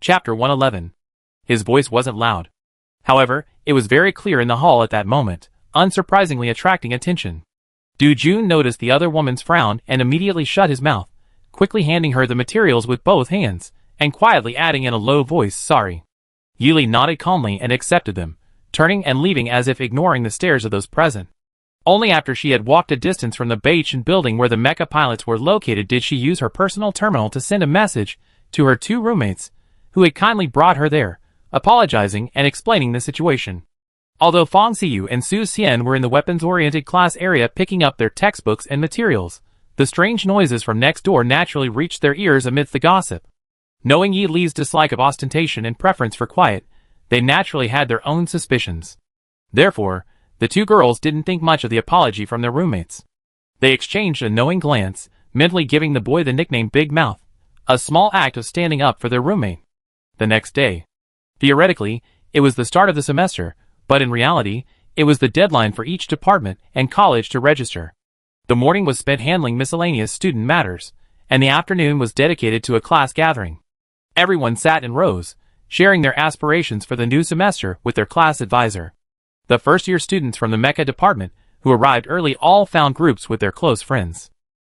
Chapter 111. His voice wasn't loud. However, it was very clear in the hall at that moment, unsurprisingly attracting attention. Du Jun noticed the other woman's frown and immediately shut his mouth, quickly handing her the materials with both hands, and quietly adding in a low voice, "Sorry." Yili nodded calmly and accepted them, turning and leaving as if ignoring the stares of those present. Only after she had walked a distance from the Beijing building where the mecha pilots were located did she use her personal terminal to send a message to her two roommates, who had kindly brought her there, apologizing and explaining the situation. Although Fong Xiyu and Su Xian were in the weapons-oriented class area picking up their textbooks and materials, the strange noises from next door naturally reached their ears amidst the gossip. Knowing Yi Li's dislike of ostentation and preference for quiet, they naturally had their own suspicions. Therefore, the two girls didn't think much of the apology from their roommates. They exchanged a knowing glance, mentally giving the boy the nickname Big Mouth, a small act of standing up for their roommate. The next day. Theoretically, it was the start of the semester, but in reality, it was the deadline for each department and college to register. The morning was spent handling miscellaneous student matters, and the afternoon was dedicated to a class gathering. Everyone sat in rows, sharing their aspirations for the new semester with their class advisor. The first-year students from the Mecha department, who arrived early, all found groups with their close friends.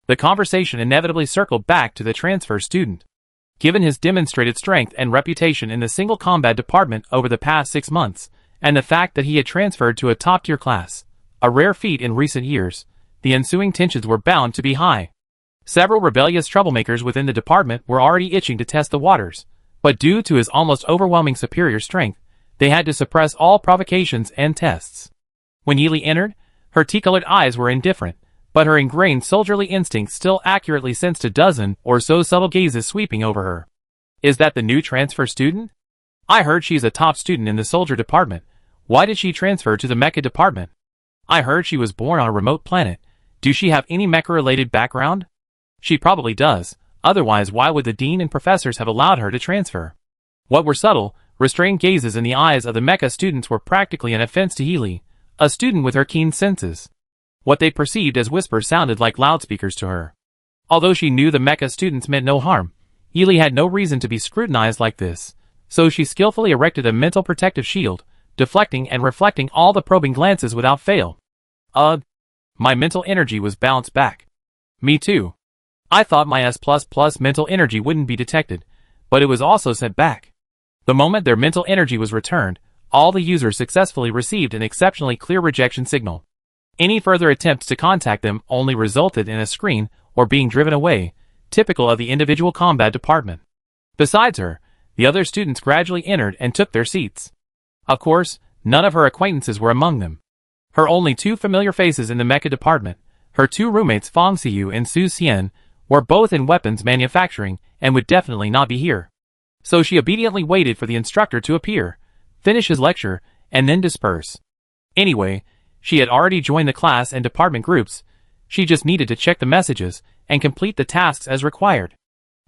The conversation inevitably circled back to the transfer student. Given his demonstrated strength and reputation in the single combat department over the past 6 months, and the fact that he had transferred to a top-tier class, a rare feat in recent years, the ensuing tensions were bound to be high. Several rebellious troublemakers within the department were already itching to test the waters, but due to his almost overwhelming superior strength, they had to suppress all provocations and tests. When Yili entered, her tea-colored eyes were indifferent, but her ingrained soldierly instincts still accurately sensed a dozen or so subtle gazes sweeping over her. "Is that the new transfer student? I heard she's a top student in the soldier department. Why did she transfer to the mecha department? I heard she was born on a remote planet. Do she have any mecha-related background? She probably does, otherwise why would the dean and professors have allowed her to transfer?" What were subtle, restrained gazes in the eyes of the mecha students were practically an offense to Yili, a student with her keen senses. What they perceived as whispers sounded like loudspeakers to her. Although she knew the mecha students meant no harm, Yili had no reason to be scrutinized like this, so she skillfully erected a mental protective shield, deflecting and reflecting all the probing glances without fail. My mental energy was bounced back. Me too. I thought my S++ mental energy wouldn't be detected, but it was also sent back. The moment their mental energy was returned, all the users successfully received an exceptionally clear rejection signal. Any further attempts to contact them only resulted in a screen or being driven away, typical of the individual combat department. Besides her, the other students gradually entered and took their seats. Of course, none of her acquaintances were among them. Her only two familiar faces in the mecha department, her two roommates Fong Xiyu and Su Xian, were both in weapons manufacturing and would definitely not be here. So she obediently waited for the instructor to appear, finish his lecture, and then disperse. Anyway, she had already joined the class and department groups. She just needed to check the messages and complete the tasks as required.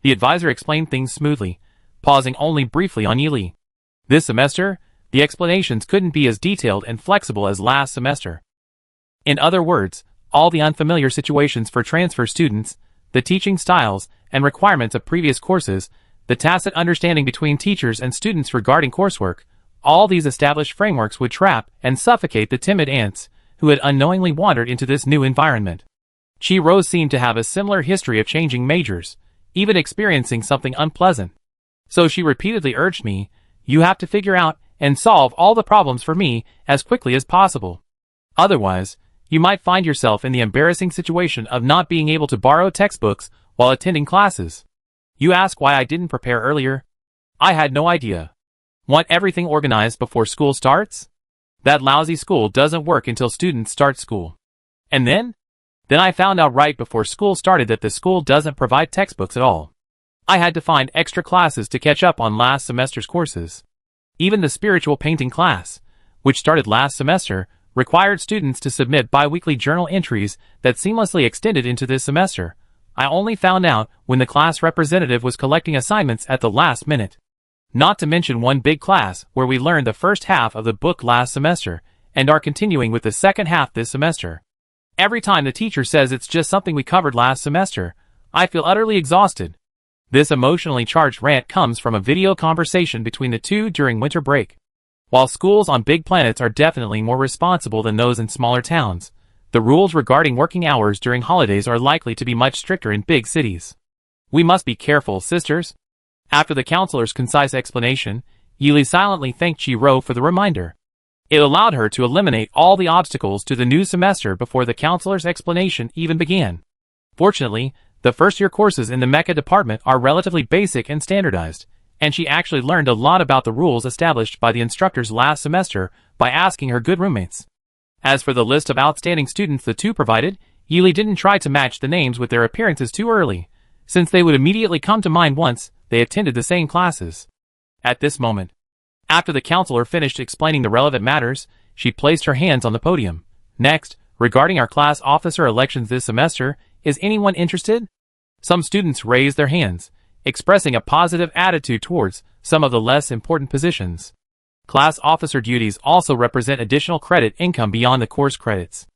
The advisor explained things smoothly, pausing only briefly on Yili. This semester, the explanations couldn't be as detailed and flexible as last semester. In other words, all the unfamiliar situations for transfer students, the teaching styles and requirements of previous courses, the tacit understanding between teachers and students regarding coursework, all these established frameworks would trap and suffocate the timid ants who had unknowingly wandered into this new environment. Chi Rose seemed to have a similar history of changing majors, even experiencing something unpleasant. So she repeatedly urged me, "You have to figure out and solve all the problems for me as quickly as possible. Otherwise, you might find yourself in the embarrassing situation of not being able to borrow textbooks while attending classes." You ask why I didn't prepare earlier? I had no idea. Want everything organized before school starts? That lousy school doesn't work until students start school. And then? Then I found out right before school started that the school doesn't provide textbooks at all. I had to find extra classes to catch up on last semester's courses. Even the spiritual painting class, which started last semester, required students to submit bi-weekly journal entries that seamlessly extended into this semester. I only found out when the class representative was collecting assignments at the last minute. Not to mention one big class where we learned the first half of the book last semester, and are continuing with the second half this semester. Every time the teacher says it's just something we covered last semester, I feel utterly exhausted. This emotionally charged rant comes from a video conversation between the two during winter break. While schools on big planets are definitely more responsible than those in smaller towns, the rules regarding working hours during holidays are likely to be much stricter in big cities. We must be careful, sisters. After the counselor's concise explanation, Yili silently thanked Chiro for the reminder. It allowed her to eliminate all the obstacles to the new semester before the counselor's explanation even began. Fortunately, the first-year courses in the mecha department are relatively basic and standardized, and she actually learned a lot about the rules established by the instructors last semester by asking her good roommates. As for the list of outstanding students the two provided, Yili didn't try to match the names with their appearances too early, since they would immediately come to mind once they attended the same classes. At this moment, after the counselor finished explaining the relevant matters, she placed her hands on the podium. Next, regarding our class officer elections this semester, is anyone interested? Some students raised their hands, expressing a positive attitude towards some of the less important positions. Class officer duties also represent additional credit income beyond the course credits.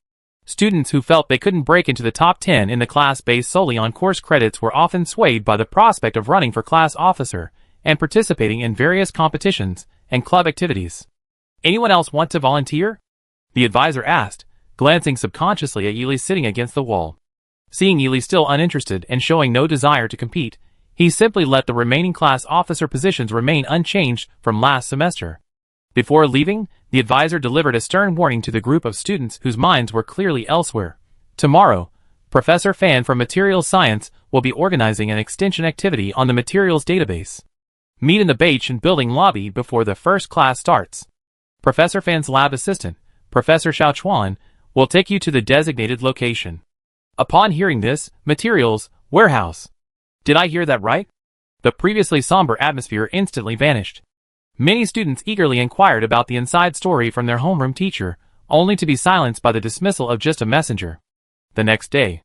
Students who felt they couldn't break into the top 10 in the class based solely on course credits were often swayed by the prospect of running for class officer and participating in various competitions and club activities. Anyone else want to volunteer? The advisor asked, glancing subconsciously at Yili sitting against the wall. Seeing Yili still uninterested and showing no desire to compete, he simply let the remaining class officer positions remain unchanged from last semester. Before leaving, the advisor delivered a stern warning to the group of students whose minds were clearly elsewhere. Tomorrow, Professor Fan from Materials Science will be organizing an extension activity on the materials database. Meet in the Bachen building lobby before the first class starts. Professor Fan's lab assistant, Professor Xiaochuan, will take you to the designated location. Upon hearing this, materials, warehouse. Did I hear that right? The previously somber atmosphere instantly vanished. Many students eagerly inquired about the inside story from their homeroom teacher, only to be silenced by the dismissal of just a messenger. The next day,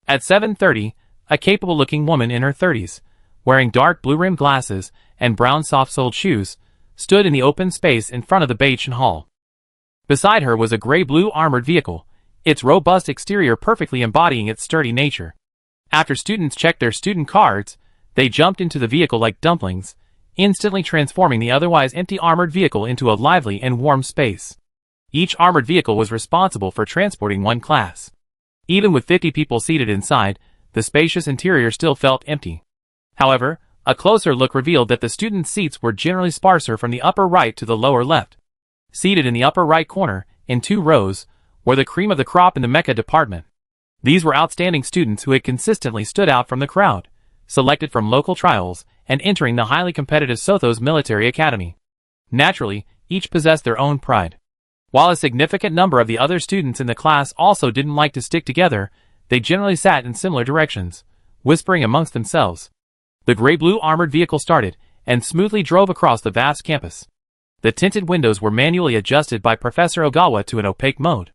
at 7:30, a capable-looking woman in her 30s, wearing dark blue-rimmed glasses and brown soft-soled shoes, stood in the open space in front of the Bachen Hall. Beside her was a gray-blue armored vehicle, its robust exterior perfectly embodying its sturdy nature. After students checked their student cards, they jumped into the vehicle like dumplings, instantly transforming the otherwise empty armored vehicle into a lively and warm space. Each armored vehicle was responsible for transporting one class. Even with 50 people seated inside, the spacious interior still felt empty. However, a closer look revealed that the students' seats were generally sparser from the upper right to the lower left. Seated in the upper right corner, in 2 rows, were the cream of the crop in the mecha department. These were outstanding students who had consistently stood out from the crowd, selected from local trials, and entering the highly competitive Sothos Military Academy. Naturally, each possessed their own pride. While a significant number of the other students in the class also didn't like to stick together, they generally sat in similar directions, whispering amongst themselves. The gray-blue armored vehicle started, and smoothly drove across the vast campus. The tinted windows were manually adjusted by Professor Ogawa to an opaque mode.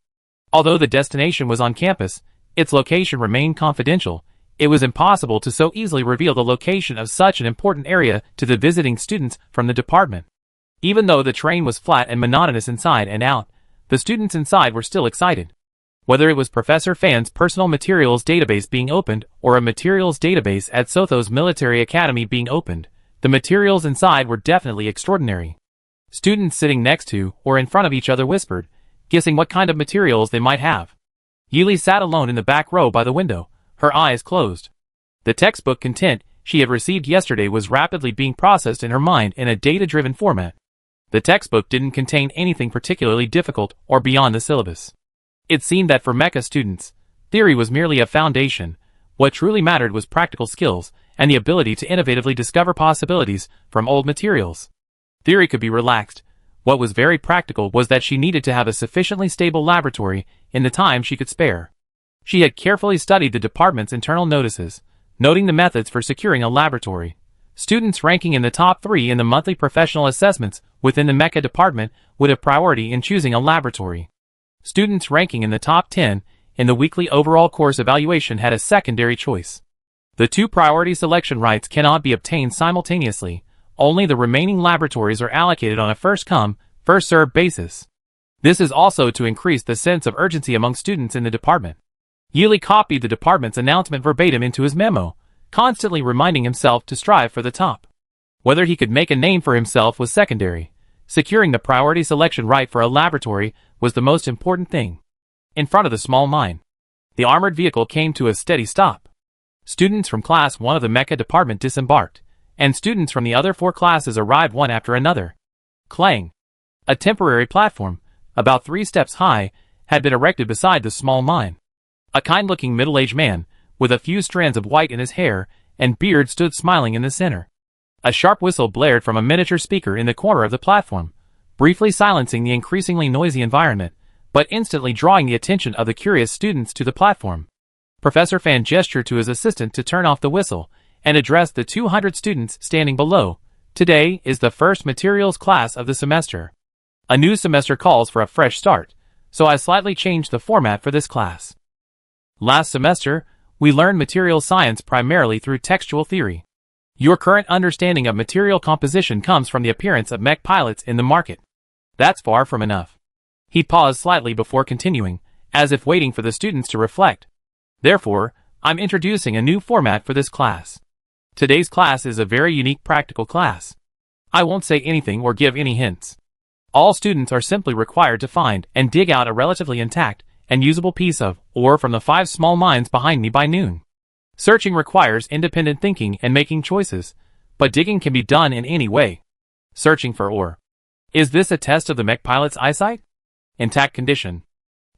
Although the destination was on campus, its location remained confidential. It was impossible to so easily reveal the location of such an important area to the visiting students from the department. Even though the train was flat and monotonous inside and out, the students inside were still excited. Whether it was Professor Fan's personal materials database being opened or a materials database at Sothos Military Academy being opened, the materials inside were definitely extraordinary. Students sitting next to or in front of each other whispered, guessing what kind of materials they might have. Yili sat alone in the back row by the window, her eyes closed. The textbook content she had received yesterday was rapidly being processed in her mind in a data-driven format. The textbook didn't contain anything particularly difficult or beyond the syllabus. It seemed that for mecha students, theory was merely a foundation. What truly mattered was practical skills and the ability to innovatively discover possibilities from old materials. Theory could be relaxed. What was very practical was that she needed to have a sufficiently stable laboratory in the time she could spare. She had carefully studied the department's internal notices, noting the methods for securing a laboratory. Students ranking in the top 3 in the monthly professional assessments within the mecha department would have priority in choosing a laboratory. Students ranking in the top 10 in the weekly overall course evaluation had a secondary choice. The 2 priority selection rights cannot be obtained simultaneously. Only the remaining laboratories are allocated on a first-come, first-served basis. This is also to increase the sense of urgency among students in the department. Yili copied the department's announcement verbatim into his memo, constantly reminding himself to strive for the top. Whether he could make a name for himself was secondary. Securing the priority selection right for a laboratory was the most important thing. In front of the small mine, the armored vehicle came to a steady stop. Students from Class 1 of the Mecha Department disembarked, and students from the other 4 classes arrived one after another. Clang! A temporary platform, about 3 steps high, had been erected beside the small mine. A kind-looking middle-aged man, with a few strands of white in his hair and beard, stood smiling in the center. A sharp whistle blared from a miniature speaker in the corner of the platform, briefly silencing the increasingly noisy environment, but instantly drawing the attention of the curious students to the platform. Professor Fan gestured to his assistant to turn off the whistle and addressed the 200 students standing below. Today is the first materials class of the semester. A new semester calls for a fresh start, so I slightly changed the format for this class. Last semester, we learned material science primarily through textual theory. Your current understanding of material composition comes from the appearance of mech pilots in the market. That's far from enough. He paused slightly before continuing, as if waiting for the students to reflect. Therefore, I'm introducing a new format for this class. Today's class is a very unique practical class. I won't say anything or give any hints. All students are simply required to find and dig out a relatively intact and usable piece of ore from the 5 small mines behind me by noon. Searching requires independent thinking and making choices, but digging can be done in any way. Searching for ore. Is this a test of the mech pilot's eyesight? Intact condition.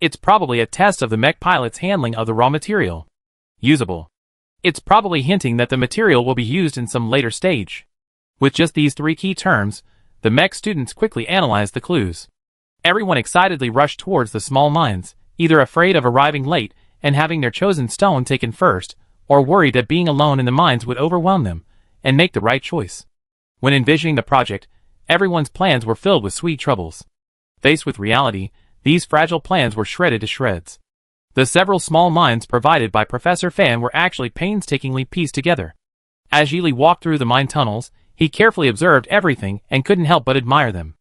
It's probably a test of the mech pilot's handling of the raw material. Usable. It's probably hinting that the material will be used in some later stage. With just these 3 key terms, the mech students quickly analyzed the clues. Everyone excitedly rushed towards the small mines, either afraid of arriving late and having their chosen stone taken first, or worried that being alone in the mines would overwhelm them and make the right choice. When envisioning the project, everyone's plans were filled with sweet troubles. Faced with reality, these fragile plans were shredded to shreds. The several small mines provided by Professor Fan were actually painstakingly pieced together. As Yili walked through the mine tunnels, he carefully observed everything and couldn't help but admire them.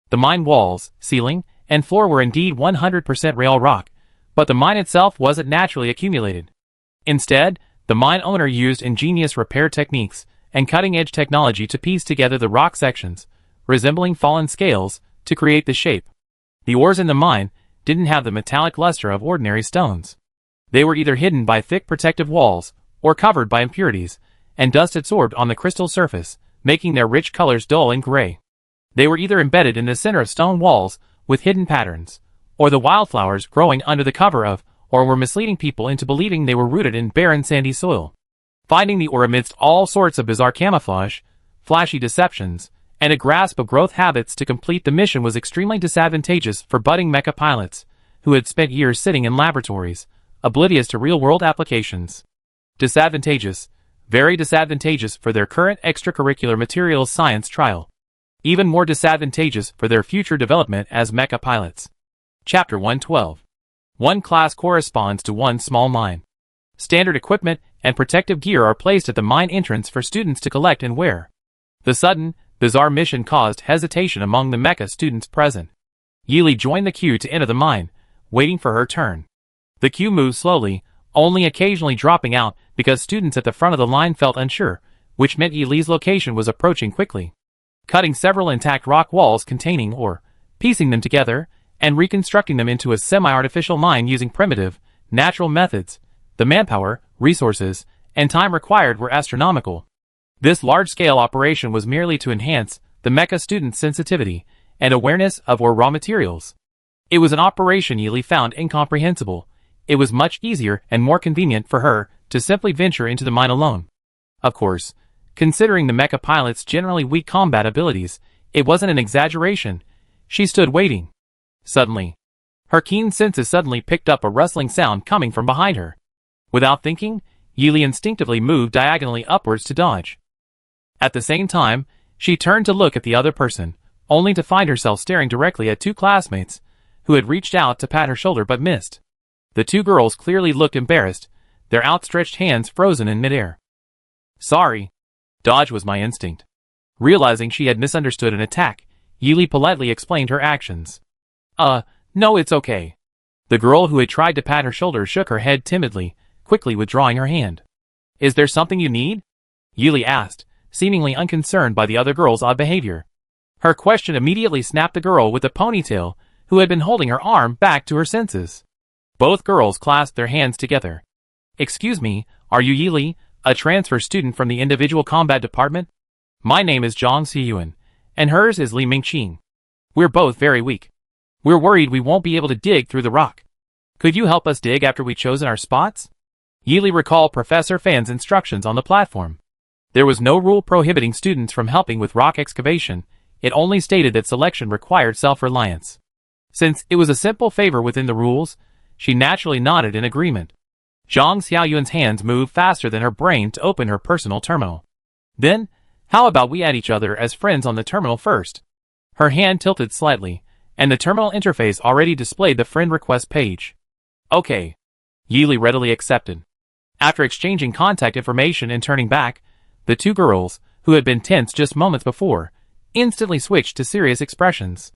The mine walls, ceiling, and floor were indeed 100% real rock, but the mine itself wasn't naturally accumulated. Instead, the mine owner used ingenious repair techniques and cutting-edge technology to piece together the rock sections, resembling fallen scales, to create the shape. The ores in the mine didn't have the metallic luster of ordinary stones. They were either hidden by thick protective walls or covered by impurities and dust absorbed on the crystal surface, making their rich colors dull and gray. They were either embedded in the center of stone walls with hidden patterns, or the wildflowers growing under the cover of, or were misleading people into believing they were rooted in barren sandy soil. Finding the ore amidst all sorts of bizarre camouflage, flashy deceptions, and a grasp of growth habits to complete the mission was extremely disadvantageous for budding mecha pilots, who had spent years sitting in laboratories, oblivious to real-world applications. Disadvantageous, very disadvantageous for their current extracurricular materials science trial. Even more disadvantageous for their future development as mecha pilots. Chapter 112. One class corresponds to one small mine. Standard equipment and protective gear are placed at the mine entrance for students to collect and wear. The sudden, bizarre mission caused hesitation among the mecha students present. Yili joined the queue to enter the mine, waiting for her turn. The queue moved slowly, only occasionally dropping out because students at the front of the line felt unsure, which meant Yili's location was approaching quickly. Cutting several intact rock walls containing ore, piecing them together, and reconstructing them into a semi-artificial mine using primitive, natural methods, the manpower, resources, and time required were astronomical. This large-scale operation was merely to enhance the mecha students' sensitivity and awareness of ore raw materials. It was an operation Yili found incomprehensible. It was much easier and more convenient for her to simply venture into the mine alone. Of course, considering the mecha pilot's generally weak combat abilities, it wasn't an exaggeration. She stood waiting. Suddenly, her keen senses suddenly picked up a rustling sound coming from behind her. Without thinking, Yili instinctively moved diagonally upwards to dodge. At the same time, she turned to look at the other person, only to find herself staring directly at 2 classmates, who had reached out to pat her shoulder but missed. The 2 girls clearly looked embarrassed, their outstretched hands frozen in midair. Sorry. Dodge was my instinct. Realizing she had misunderstood an attack, Yili politely explained her actions. No, it's okay. The girl who had tried to pat her shoulder shook her head timidly, quickly withdrawing her hand. Is there something you need? Yili asked, seemingly unconcerned by the other girl's odd behavior. Her question immediately snapped the girl with the ponytail, who had been holding her arm, back to her senses. Both girls clasped their hands together. Excuse me, are you Yili, a transfer student from the individual combat department? My name is Zhang Xiyuan, and hers is Li Mingqing. We're both very weak. We're worried we won't be able to dig through the rock. Could you help us dig after we've chosen our spots? Yili recalled Professor Fan's instructions on the platform. There was no rule prohibiting students from helping with rock excavation. It only stated that selection required self-reliance. Since it was a simple favor within the rules, she naturally nodded in agreement. Zhang Xiaoyuan's hands moved faster than her brain to open her personal terminal. Then, how about we add each other as friends on the terminal first? Her hand tilted slightly, and the terminal interface already displayed the friend request page. Okay. Yili readily accepted. After exchanging contact information and turning back, the two girls, who had been tense just moments before, instantly switched to serious expressions.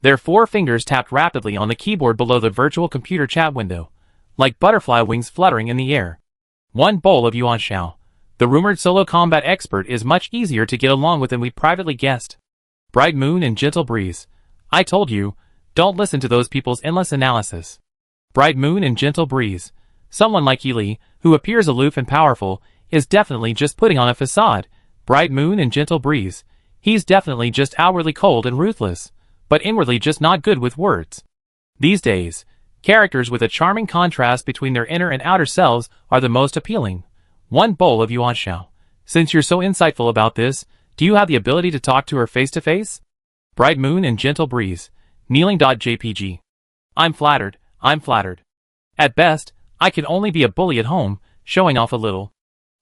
Their 4 fingers tapped rapidly on the keyboard below the virtual computer chat window, like butterfly wings fluttering in the air. One bowl of yuan xiao. The rumored solo combat expert is much easier to get along with than we privately guessed. Bright moon and gentle breeze. I told you, don't listen to those people's endless analysis. Bright moon and gentle breeze. Someone like Yili, who appears aloof and powerful, is definitely just putting on a facade. Bright moon and gentle breeze. He's definitely just outwardly cold and ruthless, but inwardly just not good with words. These days, characters with a charming contrast between their inner and outer selves are the most appealing. One bowl of yuan xiao. Since you're so insightful about this, do you have the ability to talk to her face to face? Bright moon and gentle breeze. Kneeling.jpg. I'm flattered. At best, I can only be a bully at home, showing off a little.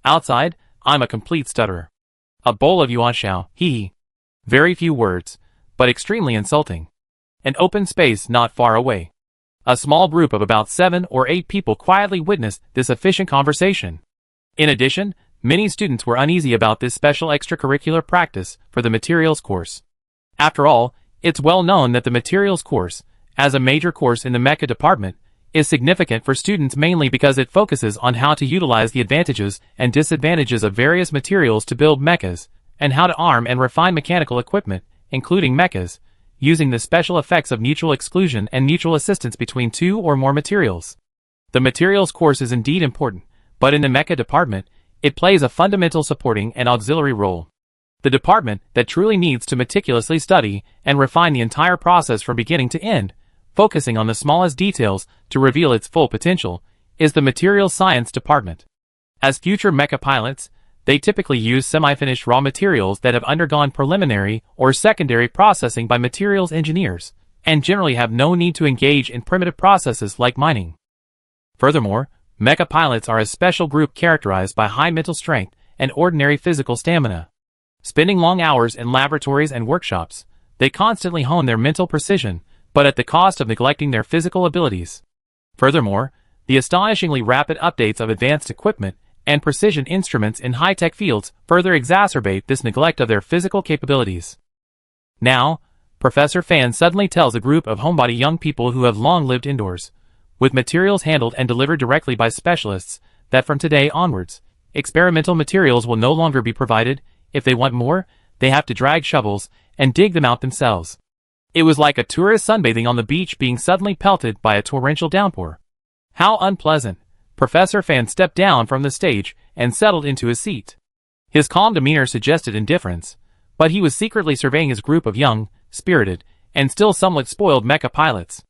Outside, I'm a complete stutterer. A bowl of yuan xiao, hee. Very few words, but extremely insulting. An open space not far away. A small group of about 7 or 8 people quietly witnessed this efficient conversation. In addition, many students were uneasy about this special extracurricular practice for the materials course. After all, it's well known that the materials course, as a major course in the mecha department, is significant for students mainly because it focuses on how to utilize the advantages and disadvantages of various materials to build mechas, and how to arm and refine mechanical equipment, including mechas, using the special effects of mutual exclusion and mutual assistance between 2 or more materials. The materials course is indeed important, but in the mecha department, it plays a fundamental supporting and auxiliary role. The department that truly needs to meticulously study and refine the entire process from beginning to end, focusing on the smallest details to reveal its full potential, is the materials science department. As future mecha pilots, they typically use semi-finished raw materials that have undergone preliminary or secondary processing by materials engineers, and generally have no need to engage in primitive processes like mining. Furthermore, mecha pilots are a special group characterized by high mental strength and ordinary physical stamina. Spending long hours in laboratories and workshops, they constantly hone their mental precision, but at the cost of neglecting their physical abilities. Furthermore, the astonishingly rapid updates of advanced equipment and precision instruments in high-tech fields further exacerbate this neglect of their physical capabilities. Now, Professor Fan suddenly tells a group of homebody young people who have long lived indoors, with materials handled and delivered directly by specialists, that from today onwards, experimental materials will no longer be provided. If they want more, they have to drag shovels and dig them out themselves. It was like a tourist sunbathing on the beach being suddenly pelted by a torrential downpour. How unpleasant. Professor Fan stepped down from the stage and settled into his seat. His calm demeanor suggested indifference, but he was secretly surveying his group of young, spirited, and still somewhat spoiled mecha pilots.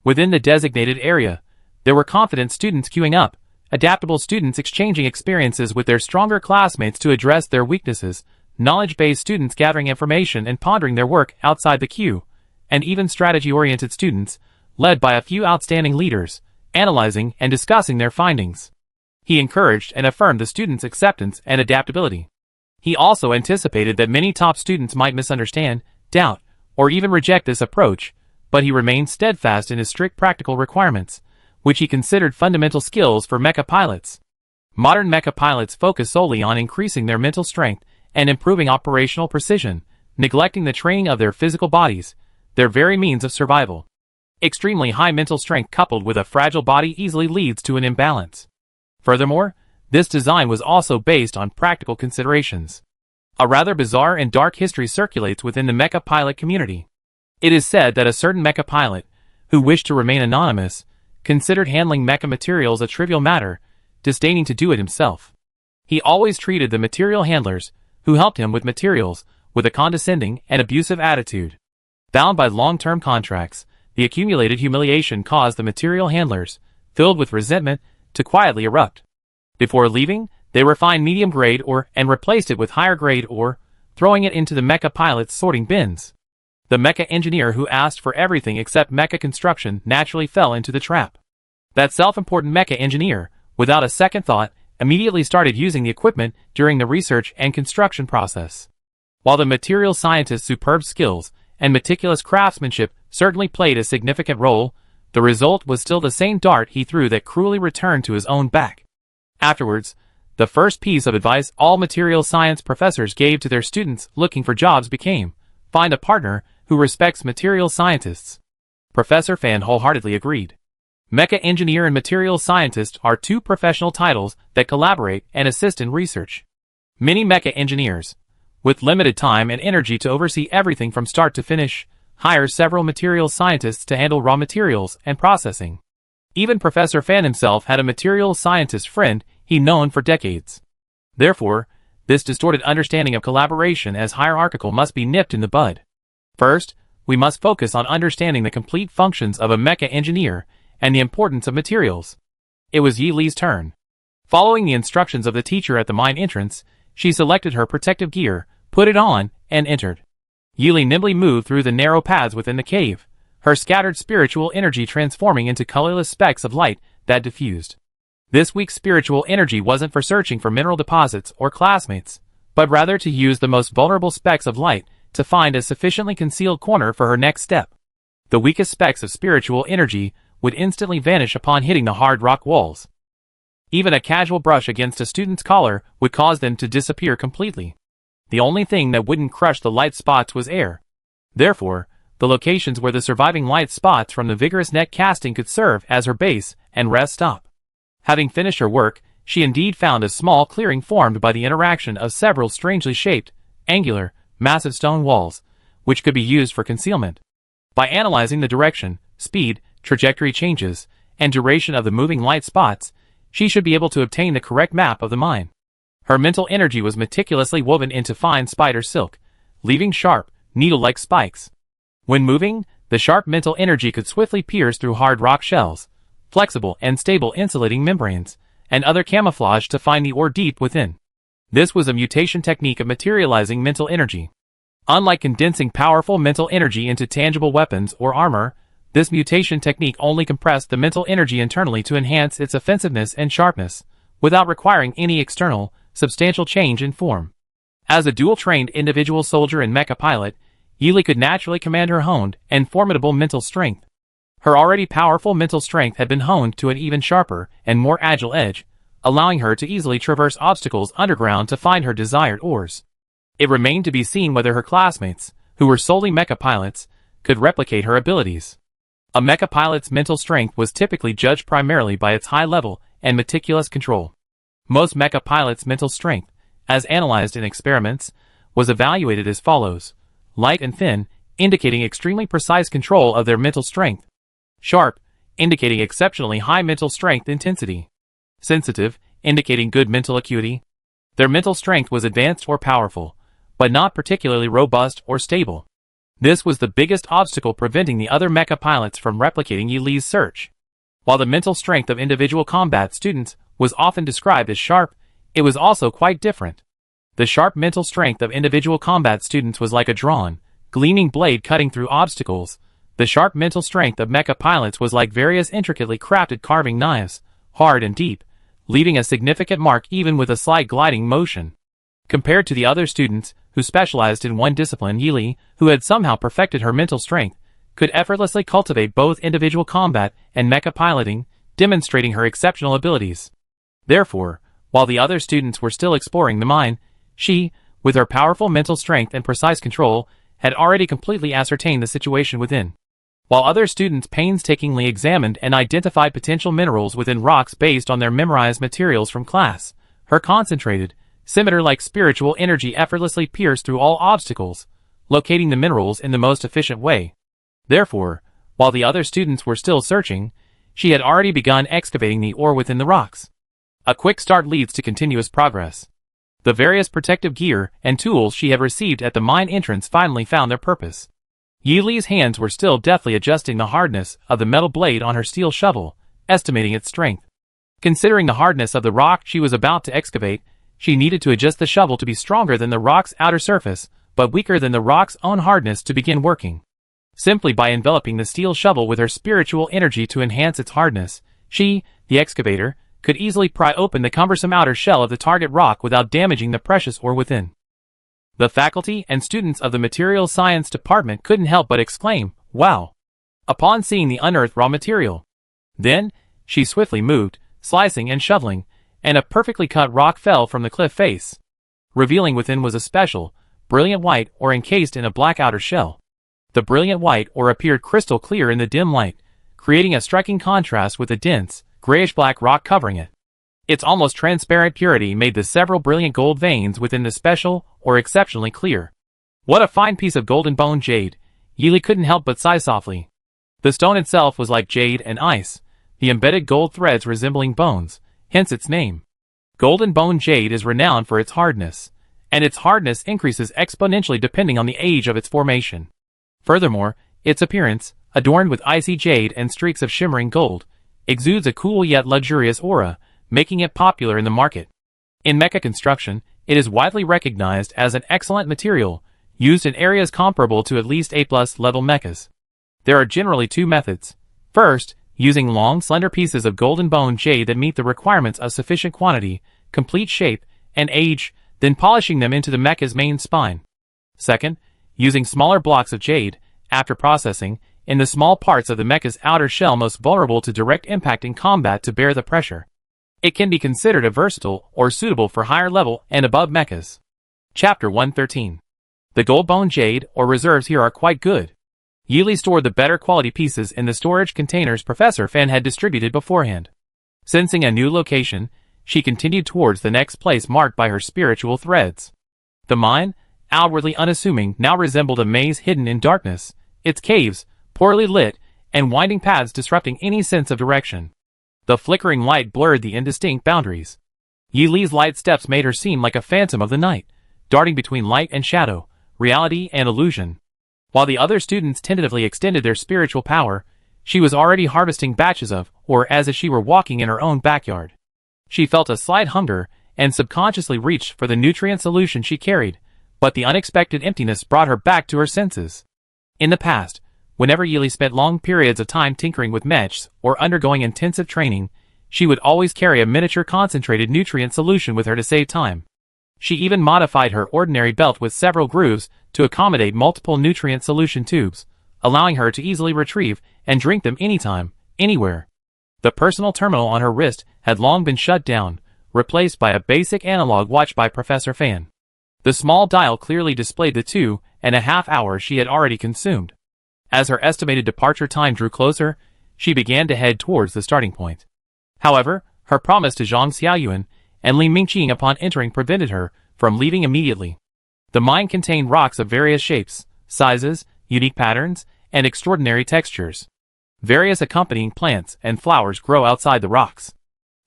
Within the designated area, there were confident students queuing up, adaptable students exchanging experiences with their stronger classmates to address their weaknesses, knowledge-based students gathering information and pondering their work outside the queue, and even strategy-oriented students, led by a few outstanding leaders, analyzing and discussing their findings. He encouraged and affirmed the students' acceptance and adaptability. He also anticipated that many top students might misunderstand, doubt, or even reject this approach, but he remained steadfast in his strict practical requirements, which he considered fundamental skills for mecha pilots. Modern mecha pilots focus solely on increasing their mental strength and improving operational precision, neglecting the training of their physical bodies, their very means of survival. Extremely high mental strength coupled with a fragile body easily leads to an imbalance. Furthermore, this design was also based on practical considerations. A rather bizarre and dark history circulates within the mecha pilot community. It is said that a certain mecha pilot, who wished to remain anonymous, considered handling mecha materials a trivial matter, disdaining to do it himself. He always treated the material handlers, who helped him with materials, with a condescending and abusive attitude. Bound by long-term contracts, the accumulated humiliation caused the material handlers, filled with resentment, to quietly erupt. Before leaving, they refined medium-grade ore and replaced it with higher-grade ore, throwing it into the mecha pilot's sorting bins. The mecha engineer who asked for everything except mecha construction naturally fell into the trap. That self-important mecha engineer, without a second thought, immediately started using the equipment during the research and construction process. While the material scientist's superb skills and meticulous craftsmanship certainly played a significant role, the result was still the same dart he threw that cruelly returned to his own back. Afterwards, the first piece of advice all material science professors gave to their students looking for jobs became, find a partner who respects material scientists. Professor Fan wholeheartedly agreed. Mecha engineer and material scientist are two professional titles that collaborate and assist in research. Many mecha engineers, with limited time and energy to oversee everything from start to finish, hire several material scientists to handle raw materials and processing. Even Professor Fan himself had a material scientist friend he'd known for decades. Therefore, this distorted understanding of collaboration as hierarchical must be nipped in the bud. First, we must focus on understanding the complete functions of a mecha engineer and the importance of materials. It was Yi Li's turn. Following the instructions of the teacher at the mine entrance, she selected her protective gear, put it on, and entered. Yi Li nimbly moved through the narrow paths within the cave, her scattered spiritual energy transforming into colorless specks of light that diffused. This weak spiritual energy wasn't for searching for mineral deposits or classmates, but rather to use the most vulnerable specks of light to find a sufficiently concealed corner for her next step. The weakest specks of spiritual energy would instantly vanish upon hitting the hard rock walls. Even a casual brush against a student's collar would cause them to disappear completely. The only thing that wouldn't crush the light spots was air. Therefore, the locations where the surviving light spots from the vigorous net casting could serve as her base and rest stop. Having finished her work, she indeed found a small clearing formed by the interaction of several strangely shaped, angular, massive stone walls, which could be used for concealment. By analyzing the direction, speed, trajectory changes, and duration of the moving light spots, she should be able to obtain the correct map of the mine. Her mental energy was meticulously woven into fine spider silk, leaving sharp, needle-like spikes. When moving, the sharp mental energy could swiftly pierce through hard rock shells, flexible and stable insulating membranes, and other camouflage to find the ore deep within. This was a mutation technique of materializing mental energy. Unlike condensing powerful mental energy into tangible weapons or armor, this mutation technique only compressed the mental energy internally to enhance its offensiveness and sharpness, without requiring any external, substantial change in form. As a dual-trained individual soldier and mecha pilot, Yi Li could naturally command her honed and formidable mental strength. Her already powerful mental strength had been honed to an even sharper and more agile edge, allowing her to easily traverse obstacles underground to find her desired ores. It remained to be seen whether her classmates, who were solely mecha pilots, could replicate her abilities. A mecha pilot's mental strength was typically judged primarily by its high level and meticulous control. Most mecha pilots' mental strength, as analyzed in experiments, was evaluated as follows: light and thin, indicating extremely precise control of their mental strength; sharp, indicating exceptionally high mental strength intensity; sensitive, indicating good mental acuity. Their mental strength was advanced or powerful, but not particularly robust or stable. This was the biggest obstacle preventing the other mecha pilots from replicating Yi Li's search. While the mental strength of individual combat students was often described as sharp, it was also quite different. The sharp mental strength of individual combat students was like a drawn, gleaming blade cutting through obstacles. The sharp mental strength of mecha pilots was like various intricately crafted carving knives, hard and deep, leaving a significant mark even with a slight gliding motion. Compared to the other students who specialized in one discipline, Yi Li, who had somehow perfected her mental strength, could effortlessly cultivate both individual combat and mecha piloting, demonstrating her exceptional abilities. Therefore, while the other students were still exploring the mine, she, with her powerful mental strength and precise control, had already completely ascertained the situation within. While other students painstakingly examined and identified potential minerals within rocks based on their memorized materials from class, her concentrated, scimitar-like spiritual energy effortlessly pierced through all obstacles, locating the minerals in the most efficient way. Therefore, while the other students were still searching, she had already begun excavating the ore within the rocks. A quick start leads to continuous progress. The various protective gear and tools she had received at the mine entrance finally found their purpose. Yi Li's hands were still deftly adjusting the hardness of the metal blade on her steel shovel, estimating its strength. Considering the hardness of the rock she was about to excavate, she needed to adjust the shovel to be stronger than the rock's outer surface, but weaker than the rock's own hardness to begin working. Simply by enveloping the steel shovel with her spiritual energy to enhance its hardness, she, the excavator, could easily pry open the cumbersome outer shell of the target rock without damaging the precious ore within. The faculty and students of the Materials Science Department couldn't help but exclaim, "Wow!" upon seeing the unearthed raw material. Then, she swiftly moved, slicing and shoveling, and a perfectly cut rock fell from the cliff face. Revealing within was a special, brilliant white ore encased in a black outer shell. The brilliant white ore appeared crystal clear in the dim light, creating a striking contrast with the dense, grayish-black rock covering it. Its almost transparent purity made the several brilliant gold veins within the special ore exceptionally clear. What a fine piece of golden bone jade, Yi Li couldn't help but sigh softly. The stone itself was like jade and ice, the embedded gold threads resembling bones, hence its name. Golden bone jade is renowned for its hardness, and its hardness increases exponentially depending on the age of its formation. Furthermore, its appearance, adorned with icy jade and streaks of shimmering gold, exudes a cool yet luxurious aura, making it popular in the market. In mecha construction, it is widely recognized as an excellent material, used in areas comparable to at least A+ level mechas. There are generally two methods. First, using long, slender pieces of golden bone jade that meet the requirements of sufficient quantity, complete shape, and age, then polishing them into the mecha's main spine. Second, using smaller blocks of jade, after processing, in the small parts of the mecha's outer shell most vulnerable to direct impact in combat to bear the pressure. It can be considered a versatile or suitable for higher level and above mechas. Chapter 113. The gold bone jade or reserves here are quite good. Yi Li stored the better quality pieces in the storage containers Professor Fan had distributed beforehand. Sensing a new location, she continued towards the next place marked by her spiritual threads. The mine, outwardly unassuming, now resembled a maze hidden in darkness, its caves, poorly lit, and winding paths disrupting any sense of direction. The flickering light blurred the indistinct boundaries. Yi Li's light steps made her seem like a phantom of the night, darting between light and shadow, reality and illusion. While the other students tentatively extended their spiritual power, she was already harvesting batches of, or as if she were walking in her own backyard. She felt a slight hunger, and subconsciously reached for the nutrient solution she carried, but the unexpected emptiness brought her back to her senses. In the past, whenever Yi Li spent long periods of time tinkering with mechs or undergoing intensive training, she would always carry a miniature concentrated nutrient solution with her to save time. She even modified her ordinary belt with several grooves to accommodate multiple nutrient solution tubes, allowing her to easily retrieve and drink them anytime, anywhere. The personal terminal on her wrist had long been shut down, replaced by a basic analog watch by Professor Fan. The small dial clearly displayed the 2.5 hours she had already consumed. As her estimated departure time drew closer, she began to head towards the starting point. However, her promise to Zhang Xiaoyuan and Li Mingqing upon entering prevented her from leaving immediately. The mine contained rocks of various shapes, sizes, unique patterns, and extraordinary textures. Various accompanying plants and flowers grow outside the rocks.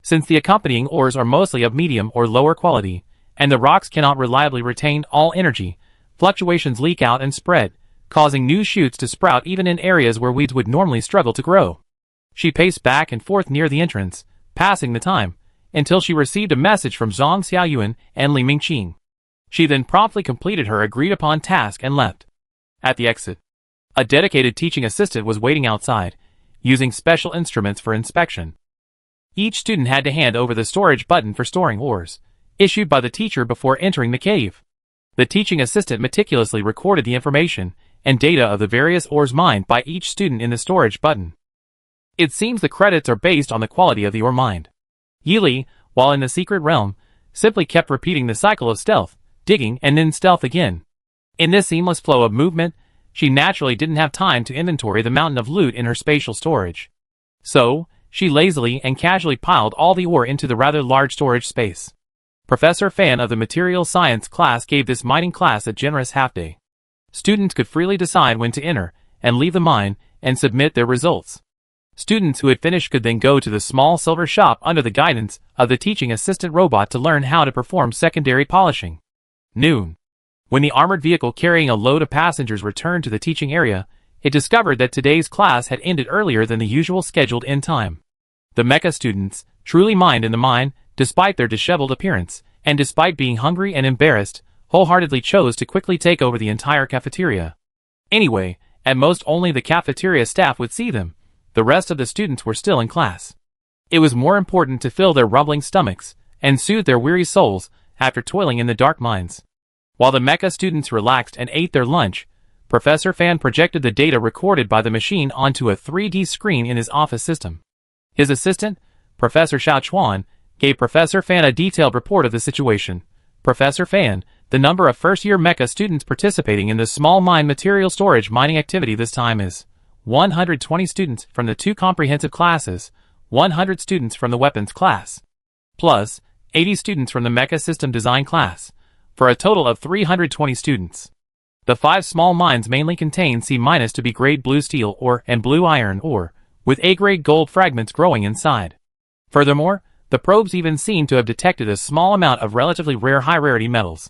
Since the accompanying ores are mostly of medium or lower quality, and the rocks cannot reliably retain all energy, fluctuations leak out and spread, causing new shoots to sprout even in areas where weeds would normally struggle to grow. She paced back and forth near the entrance, passing the time, until she received a message from Zhang Xiaoyuan and Li Mingqing. She then promptly completed her agreed-upon task and left. At the exit, a dedicated teaching assistant was waiting outside, using special instruments for inspection. Each student had to hand over the storage button for storing ores, issued by the teacher before entering the cave. The teaching assistant meticulously recorded the information and data of the various ores mined by each student in the storage button. It seems the credits are based on the quality of the ore mined. Yi Li, while in the secret realm, simply kept repeating the cycle of stealth, digging, and then stealth again. In this seamless flow of movement, she naturally didn't have time to inventory the mountain of loot in her spatial storage. So, she lazily and casually piled all the ore into the rather large storage space. Professor Fan of the Material Science class gave this mining class a generous half-day. Students could freely decide when to enter and leave the mine and submit their results. Students who had finished could then go to the small silver shop under the guidance of the teaching assistant robot to learn how to perform secondary polishing. Noon. When the armored vehicle carrying a load of passengers returned to the teaching area, it discovered that today's class had ended earlier than the usual scheduled end time. The mecha students, truly mined in the mine, despite their disheveled appearance, and despite being hungry and embarrassed, wholeheartedly chose to quickly take over the entire cafeteria. Anyway, at most only the cafeteria staff would see them. The rest of the students were still in class. It was more important to fill their rumbling stomachs and soothe their weary souls after toiling in the dark mines. While the mecha students relaxed and ate their lunch, Professor Fan projected the data recorded by the machine onto a 3D screen in his office system. His assistant, Professor Xiao Chuan, gave Professor Fan a detailed report of the situation. Professor Fan, the number of first-year mecha students participating in the small mine material storage mining activity this time is 120 students from the 2 comprehensive classes, 100 students from the weapons class, plus 80 students from the mecha system design class, for a total of 320 students. The 5 small mines mainly contain C- to B grade blue steel ore and blue iron ore, with A grade gold fragments growing inside. Furthermore, the probes even seem to have detected a small amount of relatively rare high-rarity metals.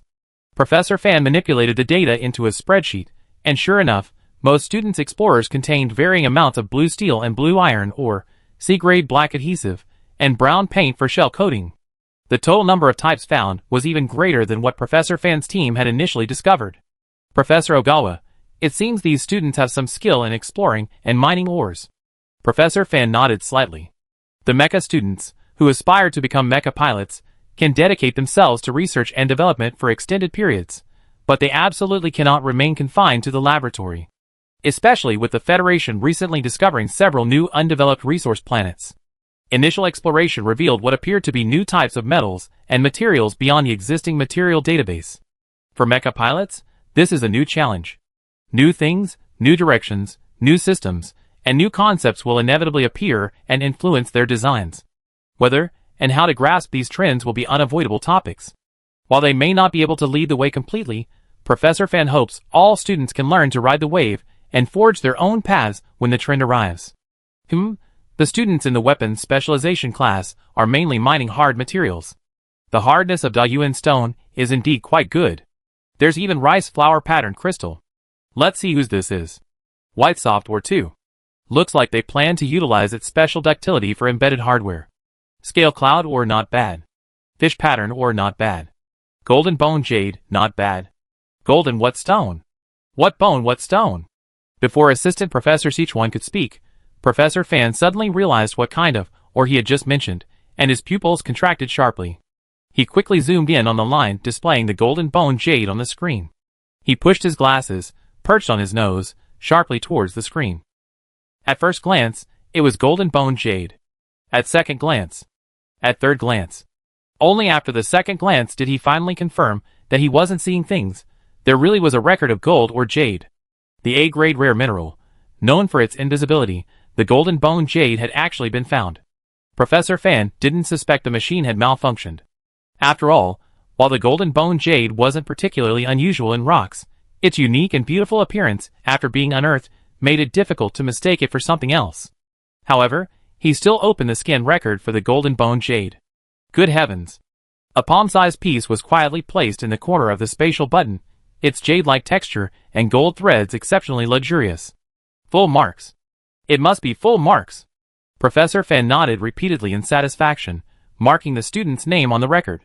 Professor Fan manipulated the data into a spreadsheet, and sure enough, most students' explorers contained varying amounts of blue steel and blue iron ore, C-grade black adhesive, and brown paint for shell coating. The total number of types found was even greater than what Professor Fan's team had initially discovered. Professor Ogawa, it seems these students have some skill in exploring and mining ores. Professor Fan nodded slightly. The mecha students, who aspire to become mecha pilots, can dedicate themselves to research and development for extended periods, but they absolutely cannot remain confined to the laboratory. Especially with the Federation recently discovering several new undeveloped resource planets. Initial exploration revealed what appeared to be new types of metals and materials beyond the existing material database. For mecha pilots, this is a new challenge. New things, new directions, new systems, and new concepts will inevitably appear and influence their designs. Whether and how to grasp these trends will be unavoidable topics. While they may not be able to lead the way completely, Professor Fan hopes all students can learn to ride the wave and forge their own paths when the trend arrives. The students in the weapons specialization class are mainly mining hard materials. The hardness of Dayuan stone is indeed quite good. There's even rice flower pattern crystal. Let's see whose this is. White soft ore 2. Looks like they plan to utilize its special ductility for embedded hardware. Scale cloud ore not bad. Fish pattern ore not bad. Golden bone jade not bad. Golden what stone? What bone what stone? Before Assistant Professor Sichuan could speak, Professor Fan suddenly realized what kind of ore he had just mentioned, and his pupils contracted sharply. He quickly zoomed in on the line displaying the golden bone jade on the screen. He pushed his glasses, perched on his nose, sharply towards the screen. At first glance, it was golden bone jade. At second glance. At third glance. Only after the second glance did he finally confirm that he wasn't seeing things. There really was a record of gold or jade. The A-grade rare mineral, known for its invisibility, the golden bone jade had actually been found. Professor Fan didn't suspect the machine had malfunctioned. After all, while the golden bone jade wasn't particularly unusual in rocks, its unique and beautiful appearance after being unearthed made it difficult to mistake it for something else. However, he still opened the scan record for the golden bone jade. Good heavens! A palm-sized piece was quietly placed in the corner of the spatial button, its jade-like texture and gold threads exceptionally luxurious. Full marks. It must be full marks. Professor Fan nodded repeatedly in satisfaction, marking the student's name on the record.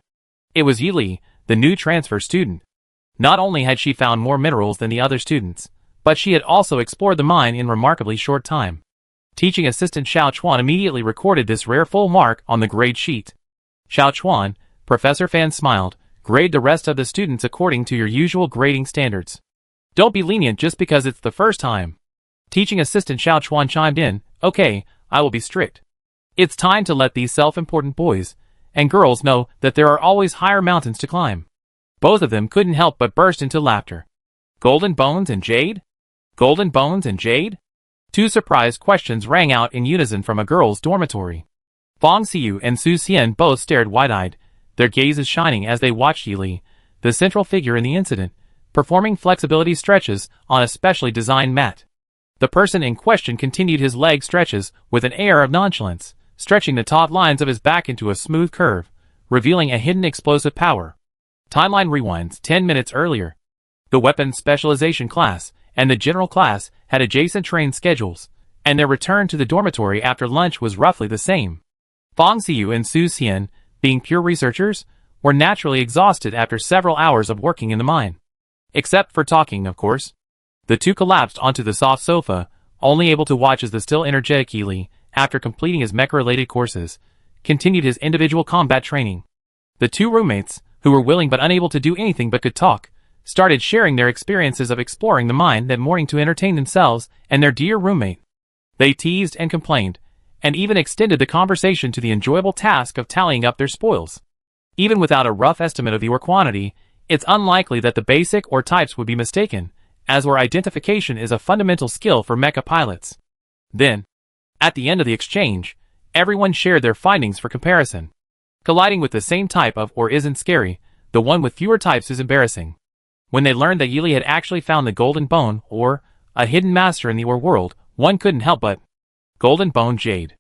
It was Yili, the new transfer student. Not only had she found more minerals than the other students, but she had also explored the mine in remarkably short time. Teaching assistant Xiao Chuan immediately recorded this rare full mark on the grade sheet. Xiao Chuan, Professor Fan smiled, grade the rest of the students according to your usual grading standards. Don't be lenient just because it's the first time. Teaching assistant Xiao Chuan chimed in, okay, I will be strict. It's time to let these self-important boys and girls know that there are always higher mountains to climb. Both of them couldn't help but burst into laughter. Golden bones and jade? Golden bones and jade? Two surprised questions rang out in unison from a girls' dormitory. Fang Xiyu and Su Xian both stared wide-eyed, their gazes shining as they watched Yili, the central figure in the incident, performing flexibility stretches on a specially designed mat. The person in question continued his leg stretches with an air of nonchalance, stretching the taut lines of his back into a smooth curve, revealing a hidden explosive power. Timeline rewinds 10 minutes earlier. The weapons specialization class and the general class had adjacent train schedules, and their return to the dormitory after lunch was roughly the same. Fang Xiyu and Su Xian, being pure researchers, were naturally exhausted after several hours of working in the mine. Except for talking, of course. The two collapsed onto the soft sofa, only able to watch as the still energetic Yili, after completing his mecha-related courses, continued his individual combat training. The two roommates, who were willing but unable to do anything but could talk, started sharing their experiences of exploring the mine that morning to entertain themselves and their dear roommate. They teased and complained, and even extended the conversation to the enjoyable task of tallying up their spoils. Even without a rough estimate of the ore quantity, it's unlikely that the basic ore types would be mistaken, as ore identification is a fundamental skill for mecha pilots. Then, at the end of the exchange, everyone shared their findings for comparison. Colliding with the same type of ore isn't scary, the one with fewer types is embarrassing. When they learned that Yili had actually found the golden bone, or a hidden master in the ore world, one couldn't help but golden bone jade.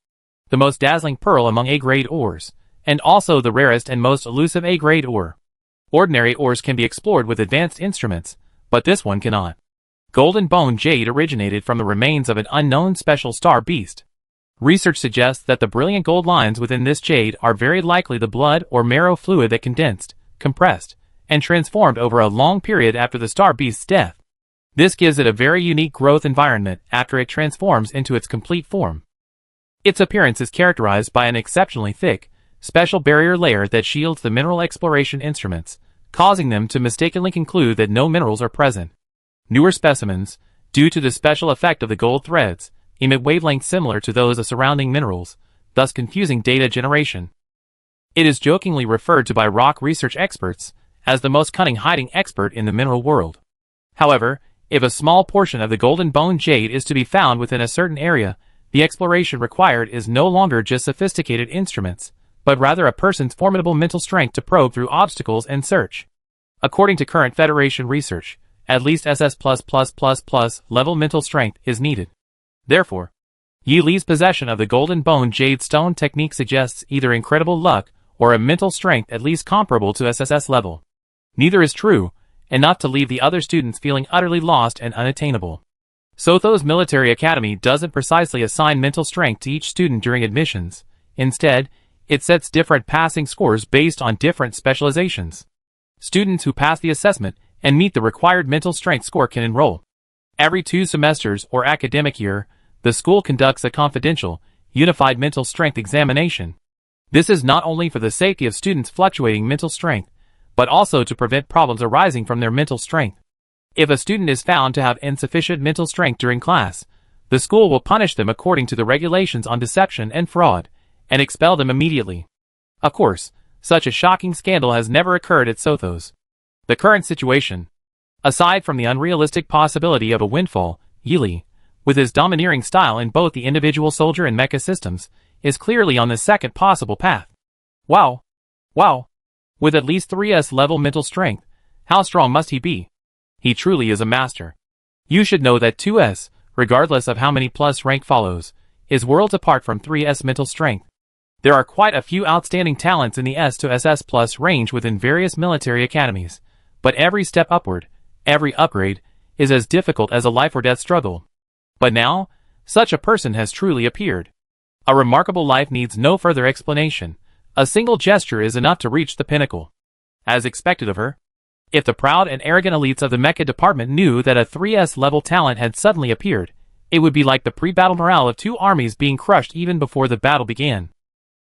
The most dazzling pearl among A-grade ores, and also the rarest and most elusive A-grade ore. Ordinary ores can be explored with advanced instruments, but this one cannot. Golden bone jade originated from the remains of an unknown special star beast. Research suggests that the brilliant gold lines within this jade are very likely the blood or marrow fluid that condensed, compressed, and transformed over a long period after the star beast's death. This gives it a very unique growth environment after it transforms into its complete form. Its appearance is characterized by an exceptionally thick, special barrier layer that shields the mineral exploration instruments, causing them to mistakenly conclude that no minerals are present. Newer specimens, due to the special effect of the gold threads, emit wavelengths similar to those of surrounding minerals, thus confusing data generation. It is jokingly referred to by rock research experts as the most cunning hiding expert in the mineral world. However, if a small portion of the golden bone jade is to be found within a certain area, the exploration required is no longer just sophisticated instruments, but rather a person's formidable mental strength to probe through obstacles and search. According to current Federation research, at least SS+++ level mental strength is needed. Therefore, Yi Li's possession of the golden bone jade stone technique suggests either incredible luck or a mental strength at least comparable to SSS level. Neither is true, enough to leave the other students feeling utterly lost and unattainable. Sotho's military academy doesn't precisely assign mental strength to each student during admissions. Instead, it sets different passing scores based on different specializations. Students who pass the assessment and meet the required mental strength score can enroll. Every 2 semesters or academic year, the school conducts a confidential, unified mental strength examination. This is not only for the safety of students' fluctuating mental strength, but also to prevent problems arising from their mental strength. If a student is found to have insufficient mental strength during class, the school will punish them according to the regulations on deception and fraud, and expel them immediately. Of course, such a shocking scandal has never occurred at Sothos. The current situation, aside from the unrealistic possibility of a windfall, Yili, with his domineering style in both the individual soldier and mecha systems, is clearly on the second possible path. Wow! Wow! With at least 3S level mental strength, how strong must he be? He truly is a master. You should know that 2S, regardless of how many plus rank follows, is worlds apart from 3S mental strength. There are quite a few outstanding talents in the S to SS plus range within various military academies, but every step upward, every upgrade, is as difficult as a life or death struggle. But now, such a person has truly appeared. A remarkable life needs no further explanation. A single gesture is enough to reach the pinnacle. As expected of her, if the proud and arrogant elites of the mecha department knew that a 3S level talent had suddenly appeared, it would be like the pre-battle morale of 2 armies being crushed even before the battle began.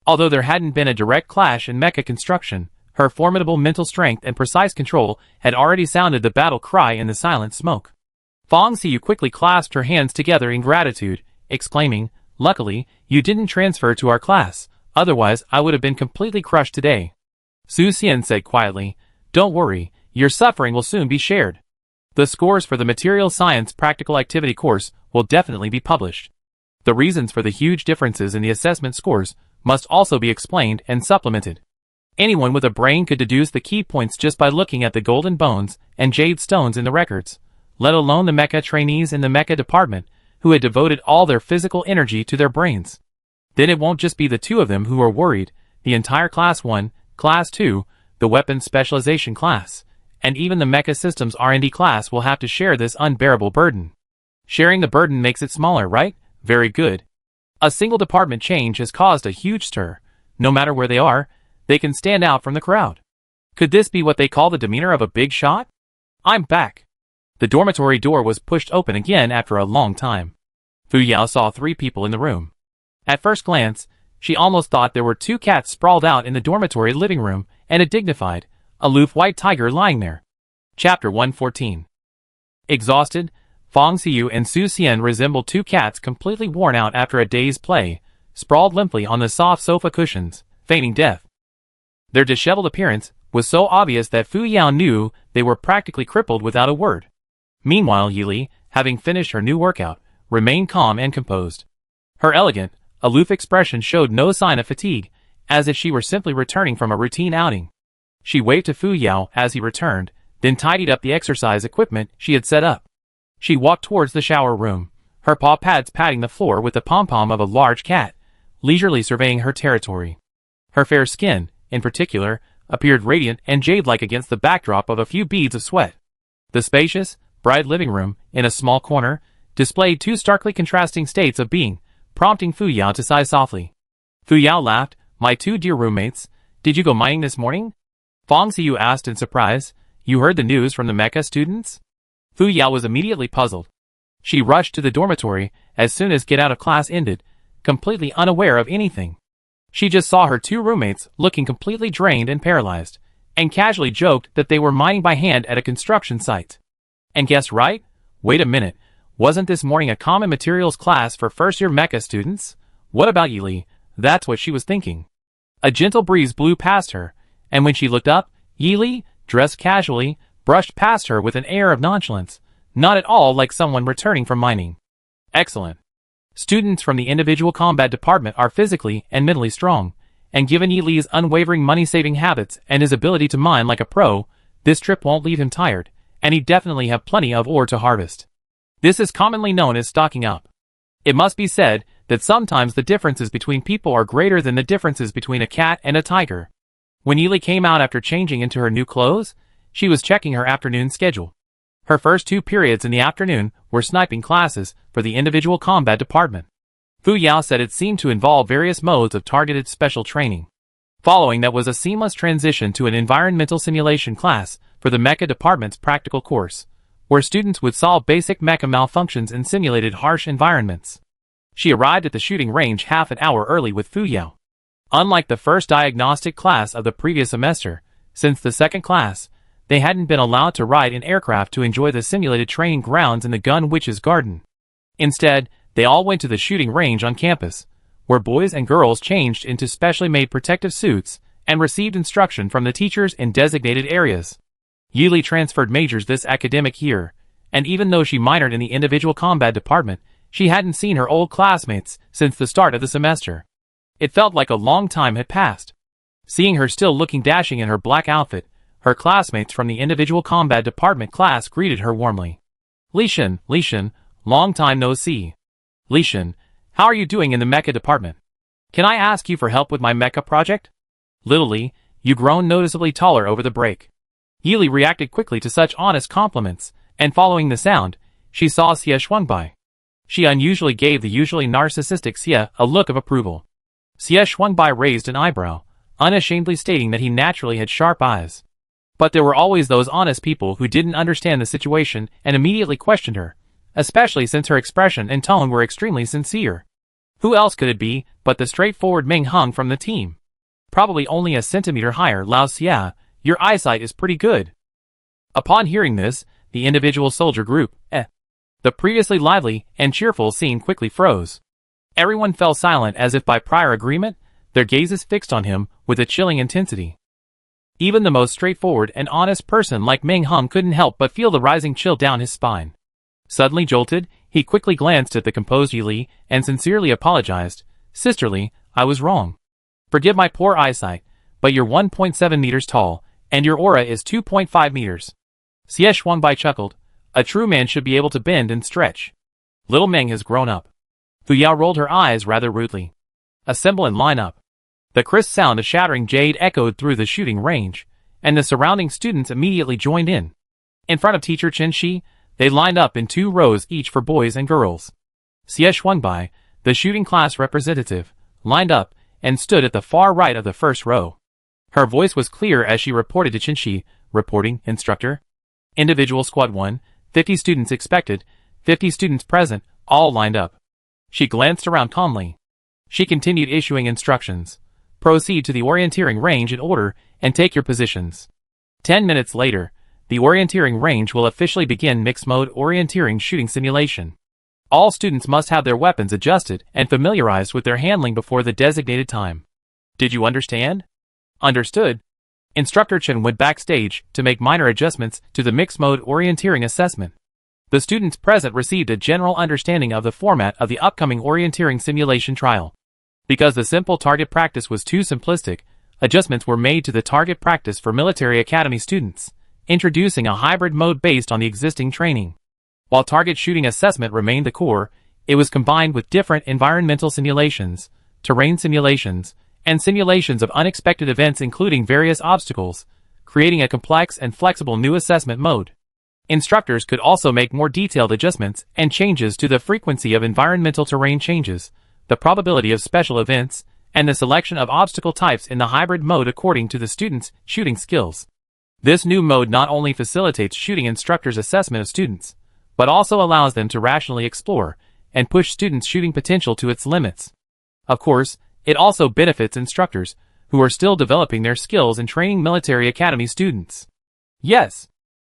Although there hadn't been a direct clash in mecha construction, her formidable mental strength and precise control had already sounded the battle cry in the silent smoke. Fang Xiyu quickly clasped her hands together in gratitude, exclaiming, "Luckily, you didn't transfer to our class, otherwise I would have been completely crushed today." Su Xian said quietly, "Don't worry, your suffering will soon be shared." The scores for the Material Science Practical Activity course will definitely be published. The reasons for the huge differences in the assessment scores must also be explained and supplemented. Anyone with a brain could deduce the key points just by looking at the golden bones and jade stones in the records, let alone the mecha trainees in the mecha department who had devoted all their physical energy to their brains. Then it won't just be the two of them who are worried, the entire Class 1, Class 2, the Weapons Specialization class, and even the Mecha Systems R&D class will have to share this unbearable burden. Sharing the burden makes it smaller, right? Very good. A single department change has caused a huge stir. No matter where they are, they can stand out from the crowd. Could this be what they call the demeanor of a big shot? I'm back. The dormitory door was pushed open again after a long time. Fu Yao saw 3 people in the room. At first glance, she almost thought there were 2 cats sprawled out in the dormitory living room and a dignified, aloof white tiger lying there. Chapter 114. Exhausted, Fong Xiu and Su Xian resembled 2 cats completely worn out after a day's play, sprawled limply on the soft sofa cushions, feigning death. Their disheveled appearance was so obvious that Fu Yao knew they were practically crippled without a word. Meanwhile, Yili, having finished her new workout, remained calm and composed. Her elegant, aloof expression showed no sign of fatigue, as if she were simply returning from a routine outing. She waved to Fu Yao as he returned, then tidied up the exercise equipment she had set up. She walked towards the shower room, her paw pads patting the floor with the pom-pom of a large cat, leisurely surveying her territory. Her fair skin, in particular, appeared radiant and jade-like against the backdrop of a few beads of sweat. The spacious, bright living room, in a small corner, displayed 2 starkly contrasting states of being, prompting Fu Yao to sigh softly. Fu Yao laughed. My 2 dear roommates, did you go mining this morning? Fong Xiu asked in surprise. You heard the news from the mecha students? Fu Yao was immediately puzzled. She rushed to the dormitory as soon as get out of class ended, completely unaware of anything. She just saw her 2 roommates looking completely drained and paralyzed, and casually joked that they were mining by hand at a construction site. And guessed right? Wait a minute, wasn't this morning a common materials class for first-year mecha students? What about Yili? That's what she was thinking. A gentle breeze blew past her, and when she looked up, Yili, dressed casually, brushed past her with an air of nonchalance, not at all like someone returning from mining. Excellent. Students from the individual combat department are physically and mentally strong, and given Yili's unwavering money-saving habits and his ability to mine like a pro, this trip won't leave him tired, and he'd definitely have plenty of ore to harvest. This is commonly known as stocking up. It must be said that sometimes the differences between people are greater than the differences between a cat and a tiger. When Yili came out after changing into her new clothes, she was checking her afternoon schedule. Her first 2 periods in the afternoon were sniping classes for the individual combat department. Fu Yao said it seemed to involve various modes of targeted special training. Following that was a seamless transition to an environmental simulation class for the mecha department's practical course, where students would solve basic mecha malfunctions in simulated harsh environments. She arrived at the shooting range half an hour early with Fu Yao. Unlike the first diagnostic class of the previous semester, since the second class, they hadn't been allowed to ride in aircraft to enjoy the simulated training grounds in the Gun Witch's garden. Instead, they all went to the shooting range on campus, where boys and girls changed into specially made protective suits and received instruction from the teachers in designated areas. Yili transferred majors this academic year, and even though she minored in the individual combat department, she hadn't seen her old classmates since the start of the semester. It felt like a long time had passed. Seeing her still looking dashing in her black outfit, her classmates from the individual combat department class greeted her warmly. Li Shen, long time no see. Li Shen, how are you doing in the mecha department? Can I ask you for help with my mecha project? Little Li, you grown noticeably taller over the break. Yili reacted quickly to such honest compliments, and following the sound, she saw Xie Shuang by. She unusually gave the usually narcissistic Xie a look of approval. Xie Shuang by raised an eyebrow, unashamedly stating that he naturally had sharp eyes. But there were always those honest people who didn't understand the situation and immediately questioned her, especially since her expression and tone were extremely sincere. Who else could it be but the straightforward Ming Hung from the team? Probably only a centimeter higher. Lao Xia, your eyesight is pretty good. Upon hearing this, the individual soldier group, the previously lively and cheerful scene quickly froze. Everyone fell silent as if by prior agreement, their gazes fixed on him with a chilling intensity. Even the most straightforward and honest person like Meng Hung couldn't help but feel the rising chill down his spine. Suddenly jolted, he quickly glanced at the composed Yi Li and sincerely apologized. "Sisterly, I was wrong. Forgive my poor eyesight, but you're 1.7 meters tall, and your aura is 2.5 meters. Xie Shuangbai chuckled. "A true man should be able to bend and stretch. Little Meng has grown up." Fu Yao rolled her eyes rather rudely. "Assemble and line up." The crisp sound of shattering jade echoed through the shooting range, and the surrounding students immediately joined in. In front of teacher Chen Shi, they lined up in 2 rows each for boys and girls. Xie Shuangbai, the shooting class representative, lined up and stood at the far right of the first row. Her voice was clear as she reported to Chen Shi. "Reporting, instructor. Individual squad 1, 50 students expected, 50 students present, all lined up." She glanced around calmly. She continued issuing instructions. "Proceed to the orienteering range in order and take your positions." 10 minutes later, the orienteering range will officially begin mixed-mode orienteering shooting simulation. All students must have their weapons adjusted and familiarized with their handling before the designated time. Did you understand? Understood. Instructor Chen went backstage to make minor adjustments to the mixed-mode orienteering assessment. The students present received a general understanding of the format of the upcoming orienteering simulation trial. Because the simple target practice was too simplistic, adjustments were made to the target practice for military academy students, introducing a hybrid mode based on the existing training. While target shooting assessment remained the core, it was combined with different environmental simulations, terrain simulations, and simulations of unexpected events including various obstacles, creating a complex and flexible new assessment mode. Instructors could also make more detailed adjustments and changes to the frequency of environmental terrain changes, the probability of special events, and the selection of obstacle types in the hybrid mode according to the students' shooting skills. This new mode not only facilitates shooting instructors' assessment of students, but also allows them to rationally explore and push students' shooting potential to its limits. Of course, it also benefits instructors, who are still developing their skills in training military academy students. Yes,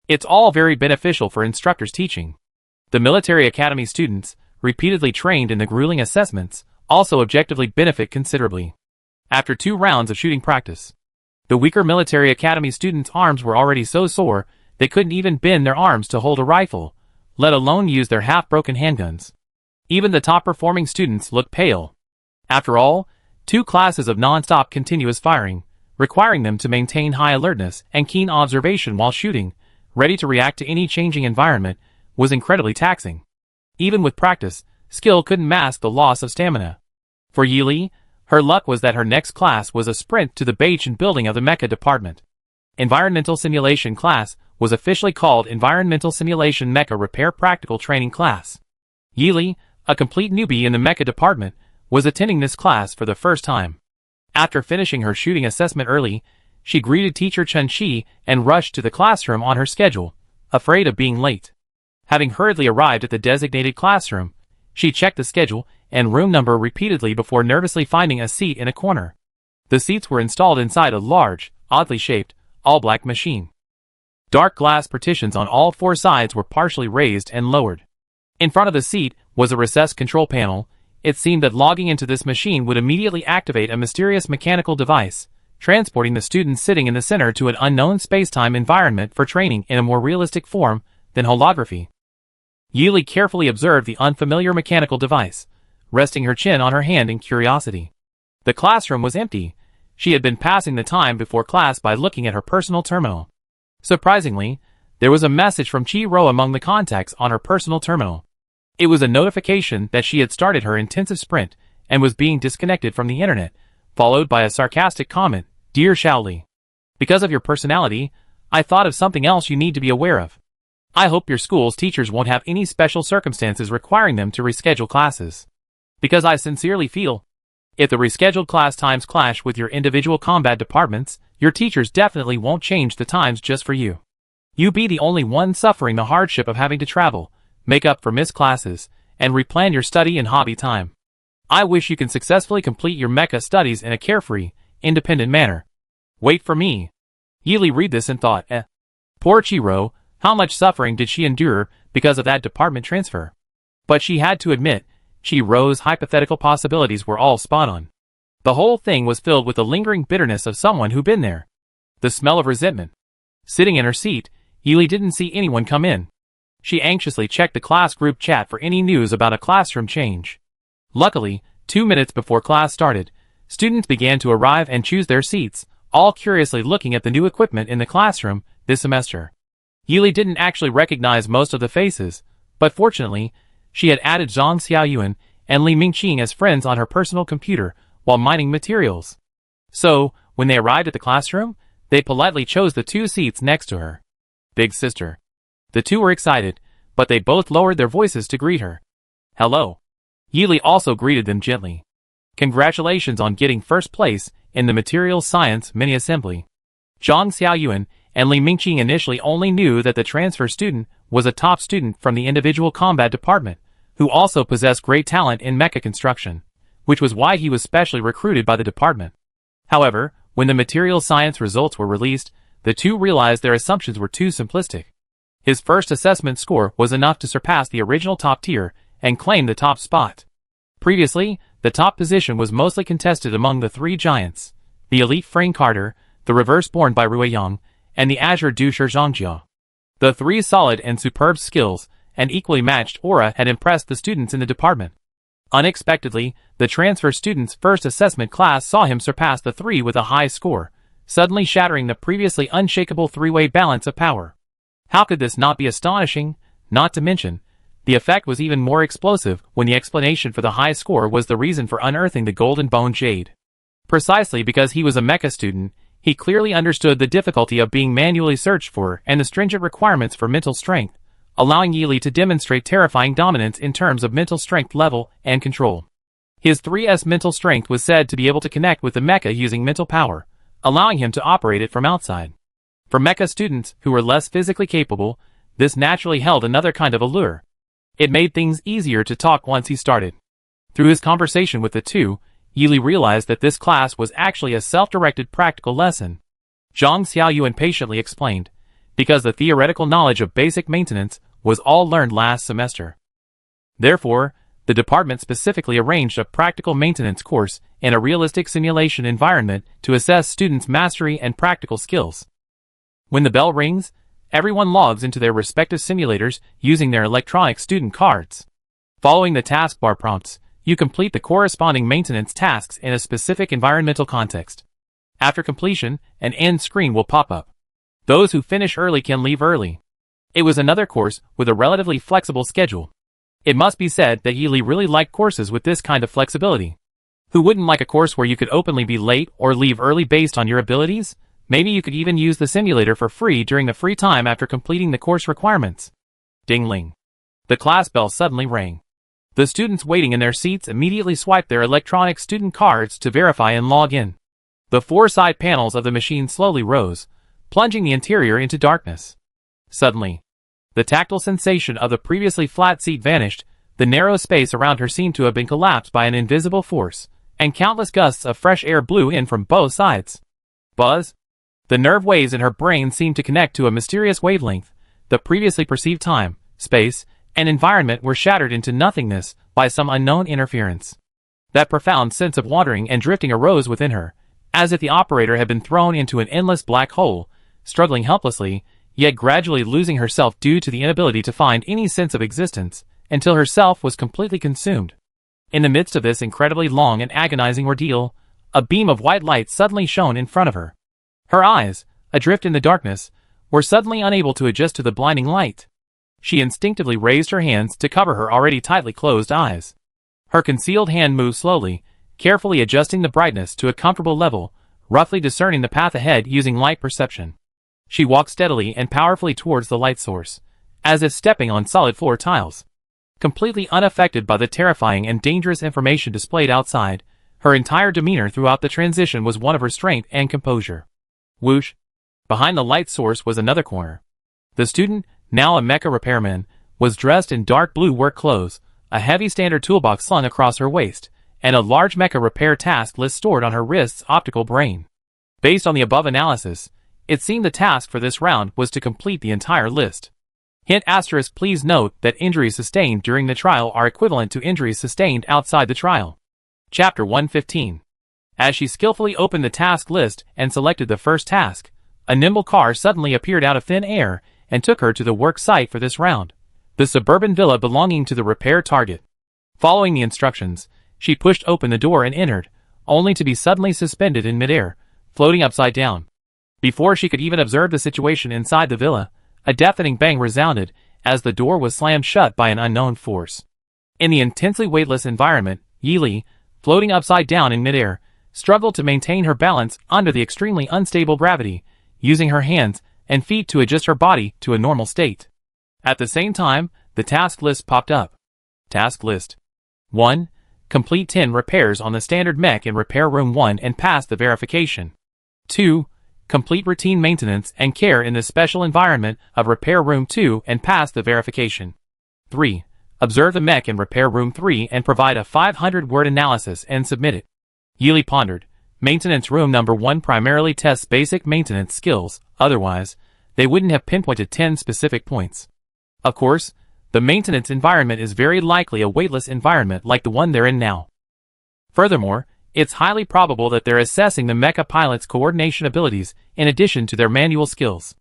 it's all very beneficial for instructors teaching. The military academy students, repeatedly trained in the grueling assessments, also objectively benefit considerably. After 2 rounds of shooting practice, the weaker military academy students' arms were already so sore they couldn't even bend their arms to hold a rifle, let alone use their half-broken handguns. Even the top-performing students looked pale. After all, 2 classes of non-stop continuous firing, requiring them to maintain high alertness and keen observation while shooting, ready to react to any changing environment, was incredibly taxing. Even with practice, skill couldn't mask the loss of stamina. For Yi Li, her luck was that her next class was a sprint to the base and building of the mecha department. Environmental Simulation class was officially called Environmental Simulation Mecha Repair Practical Training Class. Yi Li, a complete newbie in the mecha department, was attending this class for the first time. After finishing her shooting assessment early, she greeted teacher Chen Shi and rushed to the classroom on her schedule, afraid of being late. Having hurriedly arrived at the designated classroom, she checked the schedule and room number repeatedly before nervously finding a seat in a corner. The seats were installed inside a large, oddly shaped, all-black machine. Dark glass partitions on all 4 sides were partially raised and lowered. In front of the seat was a recessed control panel. It seemed that logging into this machine would immediately activate a mysterious mechanical device, transporting the students sitting in the center to an unknown space-time environment for training in a more realistic form than holography. Yi Li carefully observed the unfamiliar mechanical device, resting her chin on her hand in curiosity. The classroom was empty. She had been passing the time before class by looking at her personal terminal. Surprisingly, there was a message from Chi Ro among the contacts on her personal terminal. It was a notification that she had started her intensive sprint and was being disconnected from the internet, followed by a sarcastic comment, "Dear Shaoli, because of your personality, I thought of something else you need to be aware of. I hope your school's teachers won't have any special circumstances requiring them to reschedule classes. Because I sincerely feel, if the rescheduled class times clash with your individual combat departments, your teachers definitely won't change the times just for you. You be the only one suffering the hardship of having to travel, make up for missed classes, and replan your study and hobby time. I wish you can successfully complete your mecha studies in a carefree, independent manner. Wait for me." Yi Li read this and thought, Poor Chiro, how much suffering did she endure because of that department transfer? But she had to admit, Chiro's hypothetical possibilities were all spot on. The whole thing was filled with the lingering bitterness of someone who'd been there. The smell of resentment. Sitting in her seat, Yili didn't see anyone come in. She anxiously checked the class group chat for any news about a classroom change. Luckily, 2 minutes before class started, students began to arrive and choose their seats, all curiously looking at the new equipment in the classroom this semester. Yili didn't actually recognize most of the faces, but fortunately, she had added Zhang Xiaoyuan and Li Mingqing as friends on her personal computer while mining materials. So, when they arrived at the classroom, they politely chose the 2 seats next to her. Big sister. The 2 were excited, but they both lowered their voices to greet her. Hello. Yili also greeted them gently. Congratulations on getting first place in the Materials Science mini-assembly. Zhang Xiaoyuan and Li Mingqing initially only knew that the transfer student was a top student from the individual combat department, who also possessed great talent in mecha construction, which was why he was specially recruited by the department. However, when the Materials Science results were released, the 2 realized their assumptions were too simplistic. His first assessment score was enough to surpass the original top tier and claim the top spot. Previously, the top position was mostly contested among the 3 giants, the elite Frank Carter, the reverse born by Rui Yang, and the Azure Doucher Zhangjia. The 3 solid and superb skills and equally matched aura had impressed the students in the department. Unexpectedly, the transfer student's first assessment class saw him surpass the 3 with a high score, suddenly shattering the previously unshakable 3-way balance of power. How could this not be astonishing? Not to mention, the effect was even more explosive when the explanation for the high score was the reason for unearthing the Golden Bone Jade. Precisely because he was a mecha student, he clearly understood the difficulty of being manually searched for and the stringent requirements for mental strength, allowing Yili to demonstrate terrifying dominance in terms of mental strength level and control. His 3S mental strength was said to be able to connect with the mecha using mental power, allowing him to operate it from outside. For mecha students who were less physically capable, this naturally held another kind of allure. It made things easier to talk once he started. Through his conversation with the 2, Yili realized that this class was actually a self-directed practical lesson. Zhang Xiaoyuan patiently explained, because the theoretical knowledge of basic maintenance was all learned last semester. Therefore, the department specifically arranged a practical maintenance course in a realistic simulation environment to assess students' mastery and practical skills. When the bell rings, everyone logs into their respective simulators using their electronic student cards. Following the taskbar prompts, you complete the corresponding maintenance tasks in a specific environmental context. After completion, an end screen will pop up. Those who finish early can leave early. It was another course with a relatively flexible schedule. It must be said that Yili really liked courses with this kind of flexibility. Who wouldn't like a course where you could openly be late or leave early based on your abilities? Maybe you could even use the simulator for free during the free time after completing the course requirements. Ding-ling. The class bell suddenly rang. The students waiting in their seats immediately swiped their electronic student cards to verify and log in. The 4 side panels of the machine slowly rose, plunging the interior into darkness. Suddenly, the tactile sensation of the previously flat seat vanished, the narrow space around her seemed to have been collapsed by an invisible force, and countless gusts of fresh air blew in from both sides. Buzz? The nerve waves in her brain seemed to connect to a mysterious wavelength. The previously perceived time, space, and environment were shattered into nothingness by some unknown interference. That profound sense of wandering and drifting arose within her, as if the operator had been thrown into an endless black hole, struggling helplessly, yet gradually losing herself due to the inability to find any sense of existence, until herself was completely consumed. In the midst of this incredibly long and agonizing ordeal, a beam of white light suddenly shone in front of her. Her eyes, adrift in the darkness, were suddenly unable to adjust to the blinding light. She instinctively raised her hands to cover her already tightly closed eyes. Her concealed hand moved slowly, carefully adjusting the brightness to a comfortable level, roughly discerning the path ahead using light perception. She walked steadily and powerfully towards the light source, as if stepping on solid floor tiles. Completely unaffected by the terrifying and dangerous information displayed outside, her entire demeanor throughout the transition was one of restraint and composure. Whoosh! Behind the light source was another corner. The student, now a mecha repairman, was dressed in dark blue work clothes, a heavy standard toolbox slung across her waist, and a large mecha repair task list stored on her wrist's optical brain. Based on the above analysis, it seemed the task for this round was to complete the entire list. Hint asterisk, please note that injuries sustained during the trial are equivalent to injuries sustained outside the trial. Chapter 115. As she skillfully opened the task list and selected the first task, A nimble car suddenly appeared out of thin air and took her to the work site for this round, the suburban villa belonging to the repair target. Following the instructions, she pushed open the door and entered, only to be suddenly suspended in midair, floating upside down. Before she could even observe the situation inside the villa, a deafening bang resounded as the door was slammed shut by an unknown force. In the intensely weightless environment, Yili, floating upside down in midair, struggled to maintain her balance under the extremely unstable gravity, using her hands and feet to adjust her body to a normal state. At the same time, the task list popped up. Task list. 1. Complete 10 repairs on the standard mech in Repair Room 1 and pass the verification. 2. Complete routine maintenance and care in the special environment of Repair Room 2 and pass the verification. 3. Observe the mech in Repair Room 3 and provide a 500-word analysis and submit it. Yili pondered. Maintenance Room Number 1 primarily tests basic maintenance skills, otherwise, they wouldn't have pinpointed 10 specific points. Of course, the maintenance environment is very likely a weightless environment like the one they're in now. Furthermore, it's highly probable that they're assessing the mecha pilot's coordination abilities in addition to their manual skills.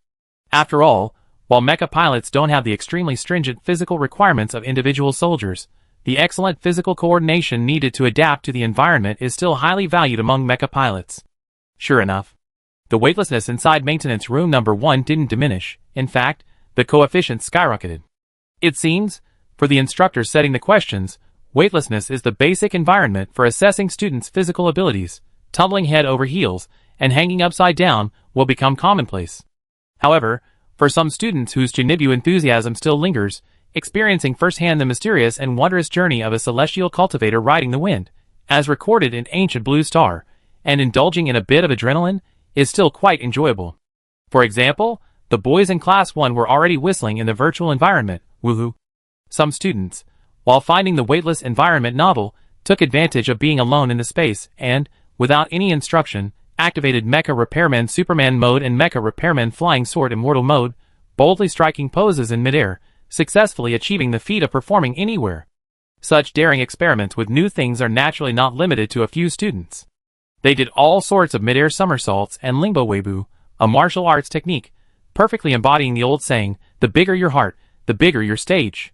After all, while mecha pilots don't have the extremely stringent physical requirements of individual soldiers, the excellent physical coordination needed to adapt to the environment is still highly valued among mecha pilots. Sure enough, the weightlessness inside Maintenance Room Number 1 didn't diminish. In fact, the coefficient skyrocketed. It seems, for the instructors setting the questions, weightlessness is the basic environment for assessing students' physical abilities. Tumbling head over heels and hanging upside down will become commonplace. However, for some students whose Jinibu enthusiasm still lingers, experiencing firsthand the mysterious and wondrous journey of a celestial cultivator riding the wind, as recorded in Ancient Blue Star, and indulging in a bit of adrenaline, is still quite enjoyable. For example, the boys in Class 1 were already whistling in the virtual environment, woohoo. Some students, while finding the weightless environment novel, took advantage of being alone in the space and, without any instruction, activated Mecha Repairman Superman mode and Mecha Repairman Flying Sword Immortal mode, boldly striking poses in midair, successfully achieving the feat of performing anywhere. Such daring experiments with new things are naturally not limited to a few students. They did all sorts of midair somersaults and Lingbo Weibu, a martial arts technique, perfectly embodying the old saying, the bigger your heart, the bigger your stage.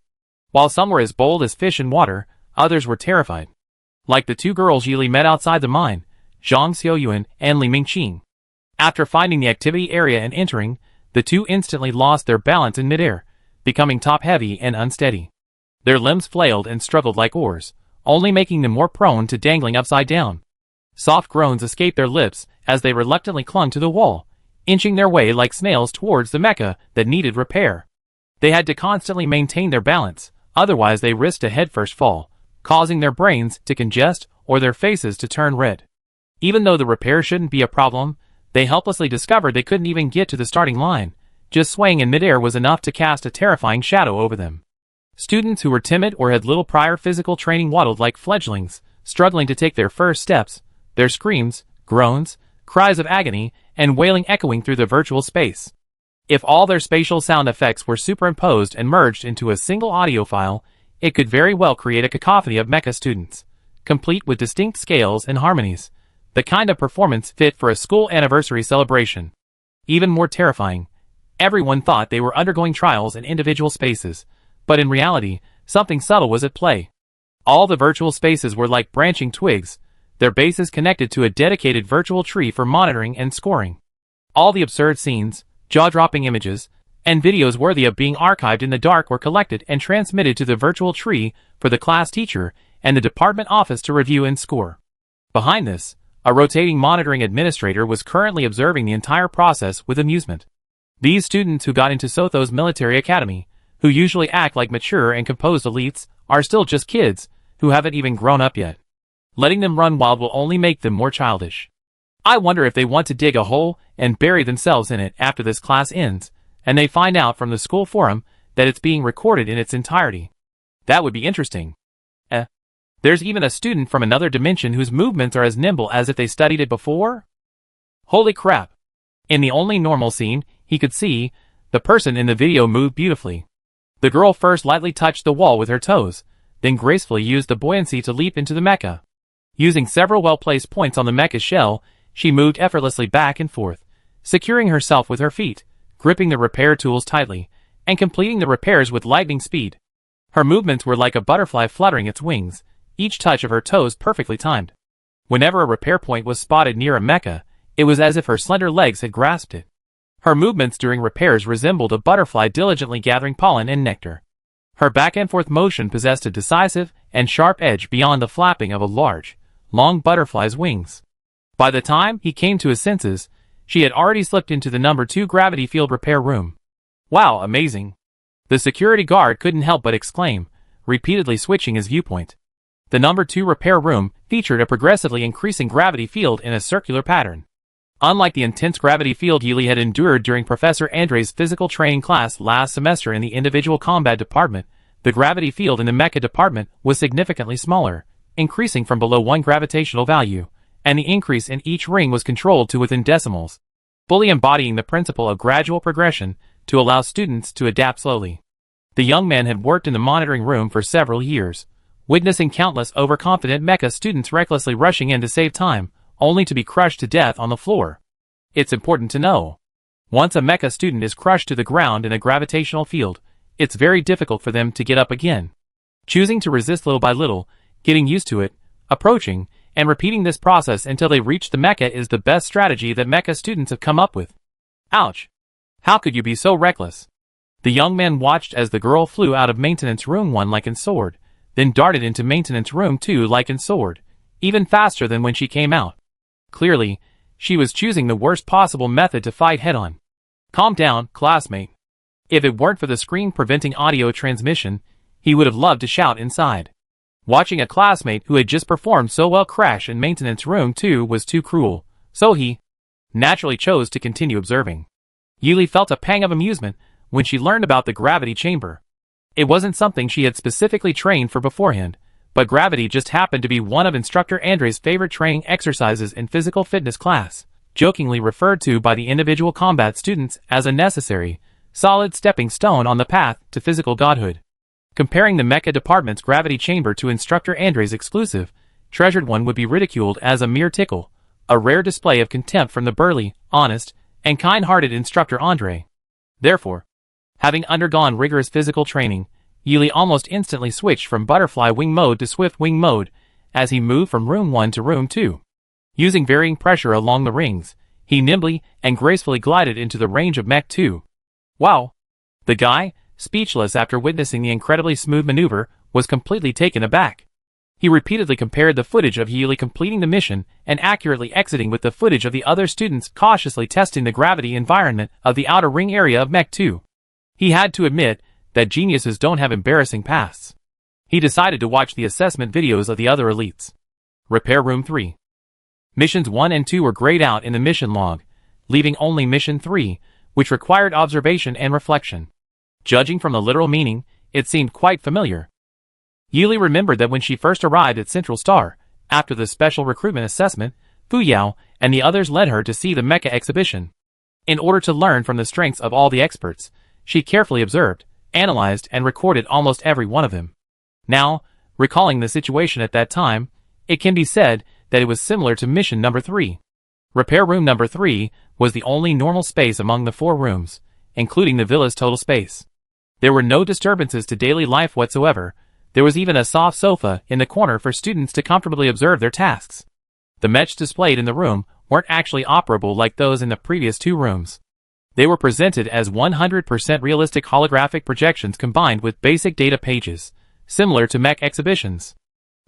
While some were as bold as fish in water, others were terrified. Like the two girls Yili met outside the mine, Zhang Xiaoyuan and Li Mingqing. After finding the activity area and entering, the two instantly lost their balance in midair, becoming top-heavy and unsteady. Their limbs flailed and struggled like oars, only making them more prone to dangling upside down. Soft groans escaped their lips as they reluctantly clung to the wall, inching their way like snails towards the mecha that needed repair. They had to constantly maintain their balance, otherwise they risked a headfirst fall, causing their brains to congest or their faces to turn red. Even though the repair shouldn't be a problem, they helplessly discovered they couldn't even get to the starting line. Just swaying in midair was enough to cast a terrifying shadow over them. Students who were timid or had little prior physical training waddled like fledglings, struggling to take their first steps, their screams, groans, cries of agony, and wailing echoing through the virtual space. If all their spatial sound effects were superimposed and merged into a single audio file, it could very well create a cacophony of mecha students, complete with distinct scales and harmonies, the kind of performance fit for a school anniversary celebration. Even more terrifying, everyone thought they were undergoing trials in individual spaces, but in reality, something subtle was at play. All the virtual spaces were like branching twigs, their bases connected to a dedicated virtual tree for monitoring and scoring. All the absurd scenes, jaw-dropping images, and videos worthy of being archived in the dark were collected and transmitted to the virtual tree for the class teacher and the department office to review and score. Behind this, a rotating monitoring administrator was currently observing the entire process with amusement. These students who got into Sotho's military academy, who usually act like mature and composed elites, are still just kids, who haven't even grown up yet. Letting them run wild will only make them more childish. I wonder if they want to dig a hole and bury themselves in it after this class ends, and they find out from the school forum that it's being recorded in its entirety. That would be interesting. There's even a student from another dimension whose movements are as nimble as if they studied it before? Holy crap! In the only normal scene he could see, the person in the video moved beautifully. The girl first lightly touched the wall with her toes, then gracefully used the buoyancy to leap into the mecha. Using several well-placed points on the mecha's shell, she moved effortlessly back and forth, securing herself with her feet, gripping the repair tools tightly, and completing the repairs with lightning speed. Her movements were like a butterfly fluttering its wings, each touch of her toes perfectly timed. Whenever a repair point was spotted near a mecha, it was as if her slender legs had grasped it. Her movements during repairs resembled a butterfly diligently gathering pollen and nectar. Her back-and-forth motion possessed a decisive and sharp edge beyond the flapping of a large, long butterfly's wings. By the time he came to his senses, she had already slipped into the number 2 gravity field repair room. Wow, amazing! The security guard couldn't help but exclaim, repeatedly switching his viewpoint. The number 2 repair room featured a progressively increasing gravity field in a circular pattern. Unlike the intense gravity field Yili had endured during Professor Andre's physical training class last semester in the individual combat department, the gravity field in the mecha department was significantly smaller, increasing from below 1 gravitational value, and the increase in each ring was controlled to within decimals, fully embodying the principle of gradual progression to allow students to adapt slowly. The young man had worked in the monitoring room for several years, witnessing countless overconfident mecha students recklessly rushing in to save time, only to be crushed to death on the floor. It's important to know. Once a mecha student is crushed to the ground in a gravitational field, it's very difficult for them to get up again. Choosing to resist little by little, getting used to it, approaching, and repeating this process until they reach the mecha is the best strategy that mecha students have come up with. Ouch! How could you be so reckless? The young man watched as the girl flew out of maintenance room 1 like and soared, then darted into maintenance room 2 like and soared, even faster than when she came out. Clearly, she was choosing the worst possible method to fight head-on. Calm down, classmate. If it weren't for the screen preventing audio transmission, he would have loved to shout inside. Watching a classmate who had just performed so well crash in maintenance room 2 was too cruel, so he naturally chose to continue observing. Yili felt a pang of amusement when she learned about the gravity chamber. It wasn't something she had specifically trained for beforehand, but gravity just happened to be one of Instructor Andre's favorite training exercises in physical fitness class, jokingly referred to by the individual combat students as a necessary, solid stepping stone on the path to physical godhood. Comparing the mecha department's gravity chamber to Instructor Andre's exclusive, treasured one would be ridiculed as a mere tickle, a rare display of contempt from the burly, honest, and kind-hearted Instructor Andre. Therefore, having undergone rigorous physical training, Yili almost instantly switched from butterfly wing mode to swift wing mode as he moved from room 1 to room 2. Using varying pressure along the rings, he nimbly and gracefully glided into the range of Mech 2. Wow! The guy, speechless after witnessing the incredibly smooth maneuver, was completely taken aback. He repeatedly compared the footage of Yili completing the mission and accurately exiting with the footage of the other students cautiously testing the gravity environment of the outer ring area of Mech 2. He had to admit that geniuses don't have embarrassing pasts. He decided to watch the assessment videos of the other elites. Repair Room 3. Missions 1 and 2 were grayed out in the mission log, leaving only Mission 3, which required observation and reflection. Judging from the literal meaning, it seemed quite familiar. Yili remembered that when she first arrived at Central Star, after the special recruitment assessment, Fu Yao and the others led her to see the mecha exhibition. In order to learn from the strengths of all the experts, she carefully observed, analyzed, and recorded almost every one of them. Now, recalling the situation at that time, it can be said that it was similar to mission number 3. Repair room number 3 was the only normal space among the 4 rooms, including the villa's total space. There were no disturbances to daily life whatsoever. There was even a soft sofa in the corner for students to comfortably observe their tasks. The mechs displayed in the room weren't actually operable like those in the previous 2 rooms. They were presented as 100% realistic holographic projections combined with basic data pages, similar to mech exhibitions.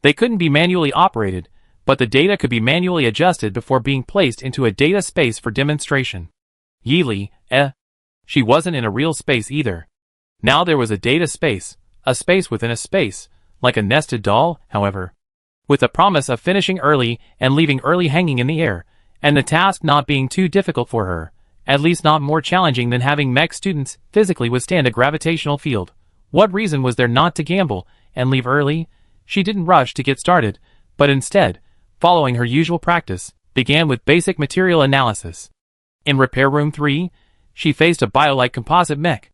They couldn't be manually operated, but the data could be manually adjusted before being placed into a data space for demonstration. Yili, she wasn't in a real space either. Now there was a data space, a space within a space, like a nested doll, however. With the promise of finishing early and leaving early hanging in the air, and the task not being too difficult for her, at least not more challenging than having mech students physically withstand a gravitational field. What reason was there not to gamble and leave early? She didn't rush to get started, but instead, following her usual practice, began with basic material analysis. In Repair Room 3, she faced a bio-like composite mech.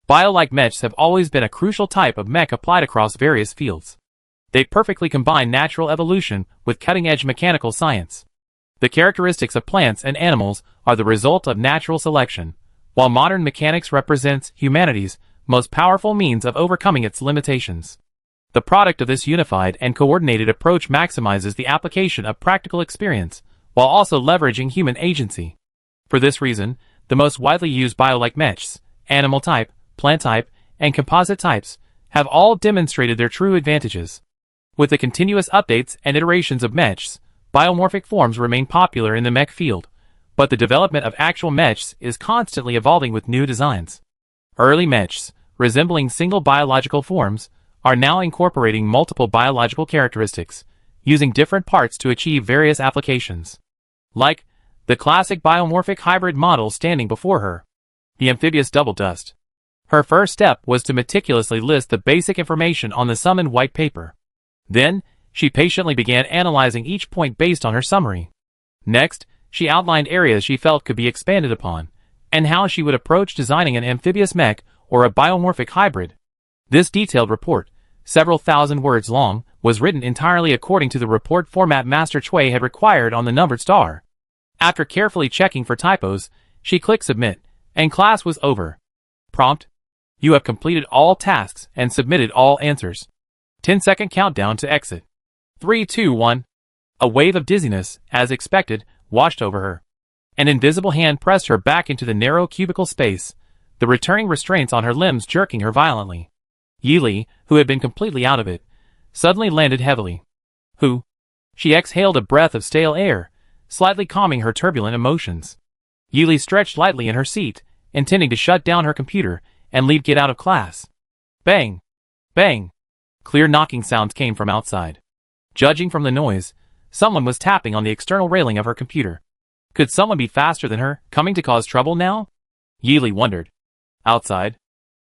Bio-like mechs have always been a crucial type of mech applied across various fields. They perfectly combine natural evolution with cutting-edge mechanical science. The characteristics of plants and animals are the result of natural selection, while modern mechanics represents humanity's most powerful means of overcoming its limitations. The product of this unified and coordinated approach maximizes the application of practical experience, while also leveraging human agency. For this reason, the most widely used bio-like meshs, animal type, plant type, and composite types, have all demonstrated their true advantages. With the continuous updates and iterations of meshs, biomorphic forms remain popular in the mech field, but the development of actual meshs is constantly evolving with new designs. Early meshs, resembling single biological forms, are now incorporating multiple biological characteristics, using different parts to achieve various applications. Like the classic biomorphic hybrid model standing before her, the amphibious double dust. Her first step was to meticulously list the basic information on the summoned white paper. Then, she patiently began analyzing each point based on her summary. Next, she outlined areas she felt could be expanded upon, and how she would approach designing an amphibious mech or a biomorphic hybrid. This detailed report, several thousand words long, was written entirely according to the report format Master Chui had required on the numbered star. After carefully checking for typos, she clicked submit, and class was over. Prompt: you have completed all tasks and submitted all answers. 10-second countdown to exit. 3, 2, 1. A wave of dizziness, as expected, washed over her. An invisible hand pressed her back into the narrow cubicle space, the returning restraints on her limbs jerking her violently. Yili, who had been completely out of it, suddenly landed heavily. Who? She exhaled a breath of stale air, slightly calming her turbulent emotions. Yili stretched lightly in her seat, intending to shut down her computer and leave get out of class. Bang! Bang! Clear knocking sounds came from outside. Judging from the noise, someone was tapping on the external railing of her computer. Could someone be faster than her, coming to cause trouble now? Yili wondered. Outside,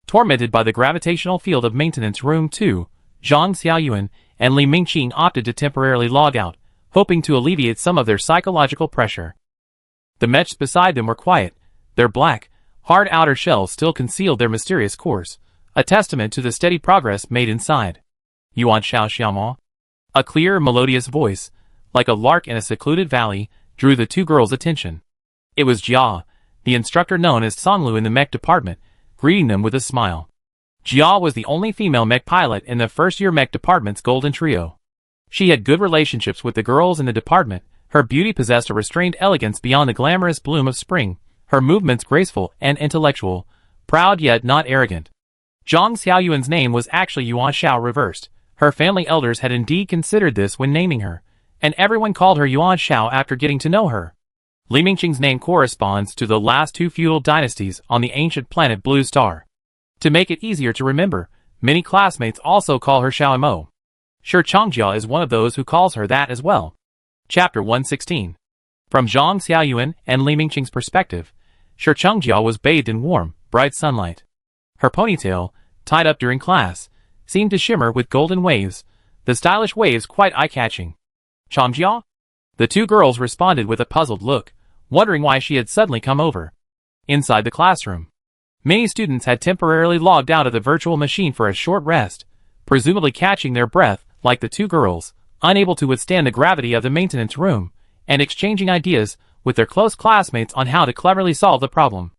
tormented by the gravitational field of maintenance room 2, Zhang Xiaoyuan and Li Mingqing opted to temporarily log out, hoping to alleviate some of their psychological pressure. The mechs beside them were quiet. Their black, hard outer shells still concealed their mysterious cores, a testament to the steady progress made inside. Yuan Xiao Xiaoma. A clear, melodious voice, like a lark in a secluded valley, drew the two girls' attention. It was Jia, the instructor known as Songlu in the mech department, greeting them with a smile. Jia was the only female mech pilot in the first-year mech department's golden trio. She had good relationships with the girls in the department. Her beauty possessed a restrained elegance beyond the glamorous bloom of spring, her movements graceful and intellectual, proud yet not arrogant. Zhang Xiaoyuan's name was actually Yuan Xiao reversed. Her family elders had indeed considered this when naming her, and everyone called her Yuan Xiao after getting to know her. Li Mingqing's name corresponds to the last two feudal dynasties on the ancient planet Blue Star. To make it easier to remember, many classmates also call her Xiaomo. Shi Changjia is one of those who calls her that as well. Chapter 116. From Zhang Xiaoyuan and Li Mingqing's perspective, Shi Changjia was bathed in warm, bright sunlight. Her ponytail, tied up during class, seemed to shimmer with golden waves, the stylish waves quite eye-catching. Changjia? The two girls responded with a puzzled look, wondering why she had suddenly come over. Inside the classroom, many students had temporarily logged out of the virtual machine for a short rest, presumably catching their breath, like the two girls, unable to withstand the gravity of the maintenance room, and exchanging ideas with their close classmates on how to cleverly solve the problem.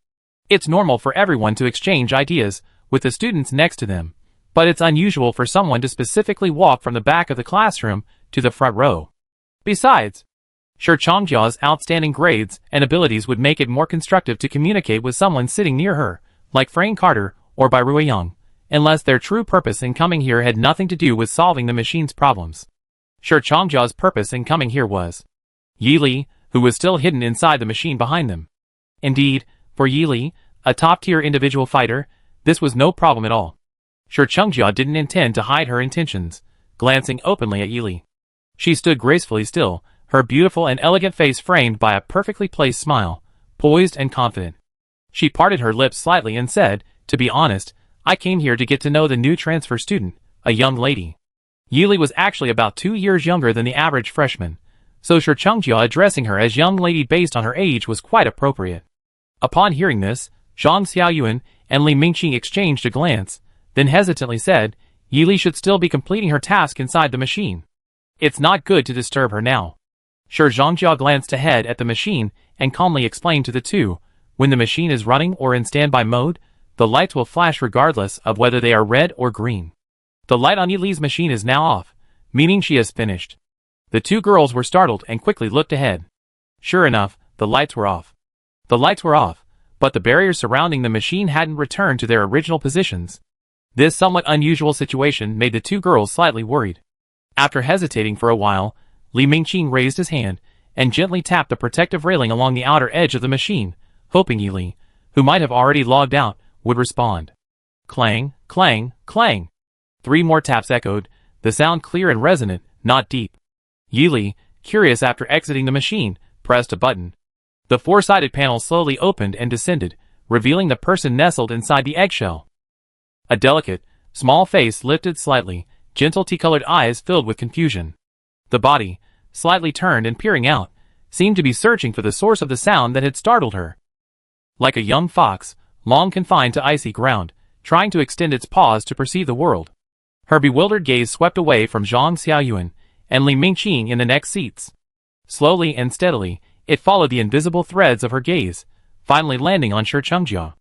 It's normal for everyone to exchange ideas with the students next to them, but it's unusual for someone to specifically walk from the back of the classroom to the front row. Besides, Shi Changjia's outstanding grades and abilities would make it more constructive to communicate with someone sitting near her, like Frank Carter or Bai Ruiyang, unless their true purpose in coming here had nothing to do with solving the machine's problems. Shi Changjia's purpose in coming here was Yi Li, who was still hidden inside the machine behind them. Indeed, for Yi Li, a top-tier individual fighter, this was no problem at all. Shi Changjia didn't intend to hide her intentions, glancing openly at Yi Li. She stood gracefully still, her beautiful and elegant face framed by a perfectly placed smile, poised and confident. She parted her lips slightly and said, "To be honest, I came here to get to know the new transfer student, a young lady." Yi Li was actually about 2 years younger than the average freshman, so Shi Changjia addressing her as young lady based on her age was quite appropriate. Upon hearing this, Zhang Xiaoyuan and Li Mingqing exchanged a glance, then hesitantly said, Yi Li should still be completing her task inside the machine. It's not good to disturb her now. Shi Zhongjia glanced ahead at the machine and calmly explained to the two, when the machine is running or in standby mode, the lights will flash regardless of whether they are red or green. The light on Yili's machine is now off, meaning she has finished. The two girls were startled and quickly looked ahead. Sure enough, the lights were off. The lights were off, but the barriers surrounding the machine hadn't returned to their original positions. This somewhat unusual situation made the two girls slightly worried. After hesitating for a while, Li Mingqing raised his hand and gently tapped the protective railing along the outer edge of the machine, hoping Yili, who might have already logged out, would respond. Clang, clang, clang. 3 more taps echoed, the sound clear and resonant, not deep. Yili, curious after exiting the machine, pressed a button. The 4-sided panel slowly opened and descended, revealing the person nestled inside the eggshell. A delicate, small face lifted slightly, gentle tea-colored eyes filled with confusion. The body, slightly turned and peering out, seemed to be searching for the source of the sound that had startled her. Like a young fox, long confined to icy ground, trying to extend its paws to perceive the world. Her bewildered gaze swept away from Zhang Xiaoyuan and Li Mingqing in the next seats. Slowly and steadily, it followed the invisible threads of her gaze, finally landing on Shi Zhongjia.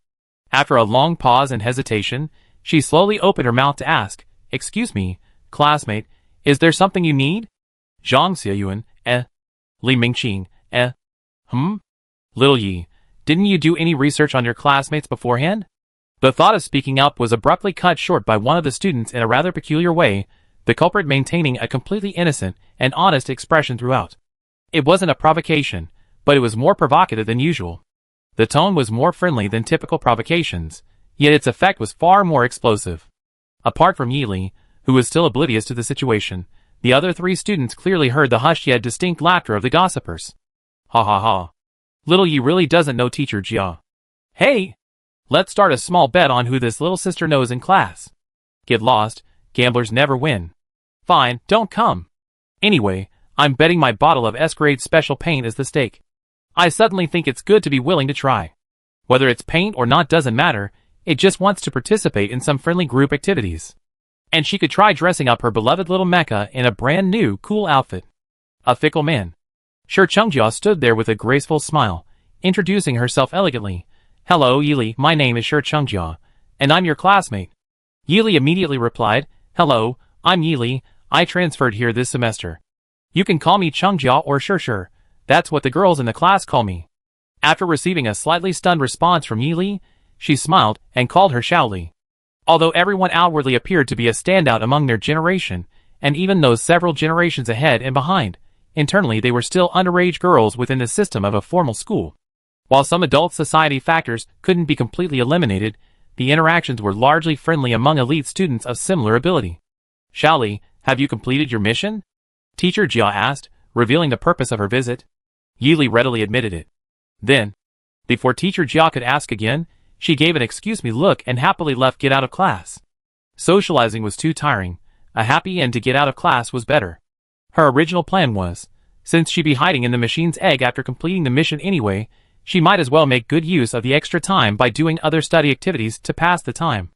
After a long pause and hesitation, she slowly opened her mouth to ask, "Excuse me, classmate, is there something you need?" Zhang Xiaoyuan, Li Mingqing, Little Yi, didn't you do any research on your classmates beforehand? The thought of speaking up was abruptly cut short by one of the students in a rather peculiar way, the culprit maintaining a completely innocent and honest expression throughout. It wasn't a provocation, but it was more provocative than usual. The tone was more friendly than typical provocations, yet its effect was far more explosive. Apart from Yili, who was still oblivious to the situation, the other 3 students clearly heard the hushed yet distinct laughter of the gossipers. Ha ha ha. Little Yi really doesn't know Teacher Jia. Hey! Let's start a small bet on who this little sister knows in class. Get lost, gamblers never win. Fine, don't come. Anyway, I'm betting my bottle of S-grade special paint is the stake. I suddenly think it's good to be willing to try. Whether it's paint or not doesn't matter, it just wants to participate in some friendly group activities. And she could try dressing up her beloved little Mecca in a brand new, cool outfit. A fickle man. Shi Zhongjia stood there with a graceful smile, introducing herself elegantly. Hello, Yili, my name is Shi Zhongjia, and I'm your classmate. Yili immediately replied, Hello, I'm Yili, I transferred here this semester. You can call me Zhongjia or Shi. That's what the girls in the class call me. After receiving a slightly stunned response from Yili, she smiled and called her Xiaoli. Although everyone outwardly appeared to be a standout among their generation, and even those several generations ahead and behind, internally they were still underage girls within the system of a formal school. While some adult society factors couldn't be completely eliminated, the interactions were largely friendly among elite students of similar ability. Xiaoli, have you completed your mission? Teacher Jia asked, revealing the purpose of her visit. Yili readily admitted it. Then, before Teacher Jia could ask again, she gave an excuse me look and happily left get out of class. Socializing was too tiring. A happy end to get out of class was better. Her original plan was, since she'd be hiding in the machine's egg after completing the mission anyway, she might as well make good use of the extra time by doing other study activities to pass the time.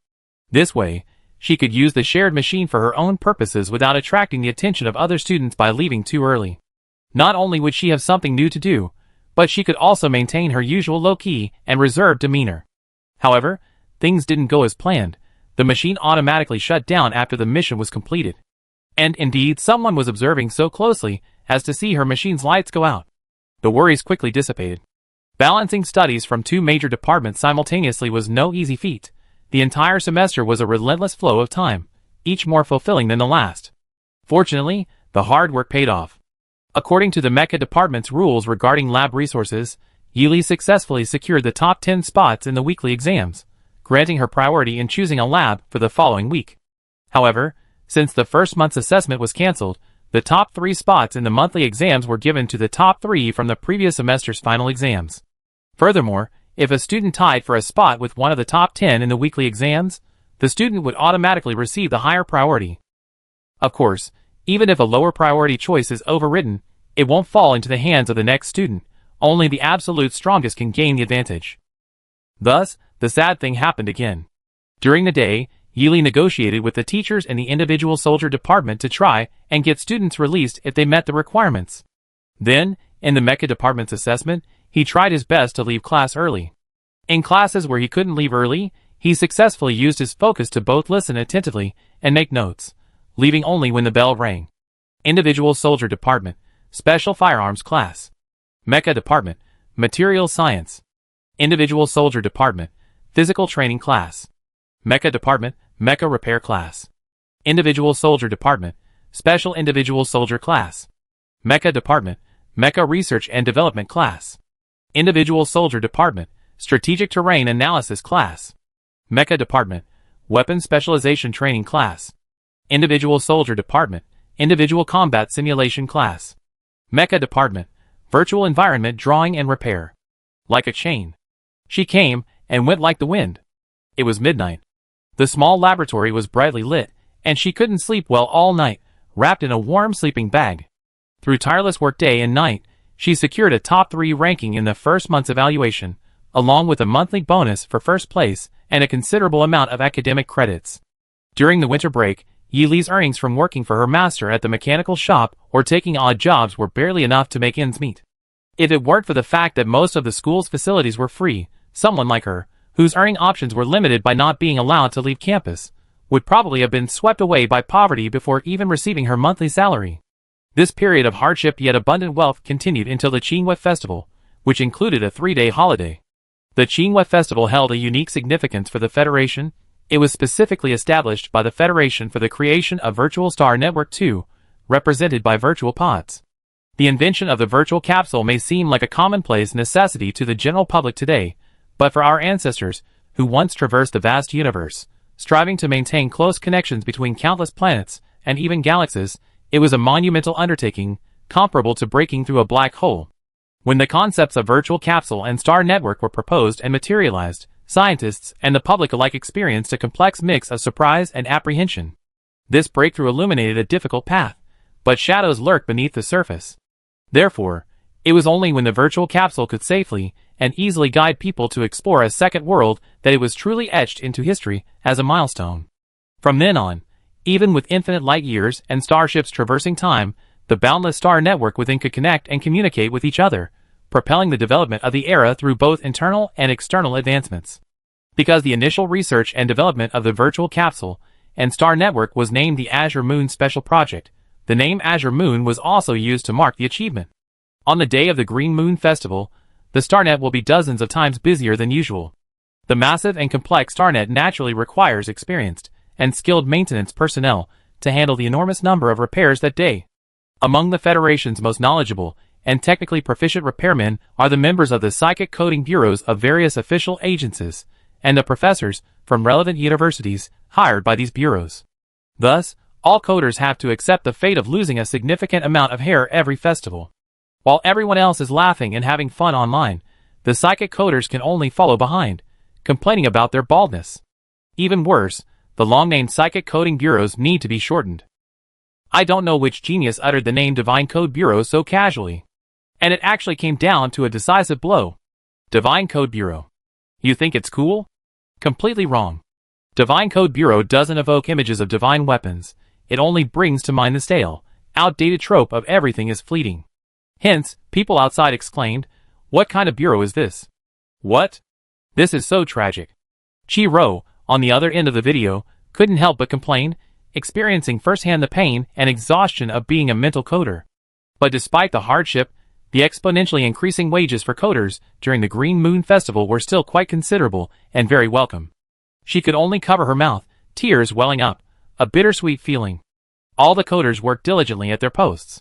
This way, she could use the shared machine for her own purposes without attracting the attention of other students by leaving too early. Not only would she have something new to do, but she could also maintain her usual low-key and reserved demeanor. However, things didn't go as planned. The machine automatically shut down after the mission was completed. And indeed, someone was observing so closely as to see her machine's lights go out. The worries quickly dissipated. Balancing studies from 2 major departments simultaneously was no easy feat. The entire semester was a relentless flow of time, each more fulfilling than the last. Fortunately, the hard work paid off. According to the Mecha department's rules regarding lab resources, Yili successfully secured the top 10 spots in the weekly exams, granting her priority in choosing a lab for the following week. However, since the first month's assessment was cancelled, the top 3 spots in the monthly exams were given to the top 3 from the previous semester's final exams. Furthermore, if a student tied for a spot with one of the top 10 in the weekly exams, the student would automatically receive the higher priority. Of course, even if a lower priority choice is overridden, it won't fall into the hands of the next student. Only the absolute strongest can gain the advantage. Thus, the sad thing happened again. During the day, Yili negotiated with the teachers in the individual soldier department to try and get students released if they met the requirements. Then, in the Mecha department's assessment, he tried his best to leave class early. In classes where he couldn't leave early, he successfully used his focus to both listen attentively and make notes, leaving only when the bell rang. Individual Soldier Department, Special Firearms Class. Mecha Department, Materials Science. Individual Soldier Department, Physical Training Class. Mecha Department, Mecha Repair Class. Individual Soldier Department, Special Individual Soldier Class. Mecha Department, Mecha Research and Development Class. Individual Soldier Department, Strategic Terrain Analysis Class. Mecha Department, Weapon Specialization Training Class. Individual Soldier Department, Individual Combat Simulation Class. Mecha Department, Virtual Environment Drawing and Repair. Like a chain. She came and went like the wind. It was midnight. The small laboratory was brightly lit, and she couldn't sleep well all night, wrapped in a warm sleeping bag. Through tireless work day and night, she secured a top 3 ranking in the first month's evaluation, along with a monthly bonus for first place and a considerable amount of academic credits. During the winter break, Yili's earnings from working for her master at the mechanical shop or taking odd jobs were barely enough to make ends meet. If it weren't for the fact that most of the school's facilities were free, someone like her, whose earning options were limited by not being allowed to leave campus, would probably have been swept away by poverty before even receiving her monthly salary. This period of hardship yet abundant wealth continued until the Qingwe Festival, which included a 3-day holiday. The Qingwe Festival held a unique significance for the Federation. It was specifically established by the Federation for the creation of Virtual Star Network 2, represented by virtual pods. The invention of the virtual capsule may seem like a commonplace necessity to the general public today, but for our ancestors, who once traversed the vast universe, striving to maintain close connections between countless planets and even galaxies, it was a monumental undertaking, comparable to breaking through a black hole. When the concepts of virtual capsule and star network were proposed and materialized, scientists and the public alike experienced a complex mix of surprise and apprehension. This breakthrough illuminated a difficult path, but shadows lurked beneath the surface. Therefore, it was only when the virtual capsule could safely and easily guide people to explore a second world that it was truly etched into history as a milestone. From then on, even with infinite light years and starships traversing time, the boundless star network within could connect and communicate with each other, propelling the development of the era through both internal and external advancements. Because the initial research and development of the virtual capsule and star network was named the Azure Moon Special Project, the name Azure Moon was also used to mark the achievement. On the day of the Green Moon Festival, the StarNet will be dozens of times busier than usual. The massive and complex StarNet naturally requires experienced and skilled maintenance personnel to handle the enormous number of repairs that day. Among the Federation's most knowledgeable and technically proficient repairmen are the members of the psychic coding bureaus of various official agencies, and the professors from relevant universities hired by these bureaus. Thus, all coders have to accept the fate of losing a significant amount of hair every festival. While everyone else is laughing and having fun online, the psychic coders can only follow behind, complaining about their baldness. Even worse, the long-named psychic coding bureaus need to be shortened. I don't know which genius uttered the name Divine Code Bureau so casually. And it actually came down to a decisive blow. Divine Code Bureau. You think it's cool? Completely wrong. Divine Code Bureau doesn't evoke images of divine weapons. It only brings to mind the stale, outdated trope of everything is fleeting. Hence, people outside exclaimed, "What kind of bureau is this? What? This is so tragic." Chi-Ro, on the other end of the video, couldn't help but complain, experiencing firsthand the pain and exhaustion of being a mental coder. But despite the hardship, the exponentially increasing wages for coders during the Green Moon Festival were still quite considerable and very welcome. She could only cover her mouth, tears welling up, a bittersweet feeling. All the coders worked diligently at their posts.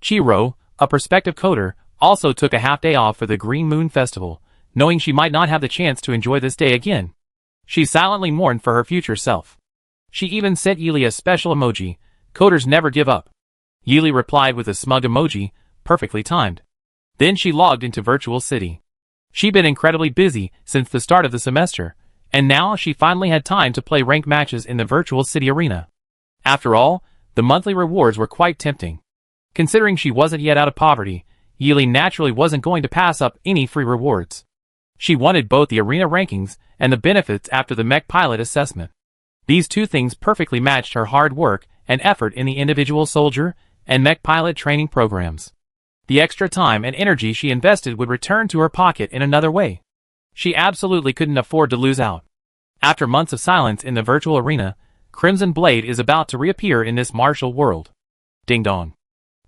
Chi-Ro, a prospective coder, also took a half-day off for the Green Moon Festival, knowing she might not have the chance to enjoy this day again. She silently mourned for her future self. She even sent Yili a special emoji, "Coders never give up." Yili replied with a smug emoji, perfectly timed. Then she logged into Virtual City. She'd been incredibly busy since the start of the semester, and now she finally had time to play ranked matches in the Virtual City arena. After all, the monthly rewards were quite tempting. Considering she wasn't yet out of poverty, Yili naturally wasn't going to pass up any free rewards. She wanted both the arena rankings and the benefits after the mech pilot assessment. These two things perfectly matched her hard work and effort in the individual soldier and mech pilot training programs. The extra time and energy she invested would return to her pocket in another way. She absolutely couldn't afford to lose out. After months of silence in the virtual arena, Crimson Blade is about to reappear in this martial world. Ding dong.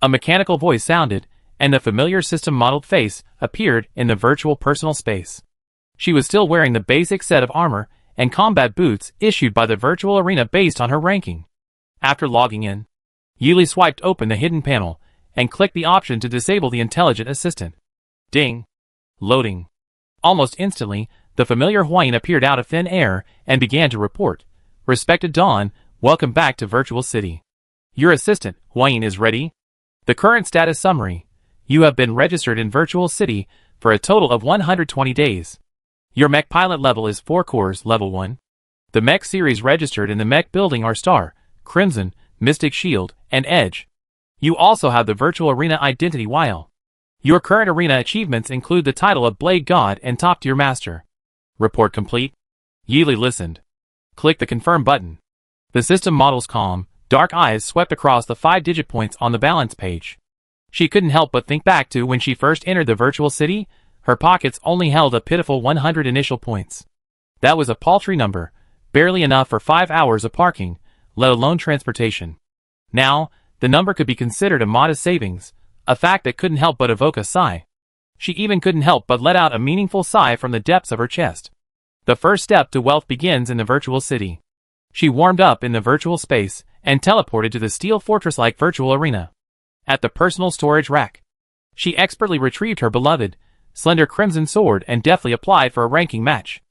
A mechanical voice sounded, and the familiar system-modeled face appeared in the virtual personal space. She was still wearing the basic set of armor and combat boots issued by the virtual arena based on her ranking. After logging in, Yuli swiped open the hidden panel and clicked the option to disable the intelligent assistant. Ding. Loading. Almost instantly, the familiar Hwayne appeared out of thin air and began to report. Respected Dawn, welcome back to Virtual City. Your assistant, Hwayne, is ready. The current status summary. You have been registered in Virtual City for a total of 120 days. Your mech pilot level is 4 cores, level 1. The mech series registered in the mech building are Star, Crimson, Mystic Shield, and Edge. You also have the virtual arena identity while. Your current arena achievements include the title of Blade God and Top Tier Master. Report complete. Yili listened. Click the confirm button. The system model's calm, dark eyes swept across the 5-digit points on the balance page. She couldn't help but think back to when she first entered the virtual city. Her pockets only held a pitiful 100 initial points. That was a paltry number, barely enough for 5 hours of parking, let alone transportation. Now, the number could be considered a modest savings, a fact that couldn't help but evoke a sigh. She even couldn't help but let out a meaningful sigh from the depths of her chest. The first step to wealth begins in the virtual city. She warmed up in the virtual space and teleported to the steel fortress-like virtual arena. At the personal storage rack, she expertly retrieved her beloved, slender crimson sword and deftly applied for a ranking match.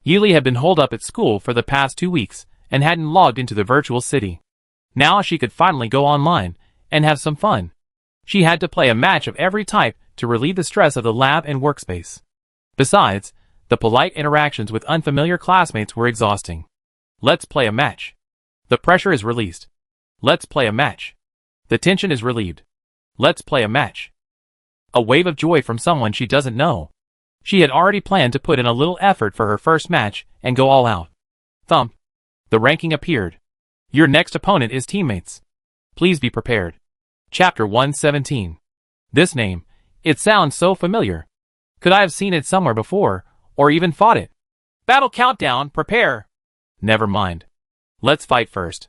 Yuli had been holed up at school for the past 2 weeks and hadn't logged into the virtual city. Now she could finally go online and have some fun. She had to play a match of every type to relieve the stress of the lab and workspace. Besides, the polite interactions with unfamiliar classmates were exhausting. Let's play a match. The pressure is released. Let's play a match. The tension is relieved. Let's play a match. A wave of joy from someone she doesn't know. She had already planned to put in a little effort for her first match and go all out. Thump. The ranking appeared. Your next opponent is teammates. Please be prepared. Chapter 117. This name, it sounds so familiar. Could I have seen it somewhere before, or even fought it? Battle countdown, prepare. Never mind. Let's fight first.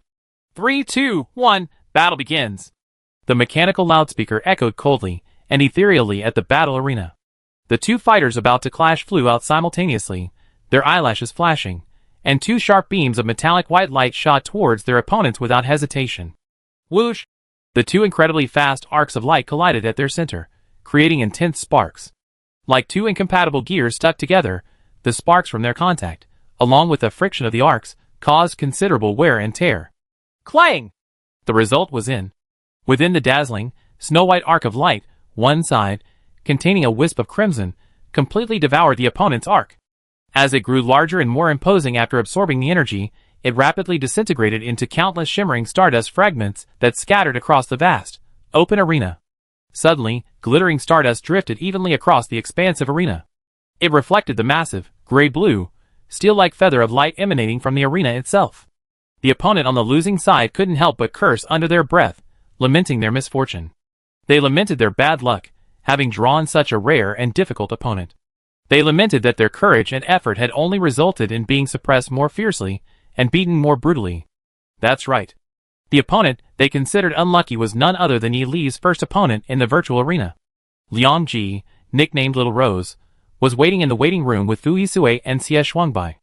3, 2, 1, battle begins. The mechanical loudspeaker echoed coldly and ethereally at the battle arena. The two fighters about to clash flew out simultaneously, their eyelashes flashing, and 2 sharp beams of metallic white light shot towards their opponents without hesitation. Whoosh! The 2 incredibly fast arcs of light collided at their center, creating intense sparks. Like 2 incompatible gears stuck together, the sparks from their contact, along with the friction of the arcs, caused considerable wear and tear. Clang! The result was in. Within the dazzling, snow-white arc of light, one side, containing a wisp of crimson, completely devoured the opponent's arc. As it grew larger and more imposing after absorbing the energy, it rapidly disintegrated into countless shimmering stardust fragments that scattered across the vast, open arena. Suddenly, glittering stardust drifted evenly across the expansive arena. It reflected the massive, gray-blue, steel-like feather of light emanating from the arena itself. The opponent on the losing side couldn't help but curse under their breath, lamenting their misfortune. They lamented their bad luck, having drawn such a rare and difficult opponent. They lamented that their courage and effort had only resulted in being suppressed more fiercely and beaten more brutally. That's right. The opponent they considered unlucky was none other than Yi Li's first opponent in the virtual arena. Liang Ji, nicknamed Little Rose, was waiting in the waiting room with Fu Yisue and Xie Shuangbai.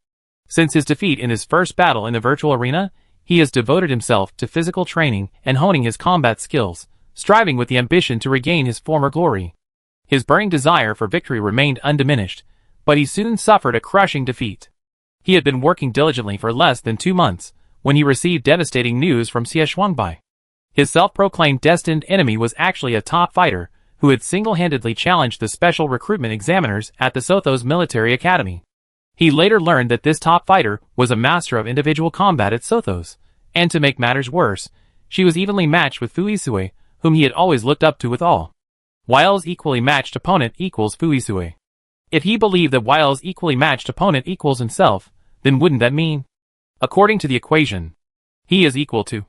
Since his defeat in his first battle in the virtual arena, he has devoted himself to physical training and honing his combat skills, striving with the ambition to regain his former glory. His burning desire for victory remained undiminished, but he soon suffered a crushing defeat. He had been working diligently for less than 2 months, when he received devastating news from Xie Shuangbai. His self-proclaimed destined enemy was actually a top fighter, who had single-handedly challenged the special recruitment examiners at the Sothos Military Academy. He later learned that this top fighter was a master of individual combat at Sothos, and to make matters worse, she was evenly matched with Fu Yisue, whom he had always looked up to with awe. Yle's equally matched opponent equals Fu Yisue. If he believed that Yle's equally matched opponent equals himself, then wouldn't that mean? According to the equation, he is equal to.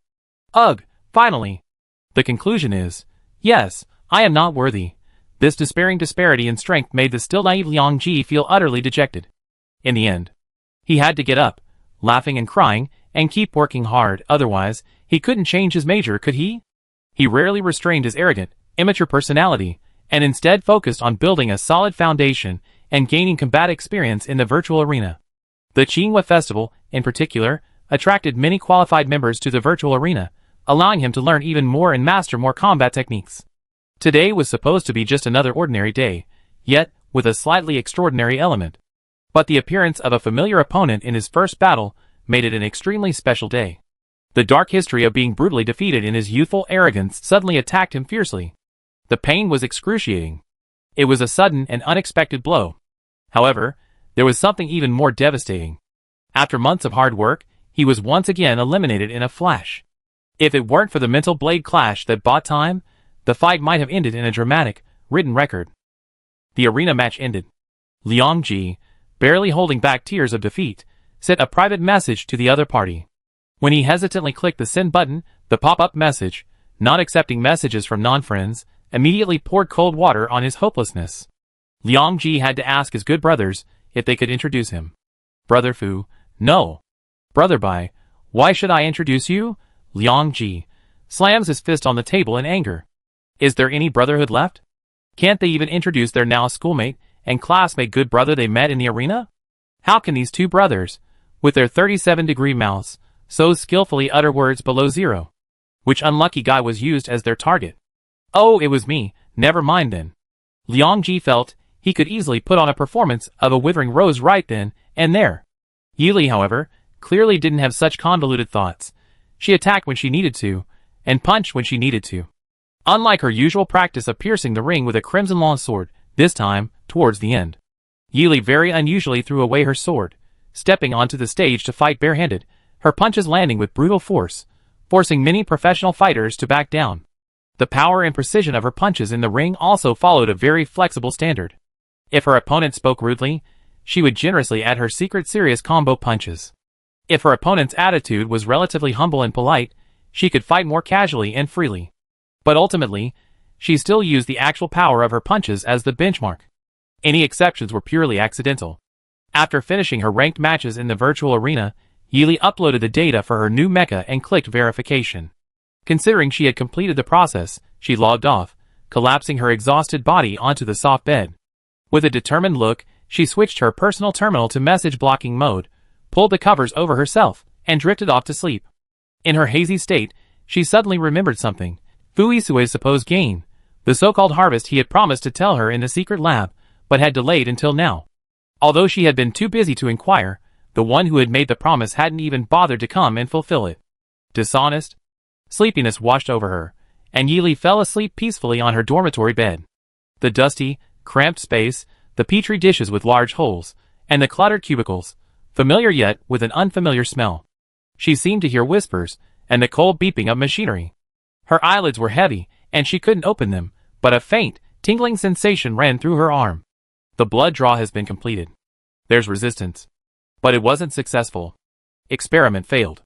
Ugh, finally. The conclusion is, yes, I am not worthy. This despairing disparity in strength made the still naive Liang Ji feel utterly dejected. In the end, he had to get up, laughing and crying, and keep working hard, otherwise, he couldn't change his major, could he? He rarely restrained his arrogant, immature personality, and instead focused on building a solid foundation and gaining combat experience in the virtual arena. The Qinghua Festival, in particular, attracted many qualified members to the virtual arena, allowing him to learn even more and master more combat techniques. Today was supposed to be just another ordinary day, yet with a slightly extraordinary element. But the appearance of a familiar opponent in his first battle made it an extremely special day. The dark history of being brutally defeated in his youthful arrogance suddenly attacked him fiercely. The pain was excruciating. It was a sudden and unexpected blow. However, there was something even more devastating. After months of hard work, he was once again eliminated in a flash. If it weren't for the mental blade clash that bought time, the fight might have ended in a dramatic, written record. The arena match ended. Liang Ji, barely holding back tears of defeat, sent a private message to the other party. When he hesitantly clicked the send button, the pop-up message, not accepting messages from non-friends, immediately poured cold water on his hopelessness. Liang Ji had to ask his good brothers if they could introduce him. Brother Fu, no. Brother Bai, why should I introduce you? Liang Ji slams his fist on the table in anger. Is there any brotherhood left? Can't they even introduce their now schoolmate and classmate good brother they met in the arena? How can these two brothers, with their 37-degree mouths, so skillfully utter words below zero? Which unlucky guy was used as their target? Oh, it was me, never mind then. Liang Ji felt he could easily put on a performance of a withering rose right then and there. Yili, however, clearly didn't have such convoluted thoughts. She attacked when she needed to, and punched when she needed to. Unlike her usual practice of piercing the ring with a crimson long sword, this time, towards the end, Yili very unusually threw away her sword, stepping onto the stage to fight barehanded, her punches landing with brutal force, forcing many professional fighters to back down. The power and precision of her punches in the ring also followed a very flexible standard. If her opponent spoke rudely, she would generously add her secret serious combo punches. If her opponent's attitude was relatively humble and polite, she could fight more casually and freely. But ultimately, she still used the actual power of her punches as the benchmark. Any exceptions were purely accidental. After finishing her ranked matches in the virtual arena, Yili uploaded the data for her new mecha and clicked verification. Considering she had completed the process, she logged off, collapsing her exhausted body onto the soft bed. With a determined look, she switched her personal terminal to message blocking mode, pulled the covers over herself, and drifted off to sleep. In her hazy state, she suddenly remembered something. Fu Isue's supposed gain, the so-called harvest he had promised to tell her in the secret lab, but had delayed until now. Although she had been too busy to inquire, the one who had made the promise hadn't even bothered to come and fulfill it. Dishonest? Sleepiness washed over her, and Yili fell asleep peacefully on her dormitory bed. The dusty, cramped space, the petri dishes with large holes, and the cluttered cubicles, familiar yet with an unfamiliar smell. She seemed to hear whispers, and the cold beeping of machinery. Her eyelids were heavy, and she couldn't open them, but a faint, tingling sensation ran through her arm. The blood draw has been completed. There's resistance. But it wasn't successful. Experiment failed.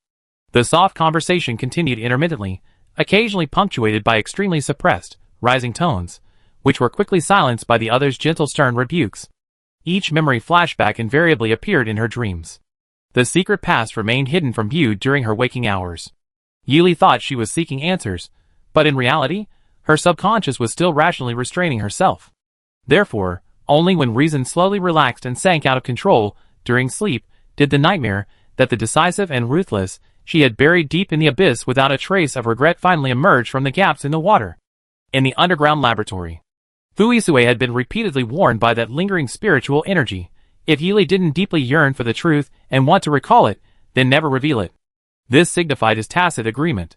The soft conversation continued intermittently, occasionally punctuated by extremely suppressed, rising tones, which were quickly silenced by the other's gentle stern rebukes. Each memory flashback invariably appeared in her dreams. The secret past remained hidden from view during her waking hours. Yili thought she was seeking answers, but in reality, her subconscious was still rationally restraining herself. Therefore, only when reason slowly relaxed and sank out of control during sleep did the nightmare that the decisive and ruthless she had buried deep in the abyss without a trace of regret finally emerge from the gaps in the water. In the underground laboratory, Fu Isue had been repeatedly warned by that lingering spiritual energy. If Yili didn't deeply yearn for the truth and want to recall it, then never reveal it. This signified his tacit agreement.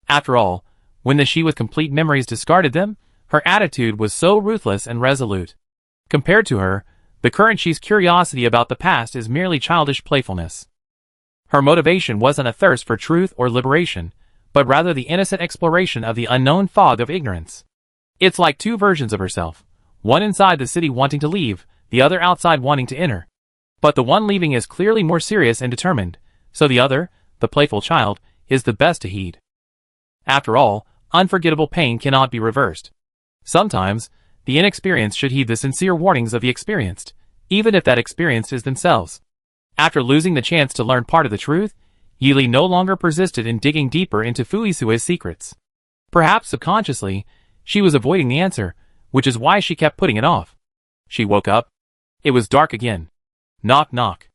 After all, when the she with complete memories discarded them, her attitude was so ruthless and resolute. Compared to her, the current she's curiosity about the past is merely childish playfulness. Her motivation wasn't a thirst for truth or liberation, but rather the innocent exploration of the unknown fog of ignorance. It's like two versions of herself, one inside the city wanting to leave, the other outside wanting to enter. But the one leaving is clearly more serious and determined, so the other, the playful child, is the best to heed. After all, unforgettable pain cannot be reversed. Sometimes, the inexperienced should heed the sincere warnings of the experienced, even if that experienced is themselves. After losing the chance to learn part of the truth, Yili no longer persisted in digging deeper into Fuisue's secrets. Perhaps subconsciously, she was avoiding the answer, which is why she kept putting it off. She woke up. It was dark again. Knock knock.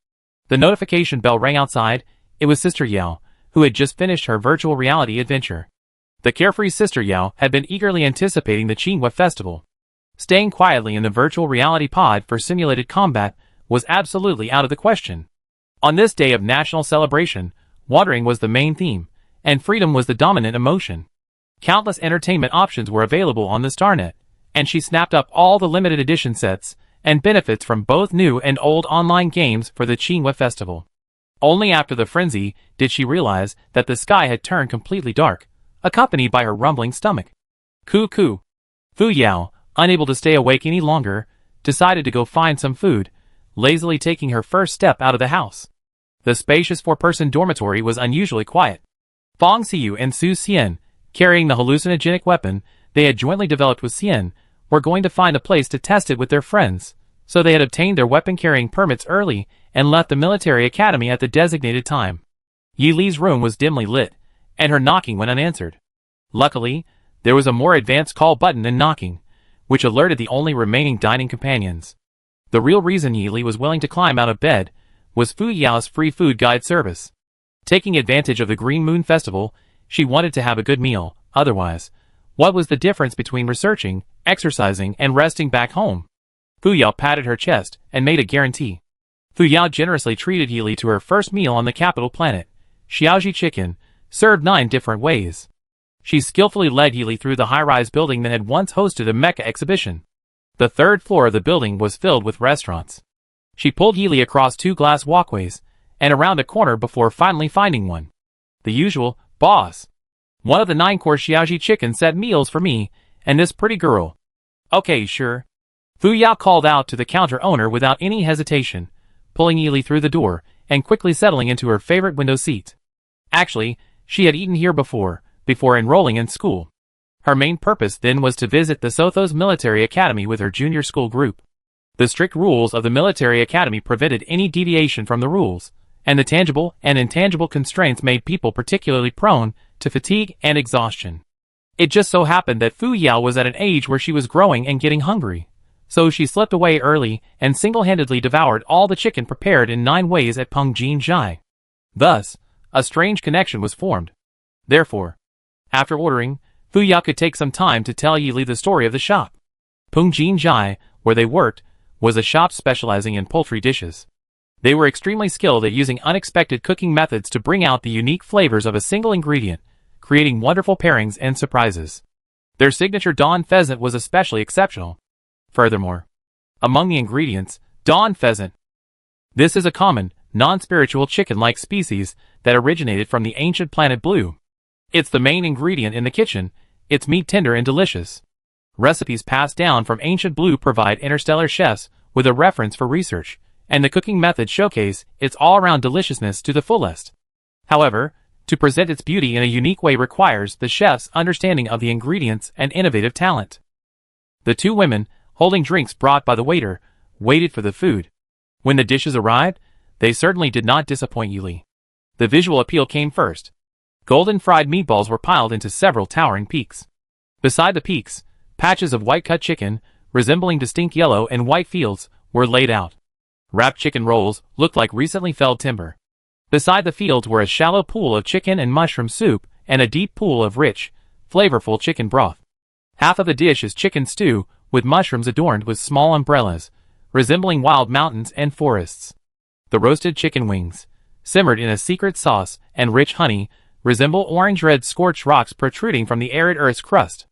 The notification bell rang outside. It was Sister Yao, who had just finished her virtual reality adventure. The carefree Sister Yao had been eagerly anticipating the Qinghua festival. Staying quietly in the virtual reality pod for simulated combat was absolutely out of the question. On this day of national celebration, wandering was the main theme, and freedom was the dominant emotion. Countless entertainment options were available on the Starnet, and she snapped up all the limited edition sets and benefits from both new and old online games for the Qinghua festival. Only after the frenzy did she realize that the sky had turned completely dark, accompanied by her rumbling stomach. Coo. Fu Yao, unable to stay awake any longer, decided to go find some food, lazily taking her first step out of the house. The spacious four-person dormitory was unusually quiet. Fong Xiu and Su Xian, carrying the hallucinogenic weapon they had jointly developed with Xian, were going to find a place to test it with their friends, so they had obtained their weapon-carrying permits early and left the military academy at the designated time. Yi Li's room was dimly lit, and her knocking went unanswered. Luckily, there was a more advanced call button than knocking, which alerted the only remaining dining companions. The real reason Yi Li was willing to climb out of bed was Fu Yao's free food guide service. Taking advantage of the Green Moon Festival, she wanted to have a good meal. Otherwise, what was the difference between researching, exercising, and resting back home? Fu Yao patted her chest and made a guarantee. Fu Yao generously treated Yi Li to her first meal on the capital planet, Xiaoji chicken, served 9 different ways. She skillfully led Yi Li through the high-rise building that had once hosted a mecha exhibition. The 3rd floor of the building was filled with restaurants. She pulled Yi Li across 2 glass walkways and around a corner before finally finding one. The usual, boss. One of the 9-course Xiaoji chicken set meals for me and this pretty girl. Okay, sure. Fu Yao called out to the counter owner without any hesitation, pulling Yi Li through the door and quickly settling into her favorite window seat. Actually, she had eaten here before enrolling in school. Her main purpose then was to visit the Sothos Military Academy with her junior school group. The strict rules of the military academy prevented any deviation from the rules, and the tangible and intangible constraints made people particularly prone to fatigue and exhaustion. It just so happened that Fu Yao was at an age where she was growing and getting hungry, so she slipped away early and single-handedly devoured all the chicken prepared in 9 ways at Pengjin Zhai. Thus, a strange connection was formed. Therefore, after ordering, Fu Yao could take some time to tell Yi Li the story of the shop. Pengjin Zhai, where they worked, was a shop specializing in poultry dishes. They were extremely skilled at using unexpected cooking methods to bring out the unique flavors of a single ingredient, creating wonderful pairings and surprises. Their signature Dawn pheasant was especially exceptional. Furthermore, among the ingredients, Dawn pheasant. This is a common, non-spiritual chicken-like species that originated from the ancient planet Blue. It's the main ingredient in the kitchen. It's meat tender and delicious. Recipes passed down from ancient Blue provide Interstellar chefs with a reference for research, and the cooking methods showcase its all-around deliciousness to the fullest. However, to present its beauty in a unique way requires the chef's understanding of the ingredients and innovative talent. The 2 women, holding drinks brought by the waiter, waited for the food. When the dishes arrived, they certainly did not disappoint Yi Li. The visual appeal came first. Golden fried meatballs were piled into several towering peaks. Beside the peaks, patches of white-cut chicken, resembling distinct yellow and white fields, were laid out. Wrapped chicken rolls looked like recently felled timber. Beside the fields were a shallow pool of chicken and mushroom soup and a deep pool of rich, flavorful chicken broth. Half of the dish is chicken stew, with mushrooms adorned with small umbrellas, resembling wild mountains and forests. The roasted chicken wings, simmered in a secret sauce and rich honey, resemble orange-red scorched rocks protruding from the arid Earth's crust.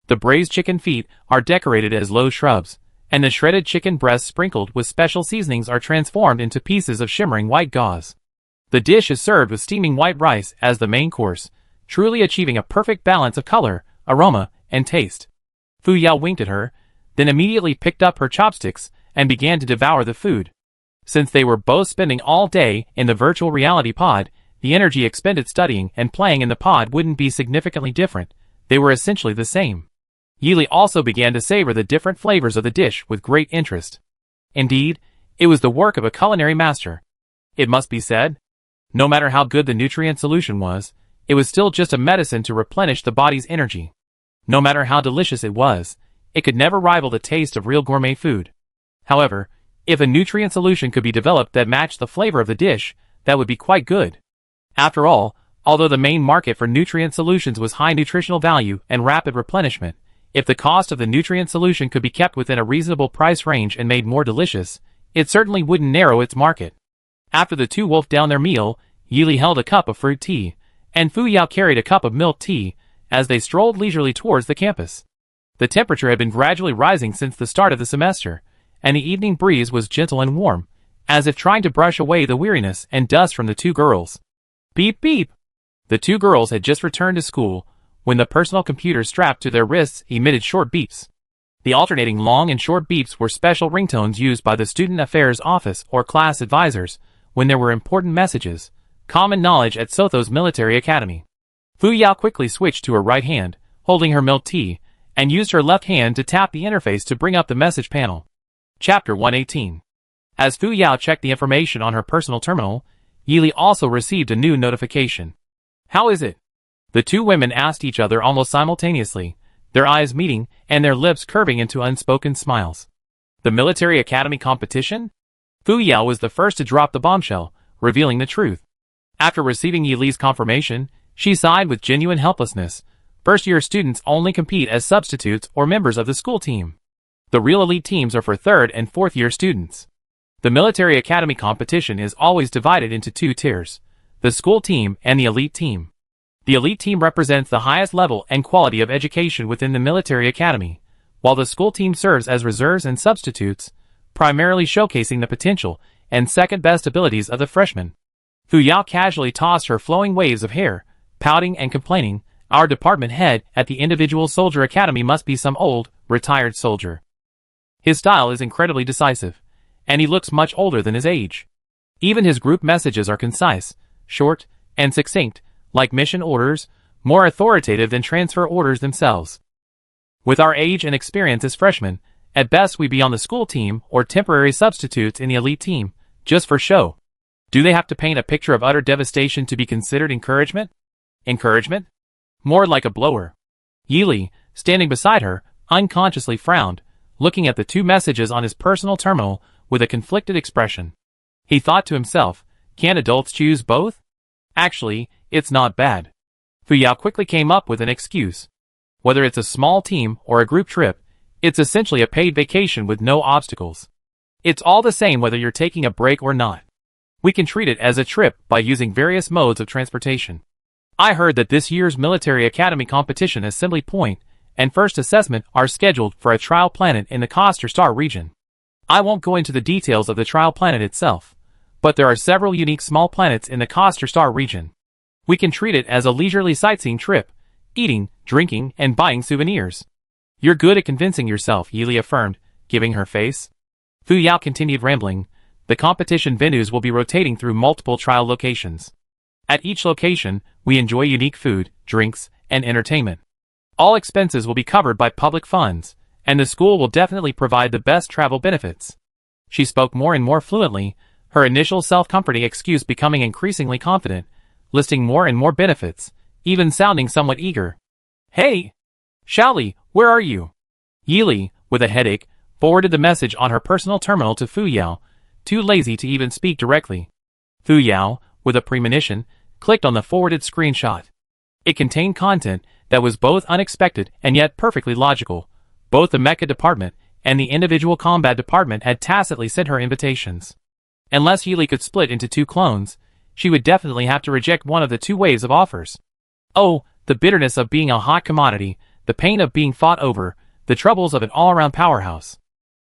The braised chicken feet are decorated as low shrubs, and the shredded chicken breasts sprinkled with special seasonings are transformed into pieces of shimmering white gauze. The dish is served with steaming white rice as the main course, truly achieving a perfect balance of color, aroma, and taste. Fu Yao winked at her, then immediately picked up her chopsticks and began to devour the food. Since they were both spending all day in the virtual reality pod, the energy expended studying and playing in the pod wouldn't be significantly different. They were essentially the same. Yili also began to savor the different flavors of the dish with great interest. Indeed, it was the work of a culinary master. It must be said, no matter how good the nutrient solution was, it was still just a medicine to replenish the body's energy. No matter how delicious it was, it could never rival the taste of real gourmet food. However, if a nutrient solution could be developed that matched the flavor of the dish, that would be quite good. After all, although the main market for nutrient solutions was high nutritional value and rapid replenishment, if the cost of the nutrient solution could be kept within a reasonable price range and made more delicious, it certainly wouldn't narrow its market. After the two wolfed down their meal, Yili held a cup of fruit tea, and Fu Yao carried a cup of milk tea, as they strolled leisurely towards the campus. The temperature had been gradually rising since the start of the semester, and the evening breeze was gentle and warm, as if trying to brush away the weariness and dust from the two girls. Beep beep! The two girls had just returned to school, when the personal computers strapped to their wrists emitted short beeps. The alternating long and short beeps were special ringtones used by the Student Affairs Office or class advisors when there were important messages, common knowledge at Sotho's military academy. Fu Yao quickly switched to her right hand, holding her milk tea, and used her left hand to tap the interface to bring up the message panel. Chapter 118. As Fu Yao checked the information on her personal terminal, Yili also received a new notification. How is it? The two women asked each other almost simultaneously, their eyes meeting and their lips curving into unspoken smiles. The military academy competition? Fu Yao was the first to drop the bombshell, revealing the truth. After receiving Yili's confirmation, she sighed with genuine helplessness. First-year students only compete as substitutes or members of the school team. The real elite teams are for third and fourth-year students. The military academy competition is always divided into two tiers, the school team and the elite team. The elite team represents the highest level and quality of education within the military academy, while the school team serves as reserves and substitutes, primarily showcasing the potential and second-best abilities of the freshmen. Fu Yao casually tossed her flowing waves of hair, pouting and complaining, "Our department head at the individual soldier academy must be some old, retired soldier. His style is incredibly decisive, and he looks much older than his age. Even his group messages are concise, short, and succinct, like mission orders, more authoritative than transfer orders themselves. With our age and experience as freshmen, at best we be on the school team or temporary substitutes in the elite team, just for show. Do they have to paint a picture of utter devastation to be considered encouragement? Encouragement? More like a blower." Yili, standing beside her, unconsciously frowned, looking at the two messages on his personal terminal with a conflicted expression. He thought to himself, can adults choose both? Actually, it's not bad. Fu Yao quickly came up with an excuse. Whether it's a small team or a group trip, it's essentially a paid vacation with no obstacles. It's all the same whether you're taking a break or not. We can treat it as a trip by using various modes of transportation. I heard that this year's military academy competition assembly point and first assessment are scheduled for a trial planet in the Coster Star region. I won't go into the details of the trial planet itself, but there are several unique small planets in the Coster Star region. We can treat it as a leisurely sightseeing trip, eating, drinking, and buying souvenirs. You're good at convincing yourself, Yili affirmed, giving her face. Fu Yao continued rambling. The competition venues will be rotating through multiple trial locations. At each location, we enjoy unique food, drinks, and entertainment. All expenses will be covered by public funds, and the school will definitely provide the best travel benefits. She spoke more and more fluently, her initial self-comforting excuse becoming increasingly confident, listing more and more benefits, even sounding somewhat eager. Hey! Shaoli, where are you? Yili, with a headache, forwarded the message on her personal terminal to Fu Yao, too lazy to even speak directly. Fu Yao, with a premonition, clicked on the forwarded screenshot. It contained content that was both unexpected and yet perfectly logical. Both the Mecha department and the individual combat department had tacitly sent her invitations. Unless Yili could split into two clones, she would definitely have to reject one of the two waves of offers. Oh, the bitterness of being a hot commodity, the pain of being fought over, the troubles of an all-around powerhouse.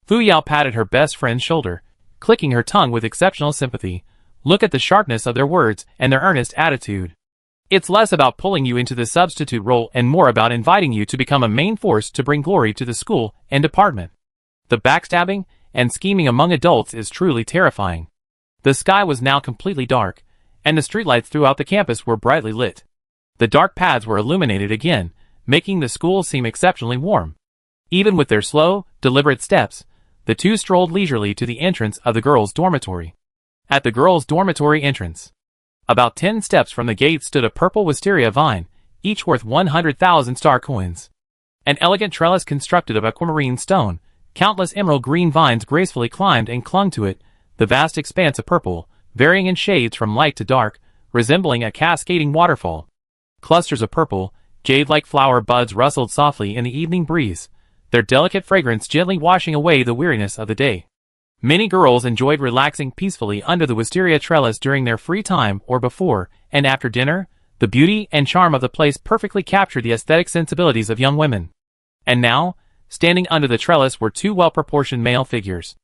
Fu Yao patted her best friend's shoulder, clicking her tongue with exceptional sympathy. Look at the sharpness of their words and their earnest attitude. It's less about pulling you into the substitute role and more about inviting you to become a main force to bring glory to the school and department. The backstabbing and scheming among adults is truly terrifying. The sky was now completely dark, and the streetlights throughout the campus were brightly lit. The dark paths were illuminated again, making the school seem exceptionally warm. Even with their slow, deliberate steps, the two strolled leisurely to the entrance of the girls' dormitory. At the girls' dormitory entrance, about 10 steps from the gate stood a purple wisteria vine, each worth 100,000 star coins. An elegant trellis constructed of aquamarine stone, countless emerald green vines gracefully climbed and clung to it, the vast expanse of purple, varying in shades from light to dark, resembling a cascading waterfall. Clusters of purple, jade-like flower buds rustled softly in the evening breeze, their delicate fragrance gently washing away the weariness of the day. Many girls enjoyed relaxing peacefully under the wisteria trellis during their free time or before and after dinner. The beauty and charm of the place perfectly captured the aesthetic sensibilities of young women. And now, standing under the trellis were two well-proportioned male figures.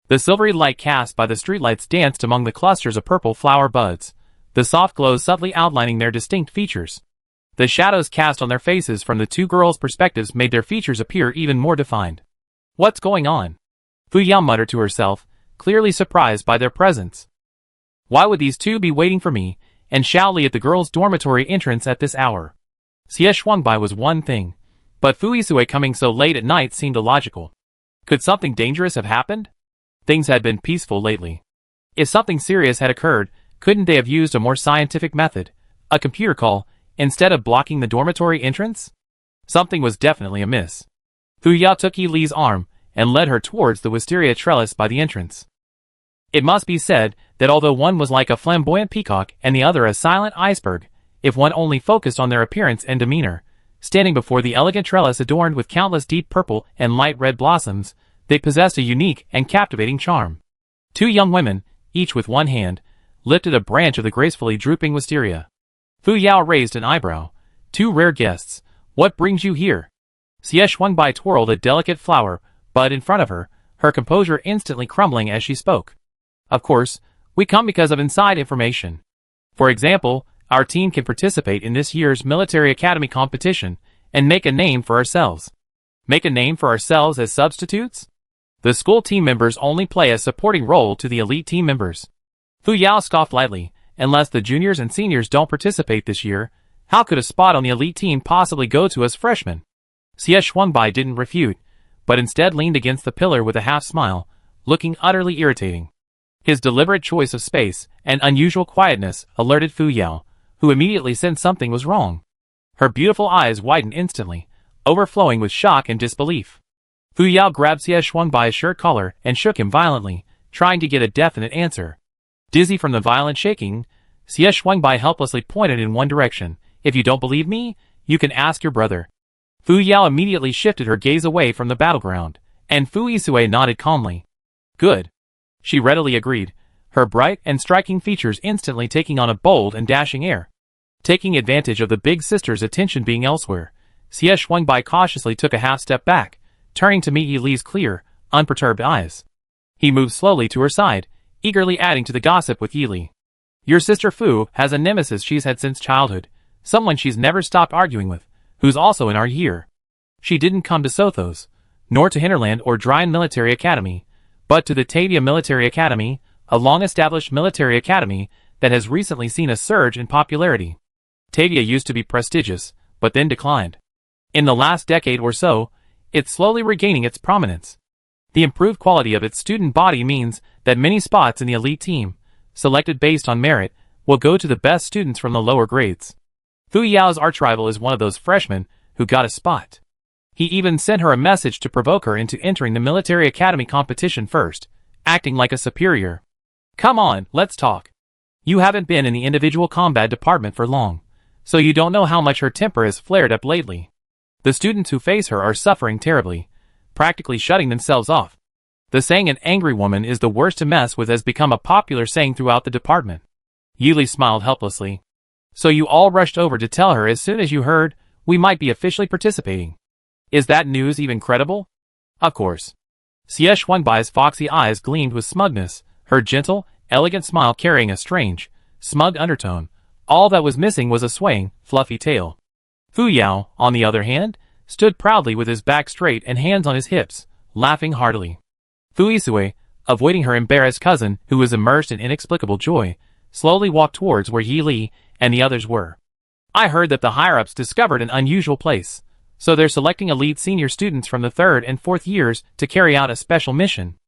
The silvery light cast by the streetlights danced among the clusters of purple flower buds, the soft glow subtly outlining their distinct features. The shadows cast on their faces from the two girls' perspectives made their features appear even more defined. "What's going on?" Fu Yao muttered to herself, clearly surprised by their presence. Why would these two be waiting for me and Xiao Li at the girls' dormitory entrance at this hour? Xie Shuangbai was one thing, but Fu Yisui coming so late at night seemed illogical. Could something dangerous have happened? Things had been peaceful lately. If something serious had occurred, couldn't they have used a more scientific method, a computer call, instead of blocking the dormitory entrance? Something was definitely amiss. Fu Yao took Yi Li's arm and led her towards the wisteria trellis by the entrance. It must be said that although one was like a flamboyant peacock and the other a silent iceberg, if one only focused on their appearance and demeanor, standing before the elegant trellis adorned with countless deep purple and light red blossoms, they possessed a unique and captivating charm. Two young women, each with one hand, lifted a branch of the gracefully drooping wisteria. Fu Yao raised an eyebrow. "Two rare guests. What brings you here?" Xie Shuangbai twirled a delicate flower bud in front of her, her composure instantly crumbling as she spoke. "Of course, we come because of inside information. For example, our team can participate in this year's military academy competition and make a name for ourselves." Make a name for ourselves as substitutes? The school team members only play a supporting role to the elite team members. Fu Yao scoffed lightly. Unless the juniors and seniors don't participate this year, how could a spot on the elite team possibly go to us freshmen? Xie Shuangbai didn't refute, but instead leaned against the pillar with a half-smile, looking utterly irritating. His deliberate choice of space and unusual quietness alerted Fu Yao, who immediately sensed something was wrong. Her beautiful eyes widened instantly, overflowing with shock and disbelief. Fu Yao grabbed Xie Shuangbai's shirt collar and shook him violently, trying to get a definite answer. Dizzy from the violent shaking, Xie Shuangbai helplessly pointed in one direction. "If you don't believe me, you can ask your brother." Fu Yao immediately shifted her gaze away from the battleground, and Fu Yisui nodded calmly. "Good." She readily agreed, her bright and striking features instantly taking on a bold and dashing air. Taking advantage of the big sister's attention being elsewhere, Xie Shuangbai cautiously took a half-step back, turning to meet Yi Li's clear, unperturbed eyes. He moved slowly to her side, eagerly adding to the gossip with Yi Li. "Your sister Fu has a nemesis she's had since childhood, someone she's never stopped arguing with, who's also in our year. She didn't come to Sothos, nor to Hinterland or Dryan Military Academy, but to the Tavia Military Academy, a long-established military academy that has recently seen a surge in popularity. Tavia used to be prestigious, but then declined. In the last decade or so, it's slowly regaining its prominence. The improved quality of its student body means that many spots in the elite team, selected based on merit, will go to the best students from the lower grades. Fu Yao's archrival is one of those freshmen who got a spot. He even sent her a message to provoke her into entering the military academy competition first, acting like a superior. Come on, let's talk. You haven't been in the individual combat department for long, so you don't know how much her temper has flared up lately. The students who face her are suffering terribly, practically shutting themselves off. The saying an angry woman is the worst to mess with has become a popular saying throughout the department. Yi Li smiled helplessly. So you all rushed over to tell her as soon as you heard we might be officially participating. Is that news even credible? Of course. Xie Shuangbai's foxy eyes gleamed with smugness, her gentle, elegant smile carrying a strange, smug undertone. All that was missing was a swaying, fluffy tail. Fu Yao, on the other hand, stood proudly with his back straight and hands on his hips, laughing heartily. Fu Yisui, avoiding her embarrassed cousin who was immersed in inexplicable joy, slowly walked towards where Yi Li and the others were. I heard that the higher-ups discovered an unusual place, So they're selecting elite senior students from the 3rd and 4th years to carry out a special mission.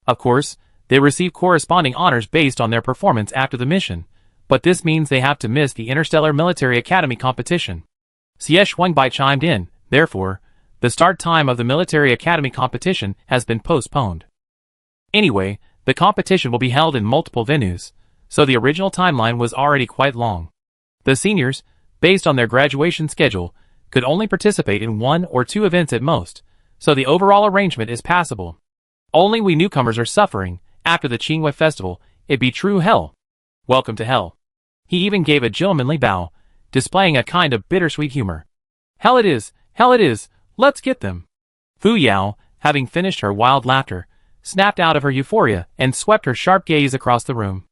Of course, they receive corresponding honors based on their performance after the mission, but this means they have to miss the Interstellar Military Academy competition. Xie Shuangbai chimed in, therefore, the start time of the Military Academy competition has been postponed. Anyway, the competition will be held in multiple venues, so the original timeline was already quite long. The seniors, based on their graduation schedule, could only participate in 1 or 2 events at most, so the overall arrangement is passable. Only we newcomers are suffering. After the Qingwei festival, it'd be true hell. Welcome to hell. He even gave a gentlemanly bow, displaying a kind of bittersweet humor. Hell it is, let's get them. Fu Yao, having finished her wild laughter, snapped out of her euphoria and swept her sharp gaze across the room.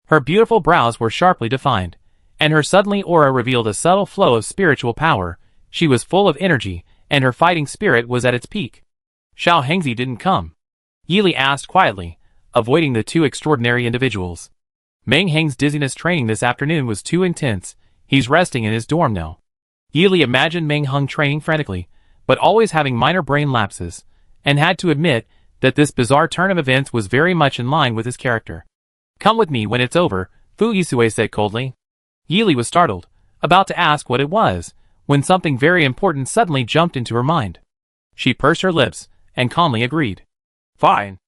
Her beautiful brows were sharply defined, and her suddenly aura revealed a subtle flow of spiritual power. She was full of energy, and her fighting spirit was at its peak. Xiao Hengzi didn't come. Yili asked quietly, avoiding the 2 extraordinary individuals. Meng Heng's dizziness training this afternoon was too intense. He's resting in his dorm now. Yili imagined Meng Heng training frantically, but always having minor brain lapses, and had to admit that this bizarre turn of events was very much in line with his character. Come with me when it's over, Fu Yisue said coldly. Yili was startled, about to ask what it was, when something very important suddenly jumped into her mind. She pursed her lips, and calmly agreed. Fine.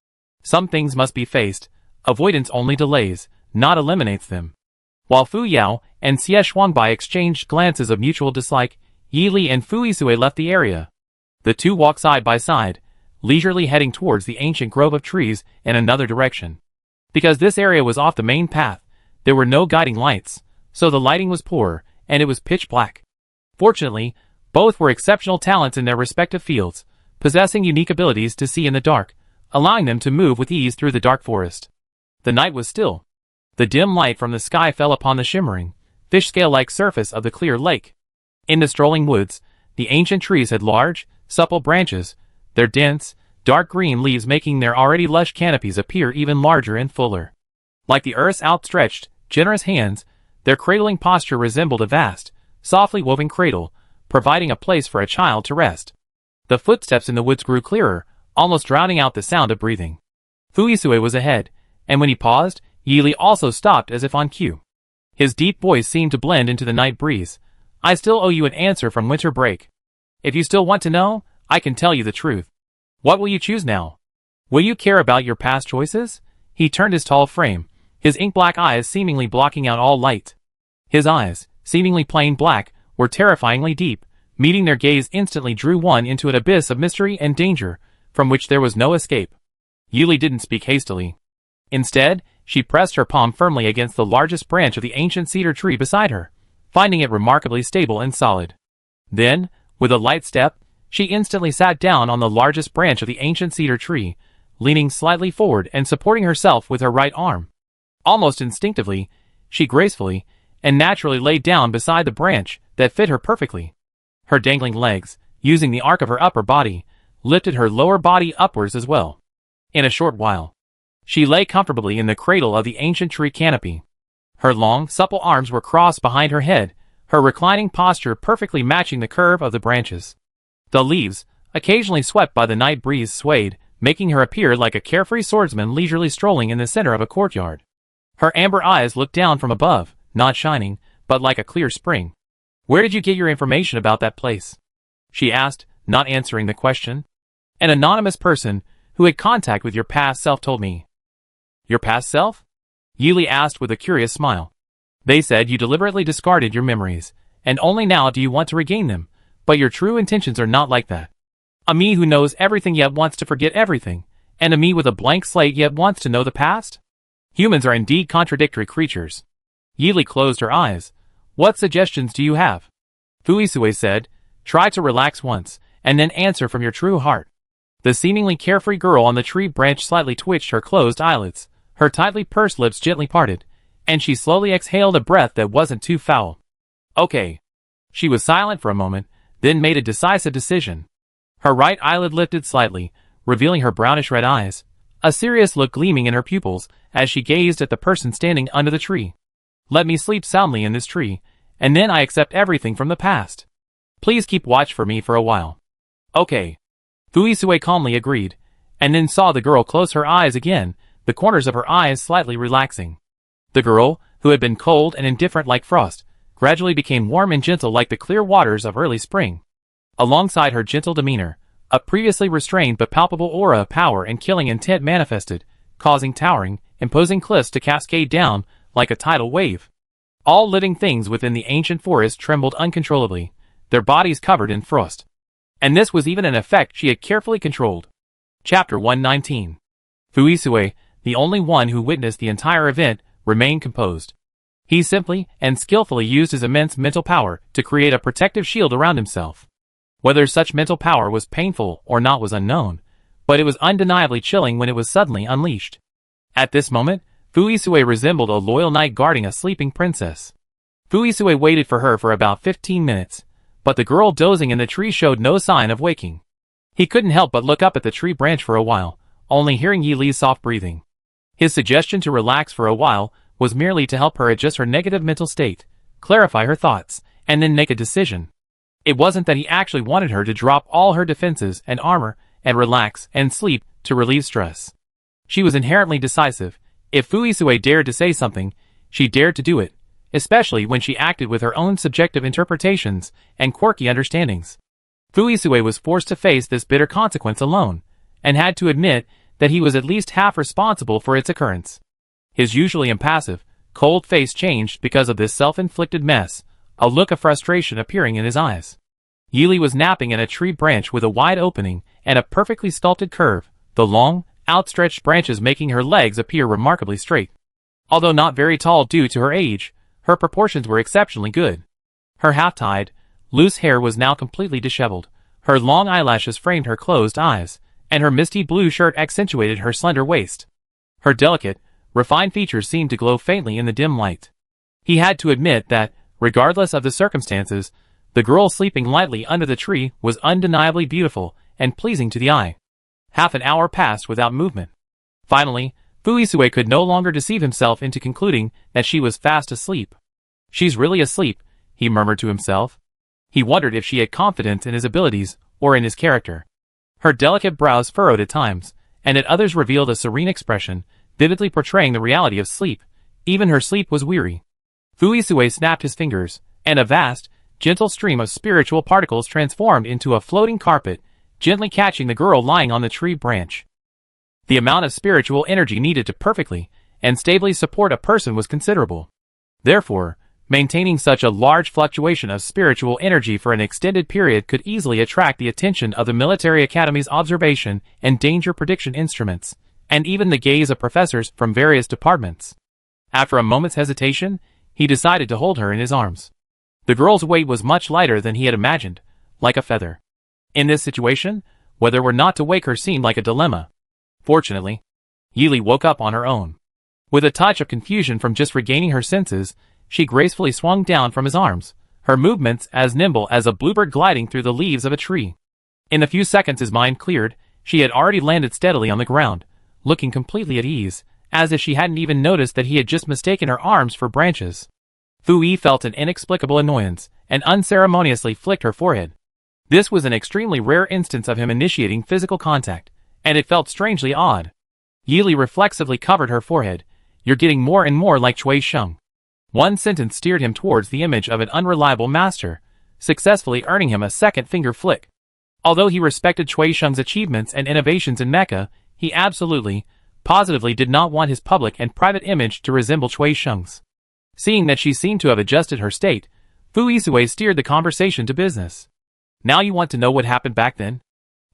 Some things must be faced. Avoidance only delays, not eliminates them. While Fu Yao and Xie Shuangbai exchanged glances of mutual dislike, Yi Li and Fu Yisue left the area. The 2 walked side by side, leisurely heading towards the ancient grove of trees in another direction. Because this area was off the main path, there were no guiding lights, so the lighting was poor, and it was pitch black. Fortunately, both were exceptional talents in their respective fields, possessing unique abilities to see in the dark, allowing them to move with ease through the dark forest. The night was still. The dim light from the sky fell upon the shimmering, fish-scale-like surface of the clear lake. In the strolling woods, the ancient trees had large, supple branches, their dense, dark green leaves making their already lush canopies appear even larger and fuller. Like the earth's outstretched, generous hands, their cradling posture resembled a vast, softly woven cradle, providing a place for a child to rest. The footsteps in the woods grew clearer, almost drowning out the sound of breathing. Fu Yisue was ahead, and when he paused, Yi Li also stopped as if on cue. His deep voice seemed to blend into the night breeze. I still owe you an answer from winter break. If you still want to know, I can tell you the truth. What will you choose now? Will you care about your past choices? He turned his tall frame, his ink-black eyes seemingly blocking out all light. His eyes, seemingly plain black, were terrifyingly deep, meeting their gaze instantly drew one into an abyss of mystery and danger, from which there was no escape. Yuli didn't speak hastily. Instead, she pressed her palm firmly against the largest branch of the ancient cedar tree beside her, finding it remarkably stable and solid. Then, with a light step, she instantly sat down on the largest branch of the ancient cedar tree, leaning slightly forward and supporting herself with her right arm. Almost instinctively, she gracefully and naturally lay down beside the branch that fit her perfectly. Her dangling legs, using the arc of her upper body, lifted her lower body upwards as well. In a short while, she lay comfortably in the cradle of the ancient tree canopy. Her long, supple arms were crossed behind her head, her reclining posture perfectly matching the curve of the branches. The leaves, occasionally swept by the night breeze, swayed, making her appear like a carefree swordsman leisurely strolling in the center of a courtyard. Her amber eyes looked down from above, not shining, but like a clear spring. Where did you get your information about that place? She asked, not answering the question. An anonymous person who had contact with your past self told me. Your past self? Yili asked with a curious smile. They said you deliberately discarded your memories, and only now do you want to regain them, but your true intentions are not like that. A me who knows everything yet wants to forget everything, and a me with a blank slate yet wants to know the past? Humans are indeed contradictory creatures. Yili closed her eyes. What suggestions do you have? Fuisue said, try to relax once, and then answer from your true heart. The seemingly carefree girl on the tree branch slightly twitched her closed eyelids, her tightly pursed lips gently parted, and she slowly exhaled a breath that wasn't too foul. Okay. She was silent for a moment, then made a decisive decision. Her right eyelid lifted slightly, revealing her brownish-red eyes, a serious look gleaming in her pupils as she gazed at the person standing under the tree. Let me sleep soundly in this tree, and then I accept everything from the past. Please keep watch for me for a while. Okay. Fuisue calmly agreed, and then saw the girl close her eyes again, the corners of her eyes slightly relaxing. The girl, who had been cold and indifferent like frost, gradually became warm and gentle like the clear waters of early spring. Alongside her gentle demeanor, a previously restrained but palpable aura of power and killing intent manifested, causing towering, imposing cliffs to cascade down like a tidal wave. All living things within the ancient forest trembled uncontrollably, their bodies covered in frost. And this was even an effect she had carefully controlled. Chapter 119. Fuisue, the only one who witnessed the entire event, remained composed. He simply and skillfully used his immense mental power to create a protective shield around himself. Whether such mental power was painful or not was unknown, but it was undeniably chilling when it was suddenly unleashed. At this moment, Fuisue resembled a loyal knight guarding a sleeping princess. Fuisue waited for her for about 15 minutes, but the girl dozing in the tree showed no sign of waking. He couldn't help but look up at the tree branch for a while, only hearing Yi Li's soft breathing. His suggestion to relax for a while was merely to help her adjust her negative mental state, clarify her thoughts, and then make a decision. It wasn't that he actually wanted her to drop all her defenses and armor and relax and sleep to relieve stress. She was inherently decisive. If Fuisue dared to say something, she dared to do it, especially when she acted with her own subjective interpretations and quirky understandings. Fuisue was forced to face this bitter consequence alone, and had to admit that he was at least half responsible for its occurrence. His usually impassive, cold face changed because of this self-inflicted mess, a look of frustration appearing in his eyes. Yi Li was napping in a tree branch with a wide opening and a perfectly sculpted curve, the long, outstretched branches making her legs appear remarkably straight. Although not very tall due to her age, her proportions were exceptionally good. Her half-tied, loose hair was now completely disheveled, her long eyelashes framed her closed eyes, and her misty blue shirt accentuated her slender waist. Her delicate, refined features seemed to glow faintly in the dim light. He had to admit that, regardless of the circumstances, the girl sleeping lightly under the tree was undeniably beautiful and pleasing to the eye. Half an hour passed without movement. Finally, Fuisue could no longer deceive himself into concluding that she was fast asleep. "She's really asleep," he murmured to himself. He wondered if she had confidence in his abilities or in his character. Her delicate brows furrowed at times, and at others revealed a serene expression, vividly portraying the reality of sleep. Even her sleep was weary. Fuisue snapped his fingers, and a vast, gentle stream of spiritual particles transformed into a floating carpet, gently catching the girl lying on the tree branch. The amount of spiritual energy needed to perfectly and stably support a person was considerable. Therefore, maintaining such a large fluctuation of spiritual energy for an extended period could easily attract the attention of the military academy's observation and danger prediction instruments, and even the gaze of professors from various departments. After a moment's hesitation, he decided to hold her in his arms. The girl's weight was much lighter than he had imagined, like a feather. In this situation, whether or not to wake her seemed like a dilemma. Fortunately, Yi Li woke up on her own. With a touch of confusion from just regaining her senses, she gracefully swung down from his arms, her movements as nimble as a bluebird gliding through the leaves of a tree. In the few seconds his mind cleared, she had already landed steadily on the ground, looking completely at ease, as if she hadn't even noticed that he had just mistaken her arms for branches. Fui felt an inexplicable annoyance, and unceremoniously flicked her forehead. This was an extremely rare instance of him initiating physical contact, and it felt strangely odd. Yi Li reflexively covered her forehead. "You're getting more and more like Cui Sheng." One sentence steered him towards the image of an unreliable master, successfully earning him a second finger flick. Although he respected Cui Sheng's achievements and innovations in mecha, he absolutely, positively did not want his public and private image to resemble Cui Sheng's. Seeing that she seemed to have adjusted her state, Fuisue steered the conversation to business. "Now you want to know what happened back then?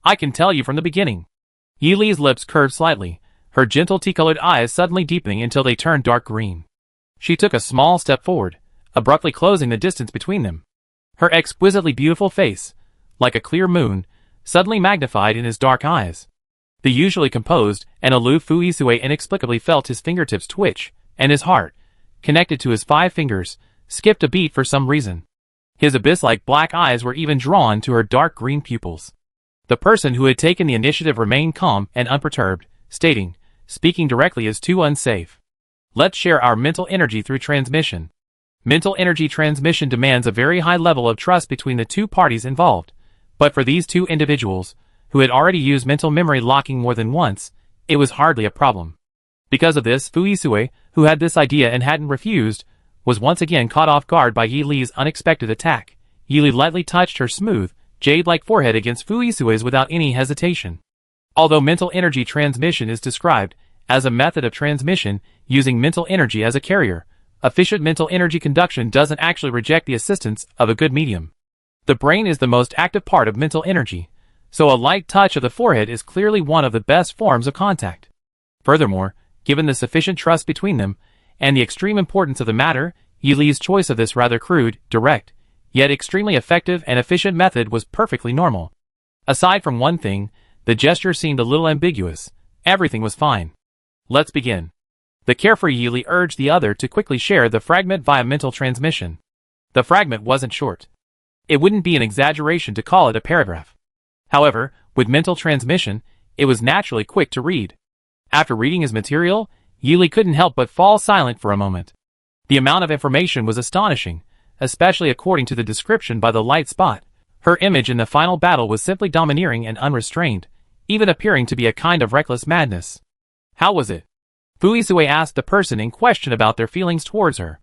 I can tell you from the beginning." Yi Li's lips curved slightly, her gentle tea-colored eyes suddenly deepening until they turned dark green. She took a small step forward, abruptly closing the distance between them. Her exquisitely beautiful face, like a clear moon, suddenly magnified in his dark eyes. The usually composed and aloof Fuisue inexplicably felt his fingertips twitch, and his heart, connected to his 5 fingers, skipped a beat for some reason. His abyss-like black eyes were even drawn to her dark green pupils. The person who had taken the initiative remained calm and unperturbed, stating, "Speaking directly is too unsafe. Let's share our mental energy through transmission." Mental energy transmission demands a very high level of trust between the two parties involved, but for these two individuals, who had already used mental memory locking more than once, it was hardly a problem. Because of this, Fuisue, who had this idea and hadn't refused, was once again caught off guard by Yi Li's unexpected attack. Yi Li lightly touched her smooth, jade-like forehead against Fuisue's without any hesitation. Although mental energy transmission is described as a method of transmission using mental energy as a carrier, efficient mental energy conduction doesn't actually reject the assistance of a good medium. The brain is the most active part of mental energy, so a light touch of the forehead is clearly one of the best forms of contact. Furthermore, given the sufficient trust between them, and the extreme importance of the matter, Yi Li's choice of this rather crude, direct, yet extremely effective and efficient method was perfectly normal. Aside from one thing, the gesture seemed a little ambiguous. Everything was fine. Let's begin. The carefree Yi Li urged the other to quickly share the fragment via mental transmission. The fragment wasn't short. It wouldn't be an exaggeration to call it a paragraph. However, with mental transmission, it was naturally quick to read. After reading his material, Yi Li couldn't help but fall silent for a moment. The amount of information was astonishing, especially according to the description by the light spot. Her image in the final battle was simply domineering and unrestrained, even appearing to be a kind of reckless madness. How was it? Fuisue asked the person in question about their feelings towards her.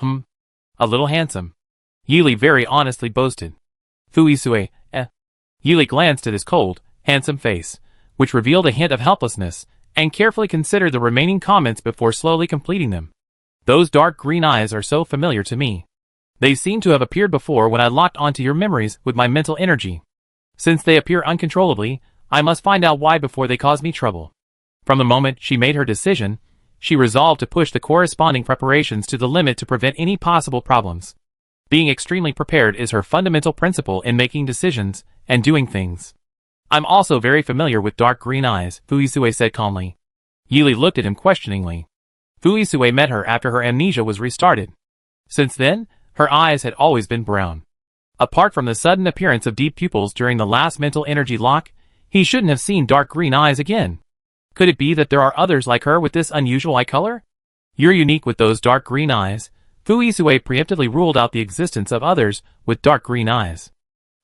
A little handsome. Yi Li very honestly boasted. Fuisue, Yi Li glanced at his cold, handsome face, which revealed a hint of helplessness, and carefully considered the remaining comments before slowly completing them. Those dark green eyes are so familiar to me. They seem to have appeared before when I locked onto your memories with my mental energy. Since they appear uncontrollably, I must find out why before they cause me trouble. From the moment she made her decision, she resolved to push the corresponding preparations to the limit to prevent any possible problems. Being extremely prepared is her fundamental principle in making decisions and doing things. I'm also very familiar with dark green eyes, Fuisue said calmly. Yi Li looked at him questioningly. Fuisue met her after her amnesia was restarted. Since then, her eyes had always been brown. Apart from the sudden appearance of deep pupils during the last mental energy lock, he shouldn't have seen dark green eyes again. Could it be that there are others like her with this unusual eye color? You're unique with those dark green eyes. Fuisue preemptively ruled out the existence of others with dark green eyes.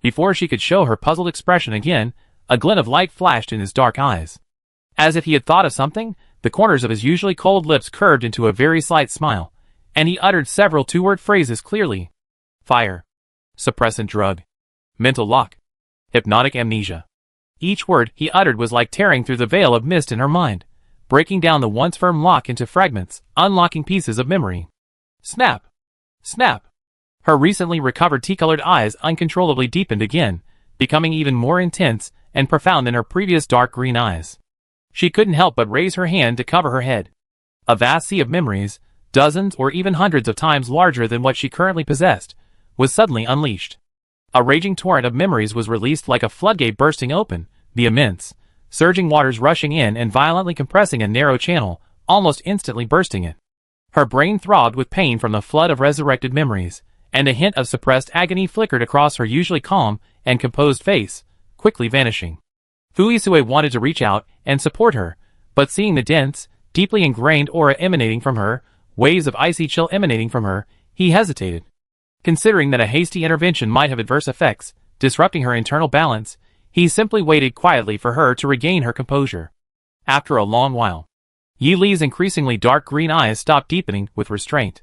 Before she could show her puzzled expression again, a glint of light flashed in his dark eyes. As if he had thought of something, the corners of his usually cold lips curved into a very slight smile, and he uttered several two-word phrases clearly. Fire. Suppressant drug. Mental lock. Hypnotic amnesia. Each word he uttered was like tearing through the veil of mist in her mind, breaking down the once firm lock into fragments, unlocking pieces of memory. Snap! Snap! Her recently recovered tea-colored eyes uncontrollably deepened again, becoming even more intense and profound than her previous dark green eyes. She couldn't help but raise her hand to cover her head. A vast sea of memories, dozens or even hundreds of times larger than what she currently possessed, was suddenly unleashed. A raging torrent of memories was released like a floodgate bursting open, the immense, surging waters rushing in and violently compressing a narrow channel, almost instantly bursting it. Her brain throbbed with pain from the flood of resurrected memories, and a hint of suppressed agony flickered across her usually calm and composed face, quickly vanishing. Fuisue wanted to reach out and support her, but seeing the dense, deeply ingrained aura emanating from her, waves of icy chill emanating from her, he hesitated. Considering that a hasty intervention might have adverse effects, disrupting her internal balance, he simply waited quietly for her to regain her composure. After a long while, Yi Li's increasingly dark green eyes stopped deepening with restraint.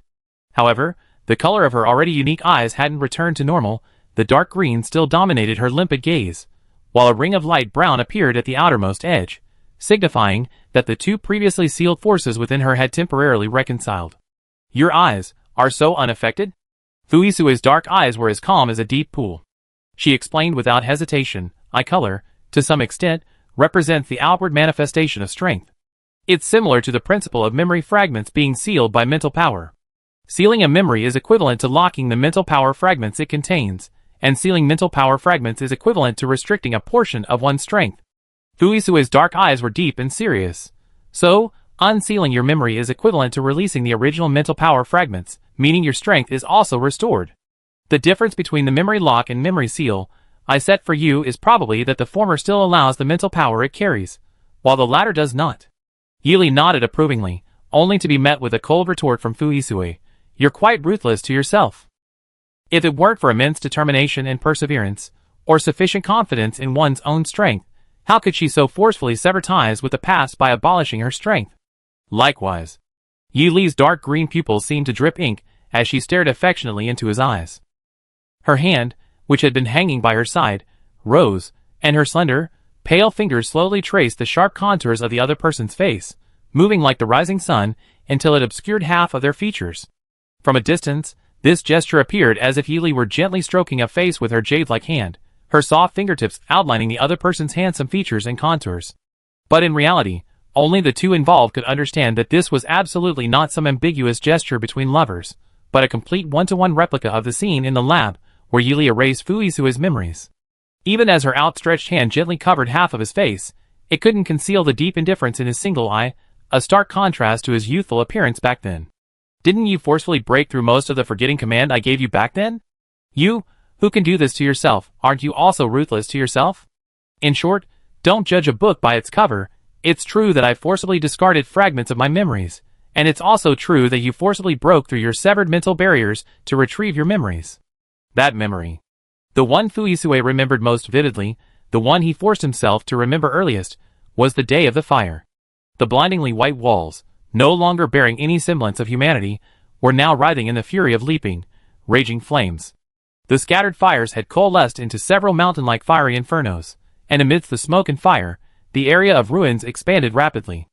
However, the color of her already unique eyes hadn't returned to normal. The dark green still dominated her limpid gaze, while a ring of light brown appeared at the outermost edge, signifying that the two previously sealed forces within her had temporarily reconciled. Your eyes are so unaffected? Fuisue's dark eyes were as calm as a deep pool. She explained without hesitation, eye color, to some extent, represents the outward manifestation of strength. It's similar to the principle of memory fragments being sealed by mental power. Sealing a memory is equivalent to locking the mental power fragments it contains, and sealing mental power fragments is equivalent to restricting a portion of one's strength. Fuisue's dark eyes were deep and serious. So, unsealing your memory is equivalent to releasing the original mental power fragments, meaning your strength is also restored. The difference between the memory lock and memory seal I set for you is probably that the former still allows the mental power it carries, while the latter does not. Yi Li nodded approvingly, only to be met with a cold retort from Fuisue. You're quite ruthless to yourself. If it weren't for immense determination and perseverance, or sufficient confidence in one's own strength, how could she so forcefully sever ties with the past by abolishing her strength? Likewise. Yi Li's dark green pupils seemed to drip ink as she stared affectionately into his eyes. Her hand, which had been hanging by her side, rose, and her slender, pale fingers slowly traced the sharp contours of the other person's face, moving like the rising sun until it obscured half of their features. From a distance, this gesture appeared as if Yi Li were gently stroking a face with her jade-like hand, her soft fingertips outlining the other person's handsome features and contours. But in reality, only the two involved could understand that this was absolutely not some ambiguous gesture between lovers, but a complete one-to-one replica of the scene in the lab where Yi Li erased Fu Yisue's memories. Even as her outstretched hand gently covered half of his face, it couldn't conceal the deep indifference in his single eye, a stark contrast to his youthful appearance back then. Didn't you forcefully break through most of the forgetting command I gave you back then? You, who can do this to yourself, aren't you also ruthless to yourself? In short, don't judge a book by its cover. It's true that I forcibly discarded fragments of my memories, and it's also true that you forcibly broke through your severed mental barriers to retrieve your memories. That memory. The one Fu Yisue remembered most vividly, the one he forced himself to remember earliest, was the day of the fire. The blindingly white walls, no longer bearing any semblance of humanity, were now writhing in the fury of leaping, raging flames. The scattered fires had coalesced into several mountain-like fiery infernos, and amidst the smoke and fire, the area of ruins expanded rapidly.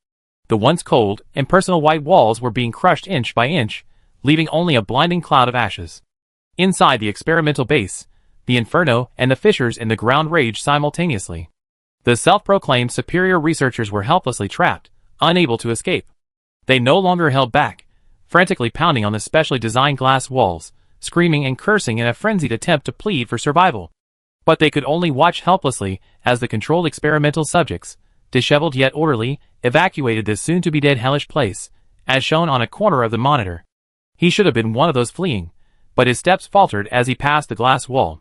The once cold, impersonal white walls were being crushed inch by inch, leaving only a blinding cloud of ashes. Inside the experimental base, the inferno and the fissures in the ground raged simultaneously. The self-proclaimed superior researchers were helplessly trapped, unable to escape. They no longer held back, frantically pounding on the specially designed glass walls, screaming and cursing in a frenzied attempt to plead for survival. But they could only watch helplessly as the controlled experimental subjects, disheveled yet orderly, evacuated this soon-to-be-dead hellish place, as shown on a corner of the monitor. He should have been one of those fleeing, but his steps faltered as he passed the glass wall.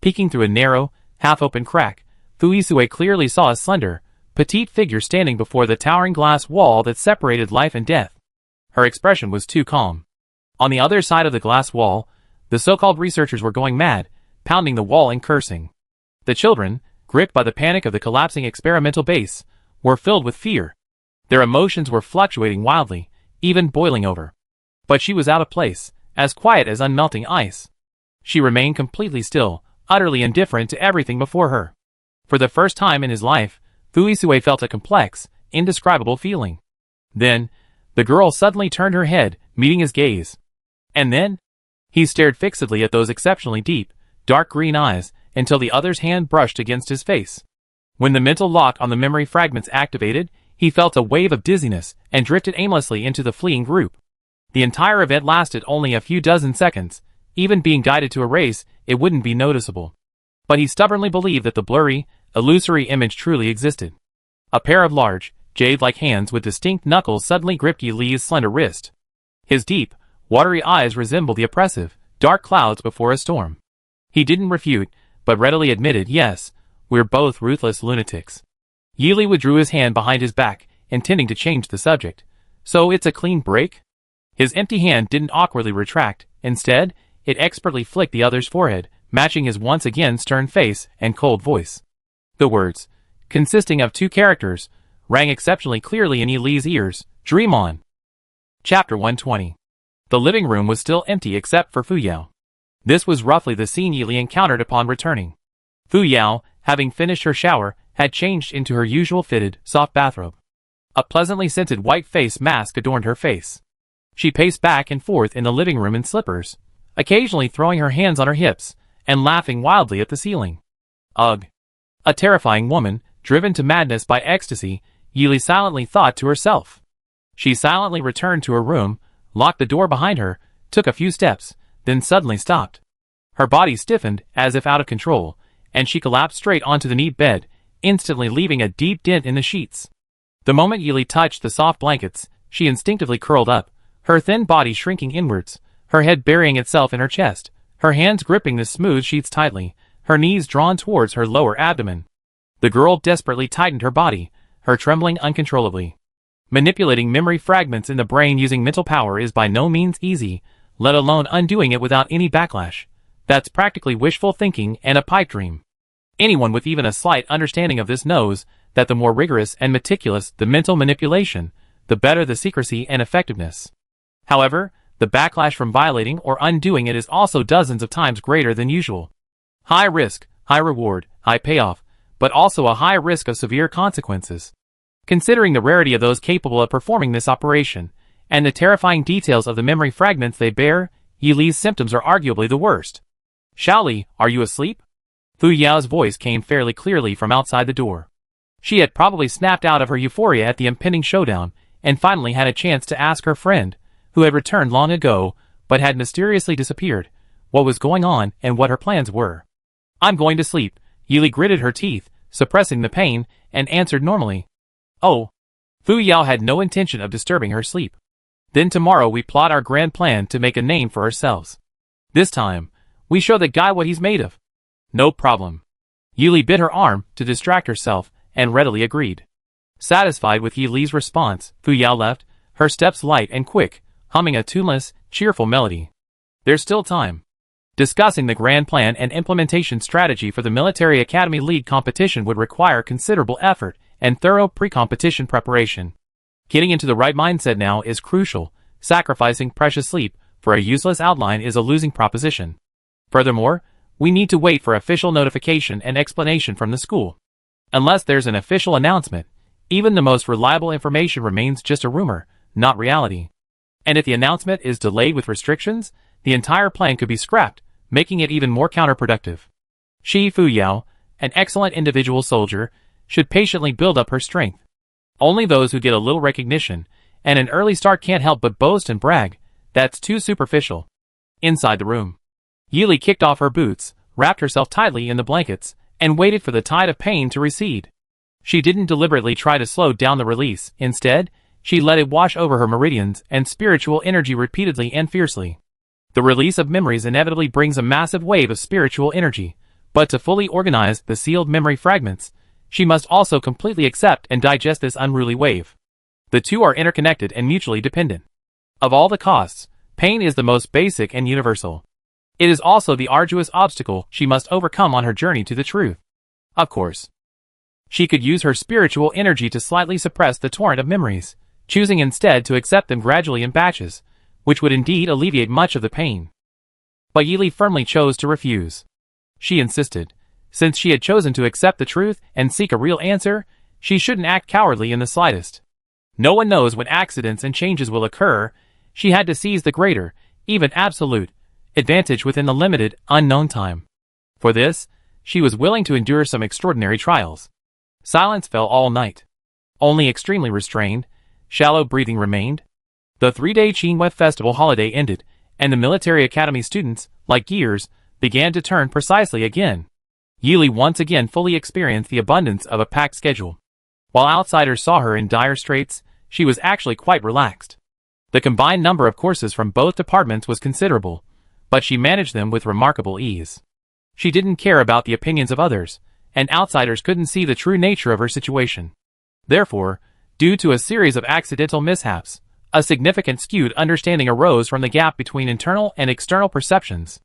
Peeking through a narrow, half-open crack, Fu Yisue clearly saw a slender, petite figure standing before the towering glass wall that separated life and death. Her expression was too calm. On the other side of the glass wall, the so-called researchers were going mad, pounding the wall and cursing. The children, gripped by the panic of the collapsing experimental base, were filled with fear. Their emotions were fluctuating wildly, even boiling over. But she was out of place, as quiet as unmelting ice. She remained completely still, utterly indifferent to everything before her. For the first time in his life, Fu Yisue felt a complex, indescribable feeling. Then, the girl suddenly turned her head, meeting his gaze. And then, he stared fixedly at those exceptionally deep, dark green eyes, until the other's hand brushed against his face. When the mental lock on the memory fragments activated, he felt a wave of dizziness and drifted aimlessly into the fleeing group. The entire event lasted only a few dozen seconds. Even being guided to erase, it wouldn't be noticeable. But he stubbornly believed that the blurry, illusory image truly existed. A pair of large, jade-like hands with distinct knuckles suddenly gripped Yi Li's slender wrist. His deep, watery eyes resembled the oppressive, dark clouds before a storm. He didn't refute, but readily admitted, yes, we're both ruthless lunatics. Yi Li withdrew his hand behind his back, intending to change the subject. So it's a clean break? His empty hand didn't awkwardly retract. Instead, it expertly flicked the other's forehead, matching his once again stern face and cold voice. The words, consisting of two characters, rang exceptionally clearly in Yi Li's ears. Dream on. Chapter 120. The living room was still empty except for Fu Yao. This was roughly the scene Yi Li encountered upon returning. Fu Yao, having finished her shower, had changed into her usual fitted, soft bathrobe. A pleasantly scented white face mask adorned her face. She paced back and forth in the living room in slippers, occasionally throwing her hands on her hips, and laughing wildly at the ceiling. Ugh! A terrifying woman, driven to madness by ecstasy, Yi Li silently thought to herself. She silently returned to her room, locked the door behind her, took a few steps, then suddenly stopped. Her body stiffened as if out of control, and she collapsed straight onto the neat bed, instantly leaving a deep dent in the sheets. The moment Yi Li touched the soft blankets, she instinctively curled up, her thin body shrinking inwards, her head burying itself in her chest, her hands gripping the smooth sheets tightly, her knees drawn towards her lower abdomen. The girl desperately tightened her body, her trembling uncontrollably. Manipulating memory fragments in the brain using mental power is by no means easy, let alone undoing it without any backlash. That's practically wishful thinking and a pipe dream. Anyone with even a slight understanding of this knows that the more rigorous and meticulous the mental manipulation, the better the secrecy and effectiveness. However, the backlash from violating or undoing it is also dozens of times greater than usual. High risk, high reward, high payoff, but also a high risk of severe consequences. Considering the rarity of those capable of performing this operation, and the terrifying details of the memory fragments they bear, Yi Li's symptoms are arguably the worst. Xiaoli, are you asleep? Fu Yao's voice came fairly clearly from outside the door. She had probably snapped out of her euphoria at the impending showdown, and finally had a chance to ask her friend, who had returned long ago, but had mysteriously disappeared, what was going on and what her plans were. I'm going to sleep. Yi Li gritted her teeth, suppressing the pain, and answered normally. Oh. Fu Yao had no intention of disturbing her sleep. Then tomorrow we plot our grand plan to make a name for ourselves. This time, we show that guy what he's made of. No problem. Yi Li bit her arm to distract herself, and readily agreed. Satisfied with Yi Li's response, Fu Yao left, her steps light and quick, humming a tuneless, cheerful melody. There's still time. Discussing the grand plan and implementation strategy for the Military Academy League competition would require considerable effort and thorough pre-competition preparation. Getting into the right mindset now is crucial. Sacrificing precious sleep for a useless outline is a losing proposition. Furthermore, we need to wait for official notification and explanation from the school. Unless there's an official announcement, even the most reliable information remains just a rumor, not reality. And if the announcement is delayed with restrictions, the entire plan could be scrapped, making it even more counterproductive. Fu Yao, an excellent individual soldier, should patiently build up her strength. Only those who get a little recognition and an early start can't help but boast and brag. That's too superficial. Inside the room, Yi Li kicked off her boots, wrapped herself tightly in the blankets, and waited for the tide of pain to recede. She didn't deliberately try to slow down the release. Instead, she let it wash over her meridians and spiritual energy repeatedly and fiercely. The release of memories inevitably brings a massive wave of spiritual energy, but to fully organize the sealed memory fragments, she must also completely accept and digest this unruly wave. The two are interconnected and mutually dependent. Of all the costs, pain is the most basic and universal. It is also the arduous obstacle she must overcome on her journey to the truth. Of course, she could use her spiritual energy to slightly suppress the torrent of memories, choosing instead to accept them gradually in batches, which would indeed alleviate much of the pain. But Yi Li firmly chose to refuse. She insisted, since she had chosen to accept the truth and seek a real answer, she shouldn't act cowardly in the slightest. No one knows when accidents and changes will occur. She had to seize the greater, even absolute, advantage within the limited, unknown time. For this, she was willing to endure some extraordinary trials. Silence fell all night. Only extremely restrained, shallow breathing remained. The 3-day Qingwei Festival holiday ended, and the Military Academy students, like gears, began to turn precisely again. Yi Li once again fully experienced the abundance of a packed schedule. While outsiders saw her in dire straits, she was actually quite relaxed. The combined number of courses from both departments was considerable, but she managed them with remarkable ease. She didn't care about the opinions of others, and outsiders couldn't see the true nature of her situation. Therefore, due to a series of accidental mishaps, a significant skewed understanding arose from the gap between internal and external perceptions.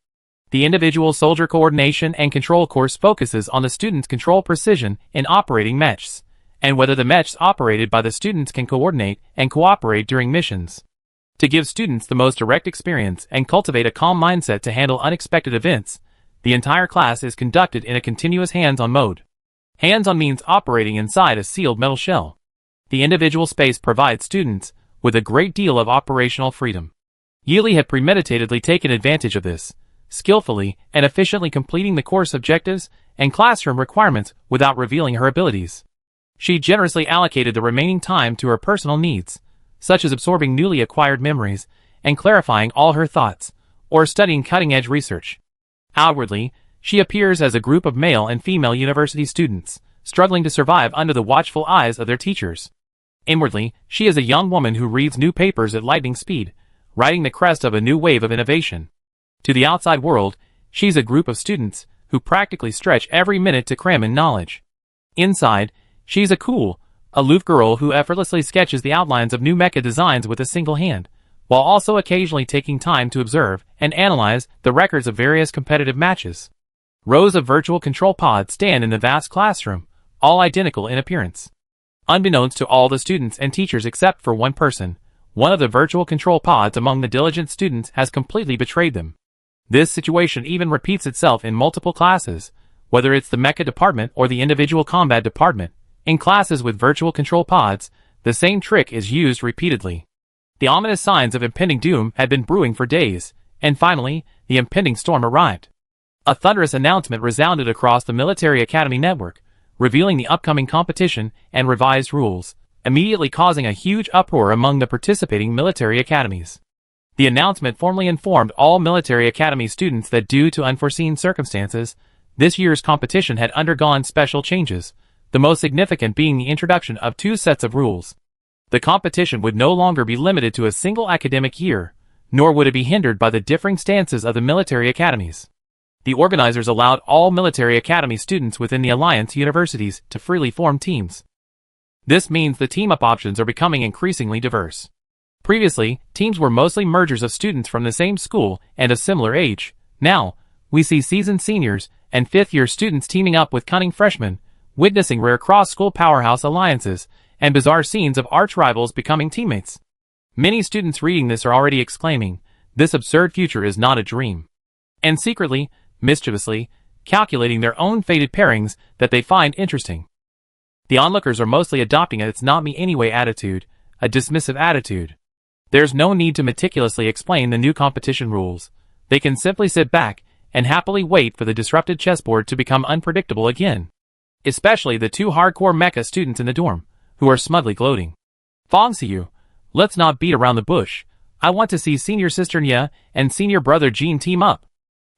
The individual soldier coordination and control course focuses on the student's control precision in operating mechs, and whether the mechs operated by the students can coordinate and cooperate during missions. To give students the most direct experience and cultivate a calm mindset to handle unexpected events, the entire class is conducted in a continuous hands-on mode. Hands-on means operating inside a sealed metal shell. The individual space provides students with a great deal of operational freedom. Yi Li had premeditatedly taken advantage of this, skillfully and efficiently completing the course objectives and classroom requirements without revealing her abilities. She generously allocated the remaining time to her personal needs, such as absorbing newly acquired memories and clarifying all her thoughts, or studying cutting-edge research. Outwardly, she appears as a group of male and female university students, struggling to survive under the watchful eyes of their teachers. Inwardly, she is a young woman who reads new papers at lightning speed, riding the crest of a new wave of innovation. To the outside world, she's a group of students who practically stretch every minute to cram in knowledge. Inside, she's a cool, aloof girl who effortlessly sketches the outlines of new mecha designs with a single hand, while also occasionally taking time to observe and analyze the records of various competitive matches. Rows of virtual control pods stand in the vast classroom, all identical in appearance. Unbeknownst to all the students and teachers except for one person, one of the virtual control pods among the diligent students has completely betrayed them. This situation even repeats itself in multiple classes, whether it's the mecha department or the individual combat department. In classes with virtual control pods, the same trick is used repeatedly. The ominous signs of impending doom had been brewing for days, and finally, the impending storm arrived. A thunderous announcement resounded across the military academy network, revealing the upcoming competition and revised rules, immediately causing a huge uproar among the participating military academies. The announcement formally informed all military academy students that due to unforeseen circumstances, this year's competition had undergone special changes, the most significant being the introduction of 2 sets of rules. The competition would no longer be limited to a single academic year, nor would it be hindered by the differing stances of the military academies. The organizers allowed all military academy students within the Alliance universities to freely form teams. This means the team-up options are becoming increasingly diverse. Previously, teams were mostly mergers of students from the same school and a similar age. Now, we see seasoned seniors and fifth-year students teaming up with cunning freshmen, witnessing rare cross-school powerhouse alliances and bizarre scenes of arch-rivals becoming teammates. Many students reading this are already exclaiming, "This absurd future is not a dream," and secretly, mischievously, calculating their own fated pairings that they find interesting. The onlookers are mostly adopting a "it's not me anyway" attitude, a dismissive attitude. There's no need to meticulously explain the new competition rules. They can simply sit back and happily wait for the disrupted chessboard to become unpredictable again. Especially the 2 hardcore mecha students in the dorm, who are smugly gloating. "Fong Siyu, let's not beat around the bush. I want to see senior sister Nya and senior brother Jean team up."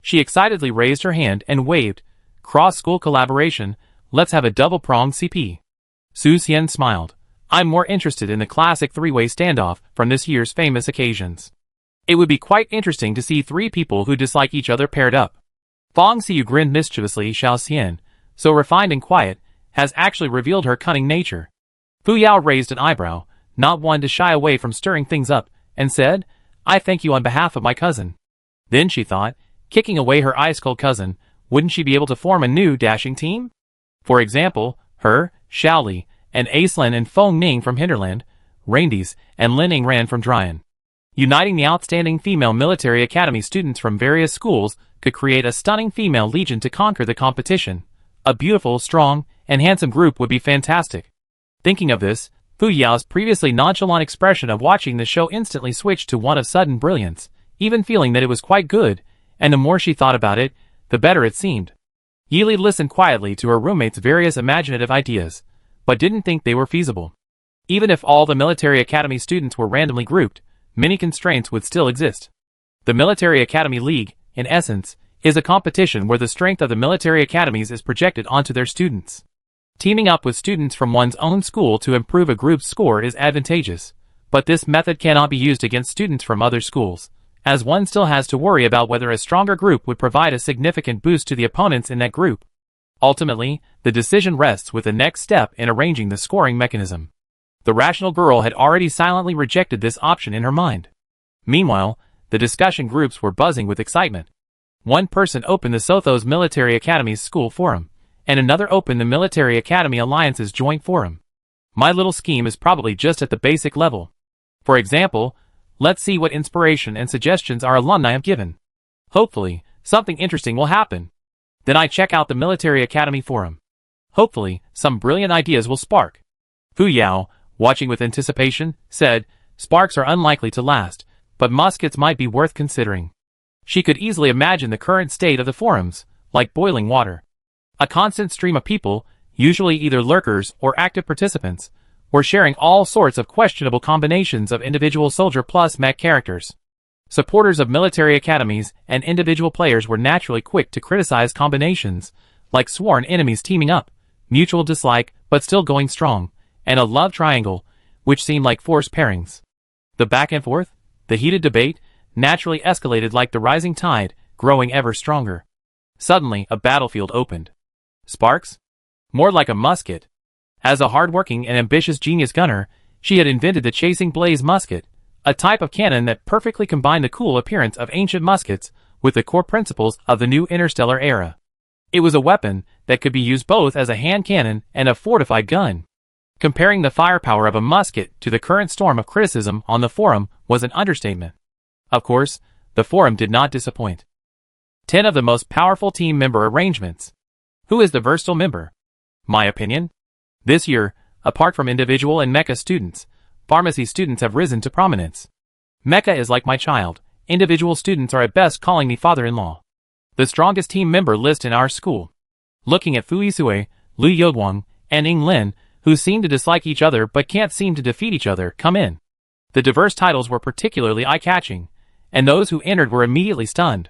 She excitedly raised her hand and waved. "Cross-school collaboration, let's have a double-pronged CP." Su Xian smiled. "I'm more interested in the classic 3-way standoff from this year's famous occasions. It would be quite interesting to see 3 people who dislike each other paired up." Fong Siyu grinned mischievously. Xiao Xian, so refined and quiet, has actually revealed her cunning nature. Fu Yao raised an eyebrow, not one to shy away from stirring things up, and said, "I thank you on behalf of my cousin." Then she thought, kicking away her ice-cold cousin, wouldn't she be able to form a new dashing team? For example, her, Xiaoli, and Aislinn and Feng Ning from Hinterland, Raindies, and Lin Ingran from Dryan. Uniting the outstanding female military academy students from various schools could create a stunning female legion to conquer the competition. A beautiful, strong, and handsome group would be fantastic. Thinking of this, Fu Yao's previously nonchalant expression of watching the show instantly switched to one of sudden brilliance, even feeling that it was quite good, and the more she thought about it, the better it seemed. Yili listened quietly to her roommate's various imaginative ideas, but didn't think they were feasible. Even if all the military academy students were randomly grouped, many constraints would still exist. The Military Academy League, in essence, is a competition where the strength of the military academies is projected onto their students. Teaming up with students from one's own school to improve a group's score is advantageous, but this method cannot be used against students from other schools, as one still has to worry about whether a stronger group would provide a significant boost to the opponents in that group. Ultimately, the decision rests with the next step in arranging the scoring mechanism. The rational girl had already silently rejected this option in her mind. Meanwhile, the discussion groups were buzzing with excitement. One person opened the Sothos Military Academy's school forum, and another opened the Military Academy Alliance's joint forum. My little scheme is probably just at the basic level. For example, let's see what inspiration and suggestions our alumni have given. Hopefully, something interesting will happen. Then I check out the Military Academy forum. Hopefully, some brilliant ideas will spark. Fu Yao, watching with anticipation, said, "Sparks are unlikely to last, but muskets might be worth considering." She could easily imagine the current state of the forums, like boiling water. A constant stream of people, usually either lurkers or active participants, were sharing all sorts of questionable combinations of individual soldier plus mech characters. Supporters of military academies and individual players were naturally quick to criticize combinations, like sworn enemies teaming up, mutual dislike but still going strong, and a love triangle, which seemed like forced pairings. The back and forth, the heated debate, naturally escalated like the rising tide, growing ever stronger. Suddenly, a battlefield opened. Sparks? More like a musket. As a hard-working and ambitious genius gunner, she had invented the chasing blaze musket, a type of cannon that perfectly combined the cool appearance of ancient muskets with the core principles of the new interstellar era. It was a weapon that could be used both as a hand cannon and a fortified gun. Comparing the firepower of a musket to the current storm of criticism on the forum was an understatement. Of course, the forum did not disappoint. 10 of the most powerful team member arrangements. Who is the versatile member? My opinion? This year, apart from individual and mecha students, pharmacy students have risen to prominence. Mecha is like my child. Individual students are at best calling me father-in-law. The strongest team member list in our school. Looking at Fu Yisue, Liu Yodwang, and Ying Lin, who seem to dislike each other but can't seem to defeat each other, come in. The diverse titles were particularly eye-catching, and those who entered were immediately stunned.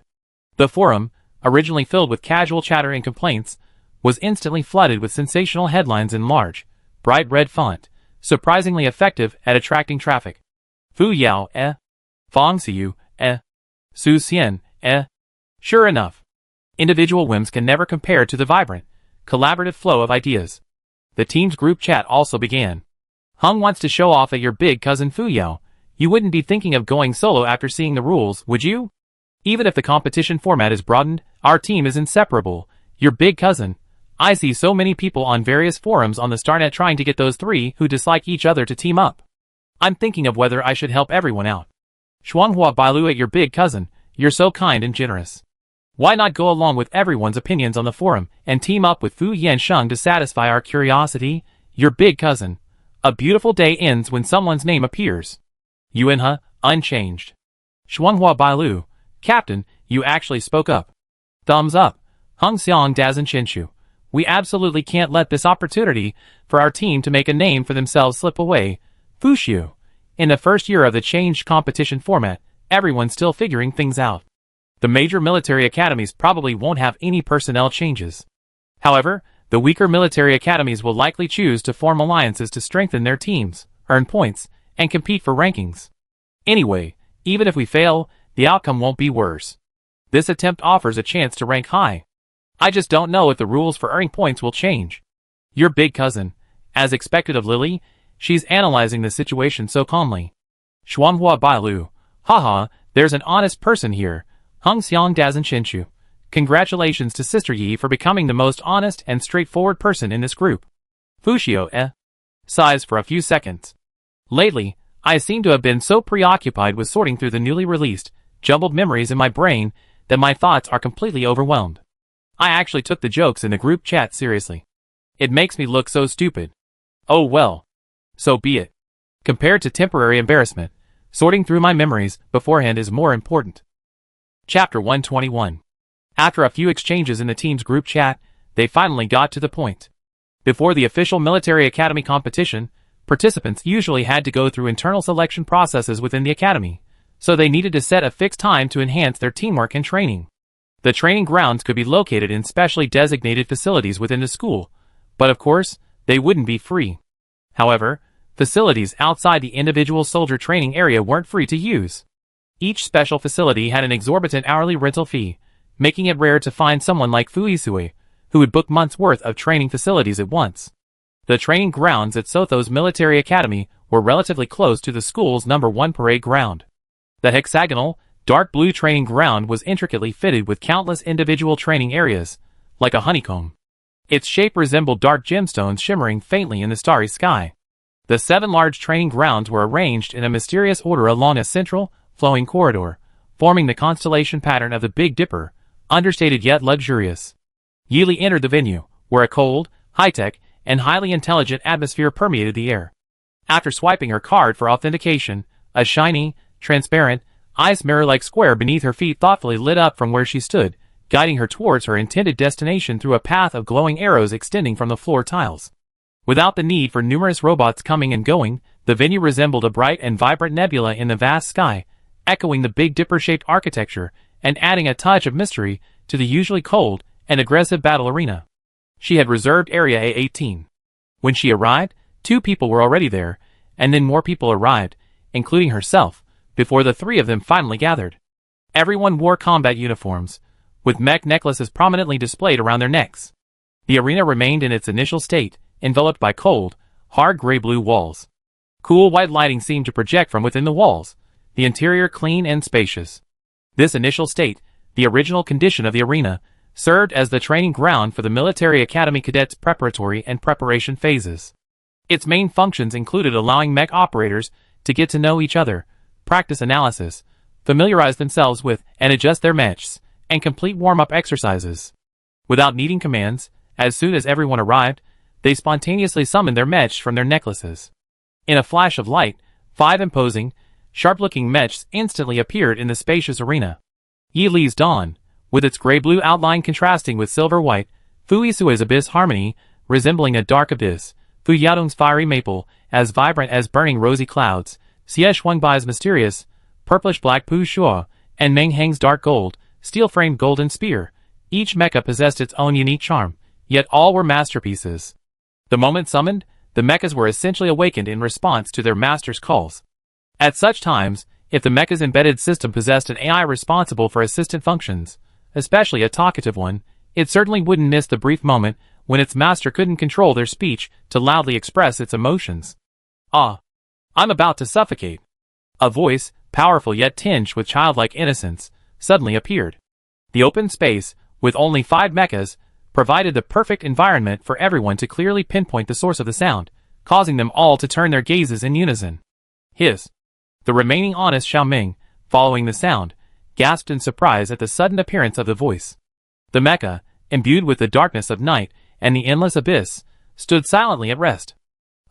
The forum, originally filled with casual chatter and complaints, was instantly flooded with sensational headlines in large, bright red font, surprisingly effective at attracting traffic. Fu Yao, Fang Xiu, Su Xian, Sure enough. Individual whims can never compare to the vibrant, collaborative flow of ideas. The team's group chat also began. Hung wants to show off at your big cousin Fu Yao. You wouldn't be thinking of going solo after seeing the rules, would you? Even if the competition format is broadened, our team is inseparable. Your big cousin. I see so many people on various forums on the Starnet trying to get those three who dislike each other to team up. I'm thinking of whether I should help everyone out. Shuanghua Bailu at your big cousin, you're so kind and generous. Why not go along with everyone's opinions on the forum and team up with Fu Yansheng to satisfy our curiosity? Your big cousin. A beautiful day ends when someone's name appears. Yuanhe, unchanged. Shuanghua Bailu, Captain, you actually spoke up. Thumbs up. Hung Xiang Dazhen Qinshu. We absolutely can't let this opportunity for our team to make a name for themselves slip away. Fushu. In the first year of the changed competition format, everyone's still figuring things out. The major military academies probably won't have any personnel changes. However, the weaker military academies will likely choose to form alliances to strengthen their teams, earn points, and compete for rankings. Anyway, even if we fail, the outcome won't be worse. This attempt offers a chance to rank high. I just don't know if the rules for earning points will change. Your big cousin. As expected of Lily, she's analyzing the situation so calmly. Shuanghua Bailu. Haha, there's an honest person here. Hung Xiang Dazhen Qinshu. Congratulations to Sister Yi for becoming the most honest and straightforward person in this group. Fushio, sighs for a few seconds. Lately, I seem to have been so preoccupied with sorting through the newly released, jumbled memories in my brain that my thoughts are completely overwhelmed. I actually took the jokes in the group chat seriously. It makes me look so stupid. Oh well. So be it. Compared to temporary embarrassment, sorting through my memories beforehand is more important. Chapter 121. After a few exchanges in the team's group chat, they finally got to the point. Before the official military academy competition, participants usually had to go through internal selection processes within the academy, so they needed to set a fixed time to enhance their teamwork and training. The training grounds could be located in specially designated facilities within the school, but of course, they wouldn't be free. However, facilities outside the individual soldier training area weren't free to use. Each special facility had an exorbitant hourly rental fee, making it rare to find someone like Fu Yisue, who would book months' worth of training facilities at once. The training grounds at Sotho's military academy were relatively close to the school's #1 parade ground. The hexagonal, dark blue training ground was intricately fitted with countless individual training areas, like a honeycomb. Its shape resembled dark gemstones shimmering faintly in the starry sky. The 7 large training grounds were arranged in a mysterious order along a central, flowing corridor, forming the constellation pattern of the Big Dipper, understated yet luxurious. Yili entered the venue, where a cold, high-tech, and highly intelligent atmosphere permeated the air. After swiping her card for authentication, a shiny, transparent, ice mirror-like square beneath her feet thoughtfully lit up from where she stood, guiding her towards her intended destination through a path of glowing arrows extending from the floor tiles. Without the need for numerous robots coming and going, the venue resembled a bright and vibrant nebula in the vast sky, echoing the Big Dipper-shaped architecture and adding a touch of mystery to the usually cold and aggressive battle arena. She had reserved Area A18. When she arrived, 2 people were already there, and then more people arrived, including herself, before the 3 of them finally gathered. Everyone wore combat uniforms, with mech necklaces prominently displayed around their necks. The arena remained in its initial state, enveloped by cold, hard gray-blue walls. Cool white lighting seemed to project from within the walls, the interior clean and spacious. This initial state, the original condition of the arena, served as the training ground for the military academy cadets' preparatory and preparation phases. Its main functions included allowing mech operators to get to know each other, practice analysis, familiarize themselves with and adjust their mechs, and complete warm-up exercises. Without needing commands, as soon as everyone arrived, they spontaneously summoned their mechs from their necklaces. In a flash of light, 5 imposing, sharp-looking mechs instantly appeared in the spacious arena. Yi Li's Dawn, with its gray-blue outline contrasting with silver-white, Fu Yisui's Abyss Harmony, resembling a dark abyss, Fu Yaodong's Fiery Maple, as vibrant as burning rosy clouds, Xie Shuangbai's Mysterious, purplish-black Pu Shuo, and Meng Heng's Dark Gold, steel-framed golden spear. Each mecha possessed its own unique charm, yet all were masterpieces. The moment summoned, the mechas were essentially awakened in response to their master's calls. At such times, if the mecha's embedded system possessed an AI responsible for assistant functions, especially a talkative one, it certainly wouldn't miss the brief moment when its master couldn't control their speech to loudly express its emotions. "Ah, I'm about to suffocate." A voice, powerful yet tinged with childlike innocence, suddenly appeared. The open space, with only 5 mechas, provided the perfect environment for everyone to clearly pinpoint the source of the sound, causing them all to turn their gazes in unison. Hiss. The remaining honest Xiaoming, following the sound, gasped in surprise at the sudden appearance of the voice. The mecha, imbued with the darkness of night and the endless abyss, stood silently at rest.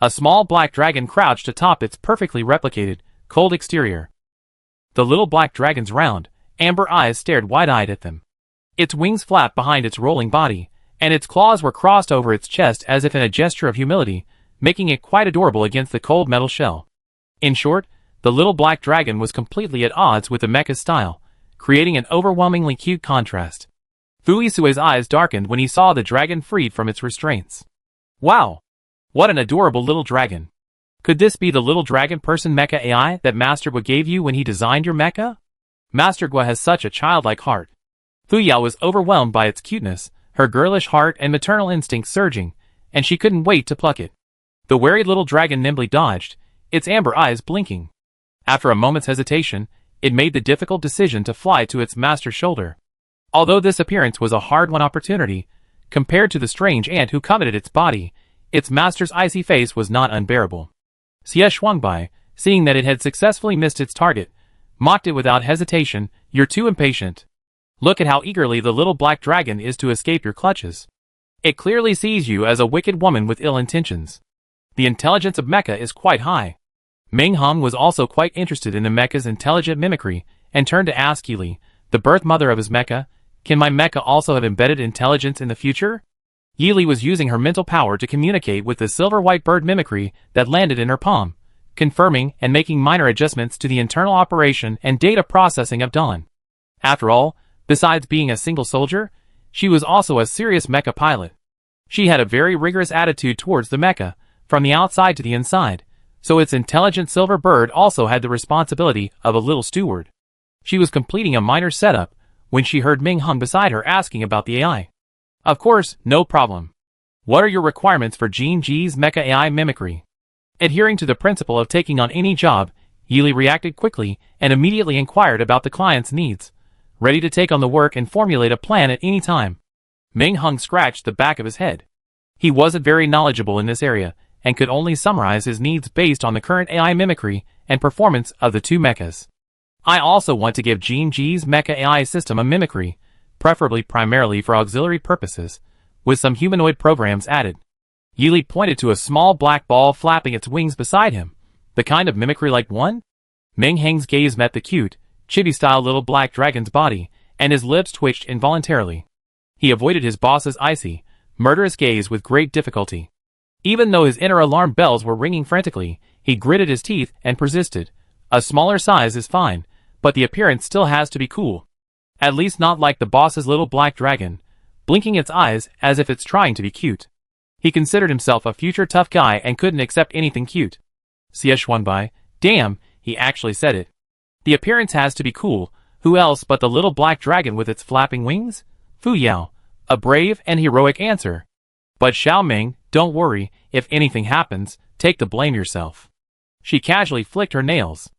A small black dragon crouched atop its perfectly replicated, cold exterior. The little black dragon's round, amber eyes stared wide-eyed at them. Its wings flapped behind its rolling body, and its claws were crossed over its chest as if in a gesture of humility, making it quite adorable against the cold metal shell. In short, the little black dragon was completely at odds with the mecha's style, creating an overwhelmingly cute contrast. Fu Yisui's eyes darkened when he saw the dragon freed from its restraints. Wow! What an adorable little dragon! Could this be the little dragon person mecha AI that Master Gua gave you when he designed your mecha? Master Gua has such a childlike heart. Fu Yao was overwhelmed by its cuteness, her girlish heart and maternal instincts surging, and she couldn't wait to pluck it. The wary little dragon nimbly dodged, its amber eyes blinking. After a moment's hesitation, it made the difficult decision to fly to its master's shoulder. Although this appearance was a hard-won opportunity, compared to the strange ant who coveted its body, its master's icy face was not unbearable. Xie Shuangbai, seeing that it had successfully missed its target, mocked it without hesitation. "You're too impatient. Look at how eagerly the little black dragon is to escape your clutches. It clearly sees you as a wicked woman with ill intentions." The intelligence of mecha is quite high. Meng Heng was also quite interested in the mecha's intelligent mimicry, and turned to ask Yi Li, the birth mother of his mecha, "Can my mecha also have embedded intelligence in the future?" Yi Li was using her mental power to communicate with the silver-white bird mimicry that landed in her palm, confirming and making minor adjustments to the internal operation and data processing of Dawn. After all, besides being a single soldier, she was also a serious mecha pilot. She had a very rigorous attitude towards the mecha, from the outside to the inside, so its intelligent silver bird also had the responsibility of a little steward. She was completing a minor setup when she heard Meng Heng beside her asking about the AI. "Of course, no problem. What are your requirements for Jean Ji's mecha AI mimicry?" Adhering to the principle of taking on any job, Yi Li reacted quickly and immediately inquired about the client's needs, ready to take on the work and formulate a plan at any time. Meng Heng scratched the back of his head. He wasn't very knowledgeable in this area, and could only summarize his needs based on the current AI mimicry and performance of the 2 mechas. "I also want to give Jean Ji's mecha AI system a mimicry, preferably primarily for auxiliary purposes, with some humanoid programs added." Yi Li pointed to a small black ball flapping its wings beside him. "The kind of mimicry like one?" Meng Heng's gaze met the cute, chibi-style little black dragon's body, and his lips twitched involuntarily. He avoided his boss's icy, murderous gaze with great difficulty. Even though his inner alarm bells were ringing frantically, he gritted his teeth and persisted. "A smaller size is fine, but the appearance still has to be cool. At least not like the boss's little black dragon, blinking its eyes as if it's trying to be cute." He considered himself a future tough guy and couldn't accept anything cute. Xie Shuangbai, "Damn, he actually said it. The appearance has to be cool. Who else but the little black dragon with its flapping wings?" Fu Yao, a brave and heroic answer. "But Xiaoming, don't worry, if anything happens, take the blame yourself." She casually flicked her nails.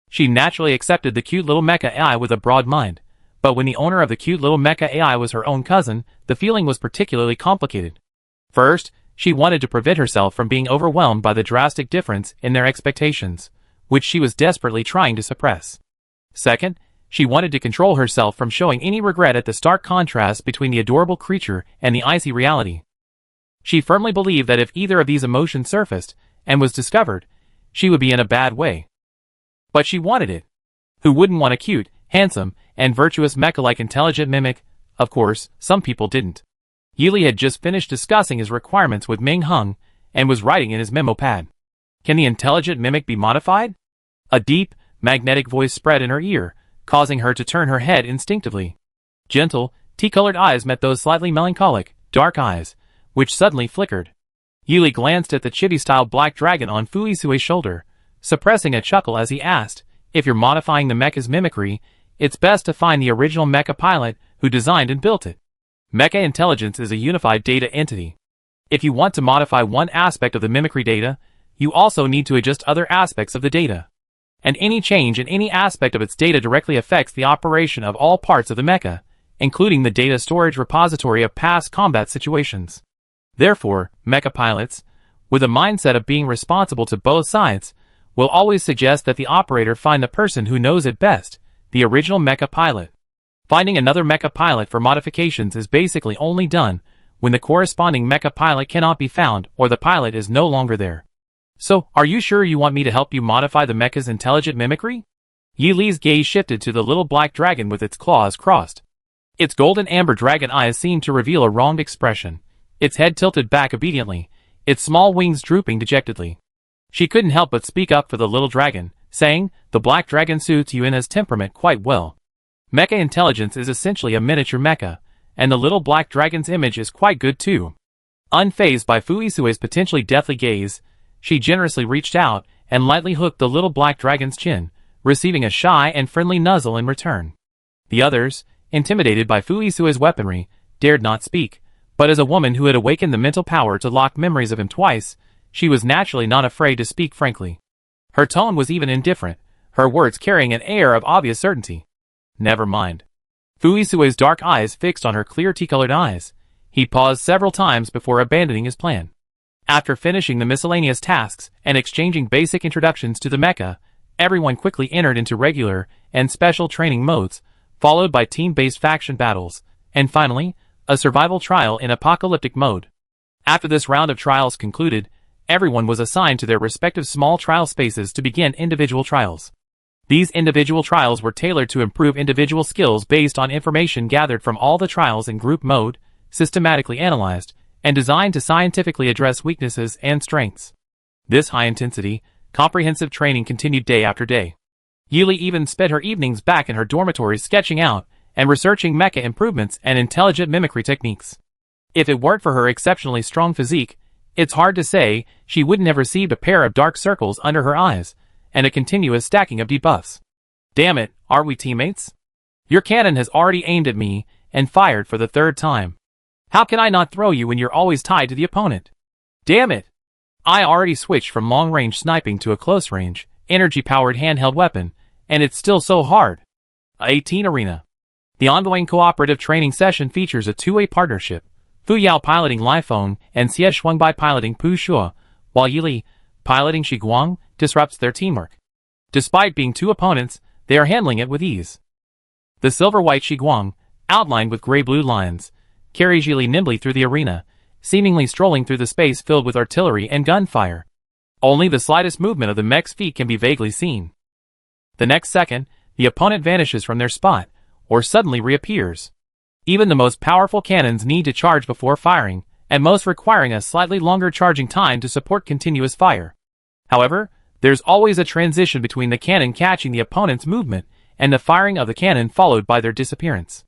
She naturally accepted the cute little mecha AI with a broad mind, but when the owner of the cute little mecha AI was her own cousin, the feeling was particularly complicated. First, she wanted to prevent herself from being overwhelmed by the drastic difference in their expectations, which she was desperately trying to suppress. Second, she wanted to control herself from showing any regret at the stark contrast between the adorable creature and the icy reality. She firmly believed that if either of these emotions surfaced and was discovered, she would be in a bad way. But she wanted it. Who wouldn't want a cute, handsome, and virtuous mecha-like intelligent mimic? Of course, some people didn't. Yili had just finished discussing his requirements with Ming Hung and was writing in his memo pad. Can the intelligent mimic be modified? A deep, magnetic voice spread in her ear, causing her to turn her head instinctively. Gentle, tea-colored eyes met those slightly melancholic, dark eyes, which suddenly flickered. Yili glanced at the chibi-style black dragon on Fuisue's shoulder, suppressing a chuckle as he asked, if you're modifying the mecha's mimicry, it's best to find the original mecha pilot who designed and built it. Mecha intelligence is a unified data entity. If you want to modify one aspect of the mimicry data, you also need to adjust other aspects of the data. And any change in any aspect of its data directly affects the operation of all parts of the mecha, including the data storage repository of past combat situations. Therefore, mecha pilots, with a mindset of being responsible to both sides, will always suggest that the operator find the person who knows it best, the original mecha pilot. Finding another mecha pilot for modifications is basically only done when the corresponding mecha pilot cannot be found or the pilot is no longer there. So, are you sure you want me to help you modify the mecha's intelligent mimicry? Yi Li's gaze shifted to the little black dragon with its claws crossed. Its golden amber dragon eyes seemed to reveal a wronged expression. Its head tilted back obediently, its small wings drooping dejectedly. She couldn't help but speak up for the little dragon, saying, the black dragon suits Yuina's temperament quite well. Mecha intelligence is essentially a miniature mecha, and the little black dragon's image is quite good too. Unfazed by Fuisue's potentially deathly gaze, she generously reached out and lightly hooked the little black dragon's chin, receiving a shy and friendly nuzzle in return. The others, intimidated by Fuisue's weaponry, dared not speak, but as a woman who had awakened the mental power to lock memories of him twice, she was naturally not afraid to speak frankly. Her tone was even indifferent, her words carrying an air of obvious certainty. Never mind. Fuisue's dark eyes fixed on her clear tea-colored eyes. He paused several times before abandoning his plan. After finishing the miscellaneous tasks and exchanging basic introductions to the mecha, everyone quickly entered into regular and special training modes, followed by team-based faction battles, and finally, a survival trial in apocalyptic mode. After this round of trials concluded, everyone was assigned to their respective small trial spaces to begin individual trials. These individual trials were tailored to improve individual skills based on information gathered from all the trials in group mode, systematically analyzed, and designed to scientifically address weaknesses and strengths. This high-intensity, comprehensive training continued day after day. Yili even spent her evenings back in her dormitory sketching out and researching mecha improvements and intelligent mimicry techniques. If it weren't for her exceptionally strong physique, it's hard to say she wouldn't have received a pair of dark circles under her eyes, and a continuous stacking of debuffs. Damn it, are we teammates? Your cannon has already aimed at me and fired for the third time. How can I not throw you when you're always tied to the opponent? Damn it! I already switched from long-range sniping to a close-range, energy-powered handheld weapon, and it's still so hard. 18 Arena. The ongoing cooperative training session features a two-way partnership, Fu Yao piloting Lifeng and Xie Shuangbai piloting Pu Shuo, while Yili, piloting Shi Guang, disrupts their teamwork. Despite being two opponents, they are handling it with ease. The silver-white Shi Guang, outlined with gray-blue lines, carries Yili nimbly through the arena, seemingly strolling through the space filled with artillery and gunfire. Only the slightest movement of the mech's feet can be vaguely seen. The next second, the opponent vanishes from their spot, or suddenly reappears. Even the most powerful cannons need to charge before firing, and most requiring a slightly longer charging time to support continuous fire. However, there's always a transition between the cannon catching the opponent's movement and the firing of the cannon followed by their disappearance.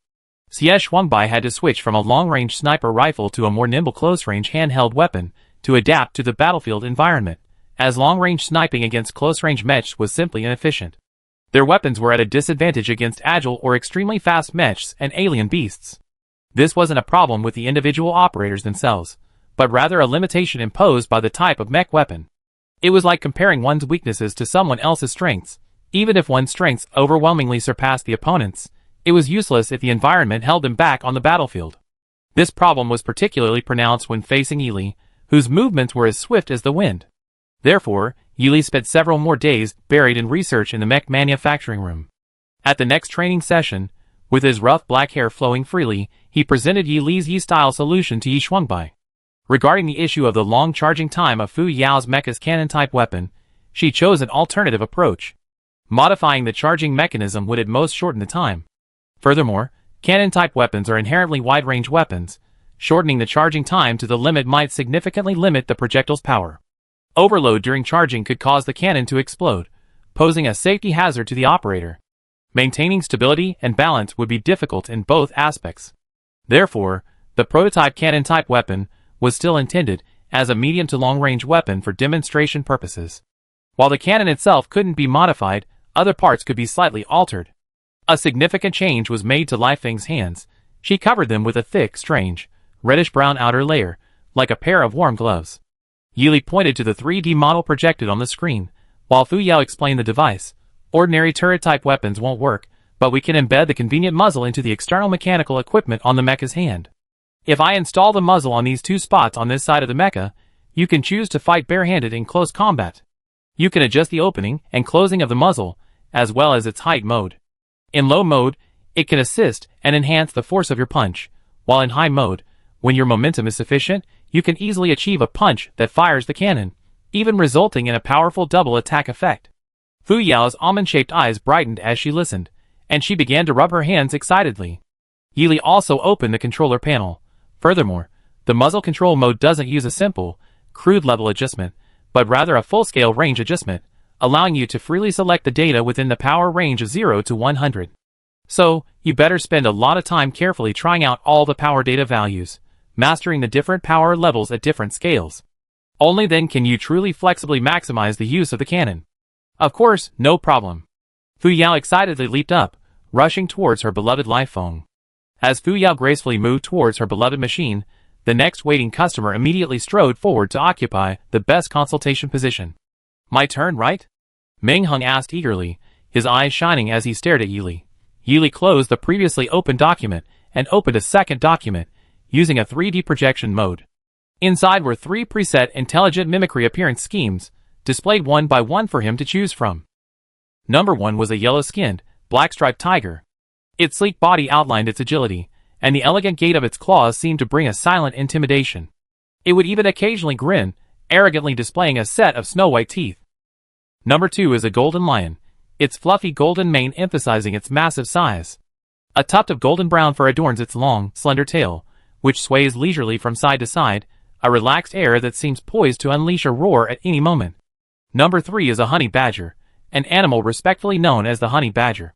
Xie Shuangbai had to switch from a long-range sniper rifle to a more nimble close-range handheld weapon to adapt to the battlefield environment, as long-range sniping against close-range mechs was simply inefficient. Their weapons were at a disadvantage against agile or extremely fast mechs and alien beasts. This wasn't a problem with the individual operators themselves, but rather a limitation imposed by the type of mech weapon. It was like comparing one's weaknesses to someone else's strengths. Even if one's strengths overwhelmingly surpassed the opponent's, it was useless if the environment held them back on the battlefield. This problem was particularly pronounced when facing Yili, whose movements were as swift as the wind. Therefore, Yili spent several more days buried in research in the mech manufacturing room. At the next training session, with his rough black hair flowing freely, he presented Yili's Yi-style solution to Yi Shuangbai. Regarding the issue of the long charging time of Fu Yao's mecha's cannon-type weapon, she chose an alternative approach. Modifying the charging mechanism would at most shorten the time. Furthermore, cannon-type weapons are inherently wide-range weapons. Shortening the charging time to the limit might significantly limit the projectile's power. Overload during charging could cause the cannon to explode, posing a safety hazard to the operator. Maintaining stability and balance would be difficult in both aspects. Therefore, the prototype cannon-type weapon was still intended as a medium to long-range weapon for demonstration purposes. While the cannon itself couldn't be modified, other parts could be slightly altered. A significant change was made to Li Feng's hands. She covered them with a thick, strange, reddish-brown outer layer, like a pair of warm gloves. Yili pointed to the 3D model projected on the screen, while Fu Yao explained the device. Ordinary turret-type weapons won't work, but we can embed the convenient muzzle into the external mechanical equipment on the mecha's hand. If I install the muzzle on these two spots on this side of the mecha, you can choose to fight barehanded in close combat. You can adjust the opening and closing of the muzzle, as well as its height mode. In low mode, it can assist and enhance the force of your punch, while in high mode, when your momentum is sufficient, you can easily achieve a punch that fires the cannon, even resulting in a powerful double attack effect. Fu Yao's almond-shaped eyes brightened as she listened, and she began to rub her hands excitedly. Yili also opened the controller panel. Furthermore, the muzzle control mode doesn't use a simple, crude level adjustment, but rather a full-scale range adjustment, allowing you to freely select the data within the power range of 0 to 100. So, you better spend a lot of time carefully trying out all the power data values, mastering the different power levels at different scales. Only then can you truly flexibly maximize the use of the cannon. Of course, no problem. Fu Yao excitedly leaped up, rushing towards her beloved Li Feng. As Fu Yao gracefully moved towards her beloved machine, the next waiting customer immediately strode forward to occupy the best consultation position. My turn, right? Meng Hung asked eagerly, his eyes shining as he stared at Yili. Yili closed the previously opened document and opened a second document, using a 3D projection mode. Inside were 3 preset intelligent mimicry appearance schemes, displayed one by one for him to choose from. Number 1 was a yellow-skinned, black-striped tiger. Its sleek body outlined its agility, and the elegant gait of its claws seemed to bring a silent intimidation. It would even occasionally grin, arrogantly displaying a set of snow-white teeth. Number 2 is a golden lion, its fluffy golden mane emphasizing its massive size. A tuft of golden brown fur adorns its long, slender tail, which sways leisurely from side to side, a relaxed air that seems poised to unleash a roar at any moment. Number 3 is a honey badger, an animal respectfully known as the honey badger.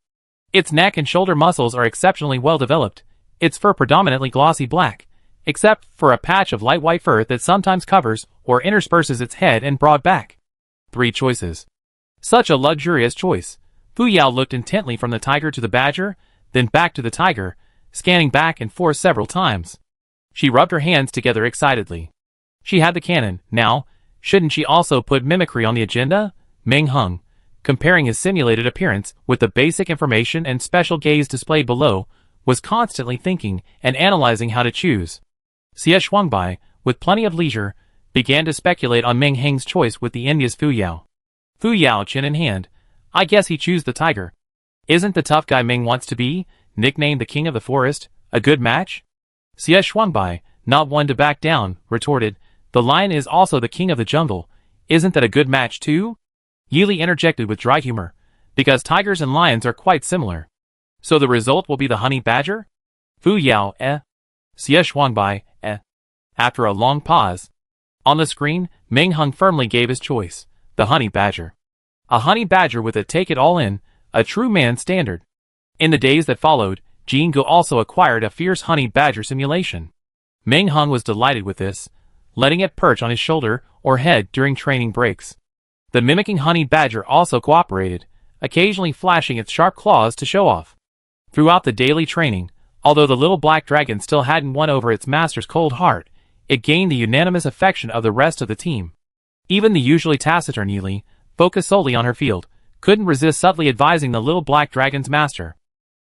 Its neck and shoulder muscles are exceptionally well developed, its fur predominantly glossy black, except for a patch of light white fur that sometimes covers or intersperses its head and broad back. 3 choices. Such a luxurious choice. Fu Yao looked intently from the tiger to the badger, then back to the tiger, scanning back and forth several times. She rubbed her hands together excitedly. She had the cannon, now, shouldn't she also put mimicry on the agenda? Meng Hung, comparing his simulated appearance with the basic information and special gaze displayed below, was constantly thinking and analyzing how to choose. Xie Shuangbai, with plenty of leisure, began to speculate on Meng Heng's choice with the envious Fu Yao. Fu Yao, chin in hand, I guess he choose the tiger. Isn't the tough guy Meng wants to be, nicknamed the king of the forest, a good match? Xie Shuangbai, not one to back down, retorted, the lion is also the king of the jungle, isn't that a good match too? Yili interjected with dry humor, because tigers and lions are quite similar. So the result will be the honey badger? Fu Yao, Xie Shuangbai, After a long pause. On the screen, Meng Hung firmly gave his choice, the honey badger. A honey badger with a take-it-all-in, a true man standard. In the days that followed, Jin Go also acquired a fierce honey badger simulation. Meng Hung was delighted with this, letting it perch on his shoulder or head during training breaks. The mimicking honey badger also cooperated, occasionally flashing its sharp claws to show off. Throughout the daily training, although the little black dragon still hadn't won over its master's cold heart, it gained the unanimous affection of the rest of the team. Even the usually taciturn Yili, focused solely on her field, couldn't resist subtly advising the little black dragon's master.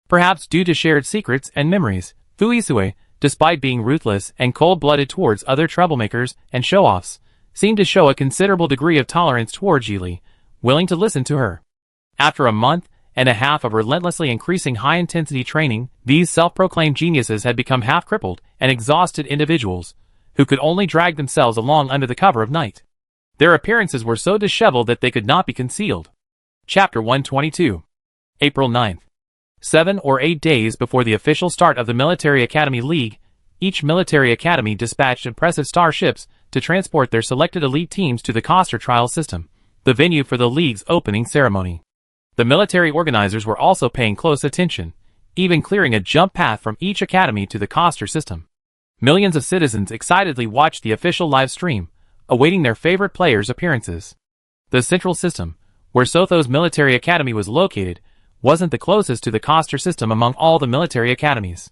Perhaps due to shared secrets and memories, Fuisue, despite being ruthless and cold-blooded towards other troublemakers and show-offs, seemed to show a considerable degree of tolerance towards Yili, willing to listen to her. After a month and a half of relentlessly increasing high-intensity training, these self-proclaimed geniuses had become half-crippled and exhausted individuals, who could only drag themselves along under the cover of night. Their appearances were so disheveled that they could not be concealed. Chapter 122. April 9th. 7 or 8 days before the official start of the Military Academy League, each military academy dispatched impressive starships to transport their selected elite teams to the Coster Trial System, the venue for the league's opening ceremony. The military organizers were also paying close attention, even clearing a jump path from each academy to the Coster system. Millions of citizens excitedly watched the official live stream, awaiting their favorite players' appearances. The central system, where Sotho's military academy was located, wasn't the closest to the Coster system among all the military academies.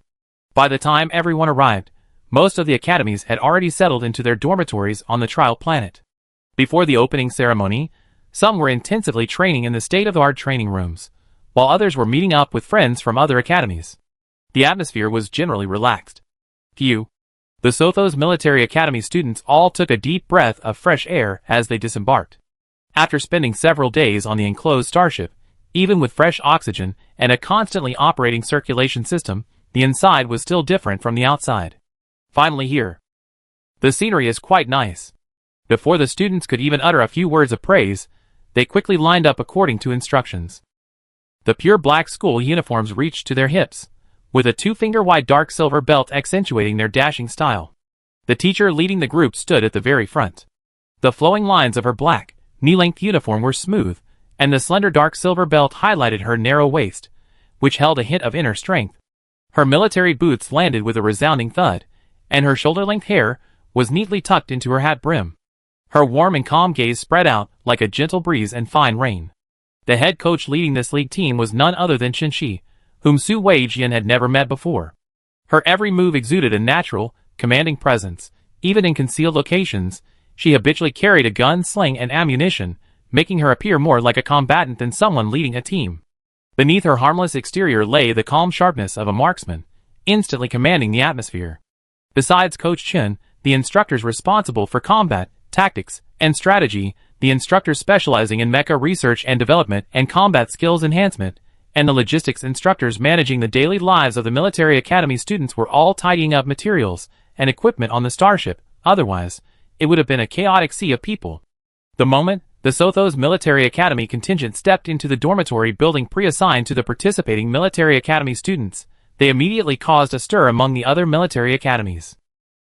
By the time everyone arrived, most of the academies had already settled into their dormitories on the trial planet. Before the opening ceremony, some were intensively training in the state-of-the-art training rooms, while others were meeting up with friends from other academies. The atmosphere was generally relaxed. The Sotho's military academy students all took a deep breath of fresh air as they disembarked. After spending several days on the enclosed starship, even with fresh oxygen and a constantly operating circulation system, the inside was still different from the outside. Finally here. The scenery is quite nice. Before the students could even utter a few words of praise, they quickly lined up according to instructions. The pure black school uniforms reached to their hips, with a 2-finger-wide dark silver belt accentuating their dashing style. The teacher leading the group stood at the very front. The flowing lines of her black, knee-length uniform were smooth, and the slender dark silver belt highlighted her narrow waist, which held a hint of inner strength. Her military boots landed with a resounding thud, and her shoulder-length hair was neatly tucked into her hat brim. Her warm and calm gaze spread out like a gentle breeze and fine rain. The head coach leading this league team was none other than Qinshi, whom Su Weijian had never met before. Her every move exuded a natural, commanding presence. Even in concealed locations, she habitually carried a gun, sling, and ammunition, making her appear more like a combatant than someone leading a team. Beneath her harmless exterior lay the calm sharpness of a marksman, instantly commanding the atmosphere. Besides Coach Chen, the instructors responsible for combat, tactics, and strategy, the instructors specializing in mecha research and development and combat skills enhancement, and the logistics instructors managing the daily lives of the military academy students were all tidying up materials and equipment on the starship. Otherwise, it would have been a chaotic sea of people. The moment the Sotho's military academy contingent stepped into the dormitory building pre-assigned to the participating military academy students, they immediately caused a stir among the other military academies.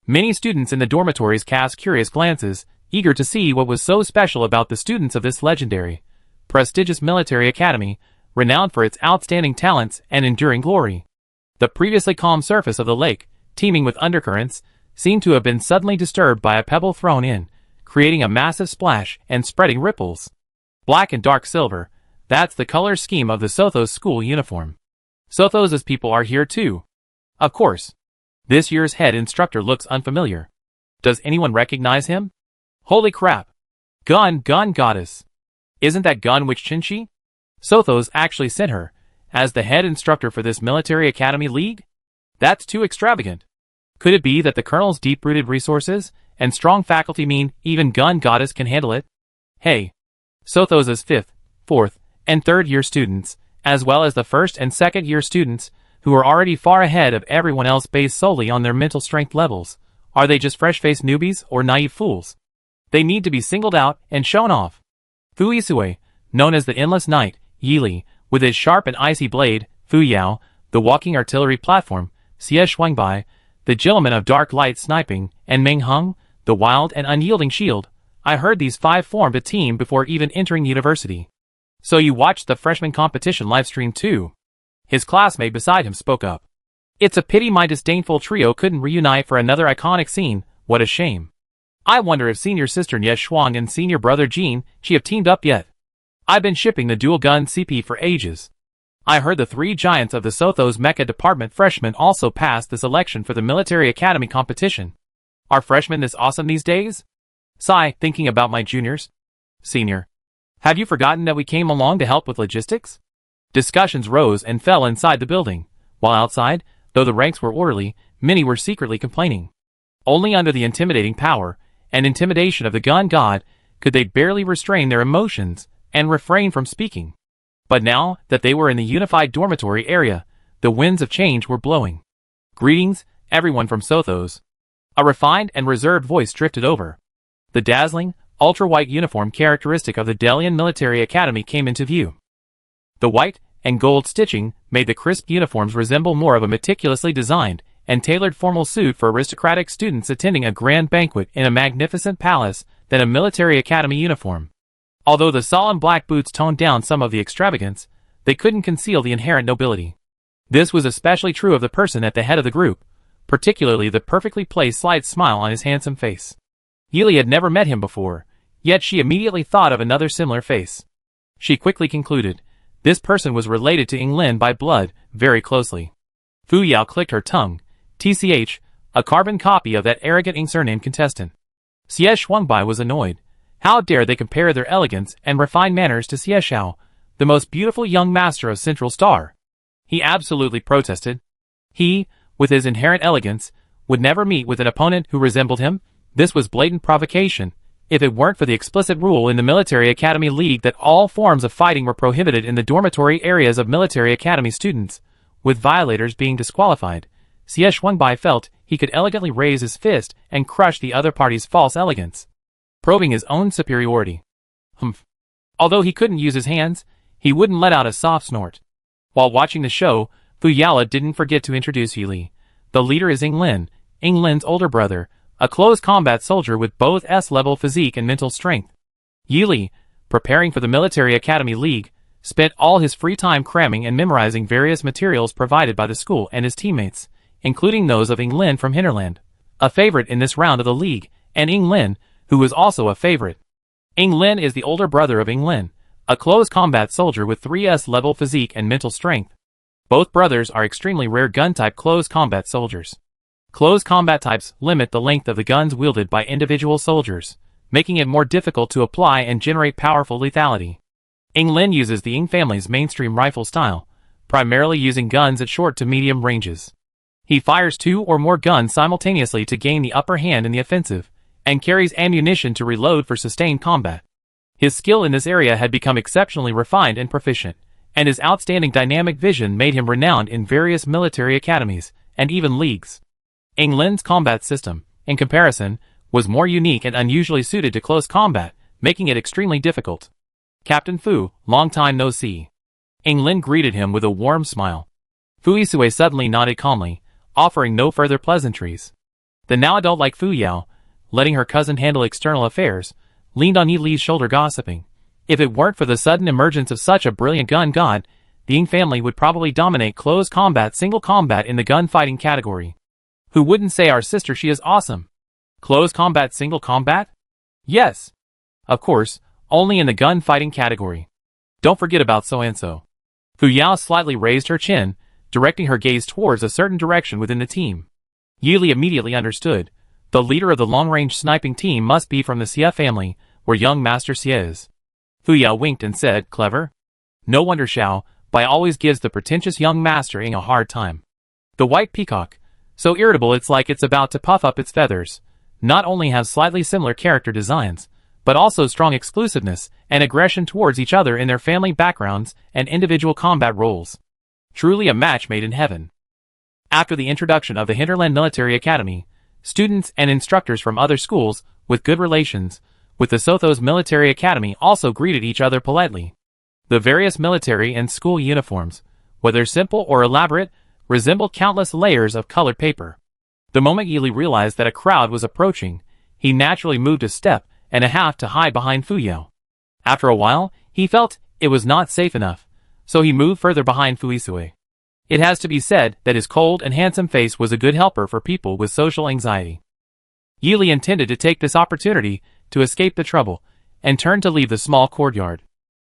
Many students in the dormitories cast curious glances, eager to see what was so special about the students of this legendary, prestigious military academy, renowned for its outstanding talents and enduring glory. The previously calm surface of the lake, teeming with undercurrents, seemed to have been suddenly disturbed by a pebble thrown in, creating a massive splash and spreading ripples. Black and dark silver, that's the color scheme of the Sotho's school uniform. Sotho's people are here too. Of course. This year's head instructor looks unfamiliar. Does anyone recognize him? Holy crap. Gun goddess. Isn't that Gun which Qinshi? Sotho's actually sent her, as the head instructor for this military academy league? That's too extravagant. Could it be that the colonel's deep-rooted resources and strong faculty mean even Gun Goddess can handle it? Hey. Sotho's 5th, 4th, and 3rd year students, as well as the 1st and 2nd year students, who are already far ahead of everyone else based solely on their mental strength levels. Are they just fresh-faced newbies or naive fools? They need to be singled out and shown off. Fuisue, known as the Endless Knight, Yili, with his sharp and icy blade, Fuyao, the walking artillery platform, Xie Shuangbai, the gentleman of dark light sniping, and Meng Hung, the wild and unyielding shield. I heard these 5 formed a team before even entering university. So you watched the freshman competition livestream too? His classmate beside him spoke up. It's a pity my disdainful trio couldn't reunite for another iconic scene. What a shame. I wonder if senior sister Nye Shuang and senior brother Jean Qi have teamed up yet. I've been shipping the dual gun CP for ages. I heard the 3 giants of the Sotho's Mecha Department freshmen also passed the selection for the military academy competition. Are freshmen this awesome these days? Sigh, thinking about my juniors. Senior. Have you forgotten that we came along to help with logistics? Discussions rose and fell inside the building, while outside, though the ranks were orderly, many were secretly complaining. Only under the intimidating power and intimidation of the gun god could they barely restrain their emotions and refrain from speaking. But now that they were in the unified dormitory area, the winds of change were blowing. Greetings, everyone from Sothos. A refined and reserved voice drifted over. The dazzling, ultra-white uniform characteristic of the Delian Military Academy came into view. The white and gold stitching made the crisp uniforms resemble more of a meticulously designed and tailored formal suit for aristocratic students attending a grand banquet in a magnificent palace than a military academy uniform. Although the solemn black boots toned down some of the extravagance, they couldn't conceal the inherent nobility. This was especially true of the person at the head of the group, particularly the perfectly placed slight smile on his handsome face. Yili had never met him before, yet she immediately thought of another similar face. She quickly concluded, this person was related to Yinglin by blood, very closely. Fu Yao clicked her tongue, TCH, a carbon copy of that arrogant Ying surname contestant. Xie Shuangbai was annoyed. How dare they compare their elegance and refined manners to Xie Xiao, the most beautiful young master of Central Star? He absolutely protested. He, with his inherent elegance, would never meet with an opponent who resembled him. This was blatant provocation, if it weren't for the explicit rule in the Military Academy League that all forms of fighting were prohibited in the dormitory areas of Military Academy students, with violators being disqualified. Xie Shuangbai felt he could elegantly raise his fist and crush the other party's false elegance, probing his own superiority. Humph. Although he couldn't use his hands, he wouldn't let out a soft snort. While watching the show, Fu Yao didn't forget to introduce Yili. The leader is Yinglin's older brother, a close combat soldier with both S-level physique and mental strength. Yili, preparing for the Military Academy League, spent all his free time cramming and memorizing various materials provided by the school and his teammates, including those of Yinglin from Hinterland, a favorite in this round of the league, and Yinglin, who was also a favorite. Yinglin is the older brother of Yinglin, a close combat soldier with 3S level physique and mental strength. Both brothers are extremely rare gun-type close combat soldiers. Close combat types limit the length of the guns wielded by individual soldiers, making it more difficult to apply and generate powerful lethality. Yinglin uses the Ying family's mainstream rifle style, primarily using guns at short to medium ranges. He fires 2 or more guns simultaneously to gain the upper hand in the offensive, and carries ammunition to reload for sustained combat. His skill in this area had become exceptionally refined and proficient, and his outstanding dynamic vision made him renowned in various military academies, and even leagues. Yinglin's combat system, in comparison, was more unique and unusually suited to close combat, making it extremely difficult. Captain Fu, long time no see. Yinglin greeted him with a warm smile. Fu Yisue suddenly nodded calmly, offering no further pleasantries. The now adult-like Fu Yao, letting her cousin handle external affairs, leaned on Yi Li's shoulder gossiping. If it weren't for the sudden emergence of such a brilliant gun god, the Ying family would probably dominate close combat single combat in the gunfighting category. Who wouldn't say our sister she is awesome? Close combat single combat? Yes. Of course, only in the gunfighting category. Don't forget about so-and-so. Fu Yao slightly raised her chin, directing her gaze towards a certain direction within the team. Yi Li immediately understood. The leader of the long-range sniping team must be from the Xie family, where young Master Xie is. Fu Yao winked and said, clever? No wonder Xiao Bai always gives the pretentious young master Ying a hard time. The white peacock, so irritable it's like it's about to puff up its feathers, not only have slightly similar character designs, but also strong exclusiveness and aggression towards each other in their family backgrounds and individual combat roles. Truly a match made in heaven. After the introduction of the Hinterland Military Academy, students and instructors from other schools, with good relations, with the Sothos Military Academy also greeted each other politely. The various military and school uniforms, whether simple or elaborate, resembled countless layers of colored paper. The moment Yi Li realized that a crowd was approaching, he naturally moved a step and a half to hide behind Fu Yao. After a while, he felt it was not safe enough, so he moved further behind Fu Yisue. It has to be said that his cold and handsome face was a good helper for people with social anxiety. Yi Li intended to take this opportunity to escape the trouble, and turned to leave the small courtyard.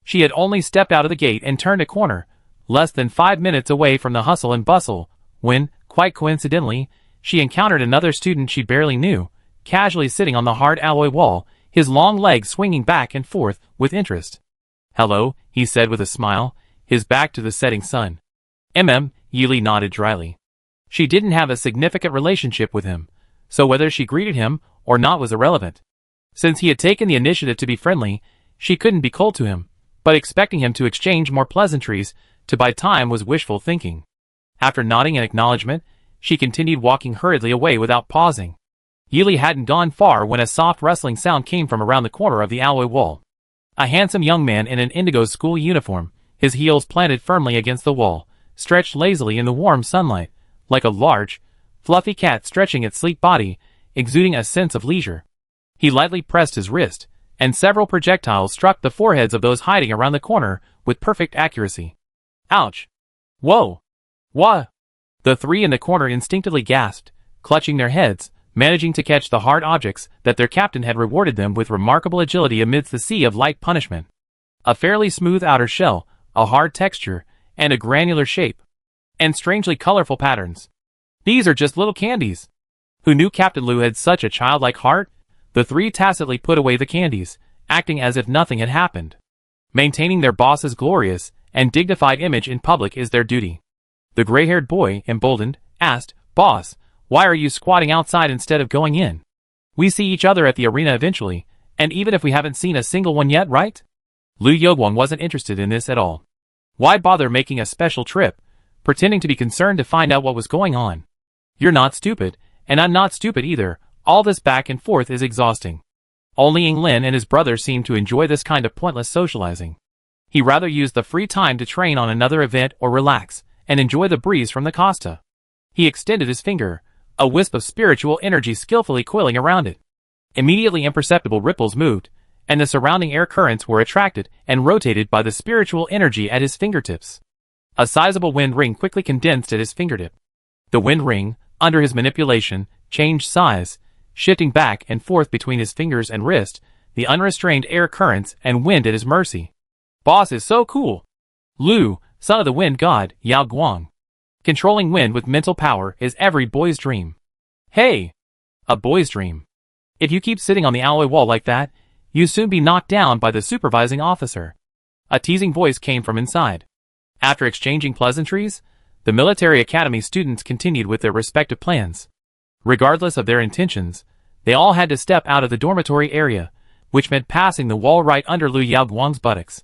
She had only stepped out of the gate and turned a corner, less than 5 minutes away from the hustle and bustle, when, quite coincidentally, she encountered another student she barely knew, casually sitting on the hard alloy wall, his long legs swinging back and forth with interest. "Hello," he said with a smile, his back to the setting sun. Yili nodded dryly. She didn't have a significant relationship with him, so whether she greeted him or not was irrelevant. Since he had taken the initiative to be friendly, she couldn't be cold to him, but expecting him to exchange more pleasantries to buy time was wishful thinking. After nodding in acknowledgement, she continued walking hurriedly away without pausing. Yili hadn't gone far when a soft rustling sound came from around the corner of the alloy wall. A handsome young man in an indigo school uniform, his heels planted firmly against the wall, stretched lazily in the warm sunlight, like a large, fluffy cat stretching its sleek body, exuding a sense of leisure. He lightly pressed his wrist, and several projectiles struck the foreheads of those hiding around the corner with perfect accuracy. Ouch! Whoa! Wha! The three in the corner instinctively gasped, clutching their heads, managing to catch the hard objects that their captain had rewarded them with remarkable agility amidst the sea of light punishment. A fairly smooth outer shell, a hard texture, and a granular shape. And strangely colorful patterns. These are just little candies. Who knew Captain Liu had such a childlike heart? The three tacitly put away the candies, acting as if nothing had happened. Maintaining their boss's glorious and dignified image in public is their duty. The gray-haired boy, emboldened, asked, "Boss, why are you squatting outside instead of going in? We see each other at the arena eventually, and even if we haven't seen a single one yet, right?" Liu Yogwang wasn't interested in this at all. Why bother making a special trip, pretending to be concerned to find out what was going on? You're not stupid, and I'm not stupid either. All this back and forth is exhausting. Only Ying Lin and his brother seemed to enjoy this kind of pointless socializing. He rather used the free time to train on another event or relax, and enjoy the breeze from the Costa. He extended his finger, a wisp of spiritual energy skillfully coiling around it. Immediately imperceptible ripples moved, and the surrounding air currents were attracted and rotated by the spiritual energy at his fingertips. A sizable wind ring quickly condensed at his fingertip. The wind ring, under his manipulation, changed size, shifting back and forth between his fingers and wrist, the unrestrained air currents and wind at his mercy. Boss is so cool. Liu, son of the wind god, Yao Guang. Controlling wind with mental power is every boy's dream. Hey! A boy's dream. If you keep sitting on the alloy wall like that, you'll soon be knocked down by the supervising officer. A teasing voice came from inside. After exchanging pleasantries, the military academy students continued with their respective plans. Regardless of their intentions, they all had to step out of the dormitory area, which meant passing the wall right under Liu Yaoguang's buttocks.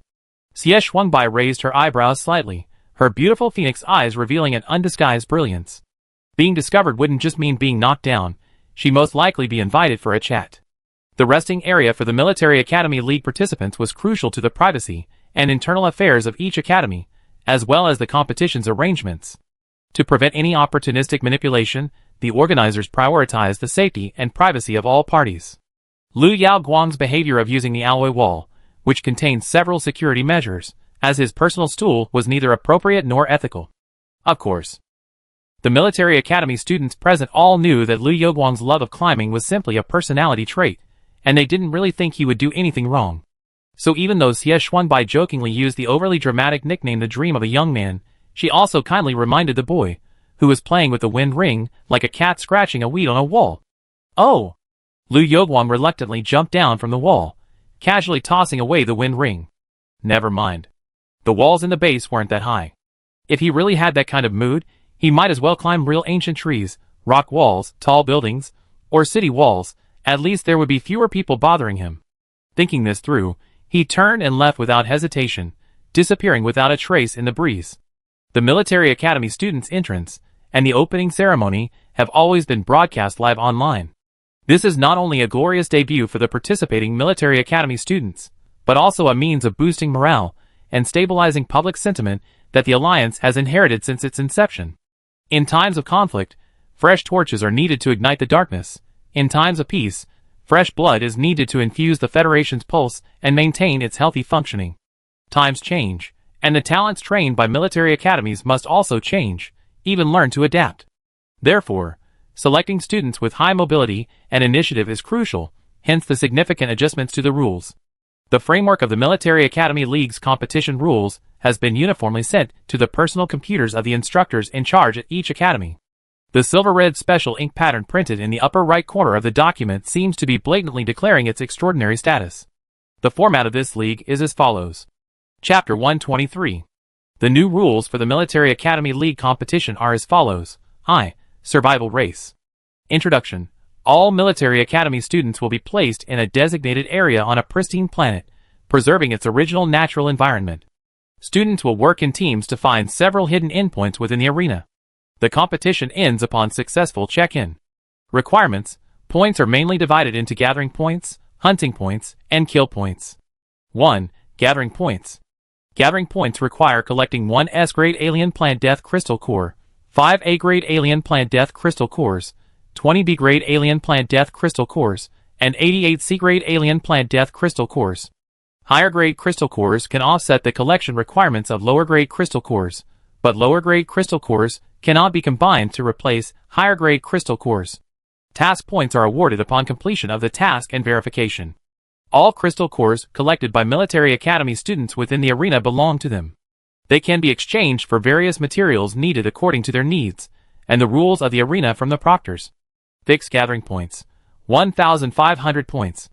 Xie Shuangbai raised her eyebrows slightly, her beautiful phoenix eyes revealing an undisguised brilliance. Being discovered wouldn't just mean being knocked down, she'd most likely be invited for a chat. The resting area for the Military Academy League participants was crucial to the privacy and internal affairs of each academy, as well as the competition's arrangements. To prevent any opportunistic manipulation, the organizers prioritized the safety and privacy of all parties. Liu Yaoguang's behavior of using the alloy wall, which contained several security measures, as his personal stool was neither appropriate nor ethical. Of course. The Military Academy students present all knew that Liu Yaoguang's love of climbing was simply a personality trait, and they didn't really think he would do anything wrong. So even though Xie Xuanbai jokingly used the overly dramatic nickname The Dream of a Young Man, she also kindly reminded the boy, who was playing with the wind ring like a cat scratching a weed on a wall. Oh! Liu Yaoguang reluctantly jumped down from the wall, casually tossing away the wind ring. Never mind. The walls in the base weren't that high. If he really had that kind of mood, he might as well climb real ancient trees, rock walls, tall buildings, or city walls. At least there would be fewer people bothering him. Thinking this through, he turned and left without hesitation, disappearing without a trace in the breeze. The Military Academy students' entrance and the opening ceremony have always been broadcast live online. This is not only a glorious debut for the participating Military Academy students, but also a means of boosting morale and stabilizing public sentiment that the Alliance has inherited since its inception. In times of conflict, fresh torches are needed to ignite the darkness. In times of peace, fresh blood is needed to infuse the Federation's pulse and maintain its healthy functioning. Times change, and the talents trained by military academies must also change, even learn to adapt. Therefore, selecting students with high mobility and initiative is crucial, hence the significant adjustments to the rules. The framework of the Military Academy League's competition rules has been uniformly sent to the personal computers of the instructors in charge at each academy. The silver-red special ink pattern printed in the upper right corner of the document seems to be blatantly declaring its extraordinary status. The format of this league is as follows. Chapter 123. The new rules for the Military Academy League competition are as follows. I. Survival Race. Introduction. All Military Academy students will be placed in a designated area on a pristine planet, preserving its original natural environment. Students will work in teams to find several hidden endpoints within the arena. The competition ends upon successful check-in. Requirements. Points are mainly divided into gathering points, hunting points, and kill points. 1. Gathering points. Gathering points require collecting 1 S-grade alien plant death crystal core, 5 A-grade alien plant death crystal cores, 20 B-grade alien plant death crystal cores, and 88 C-grade alien plant death crystal cores. Higher-grade crystal cores can offset the collection requirements of lower-grade crystal cores, but lower-grade crystal cores cannot be combined to replace higher-grade crystal cores. Task points are awarded upon completion of the task and verification. All crystal cores collected by Military Academy students within the arena belong to them. They can be exchanged for various materials needed according to their needs, and the rules of the arena from the proctors. Fixed gathering points. 1,500 points.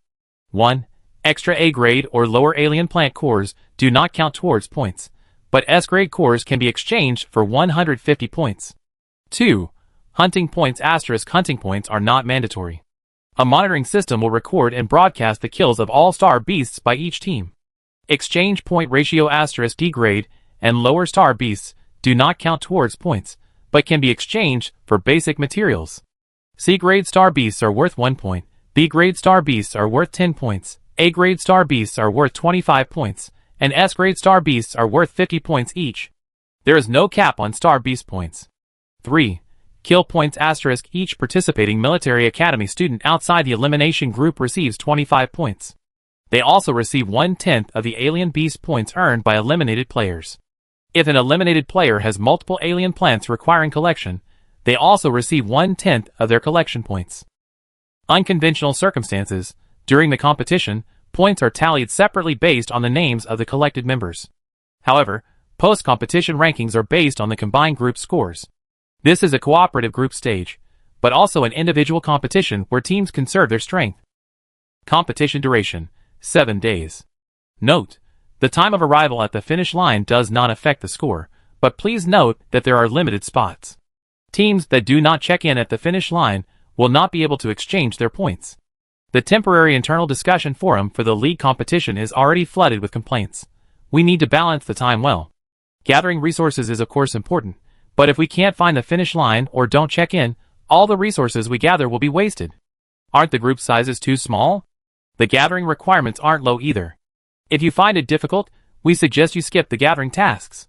1. Extra A-grade or lower alien plant cores do not count towards points, but S-grade cores can be exchanged for 150 points. 2. Hunting points. Hunting points are not mandatory. A monitoring system will record and broadcast the kills of all star beasts by each team. Exchange point ratio. D-grade and lower star beasts do not count towards points, but can be exchanged for basic materials. C-grade star beasts are worth 1 point, B-grade star beasts are worth 10 points, A-grade star beasts are worth 25 points, and S-grade star beasts are worth 50 points each. There is no cap on star beast points. 3. Kill points. Each participating Military Academy student outside the elimination group receives 25 points. They also receive 1/10 of the alien beast points earned by eliminated players. If an eliminated player has multiple alien plants requiring collection, they also receive 1/10 of their collection points. Unconventional circumstances. During the competition, points are tallied separately based on the names of the collected members. However, post-competition rankings are based on the combined group scores. This is a cooperative group stage, but also an individual competition where teams conserve their strength. Competition duration. 7 days. Note: the time of arrival at the finish line does not affect the score, but please note that there are limited spots. Teams that do not check in at the finish line will not be able to exchange their points. The temporary internal discussion forum for the league competition is already flooded with complaints. We need to balance the time well. Gathering resources is of course important, but if we can't find the finish line or don't check in, all the resources we gather will be wasted. Aren't the group sizes too small? The gathering requirements aren't low either. If you find it difficult, we suggest you skip the gathering tasks.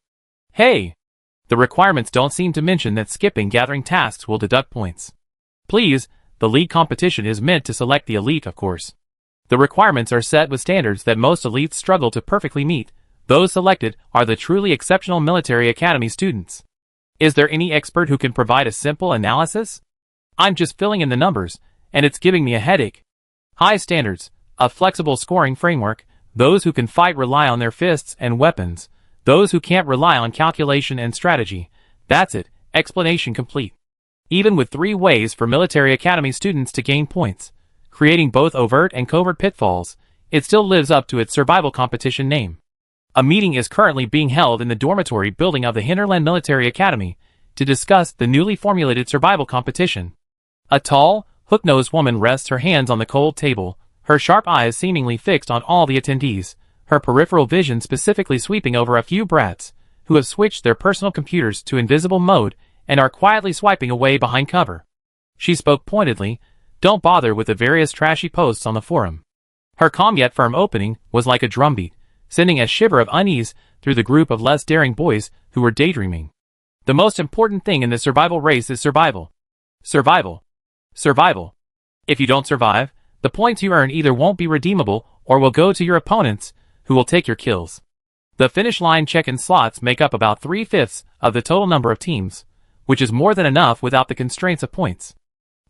Hey! The requirements don't seem to mention that skipping gathering tasks will deduct points. Please, the league competition is meant to select the elite, of course. The requirements are set with standards that most elites struggle to perfectly meet. Those selected are the truly exceptional Military Academy students. Is there any expert who can provide a simple analysis? I'm just filling in the numbers, and it's giving me a headache. High standards, a flexible scoring framework. Those who can fight rely on their fists and weapons. Those who can't rely on calculation and strategy. That's it, explanation complete. Even with 3 ways for Military Academy students to gain points, creating both overt and covert pitfalls, it still lives up to its survival competition name. A meeting is currently being held in the dormitory building of the Hinterland Military Academy to discuss the newly formulated survival competition. A tall, hook-nosed woman rests her hands on the cold table, her sharp eyes seemingly fixed on all the attendees, her peripheral vision specifically sweeping over a few brats who have switched their personal computers to invisible mode and are quietly swiping away behind cover. She spoke pointedly, "Don't bother with the various trashy posts on the forum." Her calm yet firm opening was like a drumbeat, sending a shiver of unease through the group of less daring boys who were daydreaming. The most important thing in the survival race is survival. Survival. Survival. If you don't survive, the points you earn either won't be redeemable or will go to your opponents, who will take your kills. The finish line check-in slots make up about 3/5 of the total number of teams, which is more than enough without the constraints of points.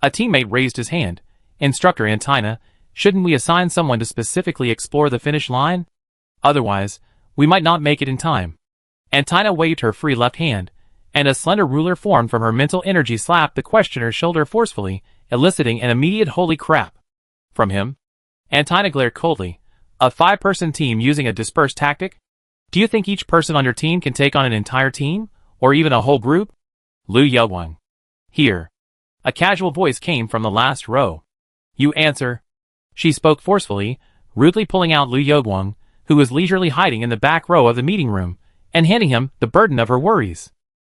A teammate raised his hand. "Instructor Antina, shouldn't we assign someone to specifically explore the finish line? Otherwise, we might not make it in time." Antina waved her free left hand, and a slender ruler formed from her mental energy slapped the questioner's shoulder forcefully, eliciting an immediate "holy crap" from him. Antina glared coldly. A 5-person team using a dispersed tactic? Do you think each person on your team can take on an entire team? Or even a whole group? Liu Yewang. Here. A casual voice came from the last row. You answer. She spoke forcefully, rudely pulling out Liu Yewang, who was leisurely hiding in the back row of the meeting room, and handing him the burden of her worries.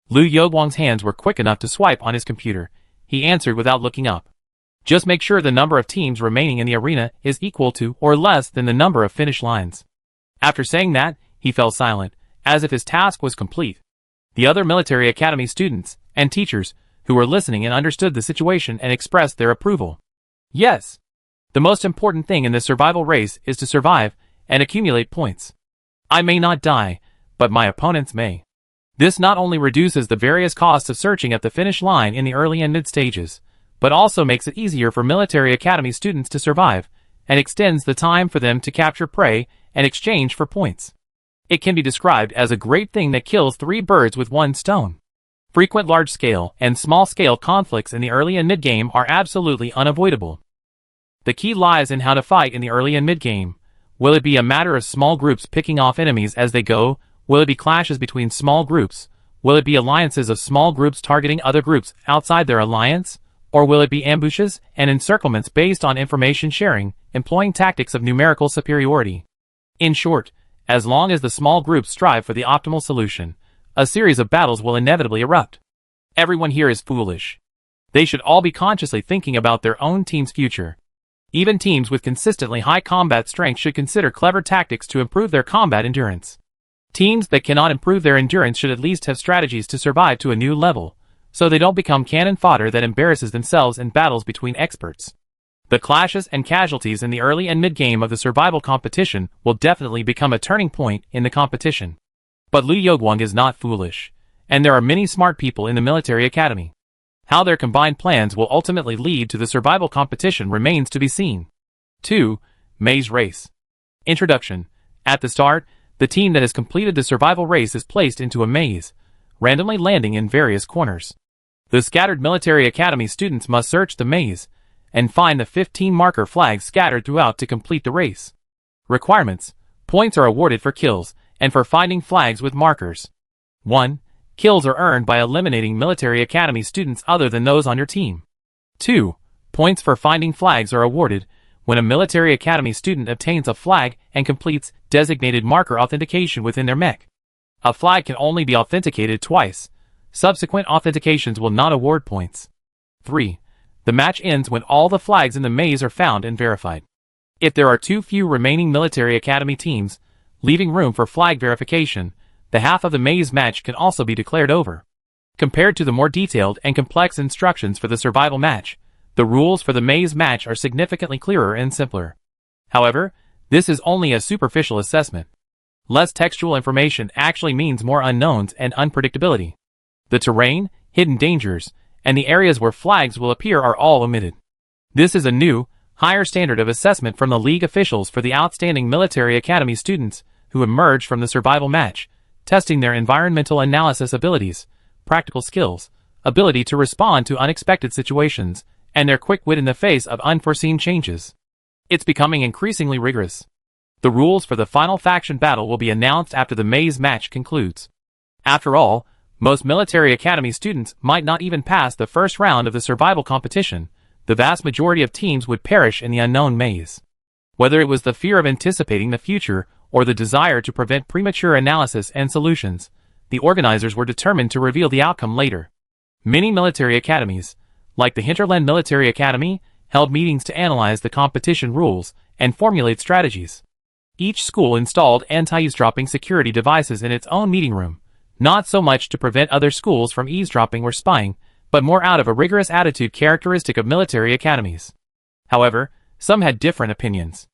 Liu Yewang's hands were quick enough to swipe on his computer. He answered without looking up. Just make sure the number of teams remaining in the arena is equal to or less than the number of finish lines. After saying that, he fell silent, as if his task was complete. The other military academy students and teachers who were listening and understood the situation and expressed their approval. Yes. The most important thing in this survival race is to survive and accumulate points. I may not die, but my opponents may. This not only reduces the various costs of searching at the finish line in the early and mid stages, but also makes it easier for military academy students to survive, and extends the time for them to capture prey and exchange for points. It can be described as a great thing that kills 3 birds with 1 stone. Frequent large-scale and small-scale conflicts in the early and mid-game are absolutely unavoidable. The key lies in how to fight in the early and mid-game. Will it be a matter of small groups picking off enemies as they go? Will it be clashes between small groups? Will it be alliances of small groups targeting other groups outside their alliance? Or will it be ambushes and encirclements based on information sharing, employing tactics of numerical superiority? In short, as long as the small groups strive for the optimal solution, a series of battles will inevitably erupt. Everyone here is foolish. They should all be consciously thinking about their own team's future. Even teams with consistently high combat strength should consider clever tactics to improve their combat endurance. Teams that cannot improve their endurance should at least have strategies to survive to a new level, so they don't become cannon fodder that embarrasses themselves in battles between experts. The clashes and casualties in the early and mid-game of the survival competition will definitely become a turning point in the competition. But Liu Yewang is not foolish, and there are many smart people in the military academy. How their combined plans will ultimately lead to the survival competition remains to be seen. 2. Maze Race. Introduction. At the start, the team that has completed the survival race is placed into a maze, randomly landing in various corners. The scattered military academy students must search the maze and find the 15 marker flags scattered throughout to complete the race. Requirements. Points are awarded for kills and for finding flags with markers. 1. Kills are earned by eliminating military academy students other than those on your team. 2. Points for finding flags are awarded when a military academy student obtains a flag and completes designated marker authentication within their mech. A flag can only be authenticated twice. Subsequent authentications will not award points. 3. The match ends when all the flags in the maze are found and verified. If there are too few remaining military academy teams, leaving room for flag verification, the half of the maze match can also be declared over. Compared to the more detailed and complex instructions for the survival match, the rules for the maze match are significantly clearer and simpler. However, this is only a superficial assessment. Less textual information actually means more unknowns and unpredictability. The terrain, hidden dangers, and the areas where flags will appear are all omitted. This is a new, higher standard of assessment from the League officials for the outstanding military academy students who emerge from the survival match, testing their environmental analysis abilities, practical skills, ability to respond to unexpected situations, and their quick wit in the face of unforeseen changes. It's becoming increasingly rigorous. The rules for the final faction battle will be announced after the maze match concludes. After all, most military academy students might not even pass the first round of the survival competition. The vast majority of teams would perish in the unknown maze. Whether it was the fear of anticipating the future or the desire to prevent premature analysis and solutions, the organizers were determined to reveal the outcome later. Many military academies, like the Hinterland Military Academy, held meetings to analyze the competition rules and formulate strategies. Each school installed anti-eavesdropping security devices in its own meeting room, not so much to prevent other schools from eavesdropping or spying, but more out of a rigorous attitude characteristic of military academies. However, some had different opinions.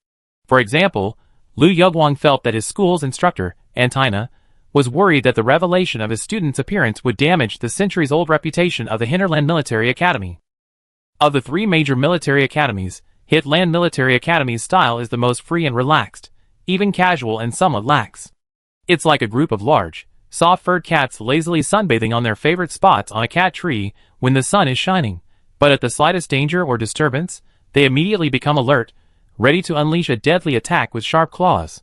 For example, Liu Yewang felt that his school's instructor, Antina, was worried that the revelation of his student's appearance would damage the centuries-old reputation of the Hinterland Military Academy. Of the 3 major military academies, Hitland Military Academy's style is the most free and relaxed, even casual and somewhat lax. It's like a group of large, soft furred cats lazily sunbathing on their favorite spots on a cat tree when the sun is shining, but at the slightest danger or disturbance, they immediately become alert, ready to unleash a deadly attack with sharp claws.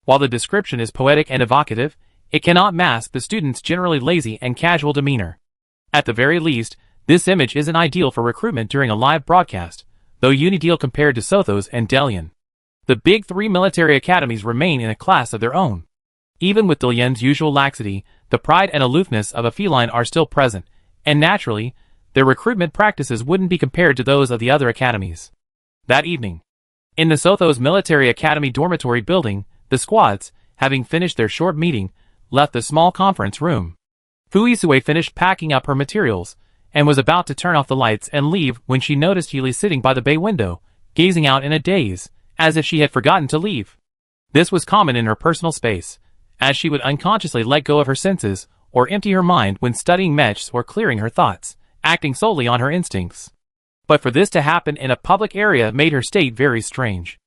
While the description is poetic and evocative, it cannot mask the student's generally lazy and casual demeanor. At the very least, this image isn't ideal for recruitment during a live broadcast, though unideal compared to Sothos and Delian. The big three military academies remain in a class of their own. Even with Delian's usual laxity, the pride and aloofness of a feline are still present, and naturally, their recruitment practices wouldn't be compared to those of the other academies. That evening, in the Sothos Military Academy dormitory building, the squads, having finished their short meeting, left the small conference room. Fuisue finished packing up her materials, and was about to turn off the lights and leave when she noticed Healy sitting by the bay window, gazing out in a daze, as if she had forgotten to leave. This was common in her personal space, as she would unconsciously let go of her senses, or empty her mind when studying mechs or clearing her thoughts, acting solely on her instincts. But for this to happen in a public area made her state very strange.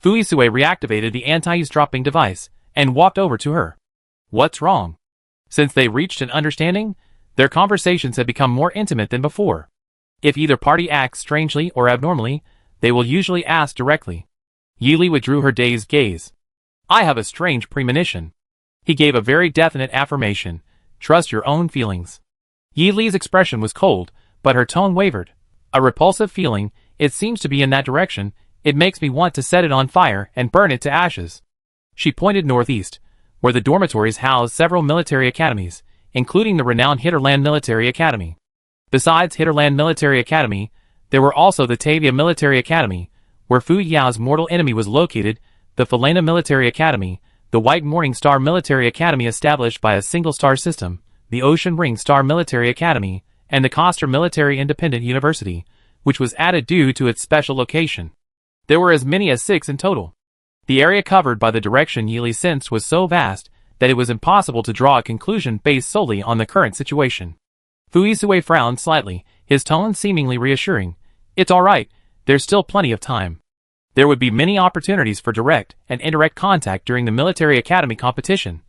Fuisue reactivated the anti-eavesdropping device, and walked over to her. What's wrong? Since they reached an understanding, their conversations had become more intimate than before. If either party acts strangely or abnormally, they will usually ask directly. Yili withdrew her dazed gaze. I have a strange premonition. He gave a very definite affirmation. Trust your own feelings. Yili's expression was cold, but her tone wavered. A repulsive feeling, it seems to be in that direction, it makes me want to set it on fire and burn it to ashes. She pointed northeast, where the dormitories housed several military academies, including the renowned Hitterland Military Academy. Besides Hitterland Military Academy, there were also the Tavia Military Academy, where Fu Yao's mortal enemy was located, the Falena Military Academy, the White Morning Star Military Academy established by a single star system, the Ocean Ring Star Military Academy, and the Koster Military Independent University, which was added due to its special location. There were as many as 6 in total. The area covered by the direction Yili sensed was so vast that it was impossible to draw a conclusion based solely on the current situation. Fuisue frowned slightly, his tone seemingly reassuring. It's alright, there's still plenty of time. There would be many opportunities for direct and indirect contact during the military academy competition.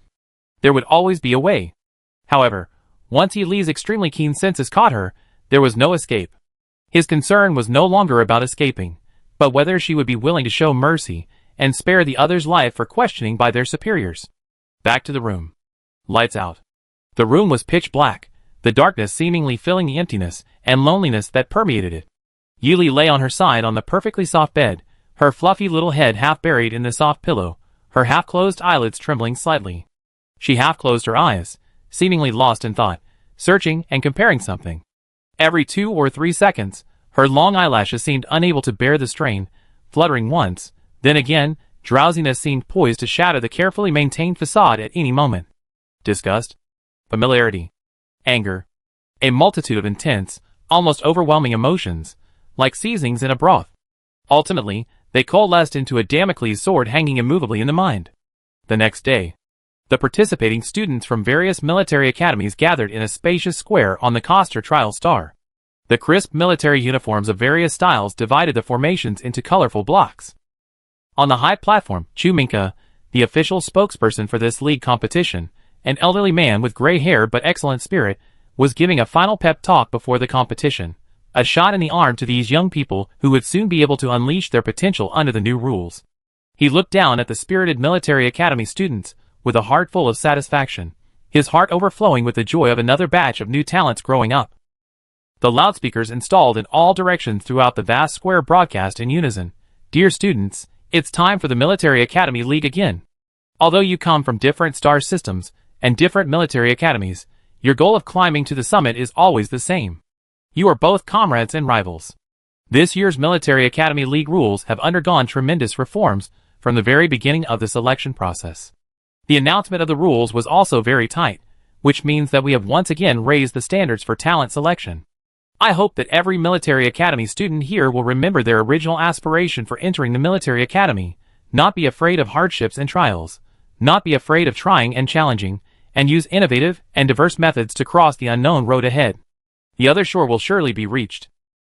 There would always be a way. However, once Yili's extremely keen senses caught her, there was no escape. His concern was no longer about escaping, but whether she would be willing to show mercy and spare the other's life for questioning by their superiors. Back to the room. Lights out. The room was pitch black, the darkness seemingly filling the emptiness and loneliness that permeated it. Yili lay on her side on the perfectly soft bed, her fluffy little head half buried in the soft pillow, her half-closed eyelids trembling slightly. She half-closed her eyes, seemingly lost in thought, searching and comparing something. Every 2 or 3 seconds, her long eyelashes seemed unable to bear the strain, fluttering once, then again, drowsiness seemed poised to shatter the carefully maintained facade at any moment. Disgust, familiarity, anger, a multitude of intense, almost overwhelming emotions, like seasonings in a broth. Ultimately, they coalesced into a Damocles sword hanging immovably in the mind. The next day, the participating students from various military academies gathered in a spacious square on the Koster Trial Star. The crisp military uniforms of various styles divided the formations into colorful blocks. On the high platform, Chu Minka, the official spokesperson for this league competition, an elderly man with gray hair but excellent spirit, was giving a final pep talk before the competition, a shot in the arm to these young people who would soon be able to unleash their potential under the new rules. He looked down at the spirited military academy students, with a heart full of satisfaction, his heart overflowing with the joy of another batch of new talents growing up. The loudspeakers installed in all directions throughout the vast square broadcast in unison. Dear students, it's time for the Military Academy League again. Although you come from different star systems and different military academies, your goal of climbing to the summit is always the same. You are both comrades and rivals. This year's Military Academy League rules have undergone tremendous reforms from the very beginning of the selection process. The announcement of the rules was also very tight, which means that we have once again raised the standards for talent selection. I hope that every military academy student here will remember their original aspiration for entering the military academy, not be afraid of hardships and trials, not be afraid of trying and challenging, and use innovative and diverse methods to cross the unknown road ahead. The other shore will surely be reached.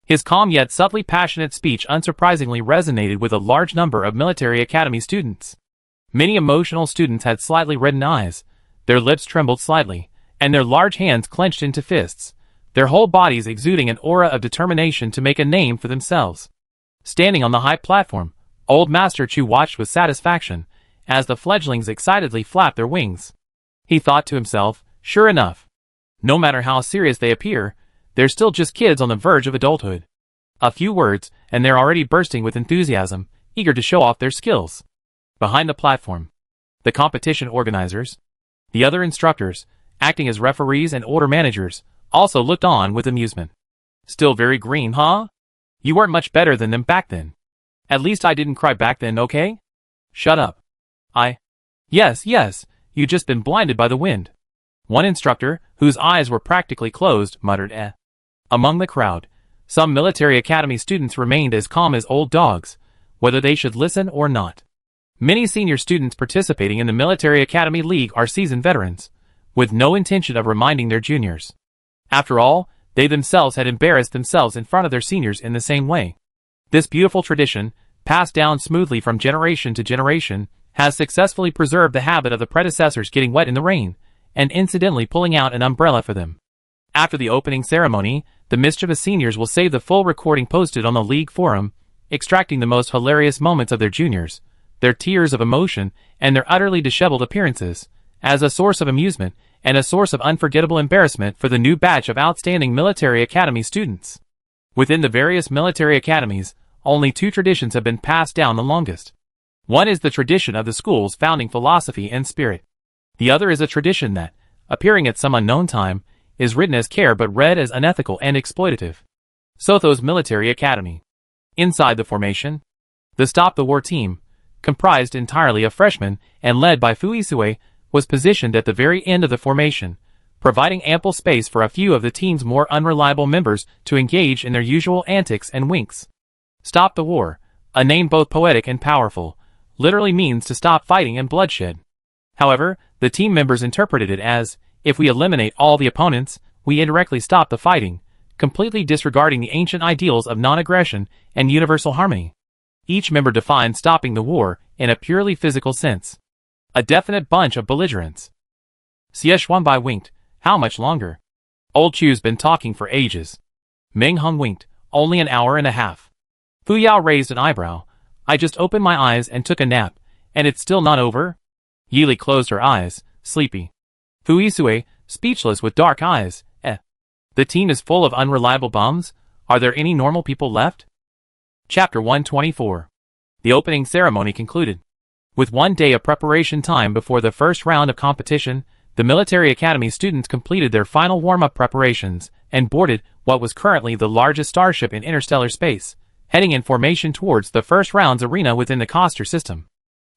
His calm yet subtly passionate speech unsurprisingly resonated with a large number of military academy students. Many emotional students had slightly reddened eyes, Their lips trembled slightly, and their large hands clenched into fists, their whole bodies exuding an aura of determination to make a name for themselves. Standing on the high platform, old Master Chu watched with satisfaction as the fledglings excitedly flapped their wings. He thought to himself, sure enough, no matter how serious they appear, they're still just kids on the verge of adulthood. A few words, and they're already bursting with enthusiasm, eager to show off their skills. Behind the platform, the competition organizers, the other instructors, acting as referees and order managers, also looked on with amusement. Still very green, huh? You weren't much better than them back then. At least I didn't cry back then, okay? Shut up. Yes, you've just been blinded by the wind. One instructor, whose eyes were practically closed, muttered eh. Among the crowd, some military academy students remained as calm as old dogs, whether they should listen or not. Many senior students participating in the Military Academy League are seasoned veterans, with no intention of reminding their juniors. After all, they themselves had embarrassed themselves in front of their seniors in the same way. This beautiful tradition, passed down smoothly from generation to generation, has successfully preserved the habit of the predecessors getting wet in the rain, and incidentally pulling out an umbrella for them. After the opening ceremony, the mischievous seniors will save the full recording posted on the League forum, extracting the most hilarious moments of their juniors, their tears of emotion, and their utterly disheveled appearances, as a source of amusement and a source of unforgettable embarrassment for the new batch of outstanding military academy students. Within the various military academies, only two traditions have been passed down the longest. One is the tradition of the school's founding philosophy and spirit. The other is a tradition that, appearing at some unknown time, is written as care but read as unethical and exploitative. Sotho's Military Academy. Inside the formation, the Stop the War team, comprised entirely of freshmen and led by Fuisue, was positioned at the very end of the formation, providing ample space for a few of the team's more unreliable members to engage in their usual antics and winks. Stop the War, a name both poetic and powerful, literally means to stop fighting and bloodshed. However, the team members interpreted it as, if we eliminate all the opponents, we indirectly stop the fighting, completely disregarding the ancient ideals of non-aggression and universal harmony. Each member defined stopping the war in a purely physical sense. A definite bunch of belligerents. Xie Xuanbai winked. How much longer? Old Chu's been talking for ages. Ming Hung winked. Only an hour and a half. Fu Yao raised an eyebrow. I just opened my eyes and took a nap, and it's still not over? Yili closed her eyes, sleepy. Fuisue, speechless with dark eyes, The team is full of unreliable bums? Are there any normal people left? Chapter 124. The opening ceremony concluded. With 1 day of preparation time before the first round of competition, the Military Academy students completed their final warm-up preparations and boarded what was currently the largest starship in interstellar space, heading in formation towards the first round's arena within the Coster system.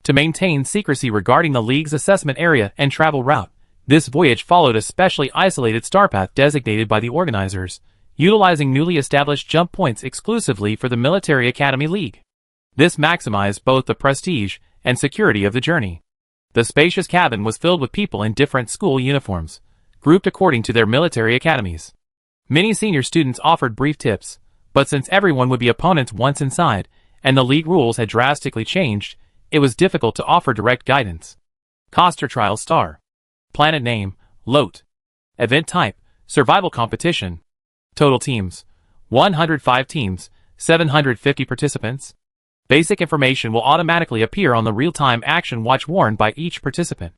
To maintain secrecy regarding the League's assessment area and travel route, this voyage followed a specially isolated starpath designated by the organizers, utilizing newly established jump points exclusively for the Military Academy League. This maximized both the prestige and security of the journey. The spacious cabin was filled with people in different school uniforms, grouped according to their military academies. Many senior students offered brief tips, but since everyone would be opponents once inside, and the League rules had drastically changed, it was difficult to offer direct guidance. Coster Trial Star. Planet name, Lot. Event type, survival competition. Total teams, 105 teams, 750 participants. Basic information will automatically appear on the real-time action watch worn by each participant.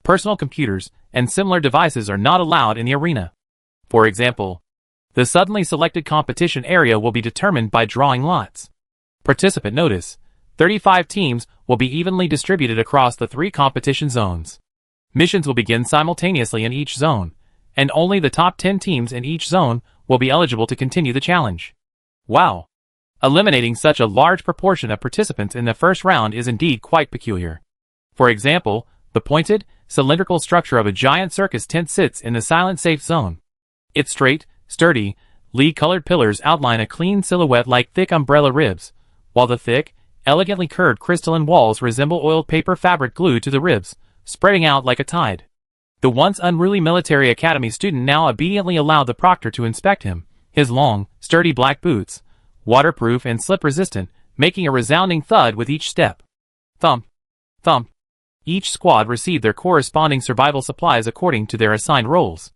Personal computers and similar devices are not allowed in the arena. For example, the suddenly selected competition area will be determined by drawing lots. Participant notice, 35 teams will be evenly distributed across the 3 competition zones. Missions will begin simultaneously in each zone, and only the top 10 teams in each zone will be eligible to continue the challenge. Wow! Eliminating such a large proportion of participants in the first round is indeed quite peculiar. For example, the pointed, cylindrical structure of a giant circus tent sits in the silent safe zone. Its straight, sturdy, lead-colored pillars outline a clean silhouette like thick umbrella ribs, while the thick, elegantly curved crystalline walls resemble oiled paper fabric glued to the ribs, spreading out like a tide. The once unruly military academy student now obediently allowed the proctor to inspect him, his long, sturdy black boots, waterproof and slip-resistant, making a resounding thud with each step. Thump, thump. each squad received their corresponding survival supplies according to their assigned roles.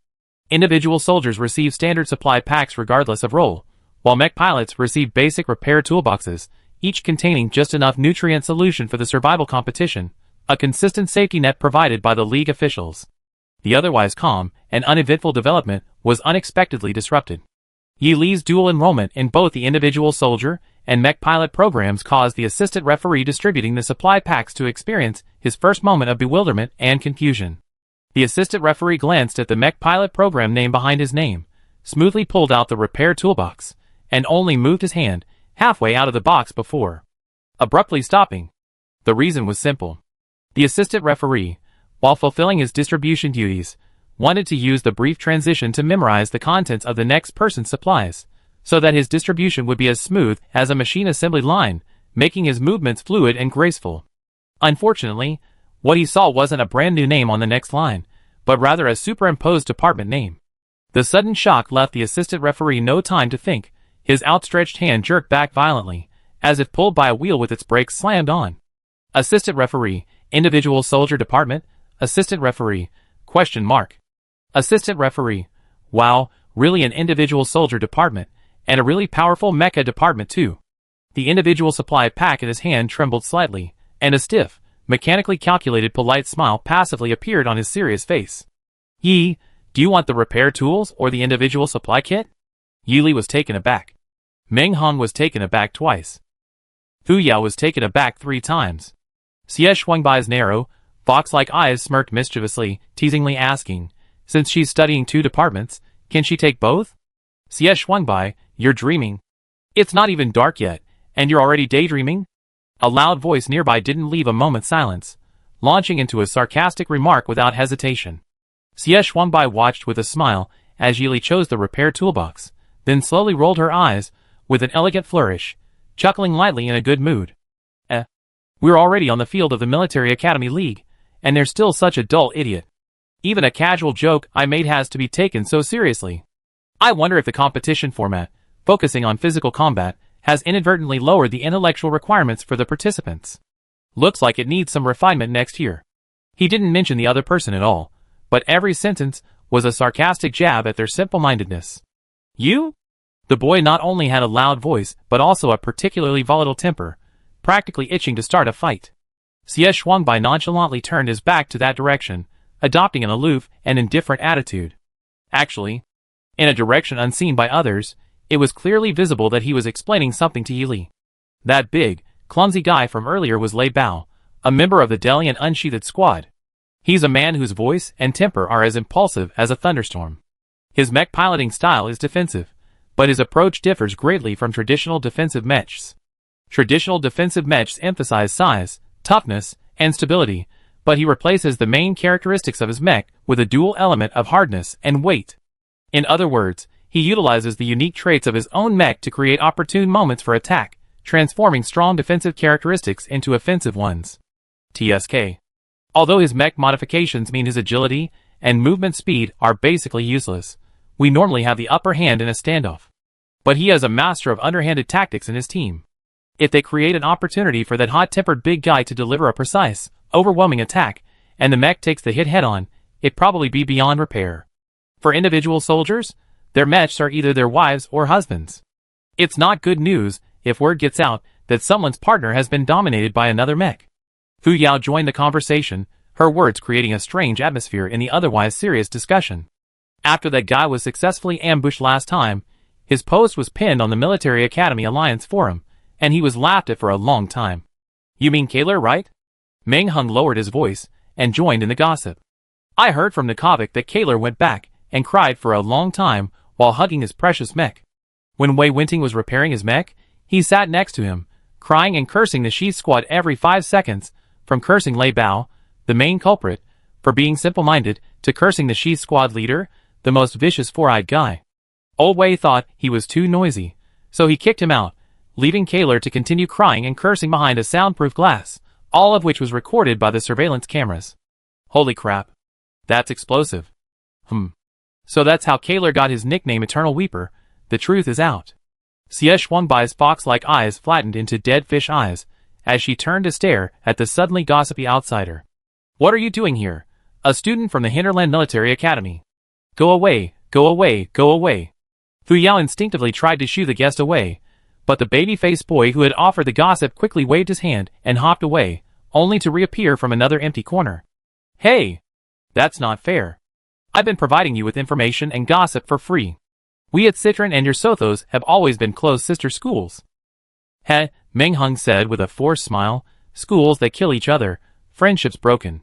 Individual soldiers received standard supply packs regardless of role, while mech pilots received basic repair toolboxes, each containing just enough nutrient solution for the survival competition, a consistent safety net provided by the League officials. The otherwise calm and uneventful development was unexpectedly disrupted. Yi Li's dual enrollment in both the individual soldier and mech pilot programs caused the assistant referee distributing the supply packs to experience his first moment of bewilderment and confusion. The assistant referee glanced at the mech pilot program name behind his name, smoothly pulled out the repair toolbox, and only moved his hand halfway out of the box before abruptly stopping. The reason was simple. The assistant referee, while fulfilling his distribution duties, wanted to use the brief transition to memorize the contents of the next person's supplies, so that his distribution would be as smooth as a machine assembly line, making his movements fluid and graceful. Unfortunately, what he saw wasn't a brand new name on the next line, but rather a superimposed department name. The sudden shock left the assistant referee no time to think. His outstretched hand jerked back violently, as if pulled by a wheel with its brakes slammed on. Assistant referee, individual soldier department, assistant referee, ? Assistant referee, wow, really an individual soldier department, and a really powerful mecha department too. The individual supply pack in his hand trembled slightly, and a stiff, mechanically calculated polite smile passively appeared on his serious face. Yi, do you want the repair tools or the individual supply kit? Yi Li was taken aback. Meng Han was taken aback twice. Fu Yao was taken aback 3 times. Xie Shuangbai's narrow, fox-like eyes smirked mischievously, teasingly asking, since she's studying 2 departments, can she take both? Xie Shuangbai, you're dreaming. It's not even dark yet, and you're already daydreaming? A loud voice nearby didn't leave a moment's silence, launching into a sarcastic remark without hesitation. Xie Shuangbai watched with a smile as Yi Li chose the repair toolbox, then slowly rolled her eyes, with an elegant flourish, chuckling lightly in a good mood. We're already on the field of the Military Academy League, and there's still such a dull idiot. Even a casual joke I made has to be taken so seriously. I wonder if the competition format, focusing on physical combat, has inadvertently lowered the intellectual requirements for the participants. Looks like it needs some refinement next year. He didn't mention the other person at all, but every sentence was a sarcastic jab at their simple-mindedness. You? The boy not only had a loud voice, but also a particularly volatile temper, practically itching to start a fight. Xie Shuangbai nonchalantly turned his back to that direction, adopting an aloof and indifferent attitude. Actually, in a direction unseen by others, it was clearly visible that he was explaining something to Yi Li. That big, clumsy guy from earlier was Lei Bao, a member of the Delian Unsheathed Squad. He's a man whose voice and temper are as impulsive as a thunderstorm. His mech piloting style is defensive, but his approach differs greatly from traditional defensive mechs. Traditional defensive mechs emphasize size, toughness, and stability, but he replaces the main characteristics of his mech with a dual element of hardness and weight. In other words, he utilizes the unique traits of his own mech to create opportune moments for attack, transforming strong defensive characteristics into offensive ones. TSK. Although his mech modifications mean his agility and movement speed are basically useless, we normally have the upper hand in a standoff. But he is a master of underhanded tactics in his team. If they create an opportunity for that hot-tempered big guy to deliver a precise, overwhelming attack, and the mech takes the hit head-on, it'd probably be beyond repair. For individual soldiers, their mechs are either their wives or husbands. It's not good news if word gets out that someone's partner has been dominated by another mech. Fu Yao joined the conversation, her words creating a strange atmosphere in the otherwise serious discussion. After that guy was successfully ambushed last time, his post was pinned on the Military Academy Alliance forum, and he was laughed at for a long time. You mean Kaler, right? Meng Hung lowered his voice and joined in the gossip. I heard from Nikovic that Kaler went back and cried for a long time while hugging his precious mech. When Wei Winting was repairing his mech, he sat next to him, crying and cursing the Sheath Squad every 5 seconds, from cursing Lei Bao, the main culprit, for being simple-minded, to cursing the Sheath Squad leader, the most vicious four-eyed guy. Old Wei thought he was too noisy, so he kicked him out, leaving Kaler to continue crying and cursing behind a soundproof glass, all of which was recorded by the surveillance cameras. Holy crap. That's explosive. So that's how Kaler got his nickname Eternal Weeper. The truth is out. Xie Shuangbai's fox-like eyes flattened into dead fish eyes, as she turned to stare at the suddenly gossipy outsider. What are you doing here? A student from the Hinterland Military Academy. Go away, go away, go away. Fu Yao instinctively tried to shoo the guest away, but the baby-faced boy who had offered the gossip quickly waved his hand and hopped away, only to reappear from another empty corner. Hey! That's not fair. I've been providing you with information and gossip for free. We at Citron and your Sothos have always been close sister schools. Heh, Meng Hung said with a forced smile, schools that kill each other, friendships broken.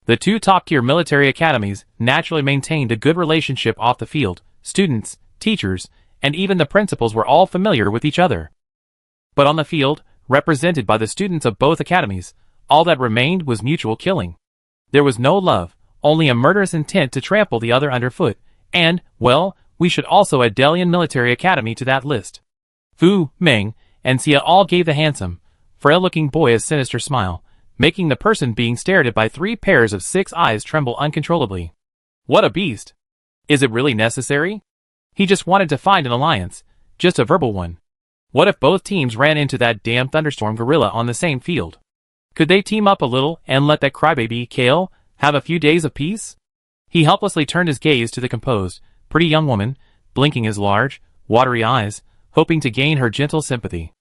The two top-tier military academies naturally maintained a good relationship off the field. Students, teachers, and even the principals were all familiar with each other. But on the field, represented by the students of both academies, all that remained was mutual killing. There was no love, only a murderous intent to trample the other underfoot, and, well, we should also add Delian Military Academy to that list. Fu, Meng, and Xia all gave the handsome, frail-looking boy a sinister smile, making the person being stared at by 3 pairs of 6 eyes tremble uncontrollably. What a beast! Is it really necessary? He just wanted to find an alliance, just a verbal one. What if both teams ran into that damn thunderstorm gorilla on the same field? Could they team up a little and let that crybaby, Kale, have a few days of peace? He helplessly turned his gaze to the composed, pretty young woman, blinking his large, watery eyes, hoping to gain her gentle sympathy.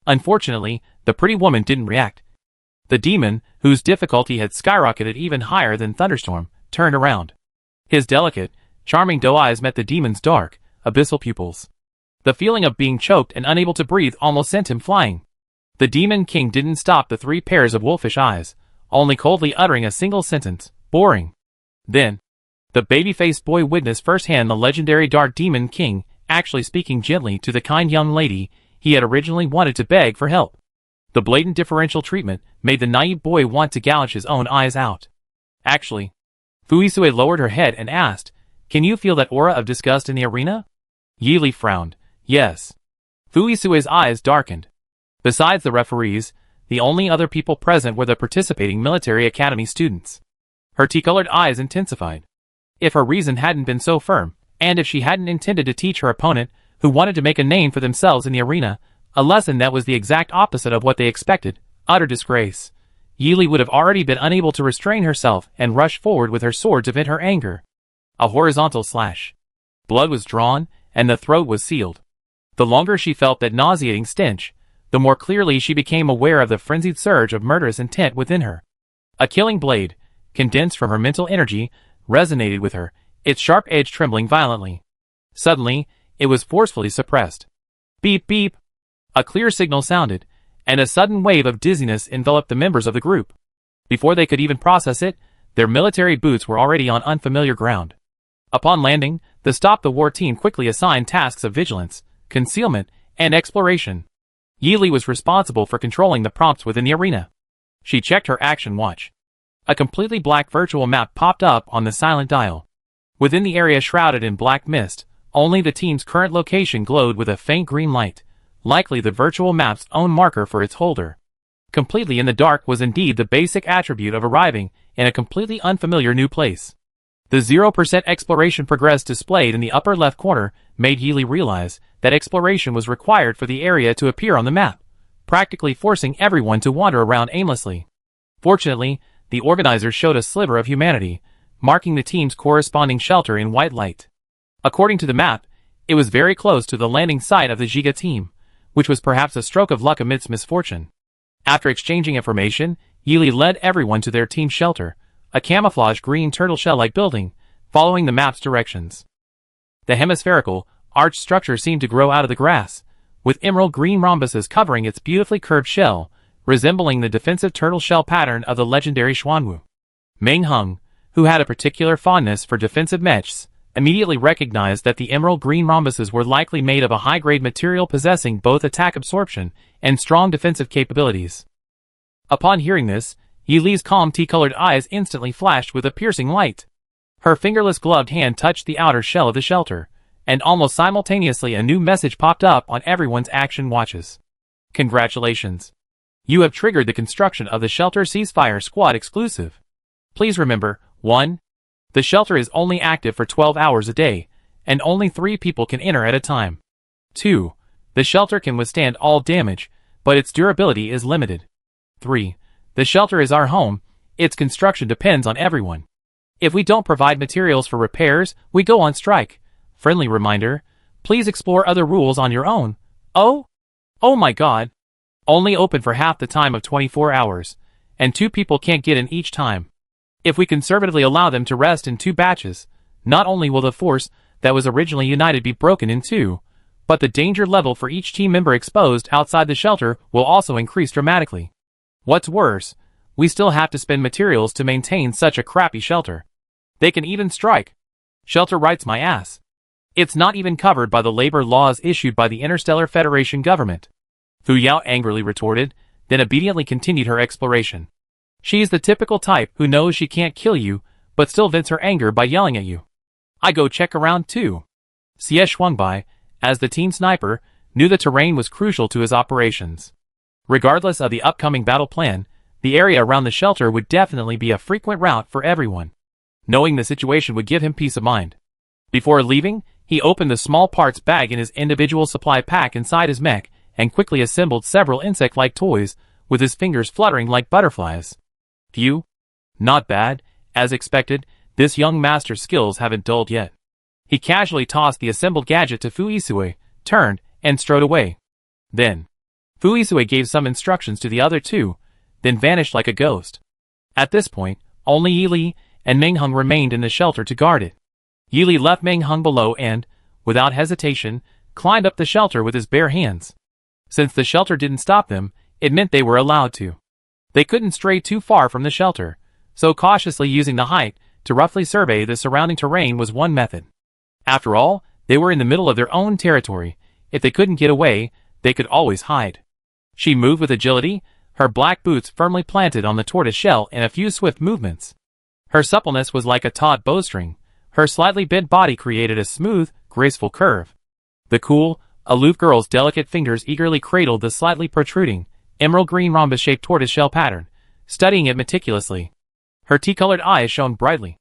Unfortunately, the pretty woman didn't react. The demon, whose difficulty had skyrocketed even higher than Thunderstorm, turned around. His delicate, charming doe eyes met the demon's dark, abyssal pupils. The feeling of being choked and unable to breathe almost sent him flying. The Demon King didn't stop the 3 pairs of wolfish eyes, only coldly uttering a single sentence, boring. Then, the baby-faced boy witnessed firsthand the legendary Dark Demon King actually speaking gently to the kind young lady he had originally wanted to beg for help. The blatant differential treatment made the naive boy want to gouge his own eyes out. Actually, Fuisue lowered her head and asked, "Can you feel that aura of disgust in the arena?" Yi Li frowned. Yes. Fuisue's eyes darkened. Besides the referees, the only other people present were the participating military academy students. Her tea-colored eyes intensified. If her reason hadn't been so firm, and if she hadn't intended to teach her opponent, who wanted to make a name for themselves in the arena, a lesson that was the exact opposite of what they expected, utter disgrace, Yi Li would have already been unable to restrain herself and rush forward with her sword to vent her anger. A horizontal slash. Blood was drawn, and the throat was sealed. The longer she felt that nauseating stench, the more clearly she became aware of the frenzied surge of murderous intent within her. A killing blade, condensed from her mental energy, resonated with her, its sharp edge trembling violently. Suddenly, it was forcefully suppressed. Beep beep! A clear signal sounded, and a sudden wave of dizziness enveloped the members of the group. Before they could even process it, their military boots were already on unfamiliar ground. Upon landing, the Stop the War team quickly assigned tasks of vigilance, concealment, and exploration. Yi Li was responsible for controlling the prompts within the arena. She checked her action watch. A completely black virtual map popped up on the silent dial. Within the area shrouded in black mist, only the team's current location glowed with a faint green light, likely the virtual map's own marker for its holder. Completely in the dark was indeed the basic attribute of arriving in a completely unfamiliar new place. The 0% exploration progress displayed in the upper left corner made Yi Li realize that exploration was required for the area to appear on the map, practically forcing everyone to wander around aimlessly. Fortunately, the organizers showed a sliver of humanity, marking the team's corresponding shelter in white light. According to the map, it was very close to the landing site of the Giga team, which was perhaps a stroke of luck amidst misfortune. After exchanging information, Yi Li led everyone to their team's shelter, a camouflaged green turtle shell-like building, following the map's directions. The hemispherical, arched structure seemed to grow out of the grass, with emerald green rhombuses covering its beautifully curved shell, resembling the defensive turtle shell pattern of the legendary Xuanwu. Meng Hung, who had a particular fondness for defensive mechs, immediately recognized that the emerald green rhombuses were likely made of a high-grade material possessing both attack absorption and strong defensive capabilities. Upon hearing this, Yi Li's calm tea-colored eyes instantly flashed with a piercing light. Her fingerless gloved hand touched the outer shell of the shelter, and almost simultaneously a new message popped up on everyone's action watches. Congratulations! You have triggered the construction of the Shelter Ceasefire Squad exclusive. Please remember, 1. The shelter is only active for 12 hours a day, and only 3 people can enter at a time. 2. The shelter can withstand all damage, but its durability is limited. 3. The shelter is our home, its construction depends on everyone. If we don't provide materials for repairs, we go on strike. Friendly reminder, please explore other rules on your own. Oh my god. Only open for half the time of 24 hours, and 2 people can't get in each time. If we conservatively allow them to rest in 2 batches, not only will the force that was originally united be broken in 2, but the danger level for each team member exposed outside the shelter will also increase dramatically. What's worse, we still have to spend materials to maintain such a crappy shelter. They can even strike. Shelter rights my ass. It's not even covered by the labor laws issued by the Interstellar Federation government. Fu Yao angrily retorted, then obediently continued her exploration. She's the typical type who knows she can't kill you, but still vents her anger by yelling at you. I go check around too. Xie swung by, as the teen sniper knew the terrain was crucial to his operations. Regardless of the upcoming battle plan, the area around the shelter would definitely be a frequent route for everyone. Knowing the situation would give him peace of mind. Before leaving, he opened the small parts bag in his individual supply pack inside his mech and quickly assembled several insect-like toys, with his fingers fluttering like butterflies. Phew. Not bad. As expected, this young master's skills haven't dulled yet. He casually tossed the assembled gadget to Fu Isue, turned, and strode away. Then, Fu Isue gave some instructions to the other 2, then vanished like a ghost. At this point, only Yi Li and Meng Hung remained in the shelter to guard it. Yi Li left Meng Hung below and, without hesitation, climbed up the shelter with his bare hands. Since the shelter didn't stop them, it meant they were allowed to. They couldn't stray too far from the shelter, so cautiously using the height to roughly survey the surrounding terrain was one method. After all, they were in the middle of their own territory. If they couldn't get away, they could always hide. She moved with agility, her black boots firmly planted on the tortoise shell in a few swift movements. Her suppleness was like a taut bowstring. Her slightly bent body created a smooth, graceful curve. The cool, aloof girl's delicate fingers eagerly cradled the slightly protruding, emerald green rhombus-shaped tortoise-shell pattern, studying it meticulously. Her tea-colored eyes shone brightly.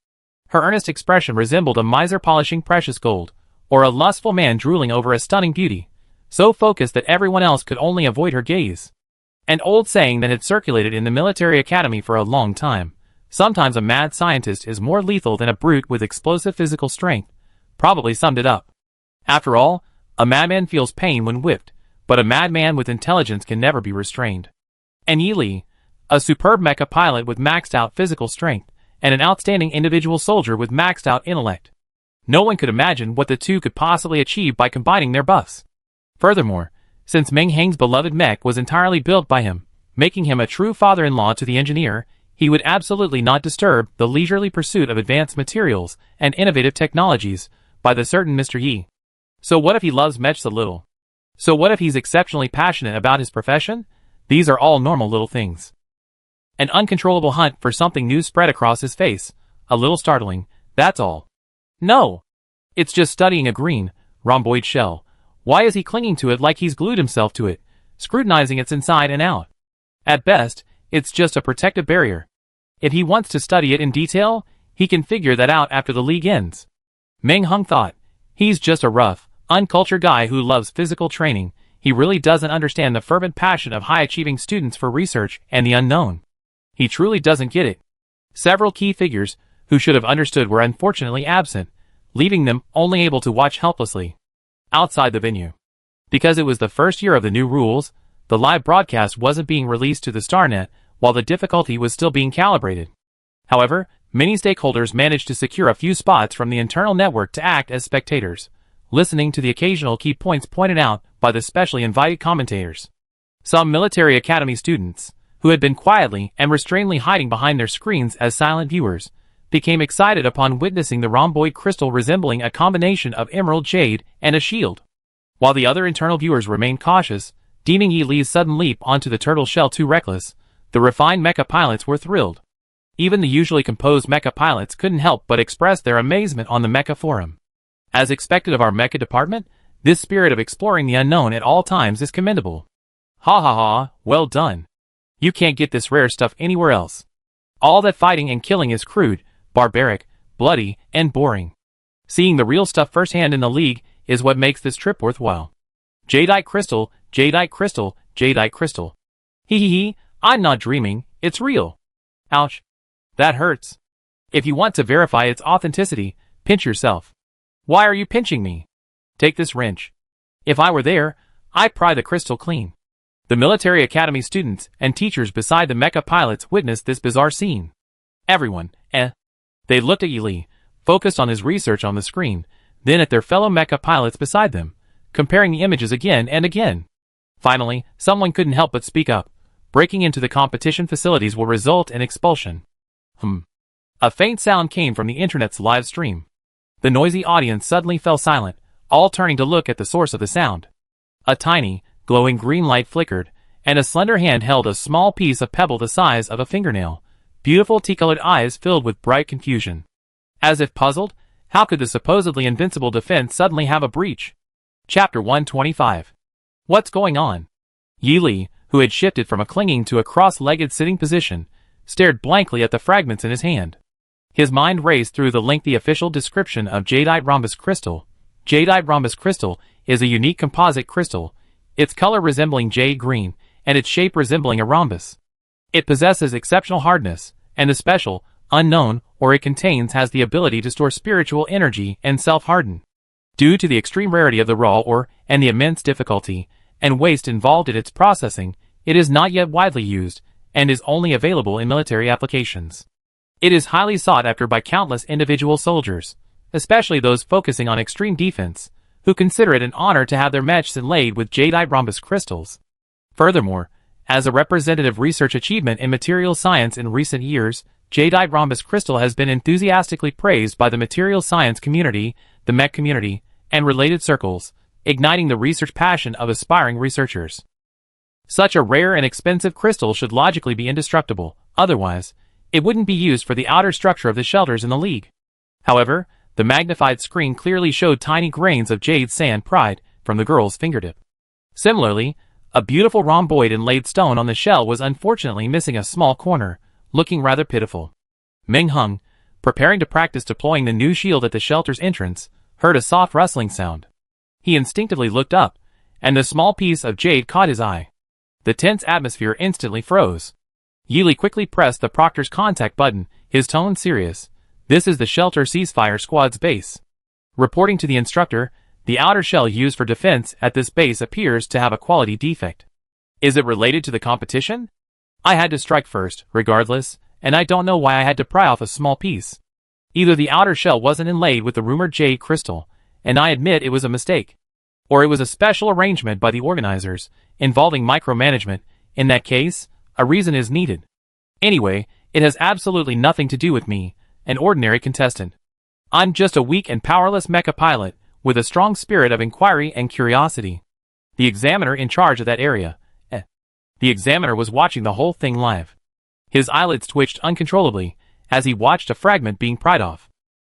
Her earnest expression resembled a miser polishing precious gold, or a lustful man drooling over a stunning beauty, so focused that everyone else could only avoid her gaze. An old saying that had circulated in the military academy for a long time, sometimes a mad scientist is more lethal than a brute with explosive physical strength, probably summed it up. After all, a madman feels pain when whipped, but a madman with intelligence can never be restrained. And Yi Li, a superb mecha pilot with maxed out physical strength, and an outstanding individual soldier with maxed out intellect. No one could imagine what the 2 could possibly achieve by combining their buffs. Furthermore, since Meng Hang's beloved mech was entirely built by him, making him a true father-in-law to the engineer, he would absolutely not disturb the leisurely pursuit of advanced materials and innovative technologies by the certain Mr. Yi. So what if he loves mechs a little? So what if he's exceptionally passionate about his profession? These are all normal little things. An uncontrollable hunt for something new spread across his face, a little startling, that's all. No! It's just studying a green, rhomboid shell. Why is he clinging to it like he's glued himself to it, scrutinizing its inside and out? At best, it's just a protective barrier. If he wants to study it in detail, he can figure that out after the league ends. Meng Hung thought, he's just a rough, uncultured guy who loves physical training. He really doesn't understand the fervent passion of high-achieving students for research and the unknown. He truly doesn't get it. Several key figures, who should have understood, were unfortunately absent, leaving them only able to watch helplessly. Outside the venue. Because it was the first year of the new rules, the live broadcast wasn't being released to the StarNet, while the difficulty was still being calibrated. However, many stakeholders managed to secure a few spots from the internal network to act as spectators, listening to the occasional key points pointed out by the specially invited commentators. Some military academy students, who had been quietly and restrainedly hiding behind their screens as silent viewers, became excited upon witnessing the rhomboid crystal resembling a combination of emerald jade and a shield. While the other internal viewers remained cautious, deeming Yi Li's sudden leap onto the turtle shell too reckless, the refined mecha pilots were thrilled. Even the usually composed mecha pilots couldn't help but express their amazement on the mecha forum. As expected of our mecha department, this spirit of exploring the unknown at all times is commendable. Ha ha ha, well done. You can't get this rare stuff anywhere else. All that fighting and killing is crude, barbaric, bloody, and boring. Seeing the real stuff firsthand in the league is what makes this trip worthwhile. Jadeite crystal, jadeite crystal, jadeite crystal. Hee hee hee, I'm not dreaming, it's real. Ouch. That hurts. If you want to verify its authenticity, pinch yourself. Why are you pinching me? Take this wrench. If I were there, I'd pry the crystal clean. The military academy students and teachers beside the mecha pilots witnessed this bizarre scene. Everyone, They looked at Yili, focused on his research on the screen, then at their fellow mecha pilots beside them, comparing the images again and again. Finally, someone couldn't help but speak up. Breaking into the competition facilities will result in expulsion. A faint sound came from the internet's live stream. The noisy audience suddenly fell silent, all turning to look at the source of the sound. A tiny, glowing green light flickered, and a slender hand held a small piece of pebble the size of a fingernail. Beautiful tea-colored eyes filled with bright confusion. As if puzzled, how could the supposedly invincible defense suddenly have a breach? Chapter 125. What's going on? Yili, who had shifted from a clinging to a cross-legged sitting position, stared blankly at the fragments in his hand. His mind raced through the lengthy official description of jadeite rhombus crystal. Jadeite rhombus crystal is a unique composite crystal, its color resembling jade green, and its shape resembling a rhombus. It possesses exceptional hardness, and the special, unknown, ore it contains has the ability to store spiritual energy and self-harden. Due to the extreme rarity of the raw ore and the immense difficulty and waste involved in its processing, it is not yet widely used, and is only available in military applications. It is highly sought after by countless individual soldiers, especially those focusing on extreme defense, who consider it an honor to have their mechs inlaid with jadeite rhombus crystals. Furthermore, as a representative research achievement in materials science in recent years, jadeite rhombus crystal has been enthusiastically praised by the materials science community, the mech community, and related circles, igniting the research passion of aspiring researchers. Such a rare and expensive crystal should logically be indestructible, otherwise, it wouldn't be used for the outer structure of the shelters in the League. However, the magnified screen clearly showed tiny grains of jade sand pried from the girl's fingertip. Similarly, a beautiful rhomboid inlaid stone on the shell was unfortunately missing a small corner, looking rather pitiful. Ming Hung, preparing to practice deploying the new shield at the shelter's entrance, heard a soft rustling sound. He instinctively looked up, and the small piece of jade caught his eye. The tense atmosphere instantly froze. Yili quickly pressed the proctor's contact button, his tone serious. This is the shelter ceasefire squad's base. Reporting to the instructor, the outer shell used for defense at this base appears to have a quality defect. Is it related to the competition? I had to strike first, regardless, and I don't know why I had to pry off a small piece. Either the outer shell wasn't inlaid with the rumored jade crystal, and I admit it was a mistake, or it was a special arrangement by the organizers, involving micromanagement. In that case, a reason is needed. Anyway, it has absolutely nothing to do with me, an ordinary contestant. I'm just a weak and powerless mecha pilot, with a strong spirit of inquiry and curiosity. The examiner in charge of that area, The examiner was watching the whole thing live. His eyelids twitched uncontrollably, as he watched a fragment being pried off.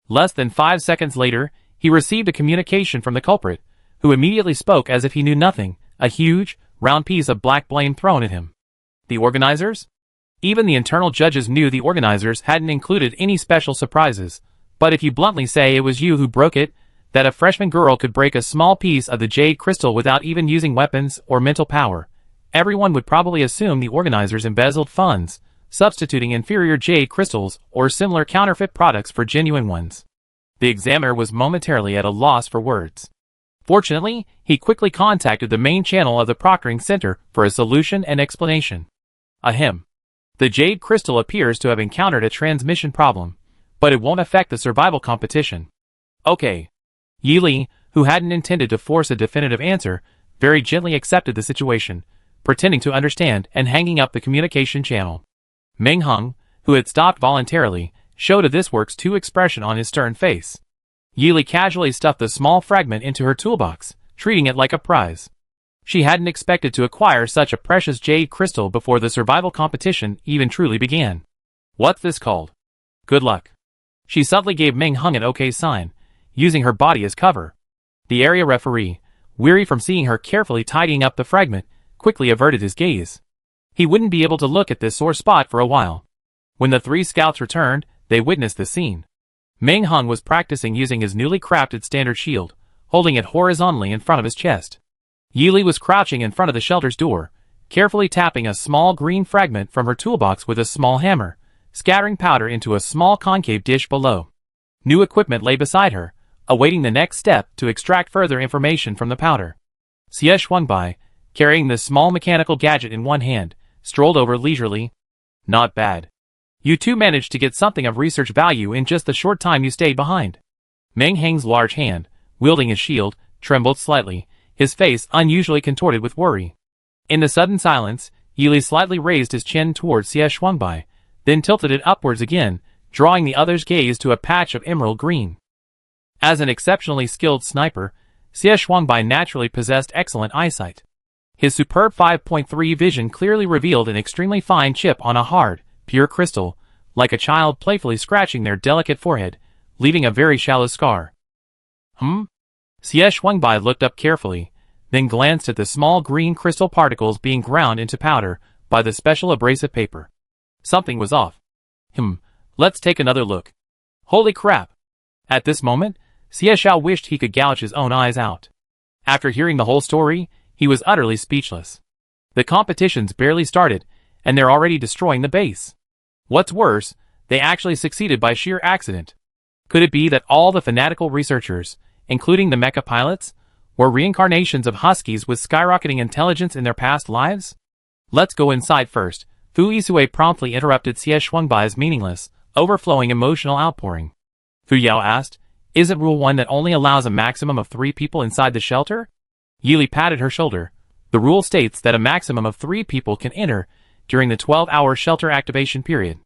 Less than 5 seconds later, he received a communication from the culprit, who immediately spoke as if he knew nothing, a huge, round piece of black blame thrown at him. The organizers? Even the internal judges knew the organizers hadn't included any special surprises, but if you bluntly say it was you who broke it, that a freshman girl could break a small piece of the jade crystal without even using weapons or mental power, everyone would probably assume the organizers embezzled funds, substituting inferior jade crystals or similar counterfeit products for genuine ones. The examiner was momentarily at a loss for words. Fortunately, he quickly contacted the main channel of the proctoring center for a solution and explanation. Ahem. The jade crystal appears to have encountered a transmission problem, but it won't affect the survival competition. Okay. Yili, who hadn't intended to force a definitive answer, very gently accepted the situation, pretending to understand and hanging up the communication channel. Ming Hung, who had stopped voluntarily, showed a "this works too" expression on his stern face. Yili casually stuffed the small fragment into her toolbox, treating it like a prize. She hadn't expected to acquire such a precious jade crystal before the survival competition even truly began. What's this called? Good luck. She subtly gave Ming Hung an okay sign, using her body as cover. The area referee, weary from seeing her carefully tidying up the fragment, quickly averted his gaze. He wouldn't be able to look at this sore spot for a while. When the 3 scouts returned, they witnessed the scene. Ming Hung was practicing using his newly crafted standard shield, holding it horizontally in front of his chest. Yili was crouching in front of the shelter's door, carefully tapping a small green fragment from her toolbox with a small hammer, scattering powder into a small concave dish below. New equipment lay beside her, awaiting the next step to extract further information from the powder. Xie swung by, carrying this small mechanical gadget in one hand, strolled over leisurely. Not bad. You two managed to get something of research value in just the short time you stayed behind. Meng Heng's large hand, wielding his shield, trembled slightly, his face unusually contorted with worry. In the sudden silence, Yili slightly raised his chin towards Xie Shuangbai, then tilted it upwards again, drawing the other's gaze to a patch of emerald green. As an exceptionally skilled sniper, Xie Shuangbai naturally possessed excellent eyesight. His superb 5.3 vision clearly revealed an extremely fine chip on a hard, pure crystal, like a child playfully scratching their delicate forehead, leaving a very shallow scar. Xie Shuangbai looked up carefully, then glanced at the small green crystal particles being ground into powder by the special abrasive paper. Something was off. Let's take another look. Holy crap! At this moment, Xie Xiao wished he could gouge his own eyes out. After hearing the whole story, he was utterly speechless. The competition's barely started, and they're already destroying the base. What's worse, they actually succeeded by sheer accident. Could it be that all the fanatical researchers, including the mecha pilots, were reincarnations of huskies with skyrocketing intelligence in their past lives? Let's go inside first. Fu Yisue promptly interrupted Xie Shuangbai's meaningless, overflowing emotional outpouring. Fu Yao asked, "Isn't Rule 1 that only allows a maximum of 3 people inside the shelter?" Yili patted her shoulder. The rule states that a maximum of 3 people can enter during the 12-hour shelter activation period.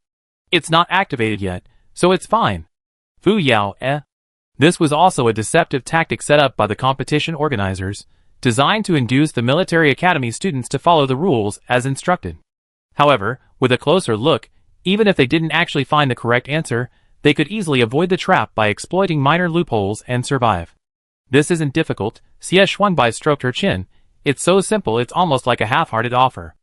It's not activated yet, so it's fine. Fu Yao, This was also a deceptive tactic set up by the competition organizers, designed to induce the military academy students to follow the rules as instructed. However, with a closer look, even if they didn't actually find the correct answer, they could easily avoid the trap by exploiting minor loopholes and survive. This isn't difficult, Xie Shuangbai stroked her chin. It's so simple it's almost like a half-hearted offer.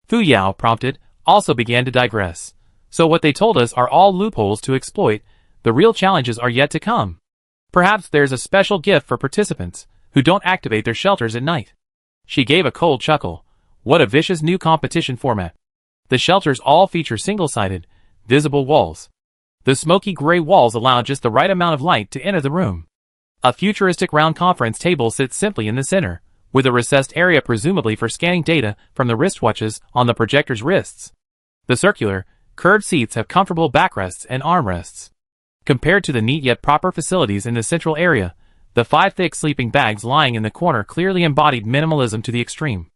Fu Yao, prompted, also began to digress. So what they told us are all loopholes to exploit, the real challenges are yet to come. Perhaps there's a special gift for participants who don't activate their shelters at night. She gave a cold chuckle. What a vicious new competition format. The shelters all feature single-sided, visible walls. The smoky gray walls allow just the right amount of light to enter the room. A futuristic round conference table sits simply in the center, with a recessed area presumably for scanning data from the wristwatches on the projector's wrists. The circular, curved seats have comfortable backrests and armrests. Compared to the neat yet proper facilities in the central area, the 5 thick sleeping bags lying in the corner clearly embodied minimalism to the extreme.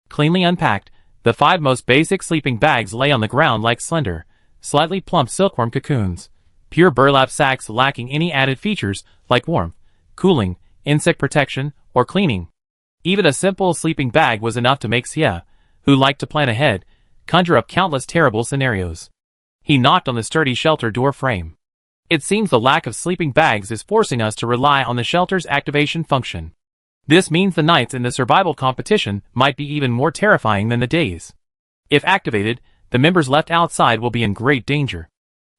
Cleanly unpacked, the 5 most basic sleeping bags lay on the ground like slender, slightly plump silkworm cocoons, pure burlap sacks lacking any added features like warmth, cooling, insect protection, or cleaning. Even a simple sleeping bag was enough to make Xie, who liked to plan ahead, conjure up countless terrible scenarios. He knocked on the sturdy shelter door frame. It seems the lack of sleeping bags is forcing us to rely on the shelter's activation function. This means the nights in the survival competition might be even more terrifying than the days. If activated, the members left outside will be in great danger.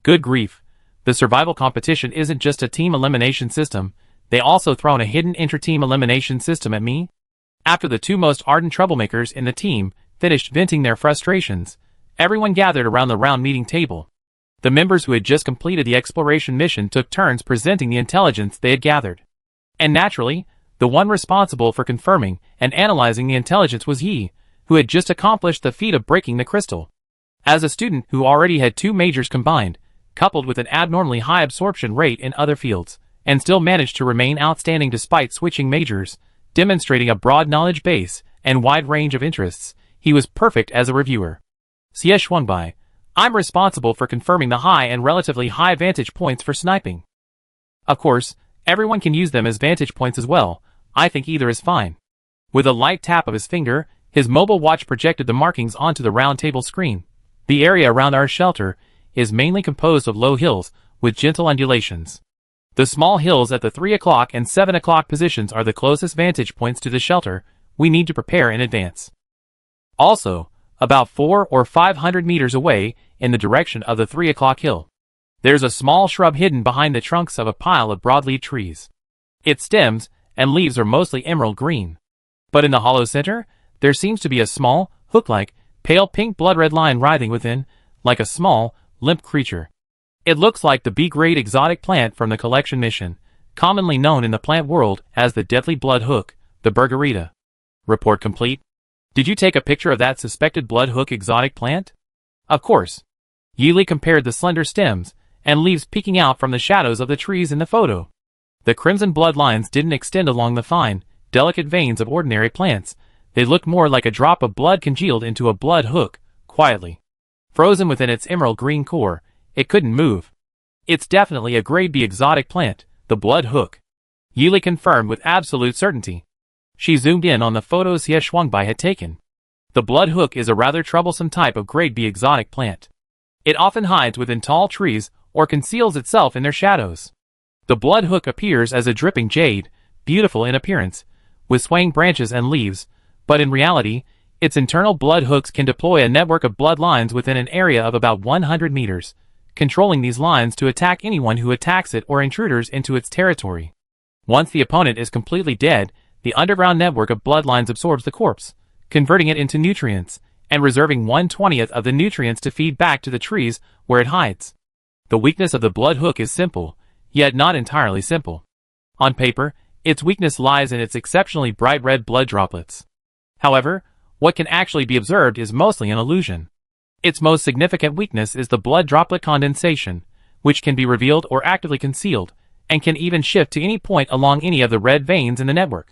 Good grief. The survival competition isn't just a team elimination system, they also thrown a hidden inter-team elimination system at me? After the 2 most ardent troublemakers in the team finished venting their frustrations, everyone gathered around the round meeting table. The members who had just completed the exploration mission took turns presenting the intelligence they had gathered. And naturally, the one responsible for confirming and analyzing the intelligence was Yi, who had just accomplished the feat of breaking the crystal. As a student who already had 2 majors combined, coupled with an abnormally high absorption rate in other fields, and still managed to remain outstanding despite switching majors, demonstrating a broad knowledge base and wide range of interests, he was perfect as a reviewer. Xie Shuangbai, I'm responsible for confirming the high and relatively high vantage points for sniping. Of course, everyone can use them as vantage points as well, I think either is fine. With a light tap of his finger, his mobile watch projected the markings onto the round table screen. The area around our shelter is mainly composed of low hills with gentle undulations. The small hills at the 3 o'clock and 7 o'clock positions are the closest vantage points to the shelter we need to prepare in advance. Also, about 400 or 500 meters away, in the direction of the 3 o'clock hill, there's a small shrub hidden behind the trunks of a pile of broadleaf trees. Its stems and leaves are mostly emerald green. But in the hollow center, there seems to be a small, hook-like, pale pink blood-red line writhing within, like a small, limp creature. It looks like the B-grade exotic plant from the collection mission, commonly known in the plant world as the deadly blood hook, the Bergarita. Report complete. Did you take a picture of that suspected blood hook exotic plant? Of course. Yili compared the slender stems and leaves peeking out from the shadows of the trees in the photo. The crimson blood lines didn't extend along the fine, delicate veins of ordinary plants. They looked more like a drop of blood congealed into a blood hook, quietly. Frozen within its emerald green core, it couldn't move. It's definitely a grade B exotic plant, the blood hook. Yili confirmed with absolute certainty. She zoomed in on the photos Xie Shuangbai had taken. The blood hook is a rather troublesome type of grade B exotic plant. It often hides within tall trees or conceals itself in their shadows. The blood hook appears as a dripping jade, beautiful in appearance, with swaying branches and leaves, but in reality, its internal blood hooks can deploy a network of blood lines within an area of about 100 meters, controlling these lines to attack anyone who attacks it or intruders into its territory. Once the opponent is completely dead, the underground network of bloodlines absorbs the corpse, converting it into nutrients, and reserving 1/20th of the nutrients to feed back to the trees where it hides. The weakness of the blood hook is simple, yet not entirely simple. On paper, its weakness lies in its exceptionally bright red blood droplets. However, what can actually be observed is mostly an illusion. Its most significant weakness is the blood droplet condensation, which can be revealed or actively concealed, and can even shift to any point along any of the red veins in the network.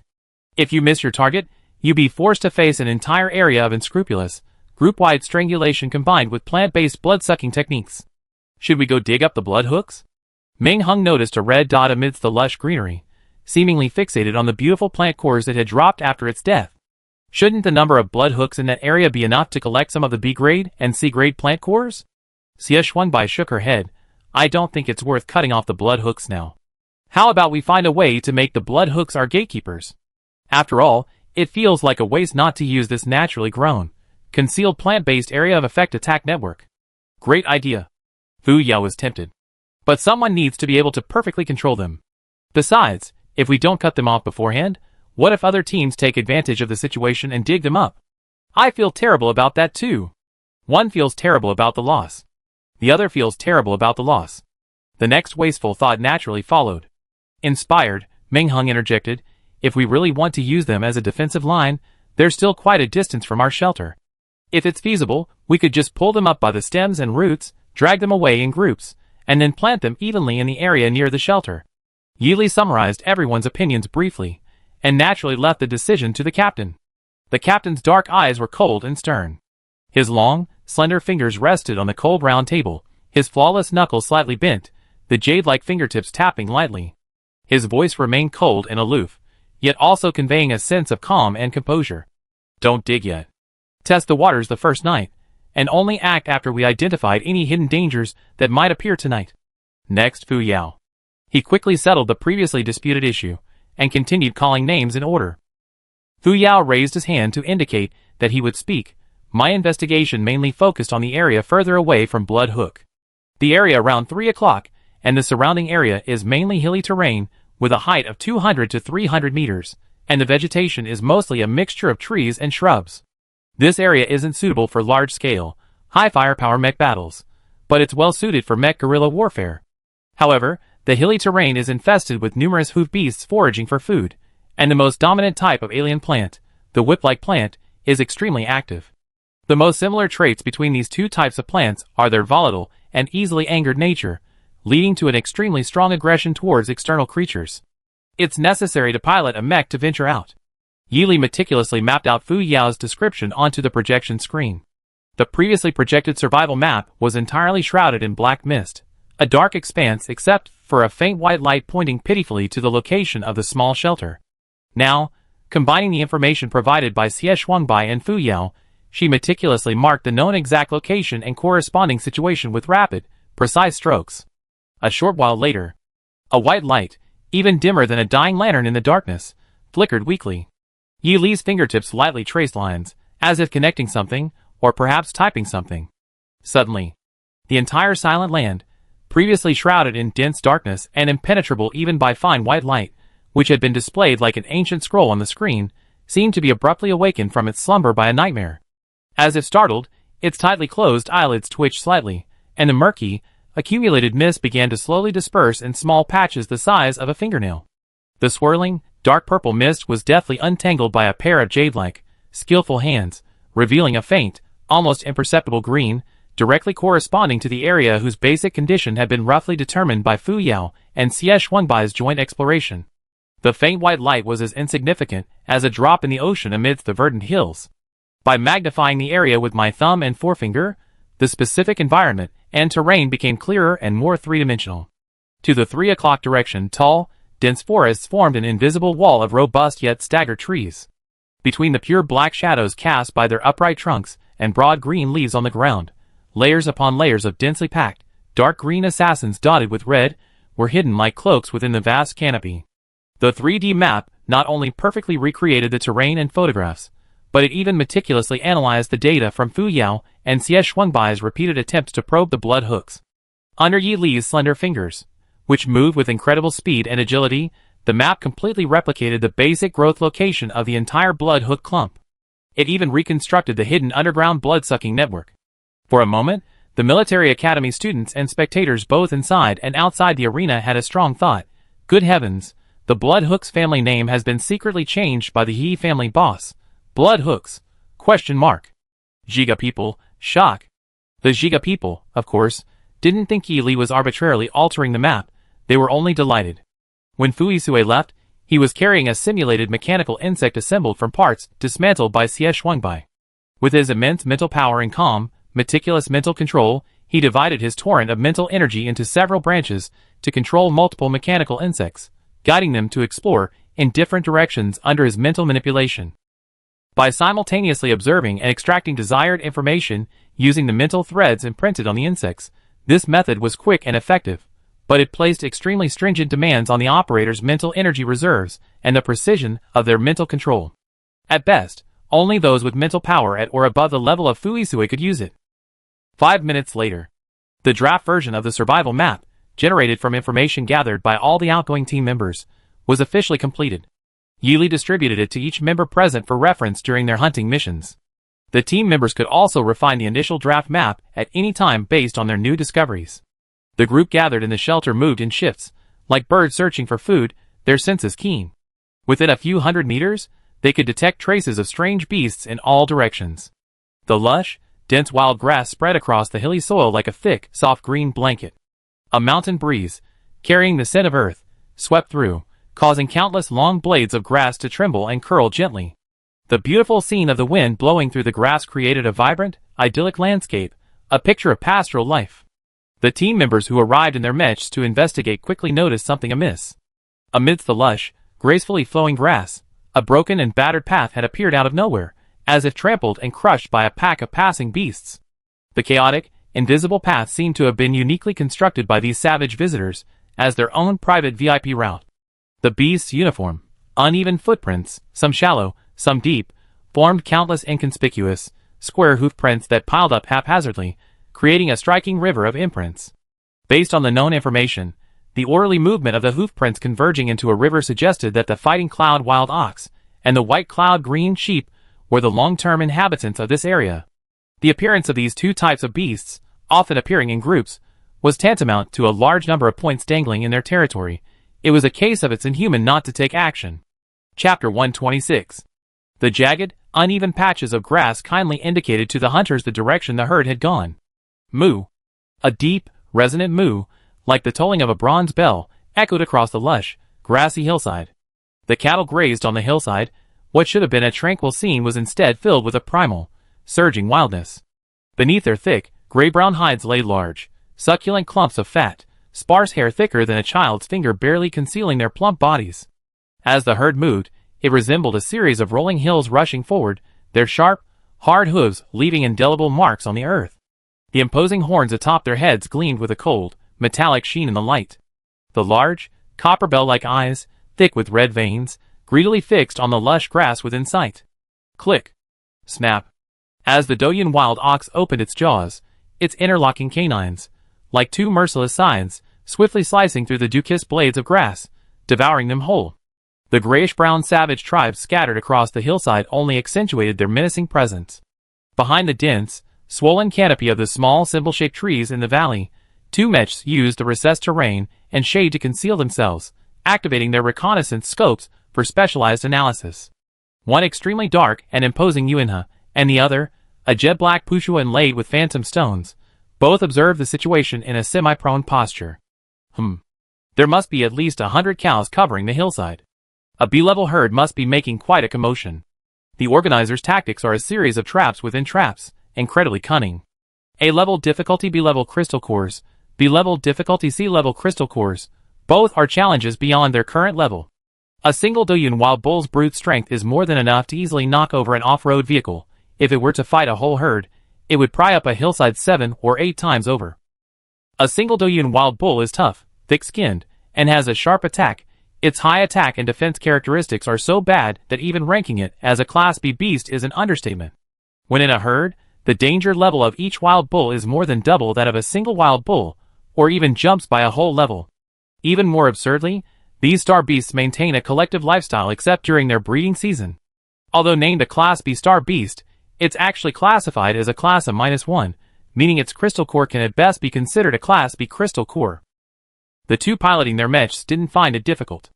If you miss your target, you'll be forced to face an entire area of unscrupulous, group-wide strangulation combined with plant-based blood-sucking techniques. Should we go dig up the blood hooks? Ming Hung noticed a red dot amidst the lush greenery, seemingly fixated on the beautiful plant cores that had dropped after its death. Shouldn't the number of blood hooks in that area be enough to collect some of the B-grade and C-grade plant cores? Xie Shuangbai shook her head. I don't think it's worth cutting off the blood hooks now. How about we find a way to make the blood hooks our gatekeepers? After all, it feels like a waste not to use this naturally grown, concealed plant-based area of effect attack network. Great idea. Fu Yao was tempted. But someone needs to be able to perfectly control them. Besides, if we don't cut them off beforehand, what if other teams take advantage of the situation and dig them up? I feel terrible about that too. One feels terrible about the loss. The other feels terrible about the loss. The next wasteful thought naturally followed. Inspired, Ming Hung interjected, if we really want to use them as a defensive line, they're still quite a distance from our shelter. If it's feasible, we could just pull them up by the stems and roots, drag them away in groups, and then plant them evenly in the area near the shelter. Yili summarized everyone's opinions briefly, and naturally left the decision to the captain. The captain's dark eyes were cold and stern. His long, slender fingers rested on the cold round table, his flawless knuckles slightly bent, the jade-like fingertips tapping lightly. His voice remained cold and aloof, yet also conveying a sense of calm and composure. Don't dig yet. Test the waters the first night, and only act after we identified any hidden dangers that might appear tonight. Next, Fu Yao. He quickly settled the previously disputed issue, and continued calling names in order. Fu Yao raised his hand to indicate that he would speak. My investigation mainly focused on the area further away from Blood Hook. The area around 3 o'clock, and the surrounding area is mainly hilly terrain, with a height of 200 to 300 meters, and the vegetation is mostly a mixture of trees and shrubs. This area isn't suitable for large-scale, high-firepower mech battles, but it's well-suited for mech guerrilla warfare. However, the hilly terrain is infested with numerous hoof beasts foraging for food, and the most dominant type of alien plant, the whip-like plant, is extremely active. The most similar traits between these two types of plants are their volatile and easily angered nature, leading to an extremely strong aggression towards external creatures. It's necessary to pilot a mech to venture out. Yili meticulously mapped out Fu Yao's description onto the projection screen. The previously projected survival map was entirely shrouded in black mist, a dark expanse except for a faint white light pointing pitifully to the location of the small shelter. Now, combining the information provided by Xie Shuangbai and Fu Yao, she meticulously marked the known exact location and corresponding situation with rapid, precise strokes. A short while later, a white light, even dimmer than a dying lantern in the darkness, flickered weakly. Yi Li's fingertips lightly traced lines, as if connecting something, or perhaps typing something. Suddenly, the entire silent land, previously shrouded in dense darkness and impenetrable even by fine white light, which had been displayed like an ancient scroll on the screen, seemed to be abruptly awakened from its slumber by a nightmare. As if startled, its tightly closed eyelids twitched slightly, and the murky, accumulated mist began to slowly disperse in small patches the size of a fingernail. The swirling, dark purple mist was deftly untangled by a pair of jade-like, skillful hands, revealing a faint, almost imperceptible green, directly corresponding to the area whose basic condition had been roughly determined by Fu Yao and Xie Shuangbai's joint exploration. The faint white light was as insignificant as a drop in the ocean amidst the verdant hills. By magnifying the area with my thumb and forefinger, the specific environment and terrain became clearer and more three-dimensional. To the 3 o'clock direction, tall, dense forests formed an invisible wall of robust yet staggered trees. Between the pure black shadows cast by their upright trunks and broad green leaves on the ground, layers upon layers of densely packed, dark green assassins dotted with red were hidden like cloaks within the vast canopy. The 3D map not only perfectly recreated the terrain and photographs, but it even meticulously analyzed the data from Fu Yao and Xie Shuangbai's repeated attempts to probe the blood hooks. Under Yi Li's slender fingers, which moved with incredible speed and agility, the map completely replicated the basic growth location of the entire blood hook clump. It even reconstructed the hidden underground blood-sucking network. For a moment, the military academy students and spectators both inside and outside the arena had a strong thought. Good heavens, the Blood Hooks family name has been secretly changed by the Yi family boss. Blood Hooks? ? Zhiga people, shock. The Zhiga people, of course, didn't think Yi Li was arbitrarily altering the map, they were only delighted. When Fu Yisue left, he was carrying a simulated mechanical insect assembled from parts dismantled by Xie Shuangbai. With his immense mental power and calm, meticulous mental control, he divided his torrent of mental energy into several branches to control multiple mechanical insects, guiding them to explore in different directions under his mental manipulation. By simultaneously observing and extracting desired information using the mental threads imprinted on the insects, this method was quick and effective, but it placed extremely stringent demands on the operator's mental energy reserves and the precision of their mental control. At best, only those with mental power at or above the level of Fu Yisue could use it. 5 minutes later, the draft version of the survival map, generated from information gathered by all the outgoing team members, was officially completed. Yi Li distributed it to each member present for reference during their hunting missions. The team members could also refine the initial draft map at any time based on their new discoveries. The group gathered in the shelter moved in shifts, like birds searching for food, their senses keen. Within a few hundred meters, they could detect traces of strange beasts in all directions. The lush, dense wild grass spread across the hilly soil like a thick, soft green blanket. A mountain breeze, carrying the scent of earth, swept through, causing countless long blades of grass to tremble and curl gently. The beautiful scene of the wind blowing through the grass created a vibrant, idyllic landscape, a picture of pastoral life. The team members who arrived in their mechs to investigate quickly noticed something amiss. Amidst the lush, gracefully flowing grass, a broken and battered path had appeared out of nowhere, as if trampled and crushed by a pack of passing beasts. The chaotic, invisible path seemed to have been uniquely constructed by these savage visitors as their own private VIP route. The beasts' uniform, uneven footprints, some shallow, some deep, formed countless inconspicuous, square hoof prints that piled up haphazardly, creating a striking river of imprints. Based on the known information, the orderly movement of the hoof prints converging into a river suggested that the fighting cloud wild ox and the white cloud green sheep were the long-term inhabitants of this area. The appearance of these two types of beasts, often appearing in groups, was tantamount to a large number of points dangling in their territory. It was a case of it's inhuman not to take action. Chapter 126. The jagged, uneven patches of grass kindly indicated to the hunters the direction the herd had gone. Moo. A deep, resonant moo, like the tolling of a bronze bell, echoed across the lush, grassy hillside. The cattle grazed on the hillside. What should have been a tranquil scene was instead filled with a primal, surging wildness. Beneath their thick, gray-brown hides lay large, succulent clumps of fat, sparse hair thicker than a child's finger barely concealing their plump bodies. As the herd moved, it resembled a series of rolling hills rushing forward, their sharp, hard hooves leaving indelible marks on the earth. The imposing horns atop their heads gleamed with a cold, metallic sheen in the light. The large, copper bell-like eyes, thick with red veins, greedily fixed on the lush grass within sight. Click. Snap. As the Douyin wild ox opened its jaws, its interlocking canines, like two merciless scythes, swiftly slicing through the dew-kissed blades of grass, devouring them whole. The grayish-brown savage tribes scattered across the hillside only accentuated their menacing presence. Behind the dense, swollen canopy of the small cymbal-shaped trees in the valley. Two mechs used the recessed terrain and shade to conceal themselves, activating their reconnaissance scopes for specialized analysis. One extremely dark and imposing Yuinha, and the other, a jet-black Pushua inlaid with phantom stones. Both observed the situation in a semi-prone posture. There must be at least 100 cows covering the hillside. A B-level herd must be making quite a commotion. The organizers' tactics are a series of traps within traps, incredibly cunning. A-level difficulty B-level crystal cores, B-level difficulty C-level crystal cores, both are challenges beyond their current level. A single Doyun wild bull's brute strength is more than enough to easily knock over an off-road vehicle. If it were to fight a whole herd, it would pry up a hillside 7 or 8 times over. A single Doyun wild bull is tough, thick-skinned, and has a sharp attack. Its high attack and defense characteristics are so bad that even ranking it as a Class B beast is an understatement. When in a herd, the danger level of each wild bull is more than double that of a single wild bull, or even jumps by a whole level. Even more absurdly, these star beasts maintain a collective lifestyle except during their breeding season. Although named a Class B star beast, it's actually classified as a Class A-1, meaning its crystal core can at best be considered a Class B crystal core. The two piloting their mechs didn't find it difficult.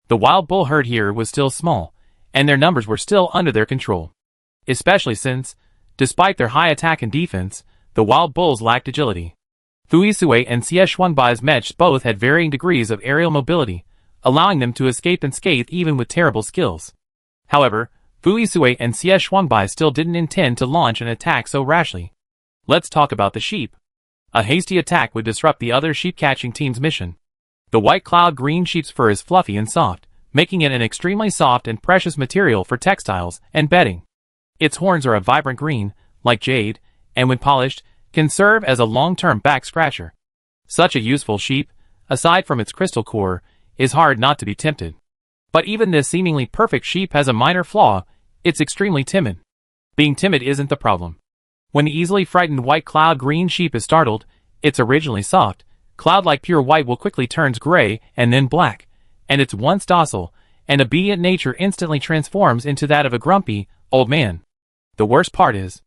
The wild bull herd here was still small, and their numbers were still under their control. Especially since, despite their high attack and defense, the wild bulls lacked agility. Fuisue and Xie mechs both had varying degrees of aerial mobility, allowing them to escape unscathed even with terrible skills. However, Fuisue and Xie still didn't intend to launch an attack so rashly. Let's talk about the sheep. A hasty attack would disrupt the other sheep-catching team's mission. The white cloud green sheep's fur is fluffy and soft, making it an extremely soft and precious material for textiles and bedding. Its horns are a vibrant green, like jade, and when polished, can serve as a long-term back scratcher. Such a useful sheep, aside from its crystal core, is hard not to be tempted. But even this seemingly perfect sheep has a minor flaw: it's extremely timid. Being timid isn't the problem. When the easily frightened white cloud green sheep is startled, it's originally soft, cloud-like pure white will quickly turns gray and then black, and its once docile and obedient nature instantly transforms into that of a grumpy, old man. The worst part is,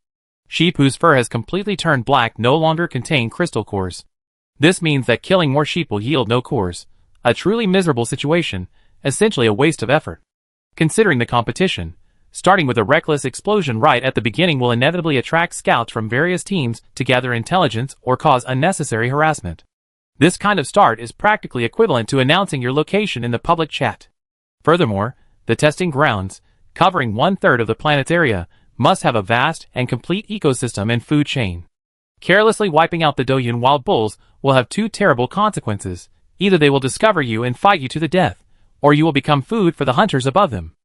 sheep whose fur has completely turned black no longer contain crystal cores. This means that killing more sheep will yield no cores. A truly miserable situation, essentially a waste of effort. Considering the competition, starting with a reckless explosion right at the beginning will inevitably attract scouts from various teams to gather intelligence or cause unnecessary harassment. This kind of start is practically equivalent to announcing your location in the public chat. Furthermore, the testing grounds, covering 1/3 of the planet's area, must have a vast and complete ecosystem and food chain. Carelessly wiping out the Doyun wild bulls will have two terrible consequences. Either they will discover you and fight you to the death, or you will become food for the hunters above them.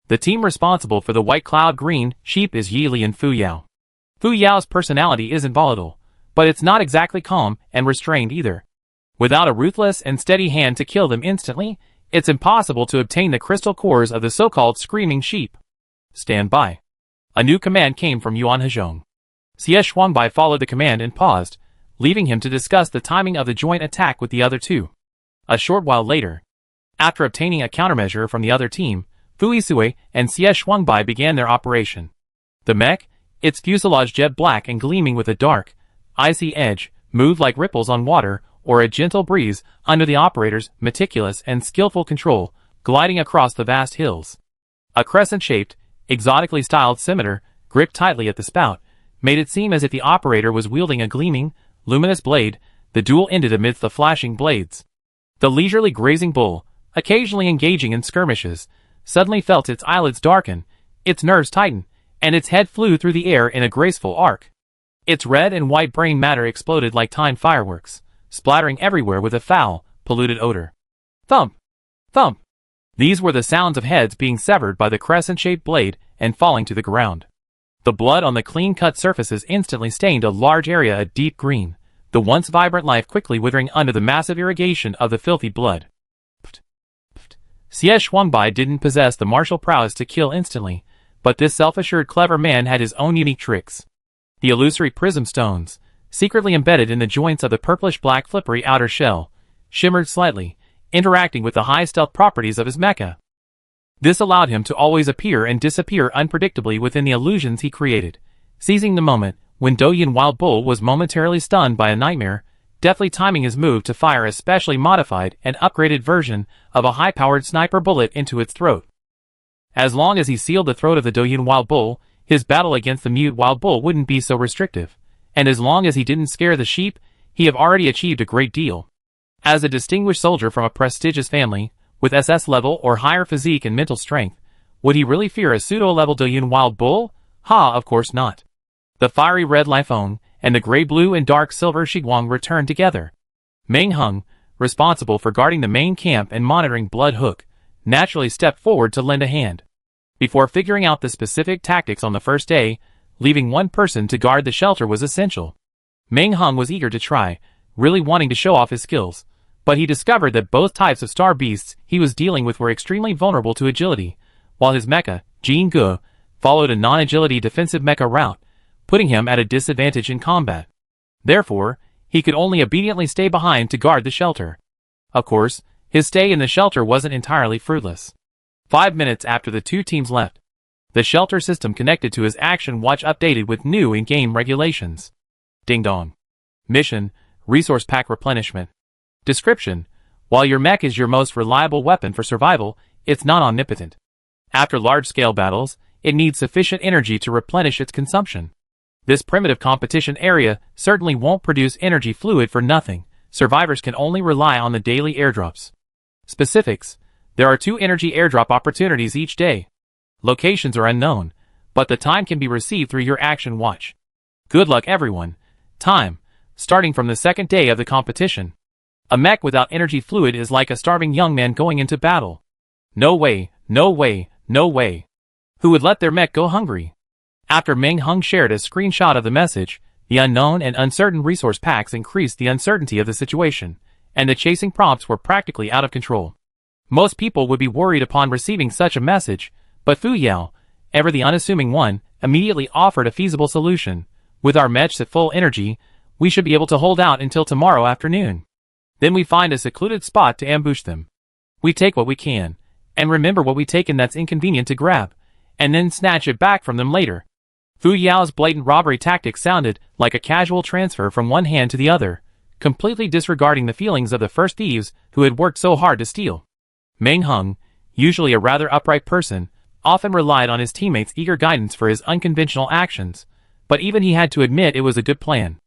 The team responsible for the white cloud green sheep is Yili and Fu Yao. Fu Yao's personality isn't volatile, but it's not exactly calm and restrained either. Without a ruthless and steady hand to kill them instantly, it's impossible to obtain the crystal cores of the so-called screaming sheep. Stand by. A new command came from Yuan Hezhong. Xie Shuangbai followed the command and paused, leaving him to discuss the timing of the joint attack with the other two. A short while later, after obtaining a countermeasure from the other team, Fuisue and Xie Shuangbai began their operation. The mech, its fuselage jet black and gleaming with a dark, icy edge, moved like ripples on water or a gentle breeze under the operator's meticulous and skillful control, gliding across the vast hills. A crescent-shaped, exotically styled scimitar, gripped tightly at the spout, made it seem as if the operator was wielding a gleaming, luminous blade. The duel ended amidst the flashing blades. The leisurely grazing bull, occasionally engaging in skirmishes, suddenly felt its eyelids darken, its nerves tighten, and its head flew through the air in a graceful arc. Its red and white brain matter exploded like timed fireworks, splattering everywhere with a foul, polluted odor. Thump! Thump! These were the sounds of heads being severed by the crescent-shaped blade and falling to the ground. The blood on the clean-cut surfaces instantly stained a large area a deep green, the once vibrant life quickly withering under the massive irrigation of the filthy blood. Xie Shuangbai didn't possess the martial prowess to kill instantly, but this self-assured clever man had his own unique tricks. The illusory prism stones, secretly embedded in the joints of the purplish-black flippery outer shell, shimmered slightly, interacting with the high stealth properties of his mecha. This allowed him to always appear and disappear unpredictably within the illusions he created, seizing the moment when Doyun Wild Bull was momentarily stunned by a nightmare, deftly timing his move to fire a specially modified and upgraded version of a high-powered sniper bullet into its throat. As long as he sealed the throat of the Doyun Wild Bull, his battle against the mute Wild Bull wouldn't be so restrictive, and as long as he didn't scare the sheep, he have already achieved a great deal. As a distinguished soldier from a prestigious family, with SS level or higher physique and mental strength, would he really fear a pseudo-level Doyun Wild Bull? Ha, of course not. The fiery red Lifeng and the gray-blue and dark silver Shiguang returned together. Meng Hung, responsible for guarding the main camp and monitoring Blood Hook, naturally stepped forward to lend a hand. Before figuring out the specific tactics on the first day, leaving one person to guard the shelter was essential. Meng Hung was eager to try, really wanting to show off his skills, but he discovered that both types of star beasts he was dealing with were extremely vulnerable to agility, while his mecha, Jin Ge, followed a non-agility defensive mecha route, putting him at a disadvantage in combat. Therefore, he could only obediently stay behind to guard the shelter. Of course, his stay in the shelter wasn't entirely fruitless. 5 minutes after the two teams left, the shelter system connected to his action watch updated with new in-game regulations. Ding dong. Mission, Resource Pack Replenishment. Description: while your mech is your most reliable weapon for survival, it's not omnipotent. After large-scale battles, it needs sufficient energy to replenish its consumption. This primitive competition area certainly won't produce energy fluid for nothing. Survivors can only rely on the daily airdrops. Specifics: there are 2 energy airdrop opportunities each day. Locations are unknown, but the time can be received through your action watch. Good luck everyone. Time: starting from the second day of the competition. A mech without energy fluid is like a starving young man going into battle. No way, no way, no way. Who would let their mech go hungry? After Meng Hung shared a screenshot of the message, the unknown and uncertain resource packs increased the uncertainty of the situation, and the chasing prompts were practically out of control. Most people would be worried upon receiving such a message, but Fu Yao, ever the unassuming one, immediately offered a feasible solution. With our mechs at full energy, we should be able to hold out until tomorrow afternoon. Then we find a secluded spot to ambush them. We take what we can, and remember what we taken that's inconvenient to grab, and then snatch it back from them later. Fu Yao's blatant robbery tactic sounded like a casual transfer from one hand to the other, completely disregarding the feelings of the first thieves who had worked so hard to steal. Meng Hung, usually a rather upright person, often relied on his teammates' eager guidance for his unconventional actions, but even he had to admit it was a good plan.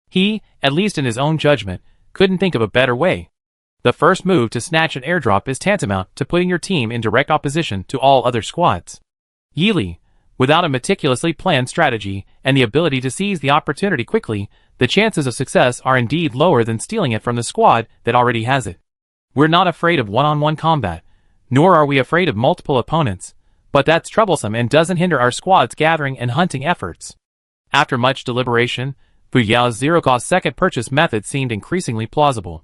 He, at least in his own judgment, couldn't think of a better way. The first move to snatch an airdrop is tantamount to putting your team in direct opposition to all other squads. Yeely, without a meticulously planned strategy and the ability to seize the opportunity quickly, the chances of success are indeed lower than stealing it from the squad that already has it. We're not afraid of one-on-one combat, nor are we afraid of multiple opponents, but that's troublesome and doesn't hinder our squad's gathering and hunting efforts. After much deliberation, Fu Yao's zero-cost second purchase method seemed increasingly plausible.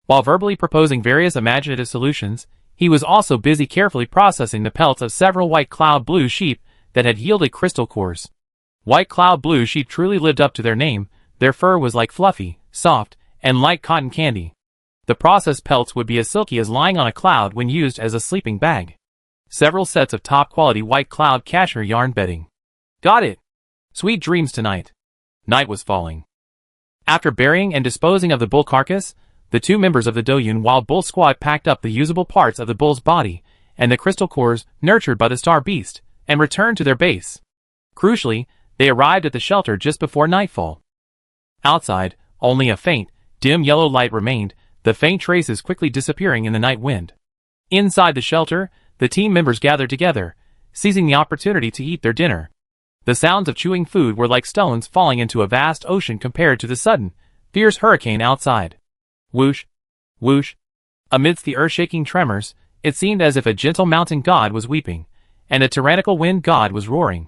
While verbally proposing various imaginative solutions, he was also busy carefully processing the pelts of several white cloud blue sheep that had yielded crystal cores. White cloud blue sheep truly lived up to their name. Their fur was like fluffy, soft, and light cotton candy. The processed pelts would be as silky as lying on a cloud when used as a sleeping bag. Several sets of top-quality white cloud cashmere yarn bedding. Got it! Sweet dreams tonight. Night was falling. After burying and disposing of the bull carcass, the 2 members of the Doyun Wild Bull squad packed up the usable parts of the bull's body and the crystal cores nurtured by the star beast and returned to their base. Crucially, they arrived at the shelter just before nightfall. Outside, only a faint, dim yellow light remained, the faint traces quickly disappearing in the night wind. Inside the shelter, the team members gathered together, seizing the opportunity to eat their dinner. The sounds of chewing food were like stones falling into a vast ocean compared to the sudden, fierce hurricane outside. Whoosh, whoosh. Amidst the earth-shaking tremors, it seemed as if a gentle mountain god was weeping, and a tyrannical wind god was roaring.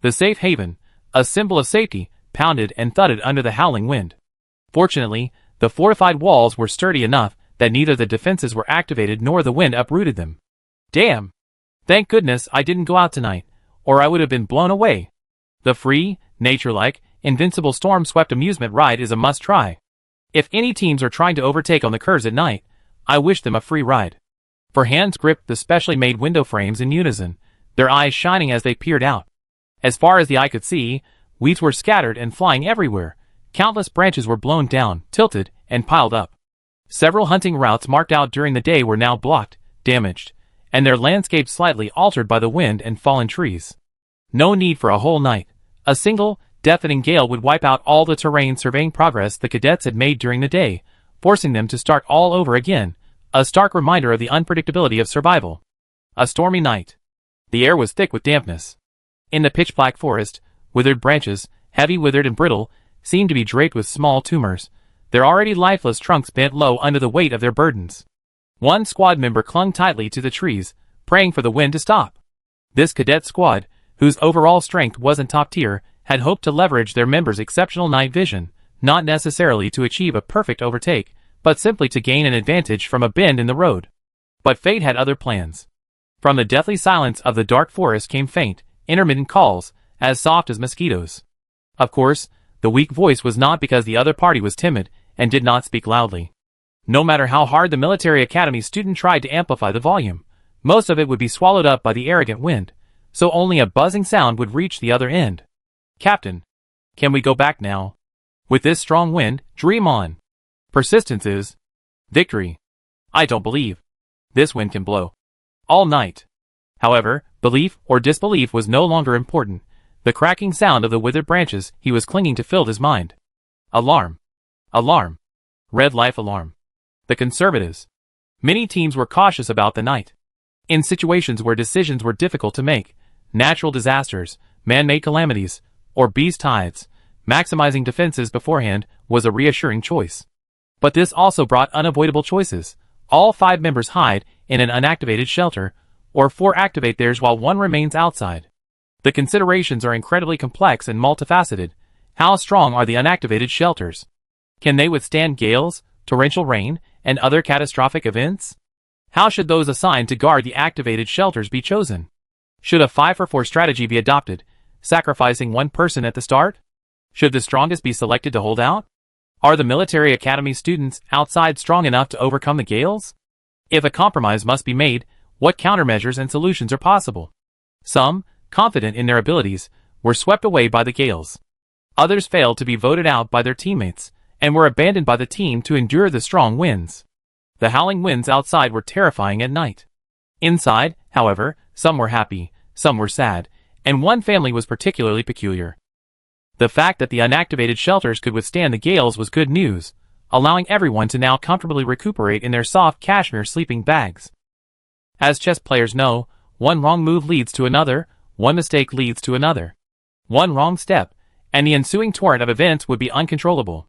The safe haven, a symbol of safety, pounded and thudded under the howling wind. Fortunately, the fortified walls were sturdy enough that neither the defenses were activated nor the wind uprooted them. Damn! Thank goodness I didn't go out tonight, or I would have been blown away. The free, nature-like, invincible storm-swept amusement ride is a must-try. If any teams are trying to overtake on the curves at night, I wish them a free ride. For hands gripped the specially made window frames in unison, their eyes shining as they peered out. As far as the eye could see, Weeds were scattered and flying everywhere. Countless branches were blown down, tilted, and piled up. Several hunting routes marked out during the day were now blocked, damaged, and their landscape slightly altered by the wind and fallen trees. No need for a whole night. A single, deafening gale would wipe out all the terrain surveying progress the cadets had made during the day, forcing them to start all over again, a stark reminder of the unpredictability of survival. A stormy night. The air was thick with dampness. In the pitch-black forest, withered branches, heavy, withered, and brittle, seemed to be draped with small tumors, their already lifeless trunks bent low under the weight of their burdens. One squad member clung tightly to the trees, praying for the wind to stop. This cadet squad, whose overall strength wasn't top tier, had hoped to leverage their members' exceptional night vision, not necessarily to achieve a perfect overtake, but simply to gain an advantage from a bend in the road. But fate had other plans. From the deathly silence of the dark forest came faint, intermittent calls, as soft as mosquitoes. Of course, the weak voice was not because the other party was timid and did not speak loudly. No matter how hard the military academy student tried to amplify the volume, most of it would be swallowed up by the arrogant wind, so only a buzzing sound would reach the other end. Captain, can we go back now? With this strong wind, dream on. Persistence is victory. I don't believe this wind can blow all night. However, belief or disbelief was no longer important. The cracking sound of the withered branches he was clinging to filled his mind. Alarm. Alarm. Red life alarm. The conservatives. Many teams were cautious about the night. In situations where decisions were difficult to make, natural disasters, man-made calamities, or beast tides, maximizing defenses beforehand was a reassuring choice. But this also brought unavoidable choices. All 5 members hide in an unactivated shelter, or 4 activate theirs while 1 remains outside. The considerations are incredibly complex and multifaceted. How strong are the unactivated shelters? Can they withstand gales, torrential rain, and other catastrophic events? How should those assigned to guard the activated shelters be chosen? Should a 5-for-4 strategy be adopted, sacrificing 1 person at the start? Should the strongest be selected to hold out? Are the military academy students outside strong enough to overcome the gales? If a compromise must be made, what countermeasures and solutions are possible? Some, confident in their abilities, were swept away by the gales. Others failed to be voted out by their teammates, and were abandoned by the team to endure the strong winds. The howling winds outside were terrifying at night. Inside, however, some were happy, some were sad, and one family was particularly peculiar. The fact that the unactivated shelters could withstand the gales was good news, allowing everyone to now comfortably recuperate in their soft cashmere sleeping bags. As chess players know, one wrong move leads to another, one mistake leads to another. One wrong step, and the ensuing torrent of events would be uncontrollable.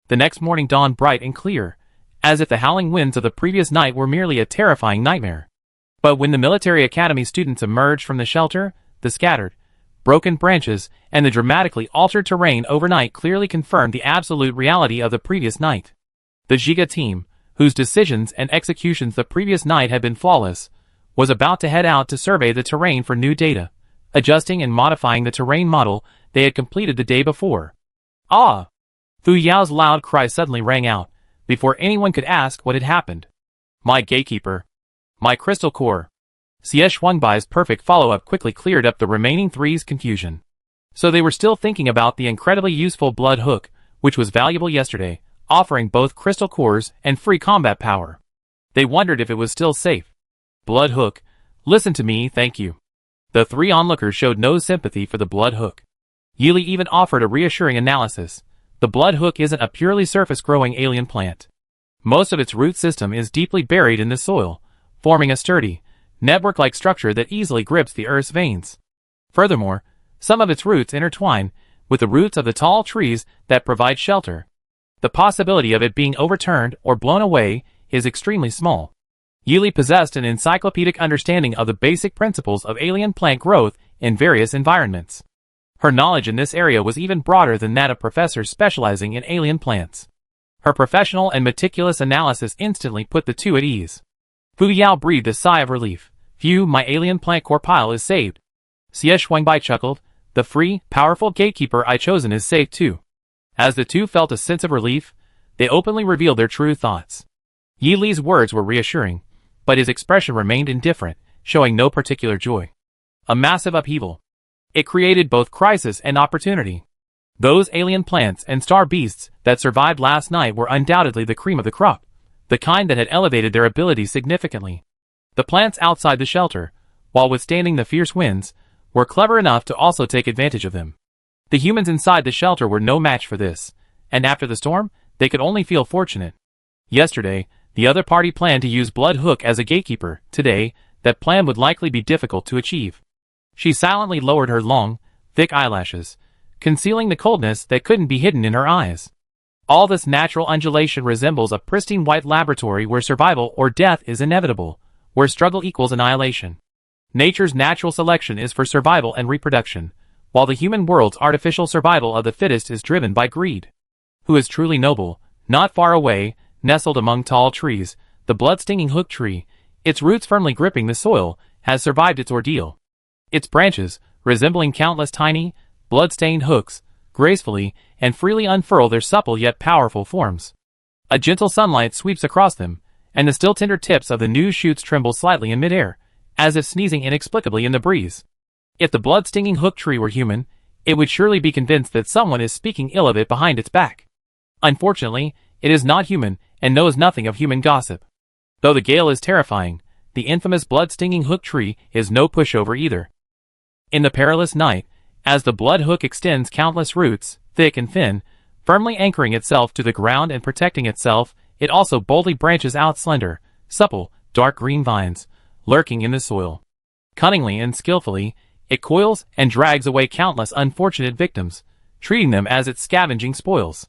The next morning dawned bright and clear, as if the howling winds of the previous night were merely a terrifying nightmare. But when the military academy students emerged from the shelter, the scattered, broken branches, and the dramatically altered terrain overnight clearly confirmed the absolute reality of the previous night. The Giga team, whose decisions and executions the previous night had been flawless, was about to head out to survey the terrain for new data, adjusting and modifying the terrain model they had completed the day before. Ah! Fu Yao's loud cry suddenly rang out, before anyone could ask what had happened. My gatekeeper. My crystal core. Xie Shuangbai's perfect follow-up quickly cleared up the remaining 3's confusion. So they were still thinking about the incredibly useful blood hook, which was valuable yesterday, offering both crystal cores and free combat power. They wondered if it was still safe. Blood hook, listen to me, thank you. The 3 onlookers showed no sympathy for the blood hook. Yili even offered a reassuring analysis. The blood hook isn't a purely surface-growing alien plant. Most of its root system is deeply buried in the soil, forming a sturdy, network-like structure that easily grips the Earth's veins. Furthermore, some of its roots intertwine with the roots of the tall trees that provide shelter. The possibility of it being overturned or blown away is extremely small. Yili possessed an encyclopedic understanding of the basic principles of alien plant growth in various environments. Her knowledge in this area was even broader than that of professors specializing in alien plants. Her professional and meticulous analysis instantly put the 2 at ease. Fu Yao breathed a sigh of relief. Phew, my alien plant core pile is saved. Xie Shuangbai chuckled. The free, powerful gatekeeper I chosen is safe too. As the 2 felt a sense of relief, they openly revealed their true thoughts. Yi Li's words were reassuring, but his expression remained indifferent, showing no particular joy. A massive upheaval. It created both crisis and opportunity. Those alien plants and star beasts that survived last night were undoubtedly the cream of the crop, the kind that had elevated their abilities significantly. The plants outside the shelter, while withstanding the fierce winds, were clever enough to also take advantage of them. The humans inside the shelter were no match for this, and after the storm, they could only feel fortunate. Yesterday, the other party planned to use Blood Hook as a gatekeeper. Today, that plan would likely be difficult to achieve. She silently lowered her long, thick eyelashes, concealing the coldness that couldn't be hidden in her eyes. All this natural undulation resembles a pristine white laboratory where survival or death is inevitable, where struggle equals annihilation. Nature's natural selection is for survival and reproduction, while the human world's artificial survival of the fittest is driven by greed. Who is truly noble? Not far away, nestled among tall trees, the blood-stinging hook tree, its roots firmly gripping the soil, has survived its ordeal. Its branches, resembling countless tiny, blood-stained hooks, gracefully and freely unfurl their supple yet powerful forms. A gentle sunlight sweeps across them, and the still tender tips of the new shoots tremble slightly in midair, as if sneezing inexplicably in the breeze. If the blood-stinging hook tree were human, it would surely be convinced that someone is speaking ill of it behind its back. Unfortunately, it is not human and knows nothing of human gossip. Though the gale is terrifying, the infamous blood-stinging hook tree is no pushover either. In the perilous night, as the blood hook extends countless roots, thick and thin, firmly anchoring itself to the ground and protecting itself, it also boldly branches out slender, supple, dark green vines, lurking in the soil. Cunningly and skillfully, it coils and drags away countless unfortunate victims, treating them as its scavenging spoils.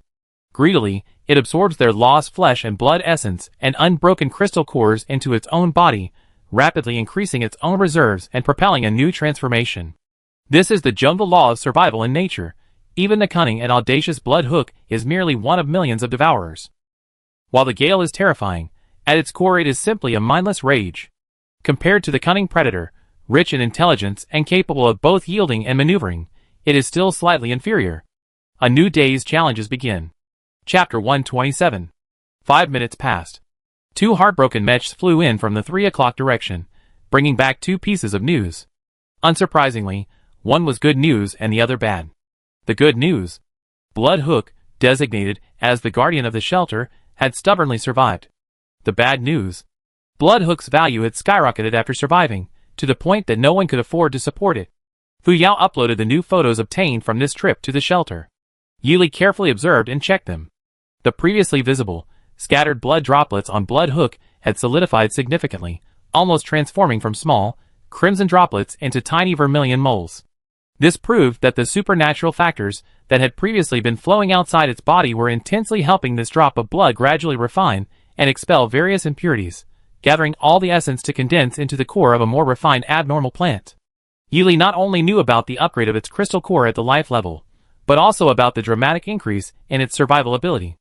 Greedily, it absorbs their lost flesh and blood essence and unbroken crystal cores into its own body, rapidly increasing its own reserves and propelling a new transformation. This is the jungle law of survival in nature. Even the cunning and audacious blood hook is merely one of millions of devourers. While the gale is terrifying, at its core it is simply a mindless rage. Compared to the cunning predator, rich in intelligence and capable of both yielding and maneuvering, it is still slightly inferior. A new day's challenges begin. Chapter 127. 5 minutes passed. 2 heartbroken mechs flew in from the 3 o'clock direction, bringing back 2 pieces of news. Unsurprisingly, one was good news and the other bad. The good news: Blood Hook, designated as the guardian of the shelter, had stubbornly survived. The bad news: Blood Hook's value had skyrocketed after surviving, to the point that no one could afford to support it. Fu Yao uploaded the new photos obtained from this trip to the shelter. Yili carefully observed and checked them. The previously visible, scattered blood droplets on Blood Hook had solidified significantly, almost transforming from small, crimson droplets into tiny vermilion moles. This proved that the supernatural factors that had previously been flowing outside its body were intensely helping this drop of blood gradually refine and expel various impurities, gathering all the essence to condense into the core of a more refined abnormal plant. Yili not only knew about the upgrade of its crystal core at the life level, but also about the dramatic increase in its survival ability.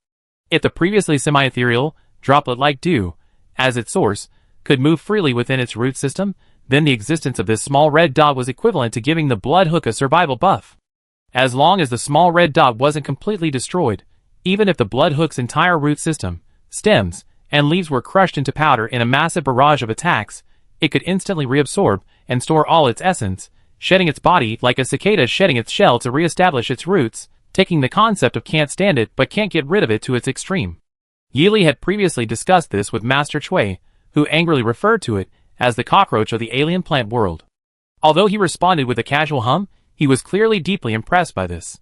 If the previously semi-ethereal, droplet-like dew, as its source, could move freely within its root system, then the existence of this small red dot was equivalent to giving the Blood Hook a survival buff. As long as the small red dot wasn't completely destroyed, even if the Blood Hook's entire root system, stems, and leaves were crushed into powder in a massive barrage of attacks, it could instantly reabsorb and store all its essence, shedding its body like a cicada shedding its shell to re-establish its roots, taking the concept of can't stand it but can't get rid of it to its extreme. Yili had previously discussed this with Master Chui, who angrily referred to it as the cockroach of the alien plant world. Although he responded with a casual hum, he was clearly deeply impressed by this.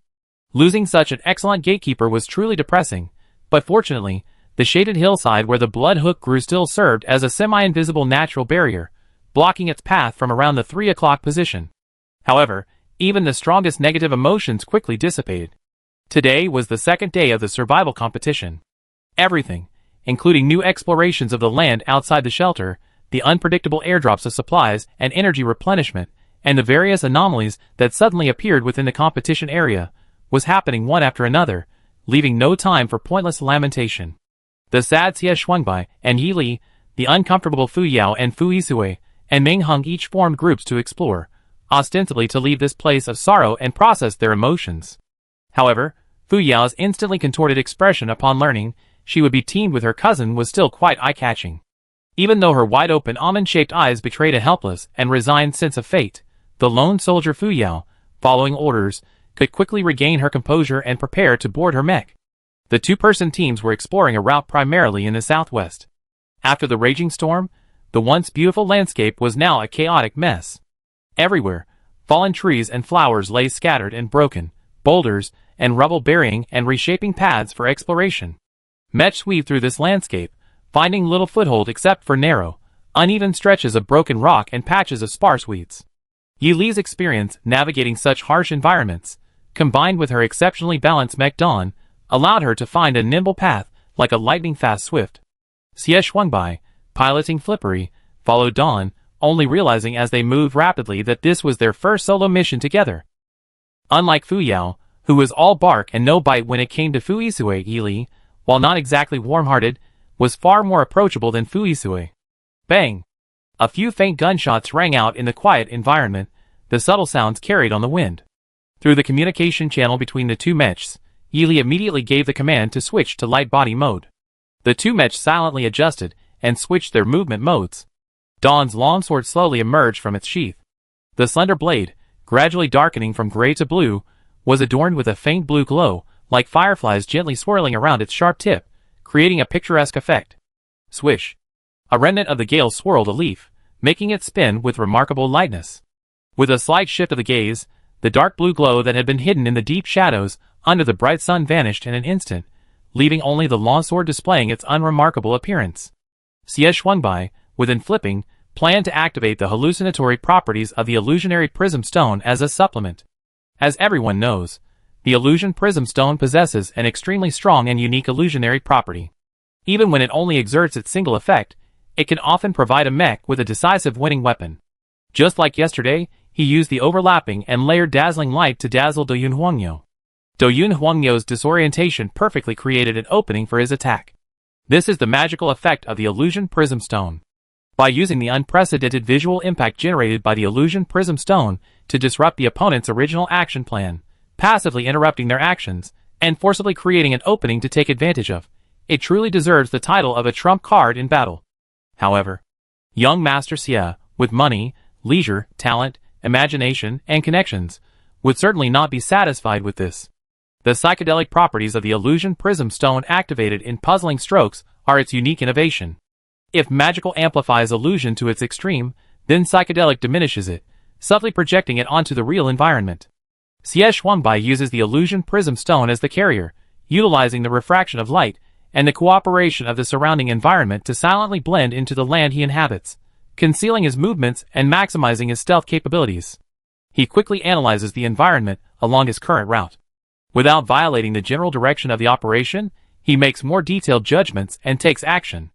Losing such an excellent gatekeeper was truly depressing, but fortunately, the shaded hillside where the Blood Hook grew still served as a semi-invisible natural barrier, blocking its path from around the 3 o'clock position. However, even the strongest negative emotions quickly dissipated. Today was the second day of the survival competition. Everything, including new explorations of the land outside the shelter, the unpredictable airdrops of supplies and energy replenishment, and the various anomalies that suddenly appeared within the competition area, was happening one after another, leaving no time for pointless lamentation. The sad Xie Shuangbai and Yi Li, the uncomfortable Fu Yao and Fu Yisui, and Ming Hung each formed groups to explore, ostensibly to leave this place of sorrow and process their emotions. However, Fu Yao's instantly contorted expression upon learning she would be teamed with her cousin was still quite eye-catching. Even though her wide-open almond-shaped eyes betrayed a helpless and resigned sense of fate, the lone soldier Fu Yao, following orders, could quickly regain her composure and prepare to board her mech. The two-person teams were exploring a route primarily in the southwest. After the raging storm, the once beautiful landscape was now a chaotic mess. Everywhere, fallen trees and flowers lay scattered and broken, boulders and rubble burying and reshaping paths for exploration. Mechs weaved through this landscape, finding little foothold except for narrow, uneven stretches of broken rock and patches of sparse weeds. Yi Li's experience navigating such harsh environments, combined with her exceptionally balanced mech Dawn, allowed her to find a nimble path like a lightning-fast Swift. Xie Shuangbai, piloting Flippery, followed Dawn, only realizing as they moved rapidly that this was their first solo mission together. Unlike Fu Yao, who was all bark and no bite when it came to Fu Yisui, Yi Li, while not exactly warm-hearted, was far more approachable than Fu Yisui. Bang! A few faint gunshots rang out in the quiet environment, the subtle sounds carried on the wind. Through the communication channel between the two mechs, Yi Li immediately gave the command to switch to light body mode. The two mechs silently adjusted and switched their movement modes. Dawn's longsword slowly emerged from its sheath. The slender blade, gradually darkening from gray to blue, was adorned with a faint blue glow, like fireflies gently swirling around its sharp tip, creating a picturesque effect. Swish! A remnant of the gale swirled a leaf, making it spin with remarkable lightness. With a slight shift of the gaze, the dark blue glow that had been hidden in the deep shadows under the bright sun vanished in an instant, leaving only the longsword displaying its unremarkable appearance. Xie Shuangbai, within flipping, planned to activate the hallucinatory properties of the illusionary prism stone as a supplement. As everyone knows, the illusion prism stone possesses an extremely strong and unique illusionary property. Even when it only exerts its single effect, it can often provide a mech with a decisive winning weapon. Just like yesterday, he used the overlapping and layered dazzling light to dazzle Doyun Huangyo. Doyun Huangyo's disorientation perfectly created an opening for his attack. This is the magical effect of the illusion prism stone. By using the unprecedented visual impact generated by the illusion prism stone to disrupt the opponent's original action plan, passively interrupting their actions, and forcibly creating an opening to take advantage of, it truly deserves the title of a trump card in battle. However, young Master Xie, with money, leisure, talent, imagination, and connections, would certainly not be satisfied with this. The psychedelic properties of the illusion prism stone activated in puzzling strokes are its unique innovation. If magical amplifies illusion to its extreme, then psychedelic diminishes it, subtly projecting it onto the real environment. Xie Shuangbai uses the illusion prism stone as the carrier, utilizing the refraction of light and the cooperation of the surrounding environment to silently blend into the land he inhabits, concealing his movements and maximizing his stealth capabilities. He quickly analyzes the environment along his current route. Without violating the general direction of the operation, he makes more detailed judgments and takes action.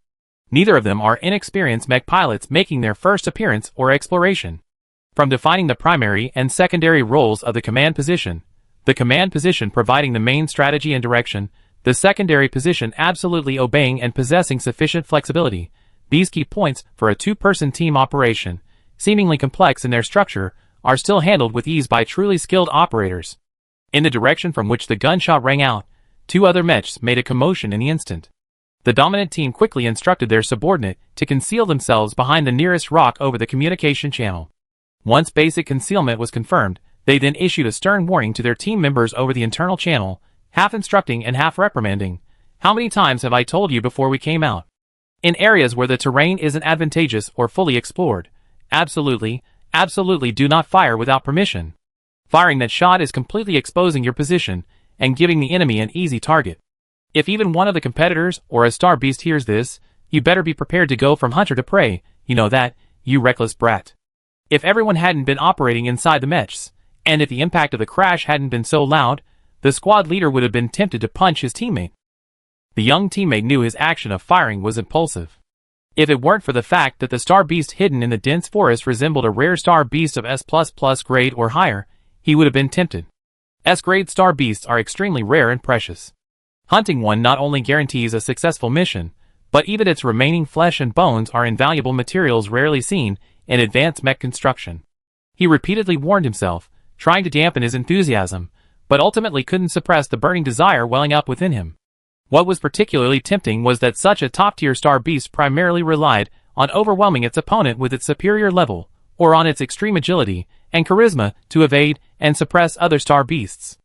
Neither of them are inexperienced mech pilots making their first appearance or exploration. From defining the primary and secondary roles of the command position providing the main strategy and direction, the secondary position absolutely obeying and possessing sufficient flexibility, these key points for a two-person team operation, seemingly complex in their structure, are still handled with ease by truly skilled operators. In the direction from which the gunshot rang out, two other mechs made a commotion in the instant. The dominant team quickly instructed their subordinate to conceal themselves behind the nearest rock over the communication channel. Once basic concealment was confirmed, they then issued a stern warning to their team members over the internal channel, half instructing and half reprimanding. How many times have I told you before we came out? In areas where the terrain isn't advantageous or fully explored, absolutely do not fire without permission. Firing that shot is completely exposing your position and giving the enemy an easy target. If even one of the competitors or a star beast hears this, you better be prepared to go from hunter to prey, you know that, you reckless brat. If everyone hadn't been operating inside the mechs, and if the impact of the crash hadn't been so loud, the squad leader would have been tempted to punch his teammate. The young teammate knew his action of firing was impulsive. If it weren't for the fact that the star beast hidden in the dense forest resembled a rare star beast of S++ grade or higher, he would have been tempted. S-grade star beasts are extremely rare and precious. Hunting one not only guarantees a successful mission, but even its remaining flesh and bones are invaluable materials rarely seen in advanced mech construction. He repeatedly warned himself, trying to dampen his enthusiasm, but ultimately couldn't suppress the burning desire welling up within him. What was particularly tempting was that such a top-tier star beast primarily relied on overwhelming its opponent with its superior level, or on its extreme agility and charisma to evade and suppress other star beasts.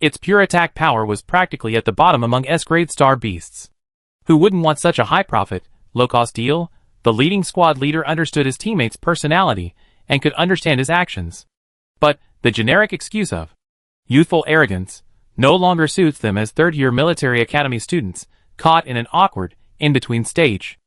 Its pure attack power was practically at the bottom among S-grade star beasts. Who wouldn't want such a high-profit, low-cost deal? The leading squad leader understood his teammates' personality and could understand his actions. But the generic excuse of youthful arrogance no longer suits them as third-year military academy students caught in an awkward, in-between stage.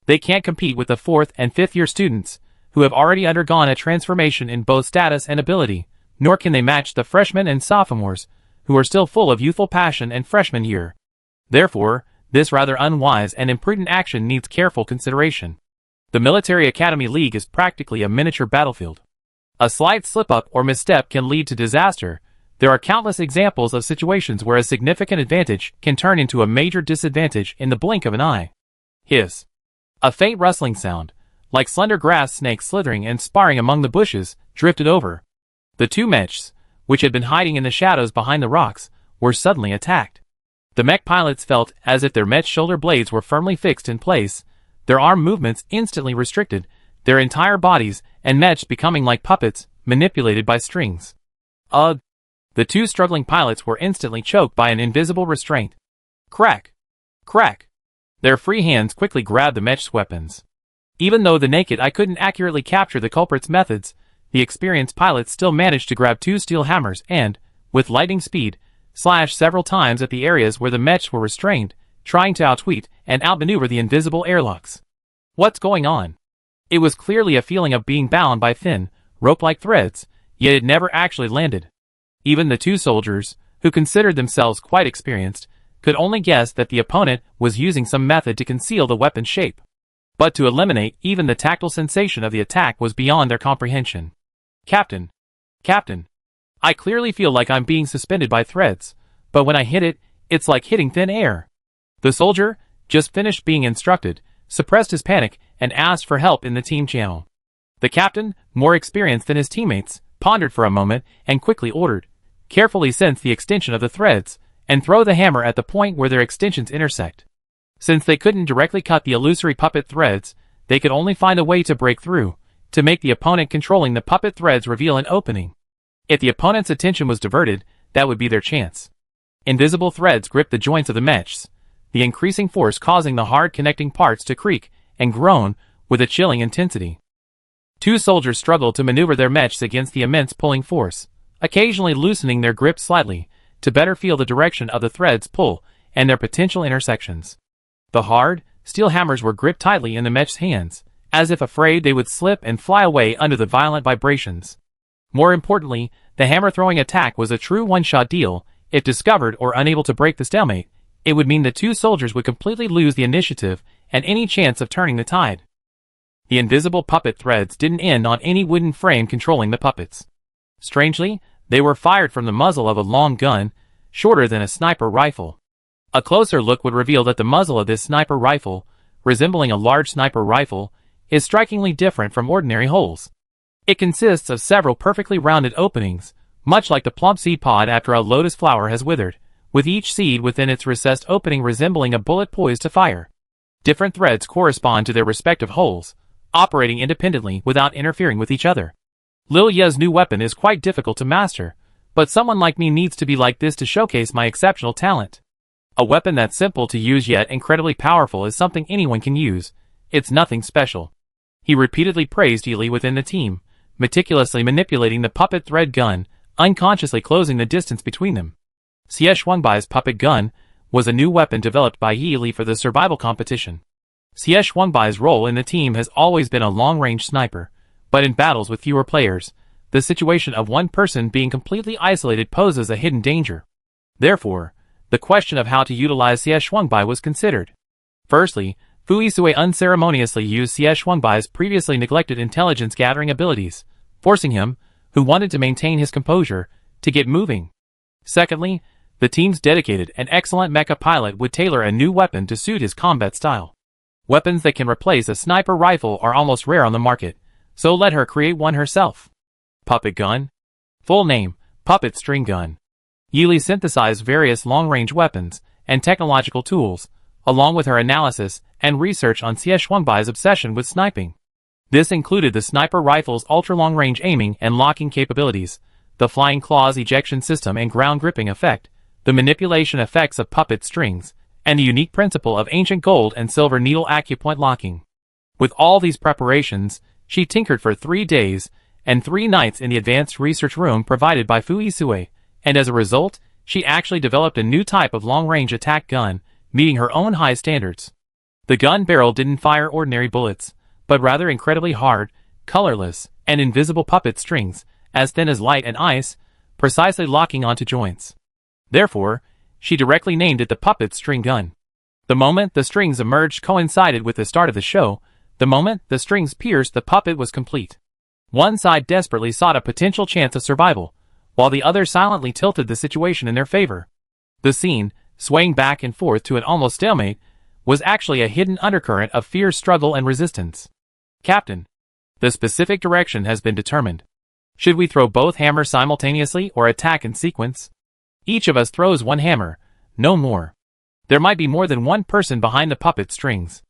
They can't compete with the fourth and fifth-year students who have already undergone a transformation in both status and ability, nor can they match the freshmen and sophomores who are still full of youthful passion and freshman year. Therefore, this rather unwise and imprudent action needs careful consideration. The Military Academy League is practically a miniature battlefield. A slight slip-up or misstep can lead to disaster. There are countless examples of situations where a significant advantage can turn into a major disadvantage in the blink of an eye. Hiss. A faint rustling sound, like slender grass snakes slithering and sparring among the bushes, drifted over. The two mechs, which had been hiding in the shadows behind the rocks, were suddenly attacked. The mech pilots felt as if their mech shoulder blades were firmly fixed in place, their arm movements instantly restricted, their entire bodies and mechs becoming like puppets, manipulated by strings. Ugh! The two struggling pilots were instantly choked by an invisible restraint. Crack! Crack! Their free hands quickly grabbed the mech's weapons. Even though the naked eye couldn't accurately capture the culprit's methods, the experienced pilots still managed to grab two steel hammers and, with lightning speed, slash several times at the areas where the mechs were restrained, trying to outwit and outmaneuver the invisible airlocks. What's going on? It was clearly a feeling of being bound by thin, rope-like threads, yet it never actually landed. Even the two soldiers, who considered themselves quite experienced, could only guess that the opponent was using some method to conceal the weapon's shape. But to eliminate even the tactile sensation of the attack was beyond their comprehension. Captain! Captain! I clearly feel like I'm being suspended by threads, but when I hit it, it's like hitting thin air. The soldier, just finished being instructed, suppressed his panic and asked for help in the team channel. The captain, more experienced than his teammates, pondered for a moment and quickly ordered, carefully sense the extension of the threads, and throw the hammer at the point where their extensions intersect. Since they couldn't directly cut the illusory puppet threads, they could only find a way to break through, to make the opponent controlling the puppet threads reveal an opening. If the opponent's attention was diverted, that would be their chance. Invisible threads gripped the joints of the mechs, the increasing force causing the hard connecting parts to creak and groan with a chilling intensity. Two soldiers struggled to maneuver their mechs against the immense pulling force, occasionally loosening their grip slightly to better feel the direction of the thread's pull and their potential intersections. The hard, steel hammers were gripped tightly in the mech's hands, as if afraid they would slip and fly away under the violent vibrations. More importantly, the hammer-throwing attack was a true one-shot deal. If discovered or unable to break the stalemate, it would mean the two soldiers would completely lose the initiative and any chance of turning the tide. The invisible puppet threads didn't end on any wooden frame controlling the puppets. Strangely, they were fired from the muzzle of a long gun, shorter than a sniper rifle. A closer look would reveal that the muzzle of this sniper rifle, resembling a large sniper rifle, is strikingly different from ordinary holes. It consists of several perfectly rounded openings, much like the plump seed pod after a lotus flower has withered, with each seed within its recessed opening resembling a bullet poised to fire. Different threads correspond to their respective holes, operating independently without interfering with each other. Lil Ye's new weapon is quite difficult to master, but someone like me needs to be like this to showcase my exceptional talent. A weapon that's simple to use yet incredibly powerful is something anyone can use. It's nothing special. He repeatedly praised Ely within the team, meticulously manipulating the puppet thread gun, unconsciously closing the distance between them. Xie Shuangbai's puppet gun was a new weapon developed by Ely for the survival competition. Xie Shuangbai's role in the team has always been a long-range sniper, but in battles with fewer players, the situation of one person being completely isolated poses a hidden danger. Therefore, the question of how to utilize Xie Shuangbai was considered. Firstly, Fu Yisui unceremoniously used Xie Shuangbai's previously neglected intelligence-gathering abilities, forcing him, who wanted to maintain his composure, to get moving. Secondly, the team's dedicated and excellent mecha pilot would tailor a new weapon to suit his combat style. Weapons that can replace a sniper rifle are almost rare on the market, so let her create one herself. Puppet gun? Full name, Puppet String Gun. Yili synthesized various long-range weapons and technological tools, along with her analysis and research on Xie Shuangbai's obsession with sniping. This included the sniper rifle's ultra-long-range aiming and locking capabilities, the flying claws ejection system and ground gripping effect, the manipulation effects of puppet strings, and the unique principle of ancient gold and silver needle acupoint locking. With all these preparations, she tinkered for 3 days and 3 nights in the advanced research room provided by Fuisue, and as a result, she actually developed a new type of long-range attack gun, meeting her own high standards. The gun barrel didn't fire ordinary bullets, but rather incredibly hard, colorless, and invisible puppet strings, as thin as light and ice, precisely locking onto joints. Therefore, she directly named it the puppet string gun. The moment the strings emerged coincided with the start of the show. The moment the strings pierced, the puppet was complete. One side desperately sought a potential chance of survival, while the other silently tilted the situation in their favor. The scene, swaying back and forth to an almost stalemate, was actually a hidden undercurrent of fierce struggle and resistance. Captain, the specific direction has been determined. Should we throw both hammers simultaneously or attack in sequence? Each of us throws one hammer, no more. There might be more than one person behind the puppet strings.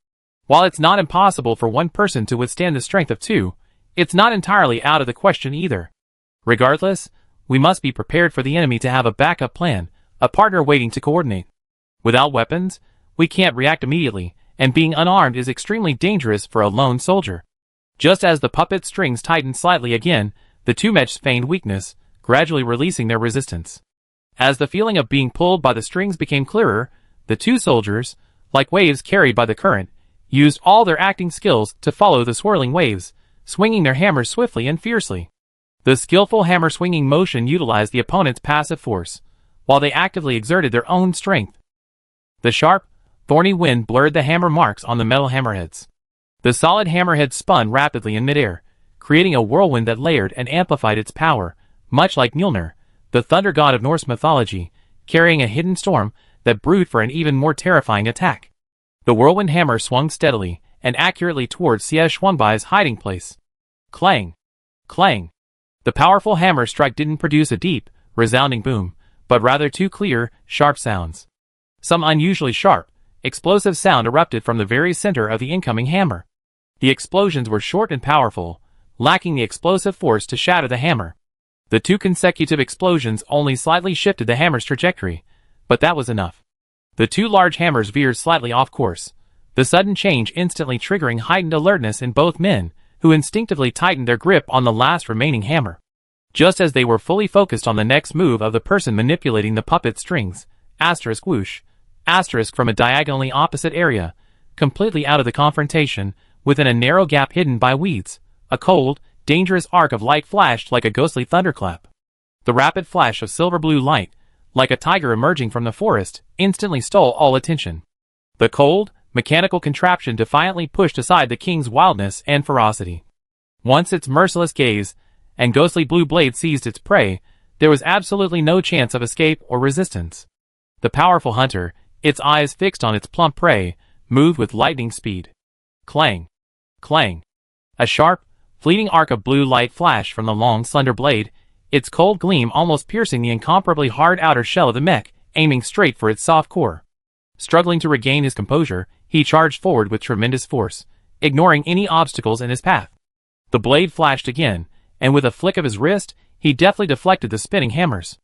While it's not impossible for one person to withstand the strength of 2, it's not entirely out of the question either. Regardless, we must be prepared for the enemy to have a backup plan, a partner waiting to coordinate. Without weapons, we can't react immediately, and being unarmed is extremely dangerous for a lone soldier. Just as the puppet strings tightened slightly again, the 2 matched feigned weakness, gradually releasing their resistance. As the feeling of being pulled by the strings became clearer, the 2 soldiers, like waves carried by the current, used all their acting skills to follow the swirling waves, swinging their hammers swiftly and fiercely. The skillful hammer-swinging motion utilized the opponent's passive force, while they actively exerted their own strength. The sharp, thorny wind blurred the hammer marks on the metal hammerheads. The solid hammerhead spun rapidly in midair, creating a whirlwind that layered and amplified its power, much like Mjolnir, the thunder god of Norse mythology, carrying a hidden storm that brewed for an even more terrifying attack. The whirlwind hammer swung steadily and accurately towards Xie Xuanbai's hiding place. Clang! Clang! The powerful hammer strike didn't produce a deep, resounding boom, but rather 2 clear, sharp sounds. Some unusually sharp, explosive sound erupted from the very center of the incoming hammer. The explosions were short and powerful, lacking the explosive force to shatter the hammer. The 2 consecutive explosions only slightly shifted the hammer's trajectory, but that was enough. The 2 large hammers veered slightly off course, the sudden change instantly triggering heightened alertness in both men, who instinctively tightened their grip on the last remaining hammer. Just as they were fully focused on the next move of the person manipulating the puppet strings, asterisk whoosh, asterisk from a diagonally opposite area, completely out of the confrontation, within a narrow gap hidden by weeds, a cold, dangerous arc of light flashed like a ghostly thunderclap. The rapid flash of silver-blue light, like a tiger emerging from the forest, instantly stole all attention. The cold, mechanical contraption defiantly pushed aside the king's wildness and ferocity. Once its merciless gaze and ghostly blue blade seized its prey, there was absolutely no chance of escape or resistance. The powerful hunter, its eyes fixed on its plump prey, moved with lightning speed. Clang! Clang! A sharp, fleeting arc of blue light flashed from the long, slender blade, its cold gleam almost piercing the incomparably hard outer shell of the mech, aiming straight for its soft core. Struggling to regain his composure, he charged forward with tremendous force, ignoring any obstacles in his path. The blade flashed again, and with a flick of his wrist, he deftly deflected the spinning hammers.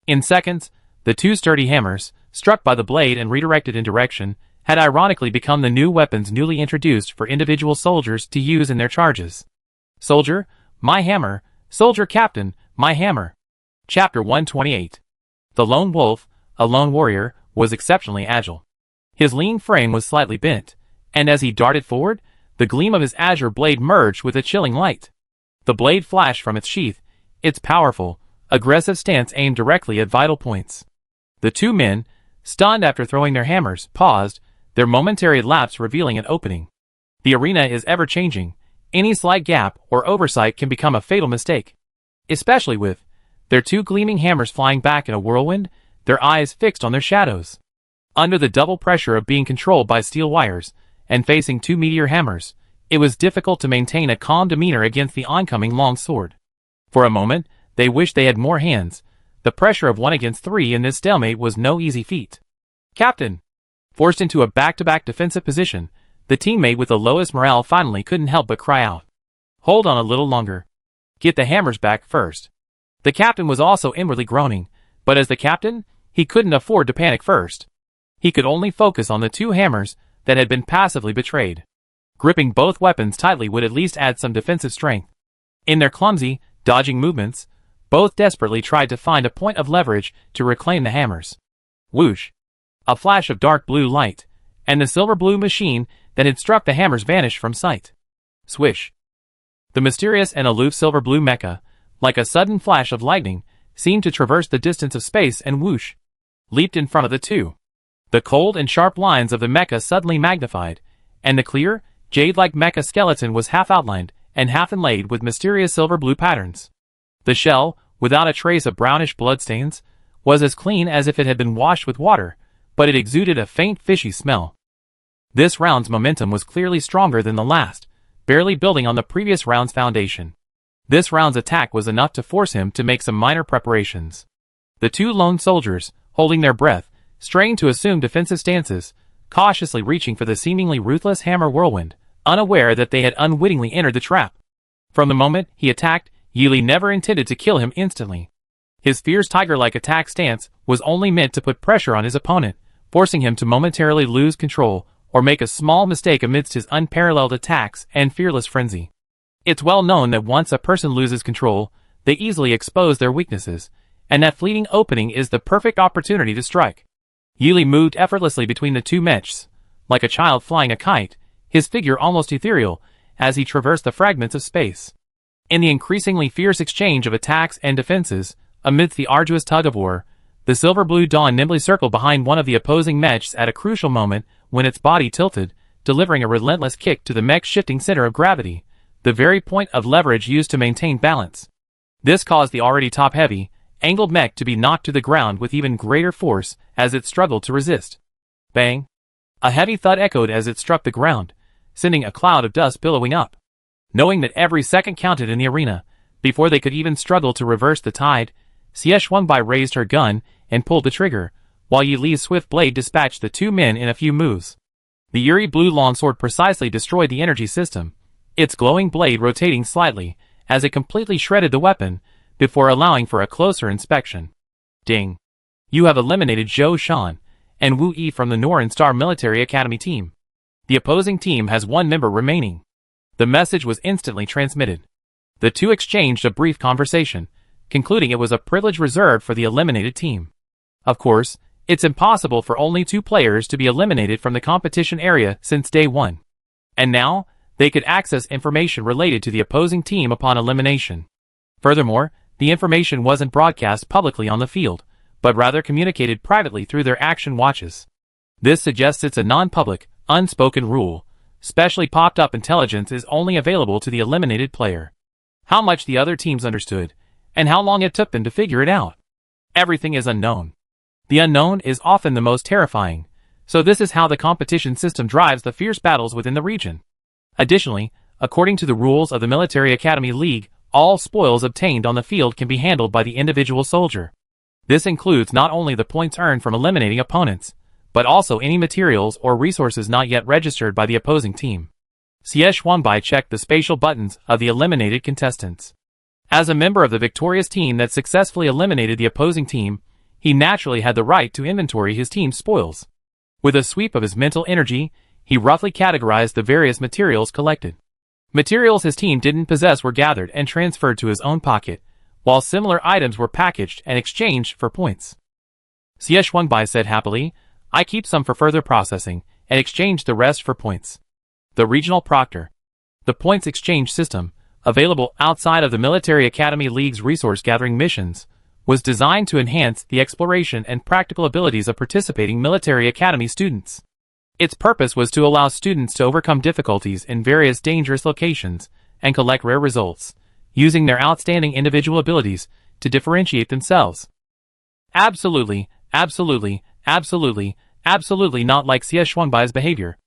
In seconds, the 2 sturdy hammers, struck by the blade and redirected in direction, had ironically become the new weapons newly introduced for individual soldiers to use in their charges. Soldier, my hammer. Soldier captain, my hammer. Chapter 128. The lone wolf, a lone warrior, was exceptionally agile. His lean frame was slightly bent, and as he darted forward, the gleam of his azure blade merged with a chilling light. The blade flashed from its sheath, its powerful, aggressive stance aimed directly at vital points. The 2 men, stunned after throwing their hammers, paused, their momentary lapse revealing an opening. The arena is ever-changing. Any slight gap or oversight can become a fatal mistake. Especially with their 2 gleaming hammers flying back in a whirlwind, their eyes fixed on their shadows. Under the double pressure of being controlled by steel wires, and facing 2 meteor hammers, it was difficult to maintain a calm demeanor against the oncoming long sword. For a moment, they wished they had more hands. The pressure of 1 against 3 in this stalemate was no easy feat. Captain! Forced into a back-to-back defensive position, the teammate with the lowest morale finally couldn't help but cry out. Hold on a little longer. Get the hammers back first. The captain was also inwardly groaning, but as the captain, he couldn't afford to panic first. He could only focus on the two hammers that had been passively betrayed. Gripping both weapons tightly would at least add some defensive strength. In their clumsy, dodging movements, both desperately tried to find a point of leverage to reclaim the hammers. Whoosh! A flash of dark blue light, and the silver blue machine that had struck the hammers vanished from sight. Swish! The mysterious and aloof silver blue mecha, like a sudden flash of lightning, seemed to traverse the distance of space and whoosh! Leaped in front of the two. The cold and sharp lines of the mecha suddenly magnified, and the clear, jade-like mecha skeleton was half outlined and half inlaid with mysterious silver blue patterns. The shell, without a trace of brownish bloodstains, was as clean as if it had been washed with water, but it exuded a faint fishy smell. This round's momentum was clearly stronger than the last, barely building on the previous round's foundation. This round's attack was enough to force him to make some minor preparations. The two lone soldiers, holding their breath, strained to assume defensive stances, cautiously reaching for the seemingly ruthless hammer whirlwind, unaware that they had unwittingly entered the trap. From the moment he attacked, Yili never intended to kill him instantly. His fierce tiger-like attack stance was only meant to put pressure on his opponent, forcing him to momentarily lose control or make a small mistake amidst his unparalleled attacks and fearless frenzy. It's well known that once a person loses control, they easily expose their weaknesses, and that fleeting opening is the perfect opportunity to strike. Yili moved effortlessly between the two mechs, like a child flying a kite, his figure almost ethereal, as he traversed the fragments of space. In the increasingly fierce exchange of attacks and defenses, amidst the arduous tug-of-war, the silver-blue dawn nimbly circled behind one of the opposing mechs at a crucial moment when its body tilted, delivering a relentless kick to the mech's shifting center of gravity, the very point of leverage used to maintain balance. This caused the already top-heavy, angled mech to be knocked to the ground with even greater force as it struggled to resist. Bang! A heavy thud echoed as it struck the ground, sending a cloud of dust billowing up. Knowing that every second counted in the arena, before they could even struggle to reverse the tide, Xie raised her gun and pulled the trigger, while Yi Li's swift blade dispatched the two men in a few moves. The eerie blue longsword precisely destroyed the energy system, its glowing blade rotating slightly as it completely shredded the weapon, before allowing for a closer inspection. Ding! You have eliminated Zhou Shan and Wu Yi from the Northern Star Military Academy team. The opposing team has one member remaining. The message was instantly transmitted. The two exchanged a brief conversation, concluding it was a privilege reserved for the eliminated team. Of course, it's impossible for only two players to be eliminated from the competition area since day one. And now, they could access information related to the opposing team upon elimination. Furthermore, the information wasn't broadcast publicly on the field, but rather communicated privately through their action watches. This suggests it's a non-public, unspoken rule. Specially popped-up intelligence is only available to the eliminated player. How much the other teams understood, and how long it took them to figure it out. Everything is unknown. The unknown is often the most terrifying, so this is how the competition system drives the fierce battles within the region. Additionally, according to the rules of the Military Academy League, all spoils obtained on the field can be handled by the individual soldier. This includes not only the points earned from eliminating opponents, but also any materials or resources not yet registered by the opposing team. Xie checked the spatial buttons of the eliminated contestants. As a member of the victorious team that successfully eliminated the opposing team, he naturally had the right to inventory his team's spoils. With a sweep of his mental energy, he roughly categorized the various materials collected. Materials his team didn't possess were gathered and transferred to his own pocket, while similar items were packaged and exchanged for points. Xie said happily, "I keep some for further processing, and exchange the rest for points." The Regional Proctor. The points exchange system, available outside of the Military Academy League's resource-gathering missions, was designed to enhance the exploration and practical abilities of participating Military Academy students. Its purpose was to allow students to overcome difficulties in various dangerous locations and collect rare results, using their outstanding individual abilities to differentiate themselves. Absolutely not like Xie behavior.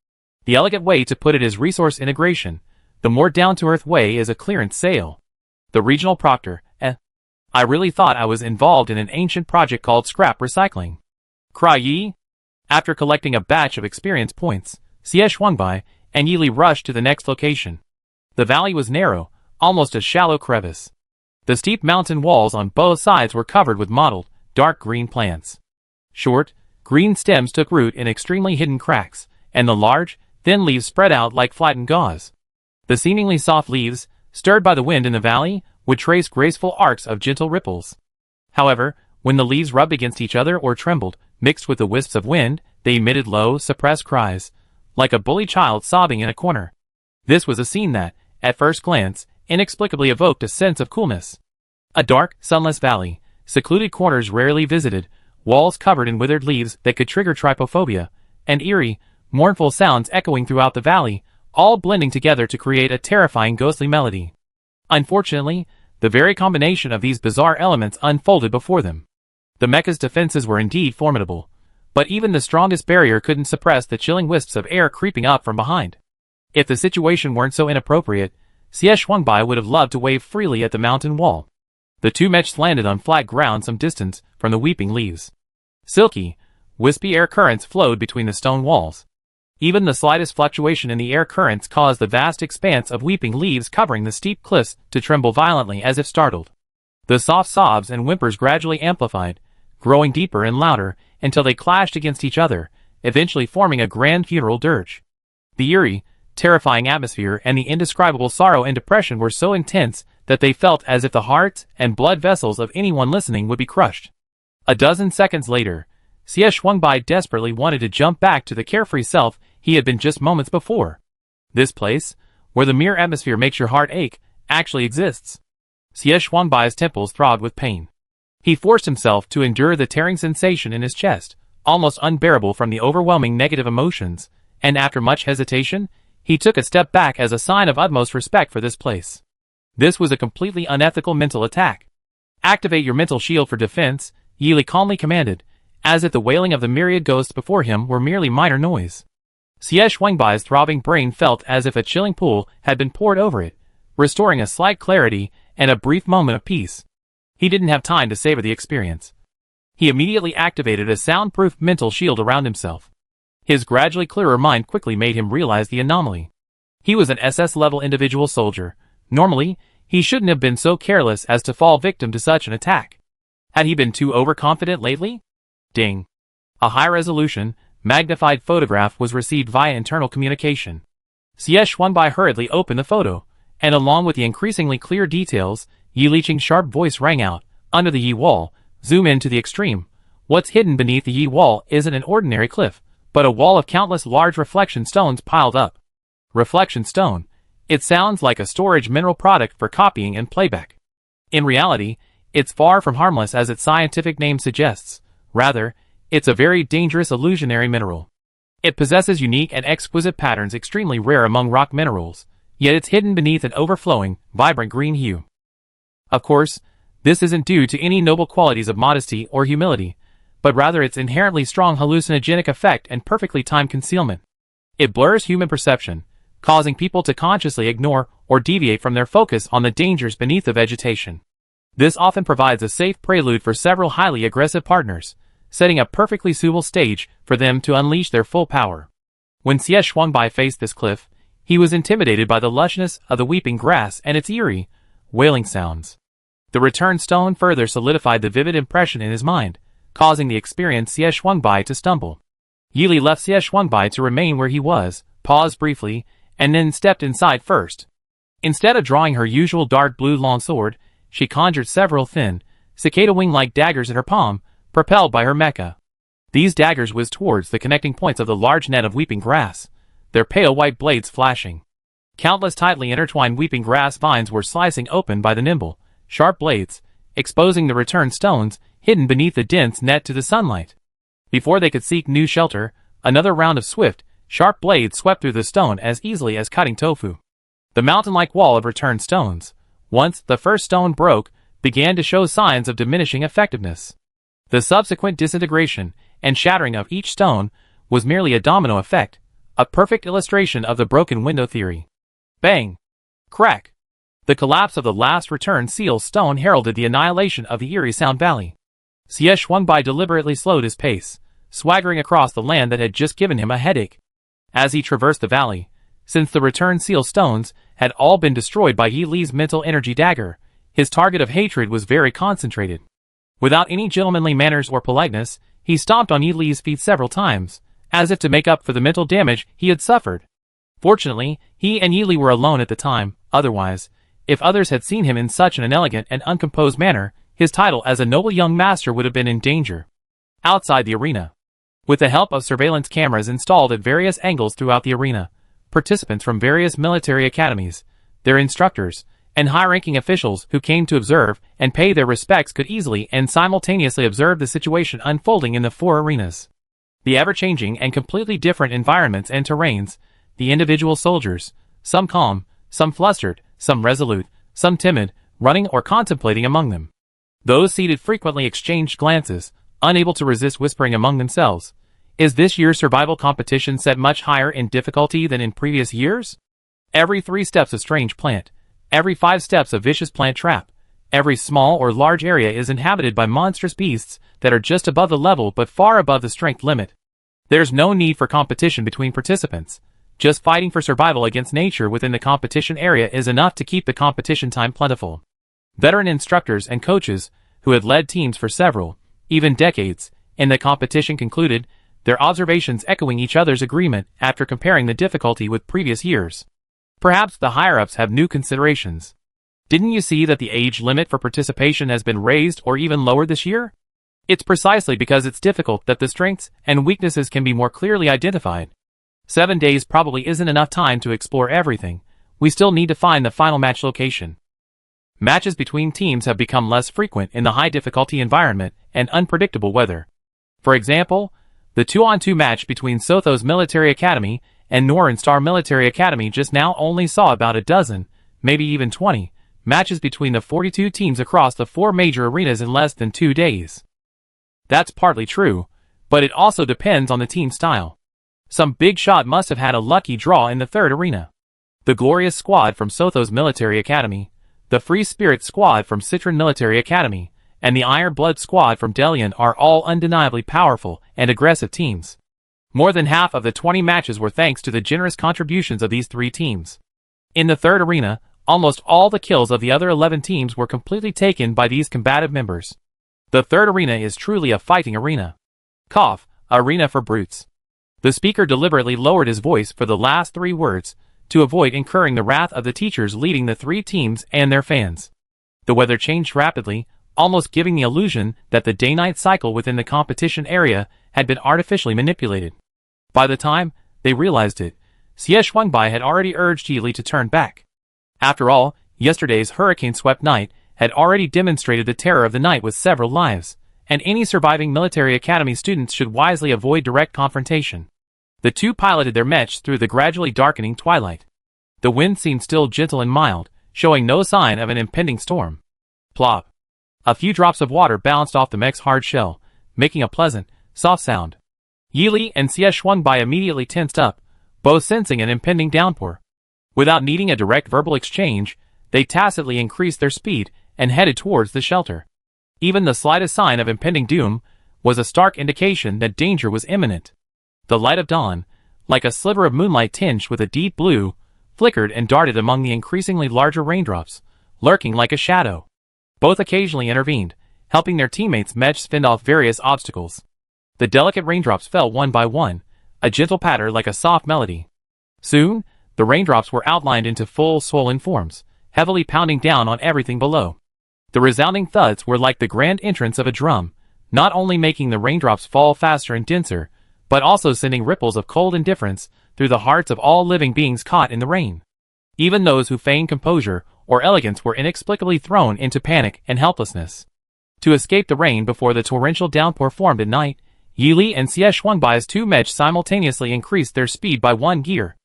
The elegant way to put it is resource integration. The more down-to-earth way is a clearance sale. The Regional Proctor. I really thought I was involved in an ancient project called scrap recycling. Cry Yi? After collecting a batch of experience points, Xie and Yili rushed to the next location. The valley was narrow, almost a shallow crevice. The steep mountain walls on both sides were covered with mottled, dark green plants. Short, green stems took root in extremely hidden cracks, and the large, thin leaves spread out like flattened gauze. The seemingly soft leaves, stirred by the wind in the valley, would trace graceful arcs of gentle ripples. However, when the leaves rubbed against each other or trembled, mixed with the wisps of wind, they emitted low, suppressed cries, like a bully child sobbing in a corner. This was a scene that, at first glance, inexplicably evoked a sense of coolness. A dark, sunless valley, secluded corners rarely visited, walls covered in withered leaves that could trigger trypophobia, and eerie, mournful sounds echoing throughout the valley, all blending together to create a terrifying ghostly melody. Unfortunately, the very combination of these bizarre elements unfolded before them. The mecha's defenses were indeed formidable, but even the strongest barrier couldn't suppress the chilling wisps of air creeping up from behind. If the situation weren't so inappropriate, Xie Shuangbai would have loved to wave freely at the mountain wall. The two mechs landed on flat ground some distance from the weeping leaves. Silky, wispy air currents flowed between the stone walls. Even the slightest fluctuation in the air currents caused the vast expanse of weeping leaves covering the steep cliffs to tremble violently as if startled. The soft sobs and whimpers gradually amplified, growing deeper and louder until they clashed against each other, eventually forming a grand funeral dirge. The eerie, terrifying atmosphere and the indescribable sorrow and depression were so intense that they felt as if the hearts and blood vessels of anyone listening would be crushed. A dozen seconds later, Xie Shuangbai desperately wanted to jump back to the carefree self he had been just moments before. This place, where the mere atmosphere makes your heart ache, actually exists. Xie Shuangbai's temples throbbed with pain. He forced himself to endure the tearing sensation in his chest, almost unbearable from the overwhelming negative emotions, and after much hesitation, he took a step back as a sign of utmost respect for this place. This was a completely unethical mental attack. Activate your mental shield for defense, Yili calmly commanded, as if the wailing of the myriad ghosts before him were merely minor noise. Xie Shuangbai's throbbing brain felt as if a chilling pool had been poured over it, restoring a slight clarity and a brief moment of peace. He didn't have time to savor the experience. He immediately activated a soundproof mental shield around himself. His gradually clearer mind quickly made him realize the anomaly. He was an SS-level individual soldier. Normally, he shouldn't have been so careless as to fall victim to such an attack. Had he been too overconfident lately? Ding. A high-resolution, magnified photograph was received via internal communication. Xie Shuangbai hurriedly opened the photo, and along with the increasingly clear details, Yi Liqing's sharp voice rang out, under the Yi wall, zoom in to the extreme. What's hidden beneath the Yi wall isn't an ordinary cliff, but a wall of countless large reflection stones piled up. Reflection stone. It sounds like a storage mineral product for copying and playback. In reality, it's far from harmless as its scientific name suggests. Rather, it's a very dangerous illusionary mineral. It possesses unique and exquisite patterns extremely rare among rock minerals, yet it's hidden beneath an overflowing, vibrant green hue. Of course, this isn't due to any noble qualities of modesty or humility, but rather its inherently strong hallucinogenic effect and perfectly timed concealment. It blurs human perception, causing people to consciously ignore or deviate from their focus on the dangers beneath the vegetation. This often provides a safe prelude for several highly aggressive partners, setting a perfectly suitable stage for them to unleash their full power. When Xie Shuangbai faced this cliff, he was intimidated by the lushness of the weeping grass and its eerie, wailing sounds. The return stone further solidified the vivid impression in his mind, causing the experienced Xie Shuangbai to stumble. Yili left Xie Shuangbai to remain where he was, paused briefly, and then stepped inside first. Instead of drawing her usual dark blue long sword, she conjured several thin, cicada wing-like daggers in her palm, propelled by her mecha. These daggers whizzed towards the connecting points of the large net of weeping grass, their pale white blades flashing. Countless tightly intertwined weeping grass vines were slicing open by the nimble, sharp blades, exposing the return stones hidden beneath the dense net to the sunlight. Before they could seek new shelter, another round of swift, sharp blades swept through the stone as easily as cutting tofu. The mountain-like wall of return stones, once the first stone broke, began to show signs of diminishing effectiveness. The subsequent disintegration and shattering of each stone was merely a domino effect, a perfect illustration of the broken window theory. Bang! Crack! The collapse of the last return seal stone heralded the annihilation of the eerie Sound Valley. Xie Shuangbai deliberately slowed his pace, swaggering across the land that had just given him a headache. As he traversed the valley, since the return seal stones had all been destroyed by Yi Li's mental energy dagger. His target of hatred was very concentrated. Without any gentlemanly manners or politeness, he stomped on Yi Li's feet several times, as if to make up for the mental damage he had suffered. Fortunately, he and Yi Li were alone at the time. Otherwise, if others had seen him in such an inelegant and uncomposed manner, his title as a noble young master would have been in danger. Outside the arena. With the help of surveillance cameras installed at various angles throughout the arena, participants from various military academies, their instructors, and high-ranking officials who came to observe and pay their respects could easily and simultaneously observe the situation unfolding in the four arenas. The ever-changing and completely different environments and terrains, the individual soldiers, some calm, some flustered, some resolute, some timid, running or contemplating among them. Those seated frequently exchanged glances, unable to resist whispering among themselves, "Is this year's survival competition set much higher in difficulty than in previous years? Every 3 steps a strange plant, every 5 steps a vicious plant trap, every small or large area is inhabited by monstrous beasts that are just above the level but far above the strength limit. There's no need for competition between participants. Just fighting for survival against nature within the competition area is enough to keep the competition time plentiful." Veteran instructors and coaches, who had led teams for several, even decades, in the competition concluded, their observations echoing each other's agreement after comparing the difficulty with previous years. Perhaps the higher-ups have new considerations. Didn't you see that the age limit for participation has been raised or even lowered this year? It's precisely because it's difficult that the strengths and weaknesses can be more clearly identified. 7 days probably isn't enough time to explore everything. We still need to find the final match location. Matches between teams have become less frequent in the high-difficulty environment and unpredictable weather. For example, the 2-on-2 match between Sotho's Military Academy and Northern Star Military Academy just now only saw about a dozen, maybe even 20, matches between the 42 teams across the 4 major arenas in less than 2 days. That's partly true, but it also depends on the team style. Some big shot must have had a lucky draw in the 3rd arena. The Glorious Squad from Sotho's Military Academy, the Free Spirit Squad from Citron Military Academy, and the Iron Blood Squad from Delian are all undeniably powerful and aggressive teams. More than half of the 20 matches were thanks to the generous contributions of these 3 teams. In the 3rd arena, almost all the kills of the other 11 teams were completely taken by these combative members. The 3rd arena is truly a fighting arena. Cough, arena for brutes. The speaker deliberately lowered his voice for the last 3 words, to avoid incurring the wrath of the teachers leading the 3 teams and their fans. The weather changed rapidly, almost giving the illusion that the day-night cycle within the competition area had been artificially manipulated. By the time they realized it, Xie Shuangbai had already urged Yi Li to turn back. After all, yesterday's hurricane-swept night had already demonstrated the terror of the night with several lives, and any surviving military academy students should wisely avoid direct confrontation. The 2 piloted their match through the gradually darkening twilight. The wind seemed still gentle and mild, showing no sign of an impending storm. Plop. A few drops of water bounced off the mech's hard shell, making a pleasant, soft sound. Yi Li and Xie Shuangbai immediately tensed up, both sensing an impending downpour. Without needing a direct verbal exchange, they tacitly increased their speed and headed towards the shelter. Even the slightest sign of impending doom was a stark indication that danger was imminent. The light of dawn, like a sliver of moonlight tinged with a deep blue, flickered and darted among the increasingly larger raindrops, lurking like a shadow. Both occasionally intervened, helping their teammates match fend off various obstacles. The delicate raindrops fell one by one, a gentle patter like a soft melody. Soon, the raindrops were outlined into full swollen forms, heavily pounding down on everything below. The resounding thuds were like the grand entrance of a drum, not only making the raindrops fall faster and denser, but also sending ripples of cold indifference through the hearts of all living beings caught in the rain. Even those who feigned composure or elegance were inexplicably thrown into panic and helplessness. To escape the rain before the torrential downpour formed at night, Yi Li and Xie Shuangbai's 2 mech simultaneously increased their speed by 1 gear.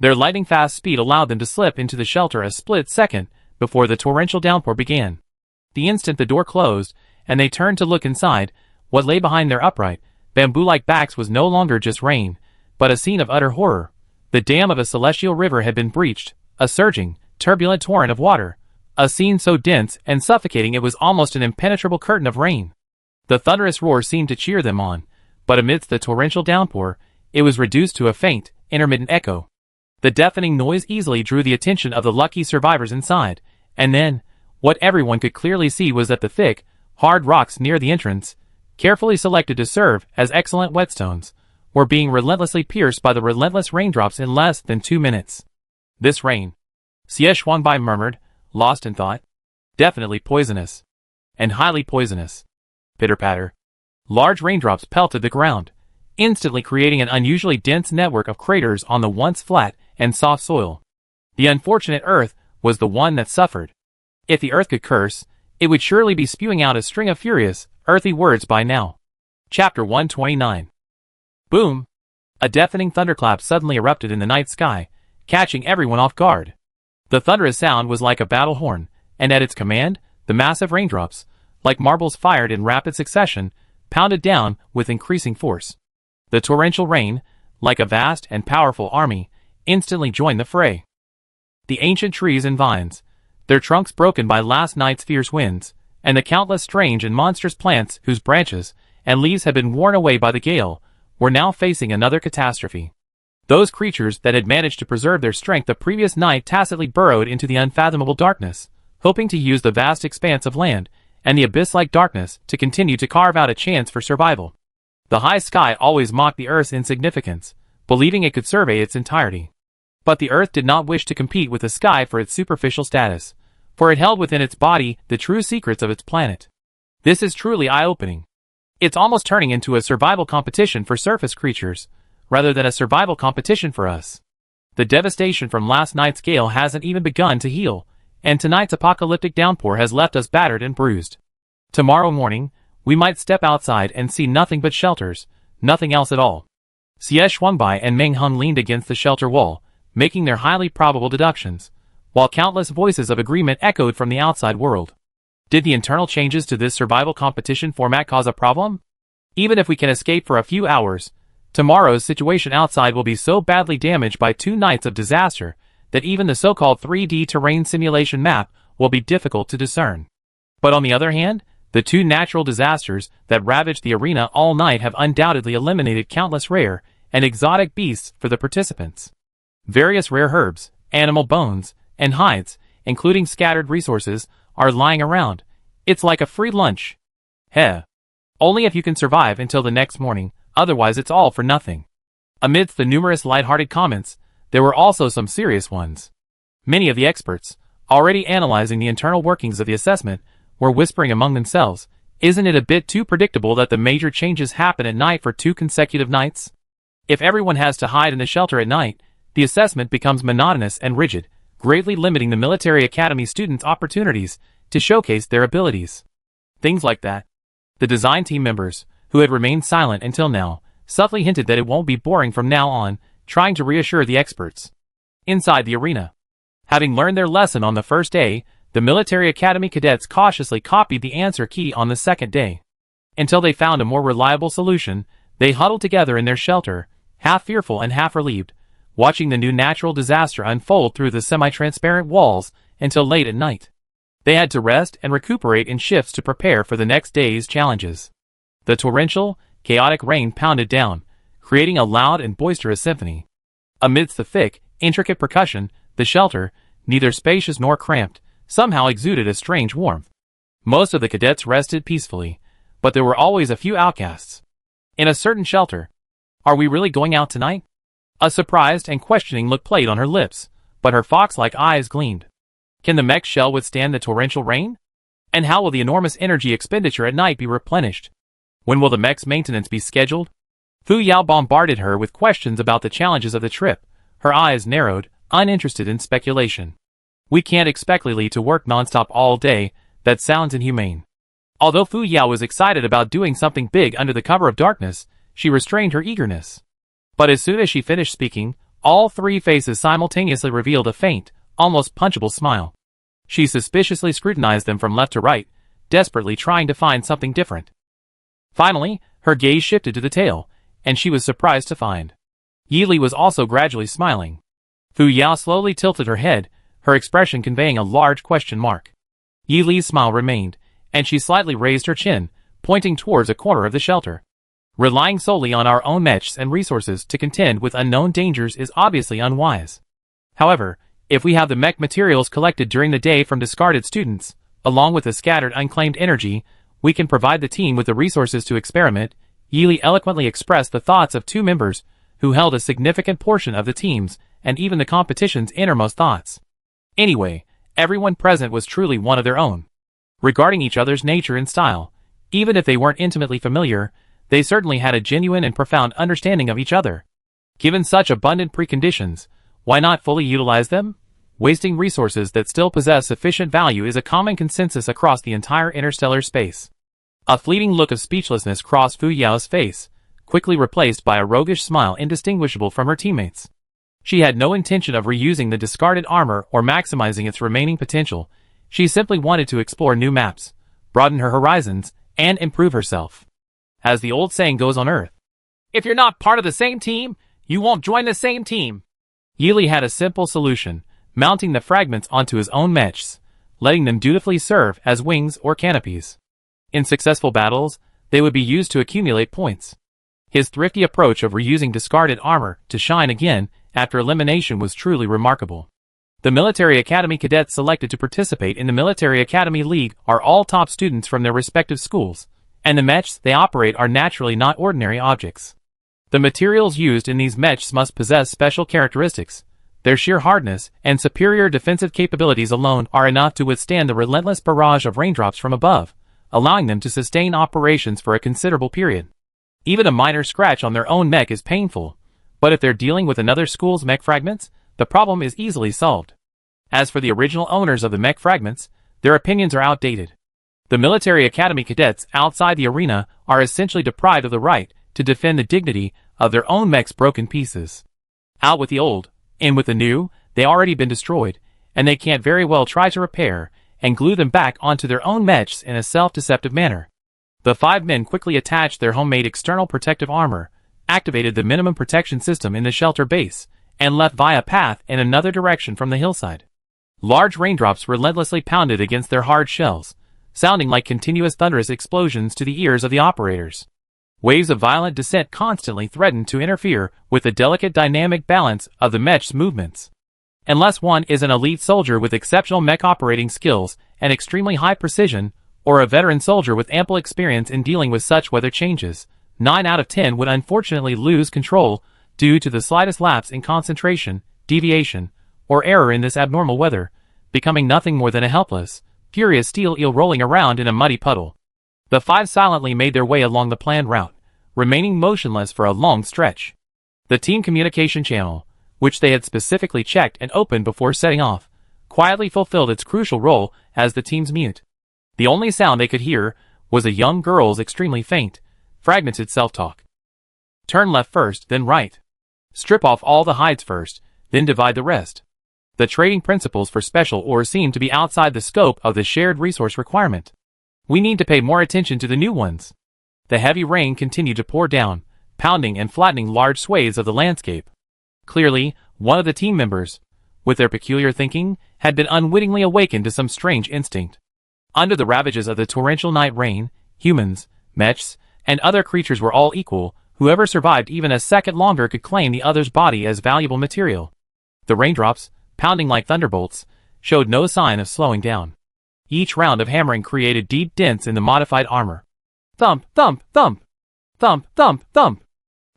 Their lightning-fast speed allowed them to slip into the shelter a split second before the torrential downpour began. The instant the door closed, and they turned to look inside, what lay behind their upright, bamboo-like backs was no longer just rain, but a scene of utter horror. The dam of a celestial river had been breached, a surging, turbulent torrent of water, a scene so dense and suffocating it was almost an impenetrable curtain of rain. The thunderous roar seemed to cheer them on, but amidst the torrential downpour, it was reduced to a faint, intermittent echo. The deafening noise easily drew the attention of the lucky survivors inside, and then, what everyone could clearly see was that the thick, hard rocks near the entrance, carefully selected to serve as excellent whetstones, were being relentlessly pierced by the relentless raindrops in less than 2 minutes. This rain, Xie Xuanbai murmured, lost in thought. Definitely poisonous. And highly poisonous. Pitter-patter. Large raindrops pelted the ground, instantly creating an unusually dense network of craters on the once flat and soft soil. The unfortunate earth was the one that suffered. If the earth could curse, it would surely be spewing out a string of furious, earthy words by now. Chapter 129. Boom! A deafening thunderclap suddenly erupted in the night sky, catching everyone off guard. The thunderous sound was like a battle horn, and at its command, the massive raindrops, like marbles fired in rapid succession, pounded down with increasing force. The torrential rain, like a vast and powerful army, instantly joined the fray. The ancient trees and vines, their trunks broken by last night's fierce winds, and the countless strange and monstrous plants whose branches and leaves had been worn away by the gale, were now facing another catastrophe. Those creatures that had managed to preserve their strength the previous night tacitly burrowed into the unfathomable darkness, hoping to use the vast expanse of land and the abyss-like darkness to continue to carve out a chance for survival. The high sky always mocked the Earth's insignificance, believing it could survey its entirety. But the Earth did not wish to compete with the sky for its superficial status, for it held within its body the true secrets of its planet. This is truly eye-opening. It's almost turning into a survival competition for surface creatures, rather than a survival competition for us. The devastation from last night's gale hasn't even begun to heal, and tonight's apocalyptic downpour has left us battered and bruised. Tomorrow morning, we might step outside and see nothing but shelters, nothing else at all. Xie Xuanbai and Meng Hung leaned against the shelter wall, making their highly probable deductions, while countless voices of agreement echoed from the outside world. Did the internal changes to this survival competition format cause a problem? Even if we can escape for a few hours, tomorrow's situation outside will be so badly damaged by 2 nights of disaster that even the so-called 3D terrain simulation map will be difficult to discern. But on the other hand, the 2 natural disasters that ravaged the arena all night have undoubtedly eliminated countless rare and exotic beasts for the participants. Various rare herbs, animal bones, and hides, including scattered resources, are lying around. It's like a free lunch. Heh. Only if you can survive until the next morning, otherwise it's all for nothing. Amidst the numerous light-hearted comments, there were also some serious ones. Many of the experts, already analyzing the internal workings of the assessment, were whispering among themselves, isn't it a bit too predictable that the major changes happen at night for 2 consecutive nights? If everyone has to hide in the shelter at night, the assessment becomes monotonous and rigid, greatly limiting the military academy students' opportunities to showcase their abilities. Things like that. The design team members, who had remained silent until now, subtly hinted that it won't be boring from now on, trying to reassure the experts. Inside the arena, having learned their lesson on the first day, the military academy cadets cautiously copied the answer key on the second day. Until they found a more reliable solution, they huddled together in their shelter, half fearful and half relieved, watching the new natural disaster unfold through the semi-transparent walls until late at night. They had to rest and recuperate in shifts to prepare for the next day's challenges. The torrential, chaotic rain pounded down, creating a loud and boisterous symphony. Amidst the thick, intricate percussion, the shelter, neither spacious nor cramped, somehow exuded a strange warmth. Most of the cadets rested peacefully, but there were always a few outcasts. In a certain shelter. Are we really going out tonight? A surprised and questioning look played on her lips, but her fox-like eyes gleamed. Can the mech shell withstand the torrential rain? And how will the enormous energy expenditure at night be replenished? When will the mech's maintenance be scheduled? Fu Yao bombarded her with questions about the challenges of the trip, her eyes narrowed, uninterested in speculation. We can't expect Lily to work nonstop all day, that sounds inhumane. Although Fu Yao was excited about doing something big under the cover of darkness, she restrained her eagerness. But as soon as she finished speaking, all 3 faces simultaneously revealed a faint, almost punchable smile. She suspiciously scrutinized them from left to right, desperately trying to find something different. Finally, her gaze shifted to the tail, and she was surprised to find Yi Li was also gradually smiling. Fu Yao slowly tilted her head, her expression conveying a large question mark. Yi Li's smile remained, and she slightly raised her chin, pointing towards a corner of the shelter. Relying solely on our own mechs and resources to contend with unknown dangers is obviously unwise. However, if we have the mech materials collected during the day from discarded students, along with the scattered unclaimed energy, we can provide the team with the resources to experiment. Yili eloquently expressed the thoughts of two members who held a significant portion of the team's and even the competition's innermost thoughts. Anyway, everyone present was truly one of their own. Regarding each other's nature and style, even if they weren't intimately familiar, they certainly had a genuine and profound understanding of each other. Given such abundant preconditions, why not fully utilize them? Wasting resources that still possess sufficient value is a common consensus across the entire interstellar space. A fleeting look of speechlessness crossed Fu Yao's face, quickly replaced by a roguish smile indistinguishable from her teammates. She had no intention of reusing the discarded armor or maximizing its remaining potential. She simply wanted to explore new maps, broaden her horizons, and improve herself. As the old saying goes on Earth, if you're not part of the same team, you won't join the same team. Yili had a simple solution, mounting the fragments onto his own mechs, letting them dutifully serve as wings or canopies. In successful battles, they would be used to accumulate points. His thrifty approach of reusing discarded armor to shine again after elimination was truly remarkable. The Military Academy cadets selected to participate in the Military Academy League are all top students from their respective schools, and the mechs they operate are naturally not ordinary objects. The materials used in these mechs must possess special characteristics. Their sheer hardness and superior defensive capabilities alone are enough to withstand the relentless barrage of raindrops from above, allowing them to sustain operations for a considerable period. Even a minor scratch on their own mech is painful, but if they're dealing with another school's mech fragments, the problem is easily solved. As for the original owners of the mech fragments, their opinions are outdated. The Military Academy cadets outside the arena are essentially deprived of the right to defend the dignity of their own mech's broken pieces. Out with the old, in with the new, they already been destroyed, and they can't very well try to repair and glue them back onto their own mechs in a self-deceptive manner. The 5 men quickly attached their homemade external protective armor, activated the minimum protection system in the shelter base, and left via path in another direction from the hillside. Large raindrops relentlessly pounded against their hard shells, sounding like continuous thunderous explosions to the ears of the operators. Waves of violent descent constantly threatened to interfere with the delicate dynamic balance of the mech's movements. Unless one is an elite soldier with exceptional mech operating skills and extremely high precision, or a veteran soldier with ample experience in dealing with such weather changes, 9 out of 10 would unfortunately lose control due to the slightest lapse in concentration, deviation, or error in this abnormal weather, becoming nothing more than a helpless, furious steel eel rolling around in a muddy puddle. The 5 silently made their way along the planned route, remaining motionless for a long stretch. The team communication channel, which they had specifically checked and opened before setting off, quietly fulfilled its crucial role as the team's mute. The only sound they could hear was a young girl's extremely faint, fragmented self-talk. Turn left first, then right. Strip off all the hides first, then divide the rest. The trading principles for special ores seem to be outside the scope of the shared resource requirement. We need to pay more attention to the new ones. The heavy rain continued to pour down, pounding and flattening large swathes of the landscape. Clearly, one of the team members, with their peculiar thinking, had been unwittingly awakened to some strange instinct. Under the ravages of the torrential night rain, humans, mechs, and other creatures were all equal. Whoever survived even a second longer could claim the other's body as valuable material. The raindrops, pounding like thunderbolts, showed no sign of slowing down. Each round of hammering created deep dents in the modified armor. Thump, thump, thump. Thump, thump, thump.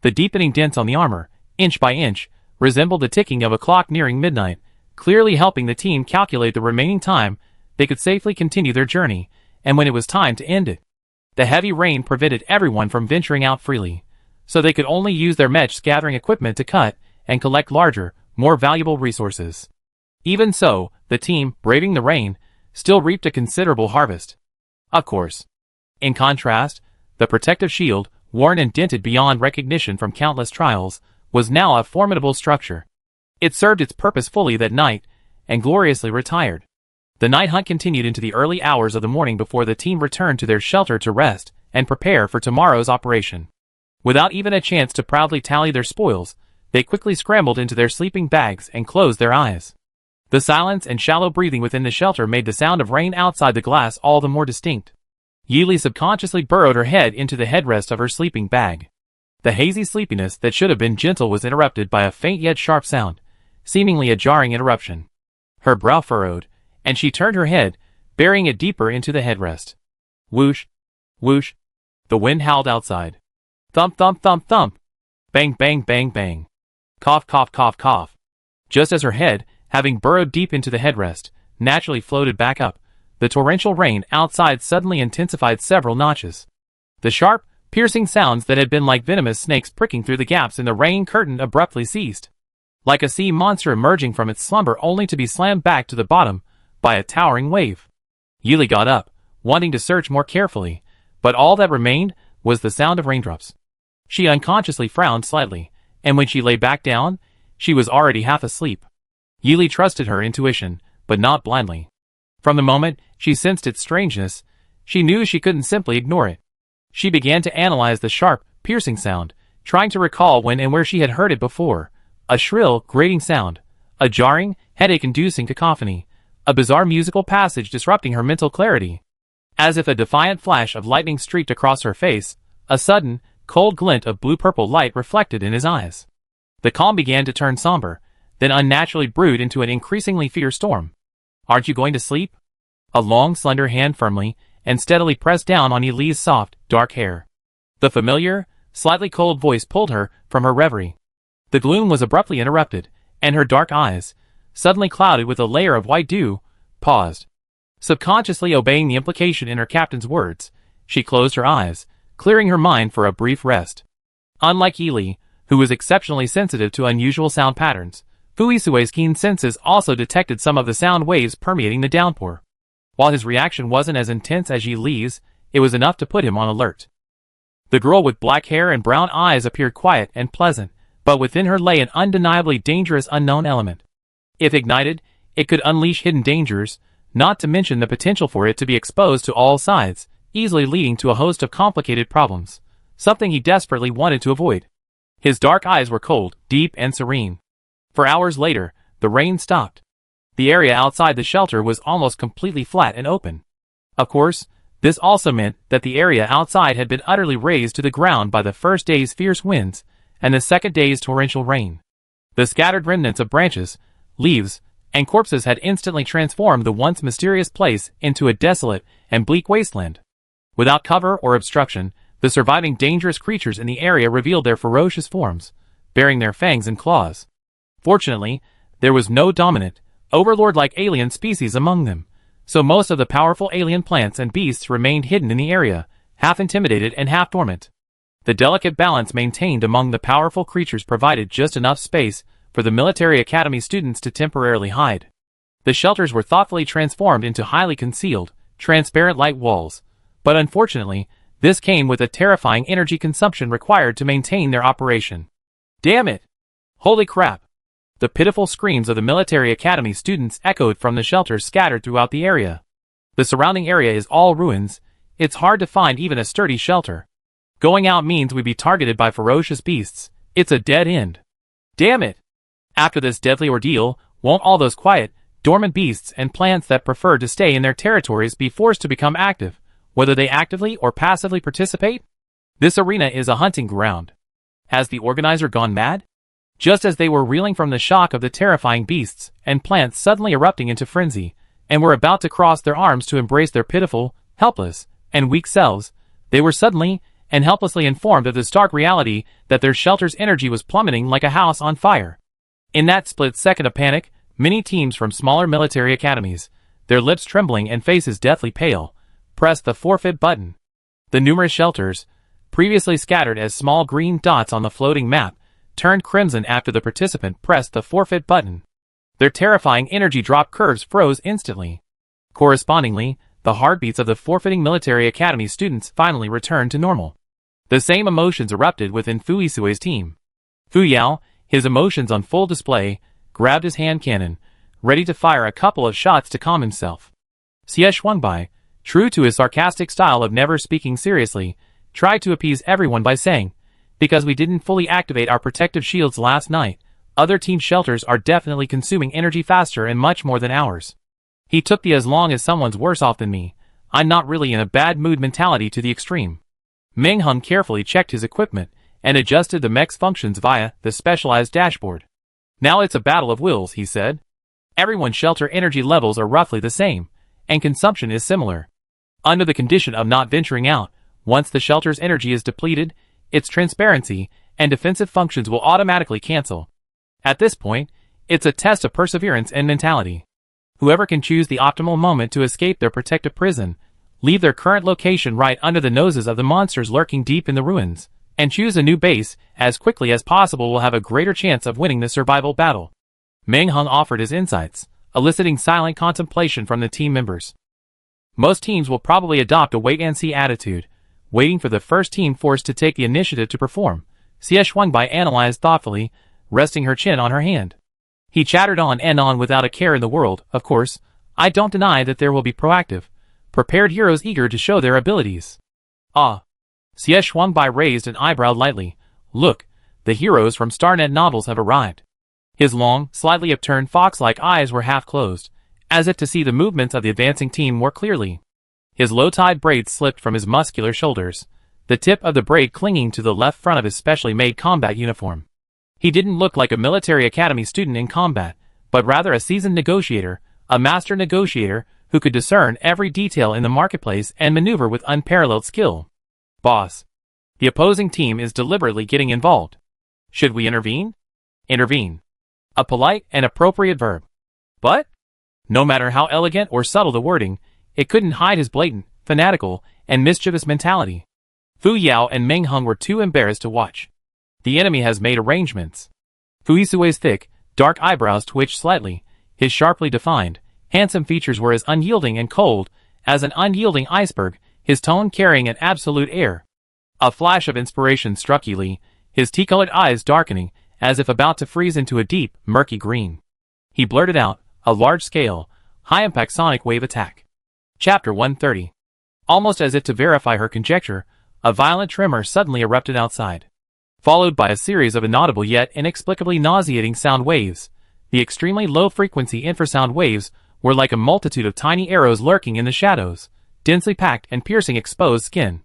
The deepening dents on the armor, inch by inch, resembled the ticking of a clock nearing midnight, clearly helping the team calculate the remaining time they could safely continue their journey, and when it was time to end it. The heavy rain prevented everyone from venturing out freely, so they could only use their mech's gathering equipment to cut and collect larger, more valuable resources. Even so, the team, braving the rain, still reaped a considerable harvest. Of course. In contrast, the protective shield, worn and dented beyond recognition from countless trials, was now a formidable structure. It served its purpose fully that night, and gloriously retired. The night hunt continued into the early hours of the morning before the team returned to their shelter to rest and prepare for tomorrow's operation. Without even a chance to proudly tally their spoils, they quickly scrambled into their sleeping bags and closed their eyes. The silence and shallow breathing within the shelter made the sound of rain outside the glass all the more distinct. Yili subconsciously burrowed her head into the headrest of her sleeping bag. The hazy sleepiness that should have been gentle was interrupted by a faint yet sharp sound, seemingly a jarring interruption. Her brow furrowed, and she turned her head, burying it deeper into the headrest. Whoosh! Whoosh! The wind howled outside. Thump thump thump thump! Bang bang bang bang! Cough cough cough cough! Just as her head, having burrowed deep into the headrest, naturally floated back up, the torrential rain outside suddenly intensified several notches. The sharp, piercing sounds that had been like venomous snakes pricking through the gaps in the rain curtain abruptly ceased. Like a sea monster emerging from its slumber only to be slammed back to the bottom by a towering wave. Yili got up, wanting to search more carefully, but all that remained was the sound of raindrops. She unconsciously frowned slightly, and when she lay back down, she was already half asleep. Yili trusted her intuition, but not blindly. From the moment she sensed its strangeness, she knew she couldn't simply ignore it. She began to analyze the sharp, piercing sound, trying to recall when and where she had heard it before. A shrill, grating sound, a jarring, headache-inducing cacophony, a bizarre musical passage disrupting her mental clarity. As if a defiant flash of lightning streaked across her face, a sudden, cold glint of blue-purple light reflected in his eyes. The calm began to turn somber, then unnaturally brewed into an increasingly fierce storm. "Aren't you going to sleep?" A long, slender hand firmly and steadily pressed down on Yili's soft, dark hair. The familiar, slightly cold voice pulled her from her reverie. The gloom was abruptly interrupted, and her dark eyes, suddenly clouded with a layer of white dew, paused. Subconsciously obeying the implication in her captain's words, she closed her eyes, clearing her mind for a brief rest. Unlike Yili, who was exceptionally sensitive to unusual sound patterns, Fuisue's keen senses also detected some of the sound waves permeating the downpour. While his reaction wasn't as intense as Yili's, it was enough to put him on alert. The girl with black hair and brown eyes appeared quiet and pleasant, but within her lay an undeniably dangerous unknown element. If ignited, it could unleash hidden dangers, not to mention the potential for it to be exposed to all sides, easily leading to a host of complicated problems, something he desperately wanted to avoid. His dark eyes were cold, deep, and serene. For hours later, the rain stopped. The area outside the shelter was almost completely flat and open. Of course, this also meant that the area outside had been utterly razed to the ground by the first day's fierce winds and the second day's torrential rain. The scattered remnants of branches, leaves, and corpses had instantly transformed the once mysterious place into a desolate and bleak wasteland. Without cover or obstruction, the surviving dangerous creatures in the area revealed their ferocious forms, baring their fangs and claws. Fortunately, there was no dominant, overlord-like alien species among them, so most of the powerful alien plants and beasts remained hidden in the area, half intimidated and half dormant. The delicate balance maintained among the powerful creatures provided just enough space for the military academy students to temporarily hide. The shelters were thoughtfully transformed into highly concealed, transparent light walls, but unfortunately, this came with a terrifying energy consumption required to maintain their operation. Damn it! Holy crap! The pitiful screams of the military academy students echoed from the shelters scattered throughout the area. The surrounding area is all ruins. It's hard to find even a sturdy shelter. Going out means we'd be targeted by ferocious beasts. It's a dead end. Damn it! After this deadly ordeal, won't all those quiet, dormant beasts and plants that prefer to stay in their territories be forced to become active, whether they actively or passively participate? This arena is a hunting ground. Has the organizer gone mad? Just as they were reeling from the shock of the terrifying beasts and plants suddenly erupting into frenzy, and were about to cross their arms to embrace their pitiful, helpless, and weak selves, they were suddenly and helplessly informed of the stark reality that their shelter's energy was plummeting like a house on fire. In that split second of panic, many teams from smaller military academies, their lips trembling and faces deathly pale, pressed the forfeit button. The numerous shelters, previously scattered as small green dots on the floating map, turned crimson after the participant pressed the forfeit button. Their terrifying energy drop curves froze instantly. Correspondingly, the heartbeats of the forfeiting military academy students finally returned to normal. The same emotions erupted within Fuisue's team. Fu Yao, his emotions on full display, grabbed his hand cannon, ready to fire a couple of shots to calm himself. Xie Shuangbai, true to his sarcastic style of never speaking seriously, tried to appease everyone by saying, "Because we didn't fully activate our protective shields last night, other team shelters are definitely consuming energy faster and much more than ours. He took the as long as someone's worse off than me, I'm not really in a bad mood mentality to the extreme." Meng Hun carefully checked his equipment and adjusted the mech's functions via the specialized dashboard. Now it's a battle of wills, he said. Everyone's shelter energy levels are roughly the same, and consumption is similar. Under the condition of not venturing out, once the shelter's energy is depleted, its transparency and defensive functions will automatically cancel. At this point, it's a test of perseverance and mentality. Whoever can choose the optimal moment to escape their protective prison, leave their current location right under the noses of the monsters lurking deep in the ruins, and choose a new base as quickly as possible will have a greater chance of winning the survival battle. Meng Hung offered his insights, eliciting silent contemplation from the team members. Most teams will probably adopt a wait-and-see attitude, waiting for the first team forced to take the initiative to perform. Xie Shuangbai analyzed thoughtfully, resting her chin on her hand. He chattered on and on without a care in the world. Of course, I don't deny that there will be proactive, prepared heroes eager to show their abilities. Ah. Xie Shuangbai raised an eyebrow lightly. Look, the heroes from Starnet novels have arrived. His long, slightly upturned fox-like eyes were half closed, as if to see the movements of the advancing team more clearly. His low-tied braids slipped from his muscular shoulders, the tip of the braid clinging to the left front of his specially made combat uniform. He didn't look like a military academy student in combat, but rather a seasoned negotiator, a master negotiator who could discern every detail in the marketplace and maneuver with unparalleled skill. Boss. The opposing team is deliberately getting involved. Should we intervene? Intervene. A polite and appropriate verb. But? No matter how elegant or subtle the wording, it couldn't hide his blatant, fanatical, and mischievous mentality. Fu Yao and Meng Hung were too embarrassed to watch. The enemy has made arrangements. Fu Yisui's thick, dark eyebrows twitched slightly. His sharply defined, handsome features were as unyielding and cold as an unyielding iceberg, his tone carrying an absolute air. A flash of inspiration struck Yi Li, his tea-colored eyes darkening, as if about to freeze into a deep, murky green. He blurted out, a large-scale, high-impact sonic wave attack. Chapter 130. Almost as if to verify her conjecture, a violent tremor suddenly erupted outside. Followed by a series of inaudible yet inexplicably nauseating sound waves. The extremely low-frequency infrasound waves were like a multitude of tiny arrows lurking in the shadows, densely packed and piercing exposed skin.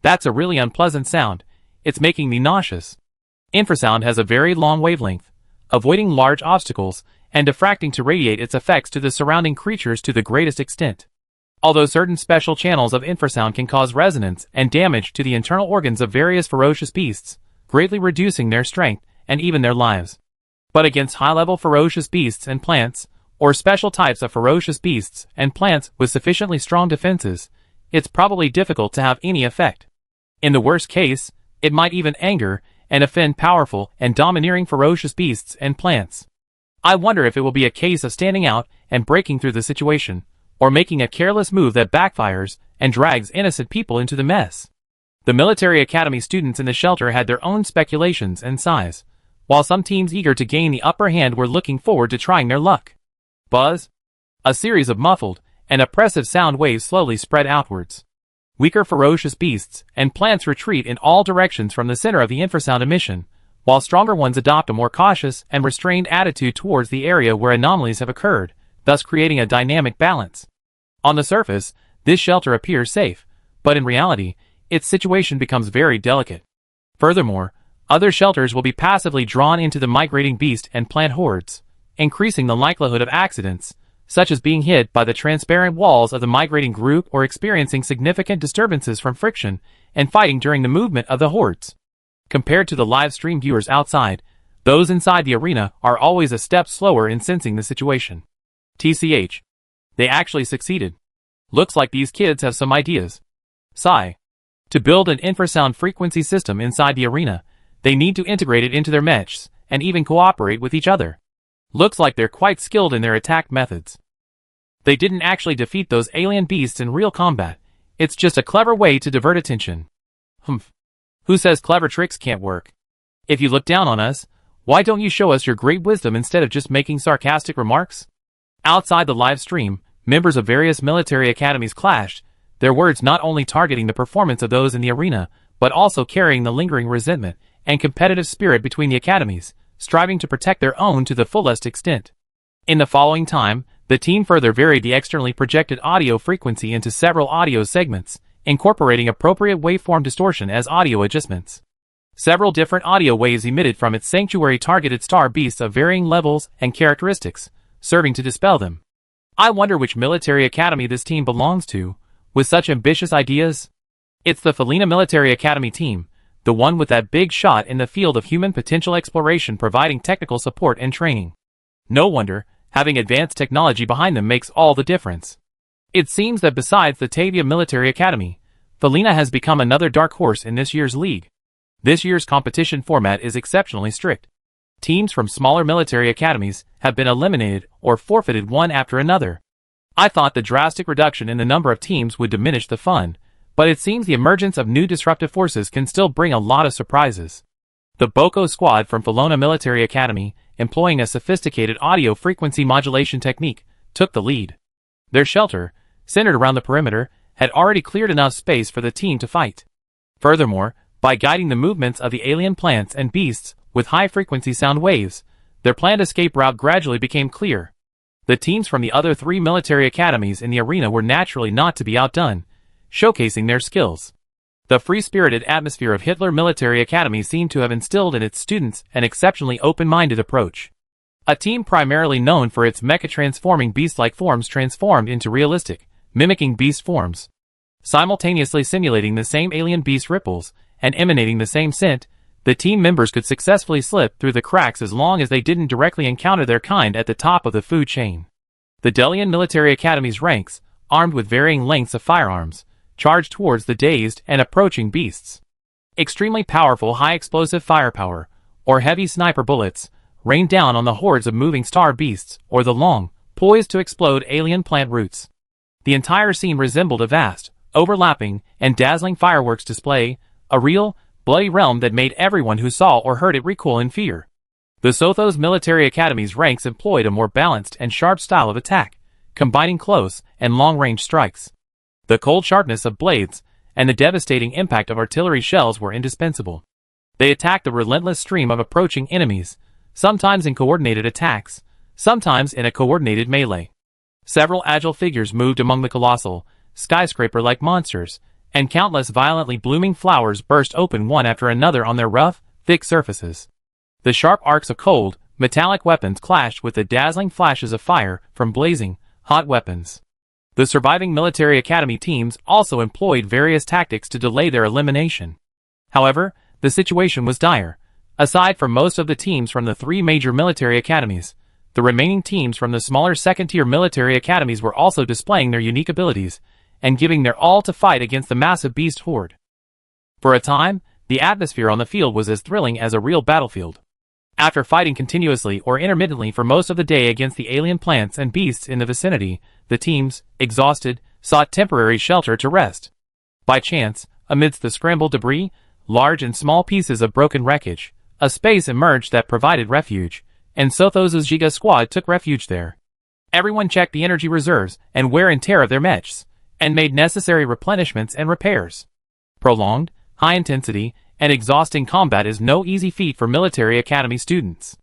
That's a really unpleasant sound. It's making me nauseous. Infrasound has a very long wavelength, avoiding large obstacles, and diffracting to radiate its effects to the surrounding creatures to the greatest extent. Although certain special channels of infrasound can cause resonance and damage to the internal organs of various ferocious beasts, greatly reducing their strength and even their lives. But against high-level ferocious beasts and plants, or special types of ferocious beasts and plants with sufficiently strong defenses, it's probably difficult to have any effect. In the worst case, it might even anger and offend powerful and domineering ferocious beasts and plants. I wonder if it will be a case of standing out and breaking through the situation, or making a careless move that backfires and drags innocent people into the mess. The military academy students in the shelter had their own speculations and sighs, while some teams eager to gain the upper hand were looking forward to trying their luck. Buzz. A series of muffled and oppressive sound waves slowly spread outwards. Weaker ferocious beasts and plants retreat in all directions from the center of the infrasound emission, while stronger ones adopt a more cautious and restrained attitude towards the area where anomalies have occurred, thus creating a dynamic balance. On the surface, this shelter appears safe, but in reality, its situation becomes very delicate. Furthermore, other shelters will be passively drawn into the migrating beast and plant hordes, increasing the likelihood of accidents, such as being hit by the transparent walls of the migrating group or experiencing significant disturbances from friction and fighting during the movement of the hordes. Compared to the live stream viewers outside, those inside the arena are always a step slower in sensing the situation. TCH. They actually succeeded. Looks like these kids have some ideas. Sigh. To build an infrasound frequency system inside the arena, they need to integrate it into their mechs and even cooperate with each other. Looks like they're quite skilled in their attack methods. They didn't actually defeat those alien beasts in real combat. It's just a clever way to divert attention. Humph. Who says clever tricks can't work? If you look down on us, why don't you show us your great wisdom instead of just making sarcastic remarks? Outside the live stream, members of various military academies clashed, their words not only targeting the performance of those in the arena, but also carrying the lingering resentment and competitive spirit between the academies, striving to protect their own to the fullest extent. In the following time, the team further varied the externally projected audio frequency into several audio segments, incorporating appropriate waveform distortion as audio adjustments. Several different audio waves emitted from its sanctuary targeted star beasts of varying levels and characteristics, serving to dispel them. I wonder which military academy this team belongs to, with such ambitious ideas. It's the Felina Military Academy team, the one with that big shot in the field of human potential exploration providing technical support and training. No wonder, having advanced technology behind them makes all the difference. It seems that besides the Tavia Military Academy, Felina has become another dark horse in this year's league. This year's competition format is exceptionally strict. Teams from smaller military academies have been eliminated or forfeited one after another. I thought the drastic reduction in the number of teams would diminish the fun, but it seems the emergence of new disruptive forces can still bring a lot of surprises. The Boko squad from Felona Military Academy, employing a sophisticated audio frequency modulation technique, took the lead. Their shelter, centered around the perimeter, had already cleared enough space for the team to fight. Furthermore, by guiding the movements of the alien plants and beasts with high-frequency sound waves, their planned escape route gradually became clear. The teams from the other 3 military academies in the arena were naturally not to be outdone, showcasing their skills. The free-spirited atmosphere of Hitler Military Academy seemed to have instilled in its students an exceptionally open-minded approach. A team primarily known for its mecha-transforming beast-like forms transformed into realistic, mimicking beast forms. Simultaneously simulating the same alien beast ripples, and emanating the same scent, the team members could successfully slip through the cracks as long as they didn't directly encounter their kind at the top of the food chain. The Delian Military Academy's ranks, armed with varying lengths of firearms, charged towards the dazed and approaching beasts. Extremely powerful high-explosive firepower, or heavy sniper bullets, rained down on the hordes of moving star beasts or the long, poised to explode alien plant roots. The entire scene resembled a vast, overlapping, and dazzling fireworks display, a real, bloody realm that made everyone who saw or heard it recoil in fear. The Sothos Military Academy's ranks employed a more balanced and sharp style of attack, combining close and long-range strikes. The cold sharpness of blades and the devastating impact of artillery shells were indispensable. They attacked the relentless stream of approaching enemies, sometimes in coordinated attacks, sometimes in a coordinated melee. Several agile figures moved among the colossal, skyscraper-like monsters, and countless violently blooming flowers burst open one after another on their rough, thick surfaces. The sharp arcs of cold, metallic weapons clashed with the dazzling flashes of fire from blazing, hot weapons. The surviving military academy teams also employed various tactics to delay their elimination. However, the situation was dire. Aside from most of the teams from the 3 major military academies, the remaining teams from the smaller second-tier military academies were also displaying their unique abilities and giving their all to fight against the massive beast horde. For a time, the atmosphere on the field was as thrilling as a real battlefield. After fighting continuously or intermittently for most of the day against the alien plants and beasts in the vicinity, the teams, exhausted, sought temporary shelter to rest. By chance, amidst the scrambled debris, large and small pieces of broken wreckage, a space emerged that provided refuge, and Sothos' Giga squad took refuge there. Everyone checked the energy reserves and wear and tear of their mechs, and made necessary replenishments and repairs. Prolonged, high-intensity, and exhausting combat is no easy feat for military academy students.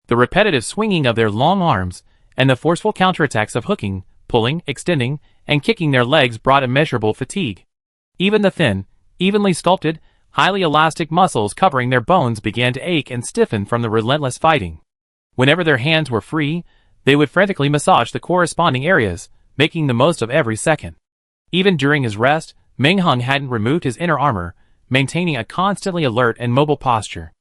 The repetitive swinging of their long arms, and the forceful counterattacks of hooking, pulling, extending, and kicking their legs brought immeasurable fatigue. Even the thin, evenly sculpted, highly elastic muscles covering their bones began to ache and stiffen from the relentless fighting. Whenever their hands were free, they would frantically massage the corresponding areas, making the most of every second. Even during his rest, Meng Hung hadn't removed his inner armor, maintaining a constantly alert and mobile posture.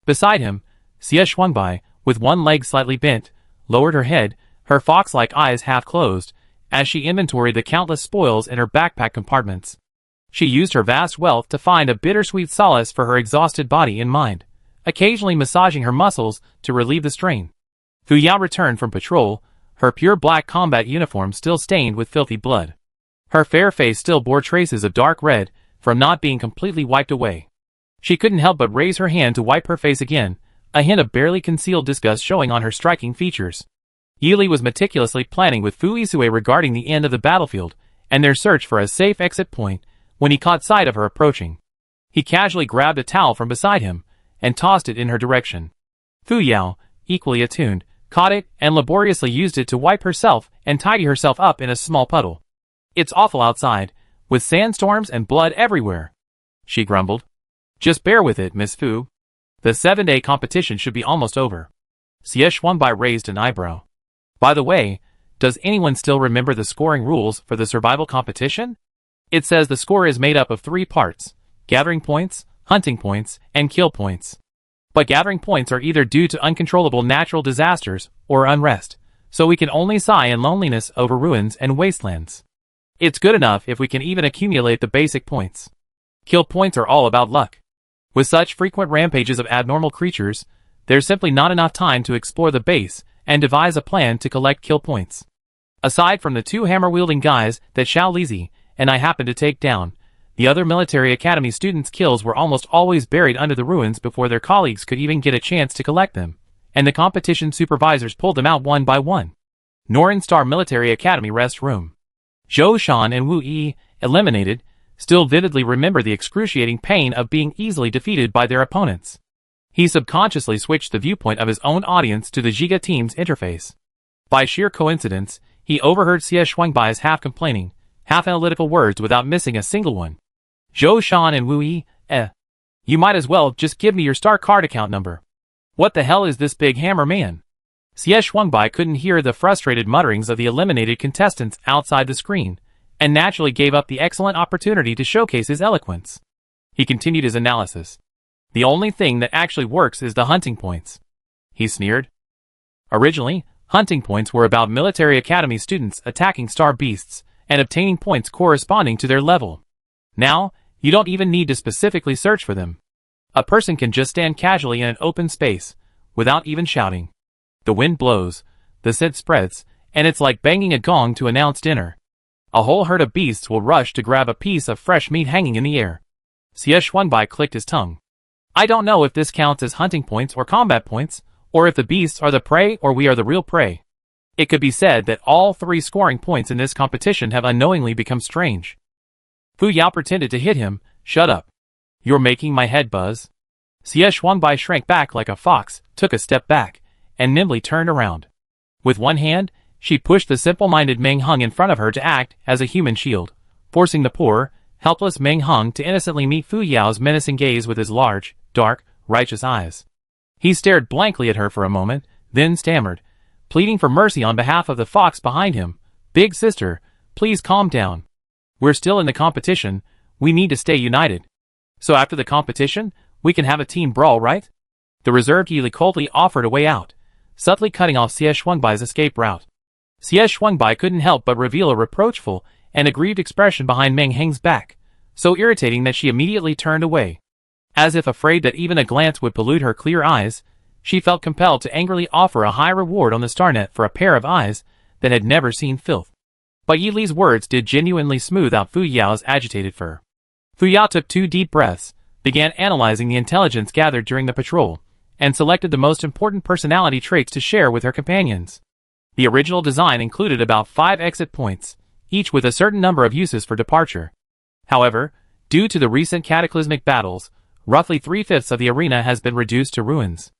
Beside him, Xia Shuangbai, with one leg slightly bent, lowered her head, her fox-like eyes half closed, as she inventoried the countless spoils in her backpack compartments. She used her vast wealth to find a bittersweet solace for her exhausted body and mind, occasionally massaging her muscles to relieve the strain. Fu Yao returned from patrol, her pure black combat uniform still stained with filthy blood. Her fair face still bore traces of dark red from not being completely wiped away. She couldn't help but raise her hand to wipe her face again, a hint of barely concealed disgust showing on her striking features. Yili was meticulously planning with Fu Yisue regarding the end of the battlefield and their search for a safe exit point when he caught sight of her approaching. He casually grabbed a towel from beside him and tossed it in her direction. Fu Yao, equally attuned, caught it and laboriously used it to wipe herself and tidy herself up in a small puddle. "It's awful outside, with sandstorms and blood everywhere," she grumbled. Just bear with it, Miss Fu. The 7-day competition should be almost over. Xie Shuangbai raised an eyebrow. By the way, does anyone still remember the scoring rules for the survival competition? It says the score is made up of 3 parts: gathering points, hunting points, and kill points. But gathering points are either due to uncontrollable natural disasters or unrest, so we can only sigh in loneliness over ruins and wastelands. It's good enough if we can even accumulate the basic points. Kill points are all about luck. With such frequent rampages of abnormal creatures, there's simply not enough time to explore the base and devise a plan to collect kill points. Aside from the 2 hammer-wielding guys that Xiao Lizi and I happened to take down, the other military academy students' kills were almost always buried under the ruins before their colleagues could even get a chance to collect them, and the competition supervisors pulled them out one by one. Norin Star Military Academy Rest Room. Zhou Shan and Wu Yi, eliminated, still vividly remember the excruciating pain of being easily defeated by their opponents. He subconsciously switched the viewpoint of his own audience to the Zhiga team's interface. By sheer coincidence, he overheard Xie Shuangbai's half-complaining, half-analytical words without missing a single one. Zhou Shan and Wu Yi, you might as well just give me your star card account number. What the hell is this big hammer man? Xie Shuangbai couldn't hear the frustrated mutterings of the eliminated contestants outside the screen, and naturally gave up the excellent opportunity to showcase his eloquence. He continued his analysis. The only thing that actually works is the hunting points. He sneered. Originally, hunting points were about military academy students attacking star beasts and obtaining points corresponding to their level. Now, you don't even need to specifically search for them. A person can just stand casually in an open space, without even shouting. The wind blows, the scent spreads, and it's like banging a gong to announce dinner. A whole herd of beasts will rush to grab a piece of fresh meat hanging in the air. Xie Shuanbai clicked his tongue. I don't know if this counts as hunting points or combat points, or if the beasts are the prey or we are the real prey. It could be said that all 3 scoring points in this competition have unknowingly become strange. Fu Yao pretended to hit him. Shut up. You're making my head buzz. Xie Shuangbai shrank back like a fox, took a step back, and nimbly turned around. With one hand, she pushed the simple-minded Meng Hung in front of her to act as a human shield, forcing the poor, helpless Meng Hung to innocently meet Fu Yao's menacing gaze with his large, dark, righteous eyes. He stared blankly at her for a moment, then stammered, pleading for mercy on behalf of the fox behind him. Big sister, please calm down. We're still in the competition, we need to stay united. So after the competition, we can have a team brawl, right? The reserved Yili coldly offered a way out, subtly cutting off Xie Shuangbai's escape route. Xie Shuangbai couldn't help but reveal a reproachful and aggrieved expression behind Meng Heng's back, so irritating that she immediately turned away. As if afraid that even a glance would pollute her clear eyes, she felt compelled to angrily offer a high reward on the starnet for a pair of eyes that had never seen filth. But Yi Li's words did genuinely smooth out Fu Yao's agitated fur. Fu Yao took 2 deep breaths, began analyzing the intelligence gathered during the patrol, and selected the most important personality traits to share with her companions. The original design included about 5 exit points, each with a certain number of uses for departure. However, due to the recent cataclysmic battles, roughly 3/5 of the arena has been reduced to ruins.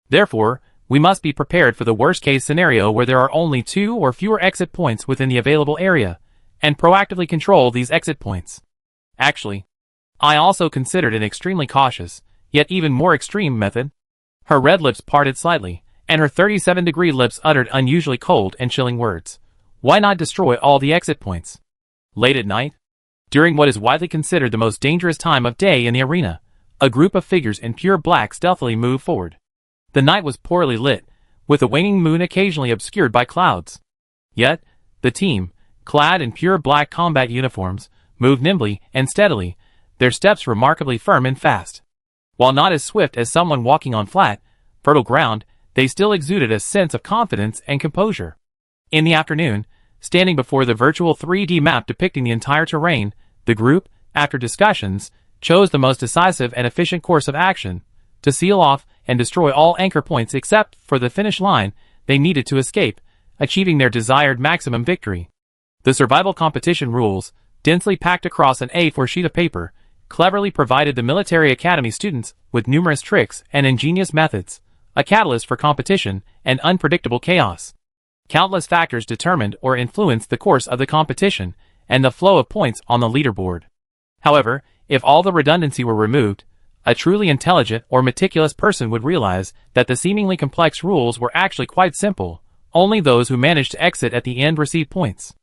Therefore, we must be prepared for the worst-case scenario where there are only 2 or fewer exit points within the available area, and proactively control these exit points. Actually, I also considered an extremely cautious, yet even more extreme method. Her red lips parted slightly, and her 37-degree lips uttered unusually cold and chilling words. Why not destroy all the exit points? Late at night, during what is widely considered the most dangerous time of day in the arena, a group of figures in pure black stealthily moved forward. The night was poorly lit, with a waning moon occasionally obscured by clouds. Yet, the team, clad in pure black combat uniforms, moved nimbly and steadily, their steps remarkably firm and fast. While not as swift as someone walking on flat, fertile ground, they still exuded a sense of confidence and composure. In the afternoon, standing before the virtual 3D map depicting the entire terrain, the group, after discussions, chose the most decisive and efficient course of action, to seal off and destroy all anchor points except for the finish line they needed to escape, achieving their desired maximum victory. The survival competition rules, densely packed across an A4 sheet of paper, cleverly provided the military academy students with numerous tricks and ingenious methods, a catalyst for competition and unpredictable chaos. Countless factors determined or influenced the course of the competition and the flow of points on the leaderboard. However, if all the redundancy were removed, A truly intelligent or meticulous person would realize that the seemingly complex rules were actually quite simple. Only those who managed to exit at the end received points.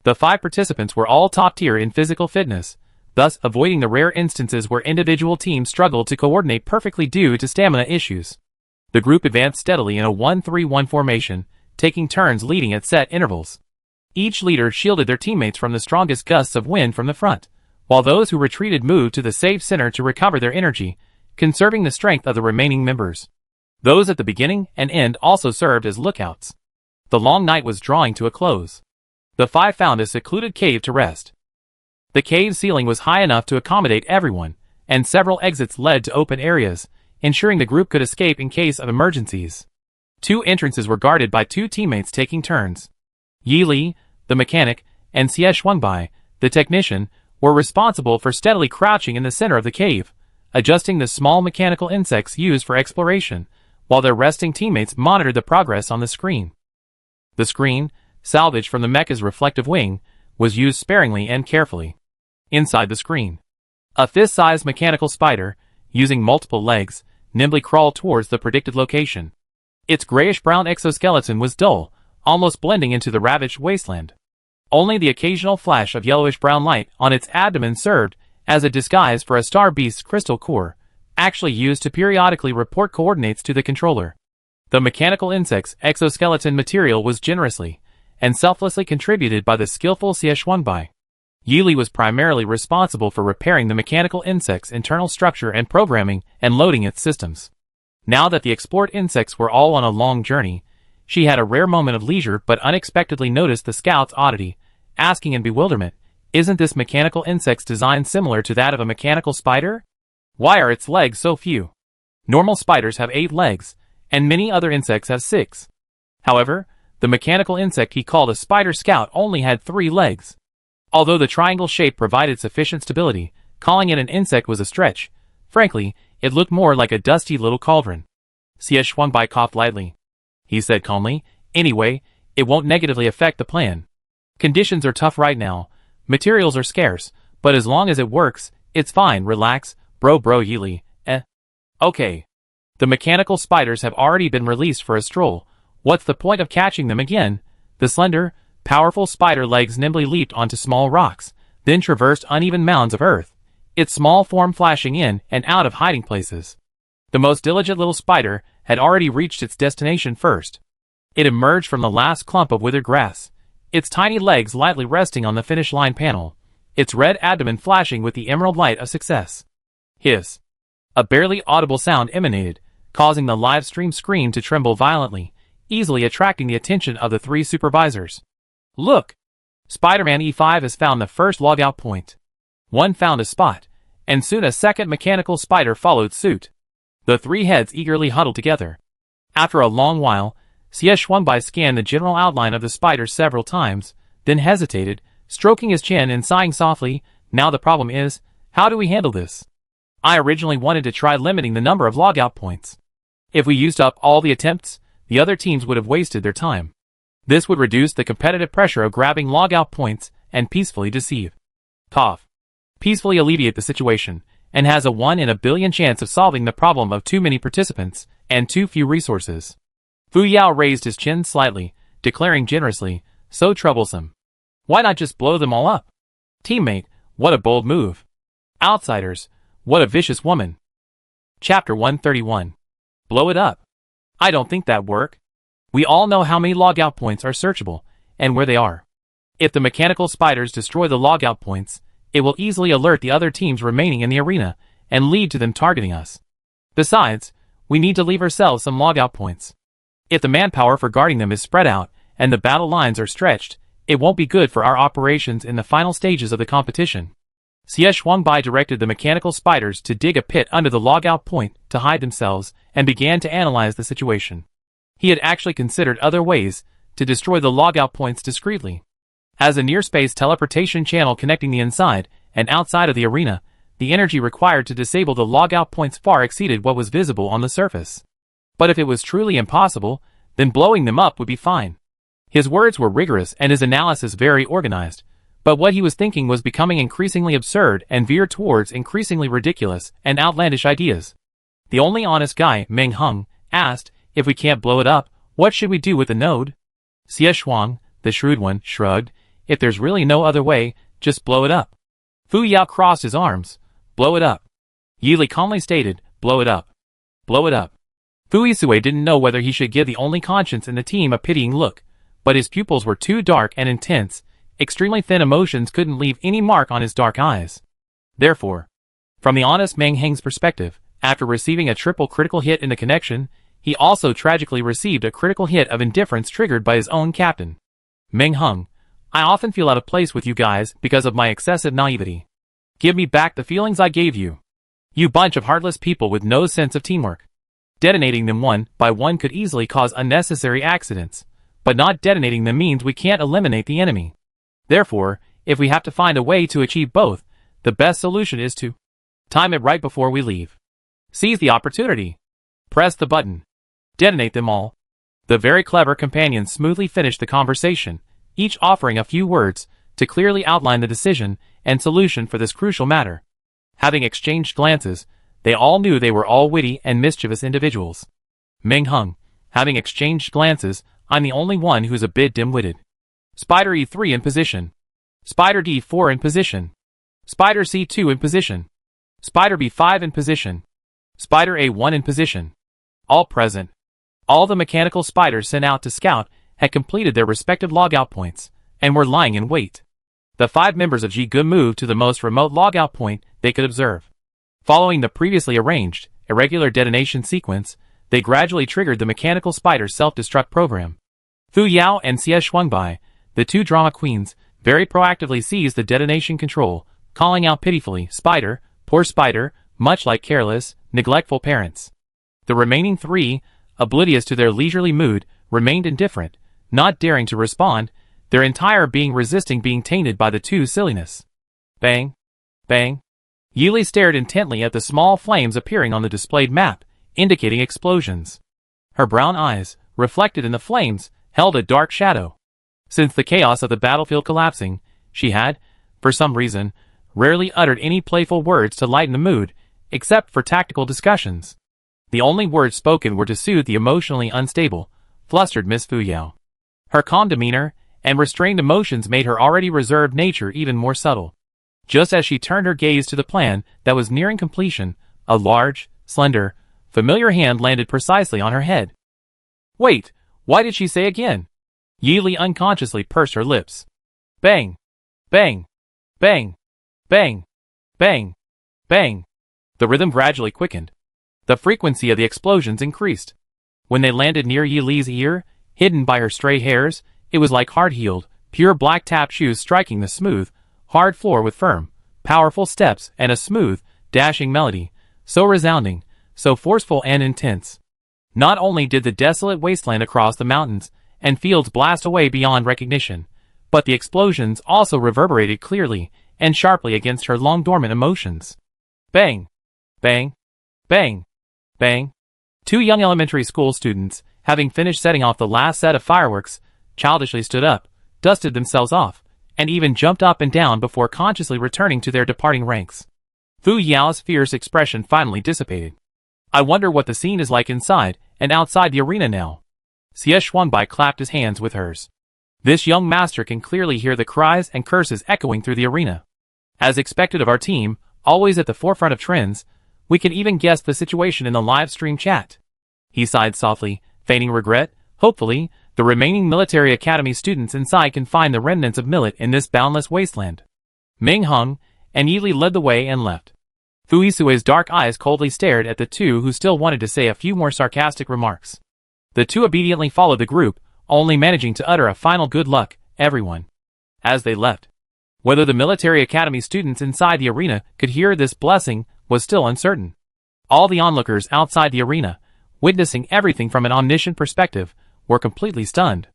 The 5 participants were all top tier in physical fitness, thus avoiding the rare instances where individual teams struggled to coordinate perfectly due to stamina issues. The group advanced steadily in a 1-3-1 formation, taking turns leading at set intervals. Each leader shielded their teammates from the strongest gusts of wind from the front, while those who retreated moved to the safe center to recover their energy, conserving the strength of the remaining members. Those at the beginning and end also served as lookouts. The long night was drawing to a close. The 5 found a secluded cave to rest. The cave ceiling was high enough to accommodate everyone, and several exits led to open areas, ensuring the group could escape in case of emergencies. 2 entrances were guarded by 2 teammates taking turns. Yi Li, the mechanic, and Xie Shuangbai, the technician, were responsible for steadily crouching in the center of the cave, adjusting the small mechanical insects used for exploration, while their resting teammates monitored the progress on the screen. The screen, salvaged from the mecha's reflective wing, was used sparingly and carefully. Inside the screen, a fist-sized mechanical spider, using multiple legs, nimbly crawled towards the predicted location. Its grayish-brown exoskeleton was dull, almost blending into the ravaged wasteland. Only the occasional flash of yellowish-brown light on its abdomen served as a disguise for a star beast's crystal core, actually used to periodically report coordinates to the controller. The mechanical insect's exoskeleton material was generously and selflessly contributed by the skillful Xie Shuangbai. Yi Li was primarily responsible for repairing the mechanical insect's internal structure and programming and loading its systems. Now that the explored insects were all on a long journey, she had a rare moment of leisure but unexpectedly noticed the scout's oddity, asking in bewilderment, "Isn't this mechanical insect's design similar to that of a mechanical spider? Why are its legs so few? Normal spiders have 8 legs, and many other insects have 6. However, the mechanical insect he called a spider scout only had 3 legs. Although the triangle shape provided sufficient stability, calling it an insect was a stretch. Frankly, it looked more like a dusty little cauldron." Xie Shuangbai coughed lightly. He said calmly, "Anyway, it won't negatively affect the plan. Conditions are tough right now, materials are scarce, but as long as it works, it's fine. Relax, bro Yi Li. Okay. The mechanical spiders have already been released for a stroll. What's the point of catching them again?" The slender, powerful spider legs nimbly leaped onto small rocks, then traversed uneven mounds of earth, its small form flashing in and out of hiding places. The most diligent little spider had already reached its destination first. It emerged from the last clump of withered grass, its tiny legs lightly resting on the finish line panel, its red abdomen flashing with the emerald light of success. Hiss. A barely audible sound emanated, causing the live stream screen to tremble violently, easily attracting the attention of the 3 supervisors. "Look! Spider-Man E5 has found the first logout point." One found a spot, and soon a second mechanical spider followed suit. The 3 heads eagerly huddled together. After a long while, Xie Shuangbai scanned the general outline of the spider several times, then hesitated, stroking his chin and sighing softly. "Now the problem is, how do we handle this? I originally wanted to try limiting the number of logout points. If we used up all the attempts, the other teams would have wasted their time. This would reduce the competitive pressure of grabbing logout points and peacefully deceive. Peacefully alleviate the situation, and has a 1 in a billion chance of solving the problem of too many participants and too few resources." Fu Yao raised his chin slightly, declaring generously, "So troublesome. Why not just blow them all up? Teammate, what a bold move. Outsiders, what a vicious woman." Chapter 131. Blow it up. I don't think that'd work. We all know how many logout points are searchable, and where they are. If the mechanical spiders destroy the logout points, it will easily alert the other teams remaining in the arena, and lead to them targeting us. Besides, we need to leave ourselves some logout points. If the manpower for guarding them is spread out, and the battle lines are stretched, it won't be good for our operations in the final stages of the competition. Xie Shuangbai directed the mechanical spiders to dig a pit under the logout point to hide themselves, and began to analyze the situation. He had actually considered other ways to destroy the logout points discreetly. As a near-space teleportation channel connecting the inside and outside of the arena, the energy required to disable the logout points far exceeded what was visible on the surface. But if it was truly impossible, then blowing them up would be fine. His words were rigorous and his analysis very organized, But what he was thinking was becoming increasingly absurd and veered towards increasingly ridiculous and outlandish ideas. The only honest guy, Meng Hung, asked, if we can't blow it up, what should we do with the node? Xie Shuang, the shrewd one, shrugged, if there's really no other way, just blow it up. Fu Yao crossed his arms. Blow it up. Yi Li calmly stated, blow it up. Blow it up. Fu Yisue didn't know whether he should give the only conscience in the team a pitying look, but his pupils were too dark and intense. Extremely thin emotions couldn't leave any mark on his dark eyes. Therefore, from the honest Meng Heng's perspective, after receiving a triple critical hit in the connection, he also tragically received a critical hit of indifference triggered by his own captain. Meng Hung, I often feel out of place with you guys because of my excessive naivety. Give me back the feelings I gave you. You bunch of heartless people with no sense of teamwork. Detonating them one by one could easily cause unnecessary accidents, but not detonating them means we can't eliminate the enemy. Therefore, if we have to find a way to achieve both, the best solution is to time it right before we leave. Seize the opportunity. Press the button. Detonate them all. The very clever companions smoothly finished the conversation, each offering a few words to clearly outline the decision and solution for this crucial matter. Having exchanged glances, they all knew they were all witty and mischievous individuals. Meng Hung, having exchanged glances, I'm the only one who's a bit dim-witted. Spider E3 in position. Spider D4 in position. Spider C2 in position. Spider B5 in position. Spider A1 in position. All present. All the mechanical spiders sent out to scout had completed their respective logout points, and were lying in wait. The 5 members of Ji Gun moved to the most remote logout point they could observe. Following the previously arranged, irregular detonation sequence, they gradually triggered the mechanical spider's self-destruct program. Fu Yao and Xie Shuangbai, the 2 drama queens, very proactively seized the detonation control, calling out pitifully, Spider, poor Spider, much like careless, neglectful parents. The remaining 3, oblivious to their leisurely mood, remained indifferent, not daring to respond, their entire being resisting being tainted by the 2's silliness. Bang! Bang! Yi Li stared intently at the small flames appearing on the displayed map, indicating explosions. Her brown eyes, reflected in the flames, held a dark shadow. Since the chaos of the battlefield collapsing, she had, for some reason, rarely uttered any playful words to lighten the mood, except for tactical discussions. The only words spoken were to soothe the emotionally unstable, flustered Miss Fu Yao. Her calm demeanor and restrained emotions made her already reserved nature even more subtle. Just as she turned her gaze to the plan that was nearing completion, a large, slender, familiar hand landed precisely on her head. Wait, why did she say again? Yi Li unconsciously pursed her lips. Bang! Bang! Bang! Bang! Bang! Bang! The rhythm gradually quickened. The frequency of the explosions increased. When they landed near Yi Li's ear, hidden by her stray hairs, it was like hard-heeled, pure black tap shoes striking the smooth, hard floor with firm, powerful steps and a smooth, dashing melody, so resounding, so forceful and intense. Not only did the desolate wasteland across the mountains and fields blast away beyond recognition, but the explosions also reverberated clearly and sharply against her long-dormant emotions. Bang! Bang! Bang! Bang! 2 young elementary school students, having finished setting off the last set of fireworks, childishly stood up, dusted themselves off, and even jumped up and down before consciously returning to their departing ranks. Fu Yao's fierce expression finally dissipated. I wonder what the scene is like inside and outside the arena now. Xie Shuangbai clapped his hands with hers. This young master can clearly hear the cries and curses echoing through the arena. As expected of our team, always at the forefront of trends, we can even guess the situation in the live stream chat. He sighed softly, feigning regret. Hopefully, the remaining military academy students inside can find the remnants of millet in this boundless wasteland. Meng Hung and Yi Li led the way and left. Fu Yisue's dark eyes coldly stared at the 2 who still wanted to say a few more sarcastic remarks. The 2 obediently followed the group, only managing to utter a final good luck, everyone, as they left. Whether the military academy students inside the arena could hear this blessing was still uncertain. All the onlookers outside the arena, witnessing everything from an omniscient perspective, were completely stunned.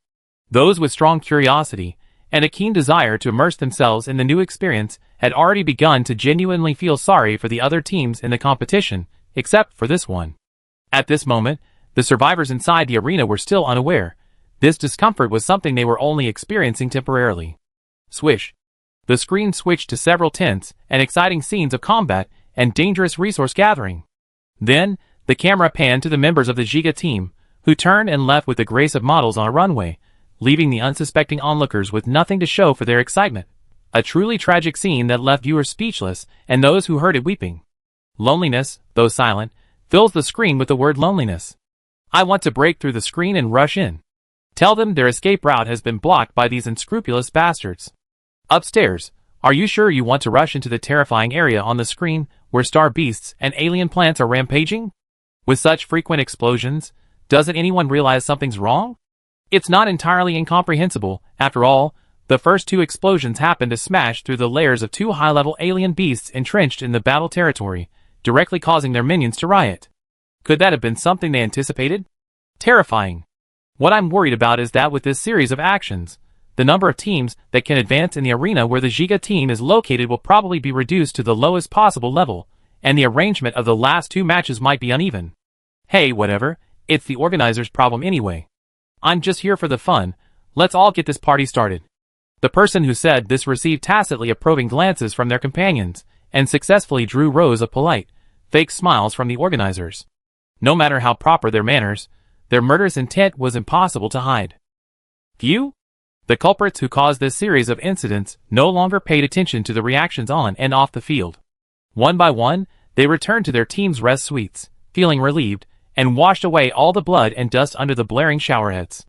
Those with strong curiosity and a keen desire to immerse themselves in the new experience had already begun to genuinely feel sorry for the other teams in the competition, except for this one. At this moment, the survivors inside the arena were still unaware. This discomfort was something they were only experiencing temporarily. Swish. The screen switched to several tense and exciting scenes of combat and dangerous resource gathering. Then, the camera panned to the members of the Giga team, who turned and left with the grace of models on a runway, leaving the unsuspecting onlookers with nothing to show for their excitement. A truly tragic scene that left viewers speechless and those who heard it weeping. Loneliness, though silent, fills the screen with the word loneliness. I want to break through the screen and rush in. Tell them their escape route has been blocked by these unscrupulous bastards. Upstairs, are you sure you want to rush into the terrifying area on the screen where star beasts and alien plants are rampaging? With such frequent explosions, doesn't anyone realize something's wrong? It's not entirely incomprehensible. After all, the first two explosions happened to smash through the layers of two high-level alien beasts entrenched in the battle territory, directly causing their minions to riot. Could that have been something they anticipated? Terrifying. What I'm worried about is that with this series of actions, the number of teams that can advance in the arena where the Giga team is located will probably be reduced to the lowest possible level, and the arrangement of the last two matches might be uneven. Hey, whatever, it's the organizers' problem anyway. I'm just here for the fun, let's all get this party started. The person who said this received tacitly approving glances from their companions, and successfully drew rows of polite, fake smiles from the organizers. No matter how proper their manners, their murderous intent was impossible to hide. Few? The culprits who caused this series of incidents no longer paid attention to the reactions on and off the field. One by one, they returned to their team's rest suites, feeling relieved, and washed away all the blood and dust under the blaring showerheads.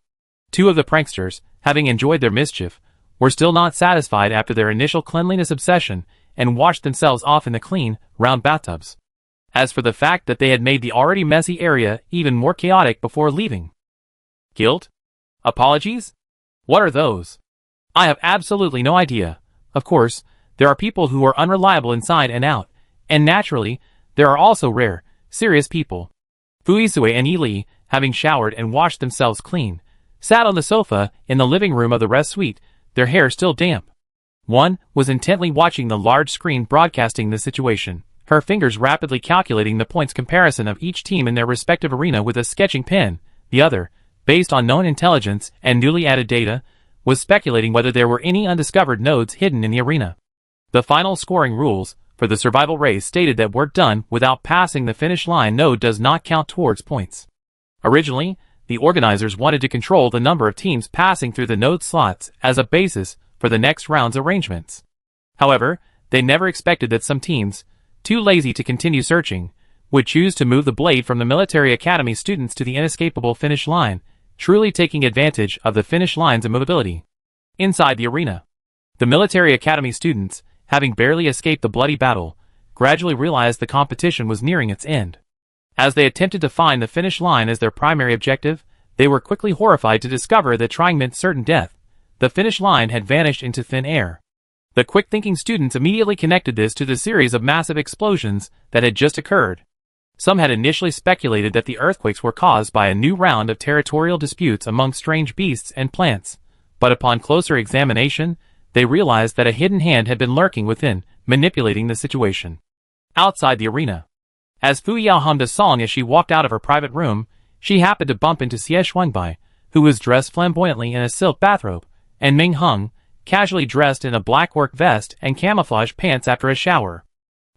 Two of the pranksters, having enjoyed their mischief, were still not satisfied after their initial cleanliness obsession and washed themselves off in the clean, round bathtubs. As for the fact that they had made the already messy area even more chaotic before leaving. Guilt? Apologies? What are those? I have absolutely no idea. Of course, there are people who are unreliable inside and out, and naturally, there are also rare, serious people. Fuisue and Yi, having showered and washed themselves clean, sat on the sofa in the living room of the rest suite, their hair still damp. One was intently watching the large screen broadcasting the situation, her fingers rapidly calculating the points comparison of each team in their respective arena with a sketching pen. The other, based on known intelligence and newly added data, was speculating whether there were any undiscovered nodes hidden in the arena. The final scoring rules for the survival race stated that work done without passing the finish line node does not count towards points. Originally, the organizers wanted to control the number of teams passing through the node slots as a basis for the next round's arrangements. However, they never expected that some teams, too lazy to continue searching, would choose to move the blade from the military academy students to the inescapable finish line, truly taking advantage of the finish line's immovability. Inside the arena, the military academy students, having barely escaped the bloody battle, gradually realized the competition was nearing its end. As they attempted to find the finish line as their primary objective, they were quickly horrified to discover that trying meant certain death. The finish line had vanished into thin air. The quick-thinking students immediately connected this to the series of massive explosions that had just occurred. Some had initially speculated that the earthquakes were caused by a new round of territorial disputes among strange beasts and plants, but upon closer examination, they realized that a hidden hand had been lurking within, manipulating the situation. Outside the arena, as Fu Yao hummed a song as she walked out of her private room, she happened to bump into Xie Shuangbai, who was dressed flamboyantly in a silk bathrobe, and Ming Hung, casually dressed in a black work vest and camouflage pants after a shower.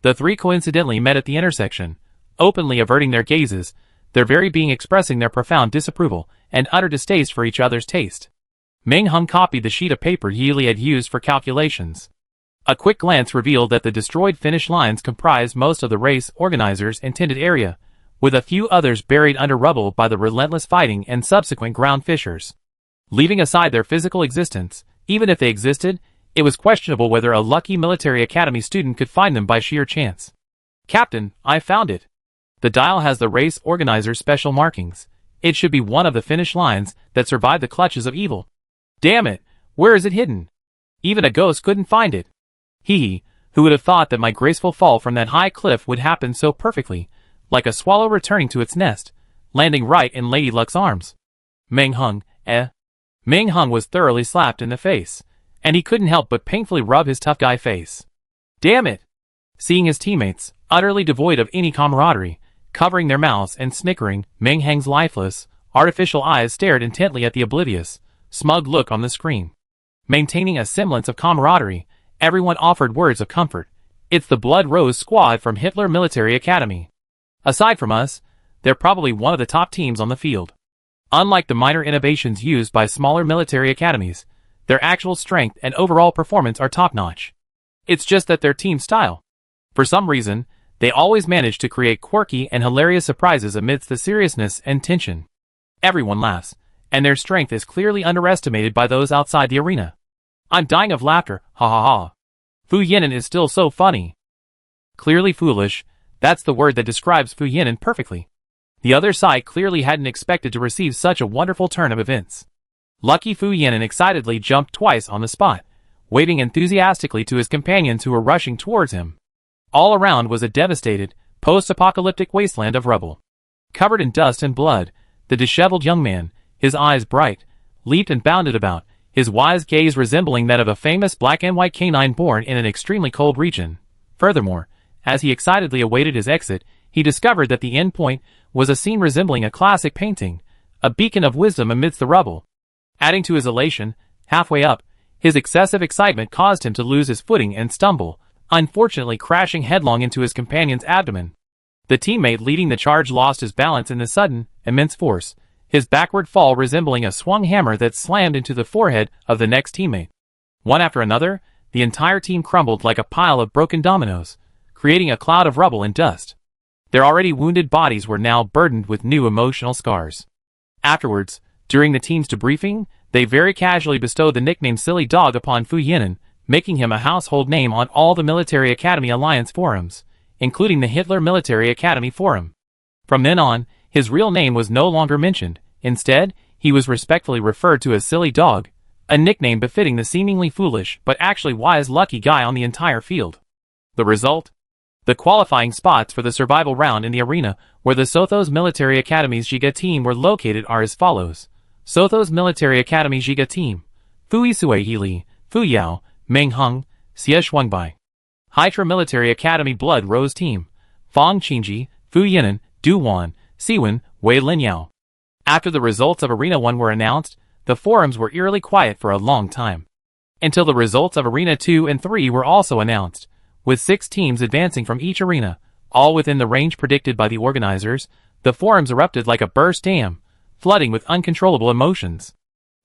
The three coincidentally met at the intersection, openly averting their gazes, their very being expressing their profound disapproval and utter distaste for each other's taste. Ming Hung copied the sheet of paper Yi had used for calculations. A quick glance revealed that the destroyed finish lines comprised most of the race organizers' intended area, with a few others buried under rubble by the relentless fighting and subsequent ground fissures. Leaving aside their physical existence, even if they existed, it was questionable whether a lucky military academy student could find them by sheer chance. Captain, I found it. The dial has the race organizer's special markings. It should be one of the finish lines that survived the clutches of evil. Damn it, where is it hidden? Even a ghost couldn't find it. He, who would have thought that my graceful fall from that high cliff would happen so perfectly, like a swallow returning to its nest, landing right in Lady Luck's arms. Ming Hung, Ming Hung was thoroughly slapped in the face, and he couldn't help but painfully rub his tough guy face. Damn it! Seeing his teammates, utterly devoid of any camaraderie, covering their mouths and snickering, Ming Hung's lifeless, artificial eyes stared intently at the oblivious, smug look on the screen. Maintaining a semblance of camaraderie, Everyone offered words of comfort. It's the Blood Rose squad from Hitler Military Academy. Aside from us, they're probably one of the top teams on the field. Unlike the minor innovations used by smaller military academies, their actual strength and overall performance are top-notch. It's just that their team style. For some reason, they always manage to create quirky and hilarious surprises amidst the seriousness and tension. Everyone laughs, and their strength is clearly underestimated by those outside the arena. I'm dying of laughter, ha ha ha. Fu Yinan is still so funny. Clearly foolish, that's the word that describes Fu Yinan perfectly. The other side clearly hadn't expected to receive such a wonderful turn of events. Lucky Fu Yinan excitedly jumped twice on the spot, waving enthusiastically to his companions who were rushing towards him. All around was a devastated, post-apocalyptic wasteland of rubble. Covered in dust and blood, the disheveled young man, his eyes bright, leaped and bounded about, his wise gaze resembling that of a famous black and white canine born in an extremely cold region. Furthermore, as he excitedly awaited his exit, he discovered that the end point was a scene resembling a classic painting, a beacon of wisdom amidst the rubble. Adding to his elation, halfway up, his excessive excitement caused him to lose his footing and stumble, unfortunately crashing headlong into his companion's abdomen. The teammate leading the charge lost his balance in the sudden, immense force, his backward fall resembling a swung hammer that slammed into the forehead of the next teammate. One after another, the entire team crumbled like a pile of broken dominoes, creating a cloud of rubble and dust. Their already wounded bodies were now burdened with new emotional scars. Afterwards, during the team's debriefing, they very casually bestowed the nickname Silly Dog upon Fu Yinan, making him a household name on all the Military Academy Alliance forums, including the Hitler Military Academy forum. From then on, his real name was no longer mentioned. Instead, he was respectfully referred to as Silly Dog, a nickname befitting the seemingly foolish but actually wise lucky guy on the entire field. The result? The qualifying spots for the survival round in the arena where the Sothos Military Academy's Giga team were located are as follows. Sothos Military Academy Giga Team: Fui Suehili, Fu Yao, Meng Hung, Xie Shuangbai. Hydra Military Academy Blood Rose Team: Fang Qingji, Fu Yinan, Du Wan, Siwen, Wei Linyao. After the results of Arena 1 were announced, the forums were eerily quiet for a long time. Until the results of Arena 2 and 3 were also announced, with 6 teams advancing from each arena, all within the range predicted by the organizers. The forums erupted like a burst dam, flooding with uncontrollable emotions.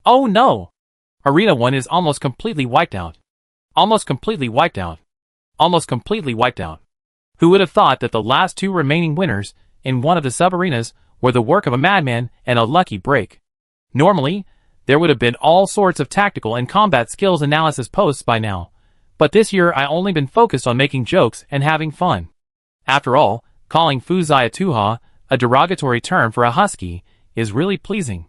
Oh no! Arena 1 is almost completely wiped out. Almost completely wiped out. Almost completely wiped out. Who would have thought that the last 2 remaining winners in one of the sub-arenas were the work of a madman and a lucky break? Normally, there would have been all sorts of tactical and combat skills analysis posts by now, but this year I only been focused on making jokes and having fun. After all, calling Fu Zia Tuha, a derogatory term for a husky, is really pleasing.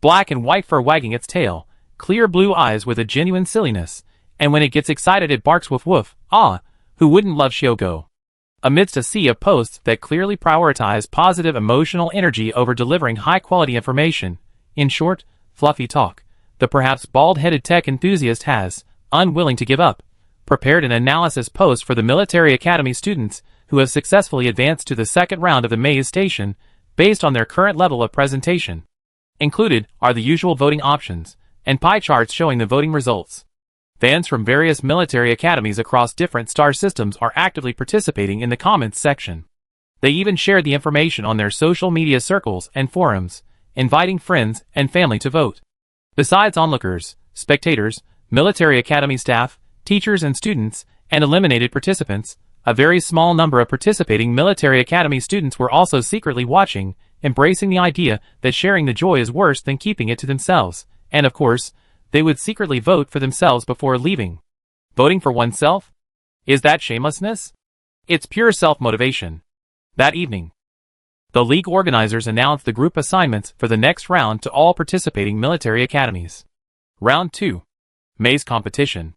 Black and white fur wagging its tail, clear blue eyes with a genuine silliness, and when it gets excited it barks woof woof. Ah, who wouldn't love Shiogo? Amidst a sea of posts that clearly prioritize positive emotional energy over delivering high-quality information, in short, fluffy talk, the perhaps bald-headed tech enthusiast has, unwilling to give up, prepared an analysis post for the Military Academy students who have successfully advanced to the second round of the maze station, based on their current level of presentation. Included are the usual voting options, and pie charts showing the voting results. Fans from various military academies across different star systems are actively participating in the comments section. They even shared the information on their social media circles and forums, inviting friends and family to vote. Besides onlookers, spectators, military academy staff, teachers and students, and eliminated participants, a very small number of participating military academy students were also secretly watching, embracing the idea that sharing the joy is worse than keeping it to themselves, and of course, they would secretly vote for themselves before leaving. Voting for oneself? Is that shamelessness? It's pure self-motivation. That evening, the league organizers announced the group assignments for the next round to all participating military academies. Round 2. Maze Competition.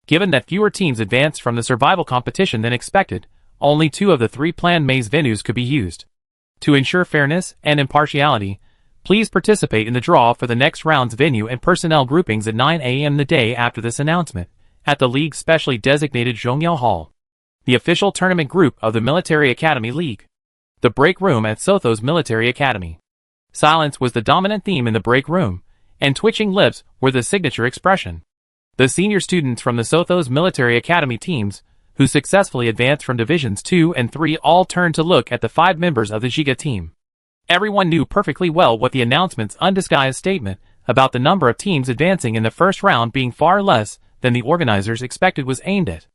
Given that fewer teams advanced from the survival competition than expected, only 2 of the 3 planned maze venues could be used. To ensure fairness and impartiality, please participate in the draw for the next round's venue and personnel groupings at 9 a.m. the day after this announcement, at the league's specially designated Zhongyao Hall, the official tournament group of the Military Academy League. The break room at Sothos Military Academy. Silence was the dominant theme in the break room, and twitching lips were the signature expression. The senior students from the Sothos Military Academy teams, who successfully advanced from Divisions 2 and 3, all turned to look at the 5 members of the Giga team. Everyone knew perfectly well what the announcement's undisguised statement about the number of teams advancing in the first round being far less than the organizers expected was aimed at.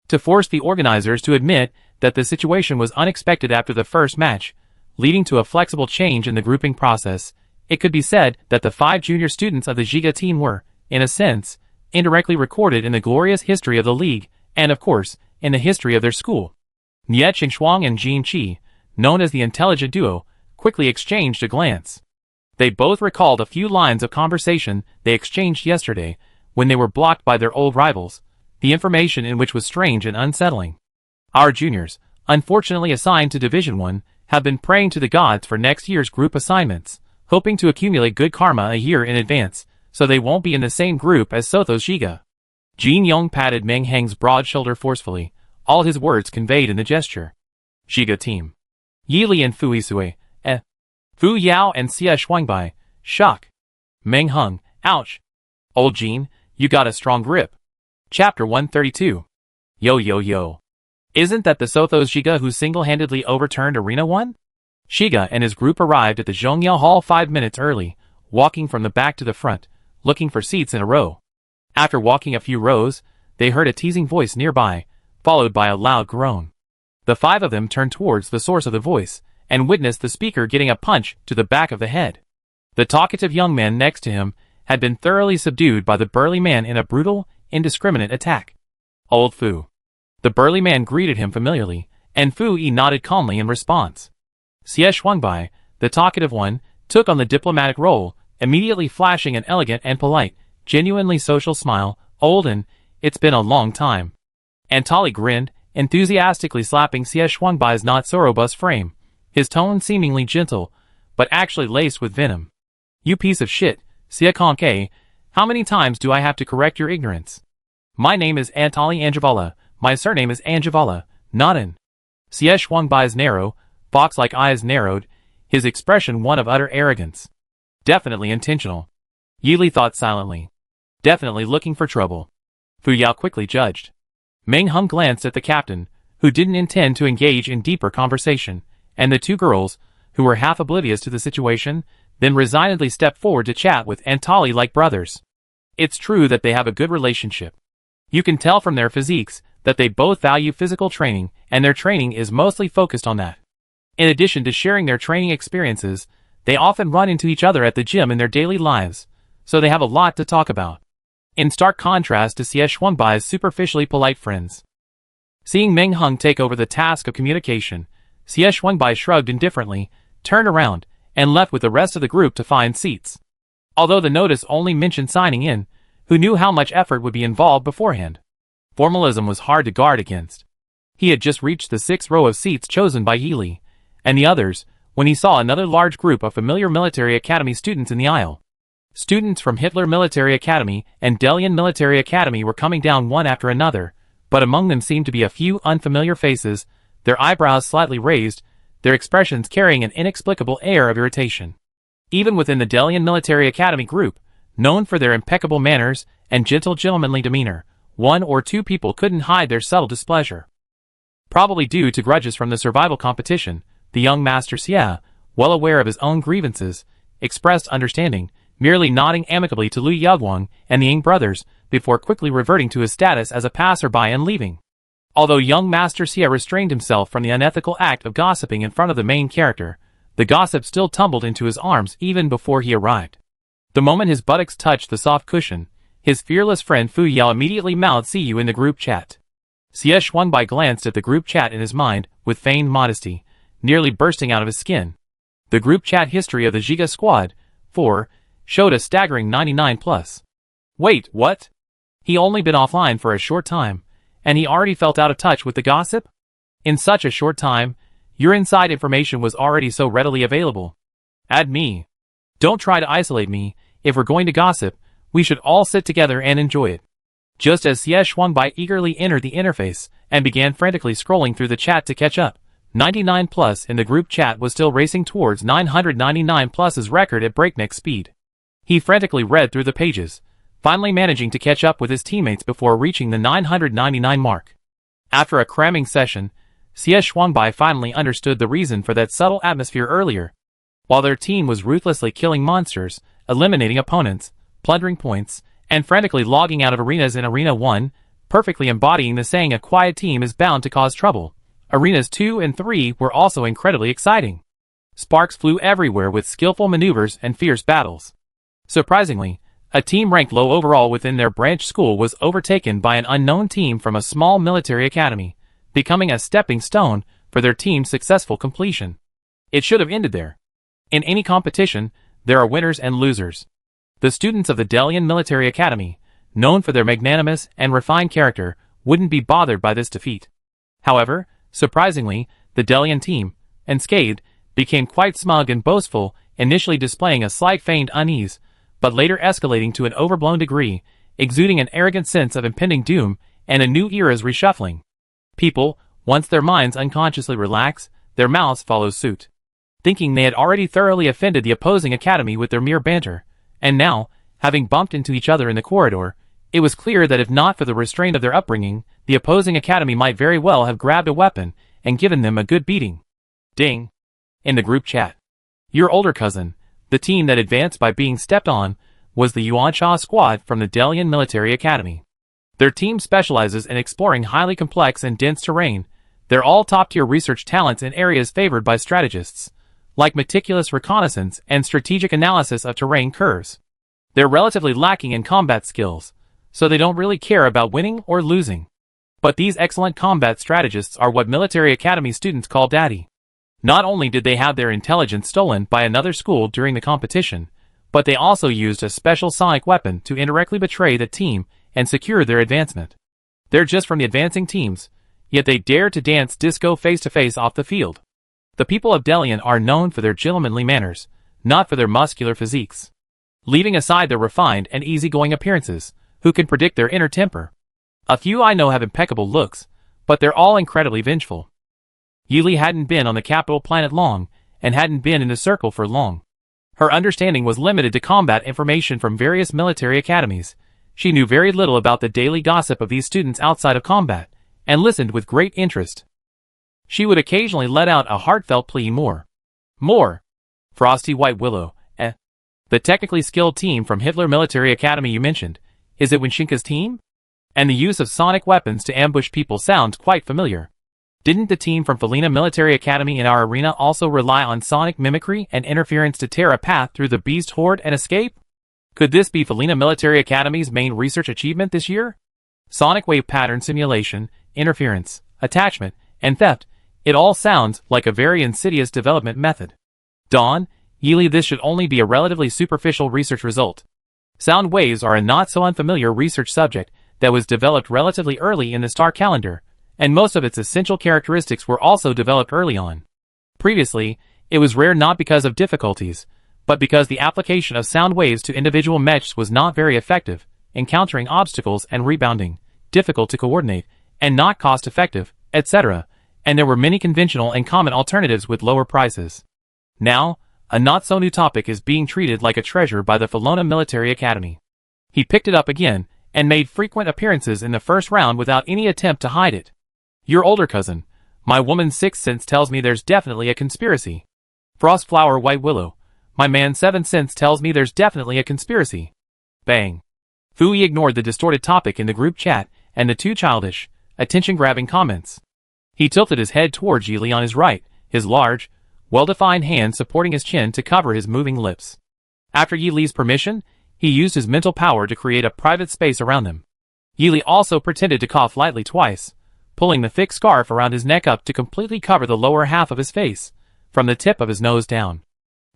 To force the organizers to admit that the situation was unexpected after the first match, leading to a flexible change in the grouping process, it could be said that the 5 junior students of the Giga team were, in a sense, indirectly recorded in the glorious history of the league, and of course, in the history of their school. Nie Shuang and Jin Qi, known as the intelligent duo, quickly exchanged a glance. They both recalled a few lines of conversation they exchanged yesterday, when they were blocked by their old rivals, the information in which was strange and unsettling. Our juniors, unfortunately assigned to Division 1, have been praying to the gods for next year's group assignments, hoping to accumulate good karma a year in advance, so they won't be in the same group as Sothos Giga. Jin Yong patted Meng Heng's broad shoulder forcefully, all his words conveyed in the gesture. Giga team. Yili and Fu Yisui, Fu Yao and Xie Shuangbai, shock. Meng Heng, ouch. Old Jin, you got a strong grip. Chapter 132. Yo. Isn't that the Sothos Giga who single-handedly overturned Arena 1? Shiga and his group arrived at the Zhongyao Hall 5 minutes early, walking from the back to the front, looking for seats in a row. After walking a few rows, they heard a teasing voice nearby, followed by a loud groan. The 5 of them turned towards the source of the voice, and witnessed the speaker getting a punch to the back of the head. The talkative young man next to him had been thoroughly subdued by the burly man in a brutal, indiscriminate attack. Old Fu. The burly man greeted him familiarly, and Fu Yi nodded calmly in response. Xie Shuangbai, the talkative one, took on the diplomatic role, immediately flashing an elegant and polite, genuinely social smile. Olden, it's been a long time. Antali grinned, enthusiastically slapping Xie Shuangbai's not-so-robust frame, his tone seemingly gentle, but actually laced with venom. You piece of shit, Xie Kongke, how many times do I have to correct your ignorance? My name is Antali Anjavala, my surname is Anjavala, not an. Xie Shuangbai's narrow, fox-like eyes narrowed, his expression one of utter arrogance. Definitely intentional. Yili thought silently. Definitely looking for trouble. Fu Yao quickly judged. Meng Heng glanced at the captain, who didn't intend to engage in deeper conversation, and the 2 girls, who were half oblivious to the situation, then resignedly stepped forward to chat with Antali like brothers. It's true that they have a good relationship. You can tell from their physiques that they both value physical training, and their training is mostly focused on that. In addition to sharing their training experiences, they often run into each other at the gym in their daily lives, so they have a lot to talk about. In stark contrast to Xie Shuangbai's superficially polite friends. Seeing Meng Heng take over the task of communication, Xie Shuangbai shrugged indifferently, turned around, and left with the rest of the group to find seats. Although the notice only mentioned signing in, who knew how much effort would be involved beforehand? Formalism was hard to guard against. He had just reached the 6th row of seats chosen by Yili, and the others, when he saw another large group of familiar military academy students in the aisle. Students from Hitler Military Academy and Delian Military Academy were coming down one after another, but among them seemed to be a few unfamiliar faces, their eyebrows slightly raised, their expressions carrying an inexplicable air of irritation. Even within the Delian Military Academy group, known for their impeccable manners and gentle gentlemanly demeanor, 1 or 2 people couldn't hide their subtle displeasure. Probably due to grudges from the survival competition, the young Master Xie, well aware of his own grievances, expressed understanding, merely nodding amicably to Lu Yaguang and the Ying brothers, before quickly reverting to his status as a passerby and leaving. Although young Master Xie restrained himself from the unethical act of gossiping in front of the main character, the gossip still tumbled into his arms even before he arrived. The moment his buttocks touched the soft cushion, his fearless friend Fu Yao immediately mouthed "See you in the group chat." Xie Shuangbai glanced at the group chat in his mind, with feigned modesty, nearly bursting out of his skin. The group chat history of the Giga Squad, 4, showed a staggering 99+. Wait, what? He only been offline for a short time, and he already felt out of touch with the gossip? In such a short time, your inside information was already so readily available. Add me. Don't try to isolate me. If we're going to gossip, we should all sit together and enjoy it. Just as Xie Shuangbai eagerly entered the interface and began frantically scrolling through the chat to catch up, 99+ in the group chat was still racing towards 999+'s record at breakneck speed. He frantically read through the pages, finally managing to catch up with his teammates before reaching the 999 mark. After a cramming session, Xie Shuangbai finally understood the reason for that subtle atmosphere earlier. While their team was ruthlessly killing monsters, eliminating opponents, plundering points, and frantically logging out of arenas in Arena 1, perfectly embodying the saying a quiet team is bound to cause trouble, Arenas 2 and 3 were also incredibly exciting. Sparks flew everywhere with skillful maneuvers and fierce battles. Surprisingly, a team ranked low overall within their branch school was overtaken by an unknown team from a small military academy, becoming a stepping stone for their team's successful completion. It should have ended there. In any competition, there are winners and losers. The students of the Delian Military Academy, known for their magnanimous and refined character, wouldn't be bothered by this defeat. However, surprisingly, the Delian team, unscathed, became quite smug and boastful, initially displaying a slight feigned unease, but later escalating to an overblown degree, exuding an arrogant sense of impending doom and a new era's reshuffling. People, once their minds unconsciously relax, their mouths follow suit. Thinking they had already thoroughly offended the opposing academy with their mere banter, and now, having bumped into each other in the corridor, it was clear that if not for the restraint of their upbringing, the opposing academy might very well have grabbed a weapon and given them a good beating. Ding. In the group chat. Your older cousin, the team that advanced by being stepped on, was the Yuansha squad from the Delian Military Academy. Their team specializes in exploring highly complex and dense terrain. They're all top-tier research talents in areas favored by strategists, like meticulous reconnaissance and strategic analysis of terrain curves. They're relatively lacking in combat skills, so they don't really care about winning or losing. But these excellent combat strategists are what military academy students call daddy. Not only did they have their intelligence stolen by another school during the competition, but they also used a special sonic weapon to indirectly betray the team and secure their advancement. They're just from the advancing teams, yet they dare to dance disco face-to-face off the field. The people of Delian are known for their gentlemanly manners, not for their muscular physiques. Leaving aside their refined and easygoing appearances, who can predict their inner temper? A few I know have impeccable looks, but they're all incredibly vengeful. Yili hadn't been on the capital planet long, and hadn't been in the circle for long. Her understanding was limited to combat information from various military academies. She knew very little about the daily gossip of these students outside of combat, and listened with great interest. She would occasionally let out a heartfelt plea, more. Frosty White Willow, The technically skilled team from Hitler Military Academy you mentioned, is it Wenshinka's team? And the use of sonic weapons to ambush people sounds quite familiar. Didn't the team from Felina Military Academy in our arena also rely on sonic mimicry and interference to tear a path through the beast horde and escape? Could this be Felina Military Academy's main research achievement this year? Sonic wave pattern simulation, interference, attachment, and theft, it all sounds like a very insidious development method. Dawn, Yili, this should only be a relatively superficial research result. Sound waves are a not-so-unfamiliar research subject that was developed relatively early in the star calendar, and most of its essential characteristics were also developed early on. Previously, it was rare not because of difficulties, but because the application of sound waves to individual mechs was not very effective, encountering obstacles and rebounding, difficult to coordinate, and not cost-effective, etc., and there were many conventional and common alternatives with lower prices. Now, a not-so-new topic is being treated like a treasure by the Felona Military Academy. He picked it up again, and made frequent appearances in the first round without any attempt to hide it. Your older cousin, my woman's sixth sense tells me there's definitely a conspiracy. Frostflower White Willow, my man's seventh sense tells me there's definitely a conspiracy. Bang. Fui ignored the distorted topic in the group chat and the two childish, attention-grabbing comments. He tilted his head towards Yili on his right, his large, well-defined hand supporting his chin to cover his moving lips. After Yili's permission, he used his mental power to create a private space around them. Yili also pretended to cough lightly twice, pulling the thick scarf around his neck up to completely cover the lower half of his face, from the tip of his nose down.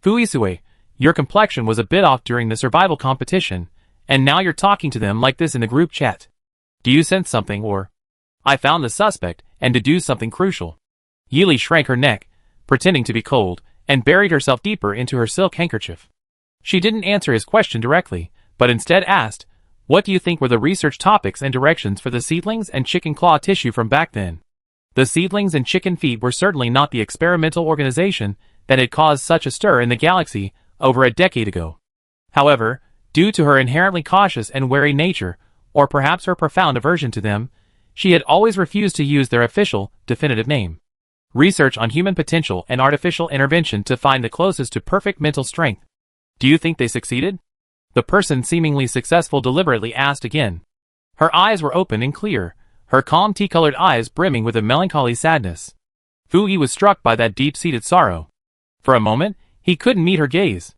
Fuisue, your complexion was a bit off during the survival competition, and now you're talking to them like this in the group chat. Do you sense something, or? I found the suspect, and deduced something crucial. Yili shrank her neck, pretending to be cold, and buried herself deeper into her silk handkerchief. She didn't answer his question directly, but instead asked, what do you think were the research topics and directions for the seedlings and chicken claw tissue from back then? The seedlings and chicken feet were certainly not the experimental organization that had caused such a stir in the galaxy over a decade ago. However, Due to her inherently cautious and wary nature, or perhaps her profound aversion to them, she had always refused to use their official, definitive name. Research on human potential and artificial intervention to find the closest to perfect mental strength. Do you think they succeeded? The person seemingly successful deliberately asked again. Her eyes were open and clear, her calm tea-colored eyes brimming with a melancholy sadness. Fu Yi was struck by that deep-seated sorrow. For a moment, he couldn't meet her gaze.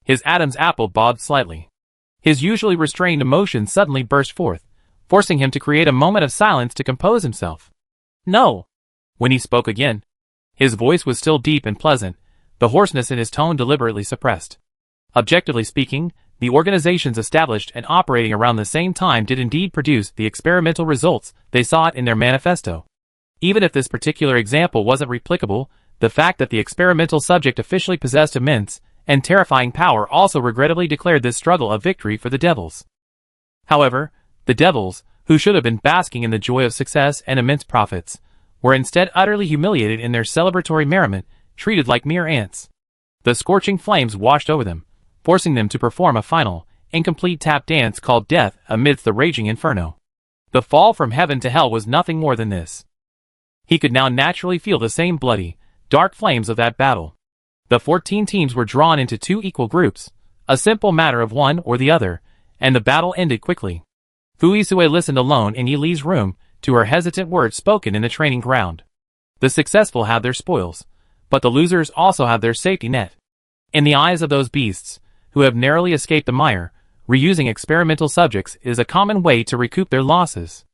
His Adam's apple bobbed slightly. His usually restrained emotions suddenly burst forth, forcing him to create a moment of silence to compose himself. No. When he spoke again, his voice was still deep and pleasant, the hoarseness in his tone deliberately suppressed. Objectively speaking, the organizations established and operating around the same time did indeed produce the experimental results they sought in their manifesto. Even if this particular example wasn't replicable, the fact that the experimental subject officially possessed immense and terrifying power also regrettably declared this struggle a victory for the devils. However, the devils, who should have been basking in the joy of success and immense profits, were instead utterly humiliated in their celebratory merriment, treated like mere ants. The scorching flames washed over them, forcing them to perform a final, incomplete tap dance called death amidst the raging inferno. The fall from heaven to hell was nothing more than this. He could now naturally feel the same bloody, dark flames of that battle. The 14 teams were drawn into 2 equal groups, a simple matter of one or the other, and the battle ended quickly. Fu Yisue listened alone in Yi Li's room to her hesitant words spoken in the training ground. The successful have their spoils, but the losers also have their safety net. In the eyes of those beasts, who have narrowly escaped the mire, reusing experimental subjects is a common way to recoup their losses.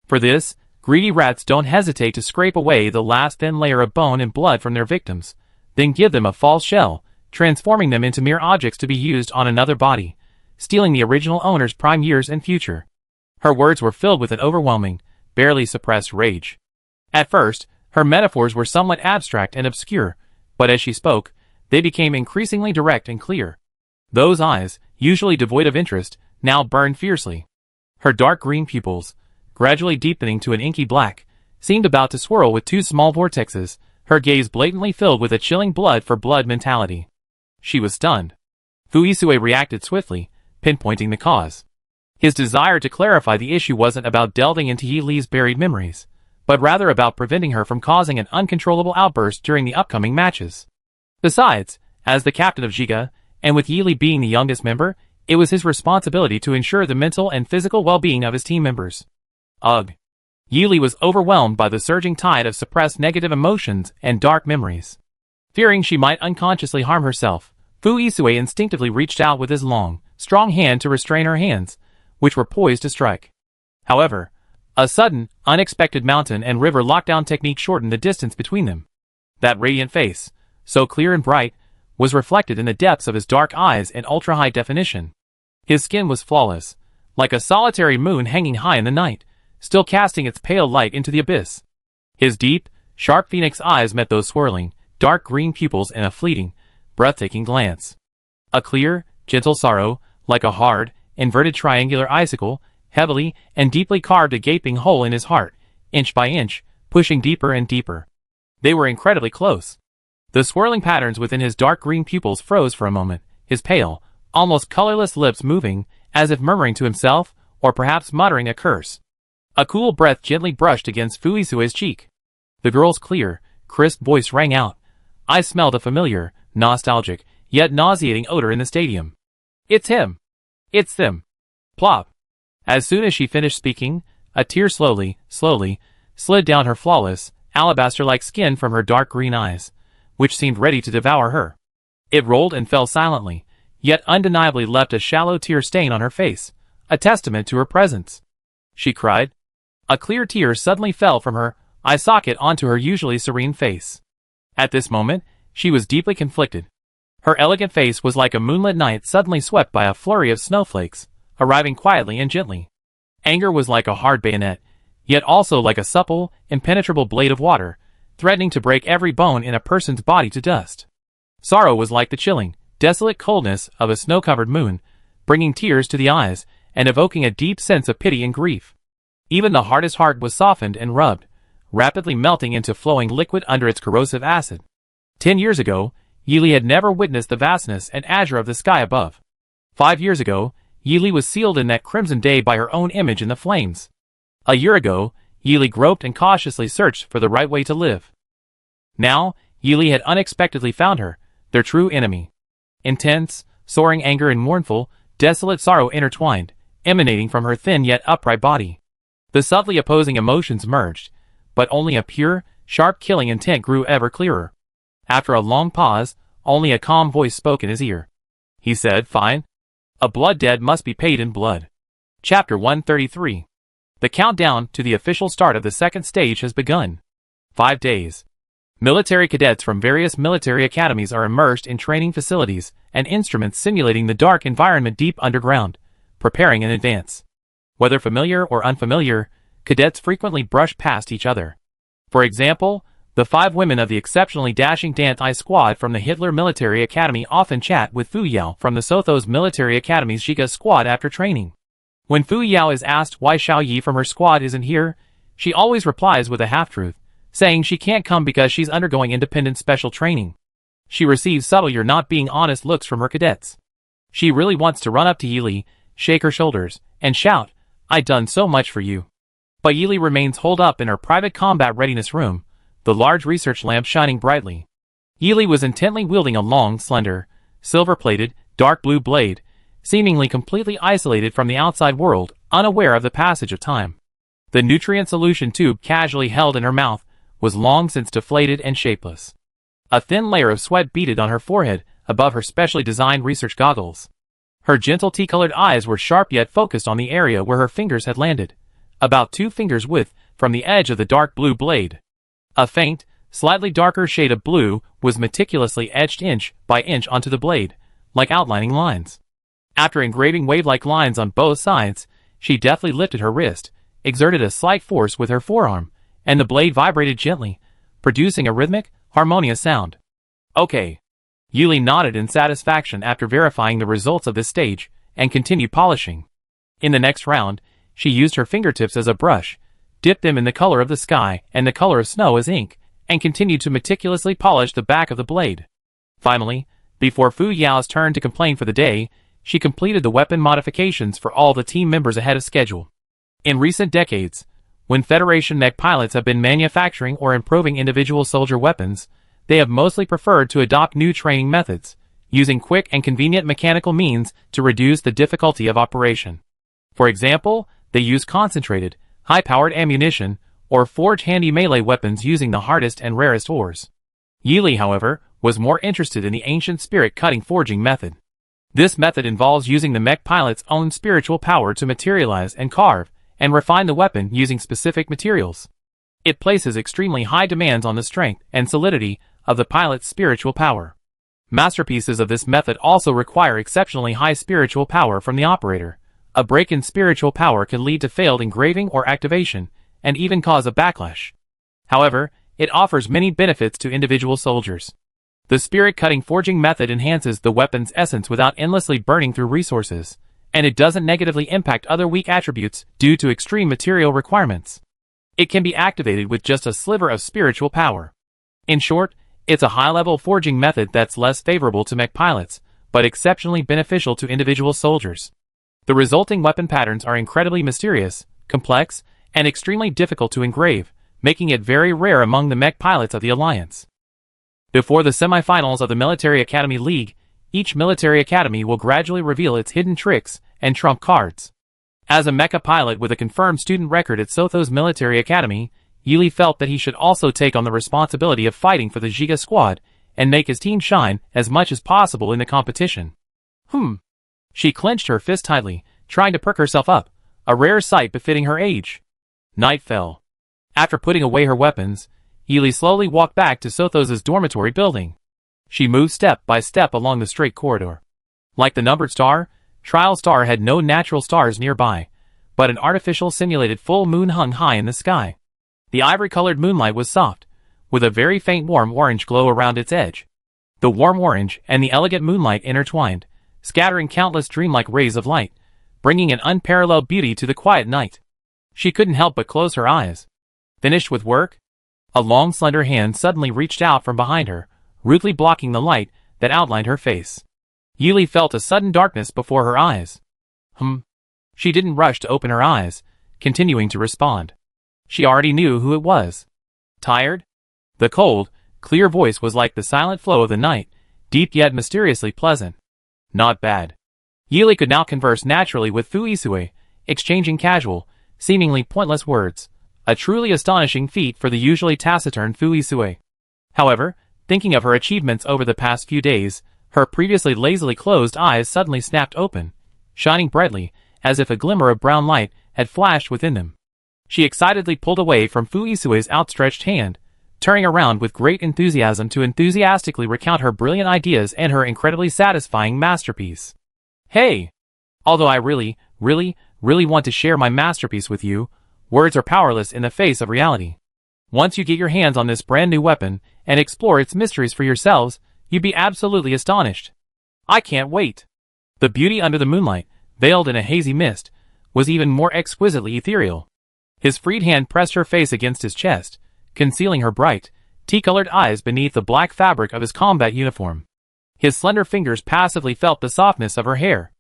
For this, greedy rats don't hesitate to scrape away the last thin layer of bone and blood from their victims, then give them a false shell, transforming them into mere objects to be used on another body, stealing the original owner's prime years and future. Her words were filled with an overwhelming, barely suppressed rage. At first, her metaphors were somewhat abstract and obscure, but as she spoke, they became increasingly direct and clear. Those eyes, usually devoid of interest, now burned fiercely. Her dark green pupils, gradually deepening to an inky black, seemed about to swirl with 2 small vortexes, her gaze blatantly filled with a chilling blood-for-blood mentality. She was stunned. Fu Yisue reacted swiftly, pinpointing the cause. His desire to clarify the issue wasn't about delving into Yi Li's buried memories, but rather about preventing her from causing an uncontrollable outburst during the upcoming matches. Besides, as the captain of Jiga, and with Yi Li being the youngest member, it was his responsibility to ensure the mental and physical well-being of his team members. Ugh. Yi Li was overwhelmed by the surging tide of suppressed negative emotions and dark memories. Fearing she might unconsciously harm herself, Fu Yisue instinctively reached out with his long, strong hand to restrain her hands, which were poised to strike. However, a sudden, unexpected mountain and river lockdown technique shortened the distance between them. That radiant face, so clear and bright, was reflected in the depths of his dark eyes in ultra-high definition. His skin was flawless, like a solitary moon hanging high in the night, still casting its pale light into the abyss. His deep, sharp phoenix eyes met those swirling, dark green pupils in a fleeting, breathtaking glance. A clear, gentle sorrow, like a hard, inverted triangular icicle, heavily and deeply carved a gaping hole in his heart, inch by inch, pushing deeper and deeper. They were incredibly close. The swirling patterns within his dark green pupils froze for a moment, his pale, almost colorless lips moving, as if murmuring to himself, or perhaps muttering a curse. A cool breath gently brushed against Fu Yisue's cheek. The girl's clear, crisp voice rang out. I smelled a familiar, nostalgic, yet nauseating odor in the stadium. It's him. It's them. Plop. As soon as she finished speaking, a tear slowly slid down her flawless, alabaster-like skin from her dark green eyes, which seemed ready to devour her. It rolled and fell silently, yet undeniably left a shallow tear stain on her face, a testament to her presence. She cried. A clear tear suddenly fell from her eye socket onto her usually serene face. At this moment, she was deeply conflicted. Her elegant face was like a moonlit night suddenly swept by a flurry of snowflakes, arriving quietly and gently. Anger was like a hard bayonet, yet also like a supple, impenetrable blade of water, threatening to break every bone in a person's body to dust. Sorrow was like the chilling, desolate coldness of a snow-covered moon, bringing tears to the eyes and evoking a deep sense of pity and grief. Even the hardest heart was softened and rubbed, rapidly melting into flowing liquid under its corrosive acid. 10 years ago, Yi Li had never witnessed the vastness and azure of the sky above. 5 years ago, Yili was sealed in that crimson day by her own image in the flames. A year ago, Yili groped and cautiously searched for the right way to live. Now, Yili had unexpectedly found her, their true enemy. Intense, soaring anger and mournful, desolate sorrow intertwined, emanating from her thin yet upright body. The subtly opposing emotions merged, but only a pure, sharp killing intent grew ever clearer. After a long pause, only a calm voice spoke in his ear. He said, "Fine. A blood debt must be paid in blood." Chapter 133. The countdown to the official start of the second stage has begun. 5 days. Military cadets from various military academies are immersed in training facilities and instruments simulating the dark environment deep underground, preparing in advance. Whether familiar or unfamiliar, cadets frequently brush past each other. For example, the 5 women of the exceptionally dashing Dant Eye squad from the Hitler Military Academy often chat with Fu Yao from the Sothos Military Academy's Jiga squad after training. When Fu Yao is asked why Xiao Yi from her squad isn't here, she always replies with a half-truth, saying she can't come because she's undergoing independent special training. She receives subtle "you're not being honest" looks from her cadets. She really wants to run up to Yili, shake her shoulders, and shout, "I've done so much for you." But Yili remains holed up in her private combat readiness room, the large research lamp shining brightly. Yili was intently wielding a long, slender, silver-plated, dark blue blade, seemingly completely isolated from the outside world, unaware of the passage of time. The nutrient solution tube casually held in her mouth was long since deflated and shapeless. A thin layer of sweat beaded on her forehead above her specially designed research goggles. Her gentle tea-colored eyes were sharp yet focused on the area where her fingers had landed, about 2 fingers width from the edge of the dark blue blade. A faint, slightly darker shade of blue was meticulously etched inch by inch onto the blade, like outlining lines. After engraving wave-like lines on both sides, she deftly lifted her wrist, exerted a slight force with her forearm, and the blade vibrated gently, producing a rhythmic, harmonious sound. "Okay." Yili nodded in satisfaction after verifying the results of this stage, and continued polishing. In the next round, she used her fingertips as a brush, dipped them in the color of the sky and the color of snow as ink, and continued to meticulously polish the back of the blade. Finally, before Fu Yao's turn to complain for the day, she completed the weapon modifications for all the team members ahead of schedule. In recent decades, when Federation mech pilots have been manufacturing or improving individual soldier weapons, they have mostly preferred to adopt new training methods, using quick and convenient mechanical means to reduce the difficulty of operation. For example, they use concentrated, high-powered ammunition, or forge handy melee weapons using the hardest and rarest ores. Yili, however, was more interested in the ancient spirit-cutting forging method. This method involves using the mech pilot's own spiritual power to materialize and carve and refine the weapon using specific materials. It places extremely high demands on the strength and solidity of the pilot's spiritual power. Masterpieces of this method also require exceptionally high spiritual power from the operator. A break in spiritual power can lead to failed engraving or activation, and even cause a backlash. However, it offers many benefits to individual soldiers. The spirit-cutting forging method enhances the weapon's essence without endlessly burning through resources, and it doesn't negatively impact other weak attributes due to extreme material requirements. It can be activated with just a sliver of spiritual power. In short, it's a high-level forging method that's less favorable to mech pilots, but exceptionally beneficial to individual soldiers. The resulting weapon patterns are incredibly mysterious, complex, and extremely difficult to engrave, making it very rare among the mech pilots of the Alliance. Before the semifinals of the Military Academy League, each military academy will gradually reveal its hidden tricks and trump cards. As a mecha pilot with a confirmed student record at Sothos Military Academy, Yili felt that he should also take on the responsibility of fighting for the Jiga squad and make his team shine as much as possible in the competition. She clenched her fist tightly, trying to perk herself up, a rare sight befitting her age. Night fell. After putting away her weapons, Yili slowly walked back to Sothos's dormitory building. She moved step by step along the straight corridor. Like the numbered star, Trial Star had no natural stars nearby, but an artificial simulated full moon hung high in the sky. The ivory-colored moonlight was soft, with a very faint warm orange glow around its edge. The warm orange and the elegant moonlight intertwined, scattering countless dreamlike rays of light, bringing an unparalleled beauty to the quiet night. She couldn't help but close her eyes. Finished with work? A long slender hand suddenly reached out from behind her, rudely blocking the light that outlined her face. Yili felt a sudden darkness before her eyes. She didn't rush to open her eyes, continuing to respond. She already knew who it was. Tired? The cold, clear voice was like the silent flow of the night, deep yet mysteriously pleasant. Not bad. Yili could now converse naturally with Fu Isue, exchanging casual, seemingly pointless words, a truly astonishing feat for the usually taciturn Fu Isue. However, thinking of her achievements over the past few days, her previously lazily closed eyes suddenly snapped open, shining brightly, as if a glimmer of brown light had flashed within them. She excitedly pulled away from Fu Isue's outstretched hand, turning around with great enthusiasm to enthusiastically recount her brilliant ideas and her incredibly satisfying masterpiece. Hey! Although I really want to share my masterpiece with you, words are powerless in the face of reality. Once you get your hands on this brand new weapon and explore its mysteries for yourselves, you'd be absolutely astonished. I can't wait. The beauty under the moonlight, veiled in a hazy mist, was even more exquisitely ethereal. His freed hand pressed her face against his chest, concealing her bright, tea-colored eyes beneath the black fabric of his combat uniform. His slender fingers passively felt the softness of her hair.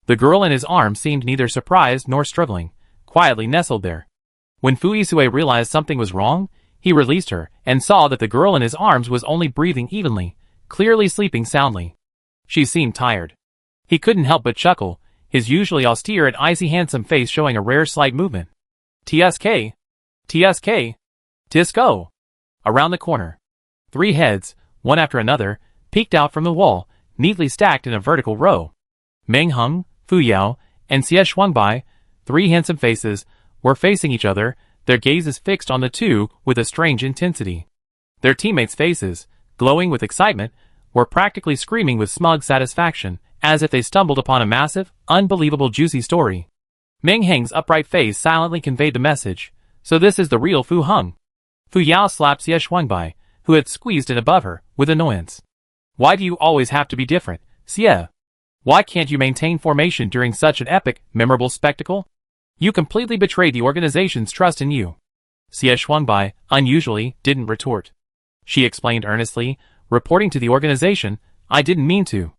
The girl in his arms seemed neither surprised nor struggling, quietly nestled there. When Fu Isue realized something was wrong, he released her and saw that the girl in his arms was only breathing evenly, clearly sleeping soundly. She seemed tired. He couldn't help but chuckle, his usually austere and icy handsome face showing a rare slight movement. TSK! TSK! Tisco! Around the corner. 3 heads, one after another, peeked out from the wall, neatly stacked in a vertical row. Meng Hung, Fu Yao, and Xie Shuangbai, 3 handsome faces, were facing each other, their gazes fixed on the two with a strange intensity. Their teammates' faces, glowing with excitement, were practically screaming with smug satisfaction, as if they stumbled upon a massive, unbelievable juicy story. Meng Heng's upright face silently conveyed the message, so this is the real Fu Hung. Fu Yao slapped Xie Shuangbai, who had squeezed in above her, with annoyance. Why do you always have to be different, Xie? Why can't you maintain formation during such an epic, memorable spectacle? You completely betrayed the organization's trust in you. Xie Shuangbai, unusually, didn't retort. She explained earnestly, reporting to the organization, I didn't mean to.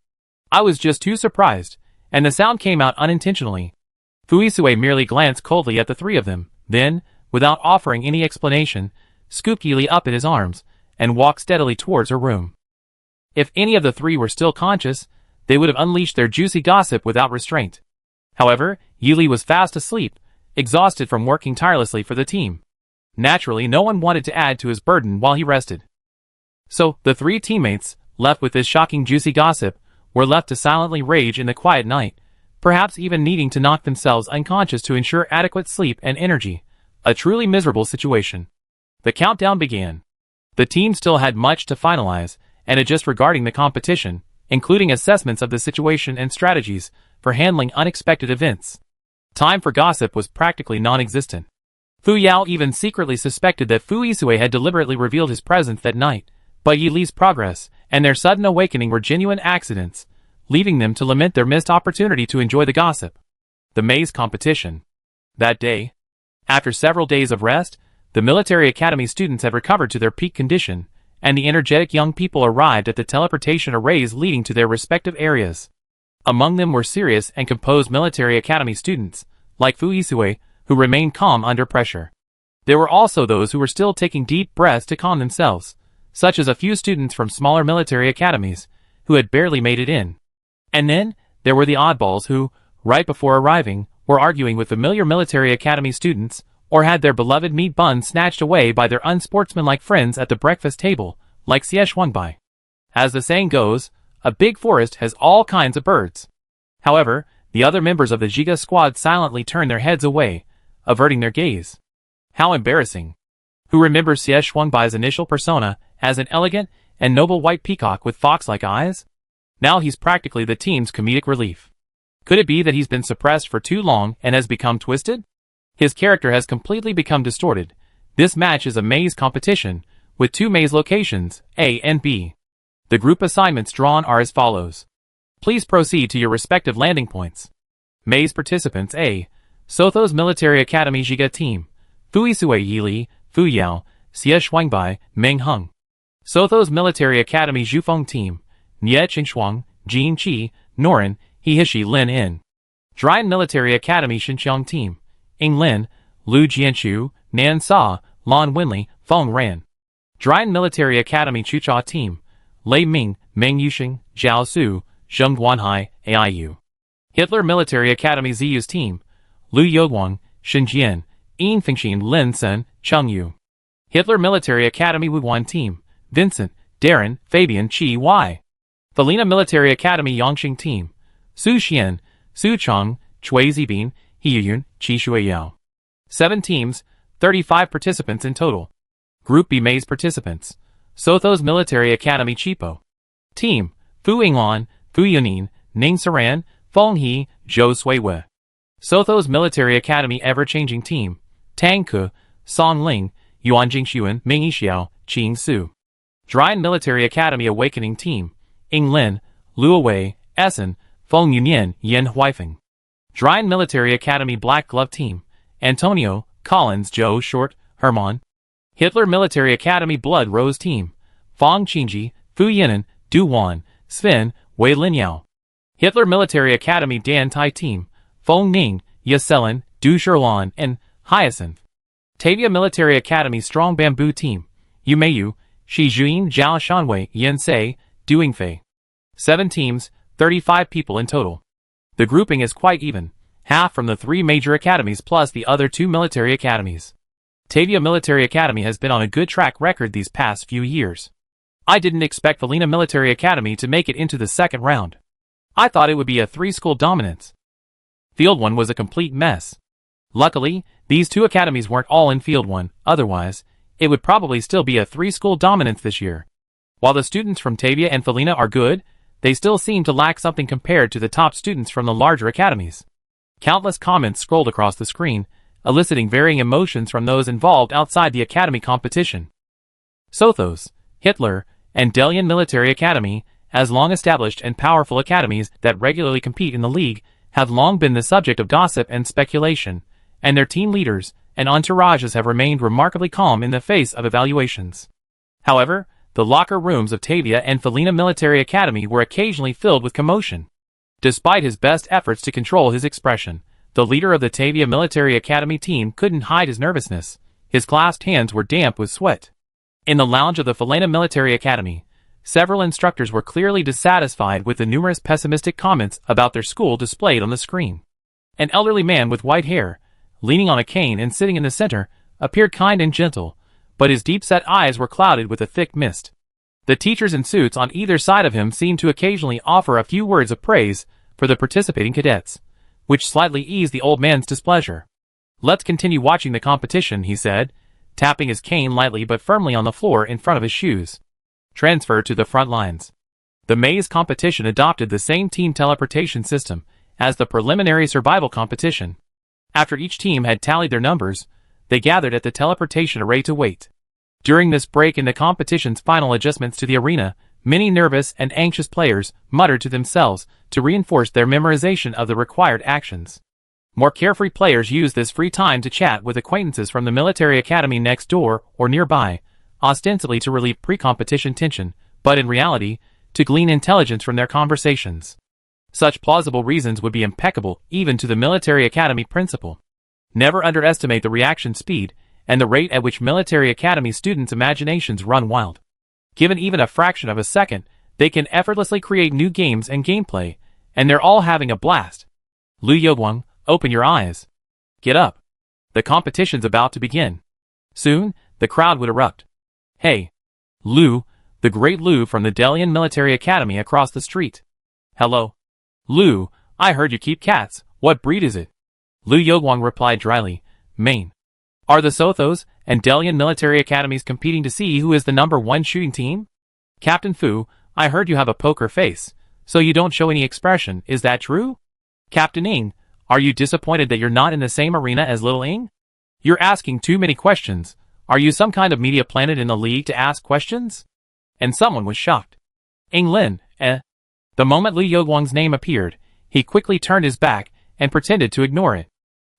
I was just too surprised, and the sound came out unintentionally. Fu Isue merely glanced coldly at the 3 of them, then, without offering any explanation, scooped Yili up in his arms, and walked steadily towards her room. If any of the 3 were still conscious, they would have unleashed their juicy gossip without restraint. However, Yili was fast asleep, exhausted from working tirelessly for the team. Naturally, no one wanted to add to his burden while he rested. So, the 3 teammates, left with this shocking juicy gossip, were left to silently rage in the quiet night, perhaps even needing to knock themselves unconscious to ensure adequate sleep and energy. A truly miserable situation. The countdown began. The team still had much to finalize, and adjust regarding the competition, including assessments of the situation and strategies for handling unexpected events. Time for gossip was practically non-existent. Fu Yao even secretly suspected that Fu Isue had deliberately revealed his presence that night, but Yili's progress and their sudden awakening were genuine accidents, leaving them to lament their missed opportunity to enjoy the gossip. The maze competition. That day, after several days of rest, the military academy students had recovered to their peak condition, and the energetic young people arrived at the teleportation arrays leading to their respective areas. Among them were serious and composed military academy students, like Fu Isue, who remained calm under pressure. There were also those who were still taking deep breaths to calm themselves, such as a few students from smaller military academies, who had barely made it in. And then, there were the oddballs who, right before arriving, were arguing with familiar military academy students, or had their beloved meat buns snatched away by their unsportsmanlike friends at the breakfast table, like Xie Shuangbai. As the saying goes, a big forest has all kinds of birds. However, the other members of the Giga squad silently turned their heads away, averting their gaze. How embarrassing. Who remembers Xie Shuangbai's initial persona as an elegant and noble white peacock with fox-like eyes? Now he's practically the team's comedic relief. Could it be that he's been suppressed for too long and has become twisted? His character has completely become distorted. This match is a maze competition, with 2 maze locations, A and B. The group assignments drawn are as follows. Please proceed to your respective landing points. Maze participants A. Sotho's Military Academy Giga Team. Fu Isue Yili, Fu Yao, Xie Shuangbai, Meng Hung. Sotho's Military Academy Zhufeng Team. Nie Chingshuang, Jin Qi, Norin, Hihishi Lin In. Drian Military Academy Xinjiang Team, Ing Lin, Lu Jianchu, Nan Sa, Lan Winley, Feng Ran. Drian Military Academy Chucha Team, Lei Ming, Meng Yuxing, Zhao Su, Zheng Guanhai, AIU. Hitler Military Academy Ziyu's Team, Lu Youguang, Xinjian, Yin Fengxian Lin Sen, Chengyu. Hitler Military Academy Wuhan Team, Vincent, Darren, Fabian Chi Y. Felina Military Academy Yongqing Team, Su Xian, Su Cheng, Chui Zibin, Hiyun, Qi Shuiyao. 7 teams, 35 participants in total. Group B Maze participants. Sothos Military Academy Chipo. Team, Fu Yinglan, Fu Yunin, Ning Saran, Feng He, Zhou Suiwe. Sothos Military Academy Ever-Changing Team, Tang Ke, Song Ling, Yuan Jingxuan, Ming Yixiao, Qing Su. Drian Military Academy Awakening Team, Ing Lin, Luo Wei, Essen, Feng Yunyan, Yen Huifeng. Drian Military Academy Black Glove Team, Antonio, Collins, Zhou Short, Herman. Hitler Military Academy Blood Rose Team, Fang Qingji, Fu Yinan, Du Wan, Sven, Wei Linyao. Hitler Military Academy Dan Tai Team, Feng Ning, Yaselen, Du Sherlan, and Hyacinth. Tavia Military Academy Strong Bamboo Team, Yu Meiyu, Shi Juin, Zhao Shanwei, Yen Sei, Du Yingfei. 7 teams, 35 people in total. The grouping is quite even, half from the 3 major academies plus the other 2 military academies. Tavia Military Academy has been on a good track record these past few years. I didn't expect Felina Military Academy to make it into the second round. I thought it would be a 3-school dominance. Field 1 was a complete mess. Luckily, these 2 academies weren't all in Field 1, otherwise, it would probably still be a 3-school dominance this year. While the students from Tavia and Felina are good, they still seem to lack something compared to the top students from the larger academies. Countless comments scrolled across the screen, eliciting varying emotions from those involved outside the academy competition. Sothos, Hitler, and Delian Military Academy, as long-established and powerful academies that regularly compete in the league, have long been the subject of gossip and speculation, and their team leaders and entourages have remained remarkably calm in the face of evaluations. However, the locker rooms of Tavia and Felina Military Academy were occasionally filled with commotion. Despite his best efforts to control his expression, the leader of the Tavia Military Academy team couldn't hide his nervousness. His clasped hands were damp with sweat. In the lounge of the Felina Military Academy, several instructors were clearly dissatisfied with the numerous pessimistic comments about their school displayed on the screen. An elderly man with white hair, leaning on a cane and sitting in the center, appeared kind and gentle, but his deep-set eyes were clouded with a thick mist. The teachers in suits on either side of him seemed to occasionally offer a few words of praise for the participating cadets, which slightly eased the old man's displeasure. "Let's continue watching the competition," he said, tapping his cane lightly but firmly on the floor in front of his shoes. Transfer to the front lines. The maze competition adopted the same team teleportation system as the preliminary survival competition. After each team had tallied their numbers, they gathered at the teleportation array to wait. During this break in the competition's final adjustments to the arena, many nervous and anxious players muttered to themselves to reinforce their memorization of the required actions. More carefree players used this free time to chat with acquaintances from the military academy next door or nearby, ostensibly to relieve pre-competition tension, but in reality, to glean intelligence from their conversations. Such plausible reasons would be impeccable even to the military academy principal. Never underestimate the reaction speed and the rate at which military academy students' imaginations run wild. Given even a fraction of a second, they can effortlessly create new games and gameplay, and they're all having a blast. Lu Youguang, open your eyes. Get up. The competition's about to begin. Soon, the crowd would erupt. Hey. Lu, the great Lu from the Delian Military Academy across the street. Hello. Lu, I heard you keep cats. What breed is it? Lu Youguang replied dryly, Maine. Are the Sothos and Delian Military Academies competing to see who is the #1 shooting team? Captain Fu, I heard you have a poker face, so you don't show any expression, is that true? Captain Ing, are you disappointed that you're not in the same arena as Little Ing? You're asking too many questions. Are you some kind of media planet in the league to ask questions? And someone was shocked. Ing Lin, eh? The moment Lu Youguang's name appeared, he quickly turned his back and pretended to ignore it.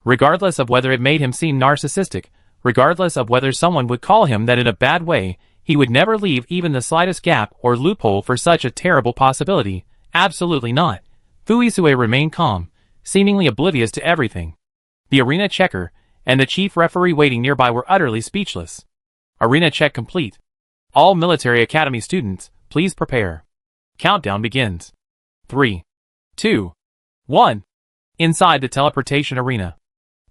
Regardless of whether it made him seem narcissistic, regardless of whether someone would call him that in a bad way, he would never leave even the slightest gap or loophole for such a terrible possibility. Absolutely not. Fu Yisue remained calm, seemingly oblivious to everything. The arena checker and the chief referee waiting nearby were utterly speechless. Arena check complete. All military academy students, please prepare. Countdown begins. 3, 2, 1. Inside the teleportation arena.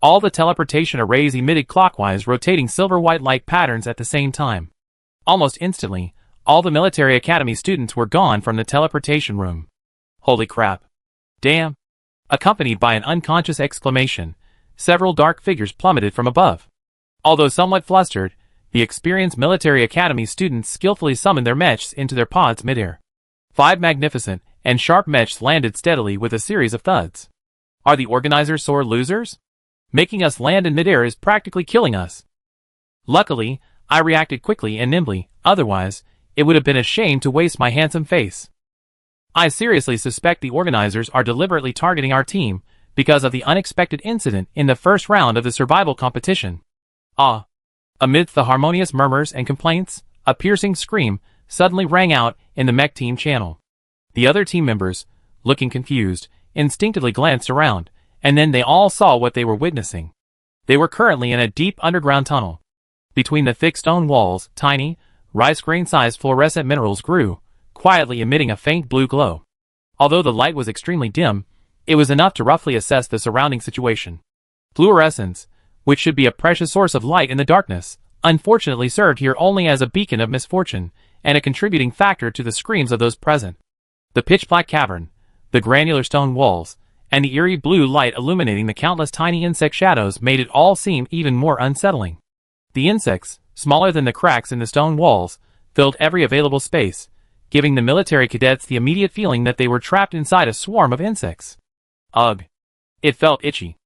All the teleportation arrays emitted clockwise rotating silver-white light patterns at the same time. Almost instantly, all the military academy students were gone from the teleportation room. Holy crap. Damn. Accompanied by an unconscious exclamation, several dark figures plummeted from above. Although somewhat flustered, the experienced military academy students skillfully summoned their mechs into their pods midair. 5 magnificent and sharp mechs landed steadily with a series of thuds. Are the organizers sore losers? Making us land in midair is practically killing us. Luckily, I reacted quickly and nimbly, otherwise, it would have been a shame to waste my handsome face. I seriously suspect the organizers are deliberately targeting our team because of the unexpected incident in the first round of the survival competition. Ah! Amidst the harmonious murmurs and complaints, a piercing scream suddenly rang out in the mech team channel. The other team members, looking confused, instinctively glanced around, and then they all saw what they were witnessing. They were currently in a deep underground tunnel. Between the thick stone walls, tiny, rice grain-sized fluorescent minerals grew, quietly emitting a faint blue glow. Although the light was extremely dim, it was enough to roughly assess the surrounding situation. Fluorescence, which should be a precious source of light in the darkness, unfortunately served here only as a beacon of misfortune and a contributing factor to the screams of those present. The pitch-black cavern, the granular stone walls, and the eerie blue light illuminating the countless tiny insect shadows made it all seem even more unsettling. The insects, smaller than the cracks in the stone walls, filled every available space, giving the military cadets the immediate feeling that they were trapped inside a swarm of insects. Ugh. It felt itchy.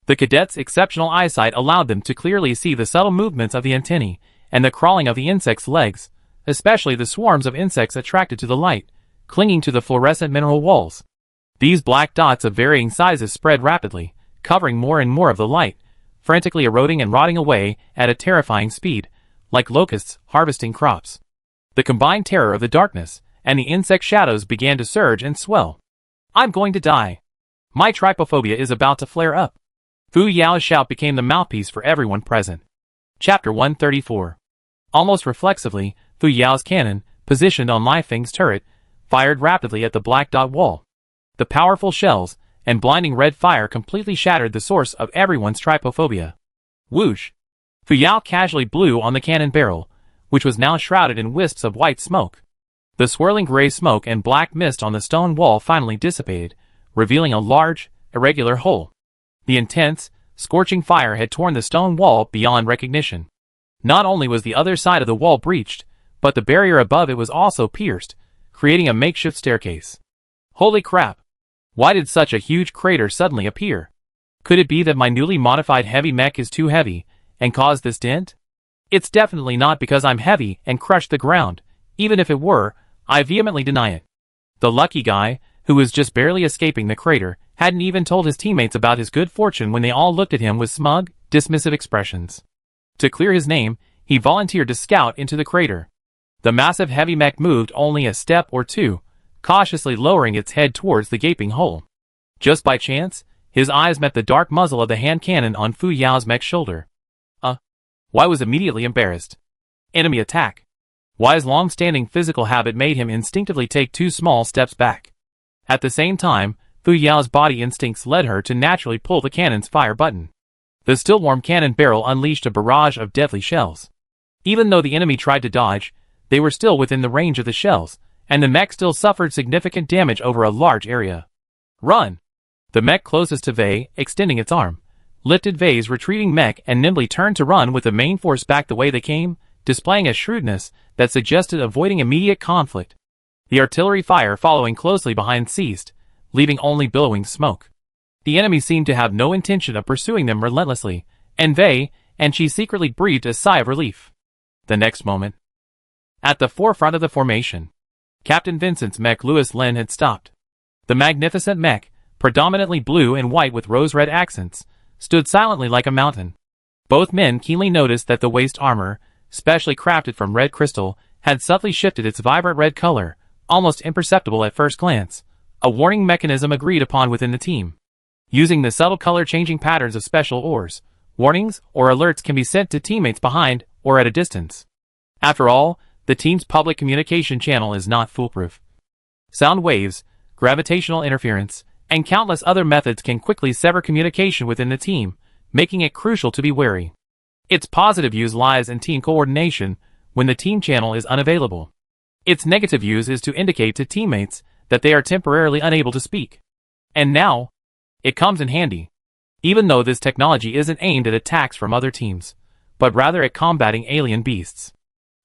The cadets' exceptional eyesight allowed them to clearly see the subtle movements of the antennae and the crawling of the insects' legs, especially the swarms of insects attracted to the light, clinging to the fluorescent mineral walls. These black dots of varying sizes spread rapidly, covering more and more of the light, frantically eroding and rotting away at a terrifying speed, like locusts harvesting crops. The combined terror of the darkness and the insect shadows began to surge and swell. I'm going to die. My trypophobia is about to flare up. Fu Yao's shout became the mouthpiece for everyone present. Chapter 134. Almost reflexively, Fu Yao's cannon, positioned on Li Feng's turret, fired rapidly at the black dot wall. The powerful shells and blinding red fire completely shattered the source of everyone's trypophobia. Whoosh! Fu Yao casually blew on the cannon barrel, which was now shrouded in wisps of white smoke. The swirling gray smoke and black mist on the stone wall finally dissipated, revealing a large, irregular hole. The intense, scorching fire had torn the stone wall beyond recognition. Not only was the other side of the wall breached, but the barrier above it was also pierced, creating a makeshift staircase. Holy crap! Why did such a huge crater suddenly appear? Could it be that my newly modified heavy mech is too heavy and caused this dent? It's definitely not because I'm heavy and crushed the ground. Even if it were, I vehemently deny it. The lucky guy, who was just barely escaping the crater, hadn't even told his teammates about his good fortune when they all looked at him with smug, dismissive expressions. To clear his name, he volunteered to scout into the crater. The massive heavy mech moved only a step or two, cautiously lowering its head towards the gaping hole. Just by chance, his eyes met the dark muzzle of the hand cannon on Fu Yao's mech's shoulder. Why was immediately embarrassed? Enemy attack. Wai's long-standing physical habit made him instinctively take 2 small steps back. At the same time, Fu Yao's body instincts led her to naturally pull the cannon's fire button. The still-warm cannon barrel unleashed a barrage of deadly shells. Even though the enemy tried to dodge, they were still within the range of the shells, and the mech still suffered significant damage over a large area. Run! The mech closest to Wei, extending its arm, lifted Wei's retreating mech and nimbly turned to run with the main force back the way they came, displaying a shrewdness that suggested avoiding immediate conflict. The artillery fire following closely behind ceased, leaving only billowing smoke. The enemy seemed to have no intention of pursuing them relentlessly, and Wei and she secretly breathed a sigh of relief. The next moment, at the forefront of the formation, Captain Vincent's mech Louis Lin had stopped. The magnificent mech, predominantly blue and white with rose-red accents, stood silently like a mountain. Both men keenly noticed that the waist armor, specially crafted from red crystal, had subtly shifted its vibrant red color, almost imperceptible at first glance, a warning mechanism agreed upon within the team. Using the subtle color-changing patterns of special ores, warnings or alerts can be sent to teammates behind or at a distance. After all, the team's public communication channel is not foolproof. Sound waves, gravitational interference, and countless other methods can quickly sever communication within the team, making it crucial to be wary. Its positive use lies in team coordination when the team channel is unavailable. Its negative use is to indicate to teammates that they are temporarily unable to speak. And now, it comes in handy. Even though this technology isn't aimed at attacks from other teams, but rather at combating alien beasts.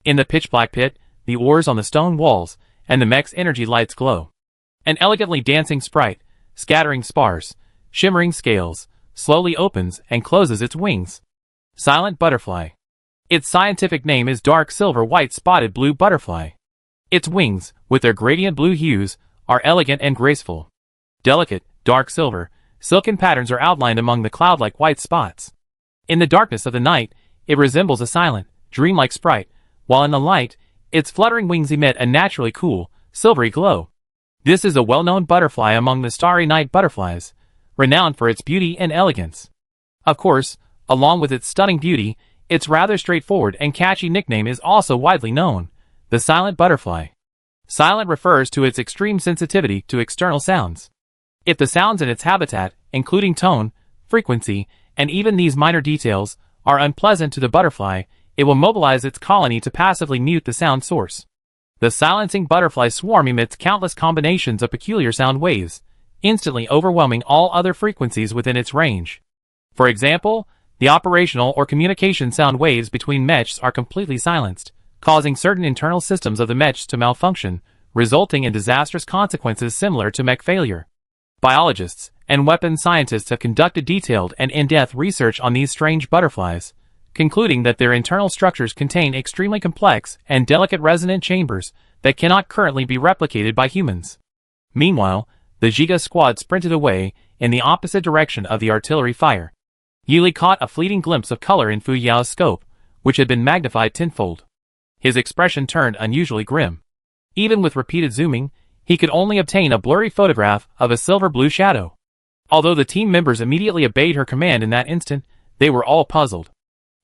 In the pitch-black pit, the ores on the stone walls and the mech's energy lights glow. An elegantly dancing sprite, scattering spars, shimmering scales, slowly opens and closes its wings. Silent butterfly. Its scientific name is dark silver white spotted blue butterfly. Its wings, with their gradient blue hues, are elegant and graceful. Delicate, dark silver, silken patterns are outlined among the cloud-like white spots. In the darkness of the night, it resembles a silent, dreamlike sprite, while in the light, its fluttering wings emit a naturally cool, silvery glow. This is a well-known butterfly among the starry night butterflies, renowned for its beauty and elegance. Of course, along with its stunning beauty, its rather straightforward and catchy nickname is also widely known, the silent butterfly. Silent refers to its extreme sensitivity to external sounds. If the sounds in its habitat, including tone, frequency, and even these minor details, are unpleasant to the butterfly, it will mobilize its colony to passively mute the sound source. The silencing butterfly swarm emits countless combinations of peculiar sound waves, instantly overwhelming all other frequencies within its range. For example, the operational or communication sound waves between mechs are completely silenced, causing certain internal systems of the mechs to malfunction, resulting in disastrous consequences similar to mech failure. Biologists and weapons scientists have conducted detailed and in-depth research on these strange butterflies, concluding that their internal structures contain extremely complex and delicate resonant chambers that cannot currently be replicated by humans. Meanwhile, the Giga squad sprinted away in the opposite direction of the artillery fire. Yili caught a fleeting glimpse of color in Fu Yao's scope, which had been magnified tenfold. His expression turned unusually grim. Even with repeated zooming, he could only obtain a blurry photograph of a silver-blue shadow. Although the team members immediately obeyed her command in that instant, they were all puzzled.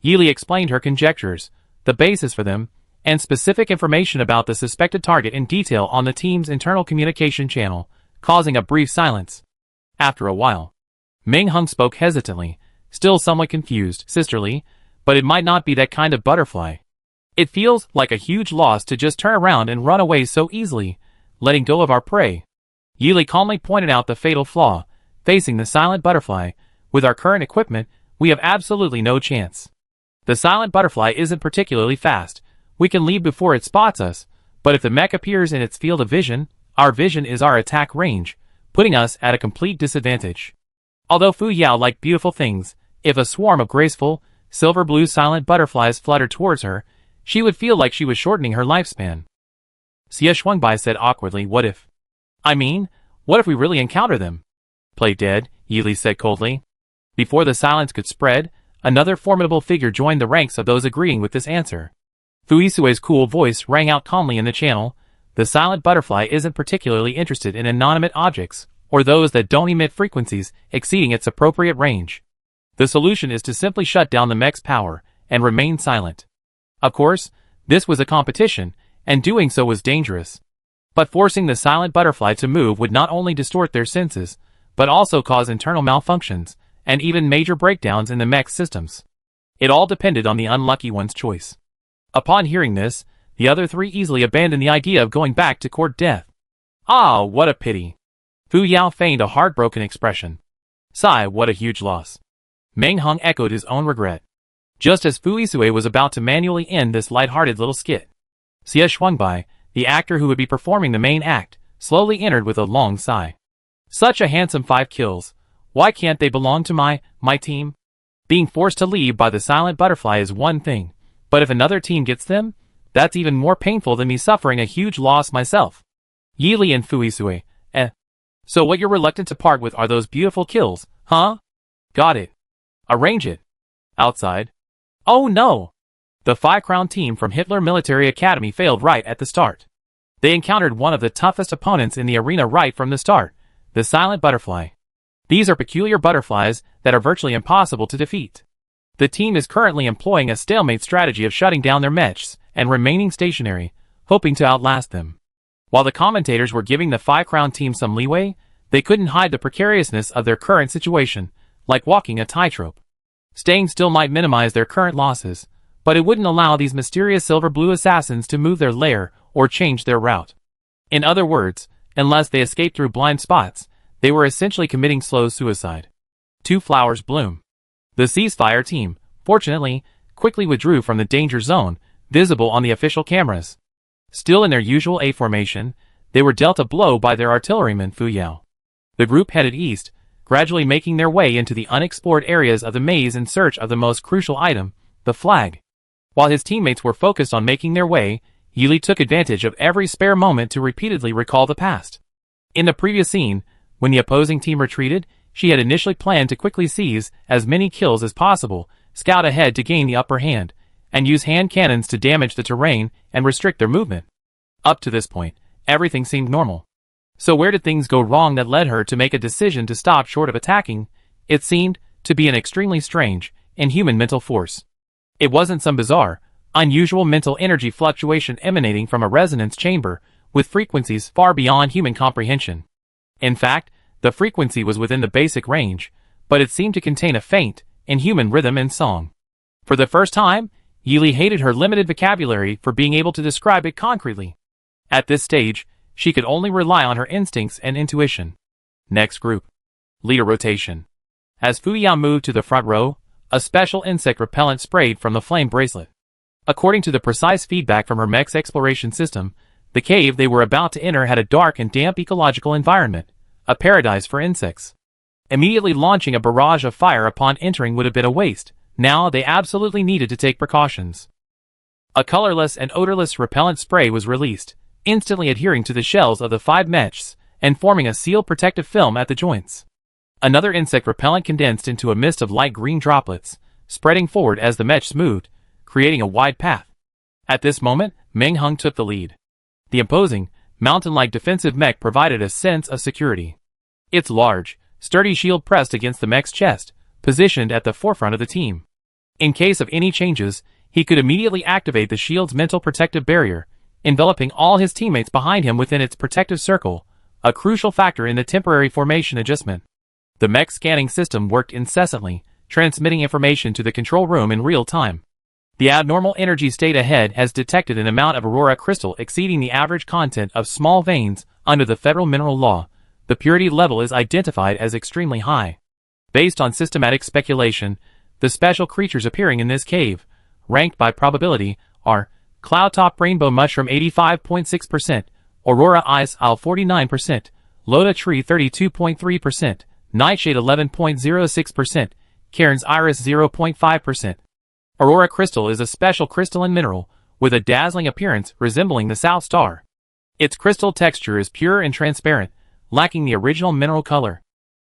Yili explained her conjectures, the basis for them, and specific information about the suspected target in detail on the team's internal communication channel, causing a brief silence. After a while, Ming Hung spoke hesitantly, still somewhat confused, sisterly, but it might not be that kind of butterfly. It feels like a huge loss to just turn around and run away so easily, letting go of our prey. Yili calmly pointed out the fatal flaw, facing the silent butterfly. With our current equipment, we have absolutely no chance. The silent butterfly isn't particularly fast. We can leave before it spots us, but if the mech appears in its field of vision, our vision is our attack range, putting us at a complete disadvantage. Although Fu Yao liked beautiful things, if a swarm of graceful, silver-blue silent butterflies fluttered towards her, she would feel like she was shortening her lifespan. Xie Shuangbai said awkwardly, what if we really encounter them? Play dead, Yili said coldly. Before the silence could spread, another formidable figure joined the ranks of those agreeing with this answer. Fu Yisui's cool voice rang out calmly in the channel. The silent butterfly isn't particularly interested in inanimate objects, or those that don't emit frequencies exceeding its appropriate range. The solution is to simply shut down the mech's power and remain silent. Of course, this was a competition, and doing so was dangerous. But forcing the silent butterfly to move would not only distort their senses, but also cause internal malfunctions, and even major breakdowns in the mech systems. It all depended on the unlucky one's choice. Upon hearing this, the other three easily abandoned the idea of going back to court death. Ah, what a pity. Fu Yao feigned a heartbroken expression. Sigh, what a huge loss. Meng Hung echoed his own regret. Just as Fu Yisui was about to manually end this light-hearted little skit, Xie Shuangbai, the actor who would be performing the main act, slowly entered with a long sigh. Such a handsome 5 kills. Why can't they belong to my team? Being forced to leave by the silent butterfly is one thing, but if another team gets them, that's even more painful than me suffering a huge loss myself. Yili and Fu Yisui, So what you're reluctant to part with are those beautiful kills, huh? Got it. Arrange it. Outside. Oh no! The 5-crown team from Hitler Military Academy failed right at the start. They encountered one of the toughest opponents in the arena right from the start, the silent butterfly. These are peculiar butterflies that are virtually impossible to defeat. The team is currently employing a stalemate strategy of shutting down their mechs and remaining stationary, hoping to outlast them. While the commentators were giving the 5-crown team some leeway, they couldn't hide the precariousness of their current situation, like walking a tightrope. Staying still might minimize their current losses, but it wouldn't allow these mysterious silver-blue assassins to move their lair or change their route. In other words, unless they escaped through blind spots, they were essentially committing slow suicide. 2 flowers bloom. The ceasefire team, fortunately, quickly withdrew from the danger zone, visible on the official cameras. Still in their usual A formation, they were dealt a blow by their artilleryman Fu Yao. The group headed east, gradually making their way into the unexplored areas of the maze in search of the most crucial item, the flag. While his teammates were focused on making their way, Yili took advantage of every spare moment to repeatedly recall the past. In the previous scene, when the opposing team retreated, she had initially planned to quickly seize as many kills as possible, scout ahead to gain the upper hand, and use hand cannons to damage the terrain and restrict their movement. Up to this point, everything seemed normal. So where did things go wrong that led her to make a decision to stop short of attacking? It seemed to be an extremely strange, inhuman mental force. It wasn't some bizarre, unusual mental energy fluctuation emanating from a resonance chamber with frequencies far beyond human comprehension. In fact, the frequency was within the basic range, but it seemed to contain a faint, inhuman rhythm and song. For the first time, Yili hated her limited vocabulary for being able to describe it concretely. At this stage, she could only rely on her instincts and intuition. Next group. Leader rotation. As Fu Yao moved to the front row, a special insect repellent sprayed from the flame bracelet. According to the precise feedback from her mech's exploration system, the cave they were about to enter had a dark and damp ecological environment, a paradise for insects. Immediately launching a barrage of fire upon entering would have been a waste. Now they absolutely needed to take precautions. A colorless and odorless repellent spray was released, instantly adhering to the shells of the 5 mechs and forming a sealed protective film at the joints. Another insect repellent condensed into a mist of light green droplets, spreading forward as the mechs moved, creating a wide path. At this moment, Meng Hung took the lead. The imposing, mountain-like defensive mech provided a sense of security. Its large, sturdy shield pressed against the mech's chest, positioned at the forefront of the team. In case of any changes, he could immediately activate the shield's mental protective barrier, enveloping all his teammates behind him within its protective circle, a crucial factor in the temporary formation adjustment. The mech scanning system worked incessantly, transmitting information to the control room in real time. The abnormal energy state ahead has detected an amount of aurora crystal exceeding the average content of small veins under the federal mineral law. The purity level is identified as extremely high. Based on systematic speculation, the special creatures appearing in this cave, ranked by probability, are Cloudtop Rainbow Mushroom 85.6%, Aurora Ice Owl 49%, Loda Tree 32.3%, Nightshade 11.06%, Cairn's Iris 0.5%. Aurora Crystal is a special crystalline mineral, with a dazzling appearance resembling the South Star. Its crystal texture is pure and transparent, lacking the original mineral color.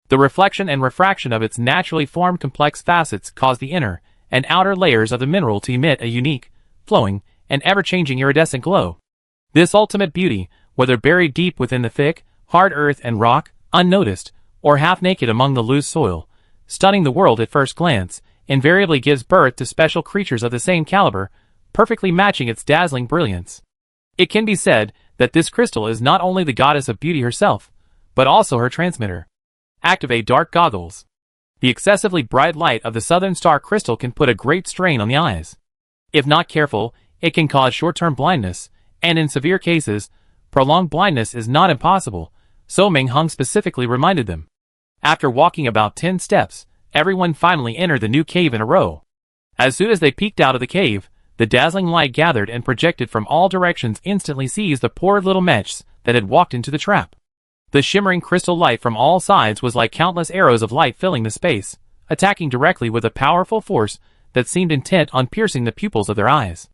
The reflection and refraction of its naturally formed complex facets cause the inner and outer layers of the mineral to emit a unique, flowing, and ever-changing iridescent glow. This ultimate beauty, whether buried deep within the thick, hard earth and rock, unnoticed, or half-naked among the loose soil, stunning the world at first glance, invariably gives birth to special creatures of the same caliber, perfectly matching its dazzling brilliance. It can be said that this crystal is not only the goddess of beauty herself, but also her transmitter. Activate dark goggles. The excessively bright light of the Southern Star crystal can put a great strain on the eyes. If not careful, it can cause short-term blindness, and in severe cases, prolonged blindness is not impossible, so Meng Hung specifically reminded them. After walking about 10 steps, everyone finally entered the new cave in a row. As soon as they peeked out of the cave, the dazzling light gathered and projected from all directions instantly seized the poor little mechs that had walked into the trap. The shimmering crystal light from all sides was like countless arrows of light filling the space, attacking directly with a powerful force that seemed intent on piercing the pupils of their eyes.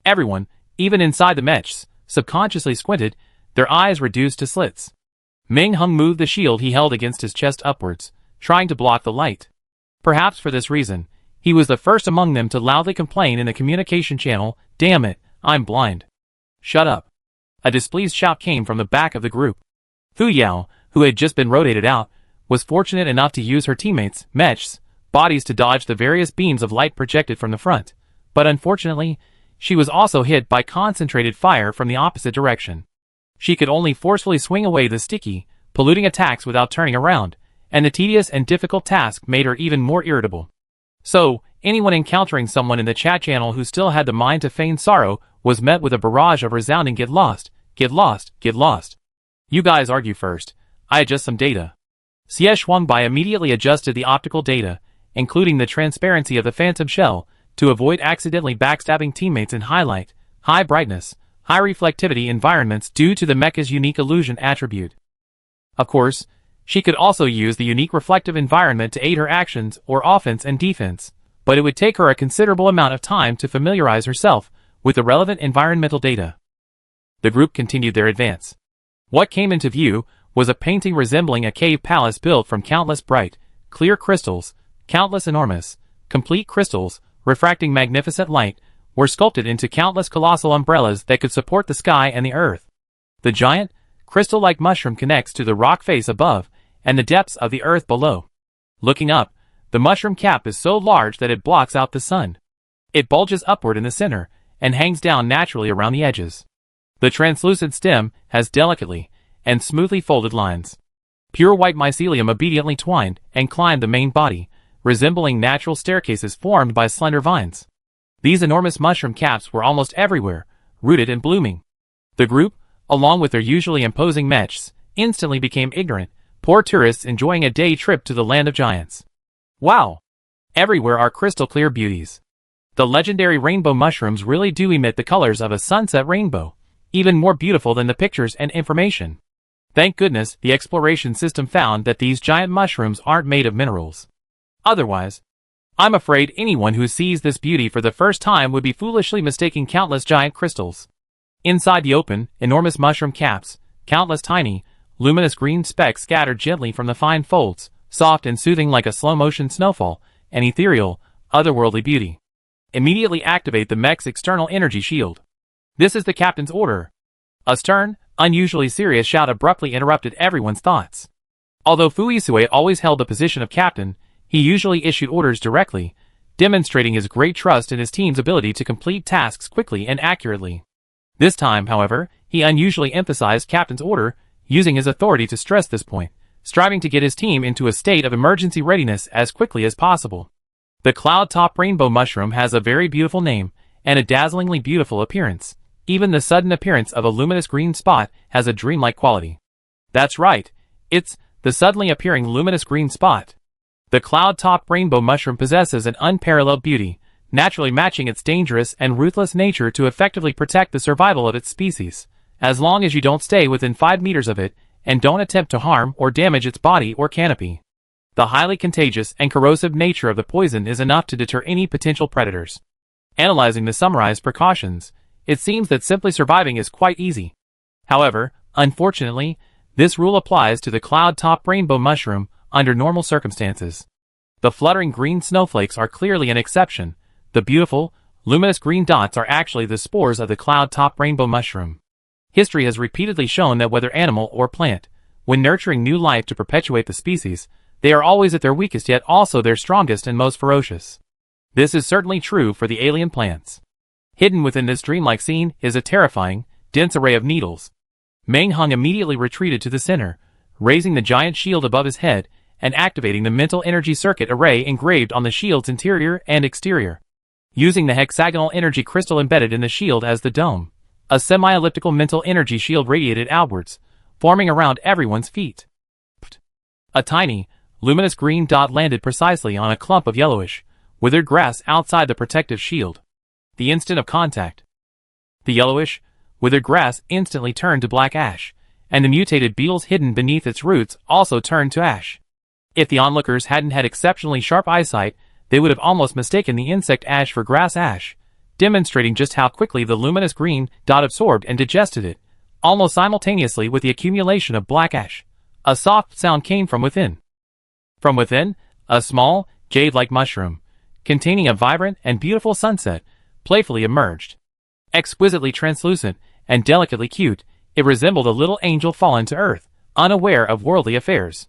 Everyone, even inside the mechs, subconsciously squinted, their eyes reduced to slits. Meng Hung moved the shield he held against his chest upwards, trying to block the light. Perhaps for this reason, he was the first among them to loudly complain in the communication channel, "Damn it, I'm blind." "Shut up." A displeased shout came from the back of the group. Fu Yao, who had just been rotated out, was fortunate enough to use her teammates' mechs bodies to dodge the various beams of light projected from the front, but unfortunately, she was also hit by concentrated fire from the opposite direction. She could only forcefully swing away the sticky, polluting attacks without turning around, and the tedious and difficult task made her even more irritable. So, anyone encountering someone in the chat channel who still had the mind to feign sorrow was met with a barrage of resounding "get lost, get lost, get lost." You guys argue first. I adjust some data. Xie Shuangbai immediately adjusted the optical data, including the transparency of the phantom shell, to avoid accidentally backstabbing teammates in highlight, high brightness, high reflectivity environments due to the mecha's unique illusion attribute. Of course, she could also use the unique reflective environment to aid her actions or offense and defense, but it would take her a considerable amount of time to familiarize herself with the relevant environmental data. The group continued their advance. What came into view was a painting resembling a cave palace built from countless bright, clear crystals. Countless enormous, complete crystals, refracting magnificent light, were sculpted into countless colossal umbrellas that could support the sky and the earth. The giant, crystal-like mushroom connects to the rock face above and the depths of the earth below. Looking up, the mushroom cap is so large that it blocks out the sun. It bulges upward in the center and hangs down naturally around the edges. The translucent stem has delicately and smoothly folded lines. Pure white mycelium obediently twined and climbed the main body, resembling natural staircases formed by slender vines. These enormous mushroom caps were almost everywhere, rooted and blooming. The group, along with their usually imposing mechs, instantly became ignorant, poor tourists enjoying a day trip to the land of giants. Wow! Everywhere are crystal-clear beauties. The legendary rainbow mushrooms really do emit the colors of a sunset rainbow, even more beautiful than the pictures and information. Thank goodness the exploration system found that these giant mushrooms aren't made of minerals. Otherwise, I'm afraid anyone who sees this beauty for the first time would be foolishly mistaking countless giant crystals. Inside the open, enormous mushroom caps, countless tiny, luminous green specks scattered gently from the fine folds, soft and soothing like a slow-motion snowfall, an ethereal, otherworldly beauty. Immediately activate the mech's external energy shield. This is the captain's order. A stern, unusually serious shout abruptly interrupted everyone's thoughts. Although Fu Yisue always held the position of captain, he usually issued orders directly, demonstrating his great trust in his team's ability to complete tasks quickly and accurately. This time, however, he unusually emphasized captain's order, using his authority to stress this point, striving to get his team into a state of emergency readiness as quickly as possible. The cloud-top rainbow mushroom has a very beautiful name, and a dazzlingly beautiful appearance. Even the sudden appearance of a luminous green spot has a dreamlike quality. That's right, it's the suddenly appearing luminous green spot. The cloud-top rainbow mushroom possesses an unparalleled beauty, naturally matching its dangerous and ruthless nature to effectively protect the survival of its species, as long as you don't stay within 5 meters of it and don't attempt to harm or damage its body or canopy. The highly contagious and corrosive nature of the poison is enough to deter any potential predators. Analyzing the summarized precautions, it seems that simply surviving is quite easy. However, unfortunately, this rule applies to the cloud-top rainbow mushroom under normal circumstances. The fluttering green snowflakes are clearly an exception. The beautiful, luminous green dots are actually the spores of the cloud-top rainbow mushroom. History has repeatedly shown that whether animal or plant, when nurturing new life to perpetuate the species, they are always at their weakest yet also their strongest and most ferocious. This is certainly true for the alien plants. Hidden within this dreamlike scene is a terrifying, dense array of needles. Meng Hung immediately retreated to the center, raising the giant shield above his head and activating the mental energy circuit array engraved on the shield's interior and exterior. Using the hexagonal energy crystal embedded in the shield as the dome, a semi-elliptical mental energy shield radiated outwards, forming around everyone's feet. A tiny, luminous green dot landed precisely on a clump of yellowish, withered grass outside the protective shield. The instant of contact, the yellowish, withered grass instantly turned to black ash, and the mutated beetles hidden beneath its roots also turned to ash. If the onlookers hadn't had exceptionally sharp eyesight, they would have almost mistaken the insect ash for grass ash, demonstrating just how quickly the luminous green dot absorbed and digested it, almost simultaneously with the accumulation of black ash. A soft sound came from within. From within, a small, jade-like mushroom, containing a vibrant and beautiful sunset, playfully emerged. Exquisitely translucent and delicately cute, it resembled a little angel fallen to earth, unaware of worldly affairs.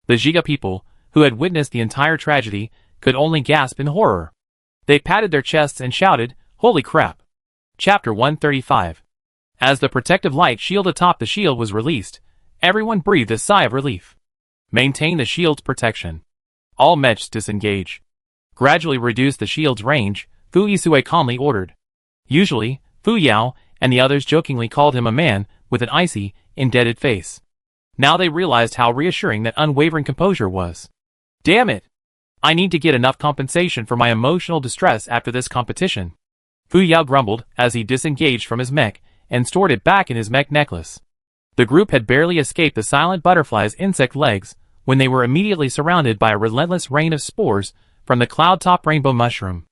The Giga people, who had witnessed the entire tragedy, could only gasp in horror. They patted their chests and shouted, "Holy crap!" Chapter 135. As the protective light shield atop the shield was released, everyone breathed a sigh of relief. Maintain the shield's protection. All mechs disengage. Gradually reduce the shield's range, Fu Yisue calmly ordered. Usually, Fu Yao and the others jokingly called him a man with an icy, indebted face. Now they realized how reassuring that unwavering composure was. Damn it! I need to get enough compensation for my emotional distress after this competition. Fu Yao grumbled as he disengaged from his mech and stored it back in his mech necklace. The group had barely escaped the silent butterfly's insect legs when they were immediately surrounded by a relentless rain of spores from the cloud-top rainbow mushroom.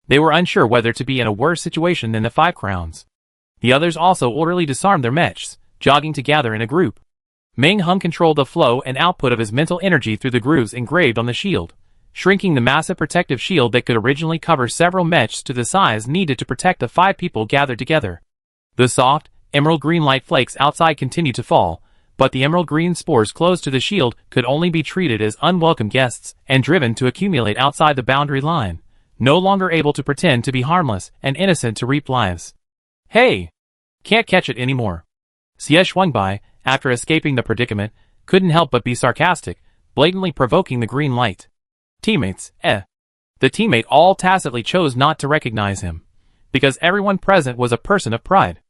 They were unsure whether to be in a worse situation than the 5 crowns. The others also orderly disarmed their mechs, jogging together in a group. Meng Hung controlled the flow and output of his mental energy through the grooves engraved on the shield, shrinking the massive protective shield that could originally cover several mechs to the size needed to protect the 5 people gathered together. The soft, emerald green light flakes outside continued to fall, but the emerald green spores close to the shield could only be treated as unwelcome guests and driven to accumulate outside the boundary line, no longer able to pretend to be harmless and innocent to reap lives. Hey! Can't catch it anymore. Xie swung by, after escaping the predicament, couldn't help but be sarcastic, blatantly provoking the green light. Teammates, The teammate all tacitly chose not to recognize him, because everyone present was a person of pride.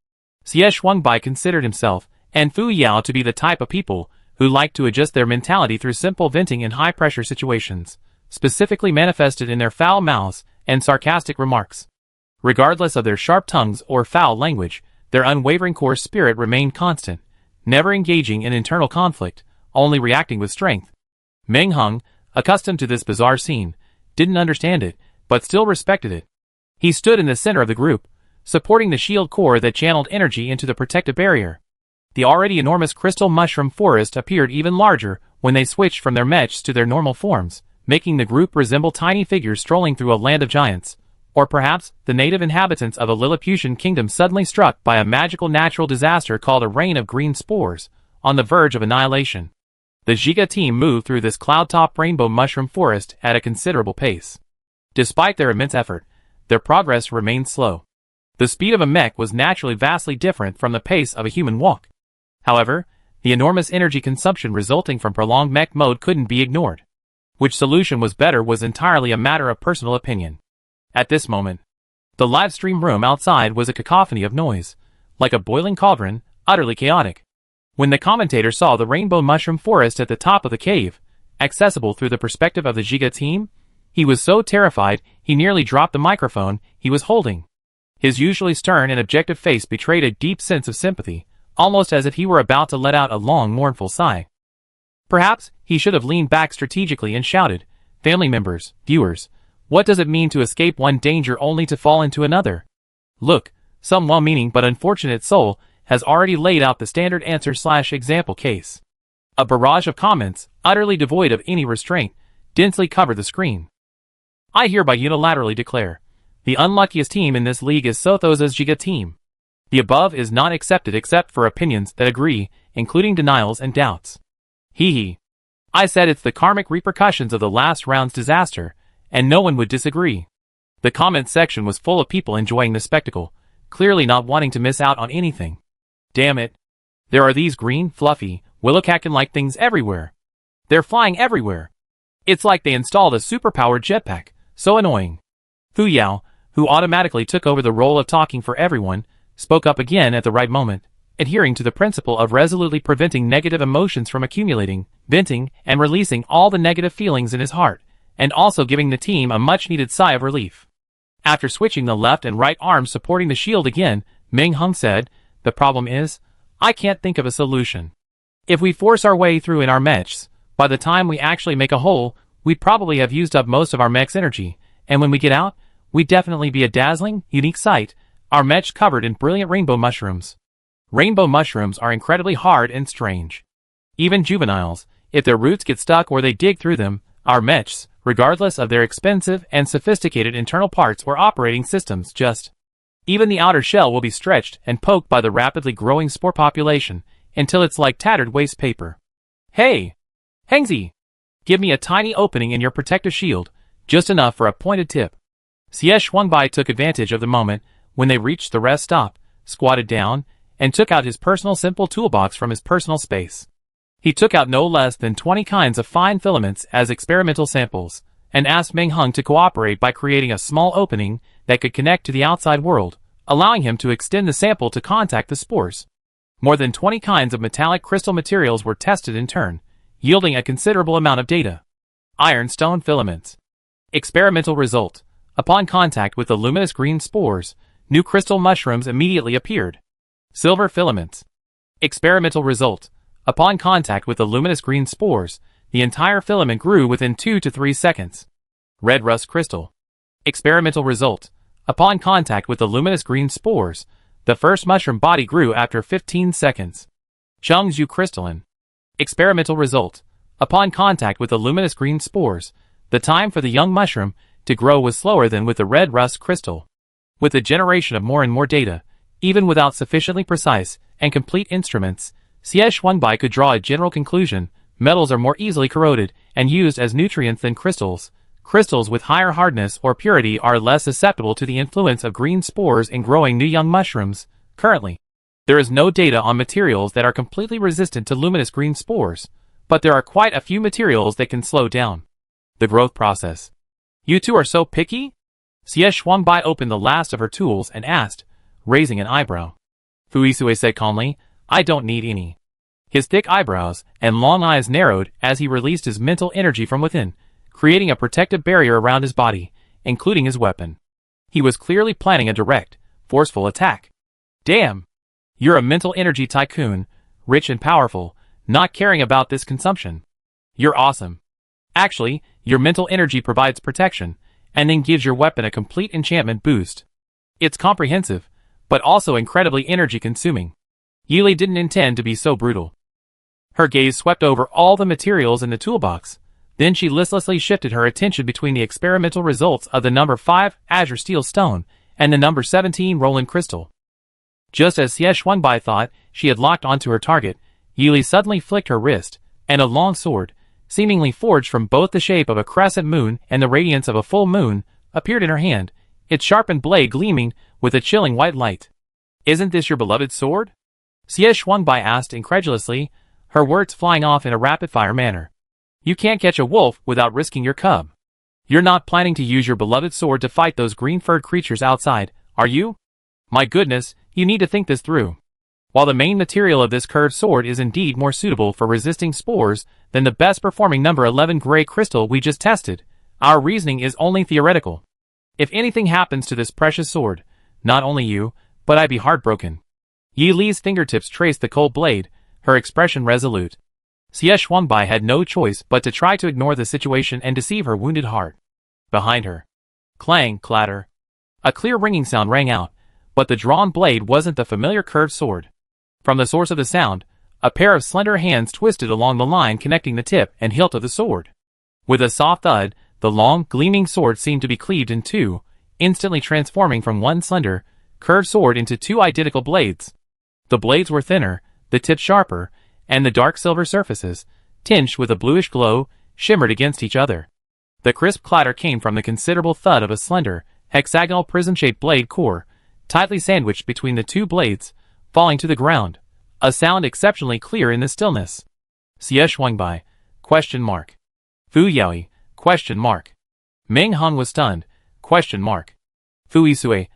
Xie swung by considered himself and Fu Yao to be the type of people who like to adjust their mentality through simple venting in high-pressure situations, specifically manifested in their foul mouths and sarcastic remarks. Regardless of their sharp tongues or foul language, their unwavering core spirit remained constant, never engaging in internal conflict, only reacting with strength. Meng Hung, accustomed to this bizarre scene, didn't understand it, but still respected it. He stood in the center of the group, supporting the shield core that channeled energy into the protective barrier. The already enormous crystal mushroom forest appeared even larger when they switched from their mechs to their normal forms, making the group resemble tiny figures strolling through a land of giants, or perhaps the native inhabitants of a Lilliputian kingdom suddenly struck by a magical natural disaster called a rain of green spores, on the verge of annihilation. The Giga team moved through this cloud-top rainbow mushroom forest at a considerable pace. Despite their immense effort, their progress remained slow. The speed of a mech was naturally vastly different from the pace of a human walk. However, the enormous energy consumption resulting from prolonged mech mode couldn't be ignored. Which solution was better was entirely a matter of personal opinion. At this moment, the live stream room outside was a cacophony of noise, like a boiling cauldron, utterly chaotic. When the commentator saw the rainbow mushroom forest at the top of the cave, accessible through the perspective of the Giga team, he was so terrified he nearly dropped the microphone he was holding. His usually stern and objective face betrayed a deep sense of sympathy, almost as if he were about to let out a long mournful sigh. Perhaps he should have leaned back strategically and shouted, "Family members, viewers, what does it mean to escape one danger only to fall into another? Look, some well-meaning but unfortunate soul has already laid out the standard answer/example case." A barrage of comments, utterly devoid of any restraint, densely covered the screen. I hereby unilaterally declare, the unluckiest team in this league is Sothosa's Giga team. The above is not accepted except for opinions that agree, including denials and doubts. Hee hee. I said it's the karmic repercussions of the last round's disaster, and no one would disagree. The comments section was full of people enjoying the spectacle, clearly not wanting to miss out on anything. Damn it. There are these green, fluffy, willow-cacken-like things everywhere. They're flying everywhere. It's like they installed a superpowered jetpack. So annoying. Fu Yao, who automatically took over the role of talking for everyone, spoke up again at the right moment, adhering to the principle of resolutely preventing negative emotions from accumulating, venting, and releasing all the negative feelings in his heart, and also giving the team a much-needed sigh of relief. After switching the left and right arms supporting the shield again, Meng Hung said, "The problem is, I can't think of a solution. If we force our way through in our mechs, by the time we actually make a hole, we'd probably have used up most of our mech's energy, and when we get out, we'd definitely be a dazzling, unique sight, our mechs covered in brilliant rainbow mushrooms. Rainbow mushrooms are incredibly hard and strange. Even juveniles, if their roots get stuck or they dig through them, our mechs, regardless of their expensive and sophisticated internal parts or operating systems, even the outer shell will be stretched and poked by the rapidly growing spore population, until it's like tattered waste paper. Hey! Hengzi! Give me a tiny opening in your protective shield, just enough for a pointed tip. Xie Shuangbai took advantage of the moment when they reached the rest stop, squatted down, and took out his personal simple toolbox from his personal space. He took out no less than 20 kinds of fine filaments as experimental samples, and asked Meng Hung to cooperate by creating a small opening that could connect to the outside world, allowing him to extend the sample to contact the spores. More than 20 kinds of metallic crystal materials were tested in turn, yielding a considerable amount of data. Ironstone filaments. Experimental result. Upon contact with the luminous green spores, new crystal mushrooms immediately appeared. Silver filaments. Experimental result. Upon contact with the luminous green spores, the entire filament grew within 2 to 3 seconds. Red rust crystal. Experimental result. Upon contact with the luminous green spores, the first mushroom body grew after 15 seconds. Chengzhu crystalline. Experimental result. Upon contact with the luminous green spores, the time for the young mushroom to grow was slower than with the red rust crystal. With the generation of more and more data, even without sufficiently precise and complete instruments, Xie Shuangbai could draw a general conclusion: metals are more easily corroded and used as nutrients than crystals. Crystals with higher hardness or purity are less susceptible to the influence of green spores in growing new young mushrooms. Currently, there is no data on materials that are completely resistant to luminous green spores, but there are quite a few materials that can slow down the growth process. You two are so picky? Xie Shuangbai opened the last of her tools and asked, raising an eyebrow. Fu Yisui said calmly, I don't need any. His thick eyebrows and long eyes narrowed as he released his mental energy from within, creating a protective barrier around his body, including his weapon. He was clearly planning a direct, forceful attack. Damn! You're a mental energy tycoon, rich and powerful, not caring about this consumption. You're awesome. Actually, your mental energy provides protection, and then gives your weapon a complete enchantment boost. It's comprehensive, but also incredibly energy-consuming. Yili didn't intend to be so brutal. Her gaze swept over all the materials in the toolbox. Then she listlessly shifted her attention between the experimental results of the number 5 Azure Steel Stone and the number 17 Roland Crystal. Just as Xie Shuangbai thought she had locked onto her target, Yili suddenly flicked her wrist, and a long sword, seemingly forged from both the shape of a crescent moon and the radiance of a full moon, appeared in her hand, its sharpened blade gleaming with a chilling white light. Isn't this your beloved sword? Xie Shuangbai asked incredulously, her words flying off in a rapid-fire manner. You can't catch a wolf without risking your cub. You're not planning to use your beloved sword to fight those green-furred creatures outside, are you? My goodness, you need to think this through. While the main material of this curved sword is indeed more suitable for resisting spores than the best-performing number 11 gray crystal we just tested, our reasoning is only theoretical. If anything happens to this precious sword, not only you, but I'd be heartbroken. Yi Li's fingertips traced the cold blade, her expression resolute. Xie Shuangbai had no choice but to try to ignore the situation and deceive her wounded heart. Behind her. Clang, clatter. A clear ringing sound rang out, but the drawn blade wasn't the familiar curved sword. From the source of the sound, a pair of slender hands twisted along the line connecting the tip and hilt of the sword. With a soft thud, the long, gleaming sword seemed to be cleaved in two, instantly transforming from one slender, curved sword into two identical blades. The blades were thinner, the tips sharper, and the dark silver surfaces, tinged with a bluish glow, shimmered against each other. The crisp clatter came from the considerable thud of a slender, hexagonal prism-shaped blade core, tightly sandwiched between the two blades, falling to the ground, a sound exceptionally clear in the stillness. Xie Shuangbai, ? Fu Yaoi, ? Meng Hung was stunned, ? Fu Yisui,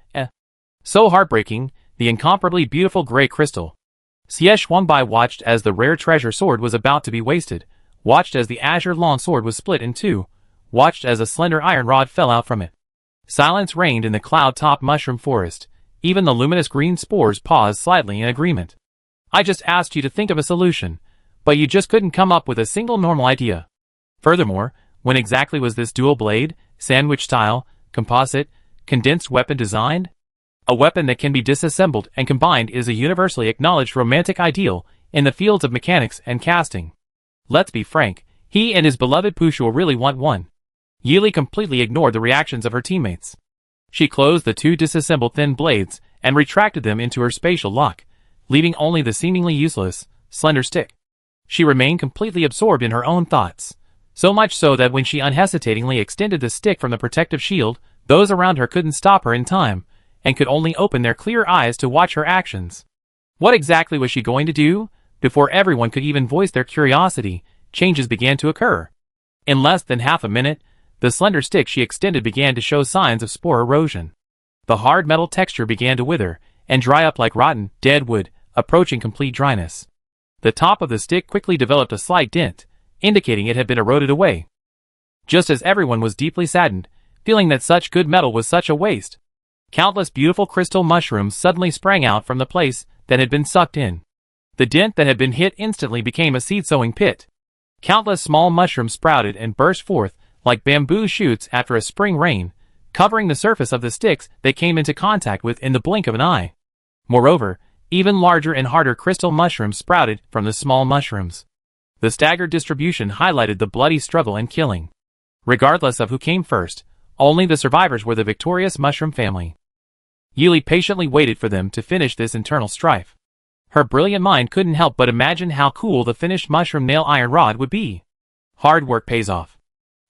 So heartbreaking, the incomparably beautiful gray crystal. Xie Shuangbai watched as the rare treasure sword was about to be wasted, watched as the azure long sword was split in two, watched as a slender iron rod fell out from it. Silence reigned in the cloud-topped mushroom forest. Even the luminous green spores paused slightly in agreement. I just asked you to think of a solution, but you just couldn't come up with a single normal idea. Furthermore, when exactly was this dual blade, sandwich style, composite, condensed weapon designed? A weapon that can be disassembled and combined is a universally acknowledged romantic ideal in the fields of mechanics and casting. Let's be frank, he and his beloved Pushul really want one. Yili completely ignored the reactions of her teammates. She closed the two disassembled thin blades and retracted them into her spatial lock, leaving only the seemingly useless, slender stick. She remained completely absorbed in her own thoughts. So much so that when she unhesitatingly extended the stick from the protective shield, those around her couldn't stop her in time, and could only open their clear eyes to watch her actions. What exactly was she going to do? Before everyone could even voice their curiosity, changes began to occur. In less than half a minute, the slender stick she extended began to show signs of spore erosion. The hard metal texture began to wither and dry up like rotten, dead wood, approaching complete dryness. The top of the stick quickly developed a slight dent, indicating it had been eroded away. Just as everyone was deeply saddened, feeling that such good metal was such a waste, countless beautiful crystal mushrooms suddenly sprang out from the place that had been sucked in. The dent that had been hit instantly became a seed-sowing pit. Countless small mushrooms sprouted and burst forth like bamboo shoots after a spring rain, covering the surface of the sticks they came into contact with in the blink of an eye. Moreover, even larger and harder crystal mushrooms sprouted from the small mushrooms. The staggered distribution highlighted the bloody struggle and killing. Regardless of who came first, only the survivors were the victorious mushroom family. Yili patiently waited for them to finish this internal strife. Her brilliant mind couldn't help but imagine how cool the finished mushroom nail iron rod would be. Hard work pays off.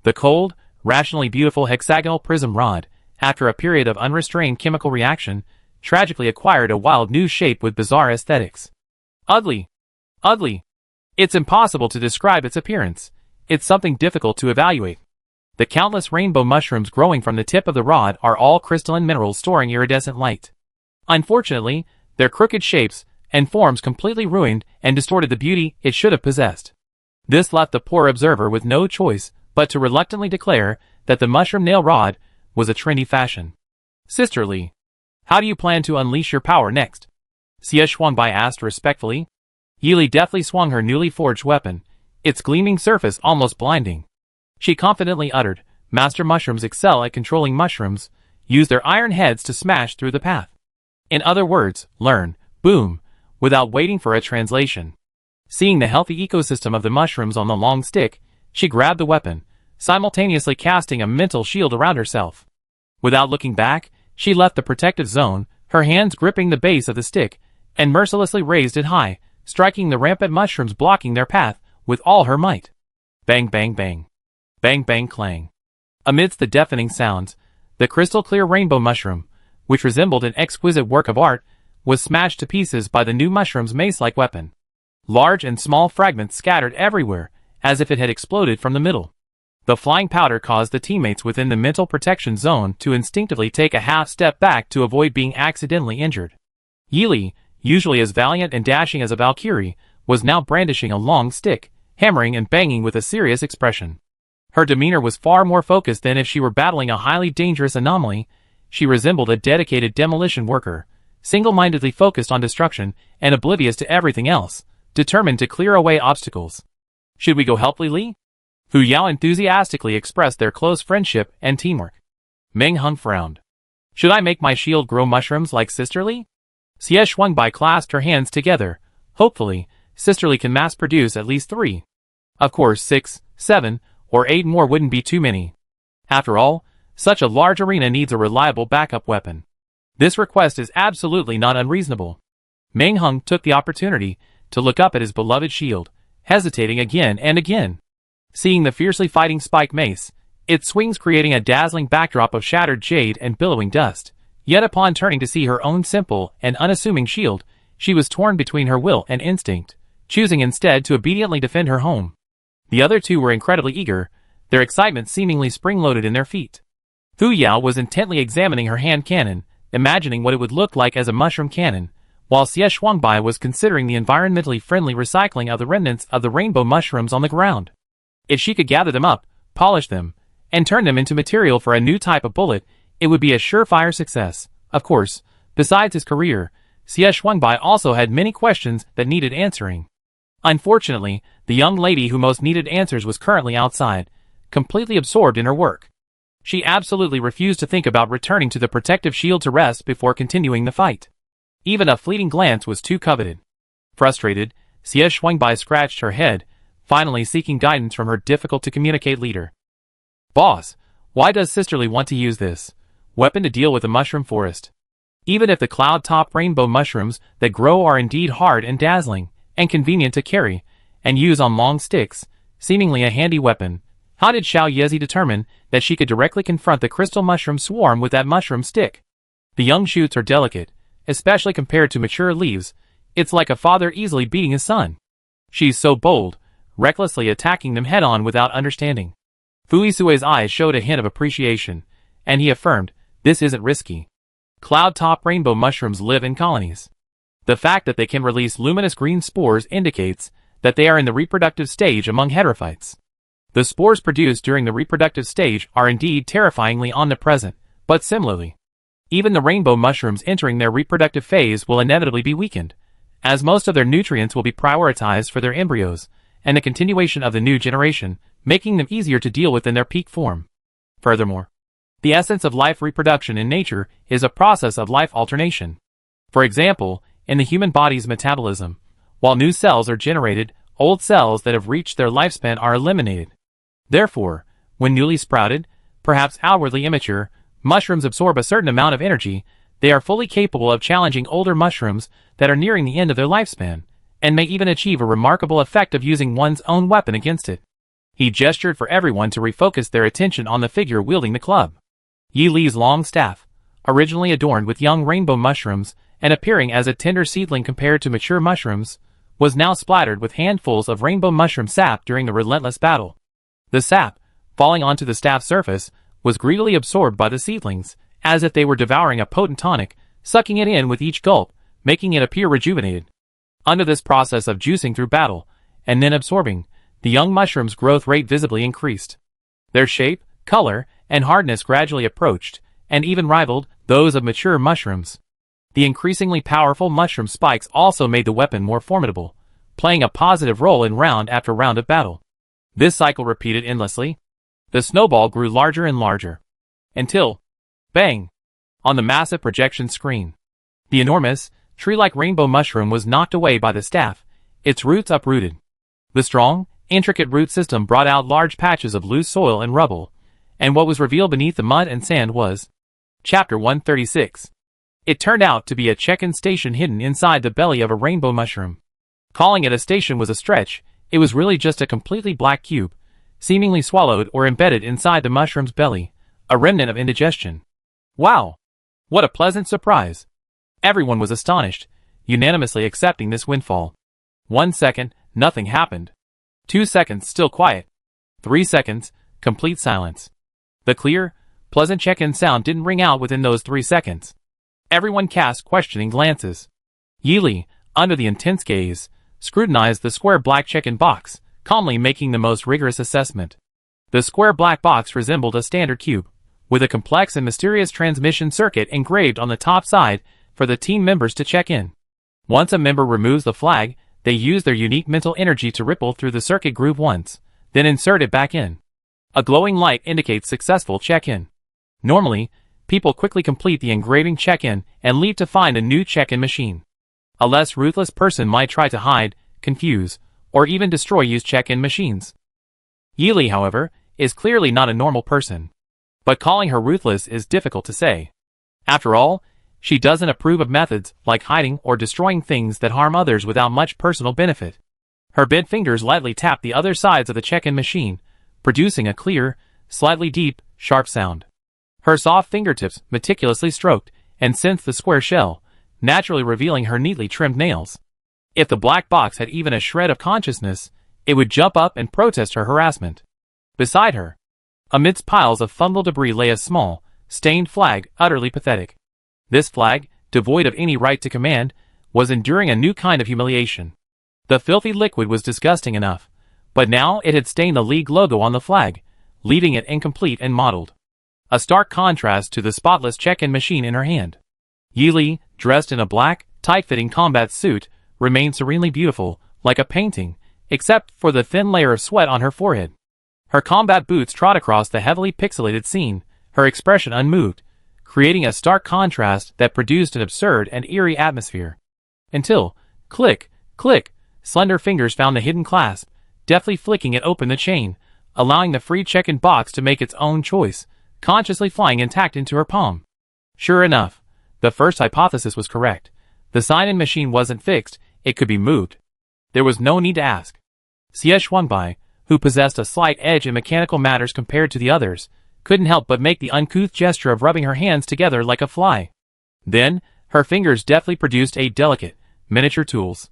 The cold, rationally beautiful hexagonal prism rod, after a period of unrestrained chemical reaction, tragically acquired a wild new shape with bizarre aesthetics. Ugly. Ugly. It's impossible to describe its appearance. It's something difficult to evaluate. The countless rainbow mushrooms growing from the tip of the rod are all crystalline minerals storing iridescent light. Unfortunately, their crooked shapes and forms completely ruined and distorted the beauty it should have possessed. This left the poor observer with no choice but to reluctantly declare that the mushroom nail rod was a trendy fashion. Sisterly, how do you plan to unleash your power next? Xie Shuangbai asked respectfully. Yili deftly swung her newly forged weapon, its gleaming surface almost blinding. She confidently uttered, "Master mushrooms excel at controlling mushrooms, use their iron heads to smash through the path." In other words, learn, boom, without waiting for a translation. Seeing the healthy ecosystem of the mushrooms on the long stick, she grabbed the weapon, simultaneously casting a mental shield around herself. Without looking back, she left the protective zone, her hands gripping the base of the stick, and mercilessly raised it high, striking the rampant mushrooms blocking their path with all her might. Bang bang bang. Bang bang clang. Amidst the deafening sounds, the crystal-clear rainbow mushroom, which resembled an exquisite work of art, was smashed to pieces by the new mushroom's mace-like weapon. Large and small fragments scattered everywhere, as if it had exploded from the middle. The flying powder caused the teammates within the mental protection zone to instinctively take a half-step back to avoid being accidentally injured. Yili, usually as valiant and dashing as a Valkyrie, was now brandishing a long stick, hammering and banging with a serious expression. Her demeanor was far more focused than if she were battling a highly dangerous anomaly. She resembled a dedicated demolition worker, single-mindedly focused on destruction and oblivious to everything else, determined to clear away obstacles. "Should we go help Li?" Hu Yao enthusiastically expressed their close friendship and teamwork. Meng Hung frowned. "Should I make my shield grow mushrooms like Sister Li?" Xie Shuangbai clasped her hands together. "Hopefully, Sister Li can mass-produce at least 3. Of course 6, 7, or 8 more wouldn't be too many. After all, such a large arena needs a reliable backup weapon. This request is absolutely not unreasonable." Meng Hung took the opportunity to look up at his beloved shield, hesitating again and again. Seeing the fiercely fighting spike mace, its swings creating a dazzling backdrop of shattered jade and billowing dust, yet upon turning to see her own simple and unassuming shield, she was torn between her will and instinct, choosing instead to obediently defend her home. The other two were incredibly eager, their excitement seemingly spring-loaded in their feet. Hu Yao was intently examining her hand cannon, imagining what it would look like as a mushroom cannon, while Xie Shuangbai was considering the environmentally friendly recycling of the remnants of the rainbow mushrooms on the ground. If she could gather them up, polish them, and turn them into material for a new type of bullet, it would be a surefire success. Of course, besides his career, Xie Shuangbai also had many questions that needed answering. Unfortunately, the young lady who most needed answers was currently outside, completely absorbed in her work. She absolutely refused to think about returning to the protective shield to rest before continuing the fight. Even a fleeting glance was too coveted. Frustrated, Xie Shuangbai scratched her head, finally seeking guidance from her difficult-to-communicate leader. "Boss, why does Sister Li want to use this weapon to deal with the mushroom forest? Even if the cloud-top rainbow mushrooms that grow are indeed hard and dazzling, and convenient to carry, and use on long sticks, seemingly a handy weapon, How did Xiao Yezi determine that she could directly confront the crystal mushroom swarm with that mushroom stick? The young shoots are delicate, especially compared to mature leaves. It's like a father easily beating his son. She's so bold, recklessly attacking them head-on without understanding. Fu Yisui's eyes showed a hint of appreciation, and he affirmed, this isn't risky. Cloud-top rainbow mushrooms live in colonies. The fact that they can release luminous green spores indicates that they are in the reproductive stage among heterophytes. The spores produced during the reproductive stage are indeed terrifyingly omnipresent, but similarly, even the rainbow mushrooms entering their reproductive phase will inevitably be weakened, as most of their nutrients will be prioritized for their embryos and the continuation of the new generation, making them easier to deal with in their peak form. Furthermore, the essence of life reproduction in nature is a process of life alternation. For example, in the human body's metabolism, while new cells are generated, old cells that have reached their lifespan are eliminated. Therefore, when newly sprouted, perhaps outwardly immature, mushrooms absorb a certain amount of energy, they are fully capable of challenging older mushrooms that are nearing the end of their lifespan, and may even achieve a remarkable effect of using one's own weapon against it. He gestured for everyone to refocus their attention on the figure wielding the club. Yi Li's long staff, originally adorned with young rainbow mushrooms and appearing as a tender seedling compared to mature mushrooms, was now splattered with handfuls of rainbow mushroom sap during the relentless battle. The sap, falling onto the staff's surface, was greedily absorbed by the seedlings, as if they were devouring a potent tonic, sucking it in with each gulp, making it appear rejuvenated. Under this process of juicing through battle, and then absorbing, the young mushroom's growth rate visibly increased. Their shape, color, and hardness gradually approached, and even rivaled, those of mature mushrooms. The increasingly powerful mushroom spikes also made the weapon more formidable, playing a positive role in round after round of battle. This cycle repeated endlessly. The snowball grew larger and larger. Until, bang! On the massive projection screen. The enormous, tree-like rainbow mushroom was knocked away by the staff, its roots uprooted. The strong, intricate root system brought out large patches of loose soil and rubble, and what was revealed beneath the mud and sand was Chapter 136. It turned out to be a check-in station hidden inside the belly of a rainbow mushroom. Calling it a station was a stretch, it was really just a completely black cube, seemingly swallowed or embedded inside the mushroom's belly, a remnant of indigestion. Wow! What a pleasant surprise! Everyone was astonished, unanimously accepting this windfall. 1 second, nothing happened. 2 seconds, still quiet. 3 seconds, complete silence. The clear, pleasant check-in sound didn't ring out within those 3 seconds. Everyone cast questioning glances. Yi Li, under the intense gaze, scrutinized the square black check-in box, calmly making the most rigorous assessment. The square black box resembled a standard cube, with a complex and mysterious transmission circuit engraved on the top side for the team members to check in. Once a member removes the flag, they use their unique mental energy to ripple through the circuit groove once, then insert it back in. A glowing light indicates successful check-in. Normally, people quickly complete the engraving check-in and leave to find a new check-in machine. A less ruthless person might try to hide, confuse, or even destroy used check-in machines. Yi Li, however, is clearly not a normal person. But calling her ruthless is difficult to say. After all, she doesn't approve of methods like hiding or destroying things that harm others without much personal benefit. Her bent fingers lightly tap the other sides of the check-in machine, producing a clear, slightly deep, sharp sound. Her soft fingertips meticulously stroked and sensed the square shell, naturally revealing her neatly trimmed nails. If the black box had even a shred of consciousness, it would jump up and protest her harassment. Beside her, amidst piles of fungal debris, lay a small, stained flag, utterly pathetic. This flag, devoid of any right to command, was enduring a new kind of humiliation. The filthy liquid was disgusting enough, but now it had stained the League logo on the flag, leaving it incomplete and mottled. A stark contrast to the spotless check-in machine in her hand. Yi Li, dressed in a black, tight-fitting combat suit, remained serenely beautiful, like a painting, except for the thin layer of sweat on her forehead. Her combat boots trod across the heavily pixelated scene, her expression unmoved, creating a stark contrast that produced an absurd and eerie atmosphere. Until, click, click, slender fingers found the hidden clasp, deftly flicking it open the chain, allowing the free check-in box to make its own choice, consciously flying intact into her palm. Sure enough, the first hypothesis was correct. The sign-in machine wasn't fixed, it could be moved. There was no need to ask. Xie Shuangbai, who possessed a slight edge in mechanical matters compared to the others, couldn't help but make the uncouth gesture of rubbing her hands together like a fly. Then, her fingers deftly produced a delicate, miniature tools.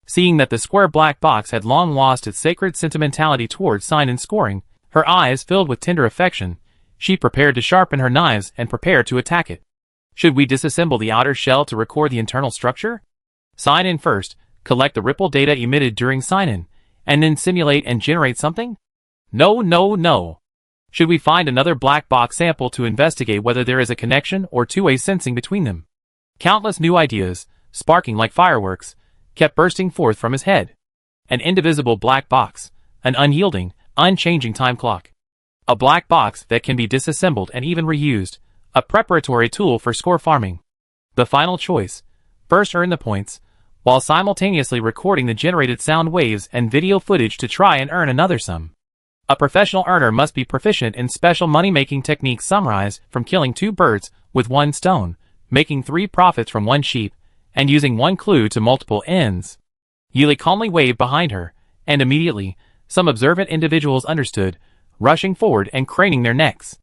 Seeing that the square black box had long lost its sacred sentimentality towards sign and scoring, her eyes filled with tender affection, she prepared to sharpen her knives and prepare to attack it. Should we disassemble the outer shell to record the internal structure? Sign in first, collect the ripple data emitted during sign-in, and then simulate and generate something? No, no, no. Should we find another black box sample to investigate whether there is a connection or two-way sensing between them? Countless new ideas, sparking like fireworks, kept bursting forth from his head. An indivisible black box, an unyielding, unchanging time clock. A black box that can be disassembled and even reused, a preparatory tool for score farming. The final choice. First earn the points, while simultaneously recording the generated sound waves and video footage to try and earn another sum. A professional earner must be proficient in special money-making techniques summarized from killing 2 birds with 1 stone, making 3 profits from 1 sheep, and using 1 clue to multiple ends. Yili calmly waved behind her, and immediately, some observant individuals understood, rushing forward and craning their necks.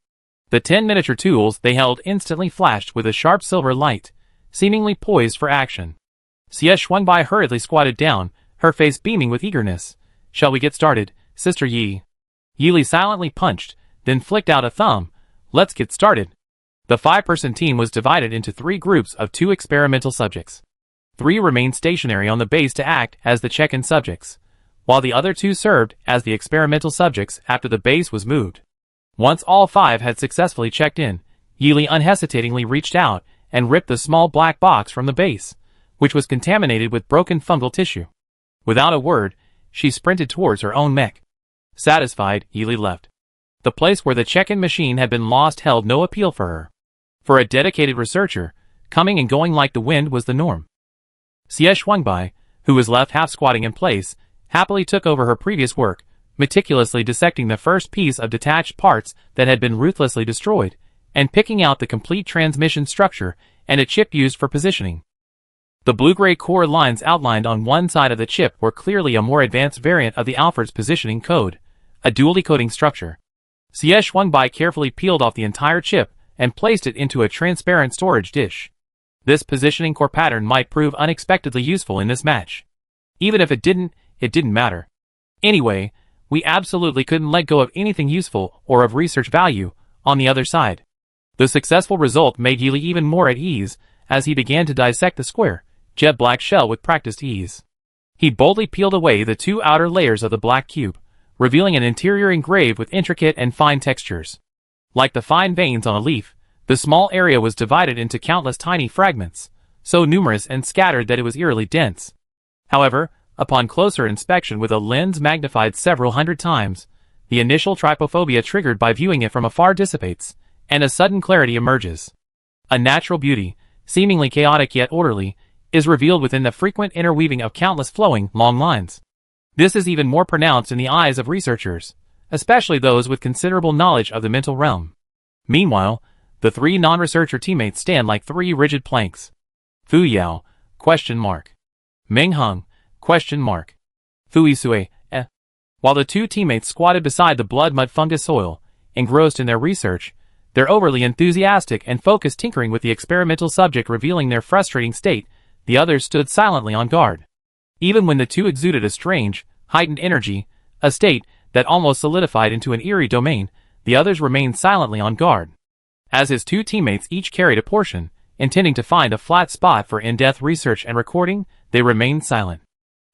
The 10 miniature tools they held instantly flashed with a sharp silver light, seemingly poised for action. Xie Xuanbai hurriedly squatted down, her face beaming with eagerness. Shall we get started, Sister Yi? Yili silently punched, then flicked out a thumb. Let's get started. The 5-person team was divided into 3 groups of 2 experimental subjects. 3 remained stationary on the base to act as the check-in subjects, while the other 2 served as the experimental subjects after the base was moved. Once all 5 had successfully checked in, Yili unhesitatingly reached out and ripped the small black box from the base, which was contaminated with broken fungal tissue. Without a word, she sprinted towards her own mech. Satisfied, Yili left. The place where the check-in machine had been lost held no appeal for her. For a dedicated researcher, coming and going like the wind was the norm. Xie Xuanbai, who was left half-squatting in place, happily took over her previous work, meticulously dissecting the first piece of detached parts that had been ruthlessly destroyed, and picking out the complete transmission structure and a chip used for positioning. The blue-gray core lines outlined on one side of the chip were clearly a more advanced variant of the Alfred's positioning code, a dual decoding structure. Xie Xuanbai carefully peeled off the entire chip and placed it into a transparent storage dish. This positioning core pattern might prove unexpectedly useful in this match. Even if it didn't matter. Anyway, we absolutely couldn't let go of anything useful or of research value on the other side. The successful result made Yili even more at ease as he began to dissect the square, jet black shell with practiced ease. He boldly peeled away the 2 outer layers of the black cube, revealing an interior engraved with intricate and fine textures. Like the fine veins on a leaf, the small area was divided into countless tiny fragments, so numerous and scattered that it was eerily dense. However, upon closer inspection with a lens magnified several hundred times, the initial trypophobia triggered by viewing it from afar dissipates, and a sudden clarity emerges. A natural beauty, seemingly chaotic yet orderly, is revealed within the frequent interweaving of countless flowing, long lines. This is even more pronounced in the eyes of researchers, especially those with considerable knowledge of the mental realm. Meanwhile, the 3 non-researcher teammates stand like 3 rigid planks. Fu Yao, ? Meng Hung, ? Fu Yisui, While the 2 teammates squatted beside the blood-mud fungus soil, engrossed in their research, their overly enthusiastic and focused tinkering with the experimental subject revealing their frustrating state, the others stood silently on guard. Even when the 2 exuded a strange, heightened energy, a state that almost solidified into an eerie domain, the others remained silently on guard. As his 2 teammates each carried a portion, intending to find a flat spot for in-depth research and recording, they remained silent.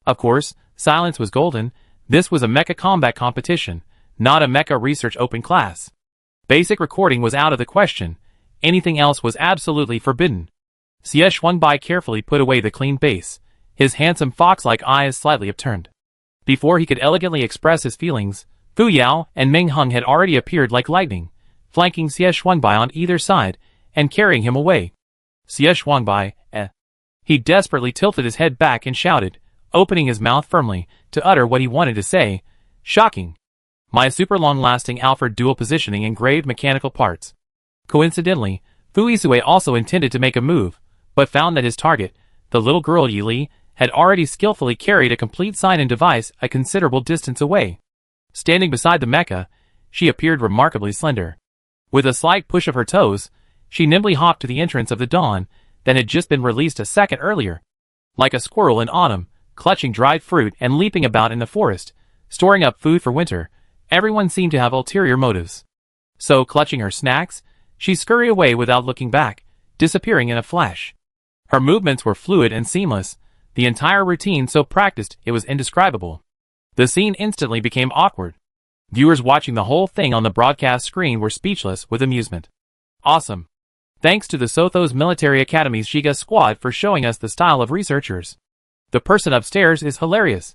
Of course, silence was golden. This was a mecha combat competition, not a mecha research open class. Basic recording was out of the question. Anything else was absolutely forbidden. Xie Xuanbai carefully put away the clean base, his handsome fox-like eyes slightly upturned. Before he could elegantly express his feelings, Fu Yao and Meng Hung had already appeared like lightning, flanking Xie Xuanbai on either side and carrying him away. Xie Xuanbai, He desperately tilted his head back and shouted, opening his mouth firmly to utter what he wanted to say. Shocking. My super long-lasting Alfred dual positioning engraved mechanical parts. Coincidentally, Fu Yisui also intended to make a move, but found that his target, the little girl Yili, had already skillfully carried a complete sign-in device a considerable distance away. Standing beside the mecha, she appeared remarkably slender. With a slight push of her toes, she nimbly hopped to the entrance of the dawn that had just been released a second earlier. Like a squirrel in autumn, clutching dried fruit and leaping about in the forest, storing up food for winter, everyone seemed to have ulterior motives. So, clutching her snacks, she scurried away without looking back, disappearing in a flash. Her movements were fluid and seamless, the entire routine so practiced it was indescribable. The scene instantly became awkward. Viewers watching the whole thing on the broadcast screen were speechless with amusement. Awesome. Thanks to the Sothos Military Academy's Giga Squad for showing us the style of researchers. The person upstairs is hilarious.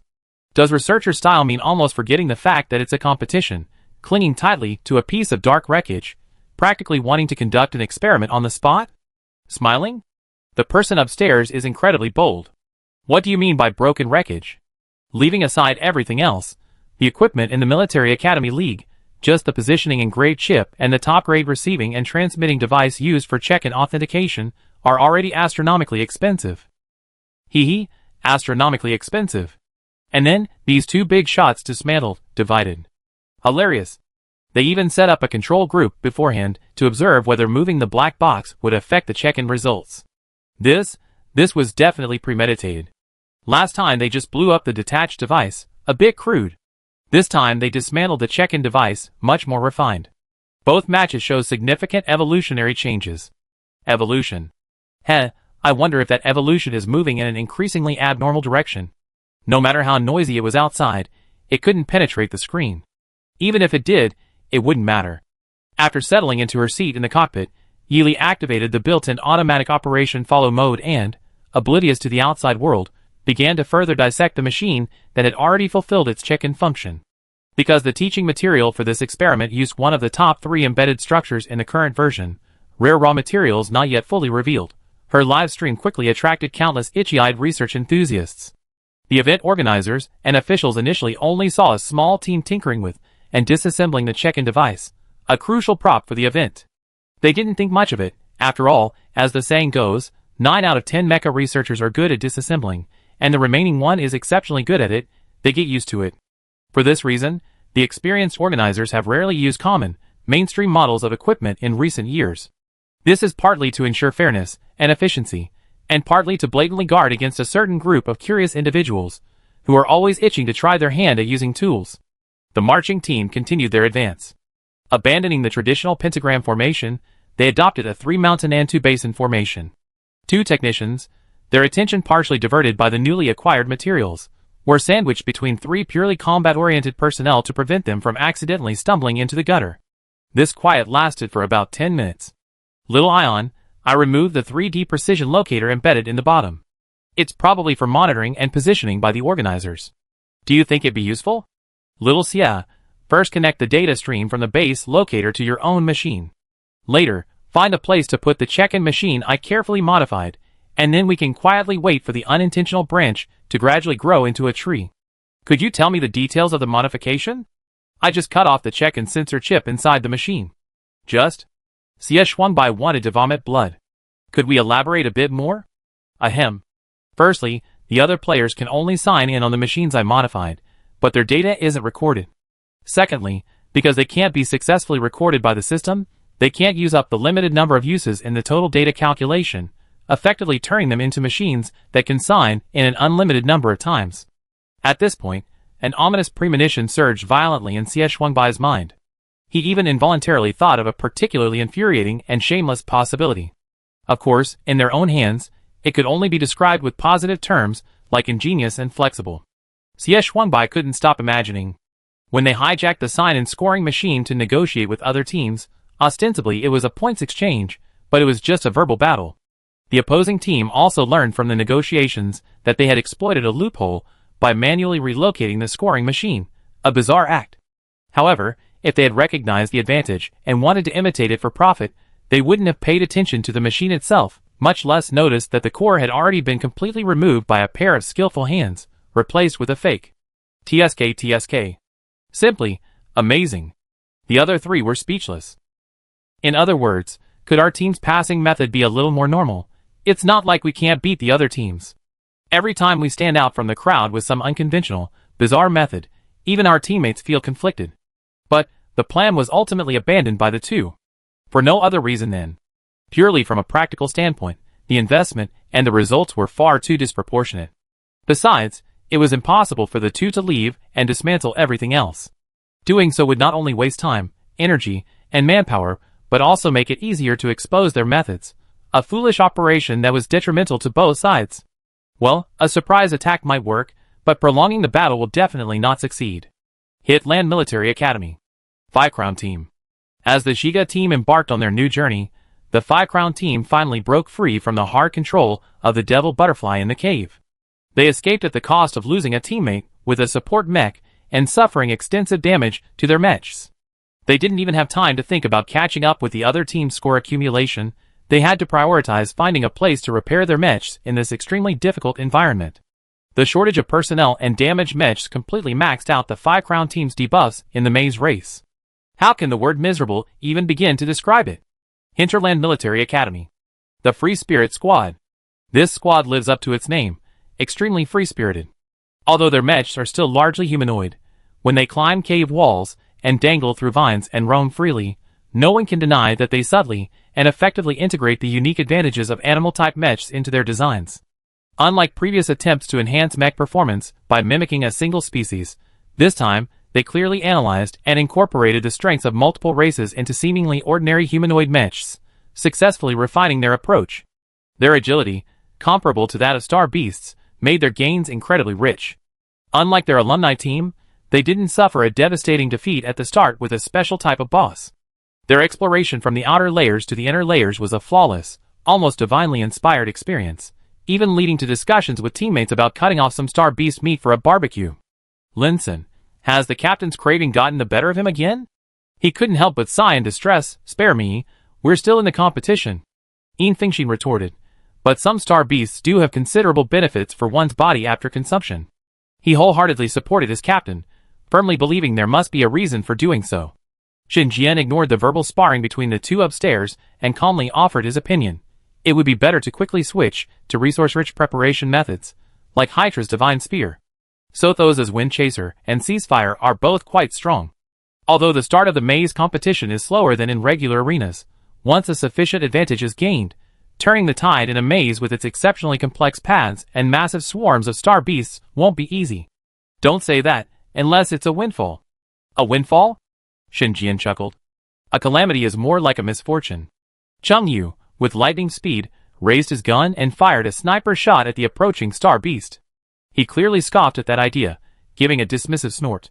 Does researcher style mean almost forgetting the fact that it's a competition, clinging tightly to a piece of dark wreckage, practically wanting to conduct an experiment on the spot? Smiling? The person upstairs is incredibly bold. What do you mean by broken wreckage? Leaving aside everything else, the equipment in the Military Academy League, just the positioning and grade chip and the top-grade receiving and transmitting device used for check-in authentication are already astronomically expensive. Astronomically expensive. And then, these two big shots dismantled, divided. Hilarious. They even set up a control group beforehand to observe whether moving the black box would affect the check-in results. This was definitely premeditated. Last time they just blew up the detached device, a bit crude. This time they dismantled the check-in device, much more refined. Both matches show significant evolutionary changes. Evolution. I wonder if that evolution is moving in an increasingly abnormal direction. No matter how noisy it was outside, it couldn't penetrate the screen. Even if it did, it wouldn't matter. After settling into her seat in the cockpit, Yili activated the built-in automatic operation follow mode and, oblivious to the outside world, began to further dissect the machine that had already fulfilled its check-in function. Because the teaching material for this experiment used one of the top 3 embedded structures in the current version, rare raw materials not yet fully revealed, her live stream quickly attracted countless itchy-eyed research enthusiasts. The event organizers and officials initially only saw a small team tinkering with and disassembling the check-in device, a crucial prop for the event. They didn't think much of it. After all, as the saying goes, 9 out of 10 mecha researchers are good at disassembling, and the remaining 1 is exceptionally good at it. They get used to it. For this reason, the experienced organizers have rarely used common, mainstream models of equipment in recent years. This is partly to ensure fairness and efficiency, and partly to blatantly guard against a certain group of curious individuals who are always itching to try their hand at using tools. The marching team continued their advance. Abandoning the traditional pentagram formation, they adopted a 3-mountain and 2-basin formation. 2 technicians, their attention partially diverted by the newly acquired materials, were sandwiched between 3 purely combat-oriented personnel to prevent them from accidentally stumbling into the gutter. This quiet lasted for about 10 minutes. Little Ion, I removed the 3D precision locator embedded in the bottom. It's probably for monitoring and positioning by the organizers. Do you think it'd be useful? Little Sia, first connect the data stream from the base locator to your own machine. Later, find a place to put the check-in machine I carefully modified, and then we can quietly wait for the unintentional branch to gradually grow into a tree. Could you tell me the details of the modification? I just cut off the check-in sensor chip inside the machine. Just? Sia Shuangbai wanted to vomit blood. Could we elaborate a bit more? Ahem. Firstly, the other players can only sign in on the machines I modified, but their data isn't recorded. Secondly, because they can't be successfully recorded by the system, they can't use up the limited number of uses in the total data calculation, effectively turning them into machines that can sign in an unlimited number of times. At this point, an ominous premonition surged violently in Xie Shuangbai's mind. He even involuntarily thought of a particularly infuriating and shameless possibility. Of course, in their own hands, it could only be described with positive terms like ingenious and flexible. Xie Shuangbai couldn't stop imagining. When they hijacked the sign and scoring machine to negotiate with other teams, ostensibly it was a points exchange, but it was just a verbal battle. The opposing team also learned from the negotiations that they had exploited a loophole by manually relocating the scoring machine, a bizarre act. However, if they had recognized the advantage and wanted to imitate it for profit, they wouldn't have paid attention to the machine itself, much less noticed that the core had already been completely removed by a pair of skillful hands, replaced with a fake. TSK. Simply amazing. The other 3 were speechless. In other words, could our team's passing method be a little more normal? It's not like we can't beat the other teams. Every time we stand out from the crowd with some unconventional, bizarre method, Even our teammates feel conflicted. But the plan was ultimately abandoned by the two. For no other reason than purely from a practical standpoint, the investment and the results were far too disproportionate. Besides, it was impossible for the two to leave and dismantle everything else. Doing so would not only waste time, energy, and manpower, but also make it easier to expose their methods. A foolish operation that was detrimental to both sides. Well, a surprise attack might work, but prolonging the battle will definitely not succeed. Hit Land Military Academy. 5 Crown Team. As the Shiga team embarked on their new journey, the 5 Crown team finally broke free from the hard control of the Devil Butterfly in the cave. They escaped at the cost of losing a teammate with a support mech and suffering extensive damage to their mechs. They didn't even have time to think about catching up with the other team's score accumulation. They had to prioritize finding a place to repair their mechs in this extremely difficult environment. The shortage of personnel and damaged mechs completely maxed out the 5 Crown team's debuffs in the maze race. How can the word miserable even begin to describe it? Hinterland Military Academy. The Free Spirit Squad. This squad lives up to its name, extremely free-spirited. Although their mechs are still largely humanoid, when they climb cave walls and dangle through vines and roam freely, no one can deny that they subtly and effectively integrate the unique advantages of animal-type mechs into their designs. Unlike previous attempts to enhance mech performance by mimicking a single species, this time, they clearly analyzed and incorporated the strengths of multiple races into seemingly ordinary humanoid mechs, successfully refining their approach. Their agility, comparable to that of star beasts, made their gains incredibly rich. Unlike their alumni team, they didn't suffer a devastating defeat at the start with a special type of boss. Their exploration from the outer layers to the inner layers was a flawless, almost divinely inspired experience, even leading to discussions with teammates about cutting off some star beast meat for a barbecue. Linson, has the captain's craving gotten the better of him again? He couldn't help but sigh in distress. Spare me, we're still in the competition. Ian Fingshin retorted, but some star beasts do have considerable benefits for one's body after consumption. He wholeheartedly supported his captain, firmly believing there must be a reason for doing so. Shin Jian ignored the verbal sparring between the two upstairs and calmly offered his opinion. It would be better to quickly switch to resource-rich preparation methods, like Hydra's Divine Spear. Sothosa's Wind Chaser and Ceasefire are both quite strong. Although the start of the maze competition is slower than in regular arenas, once a sufficient advantage is gained, turning the tide in a maze with its exceptionally complex paths and massive swarms of star beasts won't be easy. Don't say that, unless it's a windfall. A windfall? Shin Jian chuckled. A calamity is more like a misfortune. Chung Yu, with lightning speed, raised his gun and fired a sniper shot at the approaching star beast. He clearly scoffed at that idea, giving a dismissive snort.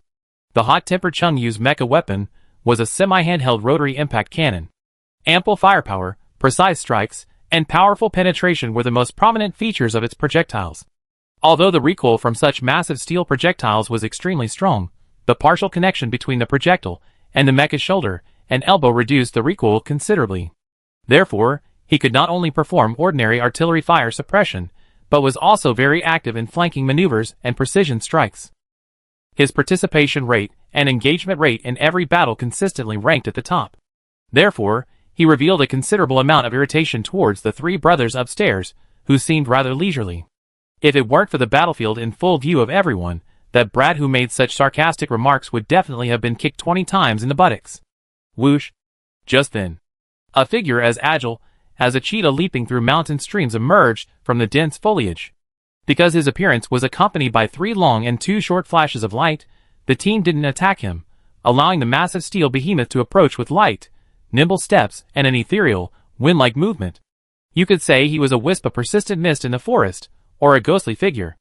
The hot-tempered Chung Yu's mecha weapon was a semi-handheld rotary impact cannon. Ample firepower, precise strikes, and powerful penetration were the most prominent features of its projectiles. Although the recoil from such massive steel projectiles was extremely strong, the partial connection between the projectile and the mecha's shoulder and elbow reduced the recoil considerably. Therefore, he could not only perform ordinary artillery fire suppression, but was also very active in flanking maneuvers and precision strikes. His participation rate and engagement rate in every battle consistently ranked at the top. Therefore, he revealed a considerable amount of irritation towards the 3 brothers upstairs, who seemed rather leisurely. If it weren't for the battlefield in full view of everyone, that brat who made such sarcastic remarks would definitely have been kicked 20 times in the buttocks. Whoosh! Just then, a figure as agile as a cheetah leaping through mountain streams emerged from the dense foliage. Because his appearance was accompanied by 3 long and 2 short flashes of light, the team didn't attack him, allowing the massive steel behemoth to approach with light, nimble steps and an ethereal, wind-like movement. You could say he was a wisp of persistent mist in the forest, or a ghostly figure.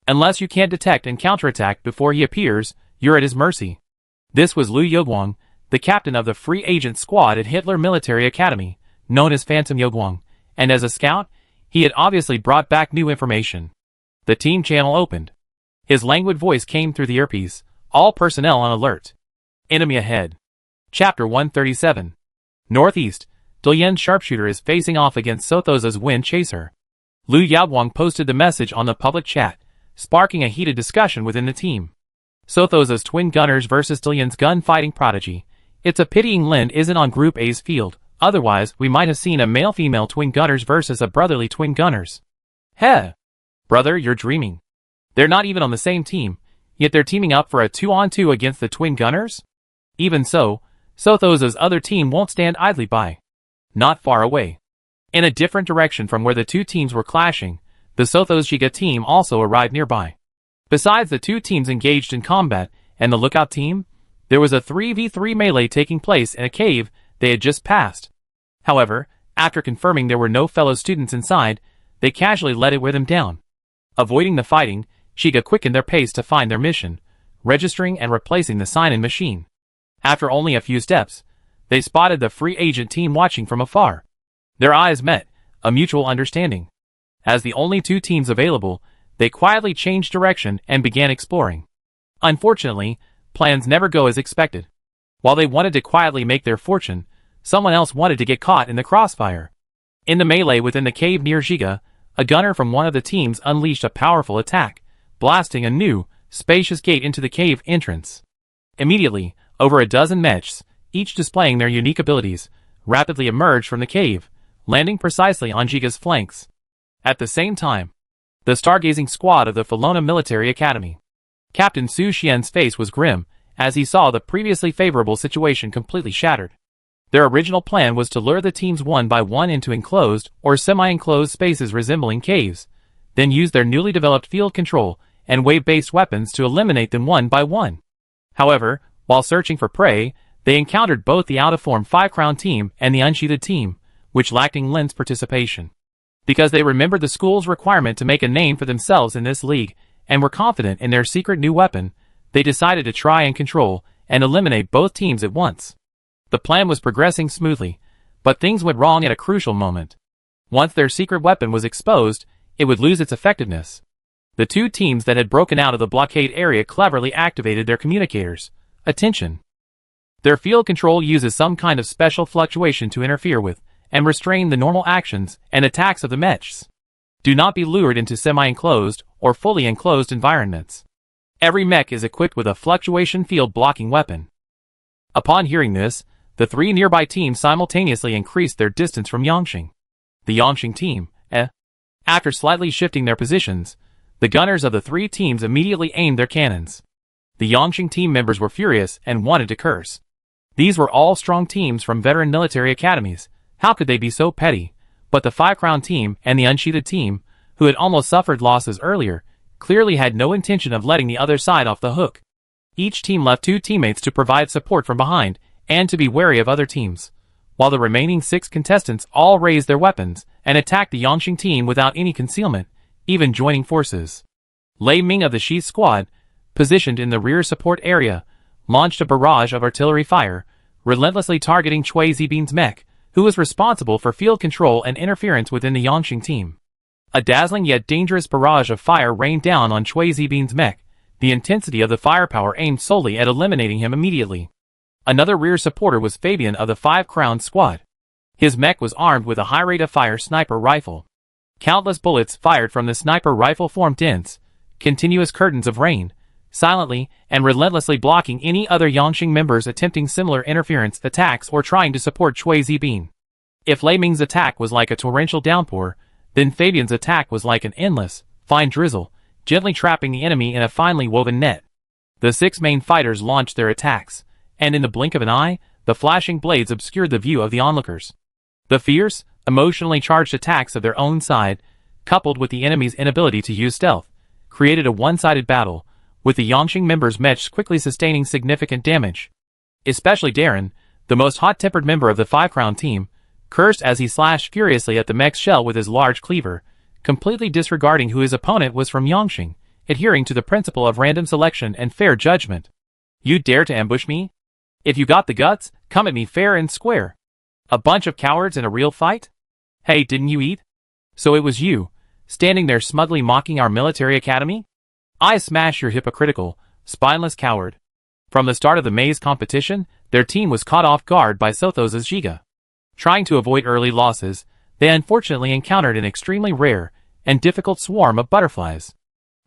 Unless you can't detect and counterattack before he appears, you're at his mercy. This was Liu Yoguang, the captain of the free agent squad at Hitler Military Academy, known as Phantom Yoguang, and as a scout, he had obviously brought back new information. The team channel opened. His languid voice came through the earpiece. All personnel on alert. Enemy ahead. Chapter 137. Northeast, Dalian's sharpshooter is facing off against Sothosa's Wind Chaser. Liu Yaoguang posted the message on the public chat, sparking a heated discussion within the team. Sothosa's twin gunners versus Dalian's gunfighting prodigy. It's a pitying Lin isn't on Group A's field, otherwise we might have seen a male-female twin gunners versus a brotherly twin gunners. Heh! Brother, you're dreaming. They're not even on the same team. Yet they're teaming up for a 2-on-2 against the twin gunners? Even so, Sothos's other team won't stand idly by. Not far away, in a different direction from where the two teams were clashing, the Sothos Giga team also arrived nearby. Besides the two teams engaged in combat and the lookout team, there was a 3v3 melee taking place in a cave they had just passed. However, after confirming there were no fellow students inside, they casually let it wear them down. Avoiding the fighting, Giga quickened their pace to find their mission, registering and replacing the sign-in machine. After only a few steps, they spotted the free agent team watching from afar. Their eyes met, a mutual understanding. As the only two teams available, they quietly changed direction and began exploring. Unfortunately, plans never go as expected. While they wanted to quietly make their fortune, someone else wanted to get caught in the crossfire. In the melee within the cave near Giga, a gunner from one of the teams unleashed a powerful attack, blasting a new, spacious gate into the cave entrance. Immediately, over a dozen mechs, each displaying their unique abilities, rapidly emerged from the cave, landing precisely on Giga's flanks. At the same time, the stargazing squad of the Felona Military Academy. Captain Su Xian's face was grim, as he saw the previously favorable situation completely shattered. Their original plan was to lure the teams one by one into enclosed or semi-enclosed spaces resembling caves, then use their newly developed field control and wave-based weapons to eliminate them one by one. However, while searching for prey, they encountered both the out-of-form 5-crown team and the unsheathed team, which lacked Lин's participation. Because they remembered the school's requirement to make a name for themselves in this league, and were confident in their secret new weapon, they decided to try and control and eliminate both teams at once. The plan was progressing smoothly, but things went wrong at a crucial moment. Once their secret weapon was exposed, it would lose its effectiveness. The two teams that had broken out of the blockade area cleverly activated their communicators. Attention! Their field control uses some kind of special fluctuation to interfere with and restrain the normal actions and attacks of the mechs. Do not be lured into semi-enclosed or fully enclosed environments. Every mech is equipped with a fluctuation field blocking weapon. Upon hearing this, the three nearby teams simultaneously increased their distance from Yangqing. The Yangqing team, after slightly shifting their positions, the gunners of the three teams immediately aimed their cannons. The Yangqing team members were furious and wanted to curse. These were all strong teams from veteran military academies. How could they be so petty? But the 5-crown team and the unsheathed team, who had almost suffered losses earlier, clearly had no intention of letting the other side off the hook. Each team left 2 teammates to provide support from behind and to be wary of other teams, while the remaining 6 contestants all raised their weapons and attacked the Yangqing team without any concealment, even joining forces. Lei Ming of the Shi squad, positioned in the rear support area, launched a barrage of artillery fire, relentlessly targeting Cui Zibin's mech, who was responsible for field control and interference within the Yangqing team. A dazzling yet dangerous barrage of fire rained down on Cui Zibin's mech, the intensity of the firepower aimed solely at eliminating him immediately. Another rear supporter was Fabian of the 5-crown squad. His mech was armed with a high rate of fire sniper rifle. Countless bullets fired from the sniper rifle formed dense, continuous curtains of rain, silently and relentlessly blocking any other Yangqing members attempting similar interference attacks or trying to support Cui Zibin. If Lei Ming's attack was like a torrential downpour, then Fabian's attack was like an endless, fine drizzle, gently trapping the enemy in a finely woven net. The 6 main fighters launched their attacks, and in the blink of an eye, the flashing blades obscured the view of the onlookers. The fierce, emotionally charged attacks of their own side, coupled with the enemy's inability to use stealth, created a one-sided battle, with the Yangqing members' mechs quickly sustaining significant damage. Especially Darren, the most hot-tempered member of the 5-crown team, cursed as he slashed furiously at the mech's shell with his large cleaver, completely disregarding who his opponent was from Yangqing, adhering to the principle of random selection and fair judgment. You dare to ambush me? If you got the guts, come at me fair and square. A bunch of cowards in a real fight? Hey, didn't you eat? So it was you, standing there smugly mocking our military academy? I smash your hypocritical, spineless coward. From the start of the maze competition, their team was caught off guard by Sothos's Giga. Trying to avoid early losses, they unfortunately encountered an extremely rare and difficult swarm of butterflies.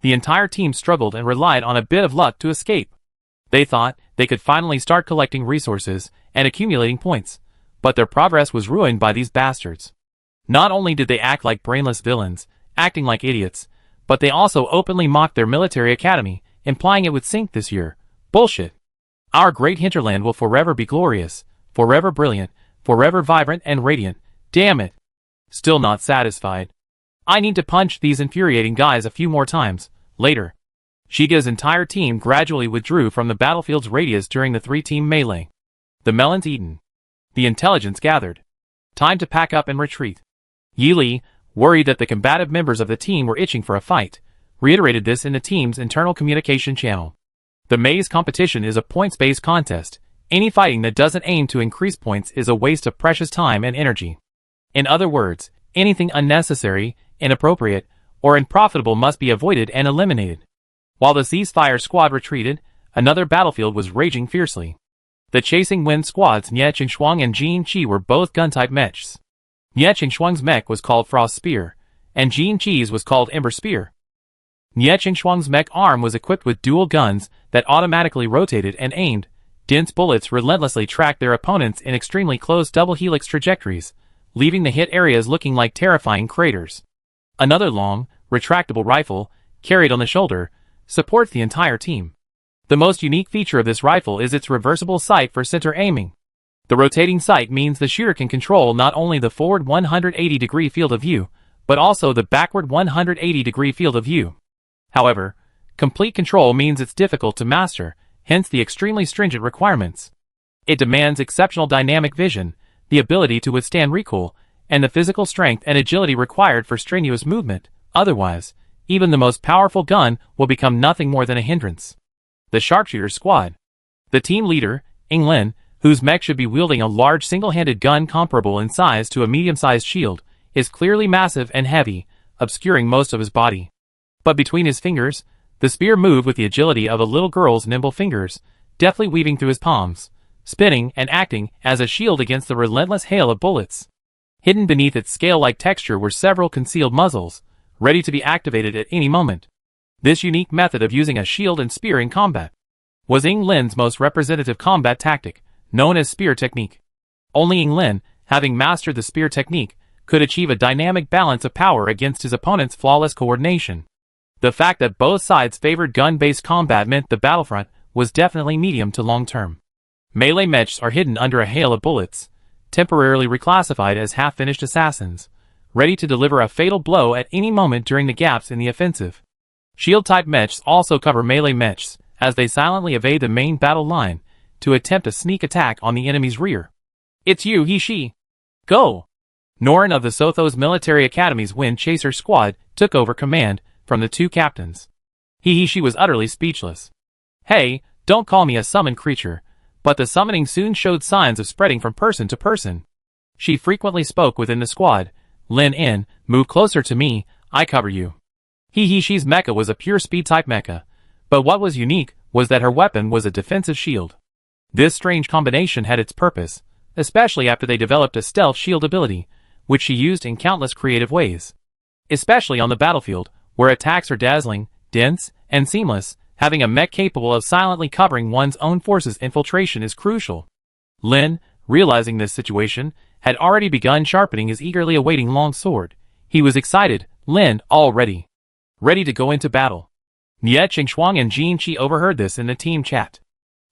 The entire team struggled and relied on a bit of luck to escape. They thought they could finally start collecting resources and accumulating points, but their progress was ruined by these bastards. Not only did they act like brainless villains, acting like idiots, but they also openly mocked their military academy, implying it would sink this year. Bullshit. Our great hinterland will forever be glorious, forever brilliant, forever vibrant and radiant. Damn it. Still not satisfied. I need to punch these infuriating guys a few more times. Later. Shiga's entire team gradually withdrew from the battlefield's radius during the three-team melee. The melons eaten. The intelligence gathered. Time to pack up and retreat. Yi Li, worried that the combative members of the team were itching for a fight, reiterated this in the team's internal communication channel. The maze competition is a points-based contest. Any fighting that doesn't aim to increase points is a waste of precious time and energy. In other words, anything unnecessary, inappropriate, or unprofitable must be avoided and eliminated. While the ceasefire squad retreated, another battlefield was raging fiercely. The chasing wind squads Nie Qingshuang and Jin Qi were both gun-type mechs. Nie Qingshuang's mech was called Frost Spear, and Jin Qi's was called Ember Spear. Nie Qingshuang's mech arm was equipped with dual guns that automatically rotated and aimed. Dense bullets relentlessly tracked their opponents in extremely close double helix trajectories, leaving the hit areas looking like terrifying craters. Another long, retractable rifle, carried on the shoulder, supports the entire team. The most unique feature of this rifle is its reversible sight for center aiming. The rotating sight means the shooter can control not only the forward 180-degree field of view, but also the backward 180-degree field of view. However, complete control means it's difficult to master, hence the extremely stringent requirements. It demands exceptional dynamic vision, the ability to withstand recoil, and the physical strength and agility required for strenuous movement. Otherwise, even the most powerful gun will become nothing more than a hindrance. The Sharpshooter Squad. The team leader, Ying Lin, whose mech should be wielding a large single-handed gun comparable in size to a medium-sized shield, is clearly massive and heavy, obscuring most of his body. But between his fingers, the spear moved with the agility of a little girl's nimble fingers, deftly weaving through his palms, spinning and acting as a shield against the relentless hail of bullets. Hidden beneath its scale-like texture were several concealed muzzles, ready to be activated at any moment. This unique method of using a shield and spear in combat was Ying Lin's most representative combat tactic, known as spear technique. Only Ying Lin, having mastered the spear technique, could achieve a dynamic balance of power against his opponent's flawless coordination. The fact that both sides favored gun-based combat meant the battlefront was definitely medium to long-term. Melee mechs are hidden under a hail of bullets, temporarily reclassified as half-finished assassins, ready to deliver a fatal blow at any moment during the gaps in the offensive. Shield-type mechs also cover melee mechs, as they silently evade the main battle line, to attempt a sneak attack on the enemy's rear. It's you, he, she. Go! Norin of the Sothos Military Academy's Wind Chaser Squad took over command from the two captains. He, she was utterly speechless. Hey, don't call me a summoned creature, but the summoning soon showed signs of spreading from person to person. She frequently spoke within the squad. Lin In, move closer to me, I cover you. He, she's mecha was a pure speed-type mecha, but what was unique was that her weapon was a defensive shield. This strange combination had its purpose, especially after they developed a stealth shield ability, which she used in countless creative ways. Especially on the battlefield, where attacks are dazzling, dense, and seamless, having a mech capable of silently covering one's own forces' infiltration is crucial. Lin, realizing this situation, had already begun sharpening his eagerly awaiting long sword. He was excited. Lin, all ready. Ready to go into battle. Nie Qingshuang and Jin Qi overheard this in the team chat.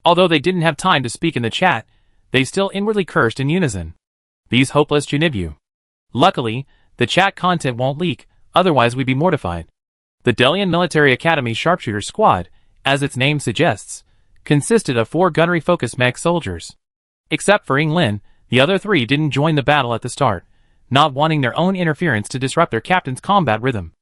Although they didn't have time to speak in the chat, they still inwardly cursed in unison. These hopeless Junibu. Luckily, the chat content won't leak, otherwise we'd be mortified. The Delian Military Academy Sharpshooter Squad, as its name suggests, consisted of 4 gunnery-focused mech soldiers. Except for Ying Lin, the other 3 didn't join the battle at the start, not wanting their own interference to disrupt their captain's combat rhythm.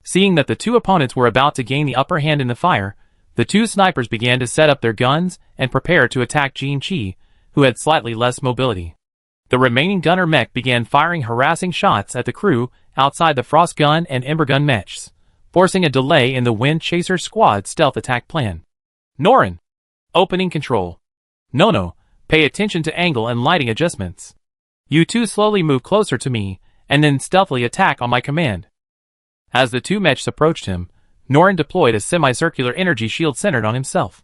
Seeing that the 2 opponents were about to gain the upper hand in the fire, the 2 snipers began to set up their guns and prepare to attack Jin Qi, who had slightly less mobility. The remaining gunner mech began firing harassing shots at the crew outside the Frost Gun and Ember Gun mechs, forcing a delay in the Wind Chaser Squad's stealth attack plan. Norin! Opening control. No, pay attention to angle and lighting adjustments. You 2 slowly move closer to me, and then stealthily attack on my command. As the 2 mechs approached him, Norin deployed a semicircular energy shield centered on himself.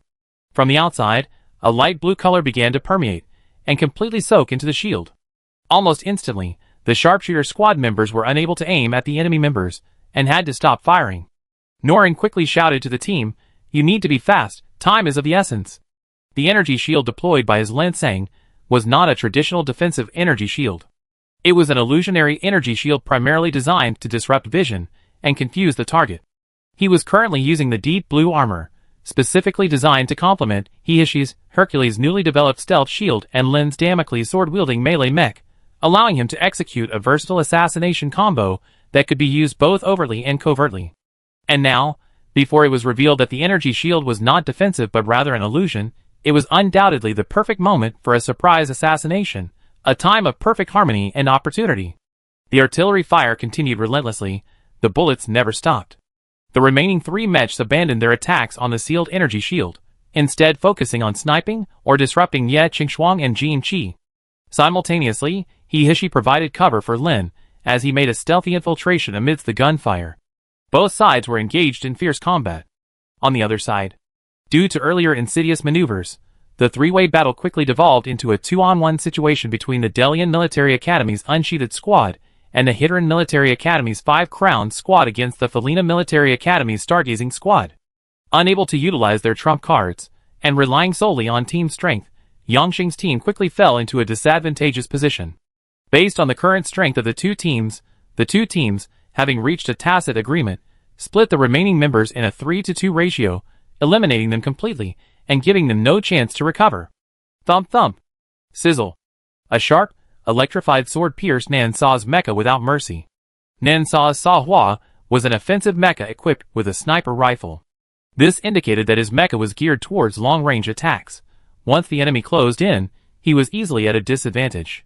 From the outside, a light blue color began to permeate and completely soak into the shield. Almost instantly, the sharpshooter squad members were unable to aim at the enemy members and had to stop firing. Norin quickly shouted to the team, You need to be fast, time is of the essence. The energy shield deployed by his Lin Sang was not a traditional defensive energy shield. It was an illusionary energy shield primarily designed to disrupt vision and confuse the target. He was currently using the deep blue armor, specifically designed to complement Hihishi's Hercules' newly developed stealth shield and Lin's Damocles sword-wielding melee mech, allowing him to execute a versatile assassination combo that could be used both overtly and covertly. And now, before it was revealed that the energy shield was not defensive but rather an illusion, it was undoubtedly the perfect moment for a surprise assassination, a time of perfect harmony and opportunity. The artillery fire continued relentlessly, the bullets never stopped. The remaining 3 mechs abandoned their attacks on the sealed energy shield, instead focusing on sniping or disrupting Ye Qingxuang and Jin Qi. Simultaneously, Hihishi provided cover for Lin, as he made a stealthy infiltration amidst the gunfire. Both sides were engaged in fierce combat. On the other side, due to earlier insidious maneuvers, the 3-way battle quickly devolved into a 2-on-1 situation between the Delian Military Academy's Unsheathed Squad and the Hidran Military Academy's 5 Crowns Squad against the Felina Military Academy's Stargazing Squad. Unable to utilize their trump cards, and relying solely on team strength, Yangqing's team quickly fell into a disadvantageous position. Based on the current strength of the two teams, having reached a tacit agreement, split the remaining members in a 3-to-2 ratio, eliminating them completely, and giving them no chance to recover. Thump thump. Sizzle. A sharp, electrified sword pierced Nan Sa's mecha without mercy. Nan Sa's Sa Hua was an offensive mecha equipped with a sniper rifle. This indicated that his mecha was geared towards long-range attacks. Once the enemy closed in, he was easily at a disadvantage.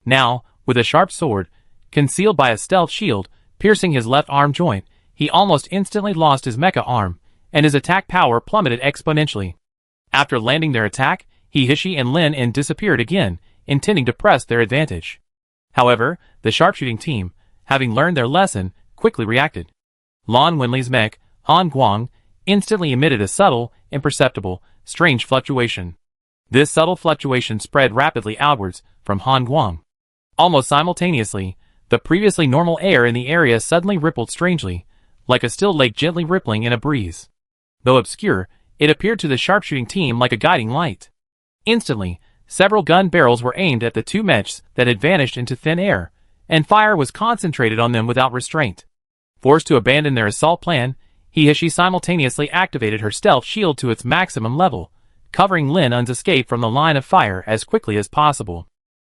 Now, with a sharp sword, concealed by a stealth shield, piercing his left arm joint, he almost instantly lost his mecha arm, and his attack power plummeted exponentially. After landing their attack, Hihishi and Lin disappeared again, intending to press their advantage. However, the sharpshooting team, having learned their lesson, quickly reacted. Lan Wenli's mech, Han Guang, instantly emitted a subtle, imperceptible, strange fluctuation. This subtle fluctuation spread rapidly outwards from Han Guang. Almost simultaneously, the previously normal air in the area suddenly rippled strangely, like a still lake gently rippling in a breeze. Though obscure, it appeared to the sharpshooting team like a guiding light. Instantly, several gun barrels were aimed at the 2 mechs that had vanished into thin air, and fire was concentrated on them without restraint. Forced to abandon their assault plan, Hihishi simultaneously activated her stealth shield to its maximum level, covering Lin's escape from the line of fire as quickly as possible.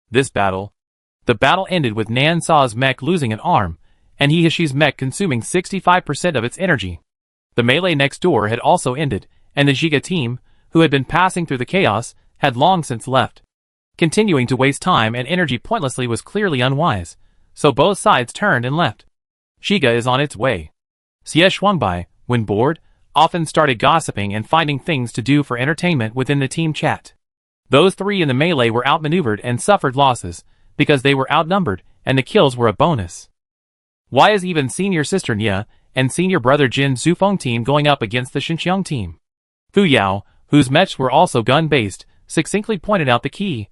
The battle ended with Nan Sa's mech losing an arm, and Hihishi's mech consuming 65% of its energy. The melee next door had also ended, and the Giga team, who had been passing through the chaos, had long since left. Continuing to waste time and energy pointlessly was clearly unwise, so both sides turned and left. Giga is on its way. Xie Shuangbai, when bored, often started gossiping and finding things to do for entertainment within the team chat. Those 3 in the melee were outmaneuvered and suffered losses, because they were outnumbered and the kills were a bonus. Why is even senior sister Nia and senior brother Jin Zufeng team going up against the Xinjiang team? Fu Yao, whose mechs were also gun-based, succinctly pointed out the key,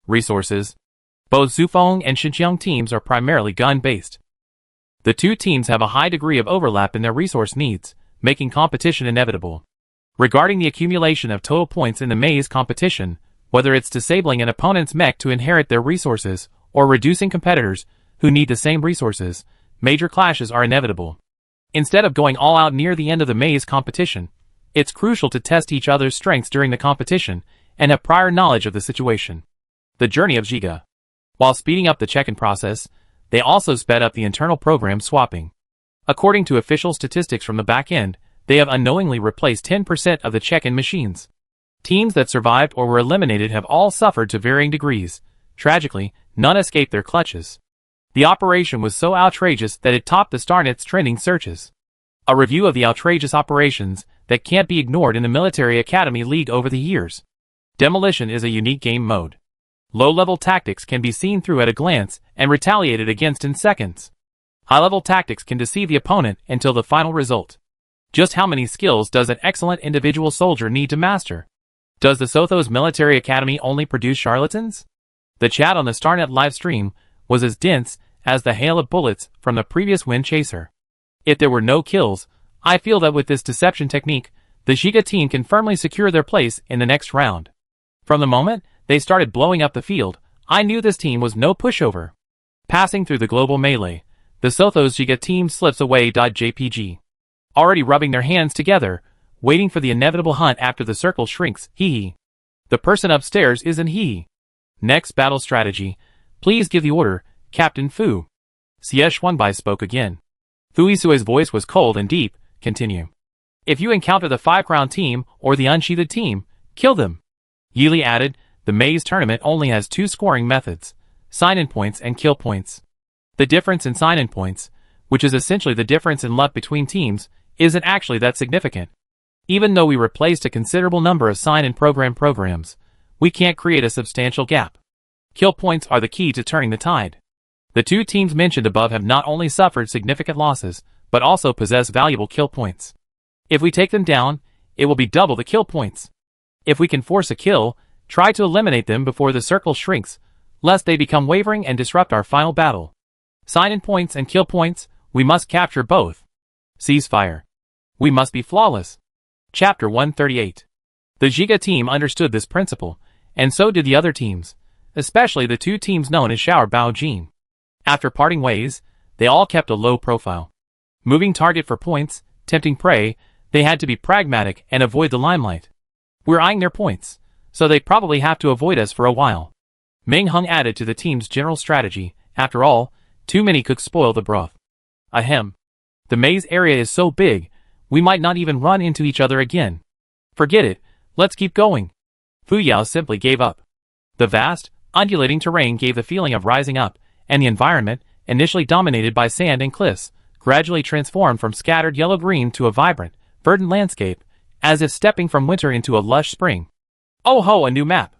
resources. Both Zufeng and Xinjiang teams are primarily gun-based. The 2 teams have a high degree of overlap in their resource needs, making competition inevitable. Regarding the accumulation of total points in the maze competition, whether it's disabling an opponent's mech to inherit their resources, or reducing competitors who need the same resources, major clashes are inevitable. Instead of going all out near the end of the maze competition, it's crucial to test each other's strengths during the competition and have prior knowledge of the situation. The journey of Giga. While speeding up the check-in process, they also sped up the internal program swapping. According to official statistics from the back end, they have unknowingly replaced 10% of the check-in machines. Teams that survived or were eliminated have all suffered to varying degrees. Tragically, none escaped their clutches. The operation was so outrageous that it topped the Starnet's trending searches. A review of the outrageous operations that can't be ignored in the Military Academy League over the years. Demolition is a unique game mode. Low-level tactics can be seen through at a glance and retaliated against in seconds. High-level tactics can deceive the opponent until the final result. Just how many skills does an excellent individual soldier need to master? Does the Sothos Military Academy only produce charlatans? The chat on the Starnet livestream was as dense as the hail of bullets from the previous Wind Chaser. If there were no kills, I feel that with this deception technique, the Giga team can firmly secure their place in the next round. From the moment they started blowing up the field, I knew this team was no pushover. Passing through the global melee, the Sothos Giga team slips away. JPG. Already rubbing their hands together, waiting for the inevitable hunt after the circle shrinks. Hee. The person upstairs isn't he. Next battle strategy. Please give the order, Captain Fu. CH1by spoke again. Fuisue's voice was cold and deep. Continue. If you encounter the 5-crown team or the unsheathed team, kill them. Yili added, the maze tournament only has 2 scoring methods, sign-in points and kill points. The difference in sign-in points, which is essentially the difference in luck between teams, isn't actually that significant. Even though we replaced a considerable number of sign-in programs, we can't create a substantial gap. Kill points are the key to turning the tide. The 2 teams mentioned above have not only suffered significant losses, but also possess valuable kill points. If we take them down, it will be double the kill points. If we can force a kill, try to eliminate them before the circle shrinks, lest they become wavering and disrupt our final battle. Sign-in points and kill points, we must capture both. Ceasefire. We must be flawless. Chapter 138. The Giga team understood this principle, and so did the other teams, especially the 2 teams known as Shower Baojin. After parting ways, they all kept a low profile. Moving target for points, tempting prey, they had to be pragmatic and avoid the limelight. We're eyeing their points, so they probably have to avoid us for a while. Meng Hung added to the team's general strategy. After all, too many cooks spoil the broth. Ahem. The maze area is so big, we might not even run into each other again. Forget it, let's keep going. Fu Yao simply gave up. The vast, undulating terrain gave the feeling of rising up, and the environment, initially dominated by sand and cliffs, gradually transformed from scattered yellow-green to a vibrant, verdant landscape, as if stepping from winter into a lush spring. Oh ho, a new map!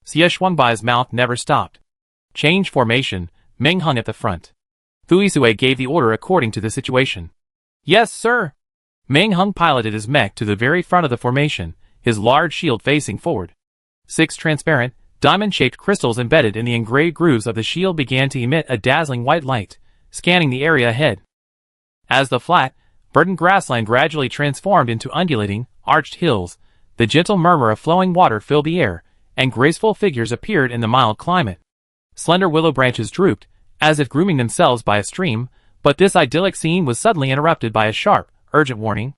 Xie mouth never stopped. Change formation, Meng Hung at the front. Fuisue gave the order according to the situation. Yes, sir! Meng Hung piloted his mech to the very front of the formation, his large shield facing forward. 6 transparent, diamond-shaped crystals embedded in the engraved grooves of the shield began to emit a dazzling white light, scanning the area ahead. As the flat, verdant grassland gradually transformed into undulating, arched hills, the gentle murmur of flowing water filled the air, and graceful figures appeared in the mild climate. Slender willow branches drooped, as if grooming themselves by a stream, but this idyllic scene was suddenly interrupted by a sharp, urgent warning.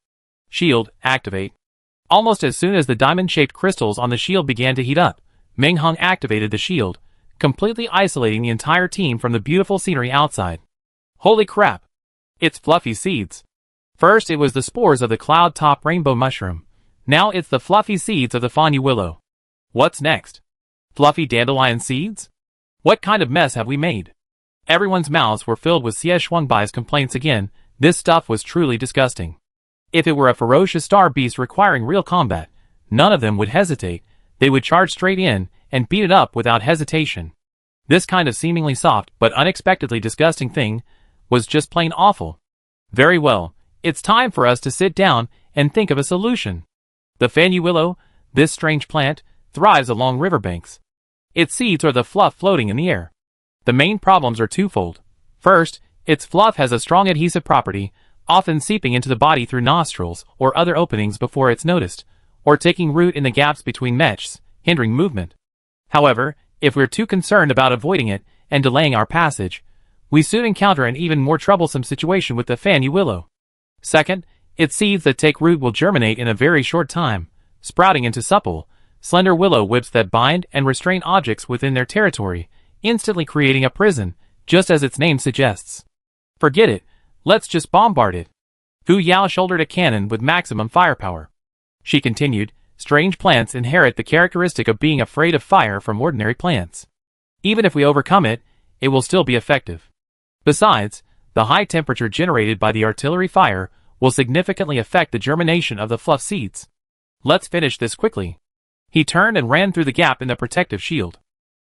Shield, activate. Almost as soon as the diamond-shaped crystals on the shield began to heat up, Meng Hung activated the shield, completely isolating the entire team from the beautiful scenery outside. Holy crap! It's fluffy seeds. First it was the spores of the cloud-top rainbow mushroom. Now it's the fluffy seeds of the Fanyu willow. What's next? Fluffy dandelion seeds? What kind of mess have we made? Everyone's mouths were filled with Xie Shuangbai's complaints again. This stuff was truly disgusting. If it were a ferocious star beast requiring real combat, none of them would hesitate. They would charge straight in and beat it up without hesitation. This kind of seemingly soft but unexpectedly disgusting thing was just plain awful. Very well, it's time for us to sit down and think of a solution. The Fanyu willow, this strange plant, thrives along riverbanks. Its seeds are the fluff floating in the air. The main problems are twofold. First, its fluff has a strong adhesive property, often seeping into the body through nostrils or other openings before it's noticed, or taking root in the gaps between meshes, hindering movement. However, if we're too concerned about avoiding it and delaying our passage, we soon encounter an even more troublesome situation with the Fanyu willow. Second, its seeds that take root will germinate in a very short time, sprouting into supple, slender willow whips that bind and restrain objects within their territory, instantly creating a prison, just as its name suggests. Forget it, let's just bombard it. Fu Yao shouldered a cannon with maximum firepower. She continued, strange plants inherit the characteristic of being afraid of fire from ordinary plants. Even if we overcome it, it will still be effective. Besides, the high temperature generated by the artillery fire will significantly affect the germination of the fluff seeds. Let's finish this quickly. He turned and ran through the gap in the protective shield.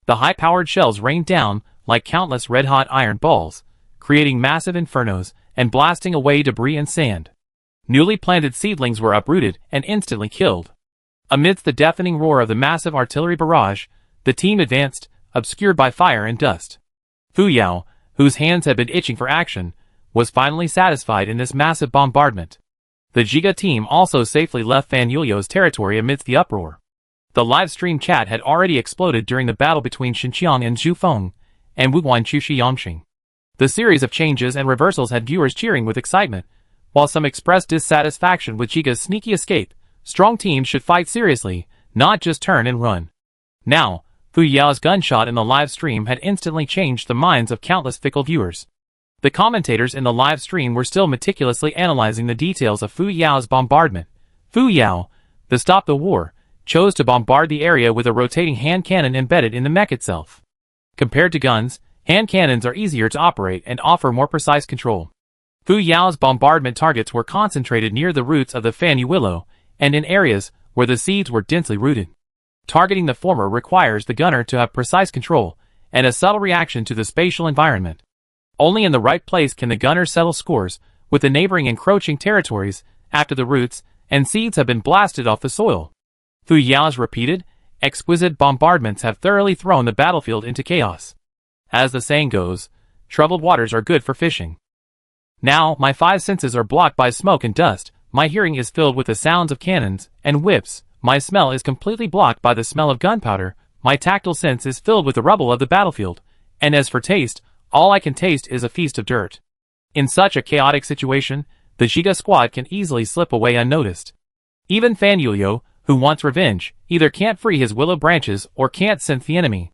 The high-powered shells rained down like countless red-hot iron balls, creating massive infernos and blasting away debris and sand. Newly planted seedlings were uprooted and instantly killed. Amidst the deafening roar of the massive artillery barrage, the team advanced, obscured by fire and dust. Fu Yao, whose hands had been itching for action, was finally satisfied in this massive bombardment. The Giga team also safely left Fan Yuliu's territory amidst the uproar. The live stream chat had already exploded during the battle between Xinqiang and Zhu Feng, and Wuguan Chushi Yongxing. The series of changes and reversals had viewers cheering with excitement, while some expressed dissatisfaction with Giga's sneaky escape. Strong teams should fight seriously, not just turn and run. Now, Fu Yao's gunshot in the live stream had instantly changed the minds of countless fickle viewers. The commentators in the live stream were still meticulously analyzing the details of Fu Yao's bombardment. Fu Yao, to stop the war, chose to bombard the area with a rotating hand cannon embedded in the mech itself. Compared to guns, hand cannons are easier to operate and offer more precise control. Fu Yao's bombardment targets were concentrated near the roots of the Fan Yu willow, and in areas where the seeds were densely rooted. Targeting the former requires the gunner to have precise control and a subtle reaction to the spatial environment. Only in the right place can the gunner settle scores with the neighboring encroaching territories after the roots and seeds have been blasted off the soil. Fu Yao's repeated, exquisite bombardments have thoroughly thrown the battlefield into chaos. As the saying goes, troubled waters are good for fishing. Now, my five senses are blocked by smoke and dust, my hearing is filled with the sounds of cannons and whips, my smell is completely blocked by the smell of gunpowder, my tactile sense is filled with the rubble of the battlefield, and as for taste, all I can taste is a feast of dirt. In such a chaotic situation, the Giga squad can easily slip away unnoticed. Even Fan Yuliu, who wants revenge, either can't free his willow branches or can't sense the enemy.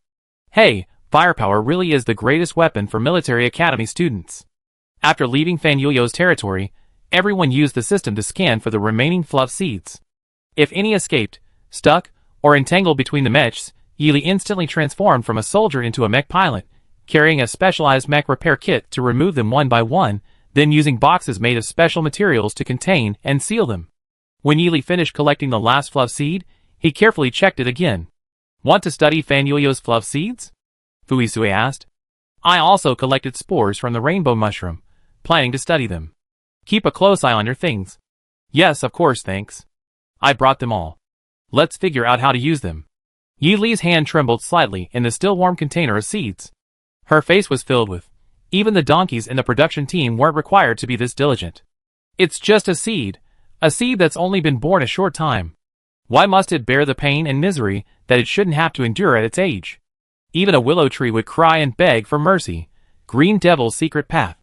Hey, firepower really is the greatest weapon for military academy students. After leaving Fan Yuliu's territory, everyone used the system to scan for the remaining fluff seeds. If any escaped, stuck, or entangled between the mechs, Yili instantly transformed from a soldier into a mech pilot, carrying a specialized mech repair kit to remove them one by one, then using boxes made of special materials to contain and seal them. When Yili finished collecting the last fluff seed, he carefully checked it again. Want to study Fan Yuliu's fluff seeds? Fuisue asked. I also collected spores from the rainbow mushroom, planning to study them. Keep a close eye on your things. Yes, of course, thanks. I brought them all. Let's figure out how to use them. Yi Li's hand trembled slightly in the still warm container of seeds. Her face was filled with, even the donkeys in the production team weren't required to be this diligent. It's just a seed that's only been born a short time. Why must it bear the pain and misery that it shouldn't have to endure at its age? Even a willow tree would cry and beg for mercy. Green Devil's secret path.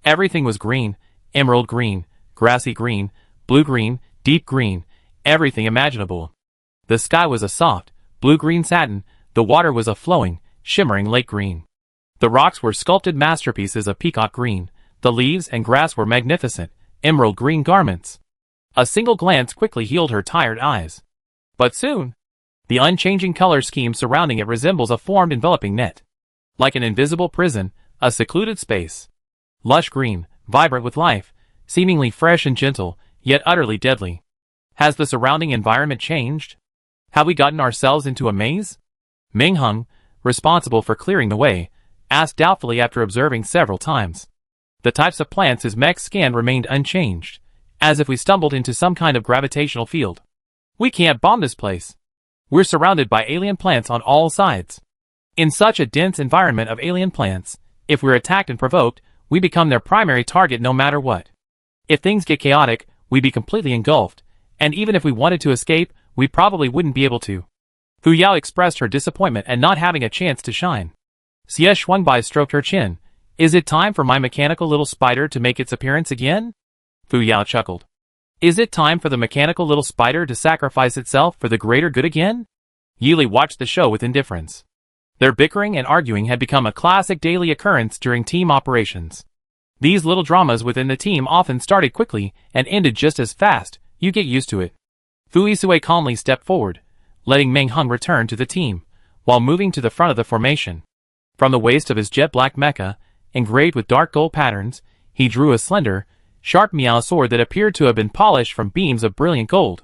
Everything was green, emerald green, grassy green, blue green, deep green, everything imaginable. The sky was a soft, blue-green satin, the water was a flowing, shimmering lake green. The rocks were sculpted masterpieces of peacock green, the leaves and grass were magnificent, emerald green garments. A single glance quickly healed her tired eyes. But soon, the unchanging color scheme surrounding it resembles a formed enveloping net. Like an invisible prison, a secluded space. Lush green, vibrant with life, seemingly fresh and gentle, yet utterly deadly. Has the surrounding environment changed? Have we gotten ourselves into a maze? Ming Hung, responsible for clearing the way, asked doubtfully after observing several times. The types of plants his mech scanned remained unchanged, as if we stumbled into some kind of gravitational field. We can't bomb this place. We're surrounded by alien plants on all sides. In such a dense environment of alien plants, if we're attacked and provoked, we become their primary target no matter what. If things get chaotic, we'd be completely engulfed, and even if we wanted to escape, we probably wouldn't be able to. Fu Yao expressed her disappointment at not having a chance to shine. Xie Shuangbai stroked her chin. Is it time for my mechanical little spider to make its appearance again? Fu Yao chuckled. Is it time for the mechanical little spider to sacrifice itself for the greater good again? Yili watched the show with indifference. Their bickering and arguing had become a classic daily occurrence during team operations. These little dramas within the team often started quickly and ended just as fast. You get used to it. Fu Isue calmly stepped forward, letting Meng Hung return to the team, while moving to the front of the formation. From the waist of his jet-black mecha, engraved with dark gold patterns, he drew a slender, sharp Miao sword that appeared to have been polished from beams of brilliant gold.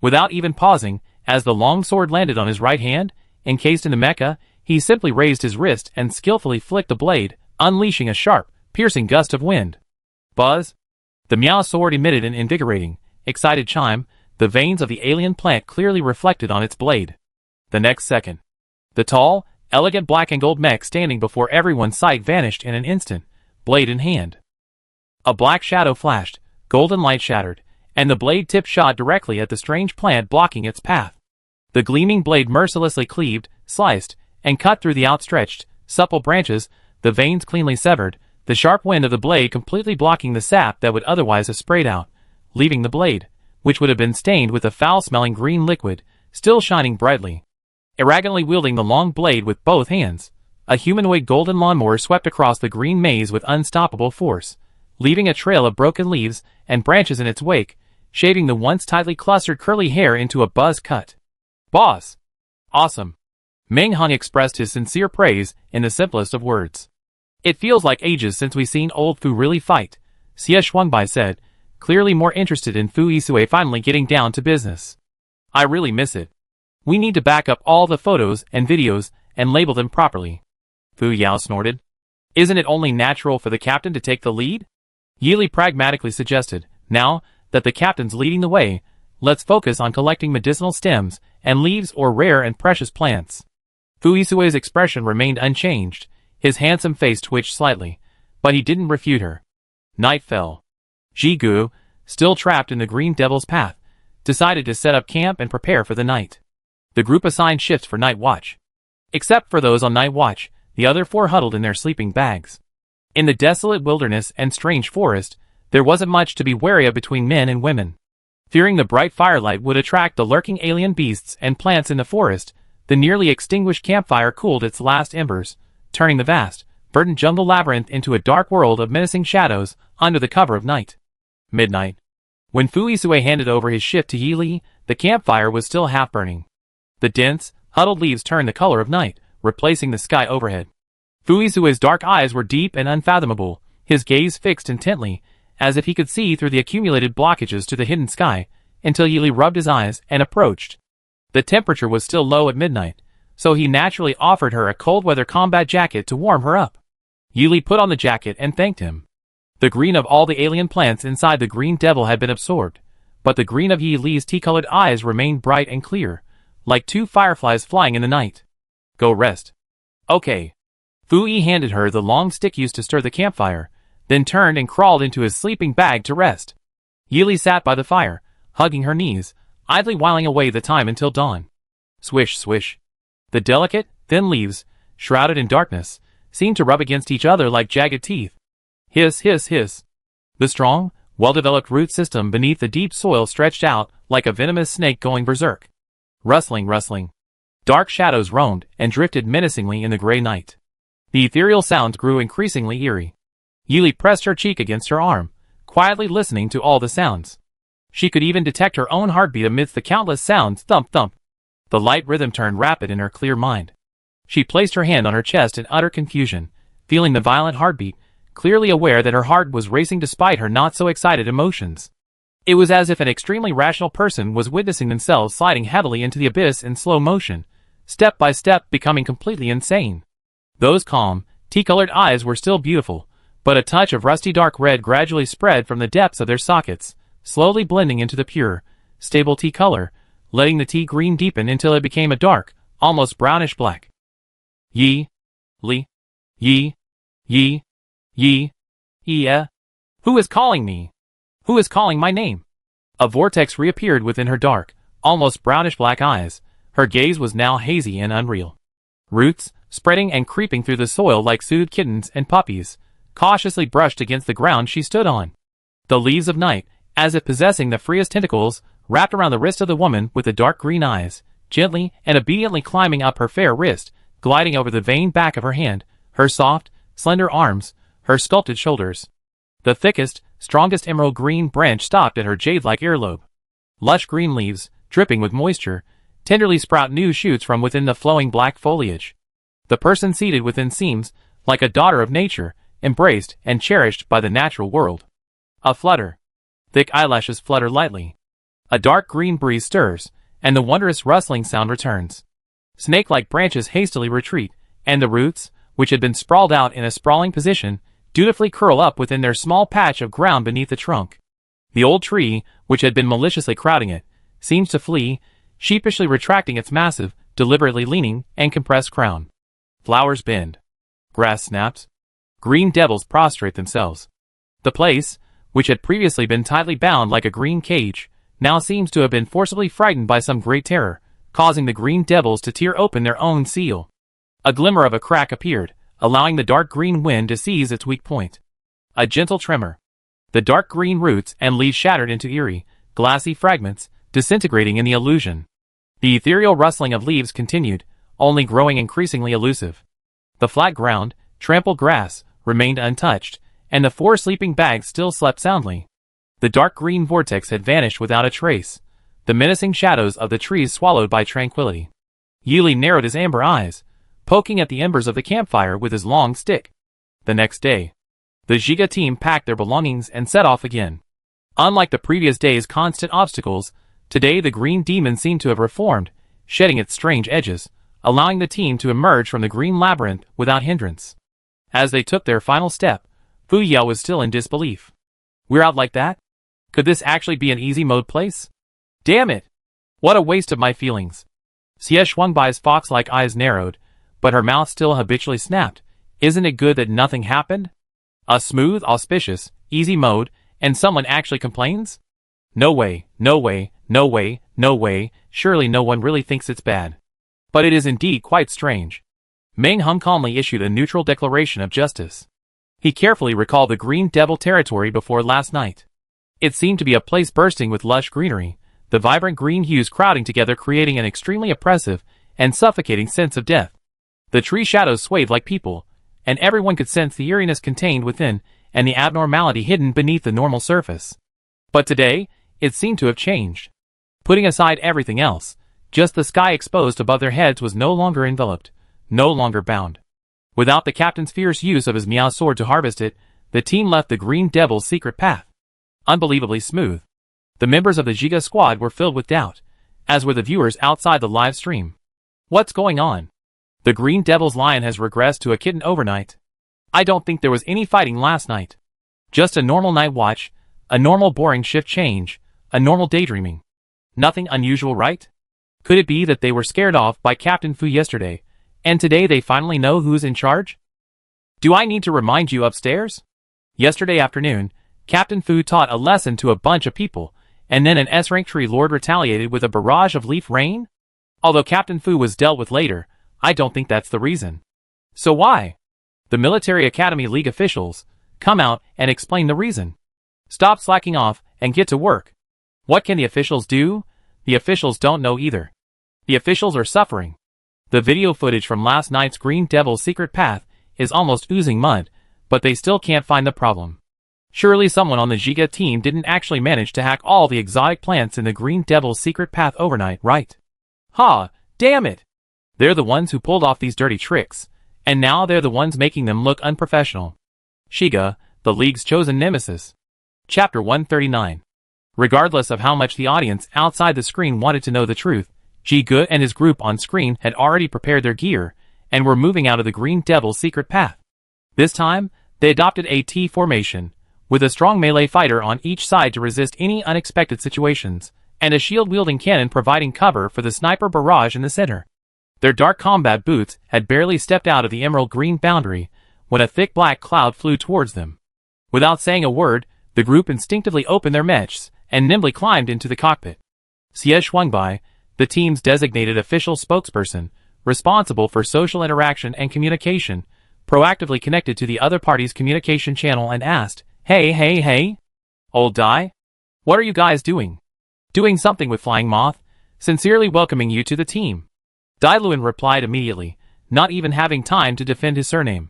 Without even pausing, as the long sword landed on his right hand, encased in the mecha, he simply raised his wrist and skillfully flicked the blade, unleashing a sharp, piercing gust of wind. Buzz! The Miao sword emitted an invigorating, excited chime, the veins of the alien plant clearly reflected on its blade. The next second, the tall, elegant black and gold mech standing before everyone's sight vanished in an instant, blade in hand. A black shadow flashed, golden light shattered, and the blade tip shot directly at the strange plant blocking its path. The gleaming blade mercilessly cleaved, sliced, and cut through the outstretched, supple branches, the veins cleanly severed, the sharp wind of the blade completely blocking the sap that would otherwise have sprayed out, leaving the blade, which would have been stained with a foul-smelling green liquid, still shining brightly. Arrogantly wielding the long blade with both hands, a humanoid golden lawnmower swept across the green maze with unstoppable force, leaving a trail of broken leaves and branches in its wake, shaving the once tightly clustered curly hair into a buzz cut. "Boss! Awesome!" Meng Hung expressed his sincere praise in the simplest of words. "It feels like ages since we've seen old Fu really fight," Xie Shuangbai said, clearly more interested in Fu Yisui finally getting down to business. "I really miss it. We need to back up all the photos and videos and label them properly." Fu Yao snorted. "Isn't it only natural for the captain to take the lead?" Yili pragmatically suggested. "Now that the captain's leading the way, let's focus on collecting medicinal stems and leaves or rare and precious plants." Fu Yisui's expression remained unchanged. His handsome face twitched slightly, but he didn't refute her. Night fell. Ji Gu, still trapped in the Green Devil's path, decided to set up camp and prepare for the night. The group assigned shifts for night watch. Except for those on night watch, the other four huddled in their sleeping bags. In the desolate wilderness and strange forest, there wasn't much to be wary of between men and women. Fearing the bright firelight would attract the lurking alien beasts and plants in the forest, the nearly extinguished campfire cooled its last embers, turning the vast, verdant jungle labyrinth into a dark world of menacing shadows under the cover of night. Midnight. When Fu Yisui handed over his shift to Yi Li, the campfire was still half burning. The dense, huddled leaves turned the color of night, replacing the sky overhead. Fu Yisui's dark eyes were deep and unfathomable, his gaze fixed intently, as if he could see through the accumulated blockages to the hidden sky, until Yi Li rubbed his eyes and approached. The temperature was still low at midnight, so he naturally offered her a cold-weather combat jacket to warm her up. Yi Li put on the jacket and thanked him. The green of all the alien plants inside the Green Devil had been absorbed, but the green of Yi Li's tea-colored eyes remained bright and clear, like two fireflies flying in the night. "Go rest." "Okay." Fu Yi handed her the long stick used to stir the campfire, then turned and crawled into his sleeping bag to rest. Yi Li sat by the fire, hugging her knees, idly whiling away the time until dawn. Swish, swish. The delicate, thin leaves, shrouded in darkness, seemed to rub against each other like jagged teeth. Hiss, hiss, hiss. The strong, well-developed root system beneath the deep soil stretched out like a venomous snake going berserk. Rustling, rustling. Dark shadows roamed and drifted menacingly in the gray night. The ethereal sounds grew increasingly eerie. Yi Li pressed her cheek against her arm, quietly listening to all the sounds. She could even detect her own heartbeat amidst the countless sounds. Thump, thump. The light rhythm turned rapid in her clear mind. She placed her hand on her chest in utter confusion, feeling the violent heartbeat, clearly aware that her heart was racing despite her not-so-excited emotions. It was as if an extremely rational person was witnessing themselves sliding heavily into the abyss in slow motion, step by step becoming completely insane. Those calm, tea-colored eyes were still beautiful, but a touch of rusty dark red gradually spread from the depths of their sockets, slowly blending into the pure, stable tea color, letting the tea green deepen until it became a dark, almost brownish black. Yi Li. Yi. Yi. Yi. Yeah. Who is calling me? Who is calling my name? A vortex reappeared within her dark, almost brownish black eyes. Her gaze was now hazy and unreal. Roots, spreading and creeping through the soil like soothed kittens and puppies, cautiously brushed against the ground she stood on. The leaves of night, as if possessing the freest tentacles, wrapped around the wrist of the woman with the dark green eyes, gently and obediently climbing up her fair wrist, gliding over the veined back of her hand, her soft, slender arms, her sculpted shoulders. The thickest, strongest emerald green branch stopped at her jade-like earlobe. Lush green leaves, dripping with moisture, tenderly sprout new shoots from within the flowing black foliage. The person seated within seems like a daughter of nature, embraced and cherished by the natural world. A flutter. Thick eyelashes flutter lightly. A dark green breeze stirs, and the wondrous rustling sound returns. Snake-like branches hastily retreat, and the roots, which had been sprawled out in a sprawling position, dutifully curl up within their small patch of ground beneath the trunk. The old tree, which had been maliciously crowding it, seems to flee, sheepishly retracting its massive, deliberately leaning and compressed crown. Flowers bend. Grass snaps. Green devils prostrate themselves. The place, which had previously been tightly bound like a green cage, now seems to have been forcibly frightened by some great terror, causing the green devils to tear open their own seal. A glimmer of a crack appeared, allowing the dark green wind to seize its weak point. A gentle tremor. The dark green roots and leaves shattered into eerie, glassy fragments, disintegrating in the illusion. The ethereal rustling of leaves continued, only growing increasingly elusive. The flat ground, trampled grass, remained untouched, and the 4 sleeping bags still slept soundly. The dark green vortex had vanished without a trace, the menacing shadows of the trees swallowed by tranquility. Yuli narrowed his amber eyes, poking at the embers of the campfire with his long stick. The next day, the Giga team packed their belongings and set off again. Unlike the previous day's constant obstacles, today the green demon seemed to have reformed, shedding its strange edges, allowing the team to emerge from the green labyrinth without hindrance. As they took their final step, Fuya was still in disbelief. We're out like that? Could this actually be an easy mode place? Damn it! What a waste of my feelings. Xie Shuangbai's fox-like eyes narrowed, but her mouth still habitually snapped. Isn't it good that nothing happened? A smooth, auspicious, easy mode, and someone actually complains? No way, no way, no way, no way, surely no one really thinks it's bad. But it is indeed quite strange. Meng Hung calmly issued a neutral declaration of justice. He carefully recalled the Green Devil territory before last night. It seemed to be a place bursting with lush greenery, the vibrant green hues crowding together creating an extremely oppressive and suffocating sense of death. The tree shadows swayed like people, and everyone could sense the eeriness contained within and the abnormality hidden beneath the normal surface. But today, it seemed to have changed. Putting aside everything else, just the sky exposed above their heads was no longer enveloped, no longer bound. Without the captain's fierce use of his Miao sword to harvest it, the team left the Green Devil's secret path. Unbelievably smooth. The members of the Giga squad were filled with doubt, as were the viewers outside the live stream. What's going on? The Green Devil's lion has regressed to a kitten overnight. I don't think there was any fighting last night. Just a normal night watch, a normal boring shift change, a normal daydreaming. Nothing unusual, right? Could it be that they were scared off by Captain Fu yesterday, and today they finally know who's in charge? Do I need to remind you upstairs? Yesterday afternoon, Captain Fu taught a lesson to a bunch of people, and then an S-rank tree lord retaliated with a barrage of leaf rain? Although Captain Fu was dealt with later, I don't think that's the reason. So why? The Military Academy League officials, come out and explain the reason. Stop slacking off and get to work. What can the officials do? The officials don't know either. The officials are suffering. The video footage from last night's Green Devil's secret path is almost oozing mud, but they still can't find the problem. Surely someone on the Giga team didn't actually manage to hack all the exotic plants in the Green Devil's secret path overnight, right? Ha! Damn it! They're the ones who pulled off these dirty tricks, and now they're the ones making them look unprofessional. Giga, the League's chosen nemesis. Chapter 139. Regardless of how much the audience outside the screen wanted to know the truth, Giga and his group on screen had already prepared their gear, and were moving out of the Green Devil's secret path. This time, they adopted a T formation, with a strong melee fighter on each side to resist any unexpected situations, and a shield-wielding cannon providing cover for the sniper barrage in the center. Their dark combat boots had barely stepped out of the emerald green boundary, when a thick black cloud flew towards them. Without saying a word, the group instinctively opened their mechs, and nimbly climbed into the cockpit. Xie Shuangbai, the team's designated official spokesperson, responsible for social interaction and communication, proactively connected to the other party's communication channel and asked, Hey. Old Dai? What are you guys doing? Doing something with Flying Moth, sincerely welcoming you to the team. Dai Luan replied immediately, not even having time to defend his surname.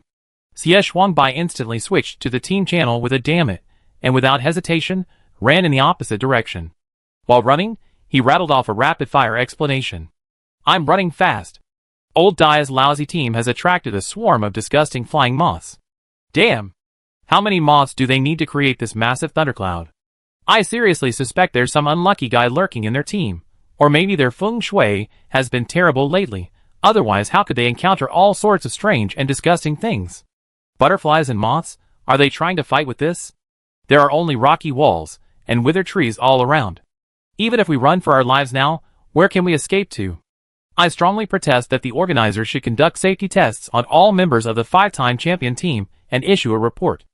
Xie Shuangbai instantly switched to the team channel with a damn it, and without hesitation, ran in the opposite direction. While running, he rattled off a rapid-fire explanation. I'm running fast. Old Dai's lousy team has attracted a swarm of disgusting flying moths. Damn! How many moths do they need to create this massive thundercloud? I seriously suspect there's some unlucky guy lurking in their team. Or maybe their feng shui has been terrible lately, otherwise how could they encounter all sorts of strange and disgusting things? Butterflies and moths, are they trying to fight with this? There are only rocky walls, and withered trees all around. Even if we run for our lives now, where can we escape to? I strongly protest that the organizers should conduct safety tests on all members of the 5-time champion team and issue a report.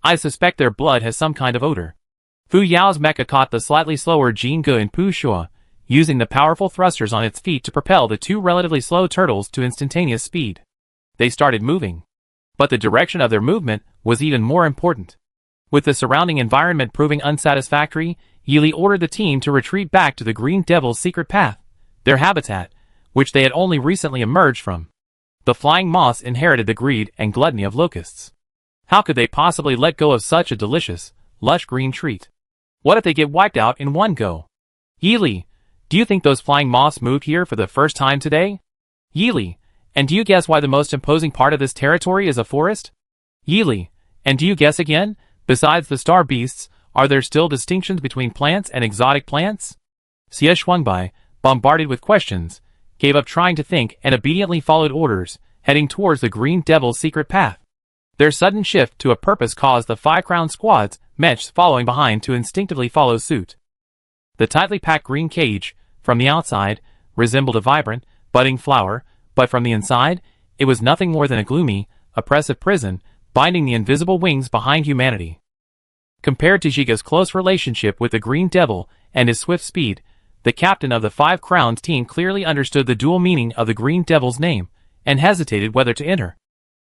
I suspect their blood has some kind of odor. Fu Yao's mecha caught the slightly slower Jin Ge and Pu Shua, using the powerful thrusters on its feet to propel the two relatively slow turtles to instantaneous speed. They started moving. But the direction of their movement was even more important. With the surrounding environment proving unsatisfactory, Yili ordered the team to retreat back to the Green Devil's secret path, their habitat, which they had only recently emerged from. The flying moths inherited the greed and gluttony of locusts. How could they possibly let go of such a delicious, lush green treat? What if they get wiped out in one go? Yili, do you think those flying moths moved here for the first time today? Yili, and do you guess why the most imposing part of this territory is a forest? Yili, and do you guess again? Besides the star beasts, are there still distinctions between plants and exotic plants? Xie Shuangbai, bombarded with questions, gave up trying to think and obediently followed orders, heading towards the Green Devil's secret path. Their sudden shift to a purpose caused the 5 Crown Squad's mechs following behind to instinctively follow suit. The tightly packed green cage, from the outside, resembled a vibrant, budding flower, but from the inside, it was nothing more than a gloomy, oppressive prison, binding the invisible wings behind humanity. Compared to Zhiga's close relationship with the Green Devil and his swift speed, the captain of the 5 Crowns team clearly understood the dual meaning of the Green Devil's name, and hesitated whether to enter.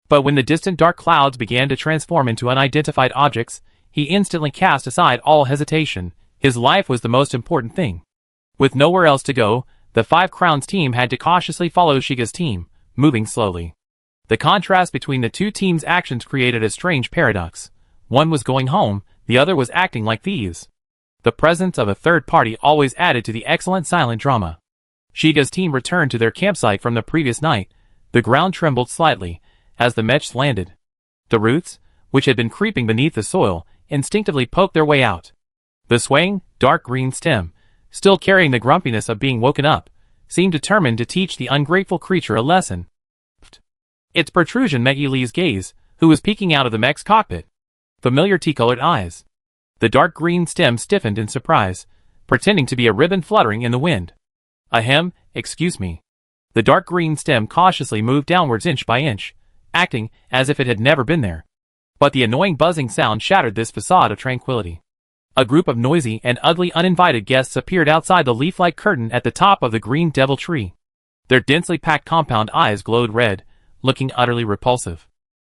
But when the distant dark clouds began to transform into unidentified objects, he instantly cast aside all hesitation. His life was the most important thing. With nowhere else to go, the 5 Crowns team had to cautiously follow Shiga's team, moving slowly. The contrast between the two teams' actions created a strange paradox. One was going home, the other was acting like thieves. The presence of a third party always added to the excellent silent drama. Shiga's team returned to their campsite from the previous night. The ground trembled slightly as the mechs landed. The roots, which had been creeping beneath the soil, instinctively poked their way out. The swaying, dark green stem, still carrying the grumpiness of being woken up, seemed determined to teach the ungrateful creature a lesson. Its protrusion met Yili's gaze, who was peeking out of the mech's cockpit. Familiar tea-colored eyes. The dark green stem stiffened in surprise, pretending to be a ribbon fluttering in the wind. Ahem, excuse me. The dark green stem cautiously moved downwards inch by inch, acting as if it had never been there. But the annoying buzzing sound shattered this facade of tranquility. A group of noisy and ugly uninvited guests appeared outside the leaf-like curtain at the top of the Green Devil tree. Their densely packed compound eyes glowed red, looking utterly repulsive.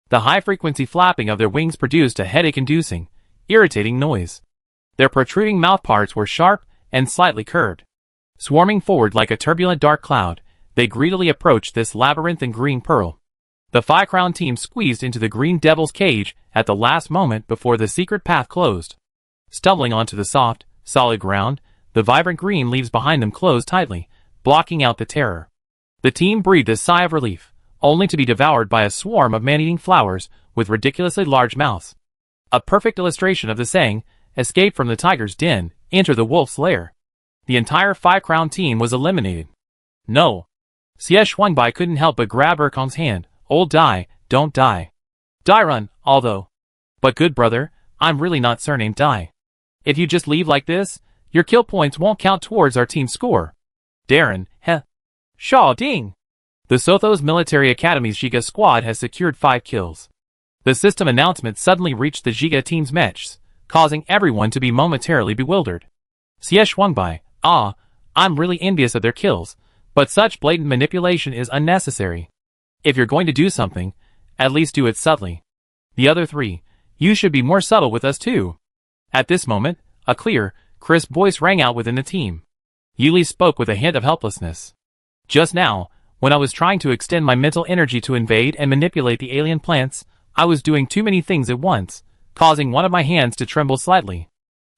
The high-frequency flapping of their wings produced a headache-inducing, irritating noise. Their protruding mouthparts were sharp and slightly curved. Swarming forward like a turbulent dark cloud, they greedily approached this labyrinthine green pearl. The 5 Crown team squeezed into the Green Devil's cage at the last moment before the secret path closed. Stumbling onto the soft, solid ground, the vibrant green leaves behind them closed tightly, blocking out the terror. The team breathed a sigh of relief, only to be devoured by a swarm of man-eating flowers with ridiculously large mouths. A perfect illustration of the saying, "Escape from the tiger's den, enter the wolf's lair." The entire 5 Crown team was eliminated. No. Xie Shuangbai couldn't help but grab Erkong's hand. Old Dai, don't die. Dai run, although. But good brother, I'm really not surnamed Dai. If you just leave like this, your kill points won't count towards our team's score. Darren, heh. Shaw Ding. The Sothos Military Academy's Zhiga squad has secured 5 kills. The system announcement suddenly reached the Zhiga team's mechs, causing everyone to be momentarily bewildered. Xie Shuangbai, I'm really envious of their kills, but such blatant manipulation is unnecessary. If you're going to do something, at least do it subtly. The other 3, you should be more subtle with us too. At this moment, a clear, crisp voice rang out within the team. Yuli spoke with a hint of helplessness. Just now, when I was trying to extend my mental energy to invade and manipulate the alien plants, I was doing too many things at once, causing one of my hands to tremble slightly.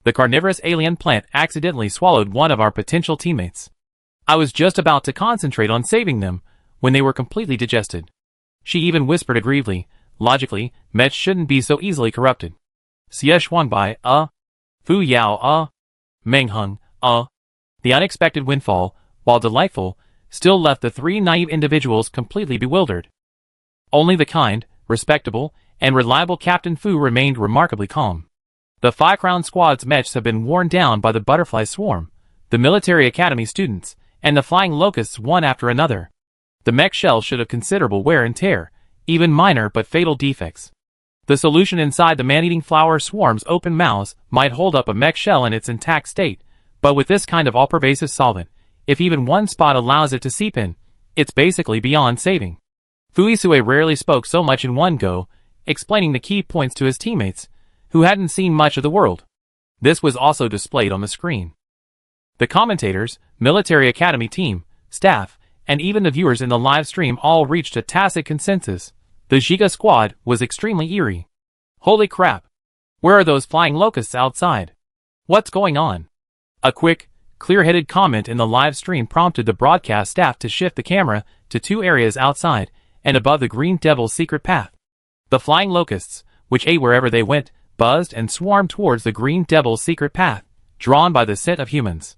The carnivorous alien plant accidentally swallowed one of our potential teammates. I was just about to concentrate on saving them, when they were completely digested. She even whispered aggrievedly, logically, mechs shouldn't be so easily corrupted. Xie Shuangbai, Fu Yao, Meng Heng, The unexpected windfall, while delightful, still left the 3 naive individuals completely bewildered. Only the kind, respectable, and reliable Captain Fu remained remarkably calm. The 5 Crown Squad's mechs have been worn down by the butterfly swarm, the military academy students, and the flying locusts one after another. The mech shells should have considerable wear and tear, even minor but fatal defects. The solution inside the man-eating flower swarm's open mouths might hold up a mech shell in its intact state, but with this kind of all-pervasive solvent, if even one spot allows it to seep in, it's basically beyond saving. Fuisue rarely spoke so much in one go, explaining the key points to his teammates, who hadn't seen much of the world. This was also displayed on the screen. The commentators, military academy team, staff, and even the viewers in the live stream all reached a tacit consensus. The Giga squad was extremely eerie. Holy crap! Where are those flying locusts outside? What's going on? A quick, clear-headed comment in the live stream prompted the broadcast staff to shift the camera to two areas outside and above the Green Devil's secret path. The flying locusts, which ate wherever they went, buzzed and swarmed towards the Green Devil's secret path, drawn by the scent of humans.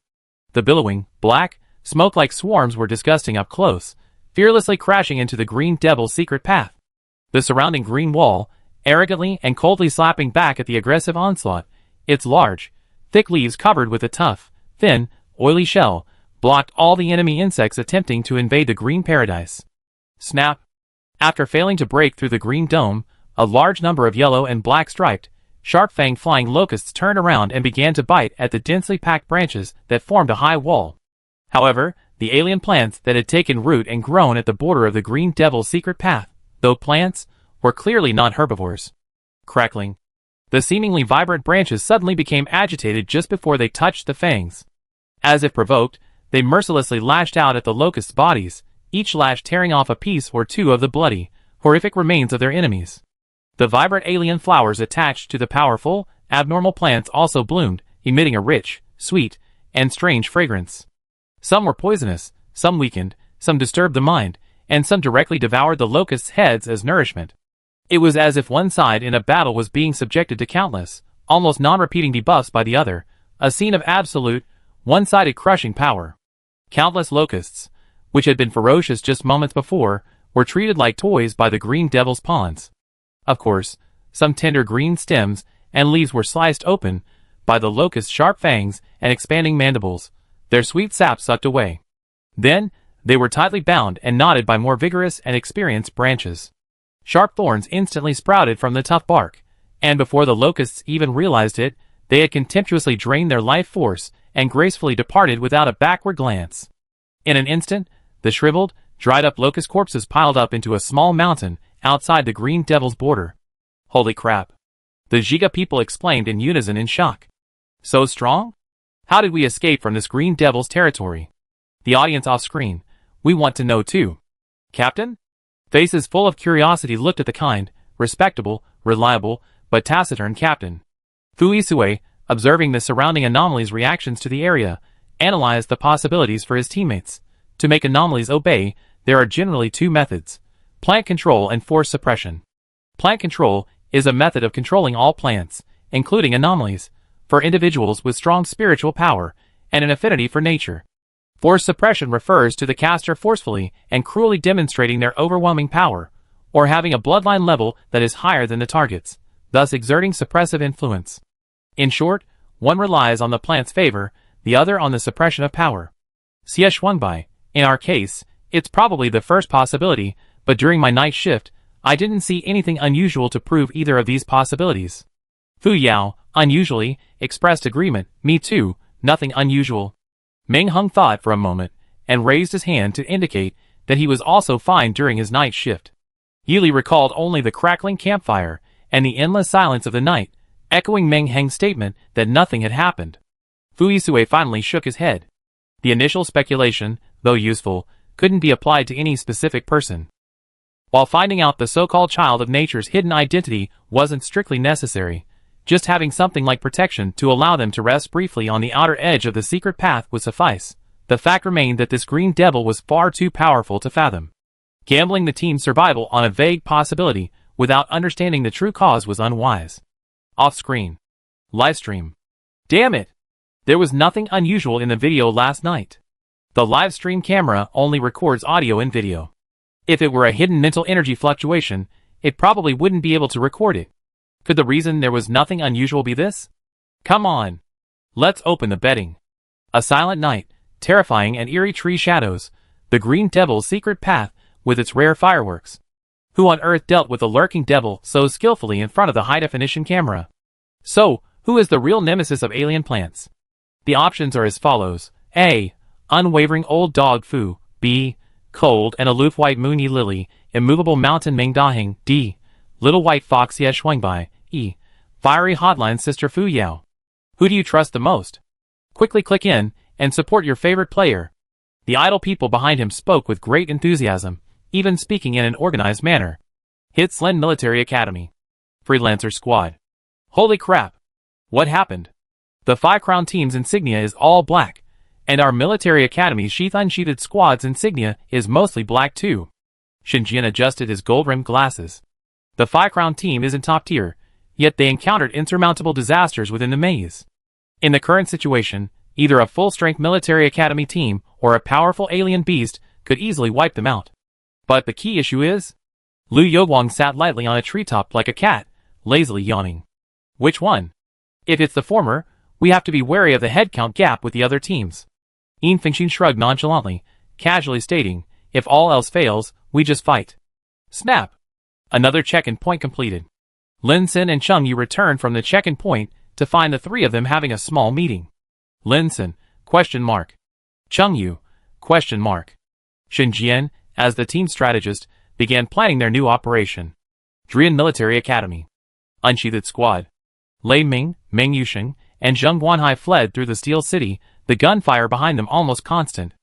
The billowing, black, smoke-like swarms were disgusting up close, fearlessly crashing into the Green Devil's secret path. The surrounding green wall, arrogantly and coldly slapping back at the aggressive onslaught, its large, thick leaves covered with a tough, thin, oily shell, blocked all the enemy insects attempting to invade the green paradise. Snap! After failing to break through the green dome, a large number of yellow and black striped, sharp-fanged flying locusts turned around and began to bite at the densely packed branches that formed a high wall. However, the alien plants that had taken root and grown at the border of the Green Devil's secret path, though plants, were clearly not herbivores. Crackling. The seemingly vibrant branches suddenly became agitated just before they touched the fangs. As if provoked, they mercilessly lashed out at the locusts' bodies, each lash tearing off a piece or two of the bloody, horrific remains of their enemies. The vibrant alien flowers attached to the powerful, abnormal plants also bloomed, emitting a rich, sweet, and strange fragrance. Some were poisonous, some weakened, some disturbed the mind, and some directly devoured the locusts' heads as nourishment. It was as if one side in a battle was being subjected to countless, almost non-repeating debuffs by the other, a scene of absolute, one-sided crushing power. Countless locusts, which had been ferocious just moments before, were treated like toys by the Green Devil's pawns. Of course, some tender green stems and leaves were sliced open by the locust's sharp fangs and expanding mandibles, their sweet sap sucked away. Then, they were tightly bound and knotted by more vigorous and experienced branches. Sharp thorns instantly sprouted from the tough bark, and before the locusts even realized it, they had contemptuously drained their life force and gracefully departed without a backward glance. In an instant, the shriveled, dried-up locust corpses piled up into a small mountain outside the Green Devil's border. Holy crap! The Giga people exclaimed in unison in shock. So strong? How did we escape from this Green Devil's territory? The audience off-screen. We want to know too. Captain? Faces full of curiosity looked at the kind, respectable, reliable, but taciturn captain. Fuisue, observing the surrounding anomalies' reactions to the area, analyzed the possibilities for his teammates. To make anomalies obey, there are generally two methods: plant control and force suppression. Plant control is a method of controlling all plants, including anomalies, for individuals with strong spiritual power and an affinity for nature. Force suppression refers to the caster forcefully and cruelly demonstrating their overwhelming power, or having a bloodline level that is higher than the target's, thus exerting suppressive influence. In short, one relies on the plant's favor, the other on the suppression of power. Bai. In our case, it's probably the first possibility, but during my night shift, I didn't see anything unusual to prove either of these possibilities. Fu Yao, unusually, expressed agreement. Me too, nothing unusual. Meng Hung thought for a moment, and raised his hand to indicate that he was also fine during his night shift. Yili recalled only the crackling campfire and the endless silence of the night, echoing Meng Heng's statement that nothing had happened. Fuisue finally shook his head. The initial speculation, though useful, couldn't be applied to any specific person. While finding out the so-called child of nature's hidden identity wasn't strictly necessary, just having something like protection to allow them to rest briefly on the outer edge of the secret path would suffice. The fact remained that this Green Devil was far too powerful to fathom. Gambling the team's survival on a vague possibility without understanding the true cause was unwise. Off-screen. Livestream. Damn it! There was nothing unusual in the video last night. The livestream camera only records audio and video. If it were a hidden mental energy fluctuation, it probably wouldn't be able to record it. Could the reason there was nothing unusual be this? Come on. Let's open the betting. A silent night, terrifying and eerie tree shadows, the Green Devil's secret path with its rare fireworks. Who on earth dealt with the lurking devil so skillfully in front of the high-definition camera? So, who is the real nemesis of alien plants? The options are as follows. A. Unwavering old dog Fu. B. Cold and aloof white moon Yi Lily, immovable mountain Ming Dahing. D. Little white fox Ye Shuangbai. E. Fiery hotline sister Fu Yao. Who do you trust the most? Quickly click in and support your favorite player. The idle people behind him spoke with great enthusiasm, even speaking in an organized manner. Hits Len Military Academy. Freelancer Squad. Holy crap! What happened? The 5 Crown team's insignia is all black, and our Military Academy's unsheathed squad's insignia is mostly black too. Xinjian adjusted his gold-rimmed glasses. The 5 Crown team isn't top tier, yet they encountered insurmountable disasters within the maze. In the current situation, either a full-strength Military Academy team or a powerful alien beast could easily wipe them out. But the key issue is, Liu Youguang sat lightly on a treetop like a cat, lazily yawning. Which one? If it's the former, we have to be wary of the headcount gap with the other teams. Yin Fengxin shrugged nonchalantly, casually stating, if all else fails, we just fight. Snap! Another check-in point completed. Lin Sin and Cheng Yu returned from the check-in point to find the 3 of them having a small meeting. Lin Sin, ? Cheng Yu, ? Xinjian, as the team strategist, began planning their new operation. Drian Military Academy. Unsheathed Squad. Lei Ming, Meng Yusheng, and Zheng Guanhai fled through the Steel City, the gunfire behind them almost constant.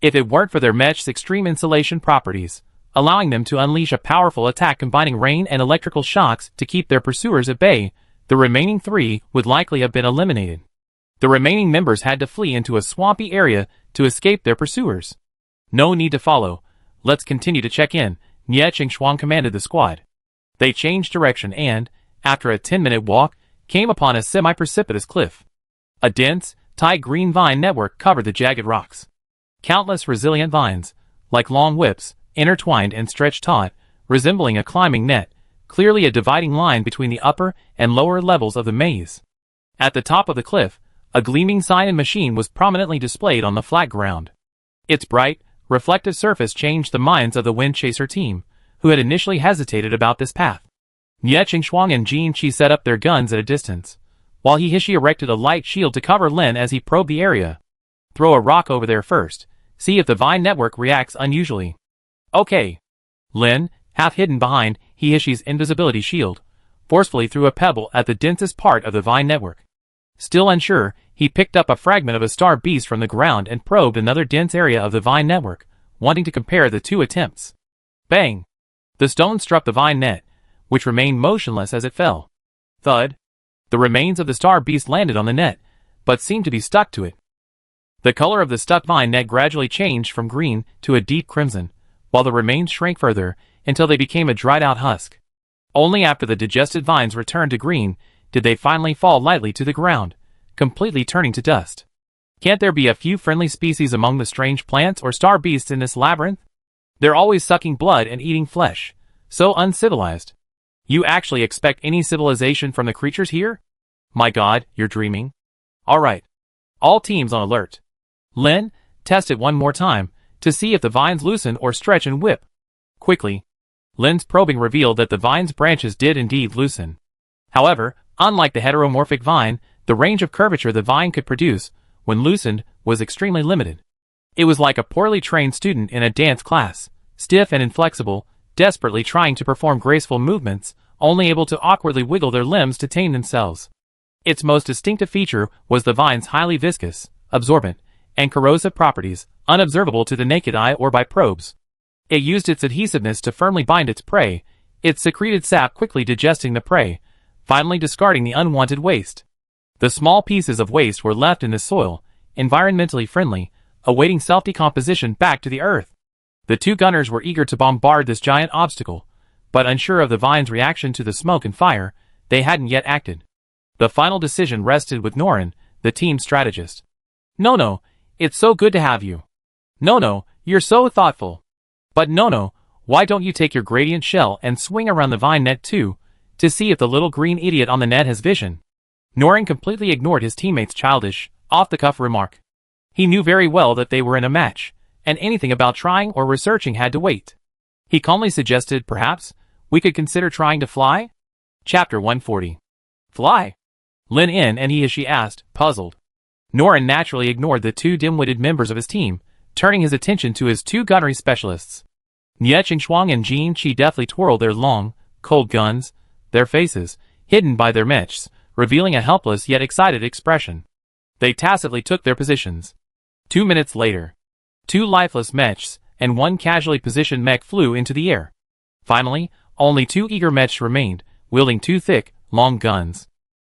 If it weren't for their mesh's extreme insulation properties, allowing them to unleash a powerful attack combining rain and electrical shocks to keep their pursuers at bay, the remaining 3 would likely have been eliminated. The remaining members had to flee into a swampy area to escape their pursuers. No need to follow. Let's continue to check in, Nie Qingshuang commanded the squad. They changed direction and, after a 10-minute walk, came upon a semi-precipitous cliff. A dense, tight green vine network covered the jagged rocks. Countless resilient vines, like long whips, intertwined and stretched taut, resembling a climbing net, clearly a dividing line between the upper and lower levels of the maze. At the top of the cliff, a gleaming sign and machine was prominently displayed on the flat ground. Its bright, reflective surface changed the minds of the Wind Chaser team, who had initially hesitated about this path. Nie Qingshuang and Jin Qi set up their guns at a distance, while Hishi erected a light shield to cover Lin as he probed the area. Throw a rock over there first, see if the vine network reacts unusually. Okay. Lin, half hidden behind Hishi's invisibility shield, forcefully threw a pebble at the densest part of the vine network. Still unsure, he picked up a fragment of a star beast from the ground and probed another dense area of the vine network, wanting to compare the 2 attempts. Bang! The stone struck the vine net, which remained motionless as it fell. Thud! The remains of the star beast landed on the net, but seemed to be stuck to it. The color of the stuck vine net gradually changed from green to a deep crimson, while the remains shrank further until they became a dried-out husk. Only after the digested vines returned to green did they finally fall lightly to the ground, completely turning to dust. Can't there be a few friendly species among the strange plants or star beasts in this labyrinth? They're always sucking blood and eating flesh. So uncivilized. You actually expect any civilization from the creatures here? My god, you're dreaming. Alright. All teams on alert. Lin, test it one more time, to see if the vines loosen or stretch and whip. Quickly. Lin's probing revealed that the vine's branches did indeed loosen. However, unlike the heteromorphic vine, the range of curvature the vine could produce, when loosened, was extremely limited. It was like a poorly trained student in a dance class, stiff and inflexible, desperately trying to perform graceful movements, only able to awkwardly wiggle their limbs to tame themselves. Its most distinctive feature was the vine's highly viscous, absorbent, and corrosive properties, unobservable to the naked eye or by probes. It used its adhesiveness to firmly bind its prey, it secreted sap quickly digesting the prey, finally discarding the unwanted waste. The small pieces of waste were left in the soil, environmentally friendly, awaiting self-decomposition back to the earth. The 2 gunners were eager to bombard this giant obstacle, but unsure of the vine's reaction to the smoke and fire, they hadn't yet acted. The final decision rested with Norin, the team strategist. No, it's so good to have you. No, you're so thoughtful. But no, why don't you take your gradient shell and swing around the vine net too, to see if the little green idiot on the net has vision? Norin completely ignored his teammate's childish, off-the-cuff remark. He knew very well that they were in a match, and anything about trying or researching had to wait. He calmly suggested, perhaps, We could consider trying to fly? Chapter 140. Fly? Lin in and she asked, puzzled. Norin naturally ignored the two dim-witted members of his team, turning his attention to his two gunnery specialists. Nie Shuang and Jin Qi deftly twirled their long, cold guns, their faces, hidden by their mechs, revealing a helpless yet excited expression. They tacitly took their positions. 2 minutes later, two lifeless mechs and one casually positioned mech flew into the air. Finally, only two eager mechs remained, wielding two thick, long guns.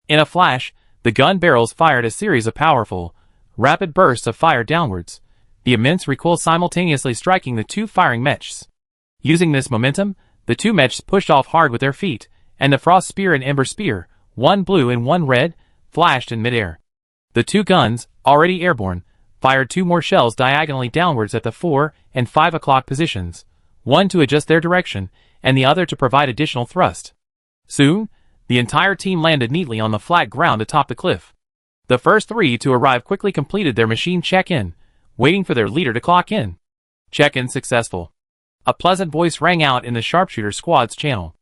In a flash, the gun barrels fired a series of powerful, rapid bursts of fire downwards, the immense recoil simultaneously striking the two firing mechs. Using this momentum, the two mechs pushed off hard with their feet, and the frost spear and ember spear, one blue and one red, flashed in midair. The two guns, already airborne, fired two more shells diagonally downwards at the 4 and 5 o'clock positions, one to adjust their direction, and the other to provide additional thrust. Soon, the entire team landed neatly on the flat ground atop the cliff. The first three to arrive quickly completed their machine check-in, waiting for their leader to clock in. Check-in successful. A pleasant voice rang out in the sharpshooter squad's channel.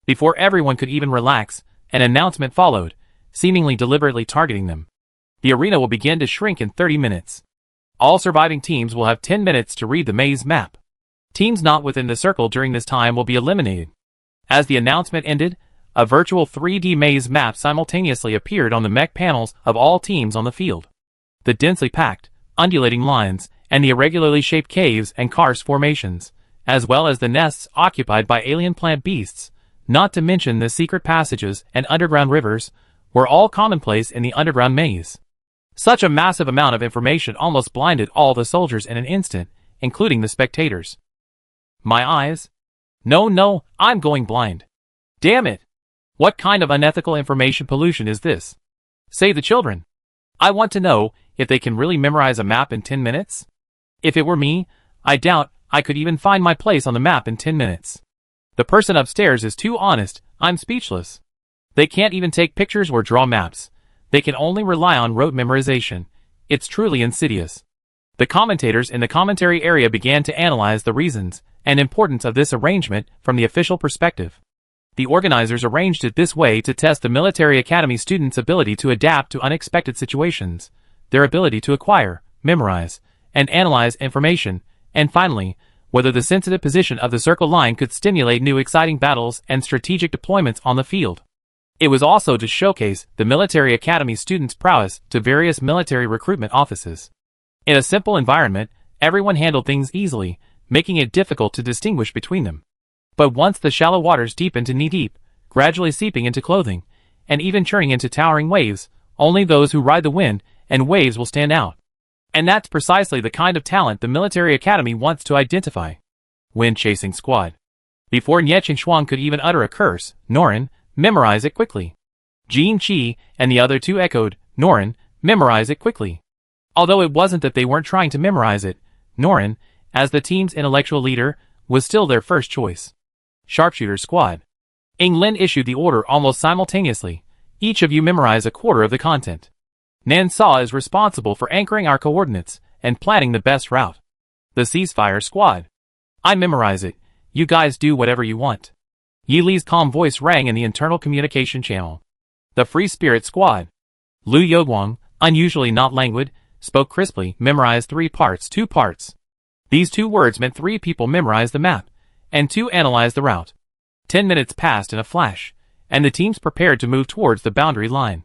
Before everyone could even relax, an announcement followed, seemingly deliberately targeting them. The arena will begin to shrink in 30 minutes. All surviving teams will have 10 minutes to read the maze map. Teams not within the circle during this time will be eliminated. As the announcement ended, a virtual 3D maze map simultaneously appeared on the mech panels of all teams on the field. The densely packed, undulating lines, and the irregularly shaped caves and karst formations, as well as the nests occupied by alien plant beasts, not to mention the secret passages and underground rivers, were all commonplace in the underground maze. Such a massive amount of information almost blinded all the soldiers in an instant, including the spectators. My eyes? No, I'm going blind. Damn it! What kind of unethical information pollution is this? Say the children. I want to know if they can really memorize a map in 10 minutes? If it were me, I doubt I could even find my place on the map in 10 minutes. The person upstairs is too honest, I'm speechless. They can't even take pictures or draw maps. They can only rely on rote memorization. It's truly insidious. The commentators in the commentary area began to analyze the reasons and importance of this arrangement from the official perspective. The organizers arranged it this way to test the military academy students' ability to adapt to unexpected situations, their ability to acquire, memorize, and analyze information, and finally, whether the sensitive position of the circle line could stimulate new exciting battles and strategic deployments on the field. It was also to showcase the military academy students' prowess to various military recruitment offices. In a simple environment, everyone handled things easily, making it difficult to distinguish between them. But once the shallow waters deepen to knee-deep, gradually seeping into clothing, and even churning into towering waves, only those who ride the wind and waves will stand out. And that's precisely the kind of talent the military academy wants to identify. Wind-chasing squad. Before Nie Shuang could even utter a curse, Norin, memorize it quickly. Jin Qi and the other two echoed, Norin, memorize it quickly. Although it wasn't that they weren't trying to memorize it, Norin, as the team's intellectual leader, was still their first choice. Sharpshooter squad. Ing Lin issued the order almost simultaneously. Each of you memorize a quarter of the content. Nan Sa is responsible for anchoring our coordinates and planning the best route. The ceasefire squad. I memorize it. You guys do whatever you want. Yi Li's calm voice rang in the internal communication channel. The free spirit squad. Lu Yoguang, unusually not languid, spoke crisply, memorize 3 parts, 2 parts. These 2 words meant 3 people memorized the map, and 2 analyzed the route. 10 minutes passed in a flash, and the teams prepared to move towards the boundary line.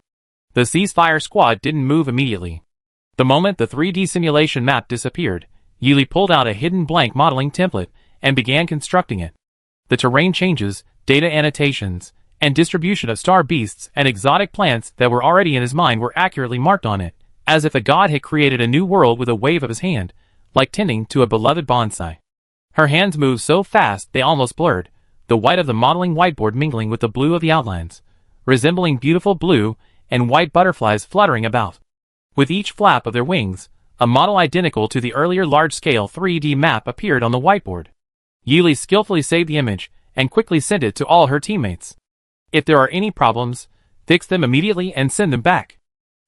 The ceasefire squad didn't move immediately. The moment the 3D simulation map disappeared, Yi Li pulled out a hidden blank modeling template and began constructing it. The terrain changes, data annotations, and distribution of star beasts and exotic plants that were already in his mind were accurately marked on it, as if a god had created a new world with a wave of his hand, like tending to a beloved bonsai. Her hands moved so fast they almost blurred, the white of the modeling whiteboard mingling with the blue of the outlines, resembling beautiful blue and white butterflies fluttering about. With each flap of their wings, a model identical to the earlier large-scale 3D map appeared on the whiteboard. Yi Li skillfully saved the image and quickly sent it to all her teammates. If there are any problems, fix them immediately and send them back.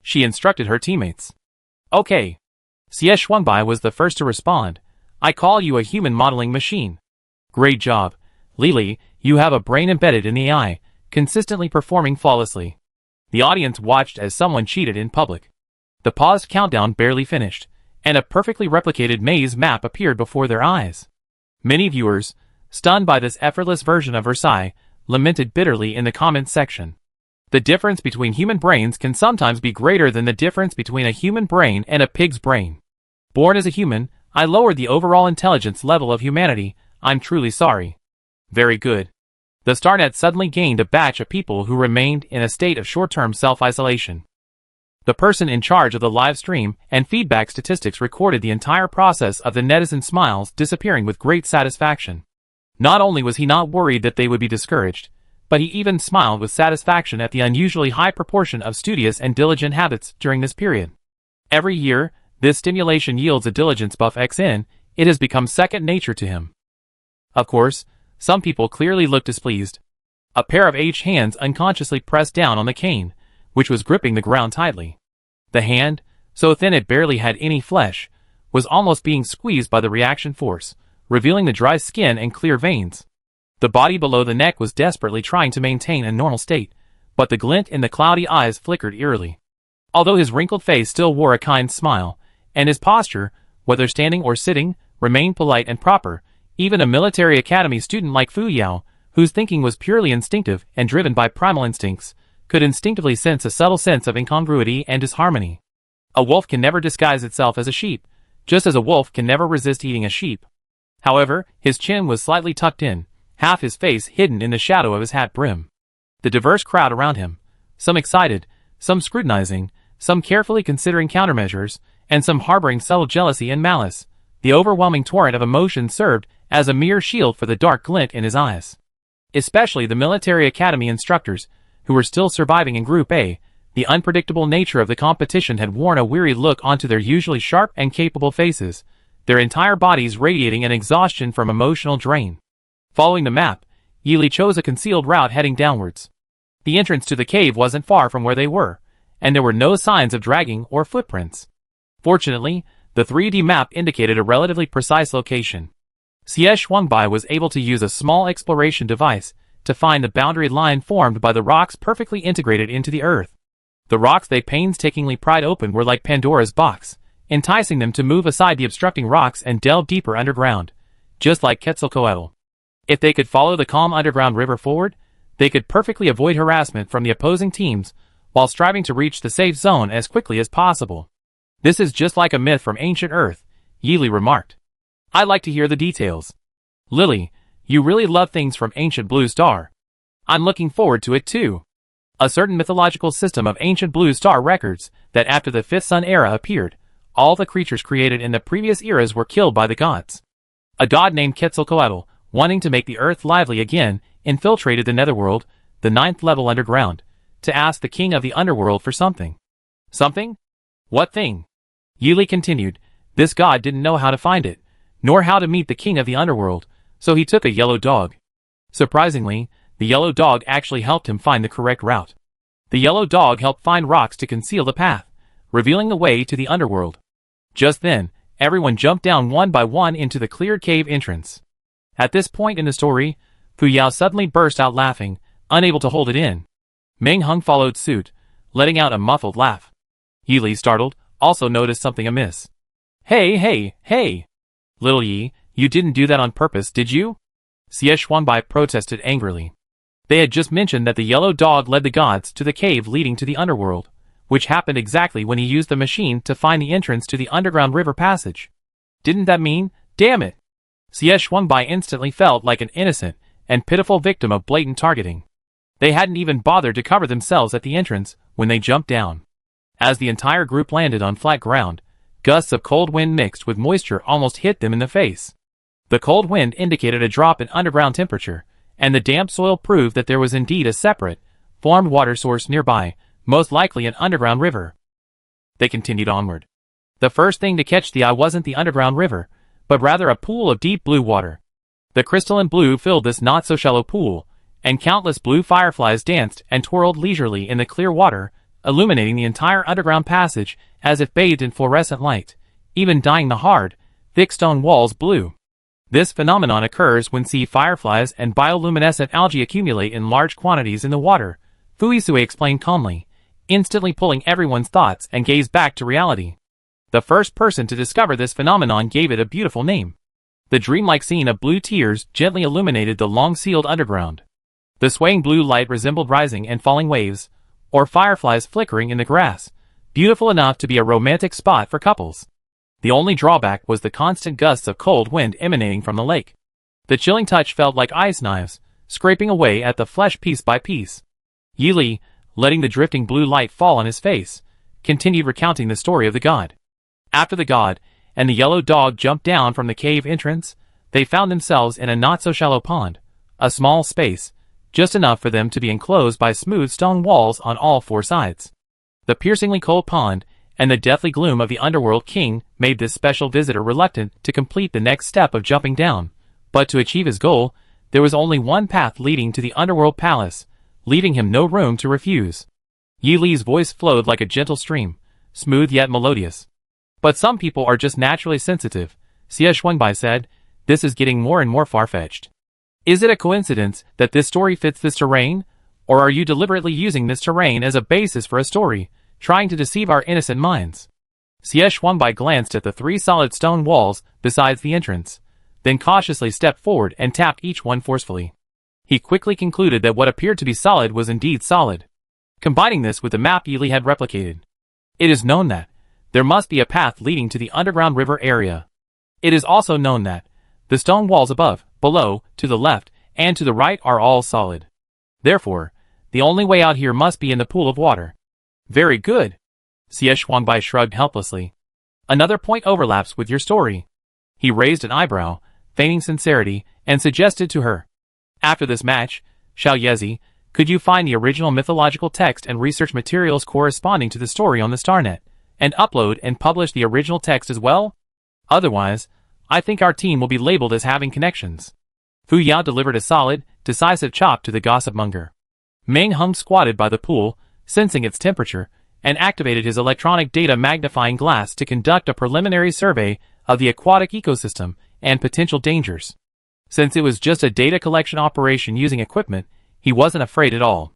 She instructed her teammates. Okay. Xie Shuangbai was the first to respond. I call you a human modeling machine. Great job, Li Li. You have a brain embedded in the eye, consistently performing flawlessly. The audience watched as someone cheated in public. The paused countdown barely finished, and a perfectly replicated maze map appeared before their eyes. Many viewers, stunned by this effortless version of Versailles, lamented bitterly in the comments section. The difference between human brains can sometimes be greater than the difference between a human brain and a pig's brain. Born as a human, I lowered the overall intelligence level of humanity. I'm truly sorry. Very good. The StarNet suddenly gained a batch of people who remained in a state of short-term self-isolation. The person in charge of the live stream and feedback statistics recorded the entire process of the netizen smiles disappearing with great satisfaction. Not only was he not worried that they would be discouraged, but he even smiled with satisfaction at the unusually high proportion of studious and diligent habits during this period. Every year, this stimulation yields a diligence buff XN. It has become second nature to him. Of course, some people clearly looked displeased. A pair of hands unconsciously pressed down on the cane, which was gripping the ground tightly. The hand, so thin it barely had any flesh, was almost being squeezed by the reaction force, revealing the dry skin and clear veins. The body below the neck was desperately trying to maintain a normal state, but the glint in the cloudy eyes flickered eerily. Although his wrinkled face still wore a kind smile, and his posture, whether standing or sitting, remained polite and proper, even a military academy student like Fu Yao, whose thinking was purely instinctive and driven by primal instincts, could instinctively sense a subtle sense of incongruity and disharmony. A wolf can never disguise itself as a sheep, just as a wolf can never resist eating a sheep. However, his chin was slightly tucked in, half his face hidden in the shadow of his hat brim. The diverse crowd around him, some excited, some scrutinizing, some carefully considering countermeasures, and some harboring subtle jealousy and malice, the overwhelming torrent of emotion served as a mere shield for the dark glint in his eyes. Especially the military academy instructors, who were still surviving in Group A. The unpredictable nature of the competition had worn a weary look onto their usually sharp and capable faces, their entire bodies radiating an exhaustion from emotional drain. Following the map, Yili chose a concealed route heading downwards. The entrance to the cave wasn't far from where they were, and there were no signs of dragging or footprints. Fortunately, the 3D map indicated a relatively precise location. Xie Shuangbai was able to use a small exploration device to find the boundary line formed by the rocks perfectly integrated into the earth. The rocks they painstakingly pried open were like Pandora's box, enticing them to move aside the obstructing rocks and delve deeper underground, just like Quetzalcoatl. If they could follow the calm underground river forward, they could perfectly avoid harassment from the opposing teams while striving to reach the safe zone as quickly as possible. This is just like a myth from ancient Earth, Yili remarked. I'd like to hear the details. Lily, you really love things from ancient Blue Star. I'm looking forward to it too. A certain mythological system of ancient Blue Star records that after the Fifth Sun era appeared, all the creatures created in the previous eras were killed by the gods. A god named Quetzalcoatl, wanting to make the earth lively again, infiltrated the netherworld, the 9th level underground, to ask the king of the underworld for something. Something? What thing? Yili continued. This god didn't know how to find it, nor how to meet the king of the underworld, so he took a yellow dog. Surprisingly, the yellow dog actually helped him find the correct route. The yellow dog helped find rocks to conceal the path, revealing the way to the underworld. Just then, everyone jumped down one by one into the cleared cave entrance. At this point in the story, Fu Yao suddenly burst out laughing, unable to hold it in. Meng Hung followed suit, letting out a muffled laugh. Yili, startled, also noticed something amiss. Hey! Little Yi, you didn't do that on purpose, did you? Xie Shuangbai protested angrily. They had just mentioned that the yellow dog led the gods to the cave leading to the underworld, which happened exactly when he used the machine to find the entrance to the underground river passage. Didn't that mean, damn it? Xie Shuangbai instantly felt like an innocent and pitiful victim of blatant targeting. They hadn't even bothered to cover themselves at the entrance when they jumped down. As the entire group landed on flat ground, gusts of cold wind mixed with moisture almost hit them in the face. The cold wind indicated a drop in underground temperature, and the damp soil proved that there was indeed a separate, formed water source nearby, most likely an underground river. They continued onward. The first thing to catch the eye wasn't the underground river, but rather a pool of deep blue water. The crystalline blue filled this not-so-shallow pool, and countless blue fireflies danced and twirled leisurely in the clear water, illuminating the entire underground passage as if bathed in fluorescent light, even dyeing the hard, thick stone walls blue. This phenomenon occurs when sea fireflies and bioluminescent algae accumulate in large quantities in the water, Fuisue explained calmly, instantly pulling everyone's thoughts and gaze back to reality. The first person to discover this phenomenon gave it a beautiful name. The dreamlike scene of blue tears gently illuminated the long-sealed underground. The swaying blue light resembled rising and falling waves, or fireflies flickering in the grass, beautiful enough to be a romantic spot for couples. The only drawback was the constant gusts of cold wind emanating from the lake. The chilling touch felt like ice knives, scraping away at the flesh piece by piece. Yi Li, letting the drifting blue light fall on his face, continued recounting the story of the god. After the god and the yellow dog jumped down from the cave entrance, they found themselves in a not-so-shallow pond, a small space, just enough for them to be enclosed by smooth stone walls on all four sides. The piercingly cold pond and the deathly gloom of the underworld king made this special visitor reluctant to complete the next step of jumping down, but to achieve his goal, there was only one path leading to the underworld palace, leaving him no room to refuse. Yi Li's voice flowed like a gentle stream, smooth yet melodious. But some people are just naturally sensitive, Xie Shuangbai said. This is getting more and more far-fetched. Is it a coincidence that this story fits this terrain, or are you deliberately using this terrain as a basis for a story, trying to deceive our innocent minds? Xie Shuangbai glanced at the three solid stone walls besides the entrance, then cautiously stepped forward and tapped each one forcefully. He quickly concluded that what appeared to be solid was indeed solid. Combining this with the map Yi Li had replicated, it is known that there must be a path leading to the underground river area. It is also known that the stone walls above, below, to the left, and to the right are all solid. Therefore, the only way out here must be in the pool of water. Very good. Xie Shuangbai shrugged helplessly. Another point overlaps with your story. He raised an eyebrow, feigning sincerity, and suggested to her. After this match, Xiao Yezi, could you find the original mythological text and research materials corresponding to the story on the StarNet, and upload and publish the original text as well? Otherwise, I think our team will be labeled as having connections. Fu Yao delivered a solid, decisive chop to the gossip monger. Meng Hung squatted by the pool, sensing its temperature, and activated his electronic data magnifying glass to conduct a preliminary survey of the aquatic ecosystem and potential dangers. Since it was just a data collection operation using equipment, he wasn't afraid at all.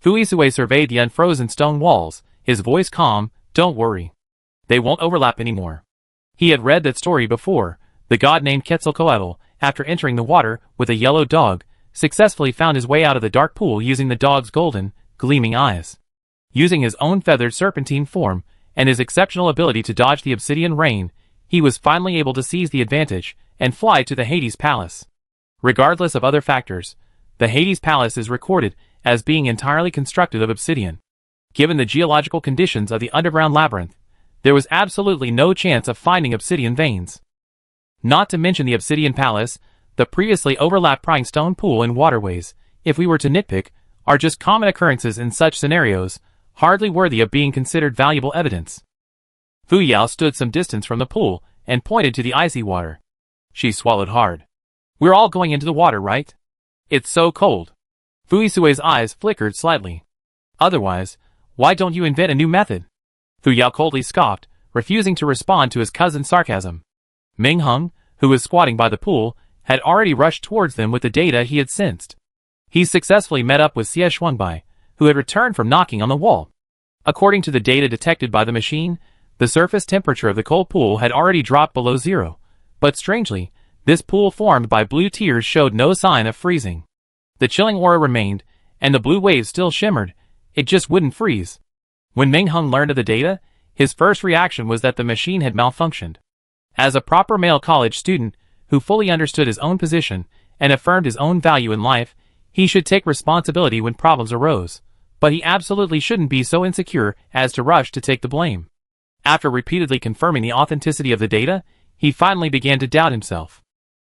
Fuisue surveyed the unfrozen stone walls, his voice calm. Don't worry. They won't overlap anymore. He had read that story before. The god named Quetzalcoatl, after entering the water with a yellow dog, successfully found his way out of the dark pool using the dog's golden, gleaming eyes. Using his own feathered serpentine form, and his exceptional ability to dodge the obsidian rain, he was finally able to seize the advantage and fly to the Hades Palace. Regardless of other factors, the Hades Palace is recorded as being entirely constructed of obsidian. Given the geological conditions of the underground labyrinth, there was absolutely no chance of finding obsidian veins. Not to mention the obsidian palace, the previously overlapped prying stone pool and waterways, if we were to nitpick, are just common occurrences in such scenarios, hardly worthy of being considered valuable evidence. Fu Yao stood some distance from the pool and pointed to the icy water. She swallowed hard. We're all going into the water, right? It's so cold. Fuisue's eyes flickered slightly. Otherwise, why don't you invent a new method? Fu Yao coldly scoffed, refusing to respond to his cousin's sarcasm. Meng Hung, who was squatting by the pool, had already rushed towards them with the data he had sensed. He successfully met up with Xie Shuangbai, who had returned from knocking on the wall. According to the data detected by the machine, the surface temperature of the cold pool had already dropped below zero, but strangely, this pool formed by blue tears showed no sign of freezing. The chilling aura remained, and the blue waves still shimmered. It just wouldn't freeze. When Meng Hung learned of the data, his first reaction was that the machine had malfunctioned. As a proper male college student, who fully understood his own position and affirmed his own value in life, he should take responsibility when problems arose, but he absolutely shouldn't be so insecure as to rush to take the blame. After repeatedly confirming the authenticity of the data, he finally began to doubt himself.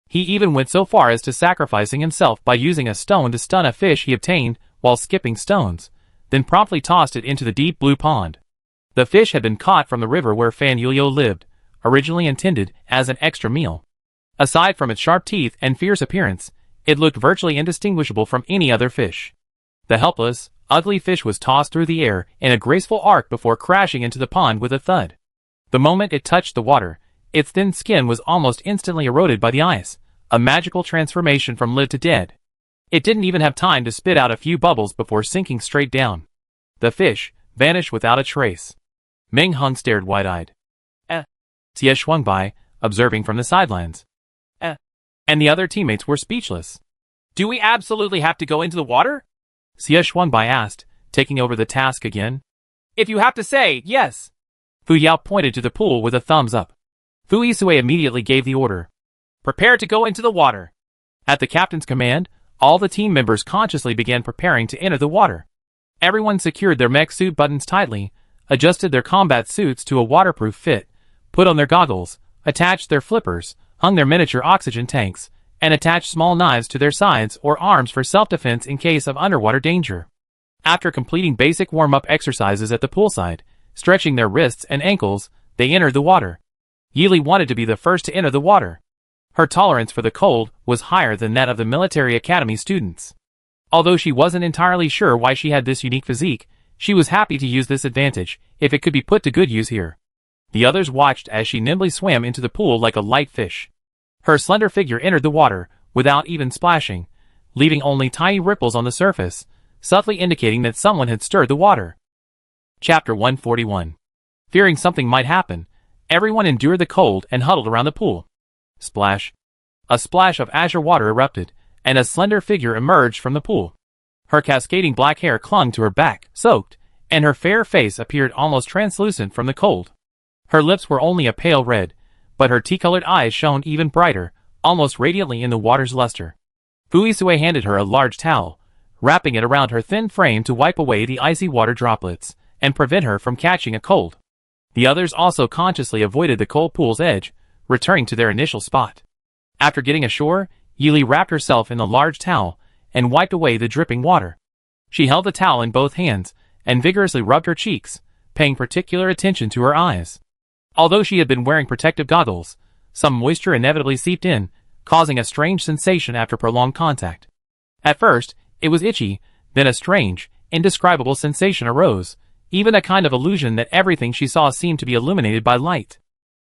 He even went so far as to sacrificing himself by using a stone to stun a fish he obtained while skipping stones, then promptly tossed it into the deep blue pond. The fish had been caught from the river where Fan Yuliu lived, originally intended as an extra meal. Aside from its sharp teeth and fierce appearance, it looked virtually indistinguishable from any other fish. The helpless, ugly fish was tossed through the air in a graceful arc before crashing into the pond with a thud. The moment it touched the water, its thin skin was almost instantly eroded by the ice, a magical transformation from live to dead. It didn't even have time to spit out a few bubbles before sinking straight down. The fish vanished without a trace. Ming Hung stared wide-eyed. Xie swung by, observing from the sidelines. And the other teammates were speechless. Do we absolutely have to go into the water? Xie swung by asked, taking over the task again. If you have to say yes. Fu Yao pointed to the pool with a thumbs up. Fu Yisui immediately gave the order. Prepare to go into the water. At the captain's command, all the team members consciously began preparing to enter the water. Everyone secured their mech suit buttons tightly, adjusted their combat suits to a waterproof fit, put on their goggles, attached their flippers, hung their miniature oxygen tanks, and attached small knives to their sides or arms for self-defense in case of underwater danger. After completing basic warm-up exercises at the poolside, stretching their wrists and ankles, they entered the water. Yili wanted to be the first to enter the water. Her tolerance for the cold was higher than that of the military academy students. Although she wasn't entirely sure why she had this unique physique, she was happy to use this advantage, if it could be put to good use here. The others watched as she nimbly swam into the pool like a light fish. Her slender figure entered the water, without even splashing, leaving only tiny ripples on the surface, subtly indicating that someone had stirred the water. Chapter 141. Fearing something might happen, everyone endured the cold and huddled around the pool. Splash. A splash of azure water erupted, and a slender figure emerged from the pool. Her cascading black hair clung to her back, soaked, and her fair face appeared almost translucent from the cold. Her lips were only a pale red, but her tea-colored eyes shone even brighter, almost radiantly in the water's luster. Fu Yisui handed her a large towel, wrapping it around her thin frame to wipe away the icy water droplets, and prevent her from catching a cold. The others also consciously avoided the cold pool's edge, returning to their initial spot. After getting ashore, Yili wrapped herself in the large towel, and wiped away the dripping water. She held the towel in both hands, and vigorously rubbed her cheeks, paying particular attention to her eyes. Although she had been wearing protective goggles, some moisture inevitably seeped in, causing a strange sensation after prolonged contact. At first, it was itchy, then a strange, indescribable sensation arose, even a kind of illusion that everything she saw seemed to be illuminated by light.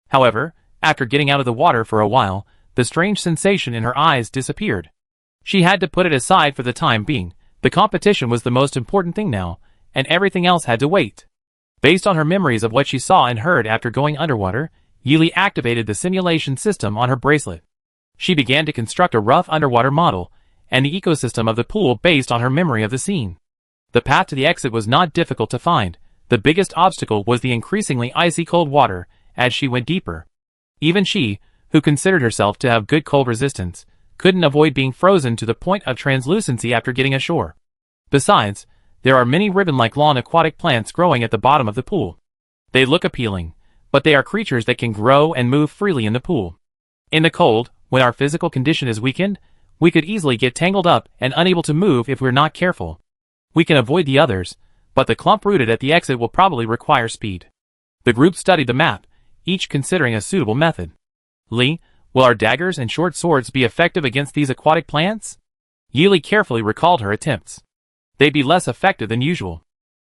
However, after getting out of the water for a while, the strange sensation in her eyes disappeared. She had to put it aside for the time being. The competition was the most important thing now, and everything else had to wait. Based on her memories of what she saw and heard after going underwater, Yili activated the simulation system on her bracelet. She began to construct a rough underwater model, and the ecosystem of the pool based on her memory of the scene. The path to the exit was not difficult to find. The biggest obstacle was the increasingly icy cold water as she went deeper. Even she, who considered herself to have good cold resistance, couldn't avoid being frozen to the point of translucency after getting ashore. Besides, there are many ribbon-like lawn aquatic plants growing at the bottom of the pool. They look appealing, but they are creatures that can grow and move freely in the pool. In the cold, when our physical condition is weakened, we could easily get tangled up and unable to move if we're not careful. We can avoid the others, but the clump rooted at the exit will probably require speed. The group studied the map, each considering a suitable method. Li, will our daggers and short swords be effective against these aquatic plants? Yili carefully recalled her attempts. They'd be less effective than usual.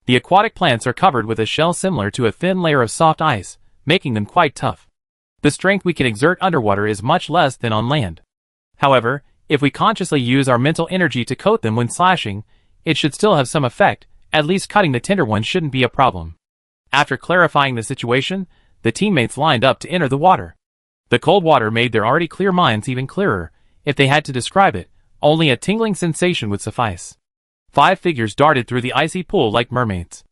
The aquatic plants are covered with a shell similar to a thin layer of soft ice, making them quite tough. The strength we can exert underwater is much less than on land. However, if we consciously use our mental energy to coat them when slashing, it should still have some effect, at least cutting the tender ones shouldn't be a problem. After clarifying the situation, the teammates lined up to enter the water. The cold water made their already clear minds even clearer. If they had to describe it, only a tingling sensation would suffice. 5 figures darted through the icy pool like mermaids.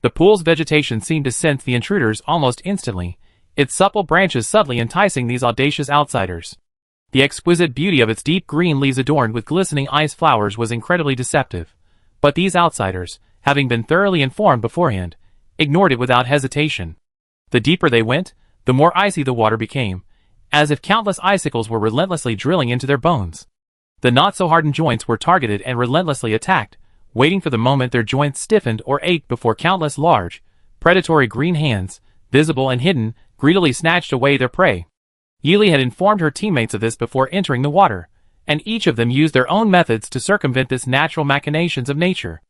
The pool's vegetation seemed to sense the intruders almost instantly, its supple branches subtly enticing these audacious outsiders. The exquisite beauty of its deep green leaves adorned with glistening ice flowers was incredibly deceptive. But these outsiders, having been thoroughly informed beforehand, ignored it without hesitation. The deeper they went, the more icy the water became, as if countless icicles were relentlessly drilling into their bones. The not-so-hardened joints were targeted and relentlessly attacked, waiting for the moment their joints stiffened or ached before countless large, predatory green hands, visible and hidden, greedily snatched away their prey. Yili had informed her teammates of this before entering the water, and each of them used their own methods to circumvent this natural machinations of nature.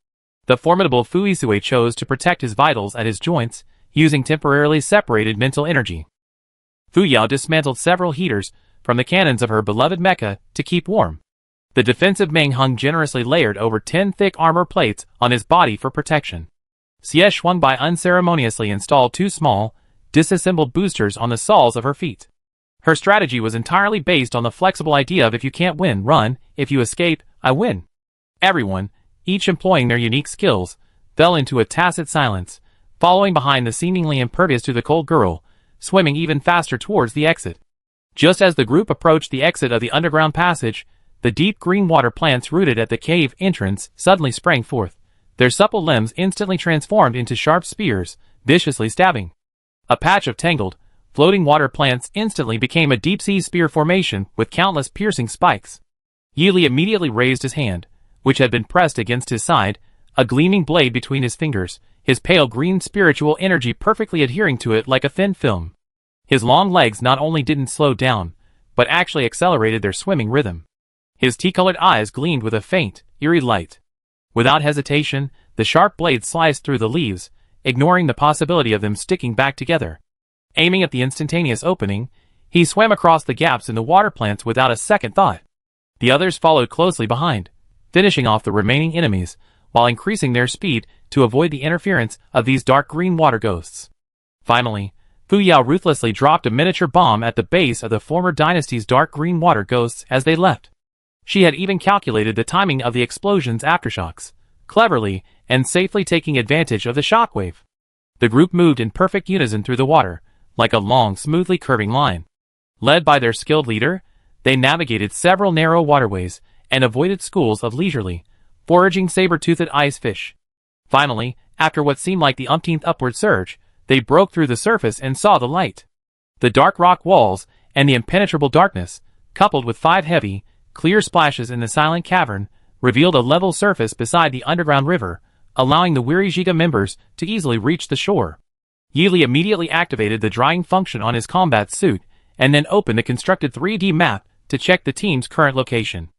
The formidable Fu Yisui chose to protect his vitals at his joints, using temporarily separated mental energy. Fu Yao dismantled several heaters, from the cannons of her beloved mecha to keep warm. The defensive Meng hung generously layered over 10 thick armor plates on his body for protection. Xie Shuangbai unceremoniously installed 2 small, disassembled boosters on the soles of her feet. Her strategy was entirely based on the flexible idea of if you can't win, run, if you escape, I win. Everyone, each employing their unique skills, fell into a tacit silence, following behind the seemingly impervious to the cold girl, swimming even faster towards the exit. Just as the group approached the exit of the underground passage, the deep green water plants rooted at the cave entrance suddenly sprang forth, their supple limbs instantly transformed into sharp spears, viciously stabbing. A patch of tangled, floating water plants instantly became a deep-sea spear formation with countless piercing spikes. Yili immediately raised his hand, which had been pressed against his side, a gleaming blade between his fingers, his pale green spiritual energy perfectly adhering to it like a thin film. His long legs not only didn't slow down, but actually accelerated their swimming rhythm. His tea-colored eyes gleamed with a faint, eerie light. Without hesitation, the sharp blade sliced through the leaves, ignoring the possibility of them sticking back together. Aiming at the instantaneous opening, he swam across the gaps in the water plants without a second thought. The others followed closely behind, finishing off the remaining enemies, while increasing their speed to avoid the interference of these dark green water ghosts. Finally, Fu Yao ruthlessly dropped a miniature bomb at the base of the former dynasty's dark green water ghosts as they left. She had even calculated the timing of the explosion's aftershocks, cleverly and safely taking advantage of the shockwave. The group moved in perfect unison through the water, like a long, smoothly curving line. Led by their skilled leader, they navigated several narrow waterways and avoided schools of leisurely, foraging saber-toothed ice fish. Finally, after what seemed like the umpteenth upward surge, they broke through the surface and saw the light. The dark rock walls and the impenetrable darkness, coupled with 5 heavy, clear splashes in the silent cavern, revealed a level surface beside the underground river, allowing the weary Giga members to easily reach the shore. Yili immediately activated the drying function on his combat suit, and then opened the constructed 3D map to check the team's current location.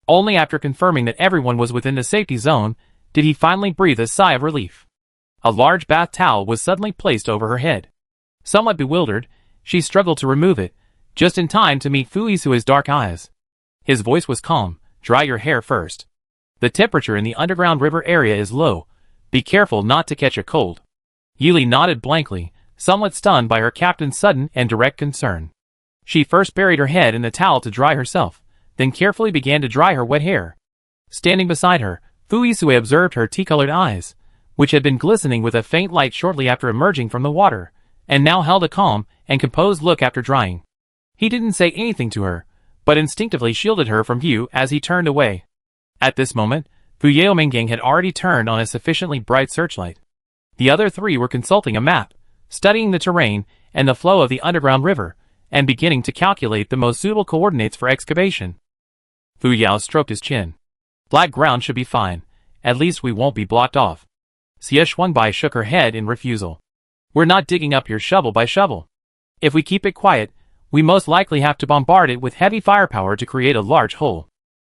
Only after confirming that everyone was within the safety zone, did he finally breathe a sigh of relief. A large bath towel was suddenly placed over her head. Somewhat bewildered, she struggled to remove it, just in time to meet Fu Yisui's dark eyes. His voice was calm. Dry your hair first. The temperature in the underground river area is low. Be careful not to catch a cold. Yili nodded blankly, somewhat stunned by her captain's sudden and direct concern. She first buried her head in the towel to dry herself, then carefully began to dry her wet hair. Standing beside her, Fu Yisui observed her tea-colored eyes, which had been glistening with a faint light shortly after emerging from the water, and now held a calm and composed look after drying. He didn't say anything to her, but instinctively shielded her from view as he turned away. At this moment, Fu Yaomengang had already turned on a sufficiently bright searchlight. The other 3 were consulting a map, studying the terrain and the flow of the underground river, and beginning to calculate the most suitable coordinates for excavation. Fu Yao stroked his chin. Black ground should be fine. At least we won't be blocked off. Xie Shuangbai shook her head in refusal. We're not digging up your shovel by shovel. If we keep it quiet, we most likely have to bombard it with heavy firepower to create a large hole.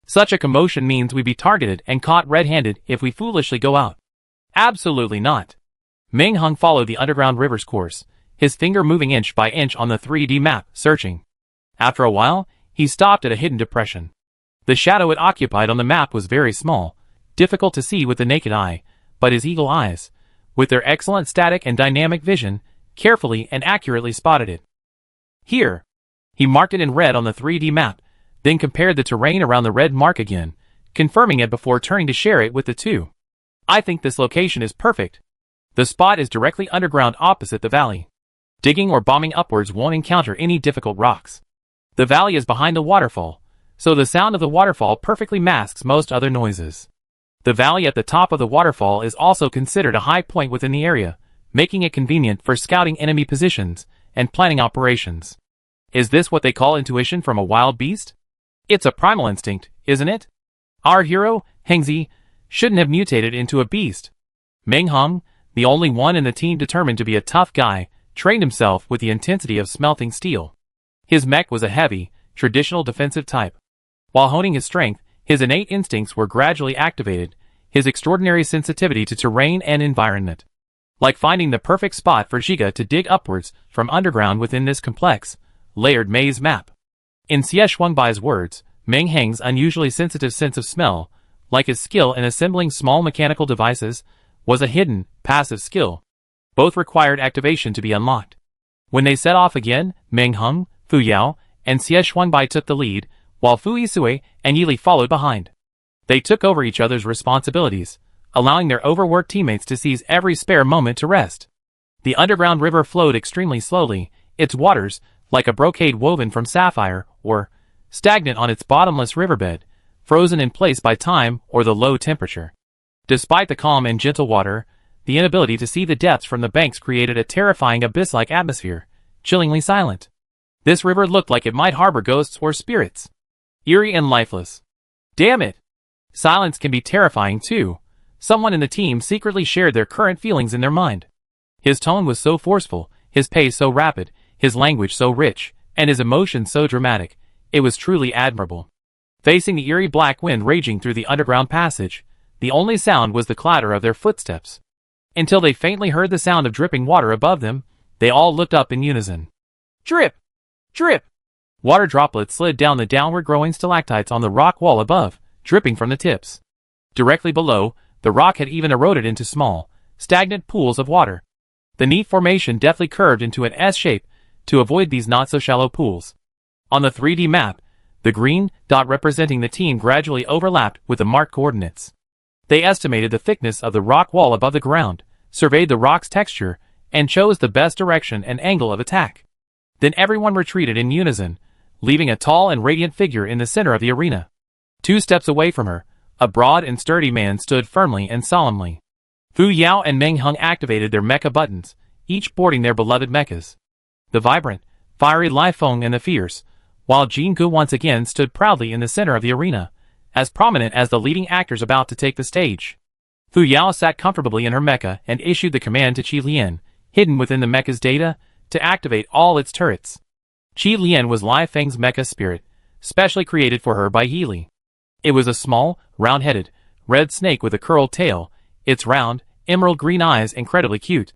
Such a commotion means we'd be targeted and caught red-handed if we foolishly go out. Absolutely not. Meng Hung followed the underground river's course, his finger moving inch by inch on the 3D map, searching. After a while, he stopped at a hidden depression. The shadow it occupied on the map was very small, difficult to see with the naked eye, but his eagle eyes, with their excellent static and dynamic vision, carefully and accurately spotted it. Here. He marked it in red on the 3D map, then compared the terrain around the red mark again, confirming it before turning to share it with the 2. I think this location is perfect. The spot is directly underground opposite the valley. Digging or bombing upwards won't encounter any difficult rocks. The valley is behind the waterfall, so the sound of the waterfall perfectly masks most other noises. The valley at the top of the waterfall is also considered a high point within the area, making it convenient for scouting enemy positions and planning operations. Is this what they call intuition from a wild beast? It's a primal instinct, isn't it? Our hero, Hengzi, shouldn't have mutated into a beast. Meng Hung, the only one in the team determined to be a tough guy, trained himself with the intensity of smelting steel. His mech was a heavy, traditional defensive type. While honing his strength, his innate instincts were gradually activated, his extraordinary sensitivity to terrain and environment. Like finding the perfect spot for Giga to dig upwards from underground within this complex, layered maze map. In Xie Shuangbai's words, Meng Heng's unusually sensitive sense of smell, like his skill in assembling small mechanical devices, was a hidden, passive skill. Both required activation to be unlocked. When they set off again, Meng Heng, Fu Yao, and Xie Shuangbai took the lead, while Fu Yisui and Yi Li followed behind. They took over each other's responsibilities, allowing their overworked teammates to seize every spare moment to rest. The underground river flowed extremely slowly, its waters, like a brocade woven from sapphire, were stagnant on its bottomless riverbed, frozen in place by time or the low temperature. Despite the calm and gentle water, the inability to see the depths from the banks created a terrifying abyss-like atmosphere, chillingly silent. This river looked like it might harbor ghosts or spirits. Eerie and lifeless. Damn it! Silence can be terrifying too. Someone in the team secretly shared their current feelings in their mind. His tone was so forceful, his pace so rapid, his language so rich, and his emotions so dramatic. It was truly admirable. Facing the eerie black wind raging through the underground passage, the only sound was the clatter of their footsteps. Until they faintly heard the sound of dripping water above them, they all looked up in unison. Drip! Drip! Water droplets slid down the downward growing stalactites on the rock wall above, dripping from the tips. Directly below, the rock had even eroded into small, stagnant pools of water. The neat formation deftly curved into an S shape to avoid these not-so-shallow pools. On the 3D map, the green dot representing the team gradually overlapped with the marked coordinates. They estimated the thickness of the rock wall above the ground, surveyed the rock's texture, and chose the best direction and angle of attack. Then everyone retreated in unison, leaving a tall and radiant figure in the center of the arena. 2 steps away from her, a broad and sturdy man stood firmly and solemnly. Fu Yao and Meng Heng activated their mecha buttons, each boarding their beloved mechas. The vibrant, fiery Lai Feng and the fierce, while Jin Gu once again stood proudly in the center of the arena, as prominent as the leading actors about to take the stage. Fu Yao sat comfortably in her mecha and issued the command to Qi Lian, hidden within the mecha's data, to activate all its turrets. Qi Lian was Lai Feng's mecha spirit, specially created for her by Yi Li. It was a small, round-headed, red snake with a curled tail, its round, emerald green eyes incredibly cute.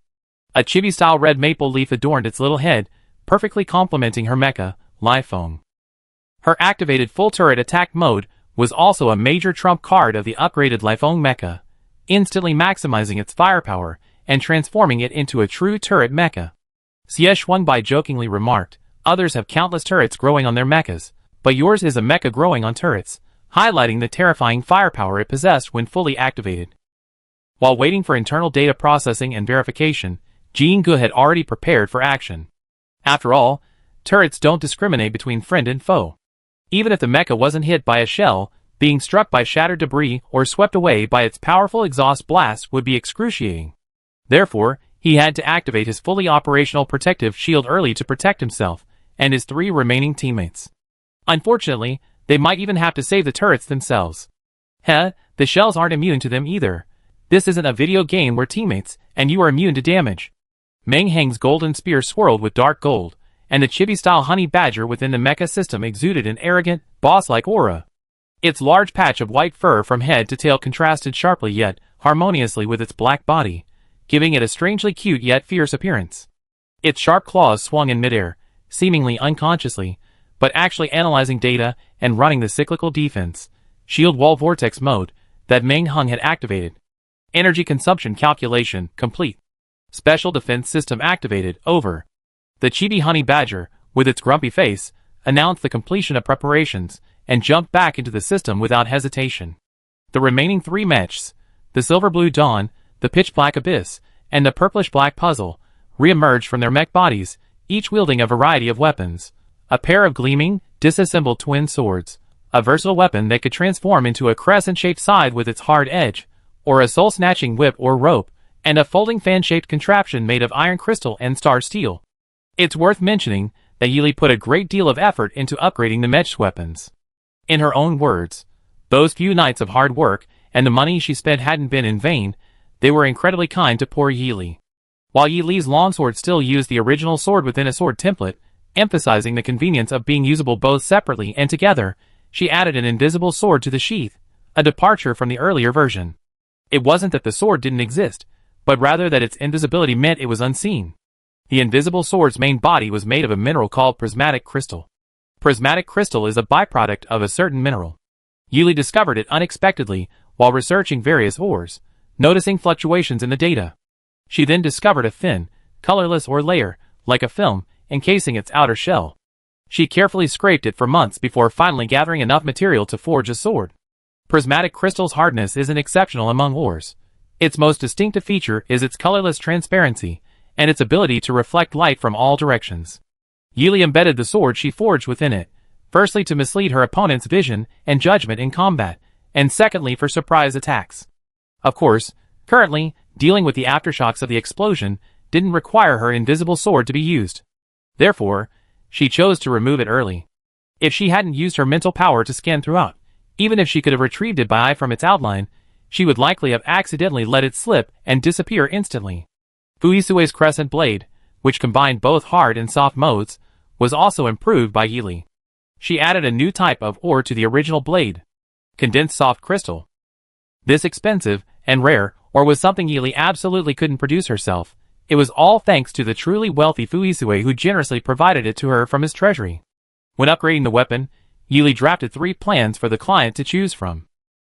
A chibi-style red maple leaf adorned its little head, perfectly complementing her mecha, Lai Feng. Her activated full turret attack mode was also a major trump card of the upgraded Lai Feng mecha, instantly maximizing its firepower and transforming it into a true turret mecha. Xie Shuangbai jokingly remarked, "Others have countless turrets growing on their mechas, but yours is a mecha growing on turrets," highlighting the terrifying firepower it possessed when fully activated. While waiting for internal data processing and verification, Jin Gu had already prepared for action. After all, turrets don't discriminate between friend and foe. Even if the mecha wasn't hit by a shell, being struck by shattered debris or swept away by its powerful exhaust blast would be excruciating. Therefore, he had to activate his fully operational protective shield early to protect himself and his 3 remaining teammates. Unfortunately, they might even have to save the turrets themselves. The shells aren't immune to them either. This isn't a video game where teammates and you are immune to damage. Meng Heng's golden spear swirled with dark gold, and the chibi-style honey badger within the mecha system exuded an arrogant, boss-like aura. Its large patch of white fur from head to tail contrasted sharply yet harmoniously with its black body, giving it a strangely cute yet fierce appearance. Its sharp claws swung in midair, seemingly unconsciously, but actually analyzing data and running the cyclical defense, shield wall vortex mode, that Meng Heng had activated. Energy consumption calculation complete. Special defense system activated, over. The chibi honey badger, with its grumpy face, announced the completion of preparations, and jumped back into the system without hesitation. The remaining 3 mechs, the silver blue dawn, the pitch black abyss, and the purplish black puzzle, re-emerged from their mech bodies, each wielding a variety of weapons. A pair of gleaming, disassembled twin swords, a versatile weapon that could transform into a crescent-shaped scythe with its hard edge, or a soul-snatching whip or rope, and a folding fan-shaped contraption made of iron crystal and star steel. It's worth mentioning that Yi Li put a great deal of effort into upgrading the mech's weapons. In her own words, those few nights of hard work and the money she spent hadn't been in vain. They were incredibly kind to poor Yi Li. While Yi Li's longsword still used the original sword within a sword template, emphasizing the convenience of being usable both separately and together, she added an invisible sword to the sheath, a departure from the earlier version. It wasn't that the sword didn't exist, but rather that its invisibility meant it was unseen. The invisible sword's main body was made of a mineral called prismatic crystal. Prismatic crystal is a byproduct of a certain mineral. Yili discovered it unexpectedly while researching various ores, noticing fluctuations in the data. She then discovered a thin, colorless ore layer, like a film, encasing its outer shell. She carefully scraped it for months before finally gathering enough material to forge a sword. Prismatic crystal's hardness isn't exceptional among ores. Its most distinctive feature is its colorless transparency, and its ability to reflect light from all directions. Yili embedded the sword she forged within it, firstly to mislead her opponent's vision and judgment in combat, and secondly for surprise attacks. Of course, currently, dealing with the aftershocks of the explosion didn't require her invisible sword to be used. Therefore, she chose to remove it early. If she hadn't used her mental power to scan throughout, even if she could have retrieved it by eye from its outline, she would likely have accidentally let it slip and disappear instantly. Fuisue's crescent blade, which combined both hard and soft modes, was also improved by Yili. She added a new type of ore to the original blade: condensed soft crystal. This expensive and rare ore was something Yili absolutely couldn't produce herself. It was all thanks to the truly wealthy Fuisue, who generously provided it to her from his treasury. When upgrading the weapon, Yili drafted 3 plans for the client to choose from.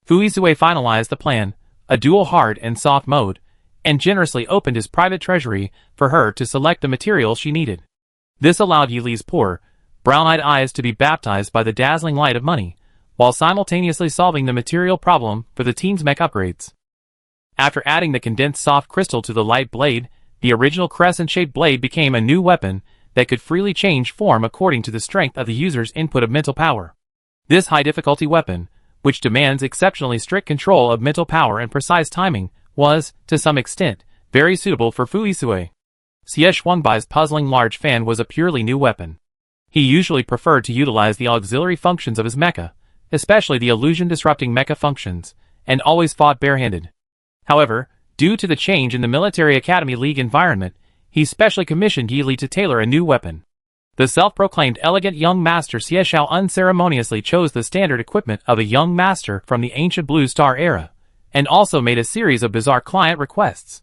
Fuisue finalized the plan, a dual hard and soft mode, and generously opened his private treasury for her to select the material she needed. This allowed Yili's poor, brown-eyed eyes to be baptized by the dazzling light of money, while simultaneously solving the material problem for the team's mech upgrades. After adding the condensed soft crystal to the light blade, the original crescent-shaped blade became a new weapon that could freely change form according to the strength of the user's input of mental power. This high-difficulty weapon, which demands exceptionally strict control of mental power and precise timing, was, to some extent, very suitable for Fuisue. Xie Shuangbai's puzzling large fan was a purely new weapon. He usually preferred to utilize the auxiliary functions of his mecha, especially the illusion-disrupting mecha functions, and always fought barehanded. However, due to the change in the Military Academy League environment, he specially commissioned Yili to tailor a new weapon. The self-proclaimed elegant young master Xie Xiao unceremoniously chose the standard equipment of a young master from the ancient Blue Star era, and also made a series of bizarre client requests.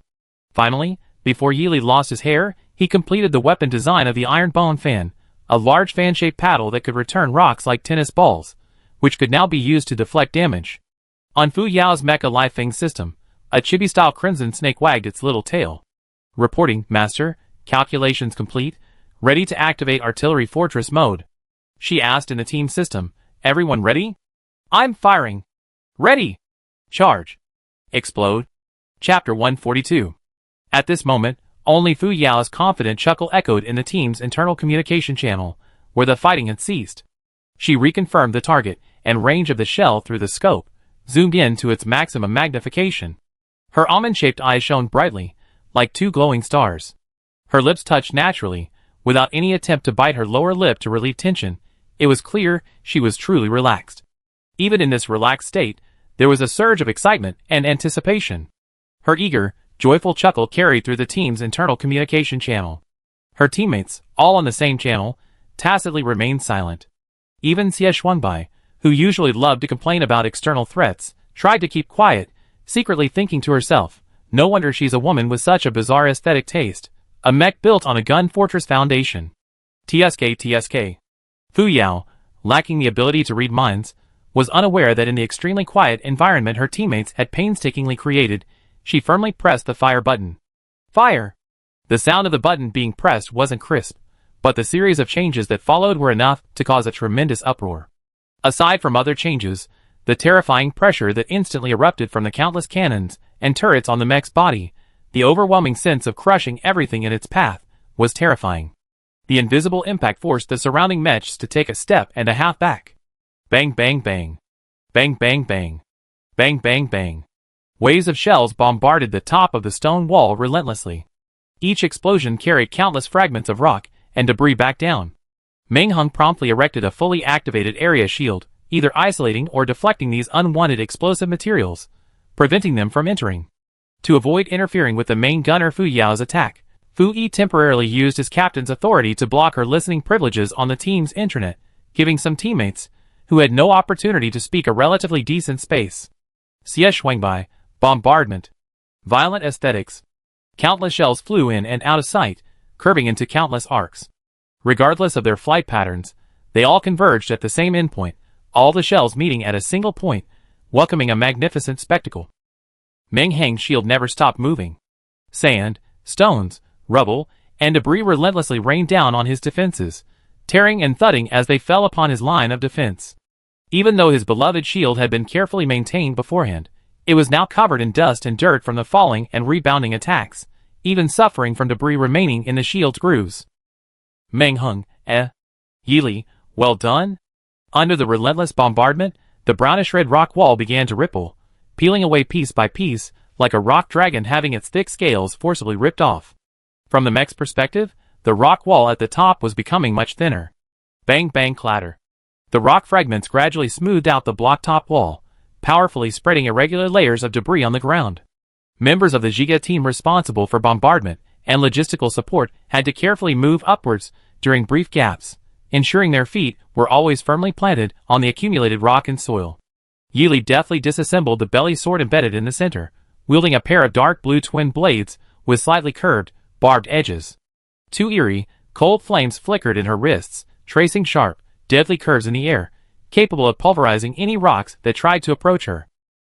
Finally, before Yili lost his hair, he completed the weapon design of the Iron Bone Fan, a large fan-shaped paddle that could return rocks like tennis balls, which could now be used to deflect damage. On Fu Yao's Mecha Life Fang system, a chibi-style crimson snake wagged its little tail. Reporting, Master. Calculations complete. Ready to activate Artillery Fortress mode. She asked in the team system. Everyone ready? I'm firing. Ready. Charge. Explode. Chapter 142. At this moment, only Fu Yao's confident chuckle echoed in the team's internal communication channel, where the fighting had ceased. She reconfirmed the target and range of the shell through the scope, zoomed in to its maximum magnification. Her almond-shaped eyes shone brightly, like 2 glowing stars. Her lips touched naturally, without any attempt to bite her lower lip to relieve tension. It was clear she was truly relaxed. Even in this relaxed state, there was a surge of excitement and anticipation. Her eager, joyful chuckle carried through the team's internal communication channel. Her teammates, all on the same channel, tacitly remained silent. Even Xie Shuangbai, who usually loved to complain about external threats, tried to keep quiet, secretly thinking to herself, no wonder she's a woman with such a bizarre aesthetic taste, a mech built on a gun fortress foundation. TSK. Fu Yao, lacking the ability to read minds, was unaware that in the extremely quiet environment her teammates had painstakingly created, she firmly pressed the fire button. Fire! The sound of the button being pressed wasn't crisp, but the series of changes that followed were enough to cause a tremendous uproar. Aside from other changes, the terrifying pressure that instantly erupted from the countless cannons and turrets on the mech's body, the overwhelming sense of crushing everything in its path, was terrifying. The invisible impact forced the surrounding mechs to take a step and a half back. Bang bang bang. Bang bang bang. Bang bang bang. Waves of shells bombarded the top of the stone wall relentlessly. Each explosion carried countless fragments of rock and debris back down. Meng Hung promptly erected a fully activated area shield, either isolating or deflecting these unwanted explosive materials, preventing them from entering. To avoid interfering with the main gunner Fu Yao's attack, Fu Yi temporarily used his captain's authority to block her listening privileges on the team's intranet, giving some teammates, who had no opportunity to speak, a relatively decent space. Xie Shuangbai, bombardment. Violent aesthetics. Countless shells flew in and out of sight, curving into countless arcs. Regardless of their flight patterns, They all converged at the same endpoint, all the shells meeting at a single point, welcoming a magnificent spectacle. Meng Heng's shield never stopped moving. Sand, stones, rubble, and debris relentlessly rained down on his defenses, tearing and thudding as they fell upon his line of defense. Even though his beloved shield had been carefully maintained beforehand, it was now covered in dust and dirt from the falling and rebounding attacks, even suffering from debris remaining in the shield's grooves. Meng Heng, Yi Li, well done? Under the relentless bombardment, the brownish-red rock wall began to ripple, peeling away piece by piece, like a rock dragon having its thick scales forcibly ripped off. From the mech's perspective, the rock wall at the top was becoming much thinner. Bang bang clatter. The rock fragments gradually smoothed out the block-top wall, powerfully spreading irregular layers of debris on the ground. Members of the Giga team responsible for bombardment and logistical support had to carefully move upwards during brief gaps, ensuring their feet were always firmly planted on the accumulated rock and soil. Yi Li deftly disassembled the belly sword embedded in the center, wielding a pair of dark blue twin blades with slightly curved, barbed edges. Two eerie, cold flames flickered in her wrists, tracing sharp, deadly curves in the air, capable of pulverizing any rocks that tried to approach her.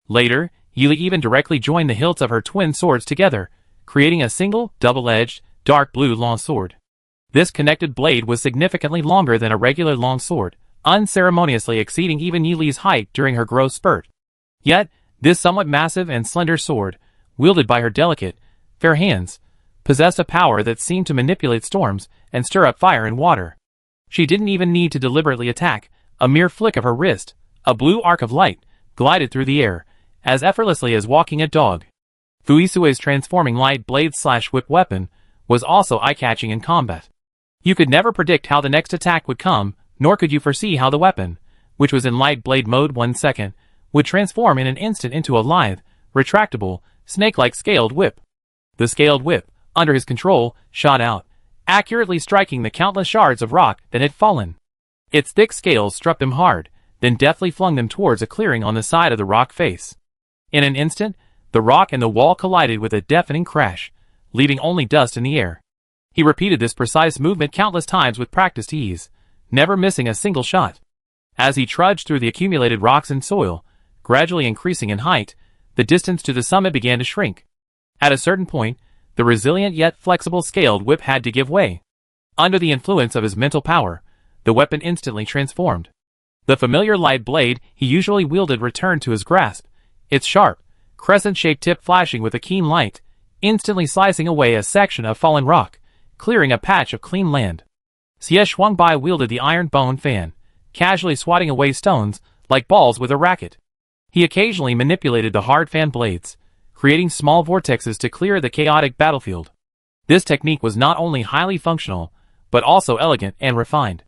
Later, Yi Li even directly joined the hilts of her twin swords together, creating a single, double-edged, dark blue long sword. This connected blade was significantly longer than a regular long sword, unceremoniously exceeding even Yi Li's height during her growth spurt. Yet, this somewhat massive and slender sword, wielded by her delicate, fair hands, possessed a power that seemed to manipulate storms and stir up fire and water. She didn't even need to deliberately attack. A mere flick of her wrist, a blue arc of light, glided through the air, as effortlessly as walking a dog. Fuisue's transforming light blade/whip weapon was also eye-catching in combat. You could never predict how the next attack would come, nor could you foresee how the weapon, which was in light blade mode 1 second, would transform in an instant into a lithe, retractable, snake-like scaled whip. The scaled whip, under his control, shot out, accurately striking the countless shards of rock that had fallen. Its thick scales struck them hard, then deftly flung them towards a clearing on the side of the rock face. In an instant, the rock and the wall collided with a deafening crash, leaving only dust in the air. He repeated this precise movement countless times with practiced ease, never missing a single shot. As he trudged through the accumulated rocks and soil, gradually increasing in height, the distance to the summit began to shrink. At a certain point, the resilient yet flexible scaled whip had to give way. Under the influence of his mental power, the weapon instantly transformed. The familiar light blade he usually wielded returned to his grasp, its sharp, crescent-shaped tip flashing with a keen light, instantly slicing away a section of fallen rock, clearing a patch of clean land. Xie Shuangbai wielded the iron bone fan, casually swatting away stones like balls with a racket. He occasionally manipulated the hard fan blades, creating small vortexes to clear the chaotic battlefield. This technique was not only highly functional, but also elegant and refined.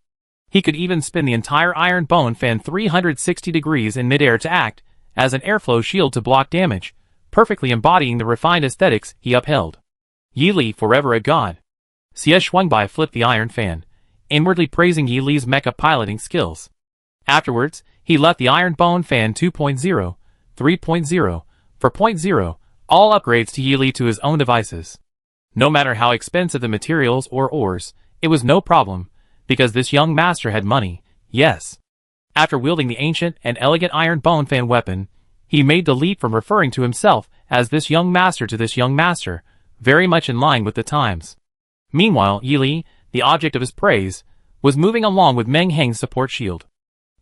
He could even spin the entire iron bone fan 360 degrees in midair to act as an airflow shield to block damage, perfectly embodying the refined aesthetics he upheld. Yi Li, forever a god. Xie Shuangbai flipped the iron fan, inwardly praising Yi Li's mecha piloting skills. Afterwards, he left the iron bone fan 2.0, 3.0, 4.0, all upgrades to Yi Li to his own devices. No matter how expensive the materials or ores, it was no problem, because this young master had money, yes. After wielding the ancient and elegant iron bone fan weapon, he made the leap from referring to himself as this young master to this young master, very much in line with the times. Meanwhile, Yi Li, the object of his praise, was moving along with Meng Heng's support shield.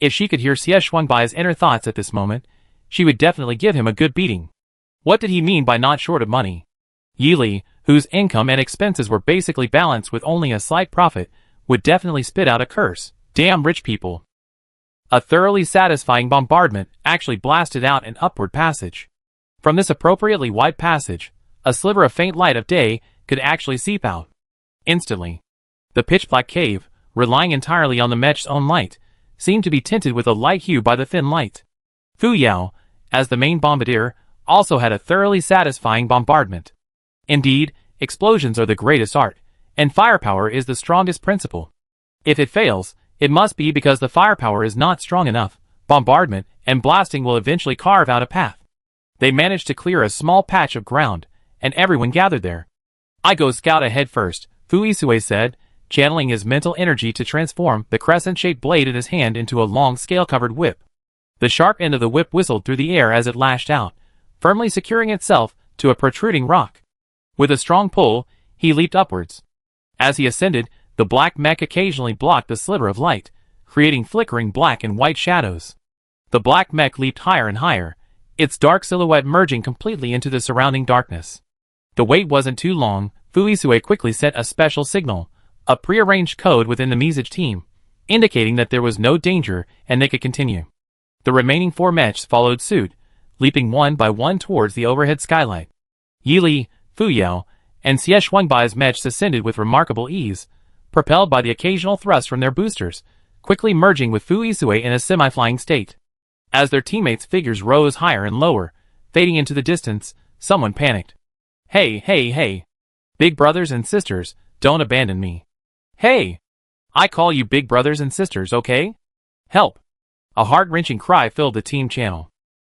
If she could hear Xie Shuangbai's inner thoughts at this moment, she would definitely give him a good beating. What did he mean by not short of money? Yi Li, whose income and expenses were basically balanced with only a slight profit, would definitely spit out a curse. Damn rich people. A thoroughly satisfying bombardment actually blasted out an upward passage. From this appropriately wide passage, a sliver of faint light of day could actually seep out. Instantly, the pitch-black cave, relying entirely on the mech's own light, seemed to be tinted with a light hue by the thin light. Fu Yao, as the main bombardier, also had a thoroughly satisfying bombardment. Indeed, explosions are the greatest art, and firepower is the strongest principle. If it fails, it must be because the firepower is not strong enough. Bombardment and blasting will eventually carve out a path. They managed to clear a small patch of ground, and everyone gathered there. "I go scout ahead first," Fuisue said, channeling his mental energy to transform the crescent-shaped blade in his hand into a long scale-covered whip. The sharp end of the whip whistled through the air as it lashed out, firmly securing itself to a protruding rock. With a strong pull, he leaped upwards. As he ascended, the black mech occasionally blocked the sliver of light, creating flickering black and white shadows. The black mech leaped higher and higher, its dark silhouette merging completely into the surrounding darkness. The wait wasn't too long. Fuisue quickly sent a special signal, a prearranged code within the message team, indicating that there was no danger and they could continue. The remaining 4 mechs followed suit, leaping one by one towards the overhead skylight. Yili, Fuyao, and Xie mechs ascended with remarkable ease, propelled by the occasional thrust from their boosters, quickly merging with Fuisue in a semi-flying state. As their teammates' figures rose higher and lower, fading into the distance, someone panicked. Hey, hey, hey. Big brothers and sisters, don't abandon me. Hey! I call you big brothers and sisters, okay? Help! A heart-wrenching cry filled the team channel.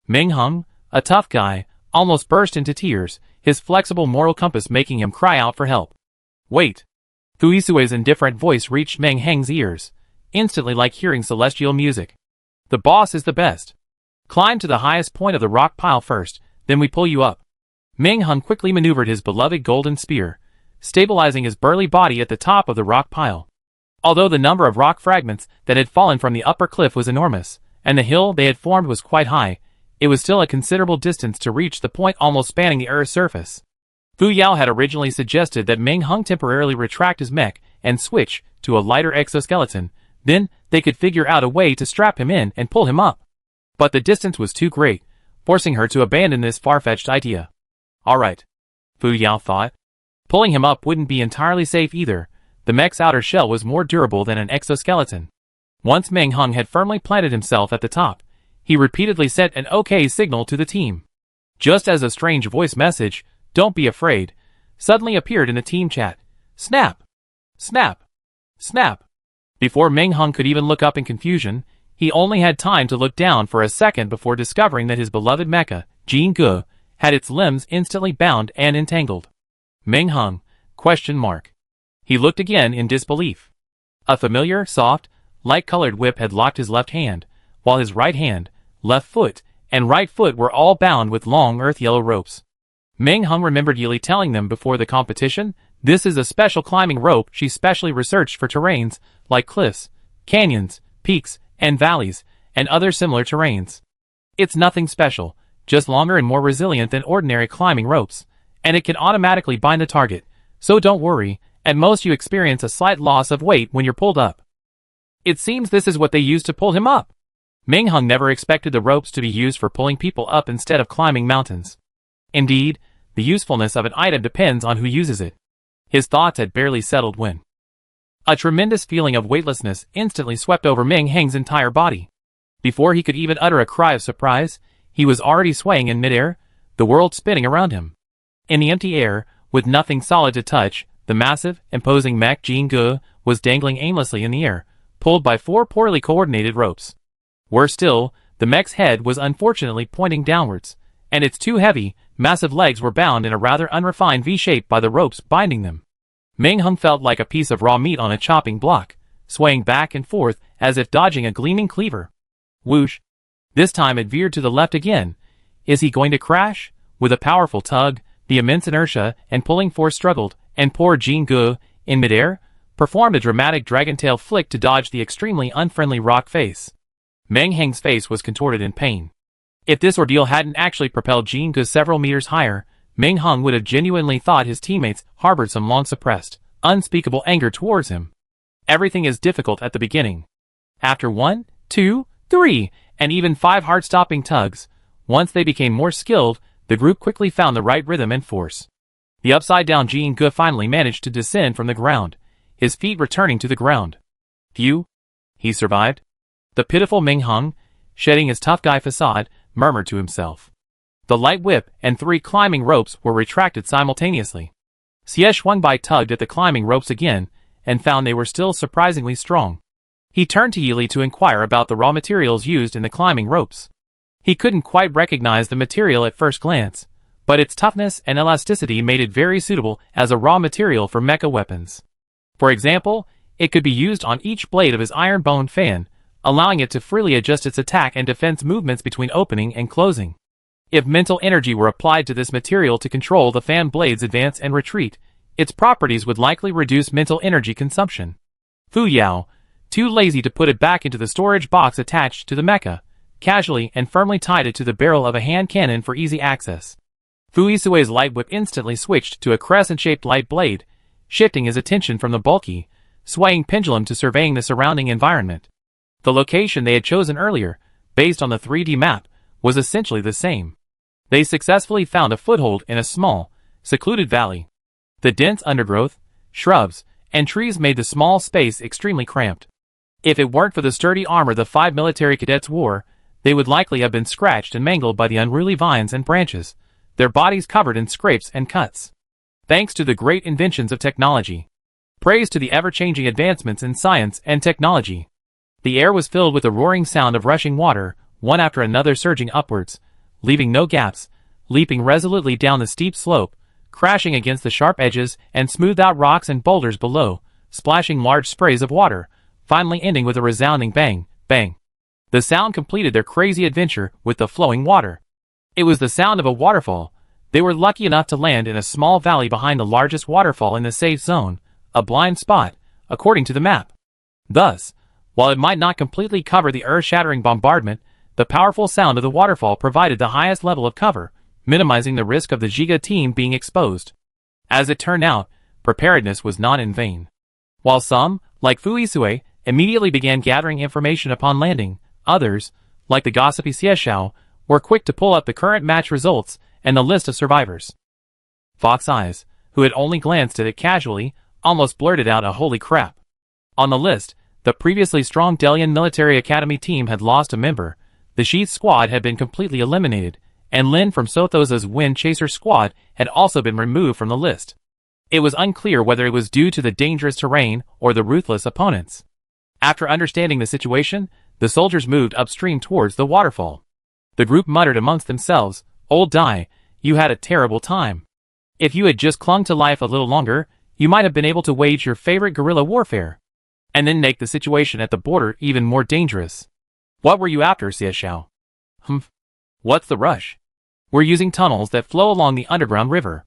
Meng Hung, a tough guy, almost burst into tears, his flexible moral compass making him cry out for help. Wait! Fuisue's indifferent voice reached Meng Heng's ears, instantly like hearing celestial music. The boss is the best. Climb to the highest point of the rock pile first, then we pull you up. Meng Hung quickly maneuvered his beloved golden spear, stabilizing his burly body at the top of the rock pile. Although the number of rock fragments that had fallen from the upper cliff was enormous, and the hill they had formed was quite high, it was still a considerable distance to reach the point almost spanning the Earth's surface. Fu Yao had originally suggested that Meng Hung temporarily retract his mech and switch to a lighter exoskeleton, then they could figure out a way to strap him in and pull him up. But the distance was too great, forcing her to abandon this far-fetched idea. Alright, Fu Yao thought. Pulling him up wouldn't be entirely safe either. The mech's outer shell was more durable than an exoskeleton. Once Meng Hung had firmly planted himself at the top, he repeatedly sent an OK signal to the team. Just as a strange voice message, "Don't be afraid," suddenly appeared in the team chat. Snap! Snap! Snap! Before Meng Hung could even look up in confusion, he only had time to look down for a second before discovering that his beloved mecha, Jin Ge, had its limbs instantly bound and entangled. Meng Hung? ? He looked again in disbelief. A familiar, soft, light-colored whip had locked his left hand, while his right hand, left foot, and right foot were all bound with long earth-yellow ropes. Meng Hung remembered Yili telling them before the competition, this is a special climbing rope she specially researched for terrains like cliffs, canyons, peaks, and valleys, and other similar terrains. It's nothing special, just longer and more resilient than ordinary climbing ropes, and it can automatically bind the target, so don't worry, at most you experience a slight loss of weight when you're pulled up. It seems this is what they used to pull him up. Meng Hung never expected the ropes to be used for pulling people up instead of climbing mountains. Indeed, the usefulness of an item depends on who uses it. His thoughts had barely settled when a tremendous feeling of weightlessness instantly swept over Meng Heng's entire body. Before he could even utter a cry of surprise, he was already swaying in midair, the world spinning around him. In the empty air, with nothing solid to touch, the massive, imposing mech Jin Ge was dangling aimlessly in the air, pulled by 4 poorly coordinated ropes. Worse still, the mech's head was unfortunately pointing downwards, and its 2 heavy, massive legs were bound in a rather unrefined V-shape by the ropes binding them. Meng Hung felt like a piece of raw meat on a chopping block, swaying back and forth as if dodging a gleaming cleaver. Whoosh! This time it veered to the left again. Is he going to crash? With a powerful tug, the immense inertia and pulling force struggled, and poor Jin Ge, in midair, performed a dramatic dragon-tail flick to dodge the extremely unfriendly rock face. Meng Heng's face was contorted in pain. If this ordeal hadn't actually propelled Jin Ge several meters higher, Meng Hung would have genuinely thought his teammates harbored some long-suppressed, unspeakable anger towards him. Everything is difficult at the beginning. After 1, 2, 3, and even 5 heart-stopping tugs, once they became more skilled, the group quickly found the right rhythm and force. The upside-down Jin Ge finally managed to descend from the ground, his feet returning to the ground. Phew! He survived. The pitiful Meng Hung, shedding his tough guy facade, murmured to himself. The light whip and 3 climbing ropes were retracted simultaneously. Xie tugged at the climbing ropes again, and found they were still surprisingly strong. He turned to Yili to inquire about the raw materials used in the climbing ropes. He couldn't quite recognize the material at first glance, but its toughness and elasticity made it very suitable as a raw material for mecha weapons. For example, it could be used on each blade of his iron-boned fan, allowing it to freely adjust its attack and defense movements between opening and closing. If mental energy were applied to this material to control the fan blade's advance and retreat, its properties would likely reduce mental energy consumption. Fu Yao, too lazy to put it back into the storage box attached to the mecha, casually and firmly tied it to the barrel of a hand cannon for easy access. Fu Isue's light whip instantly switched to a crescent-shaped light blade, shifting his attention from the bulky, swaying pendulum to surveying the surrounding environment. The location they had chosen earlier, based on the 3D map, was essentially the same. They successfully found a foothold in a small, secluded valley. The dense undergrowth, shrubs, and trees made the small space extremely cramped. If it weren't for the sturdy armor the 5 military cadets wore, they would likely have been scratched and mangled by the unruly vines and branches, their bodies covered in scrapes and cuts. Thanks to the great inventions of technology. Praise to the ever-changing advancements in science and technology. The air was filled with the roaring sound of rushing water, one after another surging upwards, leaving no gaps, leaping resolutely down the steep slope, crashing against the sharp edges and smoothed-out rocks and boulders below, splashing large sprays of water, finally ending with a resounding bang, bang. The sound completed their crazy adventure with the flowing water. It was the sound of a waterfall. They were lucky enough to land in a small valley behind the largest waterfall in the safe zone, a blind spot, according to the map. Thus, while it might not completely cover the earth-shattering bombardment, the powerful sound of the waterfall provided the highest level of cover, minimizing the risk of the Giga team being exposed. As it turned out, preparedness was not in vain. While some, like Fu Isue, immediately began gathering information upon landing, others, like the gossipy Xieshao, were quick to pull up the current match results and the list of survivors. Fox Eyes, who had only glanced at it casually, almost blurted out a "holy crap." On the list, the previously strong Delian Military Academy team had lost a member, the Sheath squad had been completely eliminated, and Lin from Sothosa's Wind Chaser squad had also been removed from the list. It was unclear whether it was due to the dangerous terrain or the ruthless opponents. After understanding the situation, the soldiers moved upstream towards the waterfall. The group muttered amongst themselves, "Old Dai, you had a terrible time. If you had just clung to life a little longer, you might have been able to wage your favorite guerrilla warfare, and then make the situation at the border even more dangerous." "What were you after, Xieshao?" "Humph. What's the rush? We're using tunnels that flow along the underground river.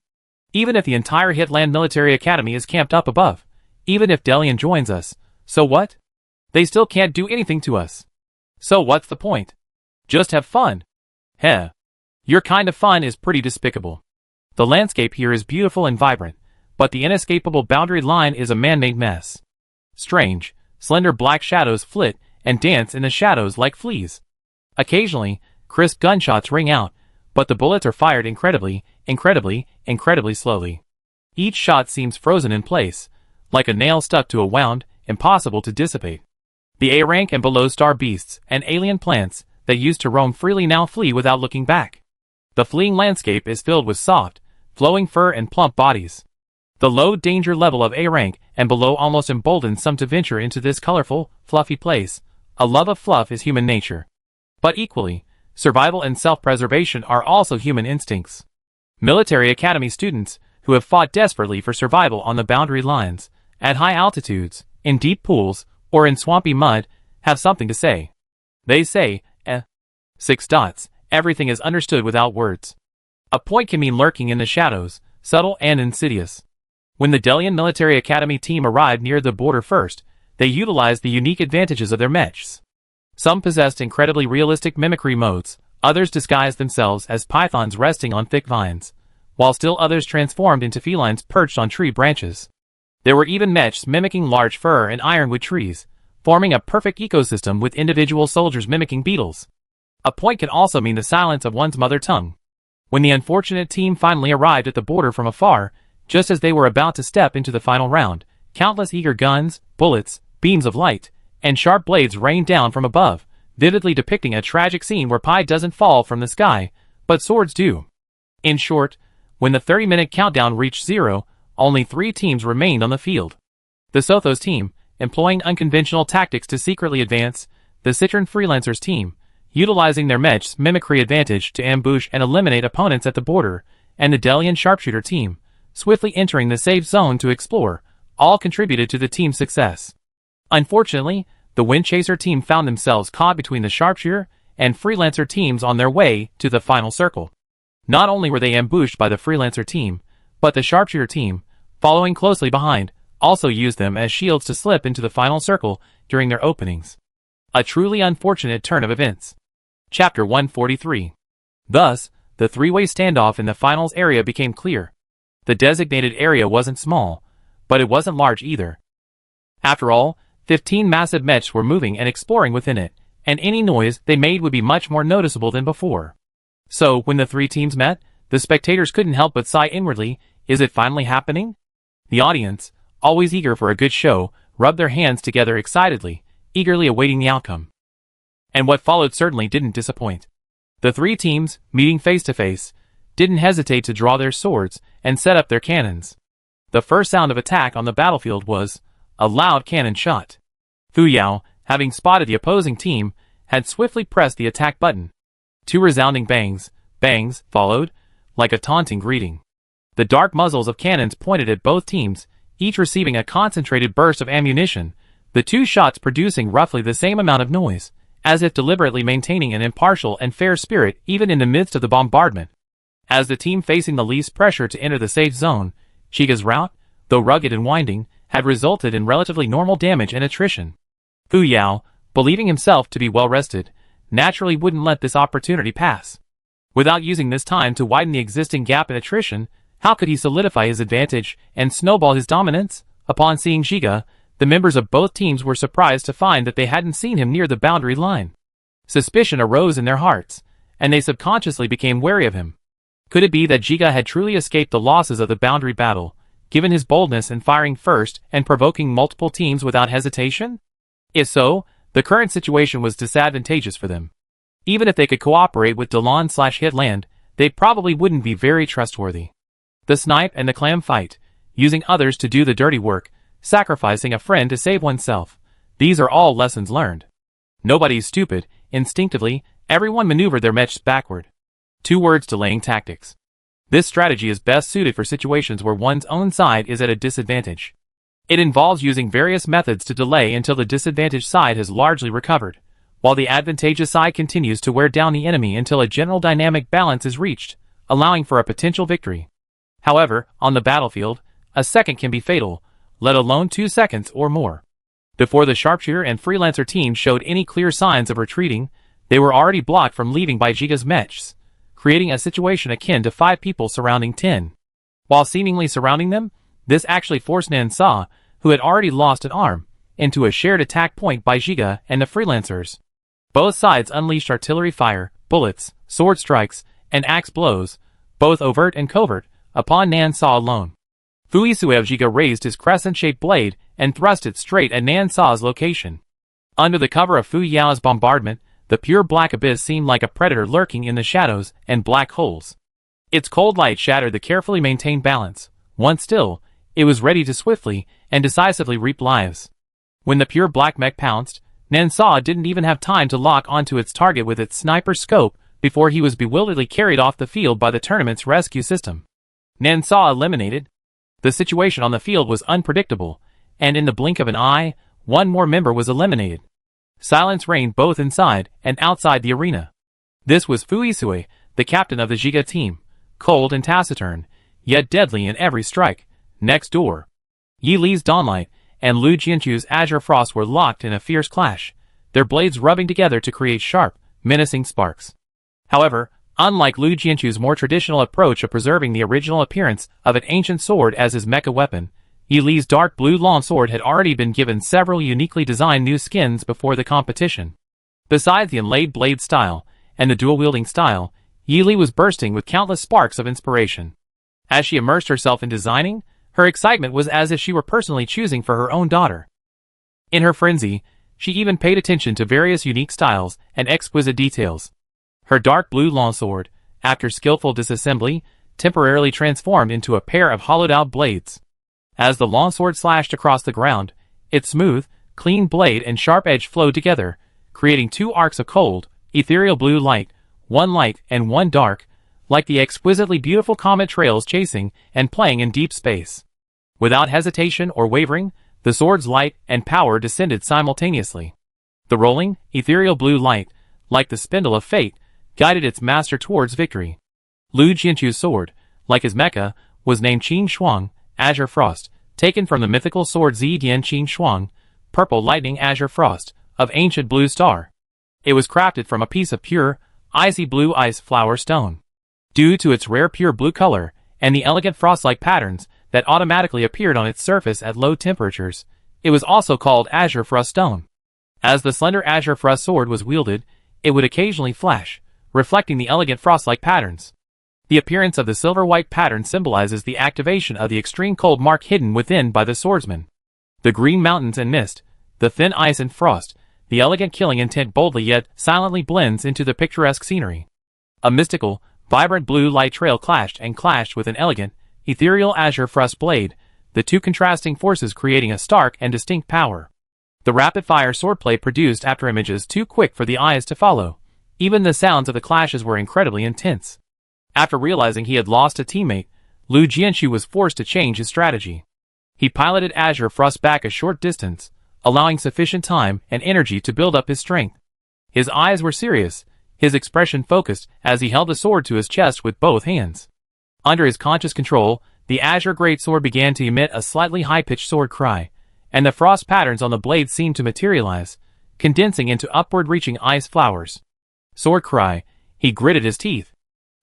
Even if the entire Hitland Military Academy is camped up above, even if Delian joins us, so what? They still can't do anything to us. So what's the point? Just have fun." "Heh. Your kind of fun is pretty despicable. The landscape here is beautiful and vibrant, but the inescapable boundary line is a man-made mess. Strange, slender black shadows flit and dance in the shadows like fleas. Occasionally, crisp gunshots ring out, but the bullets are fired incredibly slowly. Each shot seems frozen in place, like a nail stuck to a wound, impossible to dissipate. The A-rank and below star beasts and alien plants that used to roam freely now flee without looking back. The fleeing landscape is filled with soft, flowing fur and plump bodies. The low danger level of A-rank and below almost emboldens some to venture into this colorful, fluffy place. A love of fluff is human nature. But equally, survival and self-preservation are also human instincts. Military Academy students, who have fought desperately for survival on the boundary lines, at high altitudes, in deep pools, or in swampy mud, have something to say. They say, 6 dots, everything is understood without words. A point can mean lurking in the shadows, subtle and insidious. When the Delian Military Academy team arrived near the border first, they utilized the unique advantages of their mechs. Some possessed incredibly realistic mimicry modes, others disguised themselves as pythons resting on thick vines, while still others transformed into felines perched on tree branches. There were even mechs mimicking large fir and ironwood trees, forming a perfect ecosystem with individual soldiers mimicking beetles. A point can also mean the silence of one's mother tongue. When the unfortunate team finally arrived at the border from afar, just as they were about to step into the final round, countless eager guns, bullets, beams of light, and sharp blades rained down from above, vividly depicting a tragic scene where pie doesn't fall from the sky, but swords do. In short, when the 30-minute countdown reached 0, only 3 teams remained on the field. The Sothos team, employing unconventional tactics to secretly advance, the Citron Freelancers team, utilizing their mech's mimicry advantage to ambush and eliminate opponents at the border, and the Delian Sharpshooter team, swiftly entering the safe zone to explore, all contributed to the team's success. Unfortunately, the Windchaser team found themselves caught between the Sharpshooter and Freelancer teams on their way to the final circle. Not only were they ambushed by the Freelancer team, but the Sharpshooter team, following closely behind, also used them as shields to slip into the final circle during their openings. A truly unfortunate turn of events. Chapter 143. Thus, the three-way standoff in the finals area became clear. The designated area wasn't small, but it wasn't large either. After all, 15 massive mechs were moving and exploring within it, and any noise they made would be much more noticeable than before. So, when the three teams met, the spectators couldn't help but sigh inwardly, is it finally happening? The audience, always eager for a good show, rubbed their hands together excitedly, eagerly awaiting the outcome. And what followed certainly didn't disappoint. The three teams, meeting face to face, didn't hesitate to draw their swords and set up their cannons. The first sound of attack on the battlefield was a loud cannon shot. Fu Yao, having spotted the opposing team, had swiftly pressed the attack button. Two resounding bangs followed, like a taunting greeting. The dark muzzles of cannons pointed at both teams, each receiving a concentrated burst of ammunition, the two shots producing roughly the same amount of noise, as if deliberately maintaining an impartial and fair spirit even in the midst of the bombardment. As the team facing the least pressure to enter the safe zone, Shiga's route, though rugged and winding, had resulted in relatively normal damage and attrition. Fu Yao, believing himself to be well rested, naturally wouldn't let this opportunity pass. Without using this time to widen the existing gap in attrition, how could he solidify his advantage and snowball his dominance? Upon seeing Shiga, the members of both teams were surprised to find that they hadn't seen him near the boundary line. Suspicion arose in their hearts, and they subconsciously became wary of him. Could it be that Shiga had truly escaped the losses of the boundary battle, given his boldness in firing first and provoking multiple teams without hesitation? If so, the current situation was disadvantageous for them. Even if they could cooperate with Delon/Hitland, they probably wouldn't be very trustworthy. The snipe and the clam fight, using others to do the dirty work, sacrificing a friend to save oneself. These are all lessons learned. Nobody's stupid. Instinctively, everyone maneuvered their mechs backward. 2 words: delaying tactics. This strategy is best suited for situations where one's own side is at a disadvantage. It involves using various methods to delay until the disadvantaged side has largely recovered, while the advantageous side continues to wear down the enemy until a general dynamic balance is reached, allowing for a potential victory. However, on the battlefield, a second can be fatal, let alone 2 seconds or more. Before the Sharpshooter and Freelancer teams showed any clear signs of retreating, they were already blocked from leaving by Shiga's mechs, creating a situation akin to 5 people surrounding 10. While seemingly surrounding them, this actually forced Nan Sa, who had already lost an arm, into a shared attack point by Shiga and the Freelancers. Both sides unleashed artillery fire, bullets, sword strikes, and axe blows, both overt and covert, upon Nan Sa alone. Fuisue of Shiga raised his crescent-shaped blade and thrust it straight at Nan Sa's location. Under the cover of Fu Yao's bombardment, the pure black abyss seemed like a predator lurking in the shadows and black holes. Its cold light shattered the carefully maintained balance. Once still, it was ready to swiftly and decisively reap lives. When the pure black mech pounced, Nan Sa didn't even have time to lock onto its target with its sniper scope before he was bewilderedly carried off the field by the tournament's rescue system. Nan Sa eliminated. The situation on the field was unpredictable, and in the blink of an eye, one more member was eliminated. Silence reigned both inside and outside the arena. This was Fuisue, the captain of the Shiga team, cold and taciturn, yet deadly in every strike. Next door, Yi Li's Dawnlight and Lu Jianchu's Azure Frost were locked in a fierce clash, their blades rubbing together to create sharp, menacing sparks. However, unlike Lu Jianchu's more traditional approach of preserving the original appearance of an ancient sword as his mecha weapon, Yi Li's dark blue longsword had already been given several uniquely designed new skins before the competition. Besides the inlaid blade style and the dual-wielding style, Yi Li was bursting with countless sparks of inspiration. As she immersed herself in designing, her excitement was as if she were personally choosing for her own daughter. In her frenzy, she even paid attention to various unique styles and exquisite details. Her dark blue longsword, after skillful disassembly, temporarily transformed into a pair of hollowed-out blades. As the longsword slashed across the ground, its smooth, clean blade and sharp edge flowed together, creating 2 arcs of cold, ethereal blue light, one light and one dark, like the exquisitely beautiful comet trails chasing and playing in deep space. Without hesitation or wavering, the sword's light and power descended simultaneously. The rolling, ethereal blue light, like the spindle of fate, guided its master towards victory. Lu Jianchu's sword, like his mecha, was named Qin Shuang, Azure Frost, taken from the mythical sword Zidian Qin Shuang, purple lightning azure frost, of ancient blue star. It was crafted from a piece of pure, icy blue ice flower stone. Due to its rare pure blue color, and the elegant frost-like patterns that automatically appeared on its surface at low temperatures, it was also called Azure Frost Stone. As the slender Azure Frost sword was wielded, it would occasionally flash, reflecting the elegant frost-like patterns. The appearance of the silver-white pattern symbolizes the activation of the extreme cold mark hidden within by the swordsman. The green mountains and mist, the thin ice and frost, the elegant killing intent boldly yet silently blends into the picturesque scenery. A mystical, vibrant blue light trail clashed with an elegant, ethereal azure frost blade, the two contrasting forces creating a stark and distinct power. The rapid-fire swordplay produced after images too quick for the eyes to follow. Even the sounds of the clashes were incredibly intense. After realizing he had lost a teammate, Lu Jianchu was forced to change his strategy. He piloted Azure Frost back a short distance, allowing sufficient time and energy to build up his strength. His eyes were serious, his expression focused as he held the sword to his chest with both hands. Under his conscious control, the Azure Greatsword began to emit a slightly high-pitched sword cry, and the frost patterns on the blade seemed to materialize, condensing into upward-reaching ice flowers. Sword cry, he gritted his teeth.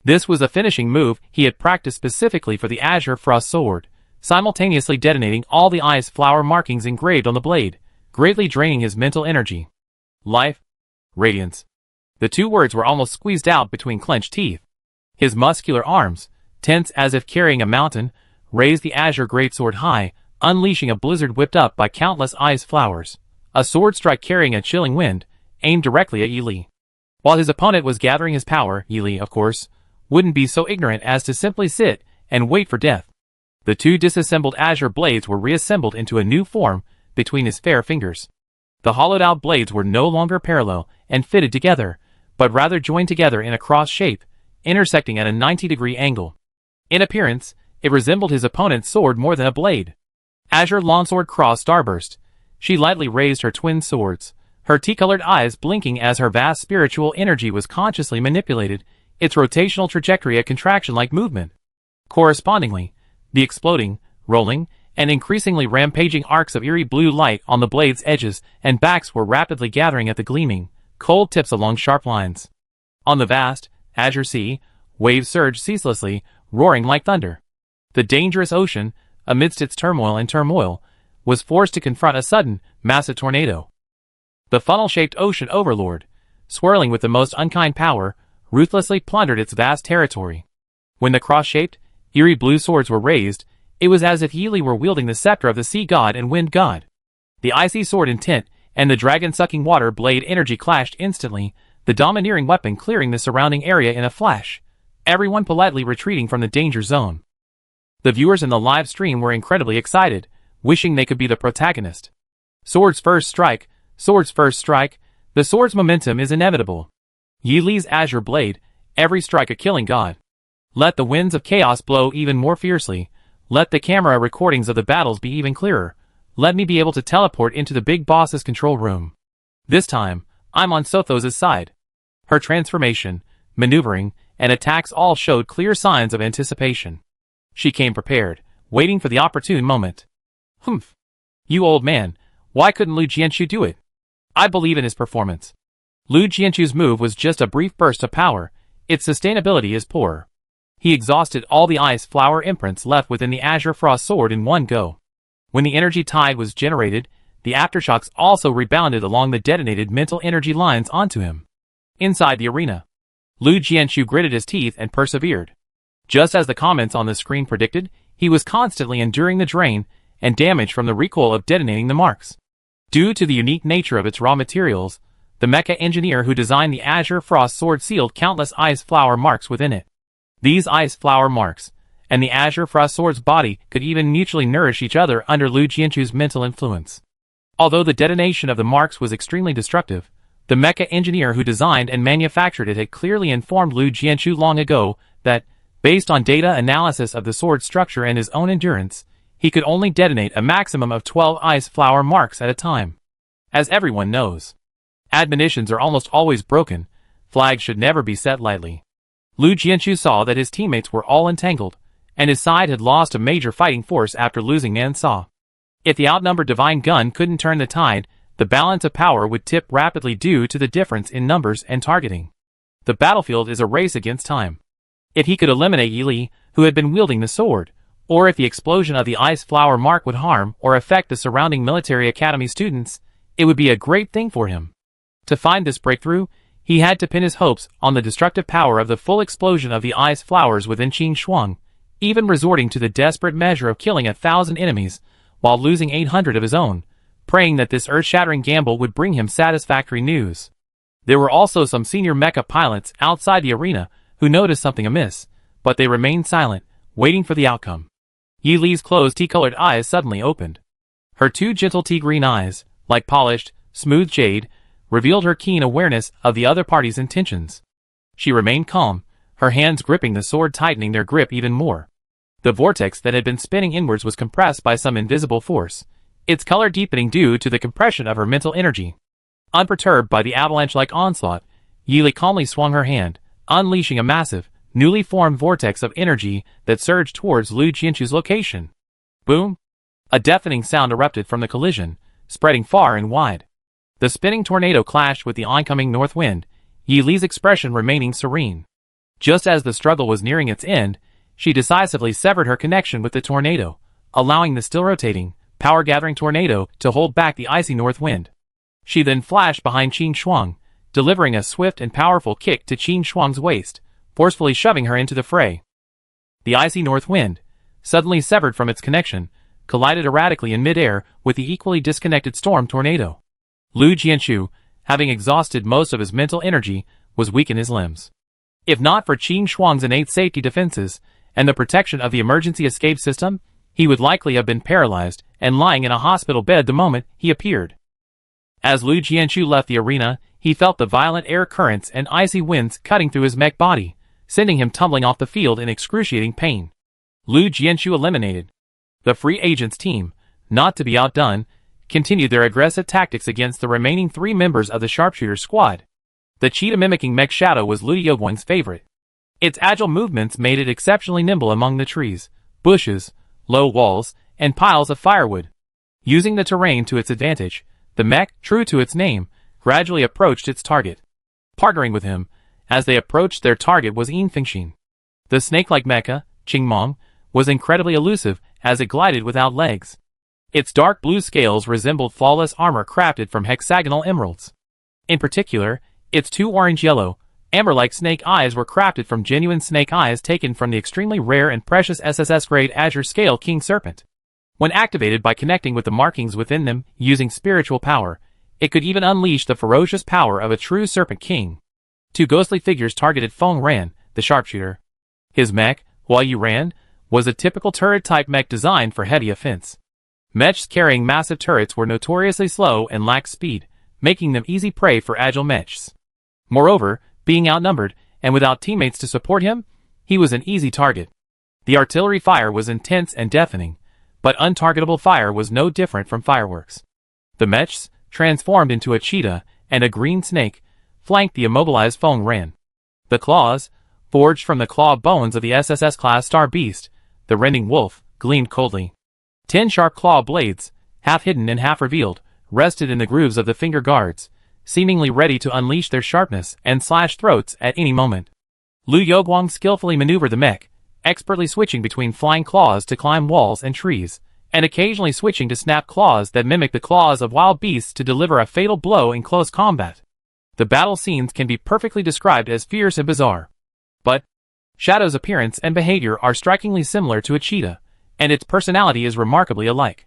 This was a finishing move he had practiced specifically for the Azure Frost sword, simultaneously detonating all the ice flower markings engraved on the blade, greatly draining his mental energy. Life. Radiance. The two words were almost squeezed out between clenched teeth. His muscular arms, tense as if carrying a mountain, raised the Azure Greatsword high, unleashing a blizzard whipped up by countless ice flowers. A sword strike carrying a chilling wind, aimed directly at Yi Li. While his opponent was gathering his power, Yi Li, of course, wouldn't be so ignorant as to simply sit and wait for death. The two disassembled azure blades were reassembled into a new form between his fair fingers. The hollowed-out blades were no longer parallel and fitted together, but rather joined together in a cross shape, intersecting at a 90-degree angle. In appearance, it resembled his opponent's sword more than a blade. Azure Longsword crossed starburst. She lightly raised her twin swords, her tea-colored eyes blinking as her vast spiritual energy was consciously manipulated, its rotational trajectory a contraction-like movement. Correspondingly, the exploding, rolling, and increasingly rampaging arcs of eerie blue light on the blade's edges and backs were rapidly gathering at the gleaming, cold tips along sharp lines. On the vast, azure sea, waves surged ceaselessly, roaring like thunder. The dangerous ocean, amidst its turmoil, was forced to confront a sudden, massive tornado. The funnel-shaped ocean overlord, swirling with the most unkind power, ruthlessly plundered its vast territory. When the cross-shaped, eerie blue swords were raised, it was as if Yi Li were wielding the scepter of the sea god and wind god. The icy sword intent and the dragon-sucking water blade energy clashed instantly, the domineering weapon clearing the surrounding area in a flash, everyone politely retreating from the danger zone. The viewers in the live stream were incredibly excited, wishing they could be the protagonist. Sword's first strike, the sword's momentum is inevitable. Yi Li's azure blade, every strike a killing god. Let the winds of chaos blow even more fiercely, let the camera recordings of the battles be even clearer, let me be able to teleport into the big boss's control room. This time, I'm on Sothos's side. Her transformation, maneuvering, and attacks all showed clear signs of anticipation. She came prepared, waiting for the opportune moment. Humph. You old man, why couldn't Lu Jianchu do it? I believe in his performance. Lu Jianchu's move was just a brief burst of power, its sustainability is poor. He exhausted all the ice flower imprints left within the Azure Frost sword in one go. When the energy tide was generated, the aftershocks also rebounded along the detonated mental energy lines onto him. Inside the arena, Lu Jianchu gritted his teeth and persevered. Just as the comments on the screen predicted, he was constantly enduring the drain and damage from the recoil of detonating the marks. Due to the unique nature of its raw materials, the mecha engineer who designed the Azure Frost sword sealed countless ice flower marks within it. These ice flower marks, and the Azure Frost sword's body could even mutually nourish each other under Lu Jianchu's mental influence. Although the detonation of the marks was extremely destructive, the mecha engineer who designed and manufactured it had clearly informed Lu Jianchu long ago that, based on data analysis of the sword's structure and his own endurance, he could only detonate a maximum of 12 ice flower marks at a time. As everyone knows, admonitions are almost always broken. Flags should never be set lightly. Lu Jianchu saw that his teammates were all entangled, and his side had lost a major fighting force after losing Nan Sa. If the outnumbered divine gun couldn't turn the tide, the balance of power would tip rapidly due to the difference in numbers and targeting. The battlefield is a race against time. If he could eliminate Yi Li, who had been wielding the sword, or if the explosion of the ice flower mark would harm or affect the surrounding military academy students, it would be a great thing for him. To find this breakthrough, he had to pin his hopes on the destructive power of the full explosion of the ice flowers within Qin Shuang, even resorting to the desperate measure of killing 1,000 enemies, while losing 800 of his own, praying that this earth-shattering gamble would bring him satisfactory news. There were also some senior mecha pilots outside the arena who noticed something amiss, but they remained silent, waiting for the outcome. Yi Li's closed tea-colored eyes suddenly opened. Her two gentle tea-green eyes, like polished, smooth jade, revealed her keen awareness of the other party's intentions. She remained calm, her hands gripping the sword tightening their grip even more. The vortex that had been spinning inwards was compressed by some invisible force, its color deepening due to the compression of her mental energy. Unperturbed by the avalanche-like onslaught, Yi Li calmly swung her hand, unleashing a massive, newly formed vortex of energy that surged towards Lu Jianchu's location. Boom! A deafening sound erupted from the collision, spreading far and wide. The spinning tornado clashed with the oncoming north wind, Yi Li's expression remaining serene. Just as the struggle was nearing its end, she decisively severed her connection with the tornado, allowing the still-rotating, power-gathering tornado to hold back the icy north wind. She then flashed behind Qin Shuang, delivering a swift and powerful kick to Qin Shuang's waist, forcefully shoving her into the fray. The icy north wind, suddenly severed from its connection, collided erratically in mid-air with the equally disconnected storm tornado. Lu Jianchu, having exhausted most of his mental energy, was weak in his limbs. If not for Qin Shuang's innate safety defenses and the protection of the emergency escape system, he would likely have been paralyzed and lying in a hospital bed the moment he appeared. As Lu Jianchu left the arena, he felt the violent air currents and icy winds cutting through his mech body, sending him tumbling off the field in excruciating pain. Lu Jianchu eliminated. The free agents team, not to be outdone, continued their aggressive tactics against the remaining 3 members of the sharpshooter squad. The cheetah-mimicking mech Shadow was Lu Yoguang's favorite. Its agile movements made it exceptionally nimble among the trees, bushes, low walls, and piles of firewood. Using the terrain to its advantage, the mech, true to its name, gradually approached its target. Partnering with him, as they approached their target was Yin Fengxin. The snake-like mecha, Qingmong, was incredibly elusive as it glided without legs. Its dark blue scales resembled flawless armor crafted from hexagonal emeralds. In particular, its 2 orange-yellow, amber-like snake eyes were crafted from genuine snake eyes taken from the extremely rare and precious SSS-grade Azure Scale King Serpent. When activated by connecting with the markings within them using spiritual power, it could even unleash the ferocious power of a true Serpent King. 2 ghostly figures targeted Feng Ran, the sharpshooter. His mech, Hua Yu Ran, was a typical turret-type mech designed for heavy offense. Mechs carrying massive turrets were notoriously slow and lacked speed, making them easy prey for agile mechs. Moreover, being outnumbered, and without teammates to support him, he was an easy target. The artillery fire was intense and deafening, but untargetable fire was no different from fireworks. The mechs, transformed into a cheetah and a green snake, flanked the immobilized Feng Ran. The claws, forged from the claw bones of the SSS-class Star Beast, the rending wolf, gleamed coldly. 10 sharp claw blades, half hidden and half revealed, rested in the grooves of the finger guards, seemingly ready to unleash their sharpness and slash throats at any moment. Lu Yoguang skillfully maneuvered the mech, expertly switching between flying claws to climb walls and trees, and occasionally switching to snap claws that mimic the claws of wild beasts to deliver a fatal blow in close combat. The battle scenes can be perfectly described as fierce and bizarre. But Shadow's appearance and behavior are strikingly similar to a cheetah, and its personality is remarkably alike.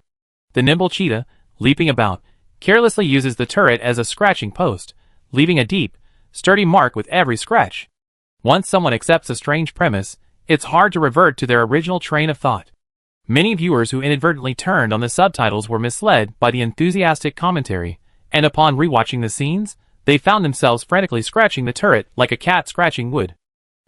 The nimble cheetah, leaping about, carelessly uses the turret as a scratching post, leaving a deep, sturdy mark with every scratch. Once someone accepts a strange premise, it's hard to revert to their original train of thought. Many viewers who inadvertently turned on the subtitles were misled by the enthusiastic commentary, and upon rewatching the scenes, they found themselves frantically scratching the turret like a cat scratching wood.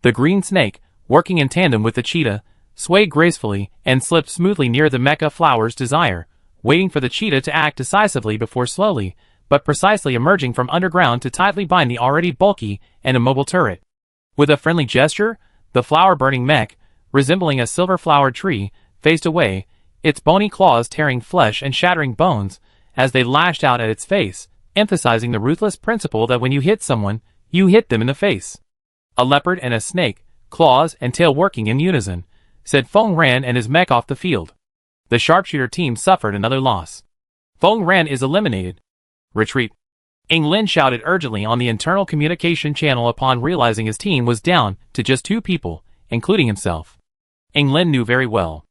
The green snake, working in tandem with the cheetah, swayed gracefully, and slipped smoothly near the mecha flower's desire, waiting for the cheetah to act decisively before slowly, but precisely emerging from underground to tightly bind the already bulky and immobile turret. With a friendly gesture, the flower-burning mech, resembling a silver-flowered tree, faced away, its bony claws tearing flesh and shattering bones as they lashed out at its face, emphasizing the ruthless principle that when you hit someone, you hit them in the face. A leopard and a snake, claws and tail working in unison, said Feng Ran and his mech off the field. The sharpshooter team suffered another loss. Feng Ran is eliminated. Retreat. Ing Lin shouted urgently on the internal communication channel upon realizing his team was down to just 2 people, including himself. Ing Lin knew very well.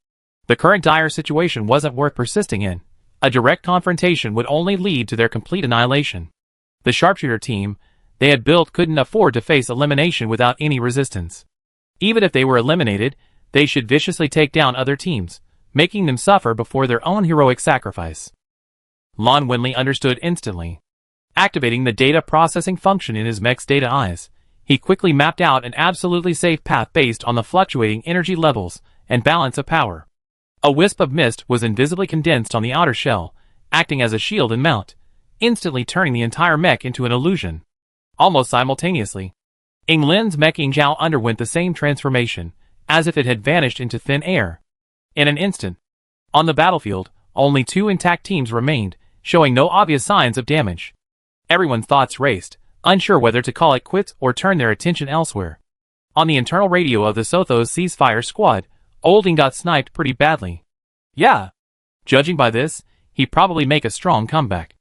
The current dire situation wasn't worth persisting in. A direct confrontation would only lead to their complete annihilation. The sharpshooter team they had built couldn't afford to face elimination without any resistance. Even if they were eliminated, they should viciously take down other teams, making them suffer before their own heroic sacrifice. Lon Winley understood instantly. Activating the data processing function in his mech's data eyes, he quickly mapped out an absolutely safe path based on the fluctuating energy levels and balance of power. A wisp of mist was invisibly condensed on the outer shell, acting as a shield and mount, instantly turning the entire mech into an illusion. Almost simultaneously, Ing Lin's mech Ing Zhao underwent the same transformation, as if it had vanished into thin air. In an instant, on the battlefield, only 2 intact teams remained, showing no obvious signs of damage. Everyone's thoughts raced, unsure whether to call it quits or turn their attention elsewhere. On the internal radio of the Sothos ceasefire squad, Old Ing got sniped pretty badly. Yeah. Judging by this, he'd probably make a strong comeback.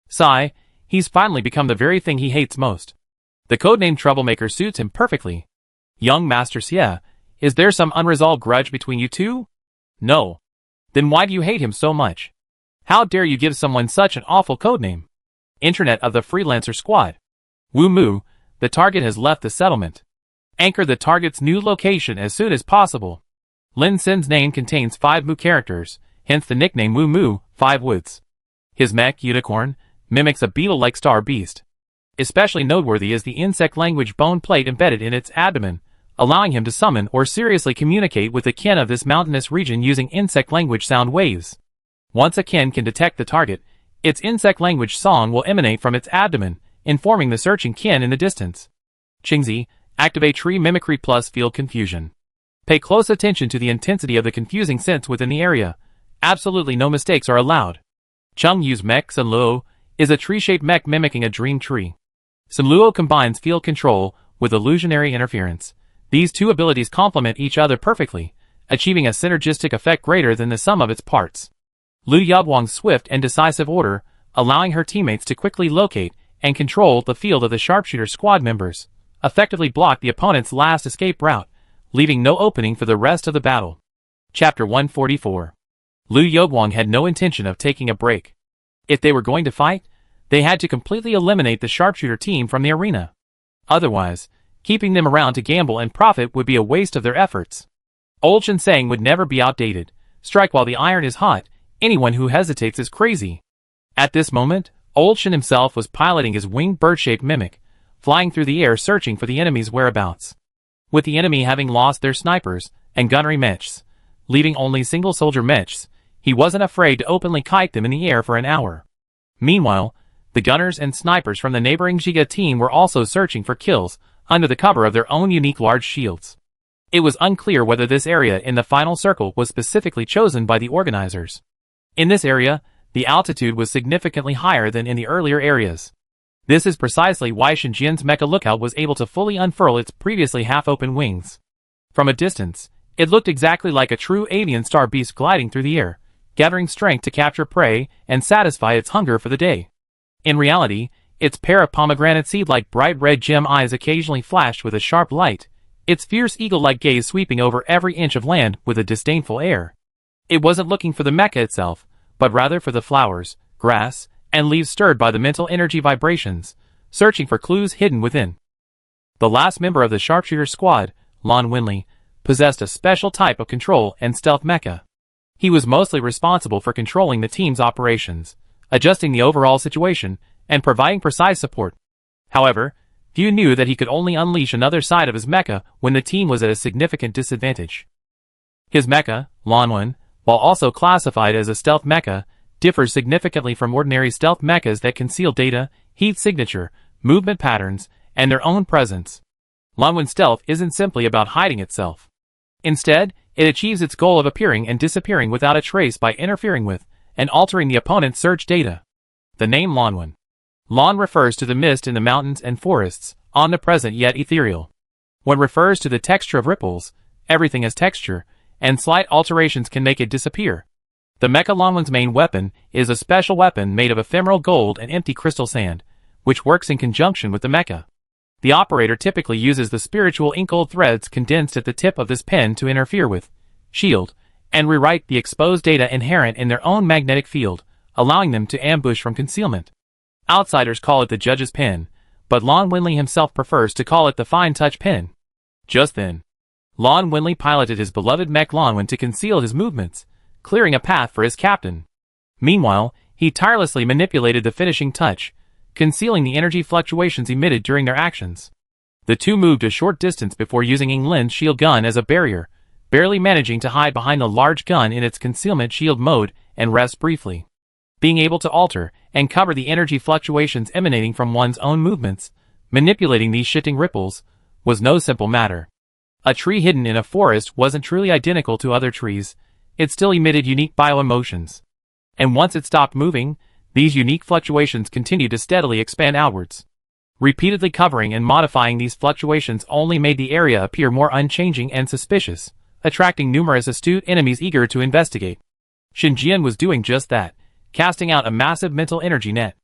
Sigh, he's finally become the very thing he hates most. The codename Troublemaker suits him perfectly. Young Master Xie, is there some unresolved grudge between you two? No. Then why do you hate him so much? How dare you give someone such an awful codename? Internet of the Freelancer Squad. Wu Mu, the target has left the settlement. Anchor the target's new location as soon as possible. Lin Sin's name contains 5 Mu characters, hence the nickname Wu Mu, 5 Woods. His mech, Unicorn, mimics a beetle-like star beast. Especially noteworthy is the insect language bone plate embedded in its abdomen, allowing him to summon or seriously communicate with the kin of this mountainous region using insect language sound waves. Once a kin can detect the target, its insect language song will emanate from its abdomen, informing the searching kin in the distance. Qingzi, activate tree mimicry plus field confusion. Pay close attention to the intensity of the confusing scents within the area. Absolutely no mistakes are allowed. Chung Yu's mech Sunluo is a tree-shaped mech mimicking a dream tree. Sunluo combines field control with illusionary interference. These 2 abilities complement each other perfectly, achieving a synergistic effect greater than the sum of its parts. Lu Yabwang's swift and decisive order, allowing her teammates to quickly locate and control the field of the sharpshooter squad members, effectively blocked the opponent's last escape route, leaving no opening for the rest of the battle. Chapter 144. Lu Yabwang had no intention of taking a break. If they were going to fight, they had to completely eliminate the sharpshooter team from the arena. Otherwise, keeping them around to gamble and profit would be a waste of their efforts. Old Shinseng would never be outdated. Strike while the iron is hot. Anyone who hesitates is crazy. At this moment, Old Shin himself was piloting his winged bird-shaped mimic, flying through the air searching for the enemy's whereabouts. With the enemy having lost their snipers and gunnery mechs, leaving only single soldier mechs, he wasn't afraid to openly kite them in the air for an hour. Meanwhile, the gunners and snipers from the neighboring Giga team were also searching for kills under the cover of their own unique large shields. It was unclear whether this area in the final circle was specifically chosen by the organizers. In this area, the altitude was significantly higher than in the earlier areas. This is precisely why Shinjian's mecha lookout was able to fully unfurl its previously half-open wings. From a distance, it looked exactly like a true avian star beast gliding through the air, gathering strength to capture prey and satisfy its hunger for the day. In reality, its pair of pomegranate seed-like bright red gem eyes occasionally flashed with a sharp light, its fierce eagle-like gaze sweeping over every inch of land with a disdainful air. It wasn't looking for the mecha itself, but rather for the flowers, grass, and leaves stirred by the mental energy vibrations, searching for clues hidden within. The last member of the sharpshooter squad, Lon Winley, possessed a special type of control and stealth mecha. He was mostly responsible for controlling the team's operations, adjusting the overall situation, and providing precise support. However, few knew that he could only unleash another side of his mecha when the team was at a significant disadvantage. His mecha, Lanwen, while also classified as a stealth mecha, differs significantly from ordinary stealth mechas that conceal data, heat signature, movement patterns, and their own presence. Lanwen's stealth isn't simply about hiding itself. Instead, it achieves its goal of appearing and disappearing without a trace by interfering with and altering the opponent's search data. The name Lanwen. Lan refers to the mist in the mountains and forests, omnipresent yet ethereal. When refers to the texture of ripples, everything has texture, and slight alterations can make it disappear. The Mecha Lanwen's main weapon is a special weapon made of ephemeral gold and empty crystal sand, which works in conjunction with the mecha. The operator typically uses the spiritual ink gold threads condensed at the tip of this pen to interfere with, shield, and rewrite the exposed data inherent in their own magnetic field, allowing them to ambush from concealment. Outsiders call it the judge's pen, but Lan Wenli himself prefers to call it the fine touch pen. Just then, Lan Wenli piloted his beloved mech Lanwen to conceal his movements, clearing a path for his captain. Meanwhile, he tirelessly manipulated the finishing touch, concealing the energy fluctuations emitted during their actions. The two moved a short distance before using Ying Lin's shield gun as a barrier, barely managing to hide behind the large gun in its concealment shield mode and rest briefly. Being able to alter and cover the energy fluctuations emanating from one's own movements, manipulating these shifting ripples, was no simple matter. A tree hidden in a forest wasn't truly identical to other trees, it still emitted unique bioemotions. And once it stopped moving, these unique fluctuations continued to steadily expand outwards. Repeatedly covering and modifying these fluctuations only made the area appear more unchanging and suspicious, attracting numerous astute enemies eager to investigate. Xinjian was doing just that, casting out a massive mental energy net.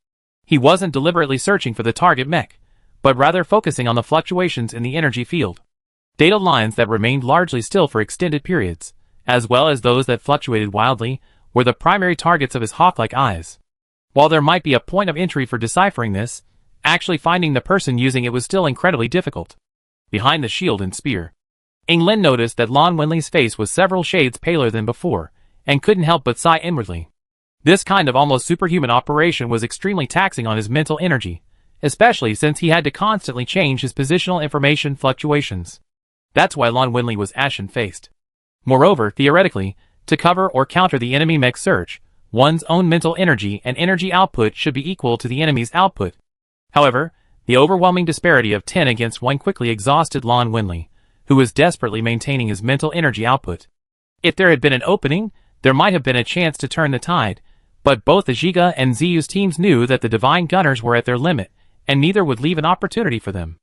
He wasn't deliberately searching for the target mech, but rather focusing on the fluctuations in the energy field. Data lines that remained largely still for extended periods, as well as those that fluctuated wildly, were the primary targets of his hawk-like eyes. While there might be a point of entry for deciphering this, actually finding the person using it was still incredibly difficult. Behind the shield and spear, Ying Lin noticed that Lan Wenli's face was several shades paler than before, and couldn't help but sigh inwardly. This kind of almost superhuman operation was extremely taxing on his mental energy, especially since he had to constantly change his positional information fluctuations. That's why Lan Wenli was ashen-faced. Moreover, theoretically, to cover or counter the enemy mech search, one's own mental energy and energy output should be equal to the enemy's output. However, the overwhelming disparity of 10 against 1 quickly exhausted Lan Wenli, who was desperately maintaining his mental energy output. If there had been an opening, there might have been a chance to turn the tide, but both the Zhiga and Ziyu's teams knew that the Divine Gunners were at their limit, and neither would leave an opportunity for them.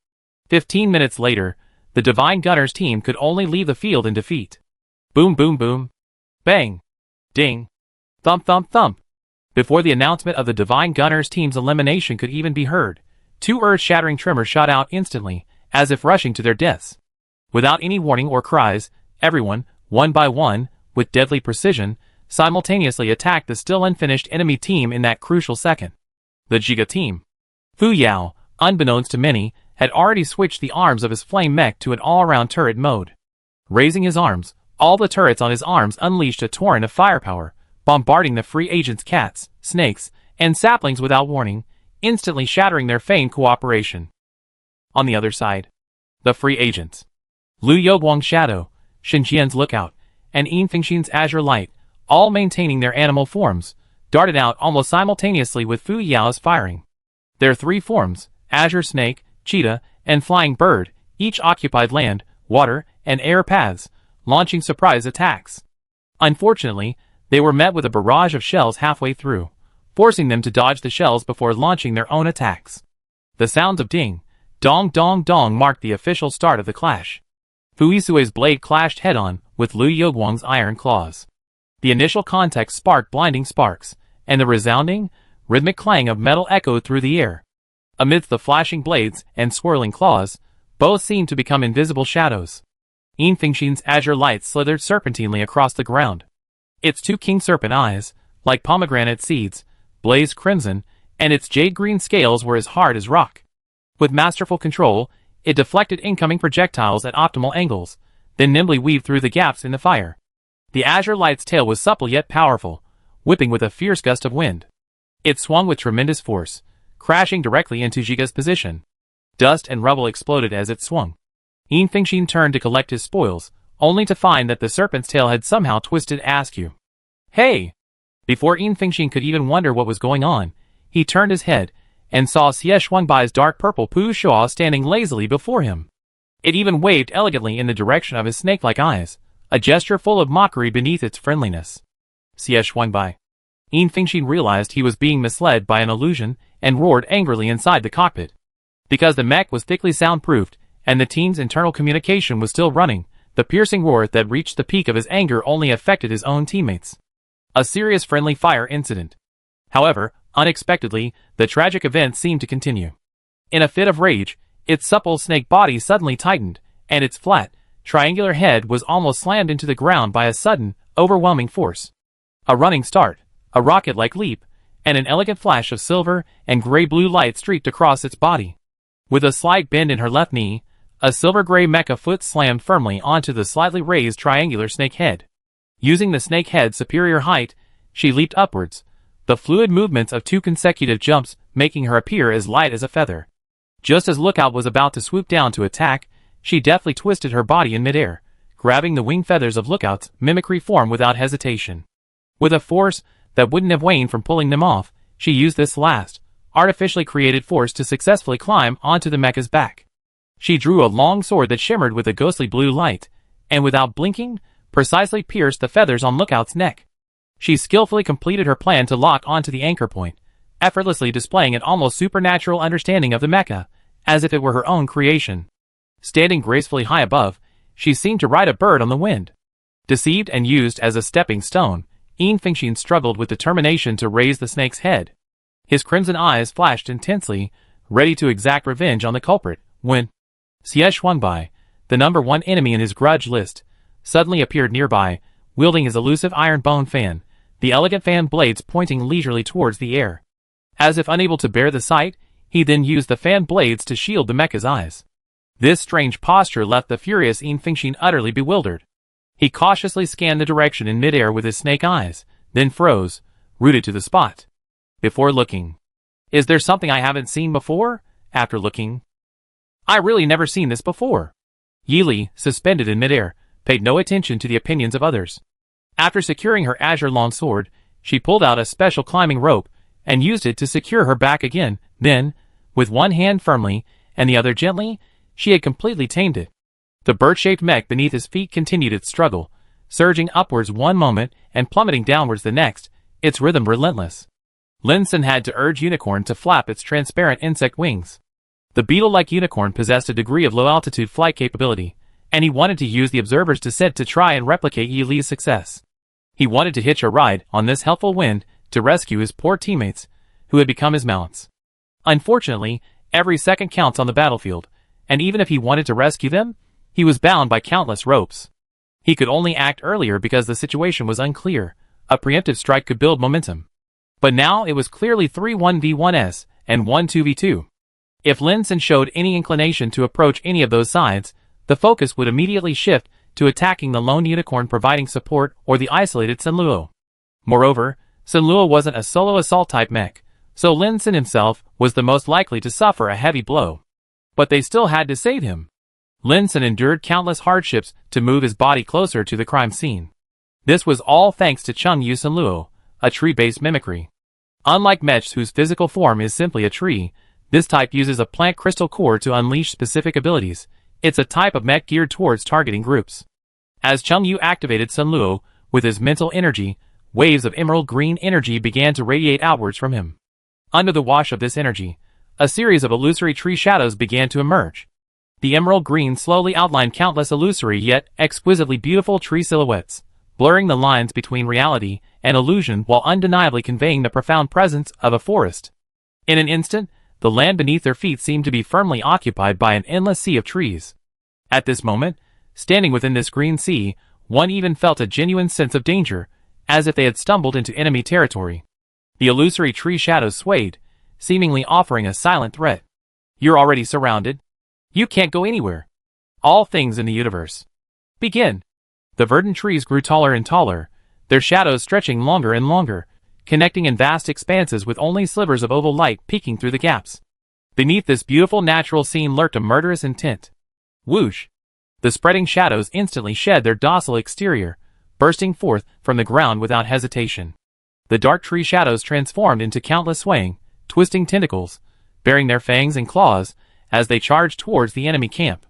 15 minutes later, the Divine Gunners team could only leave the field in defeat. Boom boom boom. Bang. Ding. Thump thump thump. Before the announcement of the Divine Gunners team's elimination could even be heard, 2 earth-shattering tremors shot out instantly, as if rushing to their deaths. Without any warning or cries, everyone, one by one, with deadly precision, simultaneously attacked the still unfinished enemy team in that crucial second. The Zhiga team. Fu Yao, unbeknownst to many, had already switched the arms of his flame mech to an all-around turret mode. Raising his arms, all the turrets on his arms unleashed a torrent of firepower, bombarding the free agents' cats, snakes, and saplings without warning, instantly shattering their feigned cooperation. On the other side, the free agents. Lu Youguang's shadow, Xinjian's lookout, and Yin Fengxin's azure light, all maintaining their animal forms, darted out almost simultaneously with Fu Yao's firing. Their 3 forms, azure snake, cheetah, and flying bird, each occupied land, water, and air paths, launching surprise attacks. Unfortunately, they were met with a barrage of shells halfway through, forcing them to dodge the shells before launching their own attacks. The sounds of ding, dong dong dong marked the official start of the clash. Fu Yisui's blade clashed head-on with Lu Youguang's iron claws. The initial contact sparked blinding sparks, and the resounding, rhythmic clang of metal echoed through the air. Amidst the flashing blades and swirling claws, both seemed to become invisible shadows. Yin Fengxin's azure light slithered serpentinely across the ground. Its 2 king serpent eyes, like pomegranate seeds, blazed crimson, and its jade-green scales were as hard as rock. With masterful control, it deflected incoming projectiles at optimal angles, then nimbly weaved through the gaps in the fire. The azure light's tail was supple yet powerful, whipping with a fierce gust of wind. It swung with tremendous force, crashing directly into Zhiga's position. Dust and rubble exploded as it swung. Yin Fengxin turned to collect his spoils, only to find that the serpent's tail had somehow twisted askew. Hey! Before Yin Fengxian could even wonder what was going on, he turned his head and saw Xie Shuangbai's dark purple Pu Shuo standing lazily before him. It even waved elegantly in the direction of his snake-like eyes, a gesture full of mockery beneath its friendliness. Xie Shuangbai. Yin Fengxian realized he was being misled by an illusion and roared angrily inside the cockpit. Because the mech was thickly soundproofed and the team's internal communication was still running, the piercing roar that reached the peak of his anger only affected his own teammates. A serious friendly fire incident. However, unexpectedly, the tragic event seemed to continue. In a fit of rage, its supple snake body suddenly tightened, and its flat, triangular head was almost slammed into the ground by a sudden, overwhelming force. A running start, a rocket-like leap, and an elegant flash of silver and gray-blue light streaked across its body. With a slight bend in her left knee, a silver-gray mecha foot slammed firmly onto the slightly raised triangular snake head. Using the snake head's superior height, she leaped upwards, the fluid movements of 2 consecutive jumps making her appear as light as a feather. Just as Lookout was about to swoop down to attack, she deftly twisted her body in midair, grabbing the wing feathers of Lookout's mimicry form without hesitation. With a force that wouldn't have waned from pulling them off, she used this last, artificially created force to successfully climb onto the mecha's back. She drew a long sword that shimmered with a ghostly blue light, and without blinking, precisely pierced the feathers on Lookout's neck. She skillfully completed her plan to lock onto the anchor point, effortlessly displaying an almost supernatural understanding of the mecha, as if it were her own creation. Standing gracefully high above, she seemed to ride a bird on the wind. Deceived and used as a stepping stone, Yin Fengxian struggled with determination to raise the snake's head. His crimson eyes flashed intensely, ready to exact revenge on the culprit, when Xie Shuangbai, the number 1 enemy in his grudge list, suddenly appeared nearby, wielding his elusive iron bone fan, the elegant fan blades pointing leisurely towards the air. As if unable to bear the sight, he then used the fan blades to shield the mecha's eyes. This strange posture left the furious Yin Fengxian utterly bewildered. He cautiously scanned the direction in midair with his snake eyes, then froze, rooted to the spot. Before looking. Is there something I haven't seen before? After looking. I really never seen this before. Yi Li, suspended in midair, paid no attention to the opinions of others. After securing her azure long sword, she pulled out a special climbing rope and used it to secure her back again. Then, with one hand firmly and the other gently, she had completely tamed it. The bird-shaped mech beneath his feet continued its struggle, surging upwards one moment and plummeting downwards the next, its rhythm relentless. Lin Sun had to urge Unicorn to flap its transparent insect wings. The beetle-like unicorn possessed a degree of low-altitude flight capability, and he wanted to use the observer's descent to try and replicate Yi Li's success. He wanted to hitch a ride on this helpful wind to rescue his poor teammates, who had become his mounts. Unfortunately, every second counts on the battlefield, and even if he wanted to rescue them, he was bound by countless ropes. He could only act earlier because the situation was unclear. A preemptive strike could build momentum. But now it was clearly 3 1v1s and 1 2v2. If Lin Sun showed any inclination to approach any of those sides, the focus would immediately shift to attacking the lone unicorn providing support or the isolated Sun Luo. Moreover, Sun Luo wasn't a solo assault type mech, so Lin Sun himself was the most likely to suffer a heavy blow. But they still had to save him. Lin Sun endured countless hardships to move his body closer to the crime scene. This was all thanks to Chung Yu Sun Luo, a tree-based mimicry. Unlike mechs whose physical form is simply a tree, this type uses a plant crystal core to unleash specific abilities. It's a type of mech geared towards targeting groups. As Chung Yu activated Sun Luo with his mental energy, waves of emerald green energy began to radiate outwards from him. Under the wash of this energy, a series of illusory tree shadows began to emerge. The emerald green slowly outlined countless illusory yet exquisitely beautiful tree silhouettes, blurring the lines between reality and illusion while undeniably conveying the profound presence of a forest. In an instant, the land beneath their feet seemed to be firmly occupied by an endless sea of trees. At this moment, standing within this green sea, one even felt a genuine sense of danger, as if they had stumbled into enemy territory. The illusory tree shadows swayed, seemingly offering a silent threat. You're already surrounded. You can't go anywhere. All things in the universe. Begin. The verdant trees grew taller and taller, their shadows stretching longer and longer, connecting in vast expanses with only slivers of oval light peeking through the gaps. Beneath this beautiful natural scene lurked a murderous intent. Whoosh! The spreading shadows instantly shed their docile exterior, bursting forth from the ground without hesitation. The dark tree shadows transformed into countless swaying, twisting tentacles, bearing their fangs and claws as they charged towards the enemy camp.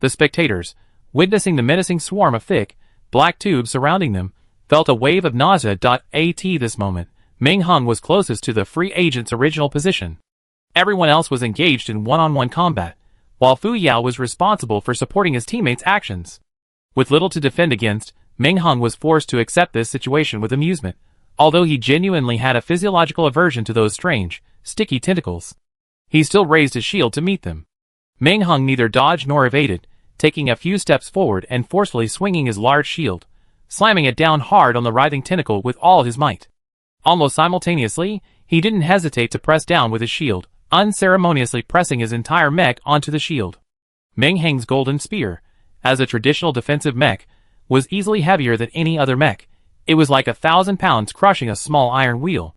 The spectators, witnessing the menacing swarm of thick, black tubes surrounding them, felt a wave of nausea. At this moment, Meng Hung was closest to the free agent's original position. Everyone else was engaged in one-on-one combat, while Fu Yao was responsible for supporting his teammates' actions. With little to defend against, Meng Hung was forced to accept this situation with amusement, although he genuinely had a physiological aversion to those strange, sticky tentacles. He still raised his shield to meet them. Meng Hung neither dodged nor evaded, taking a few steps forward and forcefully swinging his large shield, slamming it down hard on the writhing tentacle with all his might. Almost simultaneously, he didn't hesitate to press down with his shield, unceremoniously pressing his entire mech onto the shield. Meng Hung's golden spear, as a traditional defensive mech, was easily heavier than any other mech. It was like 1,000 pounds crushing a small iron wheel.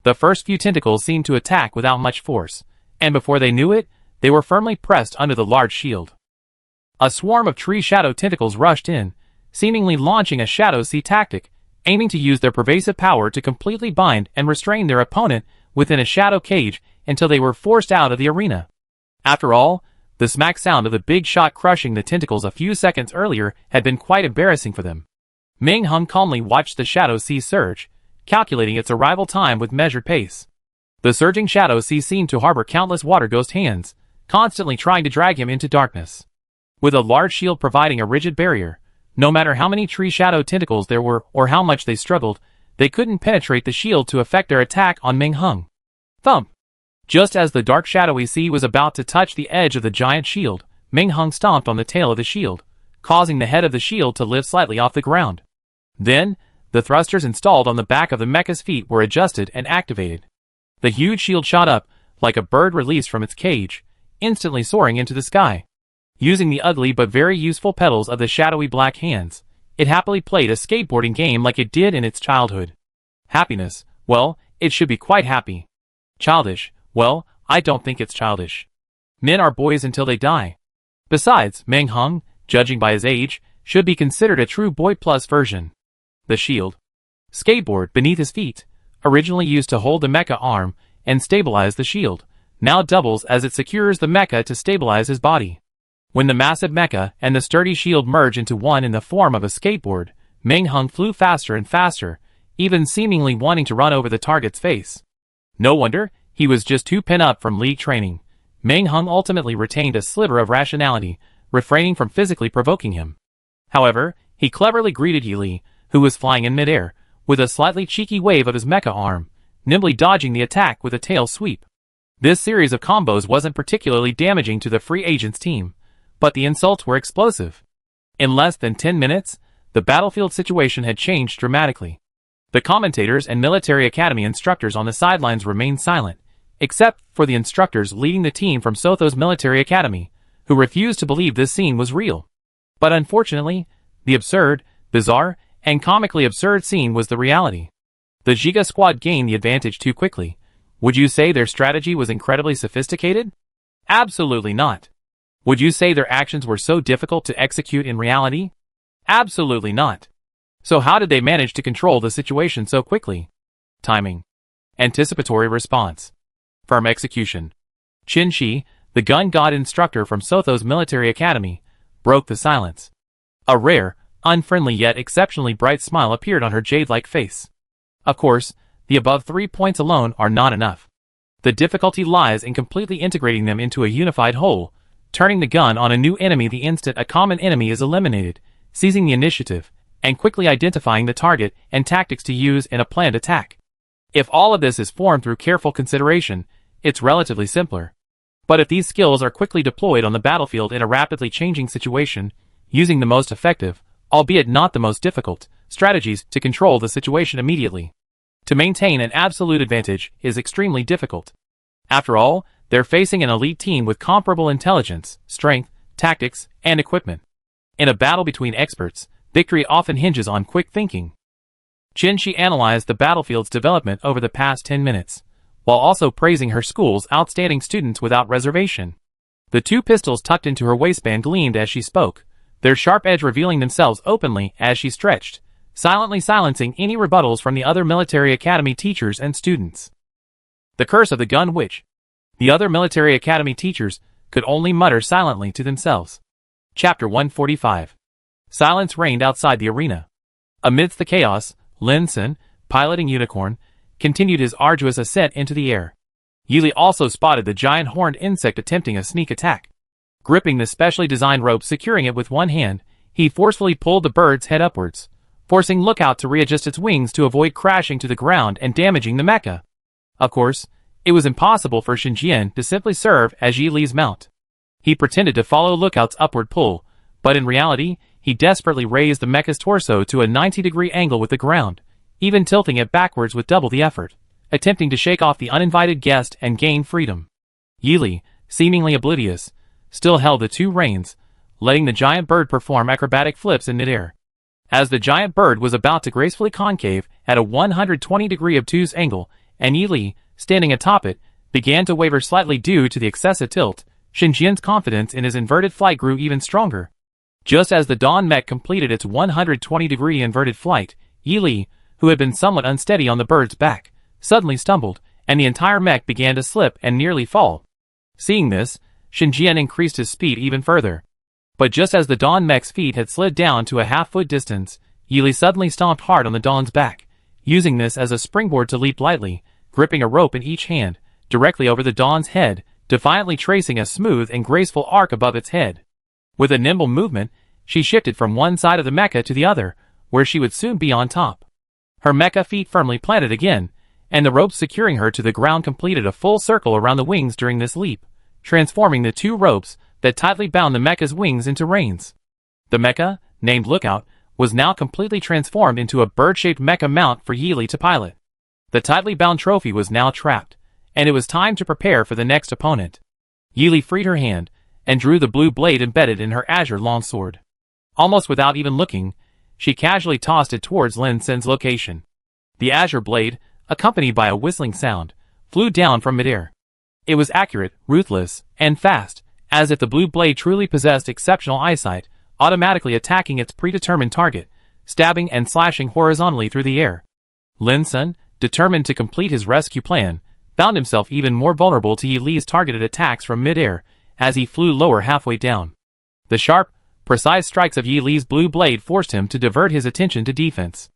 The first few tentacles seemed to attack without much force, and before they knew it, they were firmly pressed under the large shield. A swarm of tree shadow tentacles rushed in, seemingly launching a shadow sea tactic, aiming to use their pervasive power to completely bind and restrain their opponent within a shadow cage until they were forced out of the arena. After all, the smack sound of the big shot crushing the tentacles a few seconds earlier had been quite embarrassing for them. Meng Hung calmly watched the shadow sea surge, calculating its arrival time with measured pace. The surging shadow sea seemed to harbor countless water ghost hands, constantly trying to drag him into darkness. With a large shield providing a rigid barrier, no matter how many tree shadow tentacles there were or how much they struggled, they couldn't penetrate the shield to effect their attack on Meng Hung. Thump! Just as the dark shadowy sea was about to touch the edge of the giant shield, Meng Hung stomped on the tail of the shield, causing the head of the shield to lift slightly off the ground. Then, the thrusters installed on the back of the mecha's feet were adjusted and activated. The huge shield shot up, like a bird released from its cage, instantly soaring into the sky. Using the ugly but very useful pedals of the shadowy black hands, it happily played a skateboarding game like it did in its childhood. Happiness, well, it should be quite happy. Childish, well, I don't think it's childish. Men are boys until they die. Besides, Meng Hung, judging by his age, should be considered a true boy plus version. The shield, skateboard beneath his feet, originally used to hold the mecha arm and stabilize the shield, now doubles as it secures the mecha to stabilize his body. When the massive mecha and the sturdy shield merge into one in the form of a skateboard, Meng Hung flew faster and faster, even seemingly wanting to run over the target's face. No wonder, he was just too pent up from league training. Meng Hung ultimately retained a sliver of rationality, refraining from physically provoking him. However, he cleverly greeted Yi Li, who was flying in midair, with a slightly cheeky wave of his mecha arm, nimbly dodging the attack with a tail sweep. This series of combos wasn't particularly damaging to the free agents team, but the insults were explosive. In less than 10 minutes, the battlefield situation had changed dramatically. The commentators and military academy instructors on the sidelines remained silent, except for the instructors leading the team from Sotho's military academy, who refused to believe this scene was real. But unfortunately, the absurd, bizarre, and comically absurd scene was the reality. The Giga squad gained the advantage too quickly. Would you say their strategy was incredibly sophisticated? Absolutely not. Would you say their actions were so difficult to execute in reality? Absolutely not. So how did they manage to control the situation so quickly? Timing. Anticipatory response. Firm execution. Qin Shi, the gun god instructor from Sotho's military academy, broke the silence. A rare, unfriendly yet exceptionally bright smile appeared on her jade-like face. Of course, the above 3 points alone are not enough. The difficulty lies in completely integrating them into a unified whole, turning the gun on a new enemy the instant a common enemy is eliminated, seizing the initiative, and quickly identifying the target and tactics to use in a planned attack. If all of this is formed through careful consideration, it's relatively simpler. But if these skills are quickly deployed on the battlefield in a rapidly changing situation, using the most effective, albeit not the most difficult, strategies to control the situation immediately, to maintain an absolute advantage is extremely difficult. After all, they're facing an elite team with comparable intelligence, strength, tactics, and equipment. In a battle between experts, victory often hinges on quick thinking. Qin Shi analyzed the battlefield's development over the past 10 minutes, while also praising her school's outstanding students without reservation. The two pistols tucked into her waistband gleamed as she spoke, their sharp edge revealing themselves openly as she stretched, silently silencing any rebuttals from the other military academy teachers and students. The curse of the gun witch. The other military academy teachers could only mutter silently to themselves. Chapter 145. Silence reigned outside the arena. Amidst the chaos, Lin Sun, piloting Unicorn, continued his arduous ascent into the air. Yili also spotted the giant horned insect attempting a sneak attack. Gripping the specially designed rope securing it with one hand, he forcefully pulled the bird's head upwards, forcing Lookout to readjust its wings to avoid crashing to the ground and damaging the mecha. Of course, it was impossible for Xinjian to simply serve as Yi Li's mount. He pretended to follow Lookout's upward pull, but in reality, he desperately raised the mecha's torso to a 90-degree angle with the ground, even tilting it backwards with double the effort, attempting to shake off the uninvited guest and gain freedom. Yi Li, seemingly oblivious, still held the two reins, letting the giant bird perform acrobatic flips in midair. As the giant bird was about to gracefully concave at a 120-degree obtuse angle, and Yi Li, standing atop it, began to waver slightly due to the excessive tilt, Xinjian's confidence in his inverted flight grew even stronger. Just as the Dawn mech completed its 120-degree inverted flight, Yi Li, who had been somewhat unsteady on the bird's back, suddenly stumbled, and the entire mech began to slip and nearly fall. Seeing this, Xinjian increased his speed even further. But just as the Dawn mech's feet had slid down to a half-foot distance, Yi Li suddenly stomped hard on the Dawn's back, using this as a springboard to leap lightly, gripping a rope in each hand, directly over the Dawn's head, defiantly tracing a smooth and graceful arc above its head. With a nimble movement, she shifted from one side of the mecha to the other, where she would soon be on top. Her mecha feet firmly planted again, and the rope securing her to the ground completed a full circle around the wings during this leap, transforming the two ropes that tightly bound the mecha's wings into reins. The mecha, named Lookout, was now completely transformed into a bird-shaped mecha mount for Yi Li to pilot. The tightly bound trophy was now trapped, and it was time to prepare for the next opponent. Yi Li freed her hand, and drew the blue blade embedded in her azure longsword. Almost without even looking, she casually tossed it towards Lin Sun's location. The azure blade, accompanied by a whistling sound, flew down from midair. It was accurate, ruthless, and fast, as if the blue blade truly possessed exceptional eyesight, automatically attacking its predetermined target, stabbing and slashing horizontally through the air. Lin Sun, determined to complete his rescue plan, found himself even more vulnerable to Yi Li's targeted attacks from midair, as he flew lower halfway down. The sharp, precise strikes of Yi Li's blue blade forced him to divert his attention to defense.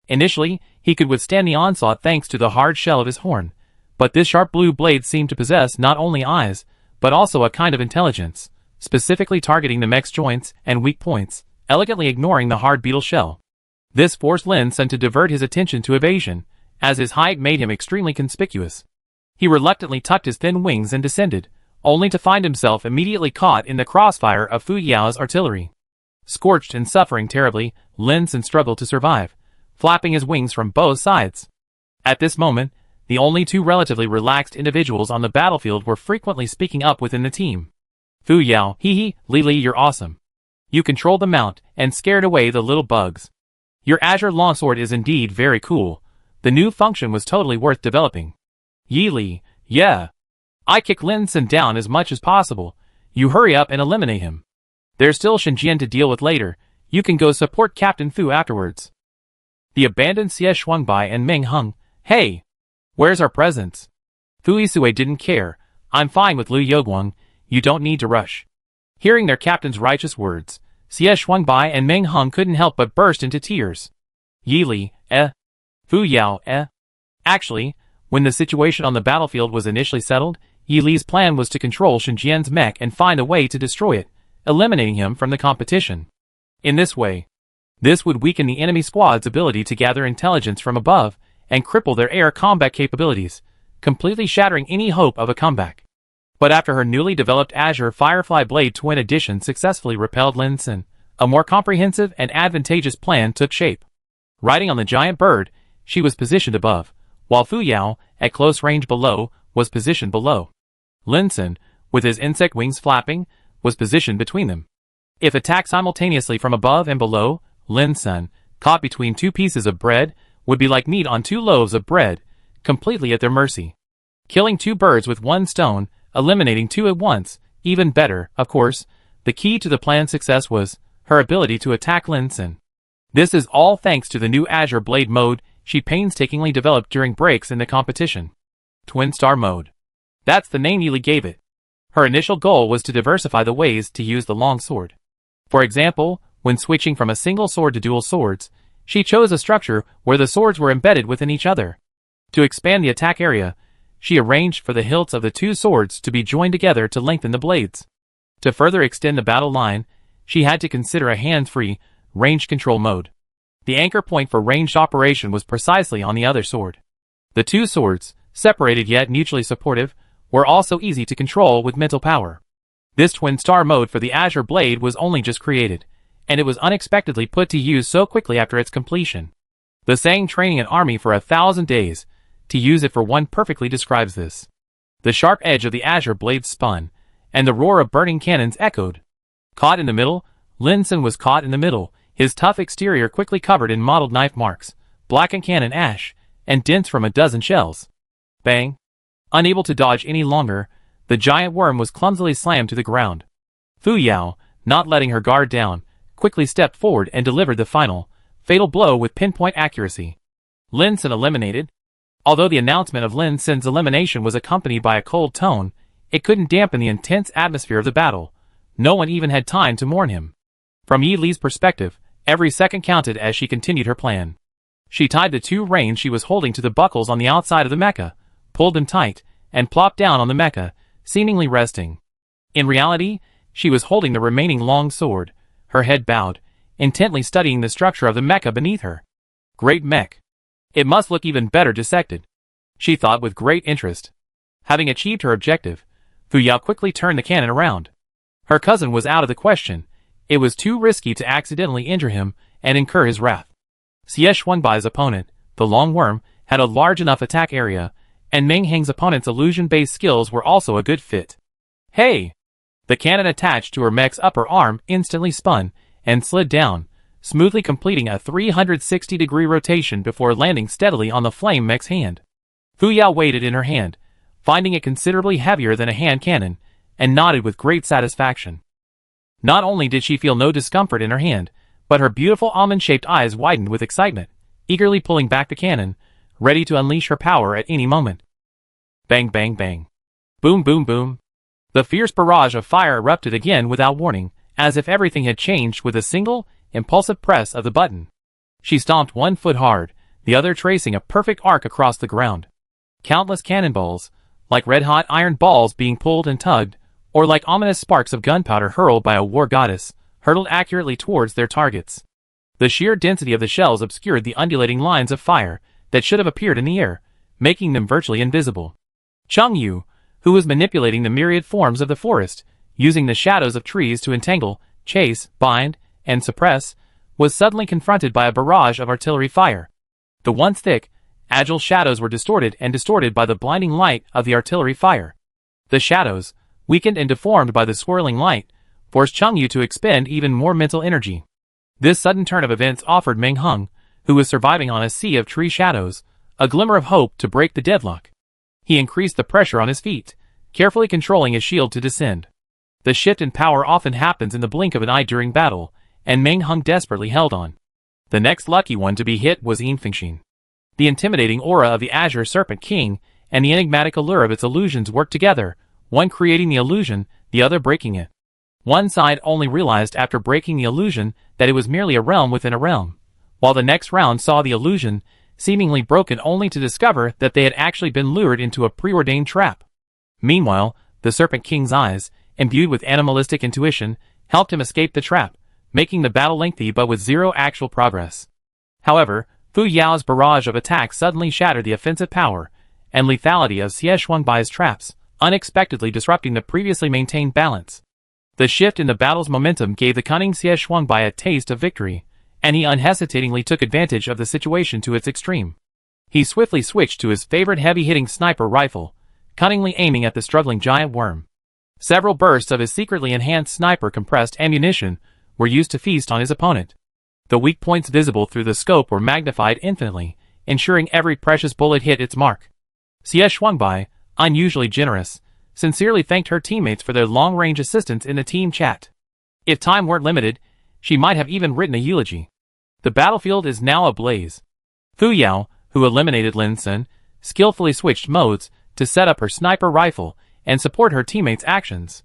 Initially, he could withstand the onslaught thanks to the hard shell of his horn, but this sharp blue blade seemed to possess not only eyes, but also a kind of intelligence, specifically targeting the mech's joints and weak points, elegantly ignoring the hard beetle shell. This forced Lin Sun to divert his attention to evasion, as his height made him extremely conspicuous. He reluctantly tucked his thin wings and descended, only to find himself immediately caught in the crossfire of Fu Yao's artillery. Scorched and suffering terribly, Lin Sun struggled to survive, flapping his wings from both sides. At this moment, the only two relatively relaxed individuals on the battlefield were frequently speaking up within the team. Fu Yao, hee, Li Li, you're awesome. You controlled the mount and scared away the little bugs. Your azure longsword is indeed very cool. The new function was totally worth developing. Yi Li, yeah. I kick Lin Sun down as much as possible. You hurry up and eliminate him. There's still Xinjian to deal with later. You can go support Captain Fu afterwards. The abandoned Xie Shuangbai and Meng Hung, hey! Where's our presents? Fu Yisue didn't care. I'm fine with Liu Yoguang. You don't need to rush. Hearing their captain's righteous words, Xie Shuangbai and Meng Hung couldn't help but burst into tears. Yi Li, Fu Yao, Actually, when the situation on the battlefield was initially settled, Yi Li's plan was to control Xinjian's mech and find a way to destroy it, eliminating him from the competition. In this way, this would weaken the enemy squad's ability to gather intelligence from above and cripple their air combat capabilities, completely shattering any hope of a comeback. But after her newly developed Azure Firefly Blade Twin Edition successfully repelled Lin Sun, a more comprehensive and advantageous plan took shape. Riding on the giant bird, she was positioned above, while Fu Yao, at close range below, was positioned below. Lin Sun, with his insect wings flapping, was positioned between them. If attacked simultaneously from above and below, Lin Sun, caught between two pieces of bread, would be like meat on two loaves of bread, completely at their mercy. Killing two birds with one stone, eliminating two at once, even better, of course, the key to the plan's success was her ability to attack Lin Sin. This is all thanks to the new Azure Blade mode she painstakingly developed during breaks in the competition. Twin Star Mode. That's the name Yili gave it. Her initial goal was to diversify the ways to use the long sword. For example, when switching from a single sword to dual swords, she chose a structure where the swords were embedded within each other. To expand the attack area, she arranged for the hilts of the two swords to be joined together to lengthen the blades. To further extend the battle line, she had to consider a hands-free, range control mode. The anchor point for ranged operation was precisely on the other sword. The two swords, separated yet mutually supportive, were also easy to control with mental power. This twin star mode for the Azure Blade was only just created, and it was unexpectedly put to use so quickly after its completion. The saying training an army for 1,000 days, to use it for one perfectly describes this. The sharp edge of the Azure Blade spun, and the roar of burning cannons echoed. Caught in the middle, Lin Sin was caught in the middle, his tough exterior quickly covered in mottled knife marks, blackened cannon ash, and dents from a dozen shells. Bang! Unable to dodge any longer, the giant worm was clumsily slammed to the ground. Fu Yao, not letting her guard down, quickly stepped forward and delivered the final, fatal blow with pinpoint accuracy. Lin Sin eliminated. Although the announcement of Lin Sin's elimination was accompanied by a cold tone, it couldn't dampen the intense atmosphere of the battle. No one even had time to mourn him. From Yi Li's perspective, every second counted as she continued her plan. She tied the two reins she was holding to the buckles on the outside of the mecha, pulled them tight, and plopped down on the mecha, seemingly resting. In reality, she was holding the remaining long sword, her head bowed, intently studying the structure of the mecha beneath her. Great mech. It must look even better dissected, she thought with great interest. Having achieved her objective, Fu Yao quickly turned the cannon around. Her cousin was out of the question. It was too risky to accidentally injure him and incur his wrath. Xie Xuanbai's opponent, the Long Worm, had a large enough attack area, and Meng Heng's opponent's illusion-based skills were also a good fit. Hey! The cannon attached to her mech's upper arm instantly spun and slid down, smoothly completing a 360-degree rotation before landing steadily on the flame mech's hand. Fu Yao weighed it in her hand, finding it considerably heavier than a hand cannon, and nodded with great satisfaction. Not only did she feel no discomfort in her hand, but her beautiful almond-shaped eyes widened with excitement, eagerly pulling back the cannon, ready to unleash her power at any moment. Bang bang bang. Boom boom boom. The fierce barrage of fire erupted again without warning, as if everything had changed with a single, impulsive press of the button. She stomped one foot hard, the other tracing a perfect arc across the ground. Countless cannonballs, like red-hot iron balls being pulled and tugged, or like ominous sparks of gunpowder hurled by a war goddess, hurtled accurately towards their targets. The sheer density of the shells obscured the undulating lines of fire that should have appeared in the air, making them virtually invisible. Cheng Yu, who was manipulating the myriad forms of the forest, using the shadows of trees to entangle, chase, bind, and suppress, was suddenly confronted by a barrage of artillery fire. The once thick, agile shadows were distorted by the blinding light of the artillery fire. The shadows, weakened and deformed by the swirling light, forced Cheng Yu to expend even more mental energy. This sudden turn of events offered Meng Heng, who was surviving on a sea of tree shadows, a glimmer of hope to break the deadlock. He increased the pressure on his feet, carefully controlling his shield to descend. The shift in power often happens in the blink of an eye during battle, and Meng Heng desperately held on. The next lucky one to be hit was Yin Fengxin. The intimidating aura of the Azure Serpent King and the enigmatic allure of its illusions worked together, one creating the illusion, the other breaking it. One side only realized after breaking the illusion that it was merely a realm within a realm, while the next round saw the illusion, seemingly broken only to discover that they had actually been lured into a preordained trap. Meanwhile, the Serpent King's eyes, imbued with animalistic intuition, helped him escape the trap, making the battle lengthy but with zero actual progress. However, Fu Yao's barrage of attacks suddenly shattered the offensive power and lethality of Xie Xuanbai's traps, unexpectedly disrupting the previously maintained balance. The shift in the battle's momentum gave the cunning Xie Xuanbai a taste of victory, and he unhesitatingly took advantage of the situation to its extreme. He swiftly switched to his favorite heavy-hitting sniper rifle, cunningly aiming at the struggling giant worm. Several bursts of his secretly enhanced sniper compressed ammunition were used to feast on his opponent. The weak points visible through the scope were magnified infinitely, ensuring every precious bullet hit its mark. Xie Xuanbai, unusually generous, sincerely thanked her teammates for their long-range assistance in the team chat. If time weren't limited, she might have even written a eulogy. The battlefield is now ablaze. Fu Yao, who eliminated Lin Sun, skillfully switched modes to set up her sniper rifle and support her teammates' actions.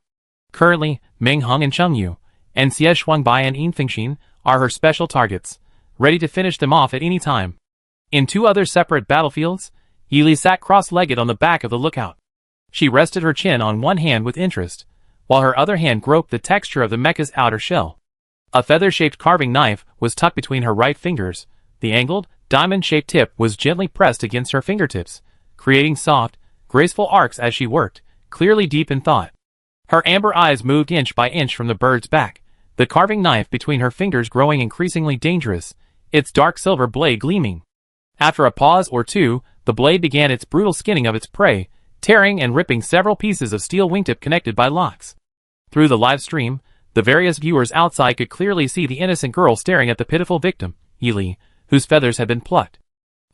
Currently, Meng Hong and Cheng Yu, and Xie Shuangbai and Yin Fengxin are her special targets, ready to finish them off at any time. In two other separate battlefields, Yili sat cross-legged on the back of the lookout. She rested her chin on one hand with interest, while her other hand groped the texture of the mecha's outer shell. A feather-shaped carving knife was tucked between her right fingers. The angled, diamond-shaped tip was gently pressed against her fingertips, creating soft, graceful arcs as she worked, clearly deep in thought. Her amber eyes moved inch by inch from the bird's back, the carving knife between her fingers growing increasingly dangerous, its dark silver blade gleaming. After a pause or two, the blade began its brutal skinning of its prey, tearing and ripping several pieces of steel wingtip connected by locks. Through the live stream, the various viewers outside could clearly see the innocent girl staring at the pitiful victim, Yili, whose feathers had been plucked.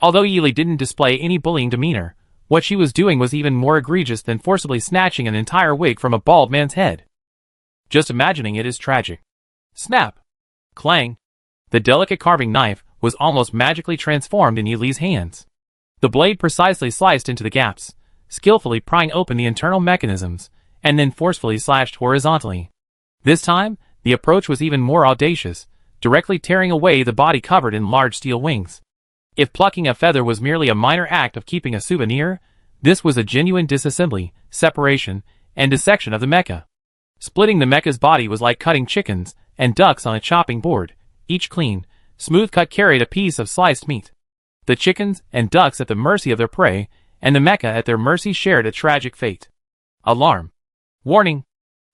Although Yili didn't display any bullying demeanor, what she was doing was even more egregious than forcibly snatching an entire wig from a bald man's head. Just imagining it is tragic. Snap! Clang! The delicate carving knife was almost magically transformed in Yili's hands. The blade precisely sliced into the gaps, skillfully prying open the internal mechanisms, and then forcefully slashed horizontally. This time, the approach was even more audacious, directly tearing away the body covered in large steel wings. If plucking a feather was merely a minor act of keeping a souvenir, this was a genuine disassembly, separation, and dissection of the mecha. Splitting the mecha's body was like cutting chickens and ducks on a chopping board. Each clean, smooth cut carried a piece of sliced meat. The chickens and ducks at the mercy of their prey, and the mecha at their mercy shared a tragic fate. Alarm! Warning!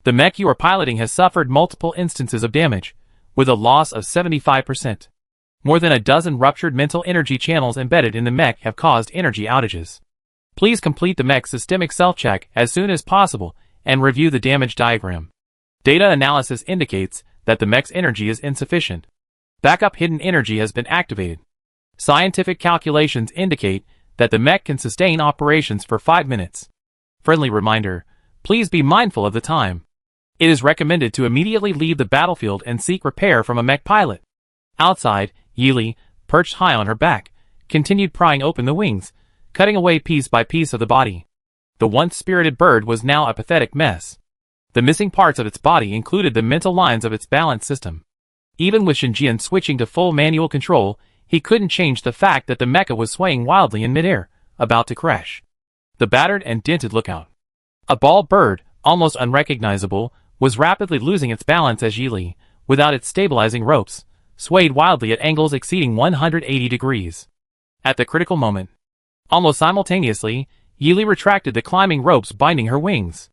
The mech you are piloting has suffered multiple instances of damage, with a loss of 75%. More than a dozen ruptured mental energy channels embedded in the mech have caused energy outages. Please complete the mech's systemic self-check as soon as possible and review the damage diagram. Data analysis indicates that the mech's energy is insufficient. Backup hidden energy has been activated. Scientific calculations indicate that the mech can sustain operations for 5 minutes. Friendly reminder, please be mindful of the time. It is recommended to immediately leave the battlefield and seek repair from a mech pilot. Outside, Yili, perched high on her back, continued prying open the wings, cutting away piece by piece of the body. The once spirited bird was now a pathetic mess. The missing parts of its body included the mental lines of its balance system. Even with Shinjian switching to full manual control, he couldn't change the fact that the mecha was swaying wildly in midair, about to crash. The battered and dented lookout. A bald bird, almost unrecognizable, was rapidly losing its balance as Yili, without its stabilizing ropes, swayed wildly at angles exceeding 180 degrees. At the critical moment, almost simultaneously, Yili retracted the climbing ropes binding her wings.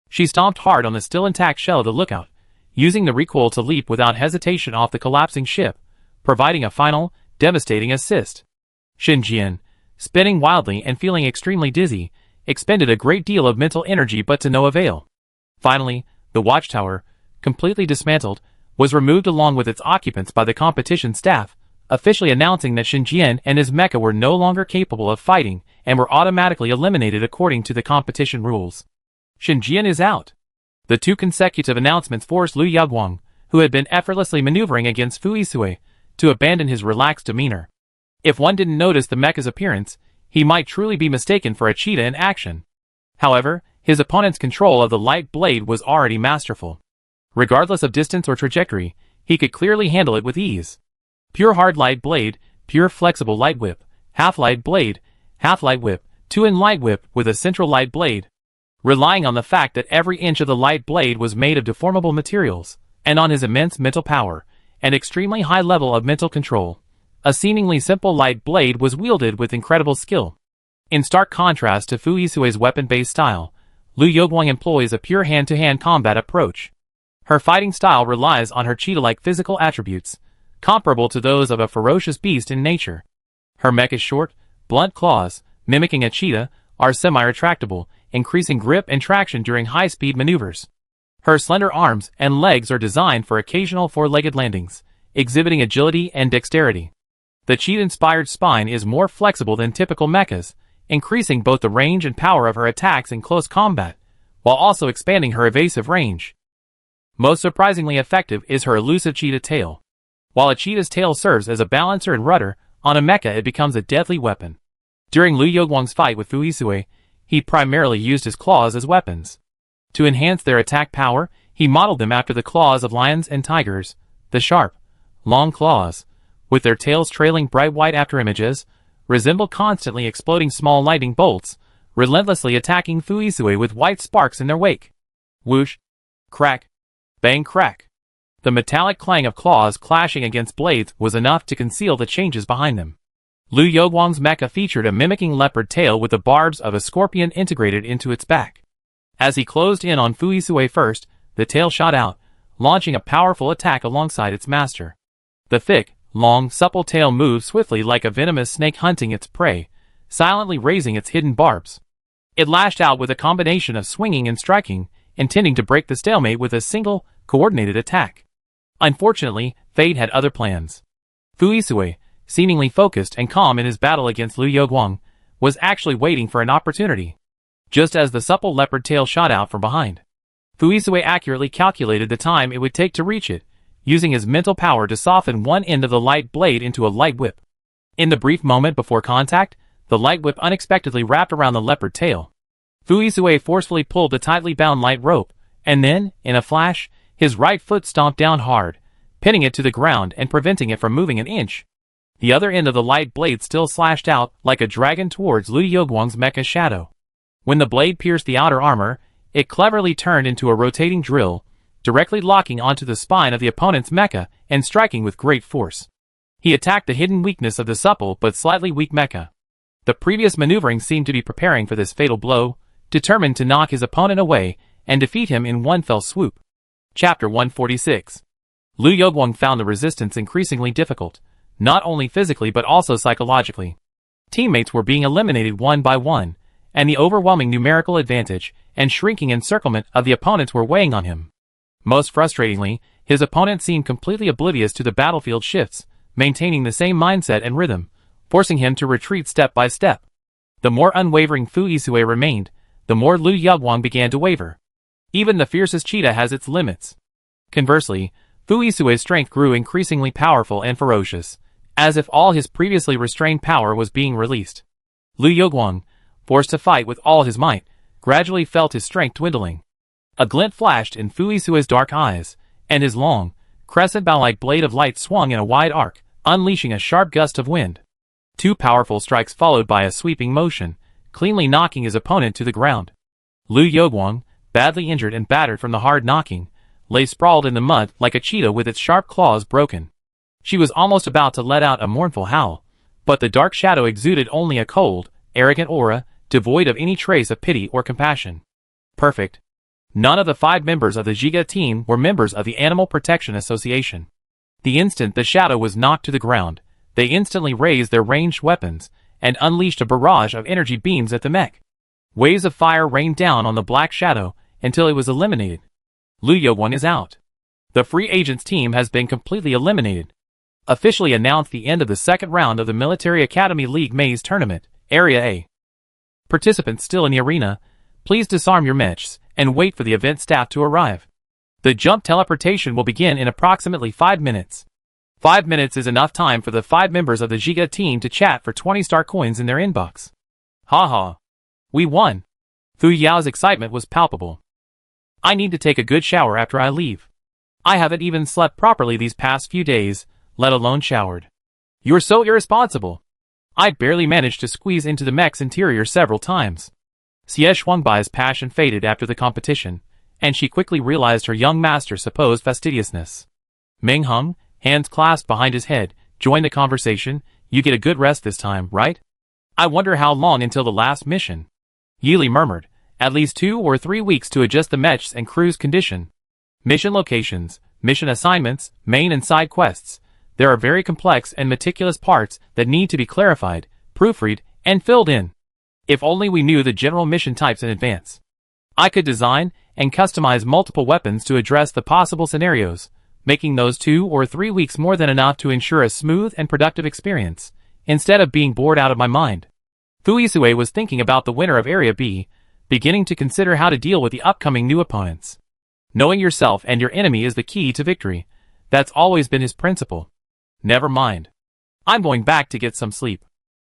She stomped hard on the still intact shell of the lookout, using the recoil to leap without hesitation off the collapsing ship, providing a final, devastating assist. Shinjian, spinning wildly and feeling extremely dizzy, expended a great deal of mental energy but to no avail. Finally, the watchtower, completely dismantled, was removed along with its occupants by the competition staff, officially announcing that Shinjian and his mecha were no longer capable of fighting and were automatically eliminated according to the competition rules. Shinjian is out. The two consecutive announcements forced Liu Yaguang, who had been effortlessly maneuvering against Fu Yisui, to abandon his relaxed demeanor. If one didn't notice the mecha's appearance, he might truly be mistaken for a cheetah in action. However, his opponent's control of the light blade was already masterful. Regardless of distance or trajectory, he could clearly handle it with ease. Pure hard light blade, pure flexible light whip, half light blade, half light whip, 2-in light whip with a central light blade. Relying on the fact that every inch of the light blade was made of deformable materials, and on his immense mental power, and extremely high level of mental control, a seemingly simple light blade was wielded with incredible skill. In stark contrast to Fu Yisui's weapon-based style, Liu Yaguang employs a pure hand-to-hand combat approach. Her fighting style relies on her cheetah-like physical attributes, comparable to those of a ferocious beast in nature. Her mecha's short, blunt claws, mimicking a cheetah, are semi-retractable, increasing grip and traction during high-speed maneuvers. Her slender arms and legs are designed for occasional four-legged landings, exhibiting agility and dexterity. The cheetah-inspired spine is more flexible than typical mechas, increasing both the range and power of her attacks in close combat, while also expanding her evasive range. Most surprisingly effective is her elusive cheetah tail. While a cheetah's tail serves as a balancer and rudder, on a mecha it becomes a deadly weapon. During Liu Yogwang's fight with Fuisue, he primarily used his claws as weapons. To enhance their attack power, he modeled them after the claws of lions and tigers, the sharp, long claws, with their tails trailing bright white afterimages, resemble constantly exploding small lightning bolts, relentlessly attacking Fuisue with white sparks in their wake. Whoosh, crack, bang crack. The metallic clang of claws clashing against blades was enough to conceal the changes behind them. Liu Yogwang's mecha featured a mimicking leopard tail with the barbs of a scorpion integrated into its back. As he closed in on Fuisue first, the tail shot out, launching a powerful attack alongside its master. The thick, long, supple tail moved swiftly like a venomous snake hunting its prey, silently raising its hidden barbs. It lashed out with a combination of swinging and striking, intending to break the stalemate with a single, coordinated attack. Unfortunately, fate had other plans. Fuisue, seemingly focused and calm in his battle against Liu Yogwang, was actually waiting for an opportunity. Just as the supple leopard tail shot out from behind, Fuisue accurately calculated the time it would take to reach it, using his mental power to soften one end of the light blade into a light whip. In the brief moment before contact, the light whip unexpectedly wrapped around the leopard tail. Fuisue forcefully pulled the tightly bound light rope, and then, in a flash, his right foot stomped down hard, pinning it to the ground and preventing it from moving an inch. The other end of the light blade still slashed out like a dragon towards Liu Yogwang's mecha shadow. When the blade pierced the outer armor, it cleverly turned into a rotating drill, directly locking onto the spine of the opponent's mecha and striking with great force. He attacked the hidden weakness of the supple but slightly weak mecha. The previous maneuvering seemed to be preparing for this fatal blow, determined to knock his opponent away and defeat him in one fell swoop. Chapter 146. Liu Yogwang found the resistance increasingly difficult, not only physically but also psychologically. Teammates were being eliminated one by one, and the overwhelming numerical advantage and shrinking encirclement of the opponents were weighing on him. Most frustratingly, his opponent seemed completely oblivious to the battlefield shifts, maintaining the same mindset and rhythm, forcing him to retreat step by step. The more unwavering Fuisue remained, the more Liu Yogwang began to waver. Even the fiercest cheetah has its limits. Conversely, Fuisue's strength grew increasingly powerful and ferocious, as if all his previously restrained power was being released. Liu Yogwang, forced to fight with all his might, gradually felt his strength dwindling. A glint flashed in Fuisue's dark eyes, and his long, crescent-bow-like blade of light swung in a wide arc, unleashing a sharp gust of wind. Two powerful strikes followed by a sweeping motion, cleanly knocking his opponent to the ground. Liu Yogwang, badly injured and battered from the hard knocking, lay sprawled in the mud like a cheetah with its sharp claws broken. She was almost about to let out a mournful howl, but the dark shadow exuded only a cold, arrogant aura, devoid of any trace of pity or compassion. Perfect. None of the 5 members of the Giga team were members of the Animal Protection Association. The instant the shadow was knocked to the ground, they instantly raised their ranged weapons and unleashed a barrage of energy beams at the mech. Waves of fire rained down on the black shadow until it was eliminated. Liu Yogwang is out. The free agents team has been completely eliminated. Officially announced the end of the second round of the Military Academy League Maze Tournament, Area A. Participants still in the arena, please disarm your mechs and wait for the event staff to arrive. The jump teleportation will begin in approximately 5 minutes. 5 minutes is enough time for the 5 members of the Giga team to chat for 20 star coins in their inbox. Haha. We won. Fu Yao's excitement was palpable. I need to take a good shower after I leave. I haven't even slept properly these past few days, let alone showered. You're so irresponsible. I barely managed to squeeze into the mech's interior several times. Xie Shuangbai's passion faded after the competition, and she quickly realized her young master's supposed fastidiousness. Ming Hung, hands clasped behind his head, joined the conversation. You get a good rest this time, right? I wonder how long until the last mission. Yili murmured, at least 2 or 3 weeks to adjust the mechs and crew's condition. Mission locations, mission assignments, main and side quests. There are very complex and meticulous parts that need to be clarified, proofread, and filled in. If only we knew the general mission types in advance. I could design and customize multiple weapons to address the possible scenarios, making those 2 or 3 weeks more than enough to ensure a smooth and productive experience, instead of being bored out of my mind. Fuisue was thinking about the winner of Area B, beginning to consider how to deal with the upcoming new opponents. Knowing yourself and your enemy is the key to victory. That's always been his principle. Never mind. I'm going back to get some sleep.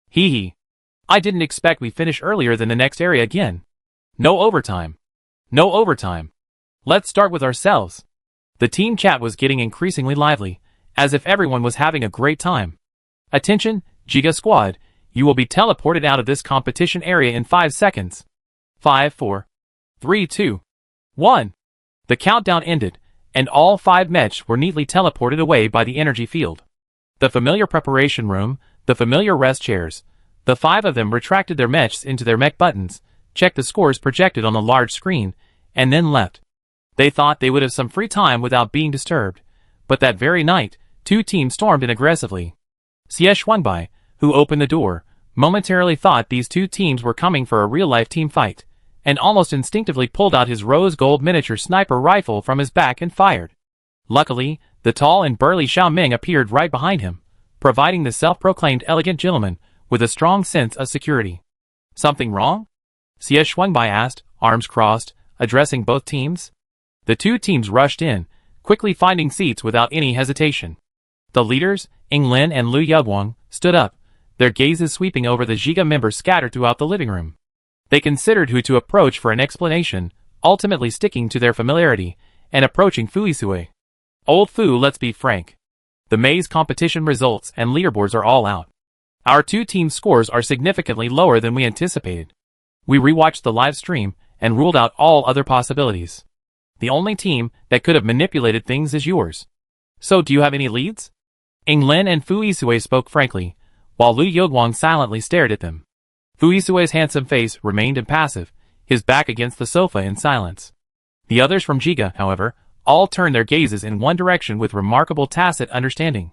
Hee hee. I didn't expect we'd finish earlier than the next area again. No overtime. No overtime. Let's start with ourselves. The team chat was getting increasingly lively, as if everyone was having a great time. Attention, Giga Squad, you will be teleported out of this competition area in 5 seconds. 5, 4, 3, 2, 1. The countdown ended, and all 5 mechs were neatly teleported away by the energy field. The familiar preparation room, the familiar rest chairs. The 5 of them retracted their mechs into their mech buttons, checked the scores projected on the large screen, and then left. They thought they would have some free time without being disturbed, but that very night, 2 teams stormed in aggressively. Xie Shuangbai, who opened the door, momentarily thought these 2 teams were coming for a real-life team fight, and almost instinctively pulled out his rose-gold miniature sniper rifle from his back and fired. Luckily, the tall and burly Xiao Ming appeared right behind him, providing the self-proclaimed elegant gentleman with a strong sense of security. Something wrong? Xie Shuangbai asked, arms crossed, addressing both teams. The 2 teams rushed in, quickly finding seats without any hesitation. The leaders, Yinglin and Lu Yuguang, stood up, their gazes sweeping over the Giga members scattered throughout the living room. They considered who to approach for an explanation, ultimately sticking to their familiarity, and approaching Fu Yisui. Old Fu, let's be frank. The maze competition results and leaderboards are all out. Our 2 teams' scores are significantly lower than we anticipated. We rewatched the live stream and ruled out all other possibilities. The only team that could have manipulated things is yours. So do you have any leads? Yinglin and Fu Yisui spoke frankly, while Lu Yuguang silently stared at them. Fu Yisui's handsome face remained impassive, his back against the sofa in silence. The others from Giga, however, all turned their gazes in one direction with remarkable tacit understanding.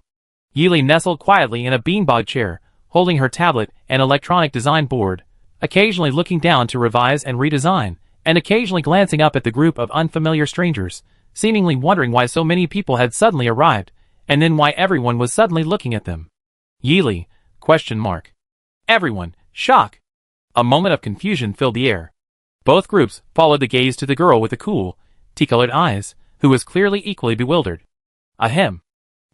Yili nestled quietly in a beanbag chair, holding her tablet and electronic design board, occasionally looking down to revise and redesign, and occasionally glancing up at the group of unfamiliar strangers, seemingly wondering why so many people had suddenly arrived, and then why everyone was suddenly looking at them. Yili? ? Everyone. Shock. A moment of confusion filled the air. Both groups followed the gaze to the girl with the cool, tea-colored eyes, who was clearly equally bewildered. Ahem.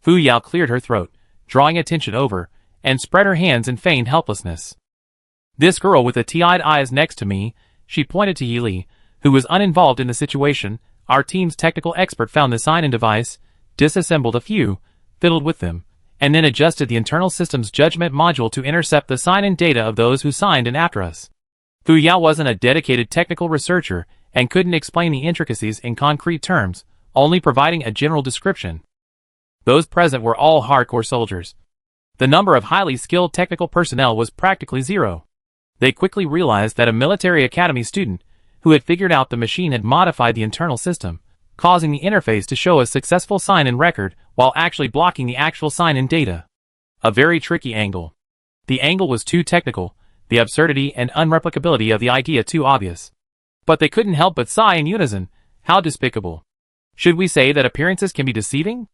Fu Yao cleared her throat, drawing attention over, and spread her hands in feigned helplessness. This girl with the tea-eyed eyes next to me, she pointed to Yili, who was uninvolved in the situation. Our team's technical expert found the sign-in device, disassembled a few, fiddled with them, and then adjusted the internal system's judgment module to intercept the sign-in data of those who signed in after us. Fu Yao wasn't a dedicated technical researcher and couldn't explain the intricacies in concrete terms, only providing a general description. Those present were all hardcore soldiers. The number of highly skilled technical personnel was practically zero. They quickly realized that a military academy student who had figured out the machine had modified the internal system, causing the interface to show a successful sign-in record while actually blocking the actual sign-in data. A very tricky angle. The angle was too technical, the absurdity and unreplicability of the idea too obvious. But they couldn't help but sigh in unison. How despicable. Should we say that appearances can be deceiving?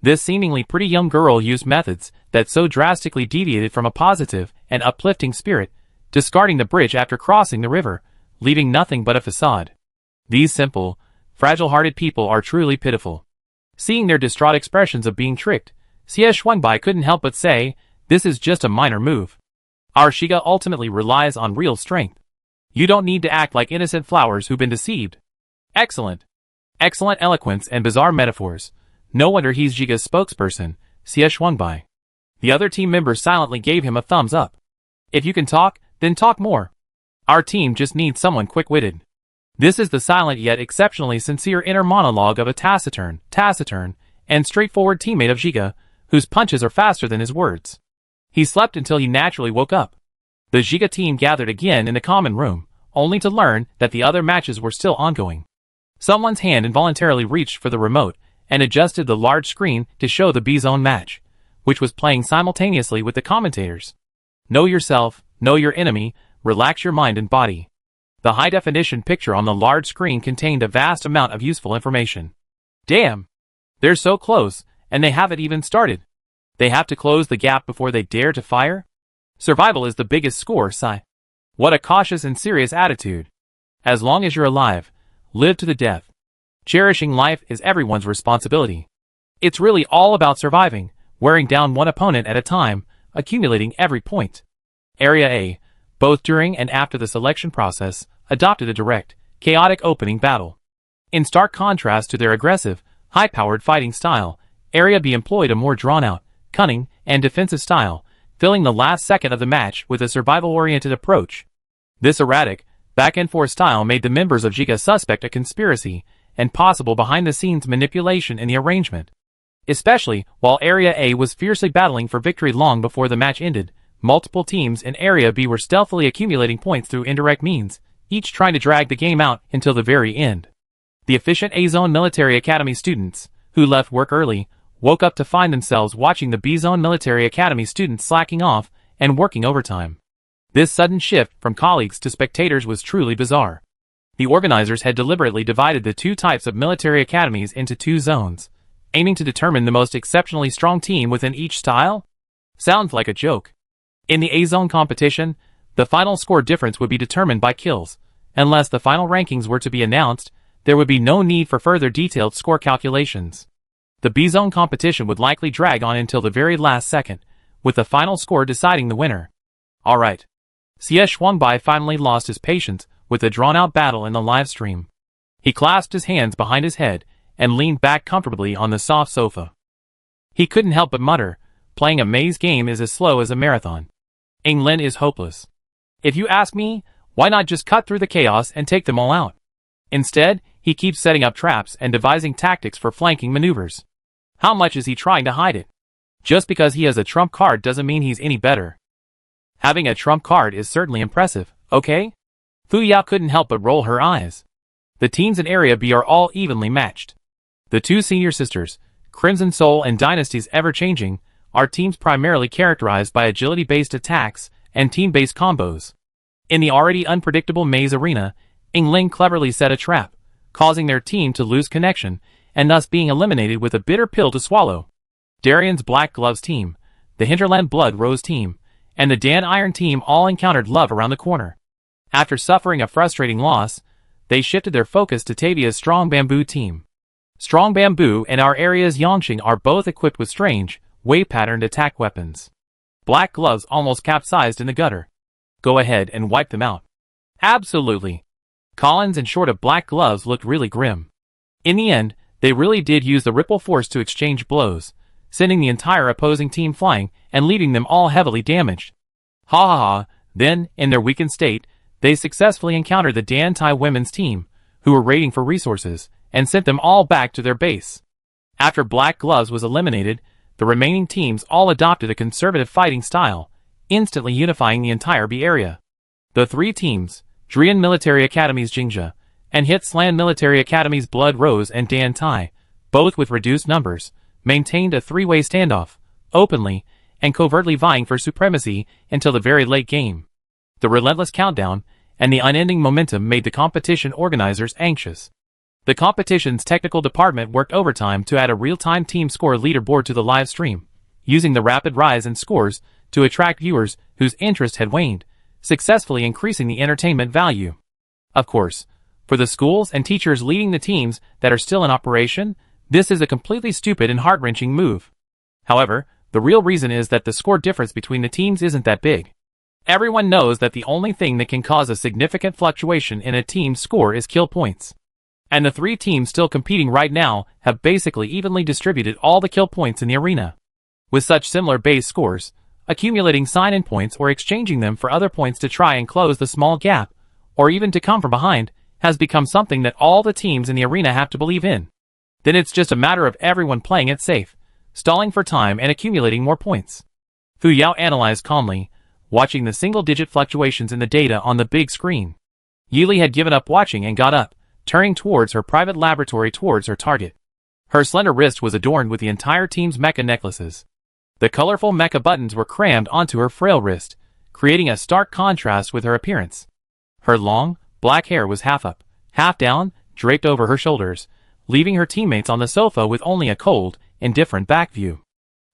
This seemingly pretty young girl used methods that so drastically deviated from a positive and uplifting spirit, discarding the bridge after crossing the river, leaving nothing but a facade. These simple, fragile-hearted people are truly pitiful. Seeing their distraught expressions of being tricked, Xie Shuangbai couldn't help but say, this is just a minor move. Our Shiga ultimately relies on real strength. You don't need to act like innocent flowers who've been deceived. Excellent. Excellent eloquence and bizarre metaphors. No wonder he's Giga's spokesperson, Xie Shuangbai. The other team members silently gave him a thumbs up. If you can talk, then talk more. Our team just needs someone quick-witted. This is the silent yet exceptionally sincere inner monologue of a taciturn, and straightforward teammate of Giga, whose punches are faster than his words. He slept until he naturally woke up. The Giga team gathered again in the common room, only to learn that the other matches were still ongoing. Someone's hand involuntarily reached for the remote and adjusted the large screen to show the B-Zone match, which was playing simultaneously with the commentators. Know yourself, know your enemy, relax your mind and body. The high-definition picture on the large screen contained a vast amount of useful information. Damn! They're so close, and they haven't even started. They have to close the gap before they dare to fire? Survival is the biggest score, Sai. What a cautious and serious attitude. As long as you're alive, live to the death. Cherishing life is everyone's responsibility. It's really all about surviving, wearing down one opponent at a time, accumulating every point. Area A, both during and after the selection process, adopted a direct, chaotic opening battle. In stark contrast to their aggressive, high-powered fighting style, Area B employed a more drawn-out, cunning, and defensive style, filling the last second of the match with a survival-oriented approach. This erratic, back-and-forth style made the members of Giga suspect a conspiracy and possible behind-the-scenes manipulation in the arrangement. Especially while Area A was fiercely battling for victory long before the match ended, multiple teams in Area B were stealthily accumulating points through indirect means, each trying to drag the game out until the very end. The efficient A-Zone Military Academy students, who left work early, woke up to find themselves watching the B-Zone Military Academy students slacking off and working overtime. This sudden shift from colleagues to spectators was truly bizarre. The organizers had deliberately divided the two types of military academies into two zones, aiming to determine the most exceptionally strong team within each style? Sounds like a joke. In the A-Zone competition, the final score difference would be determined by kills. Unless the final rankings were to be announced, there would be no need for further detailed score calculations. The B-Zone competition would likely drag on until the very last second, with the final score deciding the winner. Alright. Xie Shuangbai finally lost his patience with the drawn-out battle in the live stream. He clasped his hands behind his head and leaned back comfortably on the soft sofa. He couldn't help but mutter, playing a maze game is as slow as a marathon. Lin is hopeless. If you ask me, why not just cut through the chaos and take them all out? Instead, he keeps setting up traps and devising tactics for flanking maneuvers. How much is he trying to hide it? Just because he has a trump card doesn't mean he's any better. Having a trump card is certainly impressive, okay? Fu Yao couldn't help but roll her eyes. The teams in Area B are all evenly matched. The two senior sisters, Crimson Soul and Dynasty's ever-changing, are teams primarily characterized by agility-based attacks and team-based combos. In the already unpredictable maze arena, Lin cleverly set a trap, causing their team to lose connection and thus being eliminated with a bitter pill to swallow. Darian's Black Gloves team, the Hinterland Blood Rose team, and the Dan Iron team all encountered love around the corner. After suffering a frustrating loss, they shifted their focus to Tavia's Strong Bamboo team. Strong Bamboo and our area's Yongxing are both equipped with strange, wave-patterned attack weapons. Black Gloves almost capsized in the gutter. Go ahead and wipe them out. Absolutely. Collins and Short of Black Gloves looked really grim. In the end, they really did use the ripple force to exchange blows, sending the entire opposing team flying and leaving them all heavily damaged. Ha ha ha, then, in their weakened state, they successfully encountered the Dan Tai women's team, who were raiding for resources, and sent them all back to their base. After Black Gloves was eliminated, the remaining teams all adopted a conservative fighting style, instantly unifying the entire B area. The three teams, Drian Military Academy's Jingjia, and Hitsland Military Academy's Blood Rose and Dan Tai, both with reduced numbers, maintained a three-way standoff, openly and covertly vying for supremacy until the very late game. The relentless countdown and the unending momentum made the competition organizers anxious. The competition's technical department worked overtime to add a real-time team score leaderboard to the live stream, using the rapid rise in scores to attract viewers whose interest had waned, successfully increasing the entertainment value. Of course, for the schools and teachers leading the teams that are still in operation, this is a completely stupid and heart-wrenching move. However, the real reason is that the score difference between the teams isn't that big. Everyone knows that the only thing that can cause a significant fluctuation in a team's score is kill points. And the three teams still competing right now have basically evenly distributed all the kill points in the arena. With such similar base scores, accumulating sign-in points or exchanging them for other points to try and close the small gap, or even to come from behind, has become something that all the teams in the arena have to believe in. Then it's just a matter of everyone playing it safe, stalling for time and accumulating more points. Fu Yao analyzed calmly, watching the single-digit fluctuations in the data on the big screen. Yili had given up watching and got up, turning towards her private laboratory towards her target. Her slender wrist was adorned with the entire team's mecha necklaces. The colorful mecha buttons were crammed onto her frail wrist, creating a stark contrast with her appearance. Her long, black hair was half up, half down, draped over her shoulders, leaving her teammates on the sofa with only a cold, indifferent back view.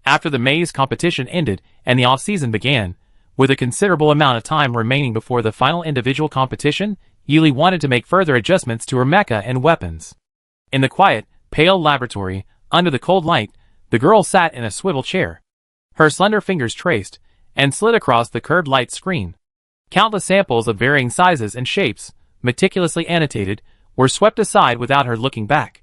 After the maze competition ended and the off-season began, with a considerable amount of time remaining before the final individual competition, Yili wanted to make further adjustments to her mecha and weapons. In the quiet, pale laboratory, under the cold light, the girl sat in a swivel chair. Her slender fingers traced and slid across the curved light screen. Countless samples of varying sizes and shapes, meticulously annotated, were swept aside without her looking back.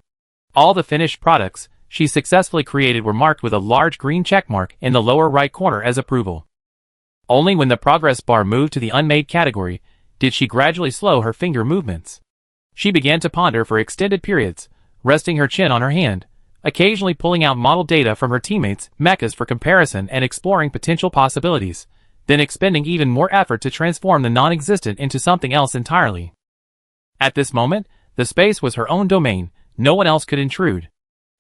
All the finished products she successfully created were marked with a large green checkmark in the lower right corner as approval. Only when the progress bar moved to the unmade category did she gradually slow her finger movements. She began to ponder for extended periods, resting her chin on her hand, occasionally pulling out model data from her teammates' mechas for comparison and exploring potential possibilities, then expending even more effort to transform the non-existent into something else entirely. At this moment, the space was her own domain, no one else could intrude.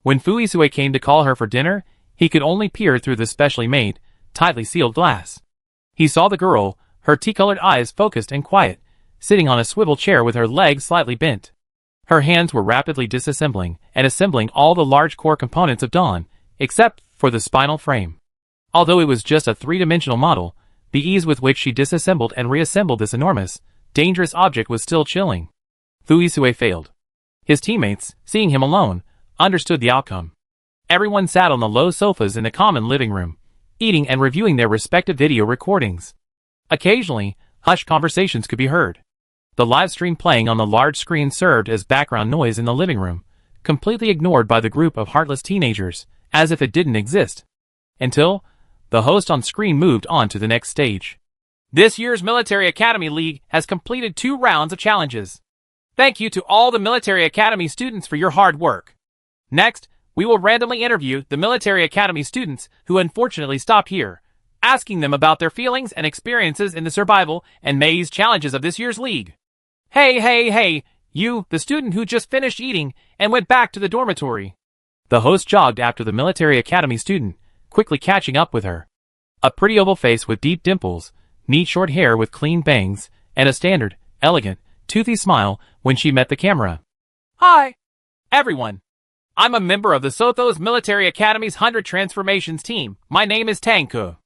When Fuisue came to call her for dinner, he could only peer through the specially made, tightly sealed glass. He saw the girl, her tea-colored eyes focused and quiet, sitting on a swivel chair with her legs slightly bent. Her hands were rapidly disassembling and assembling all the large core components of Dawn, except for the spinal frame. Although it was just a three-dimensional model, the ease with which she disassembled and reassembled this enormous, dangerous object was still chilling. Fuisue failed. His teammates, seeing him alone, understood the outcome. Everyone sat on the low sofas in the common living room, eating and reviewing their respective video recordings. Occasionally, hushed conversations could be heard. The live stream playing on the large screen served as background noise in the living room, completely ignored by the group of heartless teenagers, as if it didn't exist. Until the host on screen moved on to the next stage. This year's Military Academy League has completed 2 rounds of challenges. Thank you to all the Military Academy students for your hard work. Next, we will randomly interview the Military Academy students who unfortunately stopped here, asking them about their feelings and experiences in the survival and maze challenges of this year's league. Hey, you, the student who just finished eating and went back to the dormitory. The host jogged after the Military Academy student, quickly catching up with her. A pretty oval face with deep dimples, neat short hair with clean bangs, and a standard, elegant, toothy smile when she met the camera. Hi, everyone. I'm a member of the Sothos Military Academy's 100 Transformations team. My name is Tanku.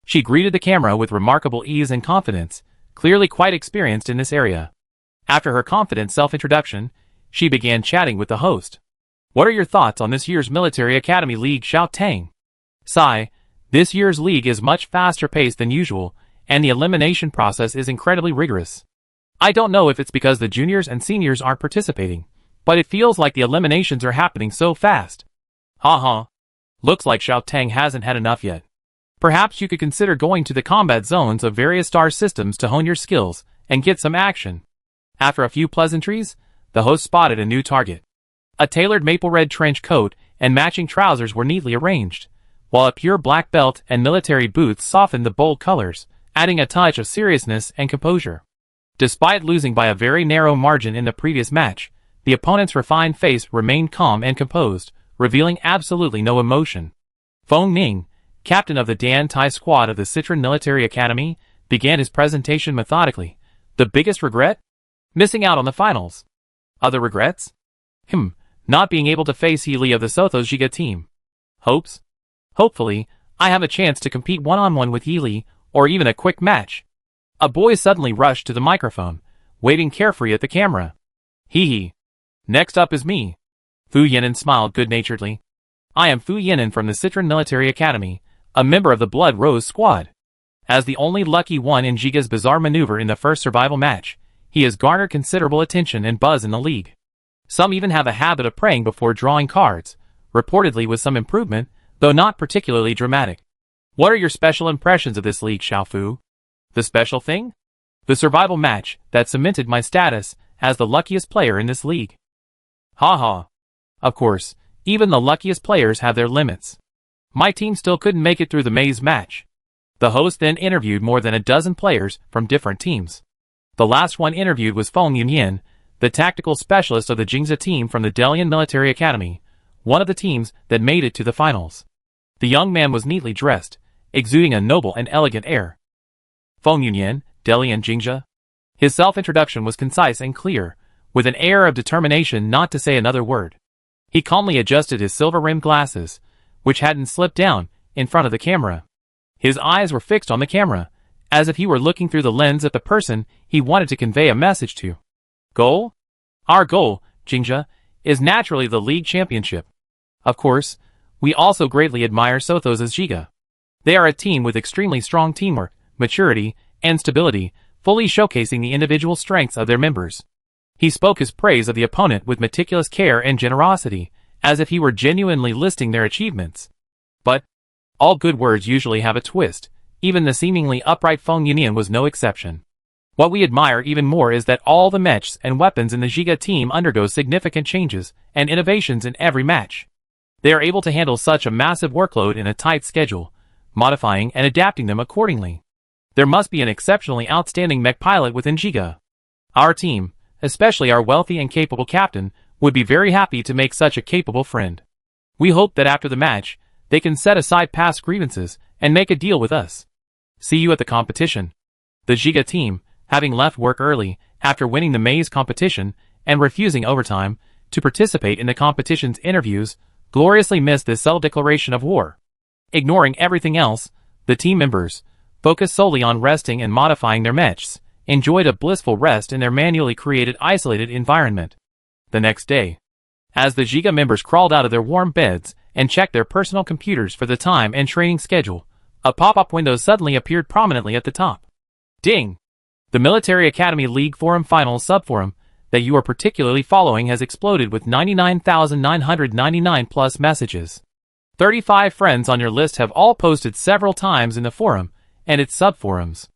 She greeted the camera with remarkable ease and confidence, clearly quite experienced in this area. After her confident self-introduction, she began chatting with the host. What are your thoughts on this year's Military Academy League, Xiao Tang? Sigh, this year's league is much faster paced than usual, and the elimination process is incredibly rigorous. I don't know if it's because the juniors and seniors aren't participating, but it feels like the eliminations are happening so fast. Haha. Looks like Xiao Tang hasn't had enough yet. Perhaps you could consider going to the combat zones of various star systems to hone your skills and get some action. After a few pleasantries, the host spotted a new target. A tailored maple red trench coat and matching trousers were neatly arranged, while a pure black belt and military boots softened the bold colors, adding a touch of seriousness and composure. Despite losing by a very narrow margin in the previous match, the opponent's refined face remained calm and composed, revealing absolutely no emotion. Feng Ning, captain of the Dan Tai squad of the Citron Military Academy, began his presentation methodically. The biggest regret? Missing out on the finals. Other regrets? Not being able to face Healy of the Sothos Giga team. Hopes? Hopefully, I have a chance to compete one-on-one with Healy, or even a quick match. A boy suddenly rushed to the microphone, waving carefree at the camera. Hee. Next up is me. Fu Yinan smiled good-naturedly. I am Fu Yinan from the Citron Military Academy, a member of the Blood Rose squad. As the only lucky one in Giga's bizarre maneuver in the first survival match, he has garnered considerable attention and buzz in the league. Some even have a habit of praying before drawing cards, reportedly with some improvement, though not particularly dramatic. What are your special impressions of this league, Xiaofu? The special thing? The survival match that cemented my status as the luckiest player in this league. Haha. Of course, even the luckiest players have their limits. My team still couldn't make it through the maze match. The host then interviewed more than a dozen players from different teams. The last one interviewed was Feng Yunyan, the tactical specialist of the Jingzha team from the Delian Military Academy, one of the teams that made it to the finals. The young man was neatly dressed, exuding a noble and elegant air. Feng Yunyan, Delian Jingzha. His self-introduction was concise and clear, with an air of determination not to say another word. He calmly adjusted his silver-rimmed glasses, which hadn't slipped down, in front of the camera. His eyes were fixed on the camera, as if he were looking through the lens at the person he wanted to convey a message to. Goal? Our goal, Jingzha, is naturally the league championship. Of course, we also greatly admire Sothos's Giga. They are a team with extremely strong teamwork, maturity, and stability, fully showcasing the individual strengths of their members. He spoke his praise of the opponent with meticulous care and generosity, as if he were genuinely listing their achievements. But all good words usually have a twist. Even the seemingly upright Feng Yunian was no exception. What we admire even more is that all the mechs and weapons in the Giga team undergo significant changes and innovations in every match. They are able to handle such a massive workload in a tight schedule, modifying and adapting them accordingly. There must be an exceptionally outstanding mech pilot within Giga. Our team, especially our wealthy and capable captain, would be very happy to make such a capable friend. We hope that after the match, they can set aside past grievances and make a deal with us. See you at the competition. The Giga team, having left work early after winning the maze competition and refusing overtime to participate in the competition's interviews, gloriously missed this subtle declaration of war. Ignoring everything else, the team members, focused solely on resting and modifying their mechs, enjoyed a blissful rest in their manually created isolated environment. The next day, as the Giga members crawled out of their warm beds and checked their personal computers for the time and training schedule, a pop-up window suddenly appeared prominently at the top. Ding! The Military Academy League Forum Finals subforum that you are particularly following has exploded with 99,999 plus messages. 35 friends on your list have all posted several times in the forum and its subforums.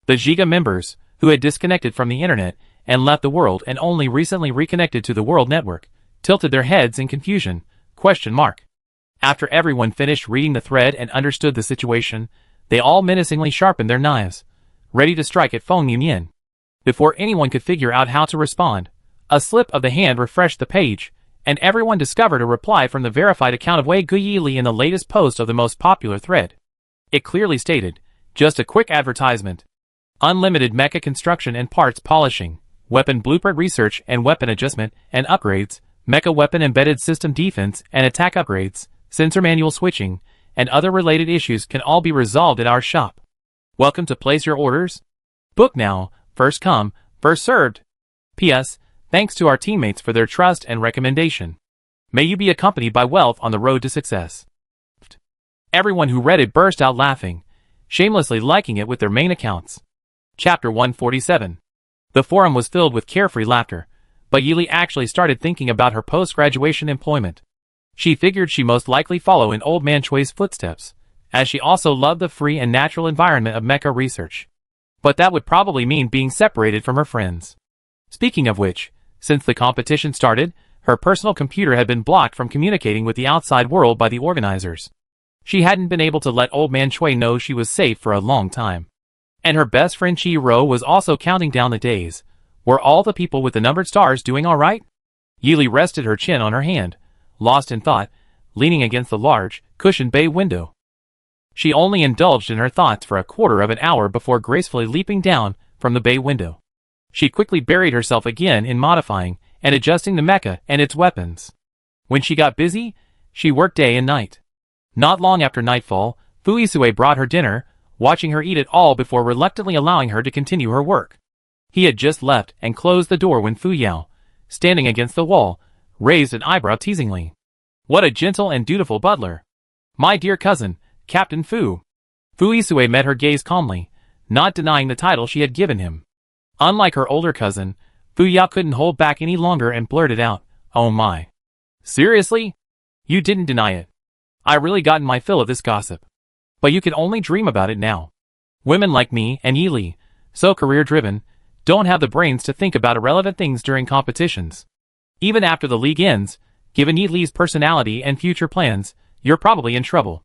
The Giga members, who had disconnected from the internet and left the world and only recently reconnected to the world network, tilted their heads in confusion. After everyone finished reading the thread and understood the situation, they all menacingly sharpened their knives, ready to strike at Feng Yunian. Before anyone could figure out how to respond, a slip of the hand refreshed the page, and everyone discovered a reply from the verified account of Wei Guyi Li in the latest post of the most popular thread. It clearly stated, just a quick advertisement. Unlimited mecha construction and parts polishing, weapon blueprint research and weapon adjustment and upgrades, mecha weapon embedded system defense and attack upgrades, sensor manual switching, and other related issues can all be resolved at our shop. Welcome to place your orders. Book now, first come, first served. P.S. Thanks to our teammates for their trust and recommendation. May you be accompanied by wealth on the road to success. Everyone who read it burst out laughing, shamelessly liking it with their main accounts. Chapter 147. The forum was filled with carefree laughter, but Yili actually started thinking about her post-graduation employment. She figured she most likely follow in Old Man Chui's footsteps, as she also loved the free and natural environment of mecha research. But that would probably mean being separated from her friends. Speaking of which, since the competition started, her personal computer had been blocked from communicating with the outside world by the organizers. She hadn't been able to let Old Man Chui know she was safe for a long time. And her best friend Chi-Ro was also counting down the days. Were all the people with the numbered stars doing all right? Yili rested her chin on her hand, lost in thought, leaning against the large, cushioned bay window. She only indulged in her thoughts for a quarter of an hour before gracefully leaping down from the bay window. She quickly buried herself again in modifying and adjusting the mecha and its weapons. When she got busy, she worked day and night. Not long after nightfall, Fuisue brought her dinner, watching her eat it all before reluctantly allowing her to continue her work. He had just left and closed the door when Fu Yao, standing against the wall, raised an eyebrow teasingly. What a gentle and dutiful butler. My dear cousin, Captain Fu. Fuisue met her gaze calmly, not denying the title she had given him. Unlike her older cousin, Fu Yao couldn't hold back any longer and blurted out, "Oh my. Seriously? You didn't deny it. I really gotten my fill of this gossip. But you can only dream about it now. Women like me and Yili, so career-driven, don't have the brains to think about irrelevant things during competitions. Even after the league ends, given Yili's personality and future plans, you're probably in trouble.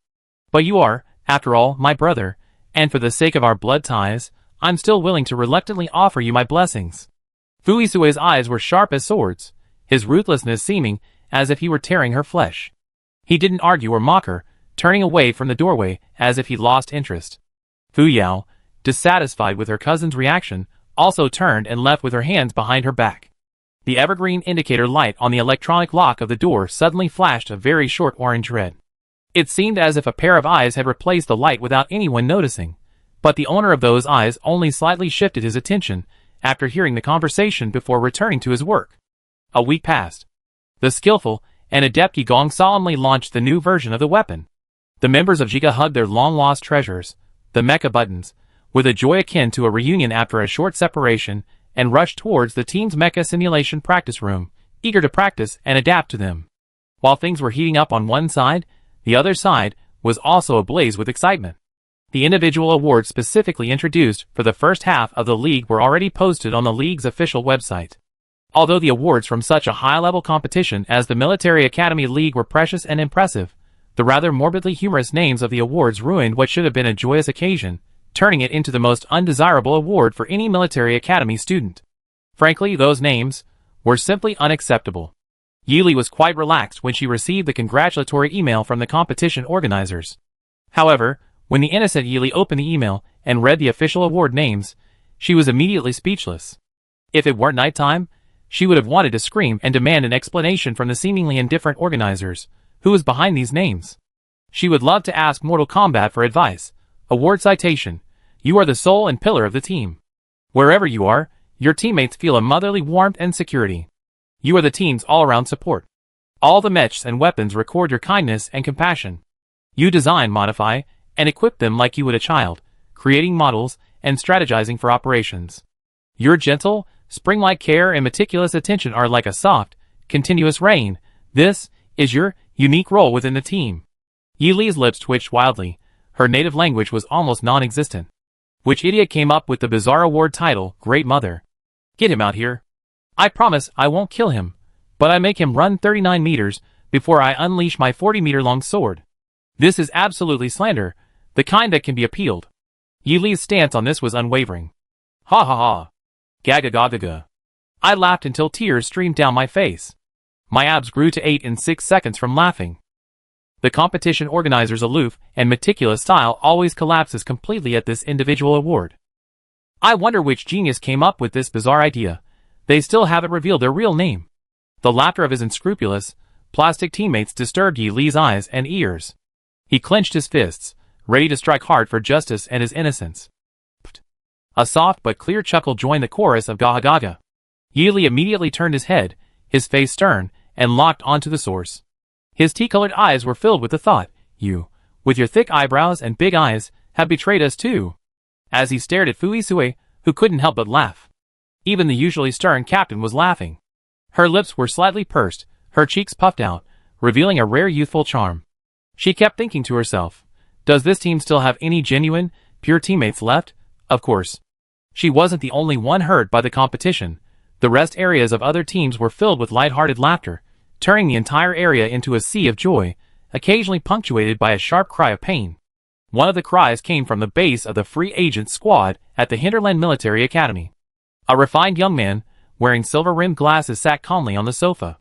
But you are, after all, my brother, and for the sake of our blood ties, I'm still willing to reluctantly offer you my blessings." Fuisue's eyes were sharp as swords, his ruthlessness seeming as if he were tearing her flesh. He didn't argue or mock her, turning away from the doorway as if he lost interest. Fu Yao, dissatisfied with her cousin's reaction, also turned and left with her hands behind her back. The evergreen indicator light on the electronic lock of the door suddenly flashed a very short orange red. It seemed as if a pair of eyes had replaced the light without anyone noticing, but the owner of those eyes only slightly shifted his attention after hearing the conversation before returning to his work. A week passed. The skillful and adept Gong solemnly launched the new version of the weapon. The members of Giga hugged their long-lost treasures, the mecha buttons, with a joy akin to a reunion after a short separation, and rushed towards the team's mecha simulation practice room, eager to practice and adapt to them. While things were heating up on one side, the other side was also ablaze with excitement. The individual awards specifically introduced for the first half of the league were already posted on the league's official website. Although the awards from such a high-level competition as the Military Academy League were precious and impressive, the rather morbidly humorous names of the awards ruined what should have been a joyous occasion, turning it into the most undesirable award for any military academy student. Frankly, those names were simply unacceptable. Yili was quite relaxed when she received the congratulatory email from the competition organizers. However, when the innocent Yili opened the email and read the official award names, she was immediately speechless. If it weren't nighttime, she would have wanted to scream and demand an explanation from the seemingly indifferent organizers, who was behind these names. She would love to ask Mortal Kombat for advice. Award citation: you are the soul and pillar of the team. Wherever you are, your teammates feel a motherly warmth and security. You are the team's all-around support. All the mechs and weapons record your kindness and compassion. You design, modify, and equip them like you would a child, creating models and strategizing for operations. Your gentle, spring-like care and meticulous attention are like a soft, continuous rain. This is your unique role within the team. Yi Li's lips twitched wildly. Her native language was almost non-existent. Which idiot came up with the bizarre award title, Great Mother? Get him out here. I promise I won't kill him, but I make him run 39 meters before I unleash my 40-meter-long sword. This is absolutely slander, the kind that can be appealed. Yi Li's stance on this was unwavering. Ha ha ha. Gaga gaga gaga. I laughed until tears streamed down my face. My abs grew to 8 in 6 seconds from laughing. The competition organizer's aloof and meticulous style always collapses completely at this individual award. I wonder which genius came up with this bizarre idea. They still haven't revealed their real name. The laughter of his unscrupulous, plastic teammates disturbed Yi Li's eyes and ears. He clenched his fists, ready to strike hard for justice and his innocence. A soft but clear chuckle joined the chorus of Gaga Gaga. Yi Li immediately turned his head, his face stern, and locked onto the source. His tea-colored eyes were filled with the thought, you, with your thick eyebrows and big eyes, have betrayed us too. As he stared at Fuisue, who couldn't help but laugh. Even the usually stern captain was laughing. Her lips were slightly pursed, her cheeks puffed out, revealing a rare youthful charm. She kept thinking to herself, does this team still have any genuine, pure teammates left? Of course. She wasn't the only one hurt by the competition. The rest areas of other teams were filled with light-hearted laughter, turning the entire area into a sea of joy, occasionally punctuated by a sharp cry of pain. One of the cries came from the base of the free agent squad at the Hinterland Military Academy. A refined young man, wearing silver-rimmed glasses, sat calmly on the sofa.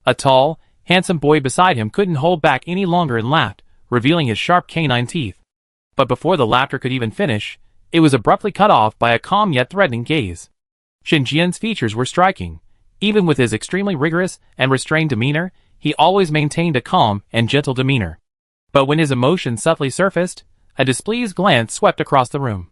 A tall, handsome boy beside him couldn't hold back any longer and laughed, revealing his sharp canine teeth. But before the laughter could even finish, it was abruptly cut off by a calm yet threatening gaze. Shinjian's features were striking. Even with his extremely rigorous and restrained demeanor, he always maintained a calm and gentle demeanor. But when his emotions subtly surfaced, a displeased glance swept across the room.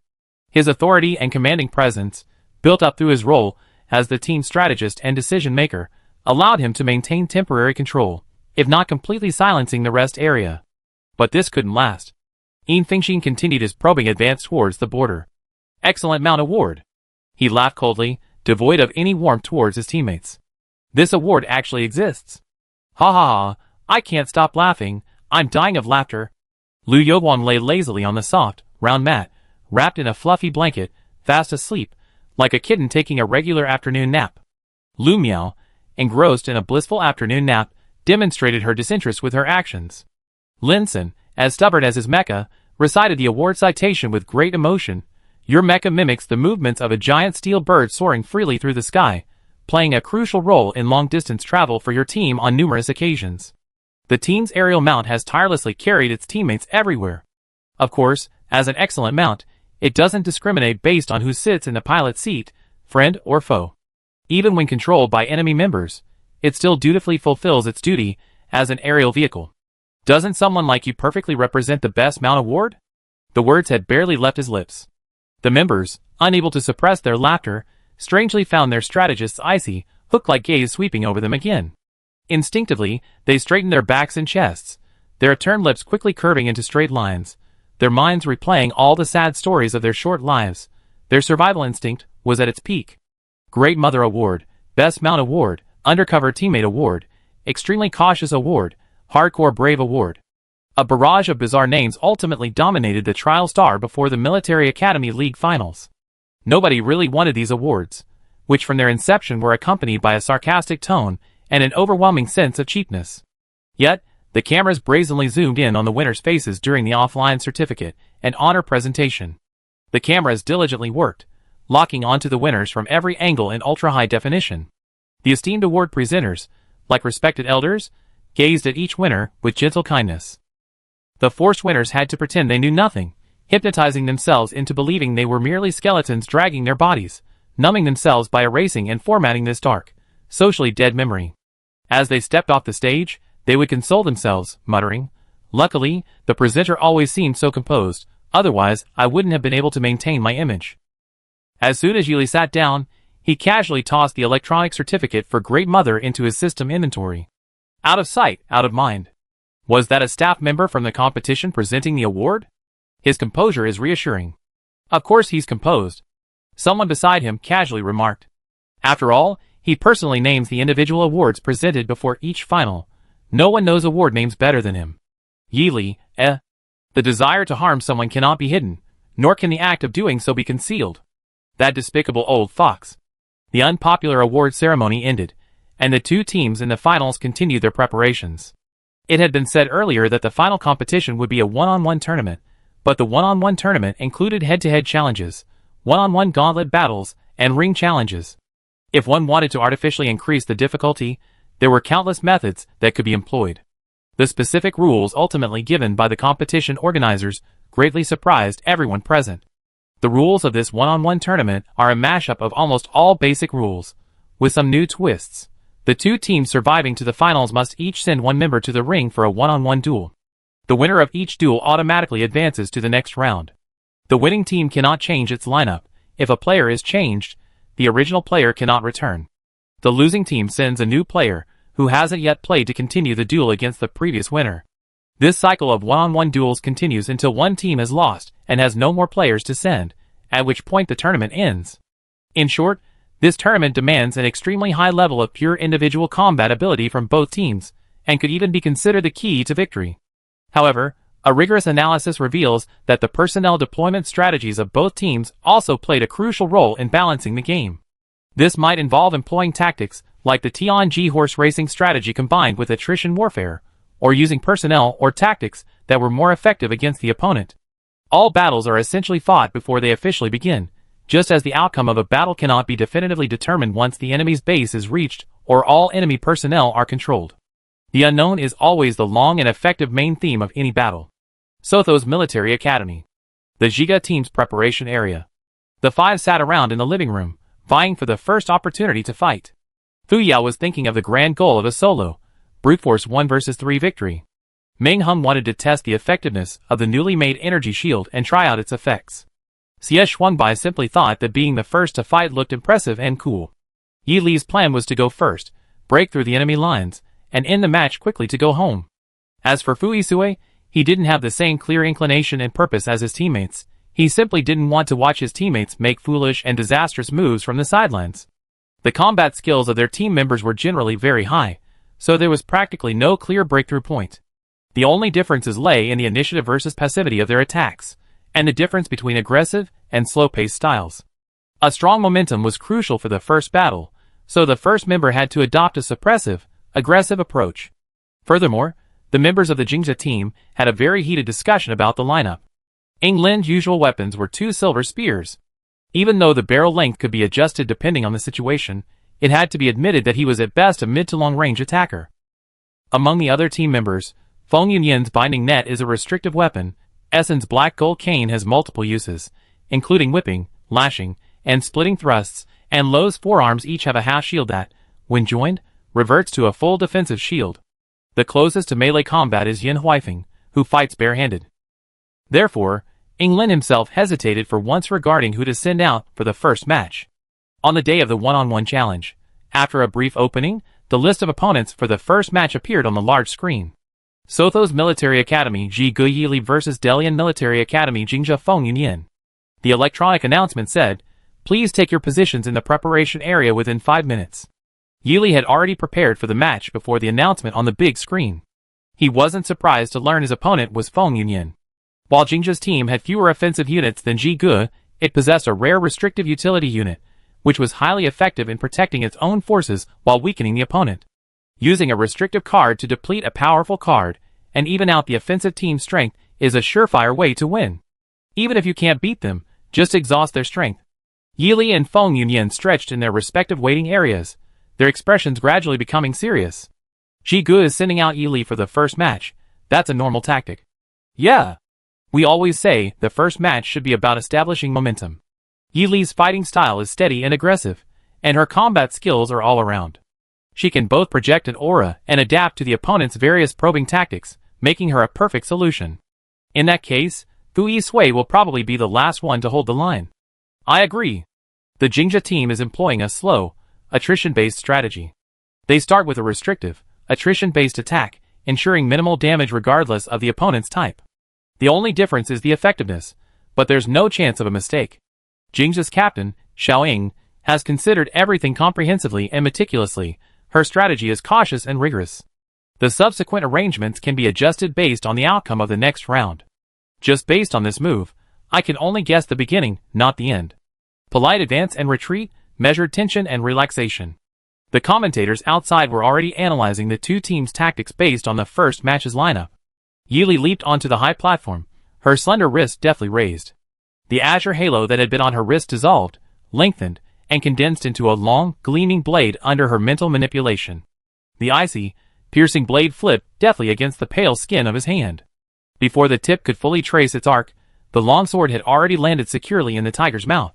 His authority and commanding presence, built up through his role as the team strategist and decision-maker, allowed him to maintain temporary control, if not completely silencing the rest area. But this couldn't last. Yin Fengxian continued his probing advance towards the border. Excellent Mount Award. He laughed coldly, devoid of any warmth towards his teammates. This award actually exists. Ha ha ha, I can't stop laughing, I'm dying of laughter. Liu Youguang lay lazily on the soft, round mat, wrapped in a fluffy blanket, fast asleep, like a kitten taking a regular afternoon nap. Lu Miao, engrossed in a blissful afternoon nap, demonstrated her disinterest with her actions. Lin Sun, as stubborn as his mecha, recited the award citation with great emotion. Your mecha mimics the movements of a giant steel bird soaring freely through the sky, playing a crucial role in long-distance travel for your team on numerous occasions. The team's aerial mount has tirelessly carried its teammates everywhere. Of course, as an excellent mount, it doesn't discriminate based on who sits in the pilot's seat, friend or foe. Even when controlled by enemy members, it still dutifully fulfills its duty as an aerial vehicle. Doesn't someone like you perfectly represent the best mount award? The words had barely left his lips. The members, unable to suppress their laughter, strangely found their strategist's icy, hook-like gaze sweeping over them again. Instinctively, they straightened their backs and chests, their upturned lips quickly curving into straight lines, their minds replaying all the sad stories of their short lives. Their survival instinct was at its peak. Great Mother Award, Best Mount Award, Undercover Teammate Award, Extremely Cautious Award, Hardcore Brave Award. A barrage of bizarre names ultimately dominated the trial star before the Military Academy League finals. Nobody really wanted these awards, which from their inception were accompanied by a sarcastic tone and an overwhelming sense of cheapness. Yet, the cameras brazenly zoomed in on the winners' faces during the offline certificate and honor presentation. The cameras diligently worked, locking onto the winners from every angle in ultra-high definition. The esteemed award presenters, like respected elders, gazed at each winner with gentle kindness. The forced winners had to pretend they knew nothing, hypnotizing themselves into believing they were merely skeletons dragging their bodies, numbing themselves by erasing and formatting this dark, socially dead memory. As they stepped off the stage, they would console themselves, muttering, "Luckily, the presenter always seemed so composed, otherwise I wouldn't have been able to maintain my image." As soon as Yili sat down, he casually tossed the electronic certificate for Great Mother into his system inventory. Out of sight, out of mind. Was that a staff member from the competition presenting the award? His composure is reassuring. Of course he's composed. Someone beside him casually remarked. After all, he personally names the individual awards presented before each final. No one knows award names better than him. Yili, The desire to harm someone cannot be hidden, nor can the act of doing so be concealed. That despicable old fox. The unpopular award ceremony ended, and the two teams in the finals continued their preparations. It had been said earlier that the final competition would be a one-on-one tournament, but the one-on-one tournament included head-to-head challenges, one-on-one gauntlet battles, and ring challenges. If one wanted to artificially increase the difficulty, there were countless methods that could be employed. The specific rules ultimately given by the competition organizers greatly surprised everyone present. The rules of this one-on-one tournament are a mashup of almost all basic rules, with some new twists. The two teams surviving to the finals must each send one member to the ring for a one-on-one duel. The winner of each duel automatically advances to the next round. The winning team cannot change its lineup. If a player is changed, the original player cannot return. The losing team sends a new player, who hasn't yet played, to continue the duel against the previous winner. This cycle of one-on-one duels continues until one team has lost and has no more players to send, at which point the tournament ends. In short, this tournament demands an extremely high level of pure individual combat ability from both teams, and could even be considered the key to victory. However, a rigorous analysis reveals that the personnel deployment strategies of both teams also played a crucial role in balancing the game. This might involve employing tactics like the TNG horse racing strategy combined with attrition warfare, or using personnel or tactics that were more effective against the opponent. All battles are essentially fought before they officially begin, just as the outcome of a battle cannot be definitively determined once the enemy's base is reached or all enemy personnel are controlled. The unknown is always the long and effective main theme of any battle. Sotho's Military Academy. The Giga team's preparation area. The five sat around in the living room, vying for the first opportunity to fight. Fuyao was thinking of the grand goal of a solo, brute force 1 vs 3 victory. Meng Hung wanted to test the effectiveness of the newly made energy shield and try out its effects. Xie Shuangbai simply thought that being the first to fight looked impressive and cool. Yi Li's plan was to go first, break through the enemy lines, and end the match quickly to go home. As for Fu Yisue, he didn't have the same clear inclination and purpose as his teammates. He simply didn't want to watch his teammates make foolish and disastrous moves from the sidelines. The combat skills of their team members were generally very high, so there was practically no clear breakthrough point. The only differences lay in the initiative versus passivity of their attacks, and the difference between aggressive and slow-paced styles. A strong momentum was crucial for the first battle, so the first member had to adopt a suppressive, aggressive approach. Furthermore, the members of the Jingja team had a very heated discussion about the lineup. Ing Lin's usual weapons were 2 silver spears. Even though the barrel length could be adjusted depending on the situation, it had to be admitted that he was at best a mid to long range attacker. Among the other team members, Feng Yunyan's binding net is a restrictive weapon. Essen's black gold cane has multiple uses, including whipping, lashing, and splitting thrusts, and Lo's forearms each have a half shield that, when joined, reverts to a full defensive shield. The closest to melee combat is Yin Huifeng, who fights barehanded. Therefore, Ing Lin himself hesitated for once regarding who to send out for the first match. On the day of the one-on-one challenge, after a brief opening, the list of opponents for the first match appeared on the large screen. Sotho's Military Academy Ji Gu Yili vs Dalian Military Academy Jingzhe Feng Yunyan. The electronic announcement said, "Please take your positions in the preparation area within 5 minutes." Yili had already prepared for the match before the announcement on the big screen. He wasn't surprised to learn his opponent was Feng Yunyan. While Jingzhe's team had fewer offensive units than Ji Gu, it possessed a rare restrictive utility unit, which was highly effective in protecting its own forces while weakening the opponent. Using a restrictive card to deplete a powerful card and even out the offensive team's strength is a surefire way to win. Even if you can't beat them, just exhaust their strength. Yili and Feng Yunyan stretched in their respective waiting areas, their expressions gradually becoming serious. Ji Gu is sending out Yili for the first match. That's a normal tactic. Yeah. We always say the first match should be about establishing momentum. Yili's fighting style is steady and aggressive, and her combat skills are all around. She can both project an aura and adapt to the opponent's various probing tactics, making her a perfect solution. In that case, Fu Yisui will probably be the last one to hold the line. I agree. The Jingzhe team is employing a slow, attrition-based strategy. They start with a restrictive, attrition-based attack, ensuring minimal damage regardless of the opponent's type. The only difference is the effectiveness, but there's no chance of a mistake. Jingzhe's captain, Xiaoying, has considered everything comprehensively and meticulously. Her strategy is cautious and rigorous. The subsequent arrangements can be adjusted based on the outcome of the next round. Just based on this move, I can only guess the beginning, not the end. Polite advance and retreat, measured tension and relaxation. The commentators outside were already analyzing the two teams' tactics based on the first match's lineup. Yili leaped onto the high platform, her slender wrist deftly raised. The azure halo that had been on her wrist dissolved, lengthened, and condensed into a long, gleaming blade under her mental manipulation. The icy, piercing blade flipped deftly against the pale skin of his hand. Before the tip could fully trace its arc, the longsword had already landed securely in the tiger's mouth.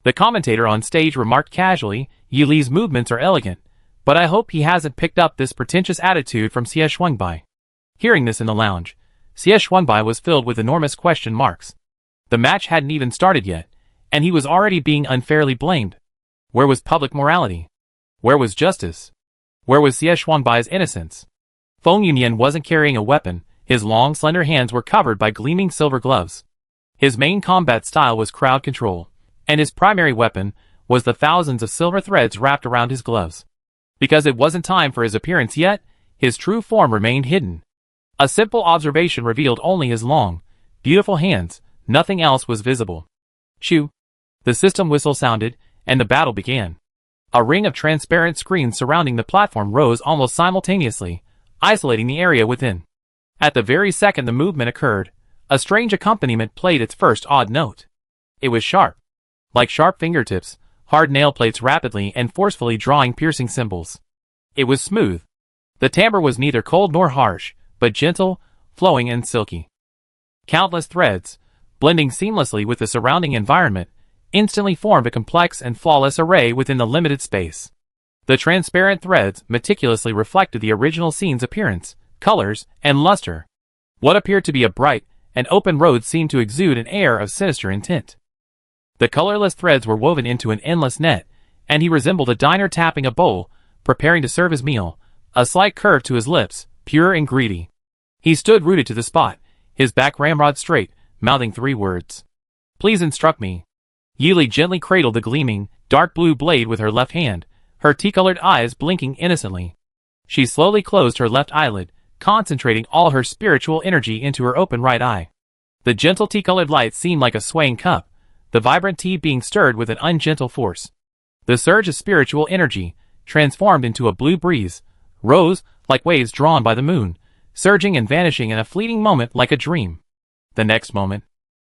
The commentator on stage remarked casually, "Yili's movements are elegant, but I hope he hasn't picked up this pretentious attitude from Xie Shuangbai." Hearing this in the lounge, Xie Shuangbai was filled with enormous question marks. The match hadn't even started yet, and he was already being unfairly blamed. Where was public morality? Where was justice? Where was Xie Shuangbai's innocence? Feng Yunyan wasn't carrying a weapon, his long, slender hands were covered by gleaming silver gloves. His main combat style was crowd control, and his primary weapon was the thousands of silver threads wrapped around his gloves. Because it wasn't time for his appearance yet, his true form remained hidden. A simple observation revealed only his long, beautiful hands, nothing else was visible. Shoo! The system whistle sounded, and the battle began. A ring of transparent screens surrounding the platform rose almost simultaneously, isolating the area within. At the very second the movement occurred, a strange accompaniment played its first odd note. It was sharp. Like sharp fingertips, hard nail plates rapidly and forcefully drawing piercing symbols. It was smooth. The timbre was neither cold nor harsh, but gentle, flowing and silky. Countless threads, blending seamlessly with the surrounding environment, instantly formed a complex and flawless array within the limited space. The transparent threads meticulously reflected the original scene's appearance, colors, and luster. What appeared to be a bright and open road seemed to exude an air of sinister intent. The colorless threads were woven into an endless net, and he resembled a diner tapping a bowl, preparing to serve his meal, a slight curve to his lips, pure and greedy. He stood rooted to the spot, his back ramrod straight, mouthing 3 words. "Please instruct me." Yili gently cradled the gleaming, dark blue blade with her left hand, her tea-colored eyes blinking innocently. She slowly closed her left eyelid, concentrating all her spiritual energy into her open right eye. The gentle tea-colored light seemed like a swaying cup, the vibrant tea being stirred with an ungentle force. The surge of spiritual energy, transformed into a blue breeze, rose like waves drawn by the moon, surging and vanishing in a fleeting moment like a dream. The next moment,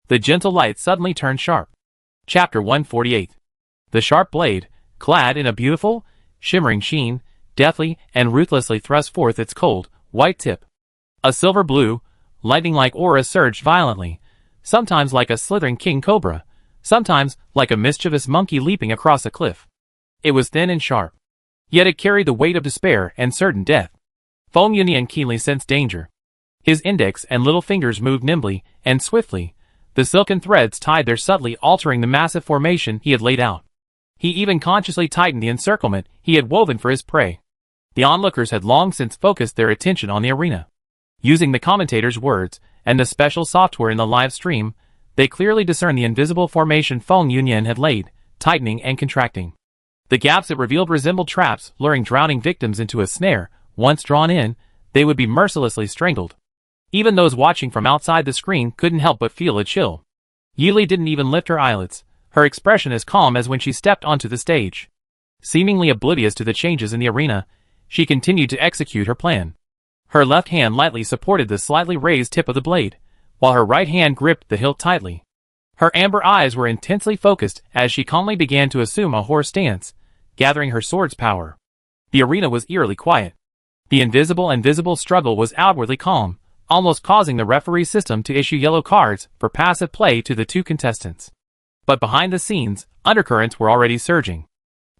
the gentle light suddenly turned sharp. Chapter 148. The sharp blade, clad in a beautiful, shimmering sheen, deftly and ruthlessly thrust forth its cold, white tip. A silver blue, lightning-like aura surged violently, sometimes like a slithering king cobra, sometimes like a mischievous monkey leaping across a cliff. It was thin and sharp, yet it carried the weight of despair and certain death. Feng Yunyan keenly sensed danger. His index and little fingers moved nimbly and swiftly. The silken threads tied there subtly, altering the massive formation he had laid out. He even consciously tightened the encirclement he had woven for his prey. The onlookers had long since focused their attention on the arena. Using the commentator's words and the special software in the live stream, they clearly discerned the invisible formation Feng Yunyan had laid, tightening and contracting. The gaps it revealed resembled traps, luring drowning victims into a snare. Once drawn in, they would be mercilessly strangled. Even those watching from outside the screen couldn't help but feel a chill. Yili didn't even lift her eyelids, her expression as calm as when she stepped onto the stage. Seemingly oblivious to the changes in the arena, she continued to execute her plan. Her left hand lightly supported the slightly raised tip of the blade, while her right hand gripped the hilt tightly. Her amber eyes were intensely focused as she calmly began to assume a horse stance, gathering her sword's power. The arena was eerily quiet. The invisible and visible struggle was outwardly calm, almost causing the referee system to issue yellow cards for passive play to the two contestants. But behind the scenes, undercurrents were already surging.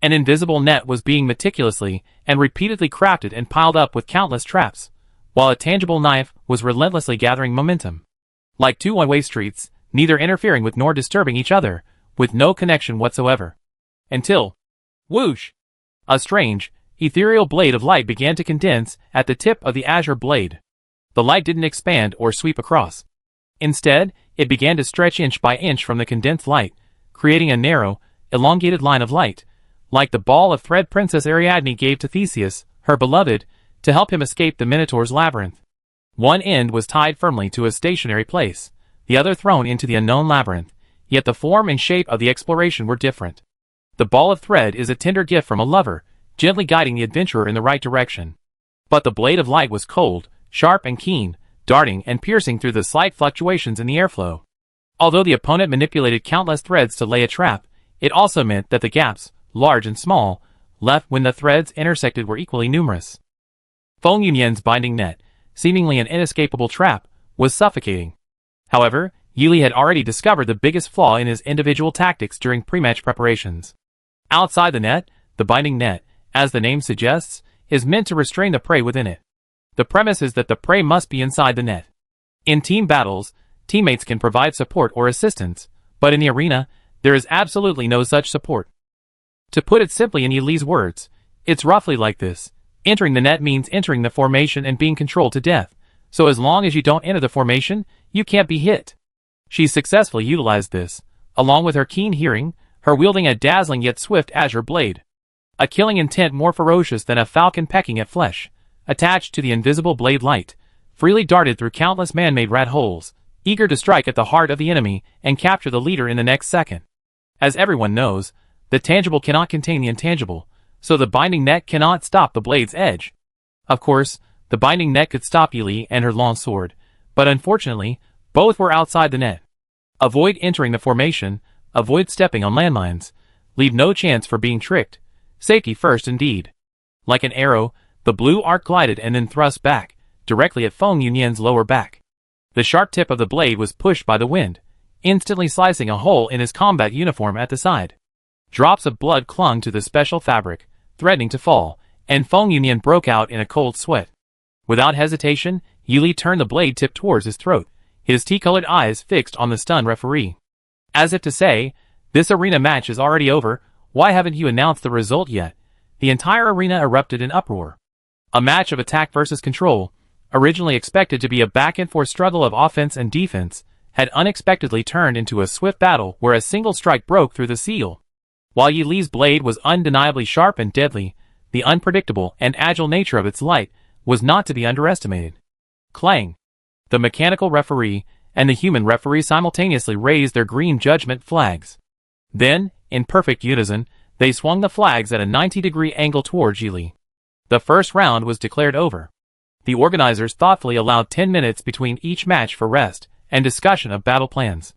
An invisible net was being meticulously and repeatedly crafted and piled up with countless traps, while a tangible knife was relentlessly gathering momentum. Like two one-way streets, neither interfering with nor disturbing each other, with no connection whatsoever. Until, whoosh! A strange, ethereal blade of light began to condense at the tip of the azure blade. The light didn't expand or sweep across. Instead, it began to stretch inch by inch from the condensed light, creating a narrow, elongated line of light, like the ball of thread Princess Ariadne gave to Theseus, her beloved, to help him escape the Minotaur's labyrinth. One end was tied firmly to a stationary place, the other thrown into the unknown labyrinth, yet the form and shape of the exploration were different. The ball of thread is a tender gift from a lover, gently guiding the adventurer in the right direction. But the blade of light was cold, sharp and keen, darting and piercing through the slight fluctuations in the airflow. Although the opponent manipulated countless threads to lay a trap, it also meant that the gaps, large and small, left when the threads intersected were equally numerous. Feng Yunyan's binding net, seemingly an inescapable trap, was suffocating. However, Yili had already discovered the biggest flaw in his individual tactics during pre-match preparations. Outside the net, the binding net, as the name suggests, is meant to restrain the prey within it. The premise is that the prey must be inside the net. In team battles, teammates can provide support or assistance, but in the arena, there is absolutely no such support. To put it simply in Yili's words, it's roughly like this. Entering the net means entering the formation and being controlled to death, so as long as you don't enter the formation, you can't be hit. She successfully utilized this, along with her keen hearing, her wielding a dazzling yet swift azure blade. A killing intent more ferocious than a falcon pecking at flesh, attached to the invisible blade light, freely darted through countless man-made rat holes, eager to strike at the heart of the enemy and capture the leader in the next second. As everyone knows, the tangible cannot contain the intangible, so the binding net cannot stop the blade's edge. Of course, the binding net could stop Yili and her long sword, but unfortunately, both were outside the net. Avoid entering the formation, avoid stepping on landmines, leave no chance for being tricked. Safety first indeed. Like an arrow, the blue arc glided and then thrust back, directly at Feng Yunyan's lower back. The sharp tip of the blade was pushed by the wind, instantly slicing a hole in his combat uniform at the side. Drops of blood clung to the special fabric, threatening to fall, and Feng Yunyan broke out in a cold sweat. Without hesitation, Yili turned the blade tip towards his throat, his tea-colored eyes fixed on the stunned referee. As if to say, this arena match is already over, why haven't you announced the result yet? The entire arena erupted in uproar. A match of attack versus control, originally expected to be a back-and-forth struggle of offense and defense, had unexpectedly turned into a swift battle where a single strike broke through the seal. While Yili's blade was undeniably sharp and deadly, the unpredictable and agile nature of its light was not to be underestimated. Clang! The mechanical referee and the human referee simultaneously raised their green judgment flags. Then, in perfect unison, they swung the flags at a 90-degree angle towards Yili. The first round was declared over. The organizers thoughtfully allowed 10 minutes between each match for rest and discussion of battle plans.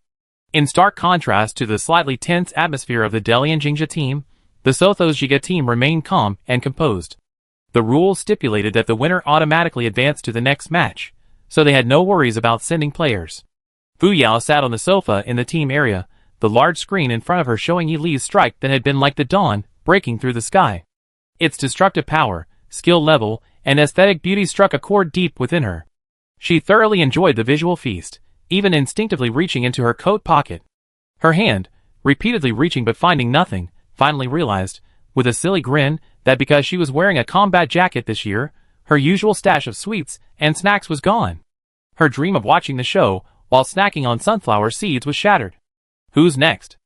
In stark contrast to the slightly tense atmosphere of the Delian Jingja team, the Sothos Jiga team remained calm and composed. The rules stipulated that the winner automatically advanced to the next match, so they had no worries about sending players. Fu Yao sat on the sofa in the team area, the large screen in front of her showing Yili's strike that had been like the dawn, breaking through the sky. Its destructive power, skill level, and aesthetic beauty struck a chord deep within her. She thoroughly enjoyed the visual feast, even instinctively reaching into her coat pocket. Her hand, repeatedly reaching but finding nothing, finally realized, with a silly grin that because she was wearing a combat jacket this year, her usual stash of sweets and snacks was gone. Her dream of watching the show while snacking on sunflower seeds was shattered. "Who's next?"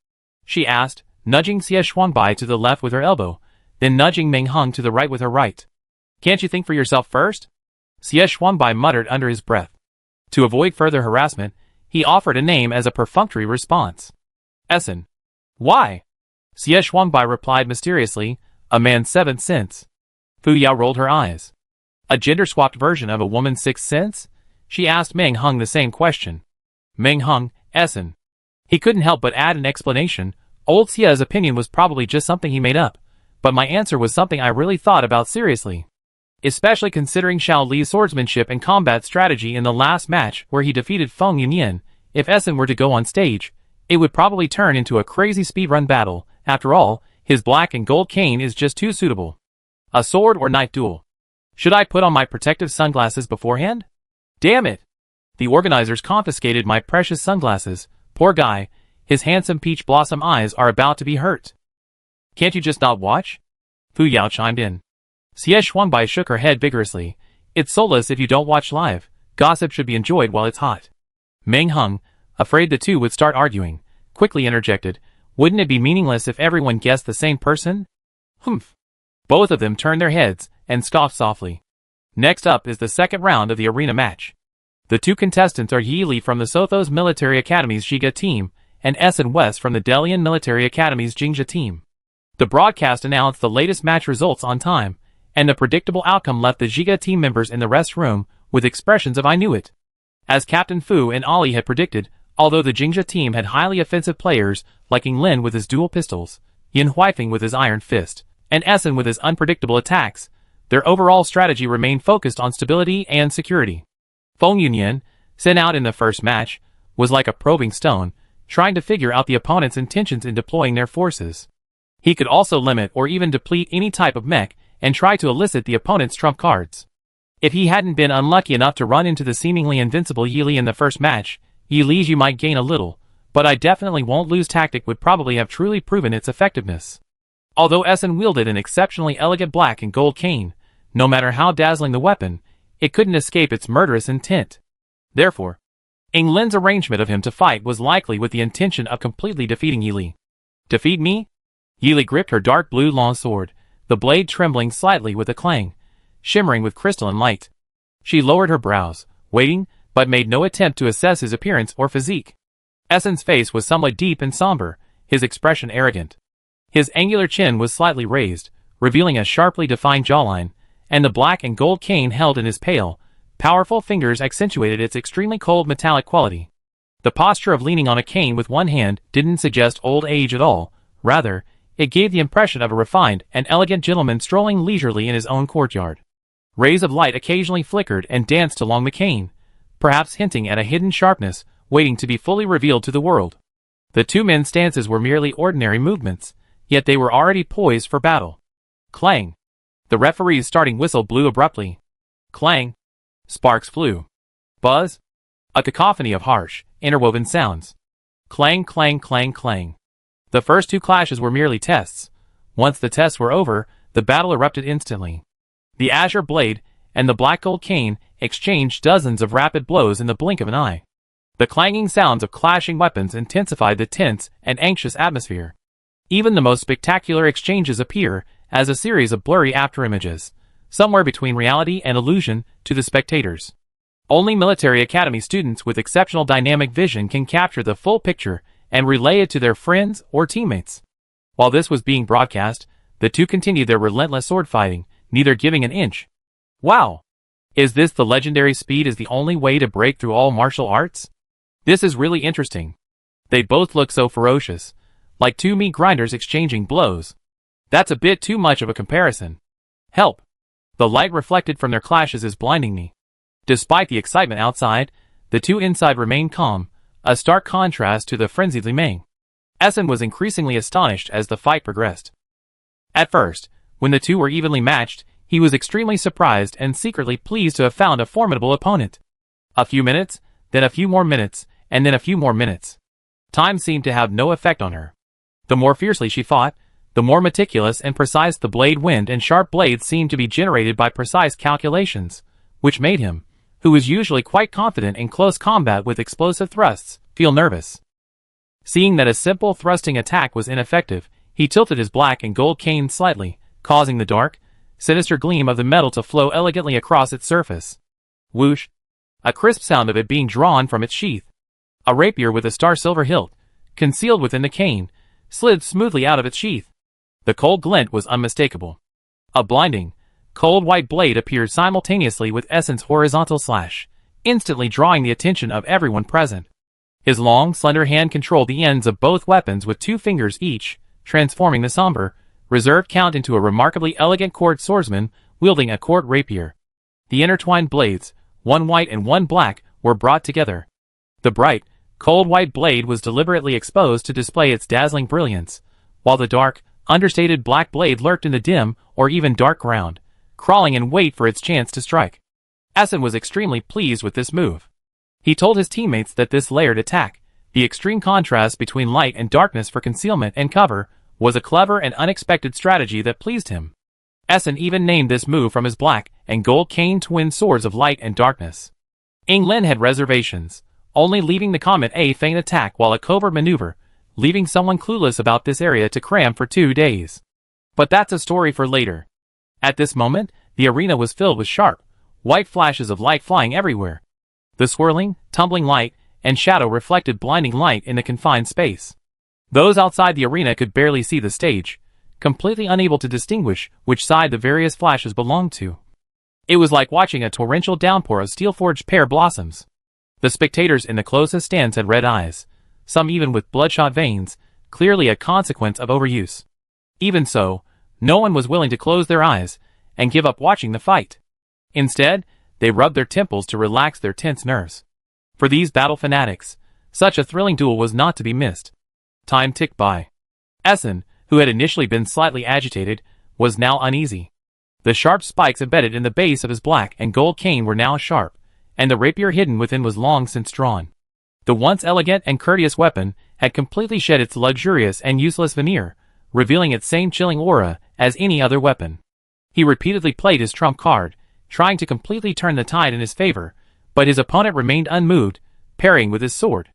she asked, nudging Xie Shuangbai to the left with her elbow, then nudging Meng Hung to the right with her right. "Can't you think for yourself first?" Xie Shuangbai muttered under his breath. To avoid further harassment, he offered a name as a perfunctory response. "Essen." "Why?" Xie Shuangbai replied mysteriously, "A man's seventh sense." Fu Yao rolled her eyes. "A gender-swapped version of a woman's sixth sense?" She asked Meng Hung the same question. Meng Hung, Essen. He couldn't help but add an explanation. Old Xia's opinion was probably just something he made up, but my answer was something I really thought about seriously. Especially considering Xiao Li's swordsmanship and combat strategy in the last match where he defeated Feng Yunyan. If Essen were to go on stage, it would probably turn into a crazy speedrun battle. After all, his black and gold cane is just too suitable. A sword or knife duel. Should I put on my protective sunglasses beforehand? Damn it! The organizers confiscated my precious sunglasses. Poor guy, his handsome peach blossom eyes are about to be hurt. "Can't you just not watch?" Fu Yao chimed in. Xie Shuangbai shook her head vigorously. "It's soulless if you don't watch live. Gossip should be enjoyed while it's hot." Meng Hung, afraid the two would start arguing, quickly interjected, "Wouldn't it be meaningless if everyone guessed the same person?" Humph. Both of them turned their heads and scoffed softly. Next up is the second round of the arena match. The two contestants are Yi Li from the Sothos Military Academy's Jiga team and Essen West from the Delian Military Academy's Jingjia team. The broadcast announced the latest match results on time, and the predictable outcome left the Jiga team members in the rest room with expressions of "I knew it." As Captain Fu and Ali had predicted, although the Jingjia team had highly offensive players like Ying Lin with his dual pistols, Yin Huifeng with his iron fist, and Essen with his unpredictable attacks, their overall strategy remained focused on stability and security. Feng Yunyan, sent out in the first match, was like a probing stone, trying to figure out the opponent's intentions in deploying their forces. He could also limit or even deplete any type of mech and try to elicit the opponent's trump cards. If he hadn't been unlucky enough to run into the seemingly invincible Yi Li in the first match, Yi Li's "you might gain a little, but I definitely won't lose" tactic would probably have truly proven its effectiveness. Although Essen wielded an exceptionally elegant black and gold cane, no matter how dazzling the weapon, it couldn't escape its murderous intent. Therefore, Ying Lin's arrangement of him to fight was likely with the intention of completely defeating Yi Li. "Defeat me?" Yi Li gripped her dark blue long sword, the blade trembling slightly with a clang, shimmering with crystalline light. She lowered her brows, waiting, but made no attempt to assess his appearance or physique. Essen's face was somewhat deep and somber, his expression arrogant. His angular chin was slightly raised, revealing a sharply defined jawline, and the black and gold cane held in his pale, powerful fingers accentuated its extremely cold metallic quality. The posture of leaning on a cane with one hand didn't suggest old age at all, rather, it gave the impression of a refined and elegant gentleman strolling leisurely in his own courtyard. Rays of light occasionally flickered and danced along the cane, perhaps hinting at a hidden sharpness waiting to be fully revealed to the world. The two men's stances were merely ordinary movements, yet they were already poised for battle. Clang! The referee's starting whistle blew abruptly. Clang! Sparks flew. Buzz! A cacophony of harsh, interwoven sounds. Clang, clang, clang, clang. The first two clashes were merely tests. Once the tests were over, the battle erupted instantly. The azure blade and the black gold cane exchanged dozens of rapid blows in the blink of an eye. The clanging sounds of clashing weapons intensified the tense and anxious atmosphere. Even the most spectacular exchanges appear as a series of blurry afterimages, somewhere between reality and illusion to the spectators. Only military academy students with exceptional dynamic vision can capture the full picture and relay it to their friends or teammates. While this was being broadcast, the two continued their relentless sword fighting, neither giving an inch. Wow! Is this the legendary speed is the only way to break through all martial arts? This is really interesting. They both look so ferocious, like two meat grinders exchanging blows. That's a bit too much of a comparison. Help! The light reflected from their clashes is blinding me. Despite the excitement outside, the two inside remained calm, a stark contrast to the frenzied Li Meng. Essen was increasingly astonished as the fight progressed. At first, when the two were evenly matched, he was extremely surprised and secretly pleased to have found a formidable opponent. A few minutes, then a few more minutes, and then a few more minutes. Time seemed to have no effect on her. The more fiercely she fought, The more meticulous and precise the blade wind and sharp blades seemed to be generated by precise calculations, which made him, who was usually quite confident in close combat with explosive thrusts, feel nervous. Seeing that a simple thrusting attack was ineffective, he tilted his black and gold cane slightly, causing the dark, sinister gleam of the metal to flow elegantly across its surface. Whoosh! A crisp sound of it being drawn from its sheath. A rapier with a star-silver hilt, concealed within the cane, slid smoothly out of its sheath. The cold glint was unmistakable. A blinding, cold white blade appeared simultaneously with Essen's horizontal slash, instantly drawing the attention of everyone present. His long, slender hand controlled the ends of both weapons with 2 fingers each, transforming the somber, reserved count into a remarkably elegant court swordsman wielding a court rapier. The intertwined blades, one white and one black, were brought together. The bright, cold white blade was deliberately exposed to display its dazzling brilliance, while the dark, understated black blade lurked in the dim or even dark ground, crawling in wait for its chance to strike. Essen was extremely pleased with this move. He told his teammates that this layered attack, the extreme contrast between light and darkness for concealment and cover, was a clever and unexpected strategy that pleased him. Essen even named this move from his black and gold cane twin swords of light and darkness. Lin had reservations, only leaving the comet a feint attack while a covert maneuver, leaving someone clueless about this area to cram for 2 days. But that's a story for later. At this moment, the arena was filled with sharp, white flashes of light flying everywhere. The swirling, tumbling light and shadow reflected blinding light in the confined space. Those outside the arena could barely see the stage, completely unable to distinguish which side the various flashes belonged to. It was like watching a torrential downpour of steel-forged pear blossoms. The spectators in the closest stands had red eyes, some even with bloodshot veins, clearly a consequence of overuse. Even so, no one was willing to close their eyes and give up watching the fight. Instead, they rubbed their temples to relax their tense nerves. For these battle fanatics, such a thrilling duel was not to be missed. Time ticked by. Essen, who had initially been slightly agitated, was now uneasy. The sharp spikes embedded in the base of his black and gold cane were now sharp, and the rapier hidden within was long since drawn. The once elegant and courteous weapon had completely shed its luxurious and useless veneer, revealing its same chilling aura as any other weapon. He repeatedly played his trump card, trying to completely turn the tide in his favor, but his opponent remained unmoved, parrying with his sword.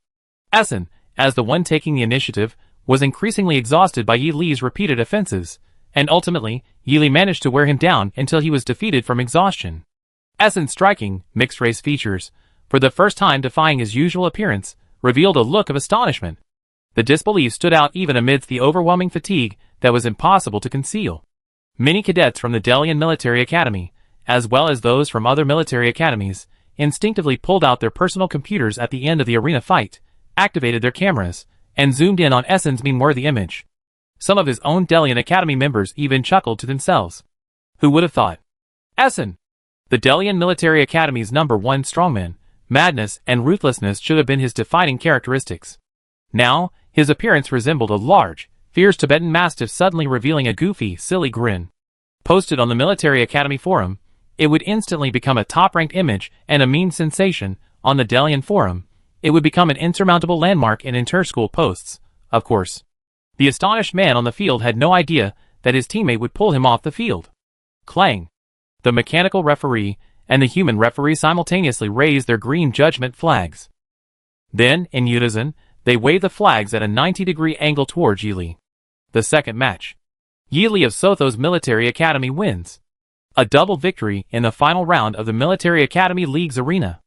Essen, as the one taking the initiative, was increasingly exhausted by Yi Li's repeated offenses, and ultimately, Yi Li managed to wear him down until he was defeated from exhaustion. Essen's striking, mixed-race features, for the first time defying his usual appearance, revealed a look of astonishment. The disbelief stood out even amidst the overwhelming fatigue that was impossible to conceal. Many cadets from the Delian Military Academy, as well as those from other military academies, instinctively pulled out their personal computers at the end of the arena fight, activated their cameras, and zoomed in on Essen's meme-worthy image. Some of his own Delian Academy members even chuckled to themselves. Who would have thought? Essen! The Delian Military Academy's #1 strongman, madness and ruthlessness should have been his defining characteristics. Now, his appearance resembled a large, fierce Tibetan mastiff suddenly revealing a goofy, silly grin. Posted on the Military Academy forum, it would instantly become a top-ranked image and a meme sensation. On the Delian forum, it would become an insurmountable landmark in inter-school posts, of course. The astonished man on the field had no idea that his teammate would pull him off the field. Clang! The mechanical referee and the human referee simultaneously raised their green judgment flags. Then, in unison, they waved the flags at a 90-degree angle towards Yi Li. The second match. Yi Li of Sothos Military Academy wins. A double victory in the final round of the Military Academy League's arena.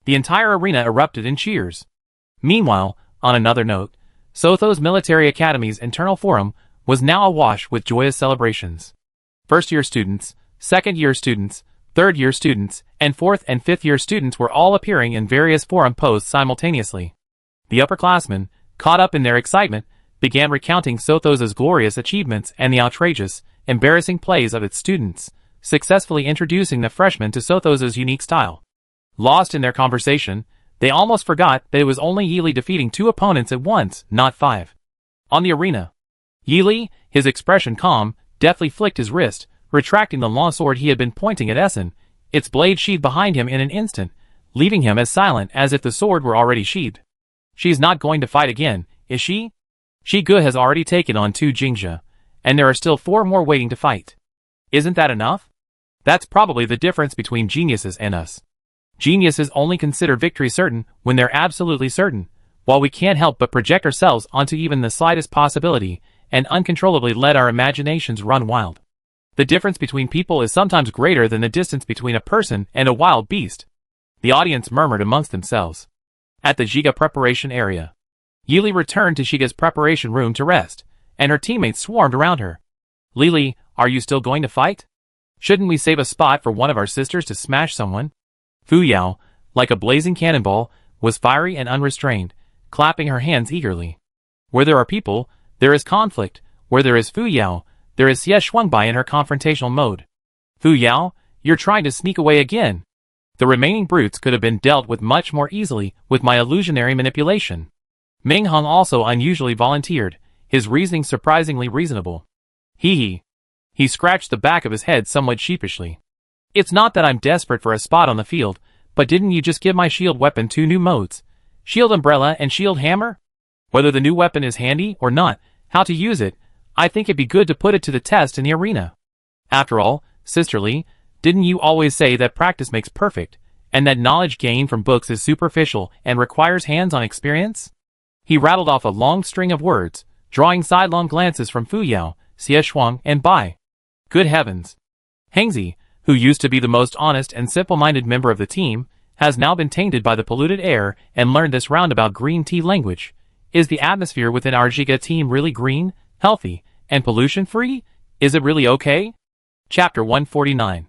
The entire arena erupted in cheers. Meanwhile, on another note, Sothos Military Academy's internal forum was now awash with joyous celebrations. First-year students, second-year students, third-year students, and fourth and fifth-year students were all appearing in various forum posts simultaneously. The upperclassmen, caught up in their excitement, began recounting Sothos's glorious achievements and the outrageous, embarrassing plays of its students, successfully introducing the freshmen to Sothos's unique style. Lost in their conversation, they almost forgot that it was only Yi Li defeating 2 opponents at once, not 5. On the arena, Yi Li, his expression calm, deftly flicked his wrist, retracting the long sword he had been pointing at Essen, its blade sheathed behind him in an instant, leaving him as silent as if the sword were already sheathed. She's not going to fight again, is she? Shi Ge has already taken on 2 Jingzhe, and there are still 4 more waiting to fight. Isn't that enough? That's probably the difference between geniuses and us. Geniuses only consider victory certain when they're absolutely certain, while we can't help but project ourselves onto even the slightest possibility and uncontrollably let our imaginations run wild. The difference between people is sometimes greater than the distance between a person and a wild beast. The audience murmured amongst themselves. At the Giga preparation area, Yili returned to Giga's preparation room to rest, and her teammates swarmed around her. Lily, are you still going to fight? Shouldn't we save a spot for one of our sisters to smash someone? Fu Yao, like a blazing cannonball, was fiery and unrestrained, clapping her hands eagerly. Where there are people, there is conflict. Where there is Fu Yao, there is Xie Shuangbai in her confrontational mode. Fu Yao, you're trying to sneak away again. The remaining brutes could have been dealt with much more easily with my illusionary manipulation. Ming Hung also unusually volunteered, his reasoning surprisingly reasonable. Hee. He scratched the back of his head somewhat sheepishly. It's not that I'm desperate for a spot on the field, but didn't you just give my shield weapon 2 new modes? Shield Umbrella and Shield Hammer? Whether the new weapon is handy or not, how to use it, I think it'd be good to put it to the test in the arena. After all, Sister Lee, didn't you always say that practice makes perfect, and that knowledge gained from books is superficial and requires hands-on experience? He rattled off a long string of words, drawing sidelong glances from Fu Yao, Xie Shuang, and Bai. Good heavens. Hengzi, who used to be the most honest and simple-minded member of the team, has now been tainted by the polluted air and learned this roundabout green tea language. Is the atmosphere within our Giga team really green, healthy, and pollution-free? Is it really okay? Chapter 149.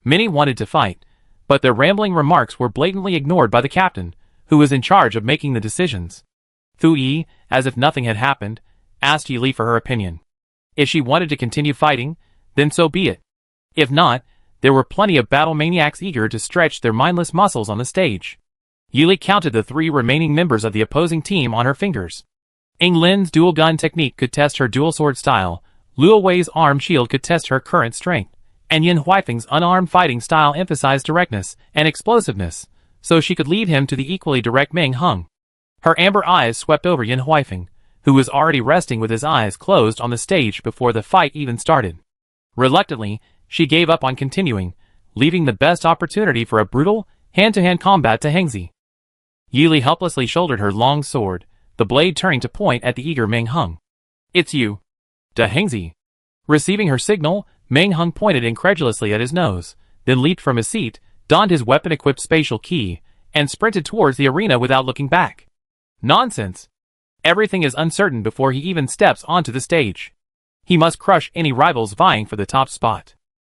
Many wanted to fight, but their rambling remarks were blatantly ignored by the captain, who was in charge of making the decisions. Fu Yi, as if nothing had happened, asked Yi Li for her opinion. If she wanted to continue fighting, then so be it. If not, there were plenty of battle maniacs eager to stretch their mindless muscles on the stage. Yi Li counted the 3 remaining members of the opposing team on her fingers. Ing Lin's dual gun technique could test her dual sword style, Luo Wei's arm shield could test her current strength, and Yin Huifeng's unarmed fighting style emphasized directness and explosiveness, so she could lead him to the equally direct Ming Hung. Her amber eyes swept over Yin Huifeng, who was already resting with his eyes closed on the stage before the fight even started. Reluctantly, she gave up on continuing, leaving the best opportunity for a brutal, hand-to-hand combat to Hengzi. Yi Li helplessly shouldered her long sword, the blade turning to point at the eager Ming Hung. It's you. Da Hengzi. Receiving her signal, Ming Hung pointed incredulously at his nose, then leaped from his seat, donned his weapon-equipped spatial key, and sprinted towards the arena without looking back. Nonsense. Everything is uncertain before he even steps onto the stage. He must crush any rivals vying for the top spot.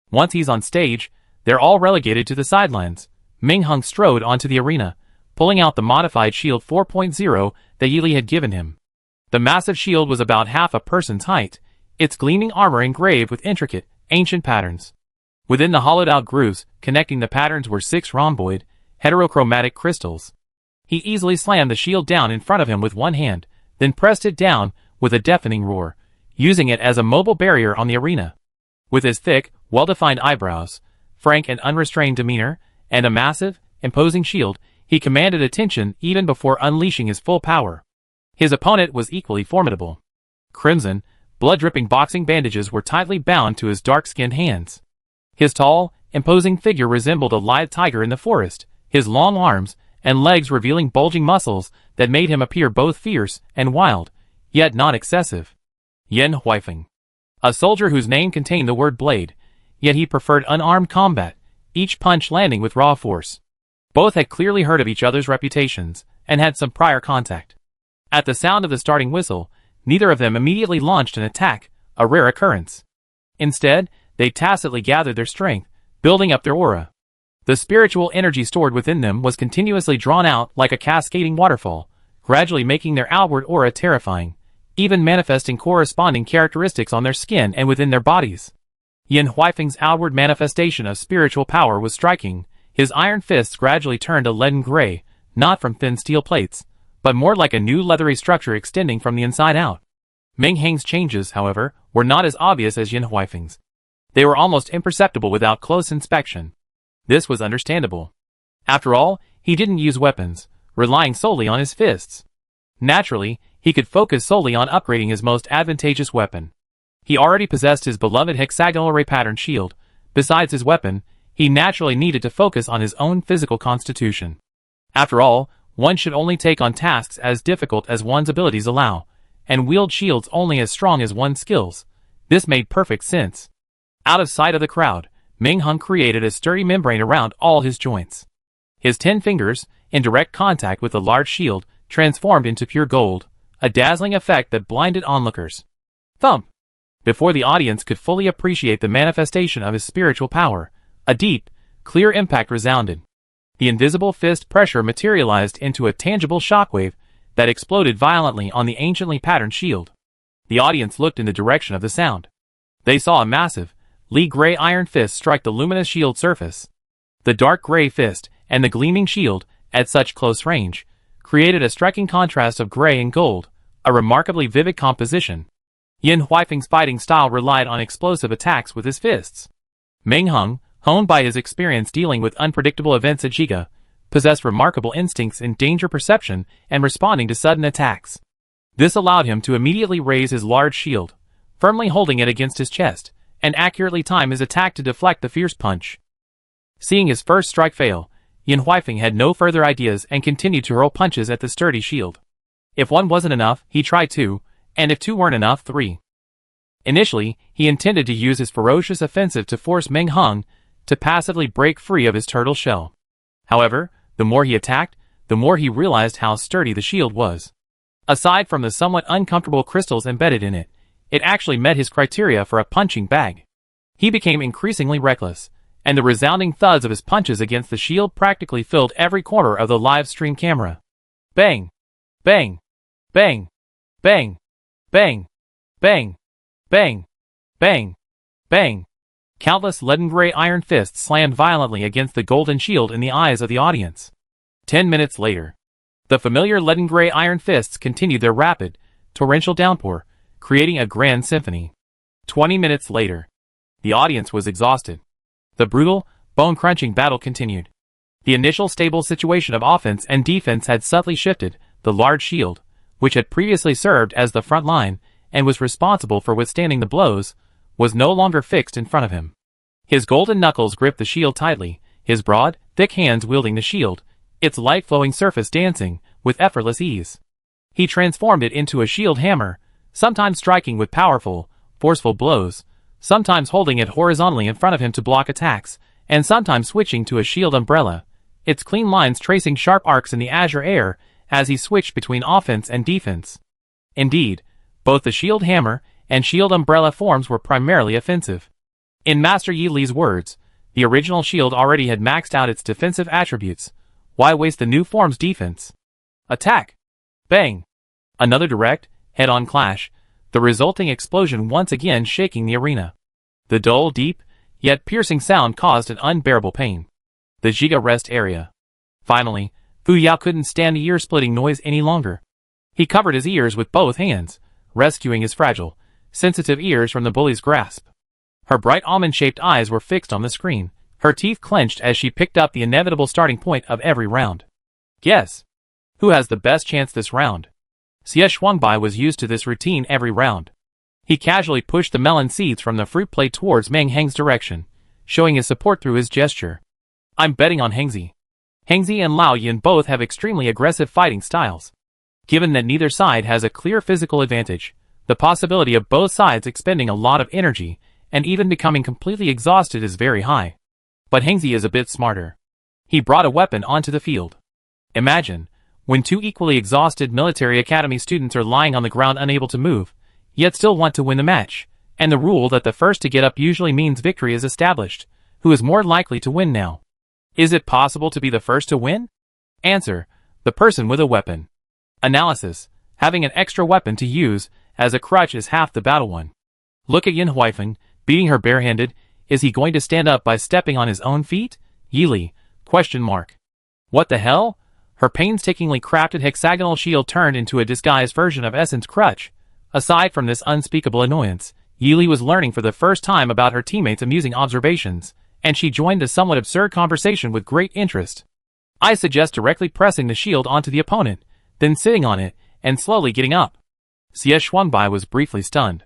Once he's on stage, they're all relegated to the sidelines. Ming Hung strode onto the arena, pulling out the modified shield 4.0 that Yi Li had given him. The massive shield was about half a person's height, its gleaming armor engraved with intricate, ancient patterns. Within the hollowed-out grooves connecting the patterns were 6 rhomboid, heterochromatic crystals. He easily slammed the shield down in front of him with one hand, then pressed it down with a deafening roar, using it as a mobile barrier on the arena. With his thick, well-defined eyebrows, frank and unrestrained demeanor, and a massive, imposing shield, he commanded attention even before unleashing his full power. His opponent was equally formidable. Crimson, blood-dripping boxing bandages were tightly bound to his dark-skinned hands. His tall, imposing figure resembled a lithe tiger in the forest, his long arms and legs revealing bulging muscles that made him appear both fierce and wild, yet not excessive. Yin Huifeng. A soldier whose name contained the word blade, yet he preferred unarmed combat, each punch landing with raw force. Both had clearly heard of each other's reputations, and had some prior contact. At the sound of the starting whistle, neither of them immediately launched an attack, a rare occurrence. Instead, they tacitly gathered their strength, building up their aura. The spiritual energy stored within them was continuously drawn out like a cascading waterfall, gradually making their outward aura terrifying, even manifesting corresponding characteristics on their skin and within their bodies. Yin Huifeng's outward manifestation of spiritual power was striking. His iron fists gradually turned a leaden gray, not from thin steel plates, but more like a new leathery structure extending from the inside out. Ming Heng's changes, however, were not as obvious as Yin Huifeng's. They were almost imperceptible without close inspection. This was understandable. After all, he didn't use weapons, relying solely on his fists. Naturally, he could focus solely on upgrading his most advantageous weapon. He already possessed his beloved hexagonal ray pattern shield. Besides his weapon, he naturally needed to focus on his own physical constitution. After all, one should only take on tasks as difficult as one's abilities allow, and wield shields only as strong as one's skills. This made perfect sense. Out of sight of the crowd, Meng Hung created a sturdy membrane around all his joints. His 10 fingers, in direct contact with the large shield, transformed into pure gold, a dazzling effect that blinded onlookers. Thump! Before the audience could fully appreciate the manifestation of his spiritual power, a deep, clear impact resounded. The invisible fist pressure materialized into a tangible shockwave that exploded violently on the anciently patterned shield. The audience looked in the direction of the sound. They saw a massive, gray iron fist strike the luminous shield surface. The dark gray fist and the gleaming shield, at such close range, created a striking contrast of gray and gold, a remarkably vivid composition. Yin Huifeng's fighting style relied on explosive attacks with his fists. Meng Hung, honed by his experience dealing with unpredictable events at Jiga, possessed remarkable instincts in danger perception and responding to sudden attacks. This allowed him to immediately raise his large shield, firmly holding it against his chest, and accurately time his attack to deflect the fierce punch. Seeing his first strike fail, Yin Huifeng had no further ideas and continued to hurl punches at the sturdy shield. If one wasn't enough, he tried two, and if two weren't enough, three. Initially, he intended to use his ferocious offensive to force Meng Hung to passively break free of his turtle shell. However, the more he attacked, the more he realized how sturdy the shield was. Aside from the somewhat uncomfortable crystals embedded in it, it actually met his criteria for a punching bag. He became increasingly reckless, and the resounding thuds of his punches against the shield practically filled every corner of the live stream camera. Bang! Bang! Bang! Bang! Bang! Bang! Bang! Bang! Bang! Countless leaden-gray iron fists slammed violently against the golden shield in the eyes of the audience. 10 minutes later, the familiar leaden-gray iron fists continued their rapid, torrential downpour, creating a grand symphony. 20 minutes later, the audience was exhausted. The brutal, bone-crunching battle continued. The initial stable situation of offense and defense had subtly shifted. The large shield, which had previously served as the front line and was responsible for withstanding the blows, was no longer fixed in front of him. His golden knuckles gripped the shield tightly, his broad, thick hands wielding the shield, its light-flowing surface dancing with effortless ease. He transformed it into a shield hammer, sometimes striking with powerful, forceful blows, sometimes holding it horizontally in front of him to block attacks, and sometimes switching to a shield umbrella, its clean lines tracing sharp arcs in the azure air as he switched between offense and defense. Indeed, both the shield hammer and shield umbrella forms were primarily offensive. In Master Yi Li's words, the original shield already had maxed out its defensive attributes. Why waste the new form's defense? Attack! Bang! Another direct, head-on clash, the resulting explosion once again shaking the arena. The dull, deep, yet piercing sound caused an unbearable pain. The Jiga rest area. Finally, Fu Yao couldn't stand the ear-splitting noise any longer. He covered his ears with both hands, rescuing his fragile, sensitive ears from the bully's grasp. Her bright almond-shaped eyes were fixed on the screen, her teeth clenched as she picked up the inevitable starting point of every round. Guess. Who has the best chance this round? Xie Shuangbai was used to this routine every round. He casually pushed the melon seeds from the fruit plate towards Meng Heng's direction, showing his support through his gesture. I'm betting on Hengzi. Hengzi and Lao Yin both have extremely aggressive fighting styles. Given that neither side has a clear physical advantage, the possibility of both sides expending a lot of energy and even becoming completely exhausted is very high. But Hengzi is a bit smarter. He brought a weapon onto the field. Imagine, when two equally exhausted military academy students are lying on the ground unable to move, yet still want to win the match, and the rule that the first to get up usually means victory is established. Who is more likely to win now? Is it possible to be the first to win? Answer: the person with a weapon. Analysis: having an extra weapon to use as a crutch is half the battle won. Look at Yin Huifeng, beating her barehanded. Is he going to stand up by stepping on his own feet? Yi Li? What the hell? Her painstakingly crafted hexagonal shield turned into a disguised version of Essen's crutch. Aside from this unspeakable annoyance, Yi Li was learning for the first time about her teammates' amusing observations, and she joined the somewhat absurd conversation with great interest. I suggest directly pressing the shield onto the opponent, then sitting on it, and slowly getting up. Xie Shuangbai was briefly stunned.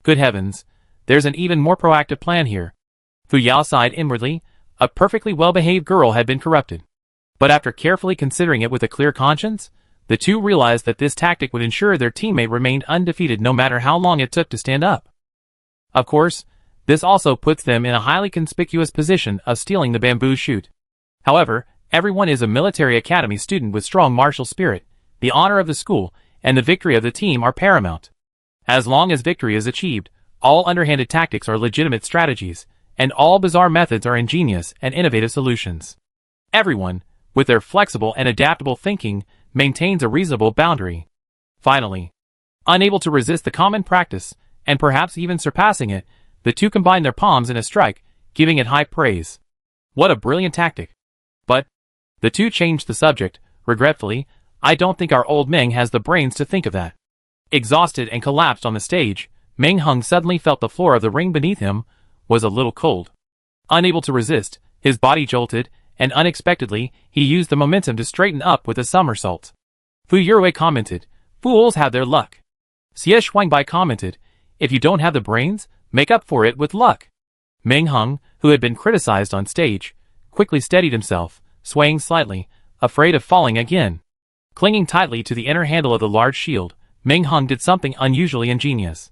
Good heavens, there's an even more proactive plan here. Fu Yao sighed inwardly. A perfectly well-behaved girl had been corrupted. But after carefully considering it with a clear conscience, the two realized that this tactic would ensure their teammate remained undefeated no matter how long it took to stand up. Of course, this also puts them in a highly conspicuous position of stealing the bamboo shoot. However, everyone is a military academy student with strong martial spirit. The honor of the school and the victory of the team are paramount. As long as victory is achieved, all underhanded tactics are legitimate strategies, and all bizarre methods are ingenious and innovative solutions. Everyone, with their flexible and adaptable thinking, maintains a reasonable boundary. Finally, unable to resist the common practice, and perhaps even surpassing it, the two combine their palms in a strike, giving it high praise. What a brilliant tactic! But the two changed the subject. Regretfully, I don't think our old Meng has the brains to think of that. Exhausted and collapsed on the stage, Meng Hung suddenly felt the floor of the ring beneath him was a little cold. Unable to resist, his body jolted, and unexpectedly, he used the momentum to straighten up with a somersault. Fu Yurui commented, "Fools have their luck." Xie Shuangbai commented, "If you don't have the brains, make up for it with luck." Meng Hung, who had been criticized on stage, quickly steadied himself, swaying slightly, afraid of falling again. Clinging tightly to the inner handle of the large shield, Meng Hung did something unusually ingenious.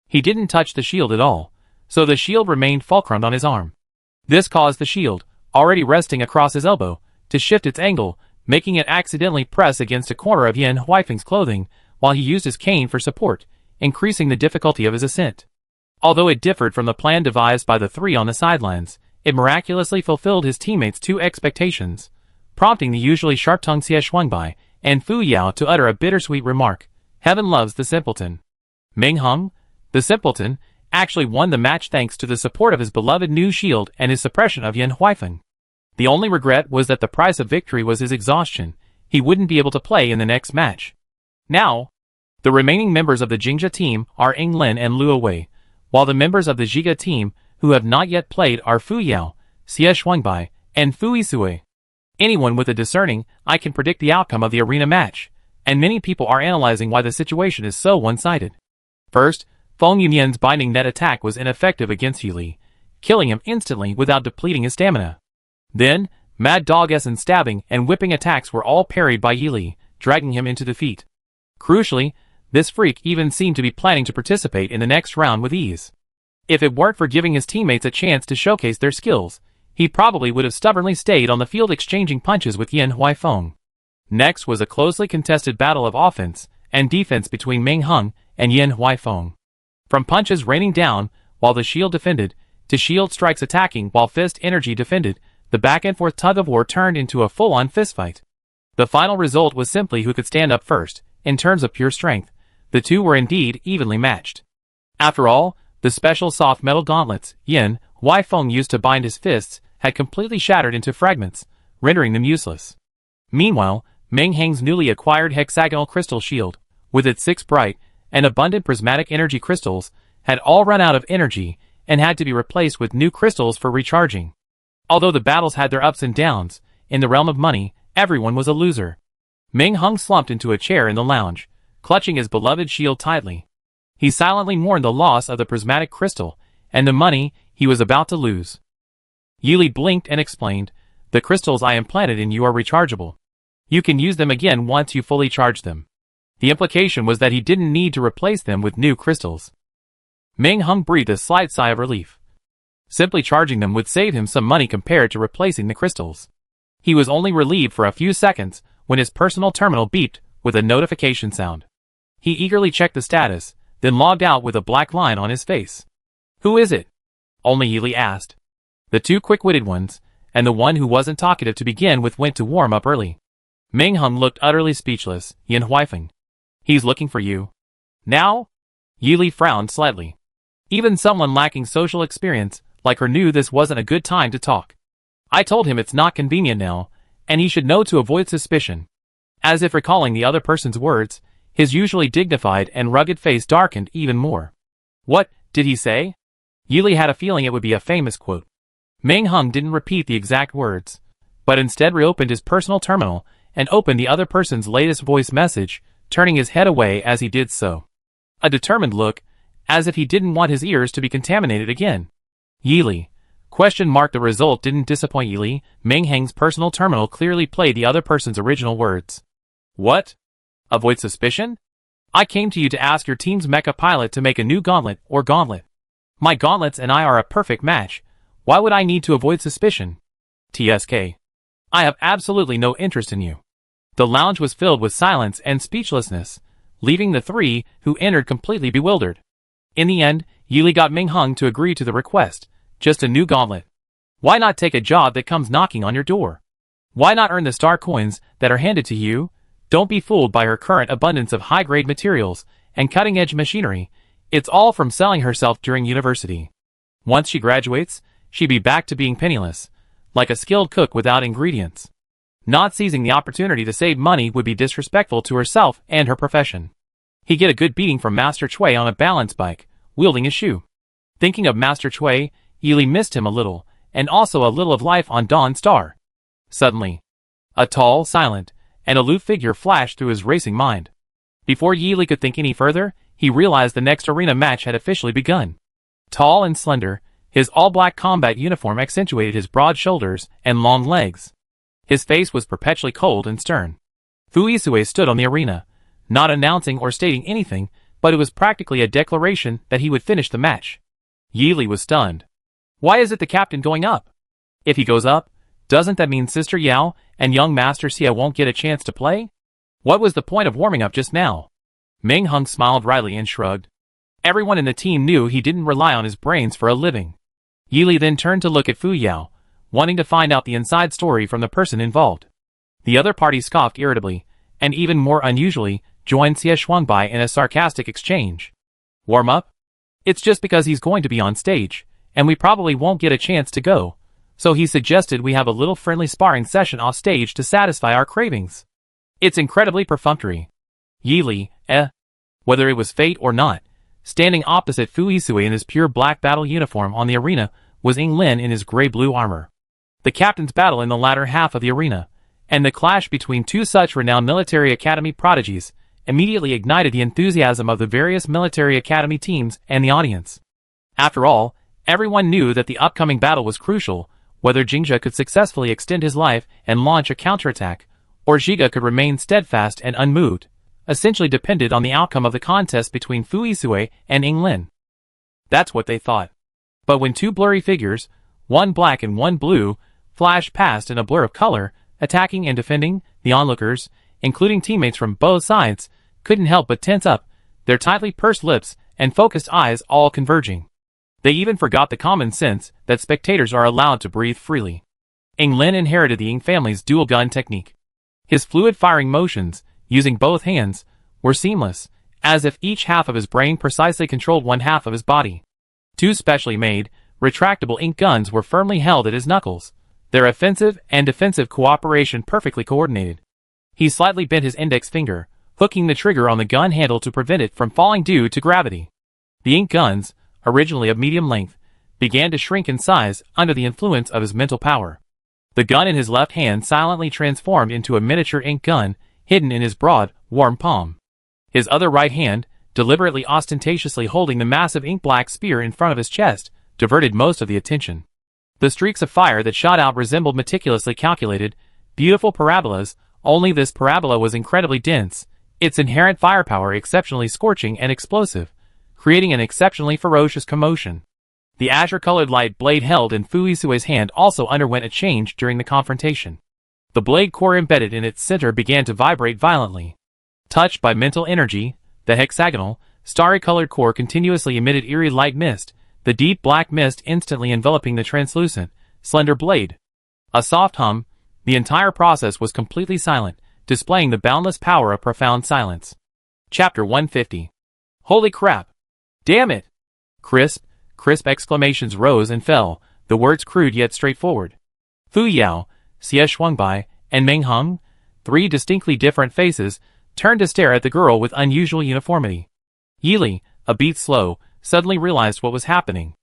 He didn't touch the shield at all, so the shield remained fulcrumed on his arm. This caused the shield, already resting across his elbow, to shift its angle, making it accidentally press against a corner of Yan Huifeng's clothing, while he used his cane for support, increasing the difficulty of his ascent. Although it differed from the plan devised by the three on the sidelines, it miraculously fulfilled his teammates' two expectations, prompting the usually sharp-tongued Xie Shuangbai and Fu Yao to utter a bittersweet remark. Heaven loves the simpleton. Meng Hung, the simpleton, actually won the match thanks to the support of his beloved new shield and his suppression of Yan Huifeng. The only regret was that the price of victory was his exhaustion. He wouldn't be able to play in the next match. Now, the remaining members of the Jingjia team are Ing Lin and Luo Wei, while the members of the Zhiga team who have not yet played are Fu Yao, Xie Shuangbai, and Fu Yisui. Anyone with a discerning eye can predict the outcome of the arena match, and many people are analyzing why the situation is so one-sided. First, Feng Yunyan's binding net attack was ineffective against Yili, killing him instantly without depleting his stamina. Then, Mad Dog Essen's stabbing and whipping attacks were all parried by Yili, dragging him into defeat. Crucially, this freak even seemed to be planning to participate in the next round with ease. If it weren't for giving his teammates a chance to showcase their skills, he probably would have stubbornly stayed on the field exchanging punches with Yan Huifeng. Next was a closely contested battle of offense and defense between Meng Hung and Yan Huifeng. From punches raining down while the shield defended, to shield strikes attacking while fist energy defended, the back-and-forth tug-of-war turned into a full-on fistfight. The final result was simply who could stand up first. In terms of pure strength, the two were indeed evenly matched. After all, the special soft metal gauntlets Yan Huifeng used to bind his fists had completely shattered into fragments, rendering them useless. Meanwhile, Meng Hang's newly acquired hexagonal crystal shield, with its 6 bright and abundant prismatic energy crystals, had all run out of energy and had to be replaced with new crystals for recharging. Although the battles had their ups and downs, in the realm of money, everyone was a loser. Meng Hung slumped into a chair in the lounge, clutching his beloved shield tightly. He silently mourned the loss of the prismatic crystal and the money he was about to lose. Yili blinked and explained, "The crystals I implanted in you are rechargeable. You can use them again once you fully charge them." The implication was that he didn't need to replace them with new crystals. Meng Hung breathed a slight sigh of relief. Simply charging them would save him some money compared to replacing the crystals. He was only relieved for a few seconds when his personal terminal beeped with a notification sound. He eagerly checked the status, then logged out with a black line on his face. "Who is it?" only Yili asked. The two quick-witted ones, and the one who wasn't talkative to begin with, went to warm up early. Meng Hung looked utterly speechless. "Yan Huifeng. He's looking for you." "Now?" Yili frowned slightly. Even someone lacking social experience like her knew this wasn't a good time to talk. "I told him it's not convenient now, and he should know to avoid suspicion." As if recalling the other person's words, his usually dignified and rugged face darkened even more. "What did he say?" Yili had a feeling it would be a famous quote. Meng Hung didn't repeat the exact words, but instead reopened his personal terminal and opened the other person's latest voice message, turning his head away as he did so. A determined look, as if he didn't want his ears to be contaminated again. Yili. Question mark. The result didn't disappoint Yili. Ming Heng's personal terminal clearly played the other person's original words. What? Avoid suspicion? I came to you to ask your team's mecha pilot to make a new gauntlet or gauntlet. My gauntlets and I are a perfect match. Why would I need to avoid suspicion? TSK. I have absolutely no interest in you. The lounge was filled with silence and speechlessness, leaving the three who entered completely bewildered. In the end, Yili got Ming Heng to agree to the request. Just a new gauntlet. Why not take a job that comes knocking on your door? Why not earn the star coins that are handed to you? Don't be fooled by her current abundance of high-grade materials and cutting-edge machinery. It's all from selling herself during university. Once she graduates, she'd be back to being penniless, like a skilled cook without ingredients. Not seizing the opportunity to save money would be disrespectful to herself and her profession. He'd get a good beating from Master Cui on a balance bike, wielding his shoe. Thinking of Master Cui, Yili missed him a little, and also a little of life on Dawn Star. Suddenly, a tall, silent, and aloof figure flashed through his racing mind. Before Yili could think any further, he realized the next arena match had officially begun. Tall and slender, his all-black combat uniform accentuated his broad shoulders and long legs. His face was perpetually cold and stern. Fu Isue stood on the arena, not announcing or stating anything, but it was practically a declaration that he would finish the match. Yili was stunned. Why is it the captain going up? If he goes up, doesn't that mean Sister Yao and young Master Xia won't get a chance to play? What was the point of warming up just now? Ming Heng smiled wryly and shrugged. Everyone in the team knew he didn't rely on his brains for a living. Yili then turned to look at Fu Yao, wanting to find out the inside story from the person involved. The other party scoffed irritably, and even more unusually, joined Xie Shuangbai in a sarcastic exchange. Warm up? It's just because he's going to be on stage, and we probably won't get a chance to go, so he suggested we have a little friendly sparring session off stage to satisfy our cravings. It's incredibly perfunctory. Yili, whether it was fate or not, standing opposite Fu Isue in his pure black battle uniform on the arena was Ying Lin in his gray-blue armor. The captain's battle in the latter half of the arena, and the clash between two such renowned military academy prodigies, immediately ignited the enthusiasm of the various military academy teams and the audience. After all, everyone knew that the upcoming battle was crucial. Whether Jingzhe could successfully extend his life and launch a counterattack, or Zhiga could remain steadfast and unmoved, essentially depended on the outcome of the contest between Fu Isue and Ying Lin. That's what they thought. But when two blurry figures, one black and one blue, flashed past in a blur of color, attacking and defending, the onlookers, including teammates from both sides, couldn't help but tense up, their tightly pursed lips and focused eyes all converging. They even forgot the common sense that spectators are allowed to breathe freely. Ying Lin inherited the Ying family's dual gun technique. His fluid firing motions, using both hands, were seamless, as if each half of his brain precisely controlled one half of his body. Two specially made, retractable ink guns were firmly held at his knuckles, their offensive and defensive cooperation perfectly coordinated. He slightly bent his index finger, hooking the trigger on the gun handle to prevent it from falling due to gravity. The ink guns, originally of medium length, began to shrink in size under the influence of his mental power. The gun in his left hand silently transformed into a miniature ink gun, hidden in his broad, warm palm. His other right hand, deliberately ostentatiously holding the massive ink-black spear in front of his chest, diverted most of the attention. The streaks of fire that shot out resembled meticulously calculated, beautiful parabolas, only this parabola was incredibly dense, its inherent firepower exceptionally scorching and explosive, creating an exceptionally ferocious commotion. The azure-colored light blade held in Fu Isue's hand also underwent a change during the confrontation. The blade core embedded in its center began to vibrate violently. Touched by mental energy, the hexagonal, starry-colored core continuously emitted eerie light mist, the deep black mist instantly enveloping the translucent, slender blade. A soft hum, the entire process was completely silent, displaying the boundless power of profound silence. Chapter 150. Holy crap! Damn it! Crisp exclamations rose and fell, the words crude yet straightforward. Fu Yao, Xie Shuangbai, and Ming Heng, three distinctly different faces, turned to stare at the girl with unusual uniformity. Yili, a beat slow, suddenly realized what was happening.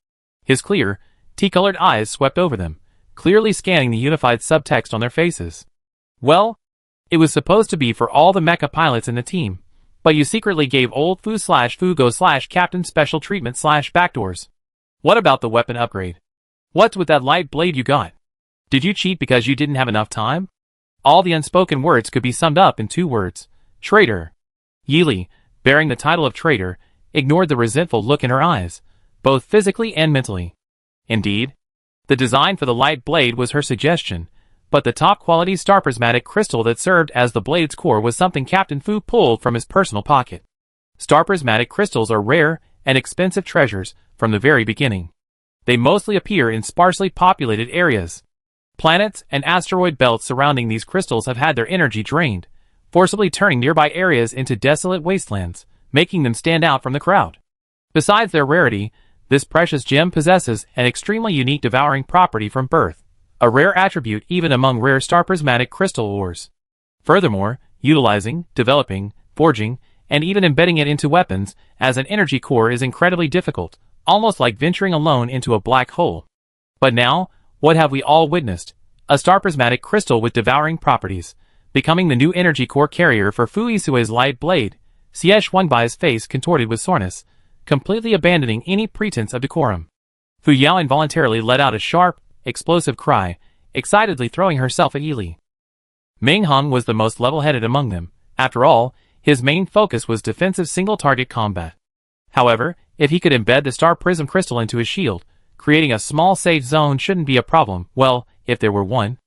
His clear, tea-colored eyes swept over them, clearly scanning the unified subtext on their faces. Well, it was supposed to be for all the mecha pilots in the team, but you secretly gave old Fugo/Captain special treatment/backdoors. What about the weapon upgrade? What's with that light blade you got? Did you cheat because you didn't have enough time? All the unspoken words could be summed up in 2 words. Traitor. Yili, bearing the title of traitor, ignored the resentful look in her eyes, both physically and mentally. Indeed, the design for the light blade was her suggestion, but the top-quality star prismatic crystal that served as the blade's core was something Captain Fu pulled from his personal pocket. Star prismatic crystals are rare and expensive treasures from the very beginning. They mostly appear in sparsely populated areas. Planets and asteroid belts surrounding these crystals have had their energy drained, forcibly turning nearby areas into desolate wastelands, making them stand out from the crowd. Besides their rarity, this precious gem possesses an extremely unique devouring property from birth, a rare attribute even among rare star prismatic crystal ores. Furthermore, utilizing, developing, forging, and even embedding it into weapons as an energy core is incredibly difficult, almost like venturing alone into a black hole. But now, what have we all witnessed? A star prismatic crystal with devouring properties, becoming the new energy core carrier for Fu Yisue's light blade. Xie Wenbai's face contorted with soreness, completely abandoning any pretense of decorum. Fu Yao involuntarily let out a sharp, explosive cry, excitedly throwing herself at Yili. Ming Hong was the most level-headed among them. After all, his main focus was defensive single-target combat. However, if he could embed the star prism crystal into his shield, creating a small safe zone shouldn't be a problem. Well, if there were one.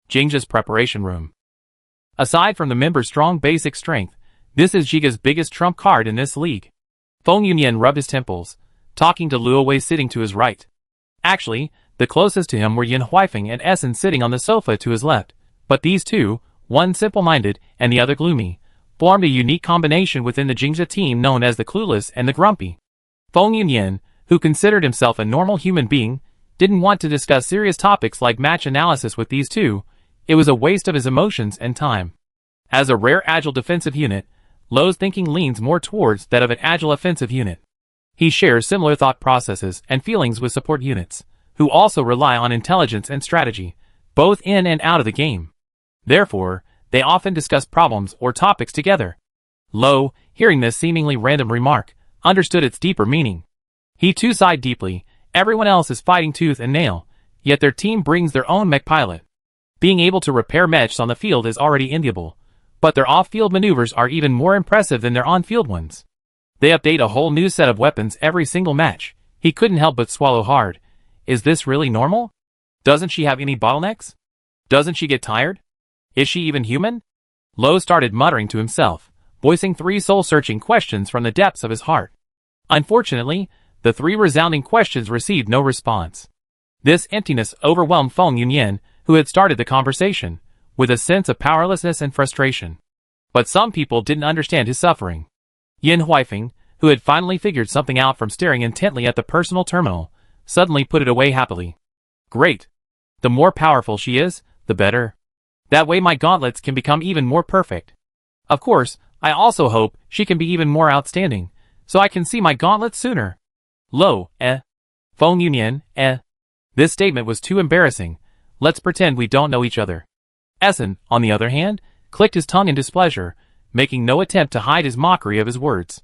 Jingja's preparation room. Aside from the members' strong basic strength, this is Jiga's biggest trump card in this league. Feng Yunyan rubbed his temples, talking to Luo Wei sitting to his right. Actually, the closest to him were Yin Huifeng and Essen sitting on the sofa to his left, but these two, one simple-minded and the other gloomy, formed a unique combination within the Jingja team known as the Clueless and the Grumpy. Feng Yunyan, who considered himself a normal human being, didn't want to discuss serious topics like match analysis with these two. It was a waste of his emotions and time. As a rare agile defensive unit, Lo's thinking leans more towards that of an agile offensive unit. He shares similar thought processes and feelings with support units, who also rely on intelligence and strategy, both in and out of the game. Therefore, they often discuss problems or topics together. Lo, hearing this seemingly random remark, understood its deeper meaning. He too sighed deeply. Everyone else is fighting tooth and nail, yet their team brings their own mech pilot. Being able to repair mechs on the field is already enviable, but their off-field maneuvers are even more impressive than their on-field ones. They update a whole new set of weapons every single match. He couldn't help but swallow hard. Is this really normal? Doesn't she have any bottlenecks? Doesn't she get tired? Is she even human? Lo started muttering to himself, voicing 3 soul-searching questions from the depths of his heart. Unfortunately, the 3 resounding questions received no response. This emptiness overwhelmed Feng Yunyan, who had started the conversation, with a sense of powerlessness and frustration. But some people didn't understand his suffering. Yin Huifeng, who had finally figured something out from staring intently at the personal terminal, suddenly put it away happily. Great. The more powerful she is, the better. That way my gauntlets can become even more perfect. Of course, I also hope she can be even more outstanding, so I can see my gauntlets sooner. Lo, Feng Yunyan, This statement was too embarrassing. Let's pretend we don't know each other. Essen, on the other hand, clicked his tongue in displeasure, making no attempt to hide his mockery of his words.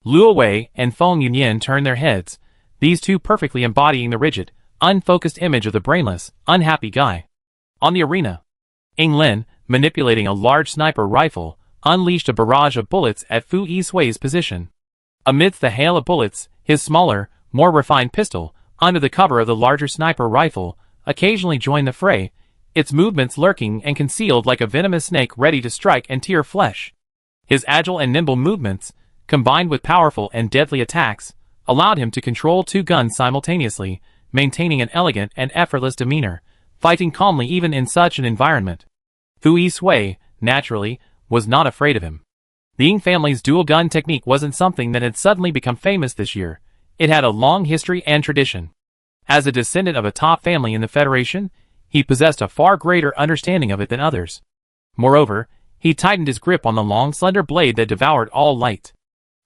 Luo Wei and Feng Yunyan turned their heads, these two perfectly embodying the rigid, unfocused image of the brainless, unhappy guy. On the arena, Ing Lin, manipulating a large sniper rifle, unleashed a barrage of bullets at Fu Yisue's position. Amidst the hail of bullets, his smaller, more refined pistol, under the cover of the larger sniper rifle, occasionally joined the fray, its movements lurking and concealed like a venomous snake ready to strike and tear flesh. His agile and nimble movements, combined with powerful and deadly attacks, allowed him to control 2 guns simultaneously, maintaining an elegant and effortless demeanor, fighting calmly even in such an environment. Fu Yisue, naturally, was not afraid of him. The Ying family's dual-gun technique wasn't something that had suddenly become famous this year. It had a long history and tradition. As a descendant of a top family in the Federation, he possessed a far greater understanding of it than others. Moreover, he tightened his grip on the long slender blade that devoured all light.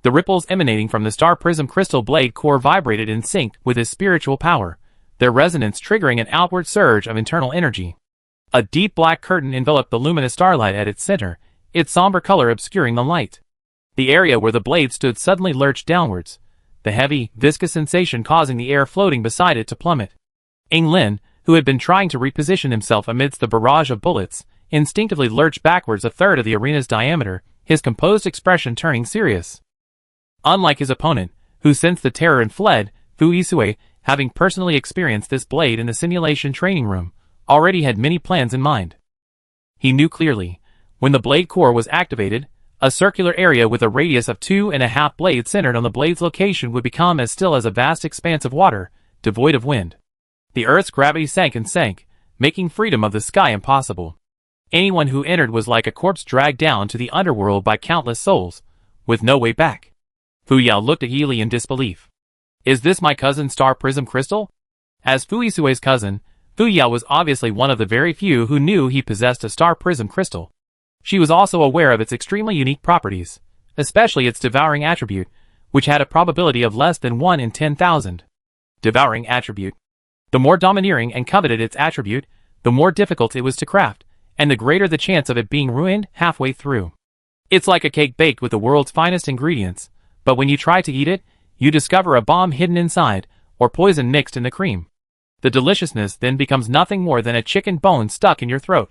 The ripples emanating from the star prism crystal blade core vibrated in sync with his spiritual power, their resonance triggering an outward surge of internal energy. A deep black curtain enveloped the luminous starlight at its center, its somber color obscuring the light. The area where the blade stood suddenly lurched downwards, the heavy, viscous sensation causing the air floating beside it to plummet. Ing Lin, who had been trying to reposition himself amidst the barrage of bullets, instinctively lurched backwards a third of the arena's diameter, his composed expression turning serious. Unlike his opponent, who sensed the terror and fled, Fu Yisui, having personally experienced this blade in the simulation training room, already had many plans in mind. He knew clearly, when the blade core was activated, a circular area with a radius of 2.5 blades centered on the blade's location would become as still as a vast expanse of water, devoid of wind. The Earth's gravity sank and sank, making freedom of the sky impossible. Anyone who entered was like a corpse dragged down to the underworld by countless souls, with no way back. Fu Yao looked at Yili in disbelief. Is this my cousin's star prism crystal? As Fu Yisui's cousin, Fu Yao was obviously one of the very few who knew he possessed a star prism crystal. She was also aware of its extremely unique properties, especially its devouring attribute, which had a probability of less than 1 in 10,000. Devouring attribute. The more domineering and coveted its attribute, the more difficult it was to craft, and the greater the chance of it being ruined halfway through. It's like a cake baked with the world's finest ingredients, but when you try to eat it, you discover a bomb hidden inside, or poison mixed in the cream. The deliciousness then becomes nothing more than a chicken bone stuck in your throat.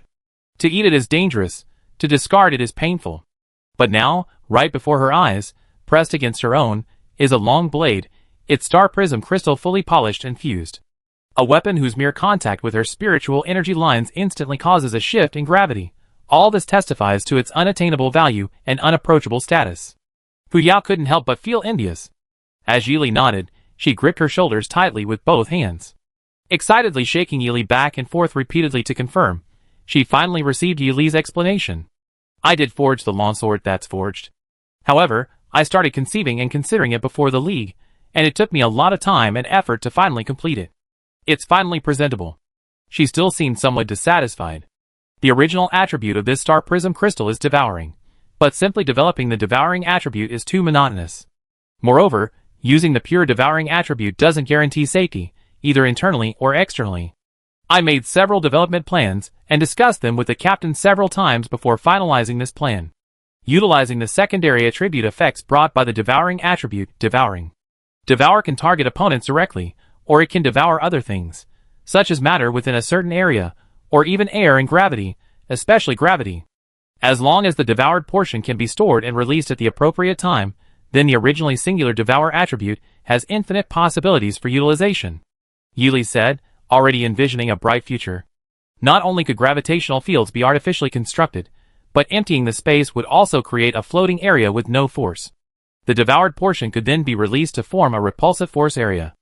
To eat it is dangerous, to discard it is painful. But now, right before her eyes, pressed against her own, is a long blade, its star prism crystal fully polished and fused. A weapon whose mere contact with her spiritual energy lines instantly causes a shift in gravity. All this testifies to its unattainable value and unapproachable status. Fu Yao couldn't help but feel envious. As Yili nodded, she gripped her shoulders tightly with both hands. Excitedly shaking Yili back and forth repeatedly to confirm, she finally received Yili's explanation. I did forge the longsword that's forged. However, I started conceiving and considering it before the League, and it took me a lot of time and effort to finally complete it. It's finally presentable. She still seemed somewhat dissatisfied. The original attribute of this star prism crystal is devouring, but simply developing the devouring attribute is too monotonous. Moreover, using the pure devouring attribute doesn't guarantee safety, either internally or externally. I made several development plans and discussed them with the captain several times before finalizing this plan. Utilizing the secondary attribute effects brought by the devouring attribute, devouring. Devour can target opponents directly, or it can devour other things, such as matter within a certain area, or even air and gravity, especially gravity. As long as the devoured portion can be stored and released at the appropriate time, then the originally singular devour attribute has infinite possibilities for utilization. Yili said, already envisioning a bright future. Not only could gravitational fields be artificially constructed, but emptying the space would also create a floating area with no force. The devoured portion could then be released to form a repulsive force area.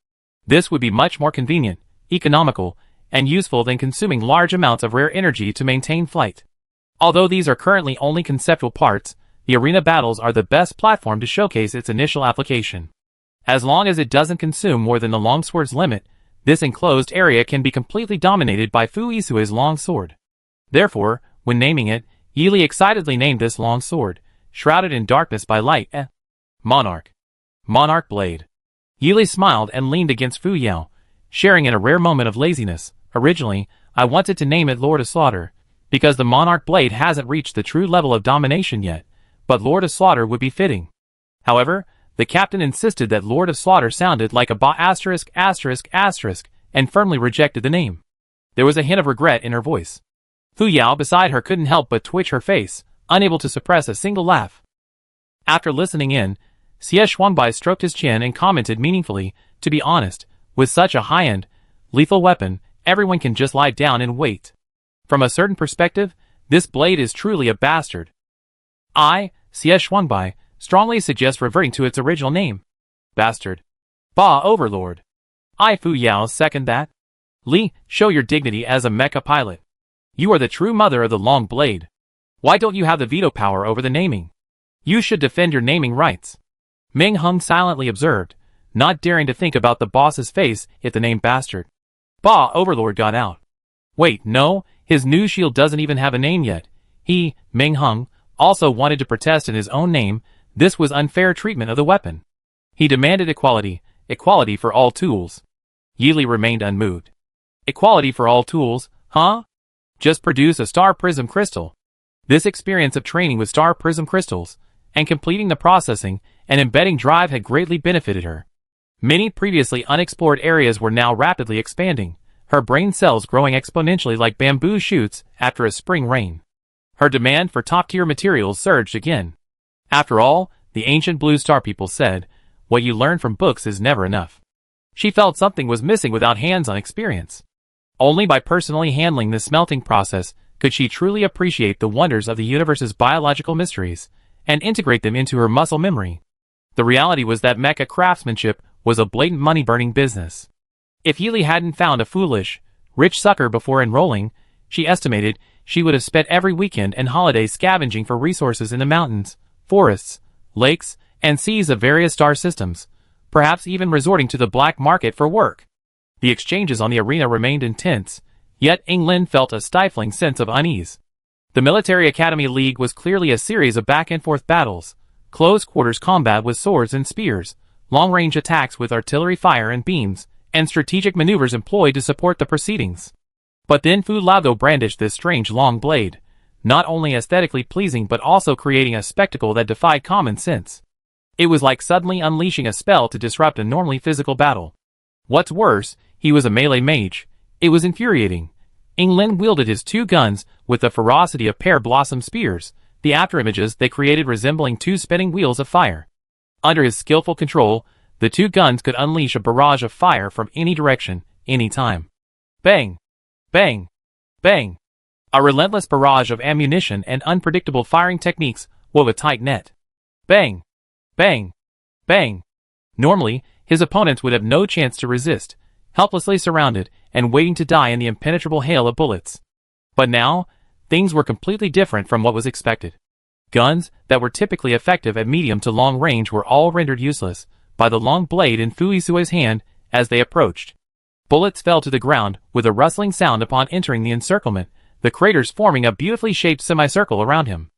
This would be much more convenient, economical, and useful than consuming large amounts of rare energy to maintain flight. Although these are currently only conceptual parts, the arena battles are the best platform to showcase its initial application. As long as it doesn't consume more than the longsword's limit, this enclosed area can be completely dominated by Fu Yisui's long sword. Therefore, when naming it, Yili excitedly named this long sword, shrouded in darkness by light, Monarch. Monarch Blade. Yili smiled and leaned against Fu Yao, sharing in a rare moment of laziness. Originally, I wanted to name it Lord of Slaughter, because the Monarch Blade hasn't reached the true level of domination yet, but Lord of Slaughter would be fitting. However, the captain insisted that Lord of Slaughter sounded like a and firmly rejected the name. There was a hint of regret in her voice. Fu Yao beside her couldn't help but twitch her face, unable to suppress a single laugh. After listening in, Xie Xuanbai stroked his chin and commented meaningfully, to be honest, with such a high-end, lethal weapon, everyone can just lie down and wait. From a certain perspective, this blade is truly a bastard. I, Xie Xuanbai, strongly suggest reverting to its original name. Bastard. Ba Overlord. I Fu Yao second that. Li, show your dignity as a mecha pilot. You are the true mother of the long blade. Why don't you have the veto power over the naming? You should defend your naming rights. Ming Hung silently observed, not daring to think about the boss's face if the name bastard. Ba Overlord got out. Wait, no, his new shield doesn't even have a name yet. He, Ming Hung, also wanted to protest in his own name. This was unfair treatment of the weapon. He demanded equality, equality for all tools. Yili remained unmoved. Equality for all tools, huh? Just produce a star prism crystal. This experience of training with star prism crystals, and completing the processing and embedding drive had greatly benefited her. Many previously unexplored areas were now rapidly expanding, her brain cells growing exponentially like bamboo shoots after a spring rain. Her demand for top-tier materials surged again. After all, the ancient Blue Star people said, what you learn from books is never enough. She felt something was missing without hands-on experience. Only by personally handling the smelting process could she truly appreciate the wonders of the universe's biological mysteries and integrate them into her muscle memory. The reality was that mecha craftsmanship was a blatant money-burning business. If Healy hadn't found a foolish, rich sucker before enrolling, she estimated she would have spent every weekend and holiday scavenging for resources in the mountains, forests, lakes, and seas of various star systems, perhaps even resorting to the black market for work. The exchanges on the arena remained intense, yet England felt a stifling sense of unease. The Military Academy League was clearly a series of back-and-forth battles, close-quarters combat with swords and spears, long-range attacks with artillery fire and beams, and strategic maneuvers employed to support the proceedings. But then Fu Lago brandished this strange long blade, not only aesthetically pleasing but also creating a spectacle that defied common sense. It was like suddenly unleashing a spell to disrupt a normally physical battle. What's worse, he was a melee mage. It was infuriating. England wielded his two guns with the ferocity of pear blossom spears, the afterimages they created resembling two spinning wheels of fire. Under his skillful control, the two guns could unleash a barrage of fire from any direction, any time. Bang! Bang! Bang! A relentless barrage of ammunition and unpredictable firing techniques wove a tight net. Bang! Bang! Bang! Normally, his opponents would have no chance to resist, helplessly surrounded and waiting to die in the impenetrable hail of bullets. But now, things were completely different from what was expected. Guns that were typically effective at medium to long range were all rendered useless by the long blade in Fu Isue's hand as they approached. Bullets fell to the ground with a rustling sound upon entering the encirclement, the craters forming a beautifully shaped semicircle around him.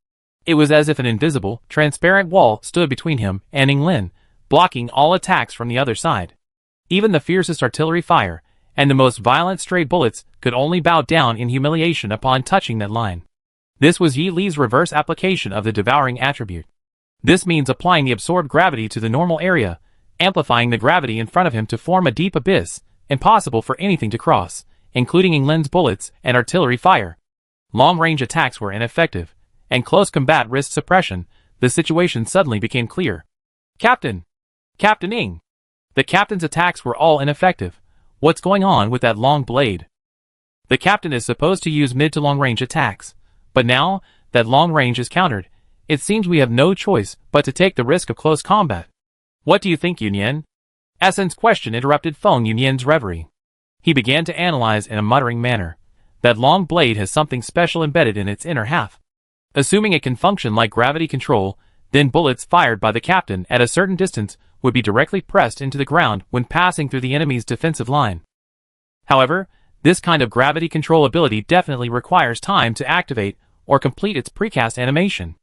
It was as if an invisible, transparent wall stood between him and England, blocking all attacks from the other side. Even the fiercest artillery fire and the most violent stray bullets could only bow down in humiliation upon touching that line. This was Yi Li's reverse application of the devouring attribute. This means applying the absorbed gravity to the normal area, amplifying the gravity in front of him to form a deep abyss, impossible for anything to cross, including England's bullets and artillery fire. Long-range attacks were ineffective, and close combat risked suppression. The situation suddenly became clear. Captain! Captain Ing! The captain's attacks were all ineffective. What's going on with that long blade? The captain is supposed to use mid to long range attacks, but now that long range is countered, it seems we have no choice but to take the risk of close combat. What do you think, Yunyan? Essen's question interrupted Feng Yunyan's reverie. He began to analyze in a muttering manner. That long blade has something special embedded in its inner half. Assuming it can function like gravity control, then bullets fired by the captain at a certain distance would be directly pressed into the ground when passing through the enemy's defensive line. However, this kind of gravity control ability definitely requires time to activate or complete its precast animation.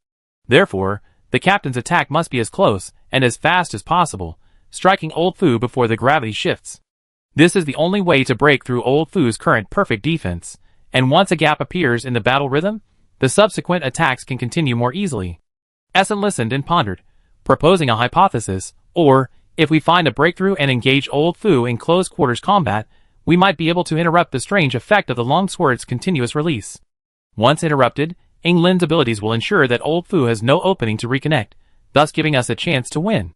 Therefore, the captain's attack must be as close and as fast as possible, striking Old Fu before the gravity shifts. This is the only way to break through Old Fu's current perfect defense, and once a gap appears in the battle rhythm, the subsequent attacks can continue more easily. Essen listened and pondered, proposing a hypothesis, or, if we find a breakthrough and engage Old Fu in close quarters combat, we might be able to interrupt the strange effect of the long sword's continuous release. Once interrupted, England's abilities will ensure that Old Fu has no opening to reconnect, thus giving us a chance to win.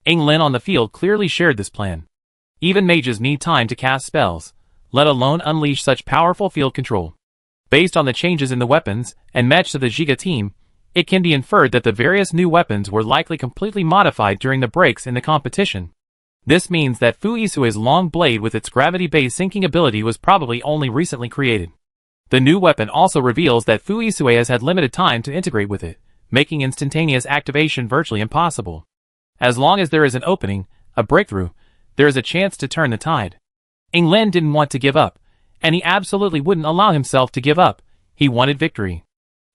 England on the field clearly shared this plan. Even mages need time to cast spells, let alone unleash such powerful field control. Based on the changes in the weapons and match of the Giga team, it can be inferred that the various new weapons were likely completely modified during the breaks in the competition. This means that Fu Isue's long blade with its gravity-based sinking ability was probably only recently created. The new weapon also reveals that Fu Isue has had limited time to integrate with it, making instantaneous activation virtually impossible. As long as there is an opening, a breakthrough, there is a chance to turn the tide. England didn't want to give up, and he absolutely wouldn't allow himself to give up. He wanted victory.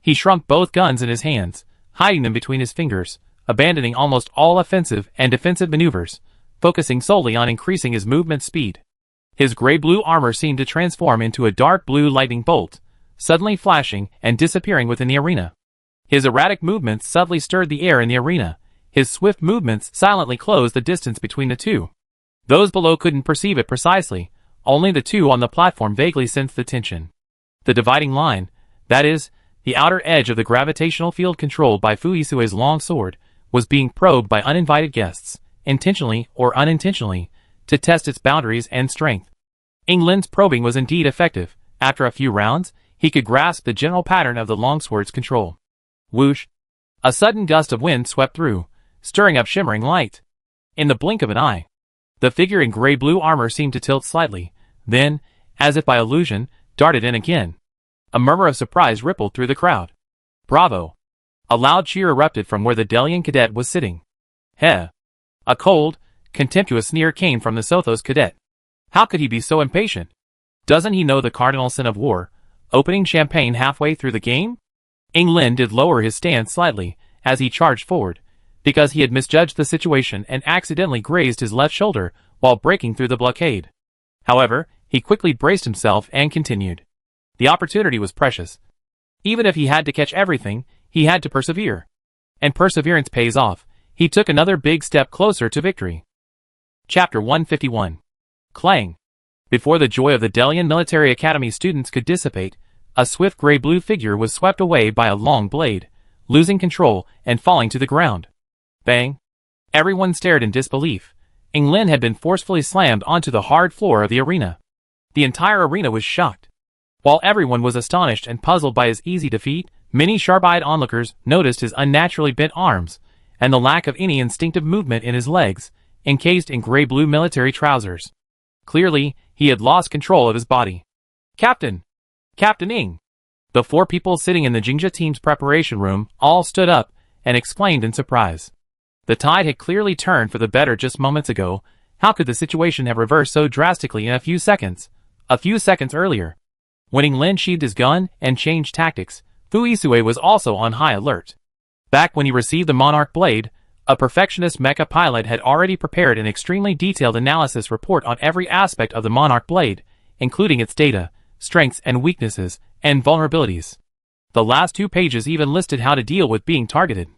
He shrunk both guns in his hands, hiding them between his fingers, abandoning almost all offensive and defensive maneuvers, focusing solely on increasing his movement speed. His gray-blue armor seemed to transform into a dark blue lightning bolt, suddenly flashing and disappearing within the arena. His erratic movements subtly stirred the air in the arena. His swift movements silently closed the distance between the two. Those below couldn't perceive it precisely, only the two on the platform vaguely sensed the tension. The dividing line, that is, the outer edge of the gravitational field controlled by Fuisue's long sword, was being probed by uninvited guests, intentionally or unintentionally, to test its boundaries and strength. England's probing was indeed effective. After a few rounds, he could grasp the general pattern of the longsword's control. Whoosh! A sudden gust of wind swept through, stirring up shimmering light. In the blink of an eye, the figure in gray-blue armor seemed to tilt slightly, then, as if by illusion, darted in again. A murmur of surprise rippled through the crowd. Bravo! A loud cheer erupted from where the Delian cadet was sitting. Heh! A cold, contemptuous sneer came from the Sothos cadet. How could he be so impatient? Doesn't he know the cardinal sin of war, opening champagne halfway through the game? England did lower his stance slightly, as he charged forward, because he had misjudged the situation and accidentally grazed his left shoulder while breaking through the blockade. However, he quickly braced himself and continued. The opportunity was precious. Even if he had to catch everything, he had to persevere. And perseverance pays off. He took another big step closer to victory. Chapter 151. Clang! Before the joy of the Delian Military Academy students could dissipate, a swift gray-blue figure was swept away by a long blade, losing control and falling to the ground. Bang! Everyone stared in disbelief. England had been forcefully slammed onto the hard floor of the arena. The entire arena was shocked. While everyone was astonished and puzzled by his easy defeat, many sharp-eyed onlookers noticed his unnaturally bent arms and the lack of any instinctive movement in his legs, encased in gray-blue military trousers. Clearly, he had lost control of his body. Captain! Captain Ing! The four people sitting in the Jingjia team's preparation room all stood up and exclaimed in surprise. The tide had clearly turned for the better just moments ago. How could the situation have reversed so drastically in a few seconds? A few seconds earlier, when England sheathed his gun and changed tactics, Fuisue was also on high alert. Back when he received the Monarch Blade, a perfectionist mecha pilot had already prepared an extremely detailed analysis report on every aspect of the Monarch Blade, including its data, strengths and weaknesses, and vulnerabilities. The last 2 pages even listed how to deal with being targeted.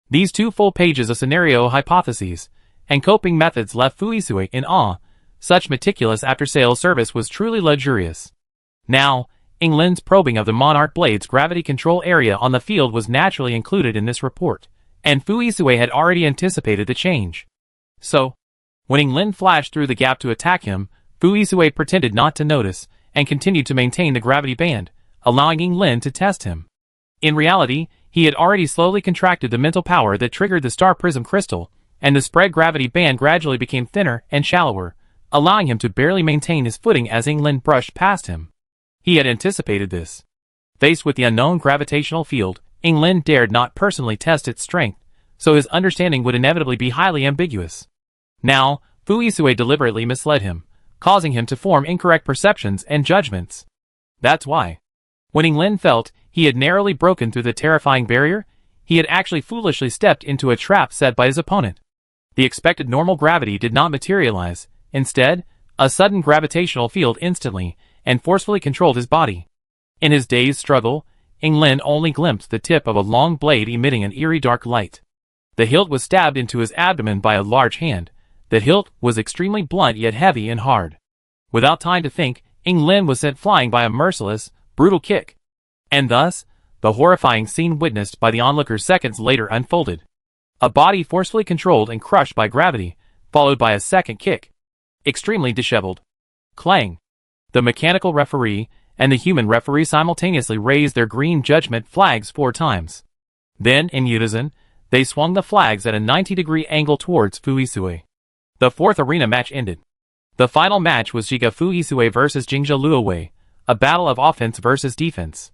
These 2 full pages of scenario hypotheses and coping methods left Fuisue in awe. Such meticulous after-sales service was truly luxurious. Now, England's probing of the Monarch Blade's gravity control area on the field was naturally included in this report, and Fuisue had already anticipated the change. So, when England flashed through the gap to attack him, Fuisue pretended not to notice and continued to maintain the gravity band, allowing England to test him. In reality, he had already slowly contracted the mental power that triggered the star prism crystal, and the spread gravity band gradually became thinner and shallower, allowing him to barely maintain his footing as England brushed past him. He had anticipated this. Faced with the unknown gravitational field, England dared not personally test its strength, so his understanding would inevitably be highly ambiguous. Now, Fuisue deliberately misled him, causing him to form incorrect perceptions and judgments. That's why, when England felt he had narrowly broken through the terrifying barrier, he had actually foolishly stepped into a trap set by his opponent. The expected normal gravity did not materialize. Instead, a sudden gravitational field instantly and forcefully controlled his body. In his dazed struggle, England only glimpsed the tip of a long blade emitting an eerie dark light. The hilt was stabbed into his abdomen by a large hand. The hilt was extremely blunt yet heavy and hard. Without time to think, England was sent flying by a merciless, brutal kick. And thus, the horrifying scene witnessed by the onlookers seconds later unfolded. A body forcefully controlled and crushed by gravity, followed by a second kick. Extremely disheveled. Clang! The mechanical referee and the human referee simultaneously raised their green judgment flags 4 times. Then, in unison, they swung the flags at a 90-degree angle towards Fuisue. The 4th arena match ended. The final match was Jiga Fuisue versus Jingjia Luowei, a battle of offense versus defense.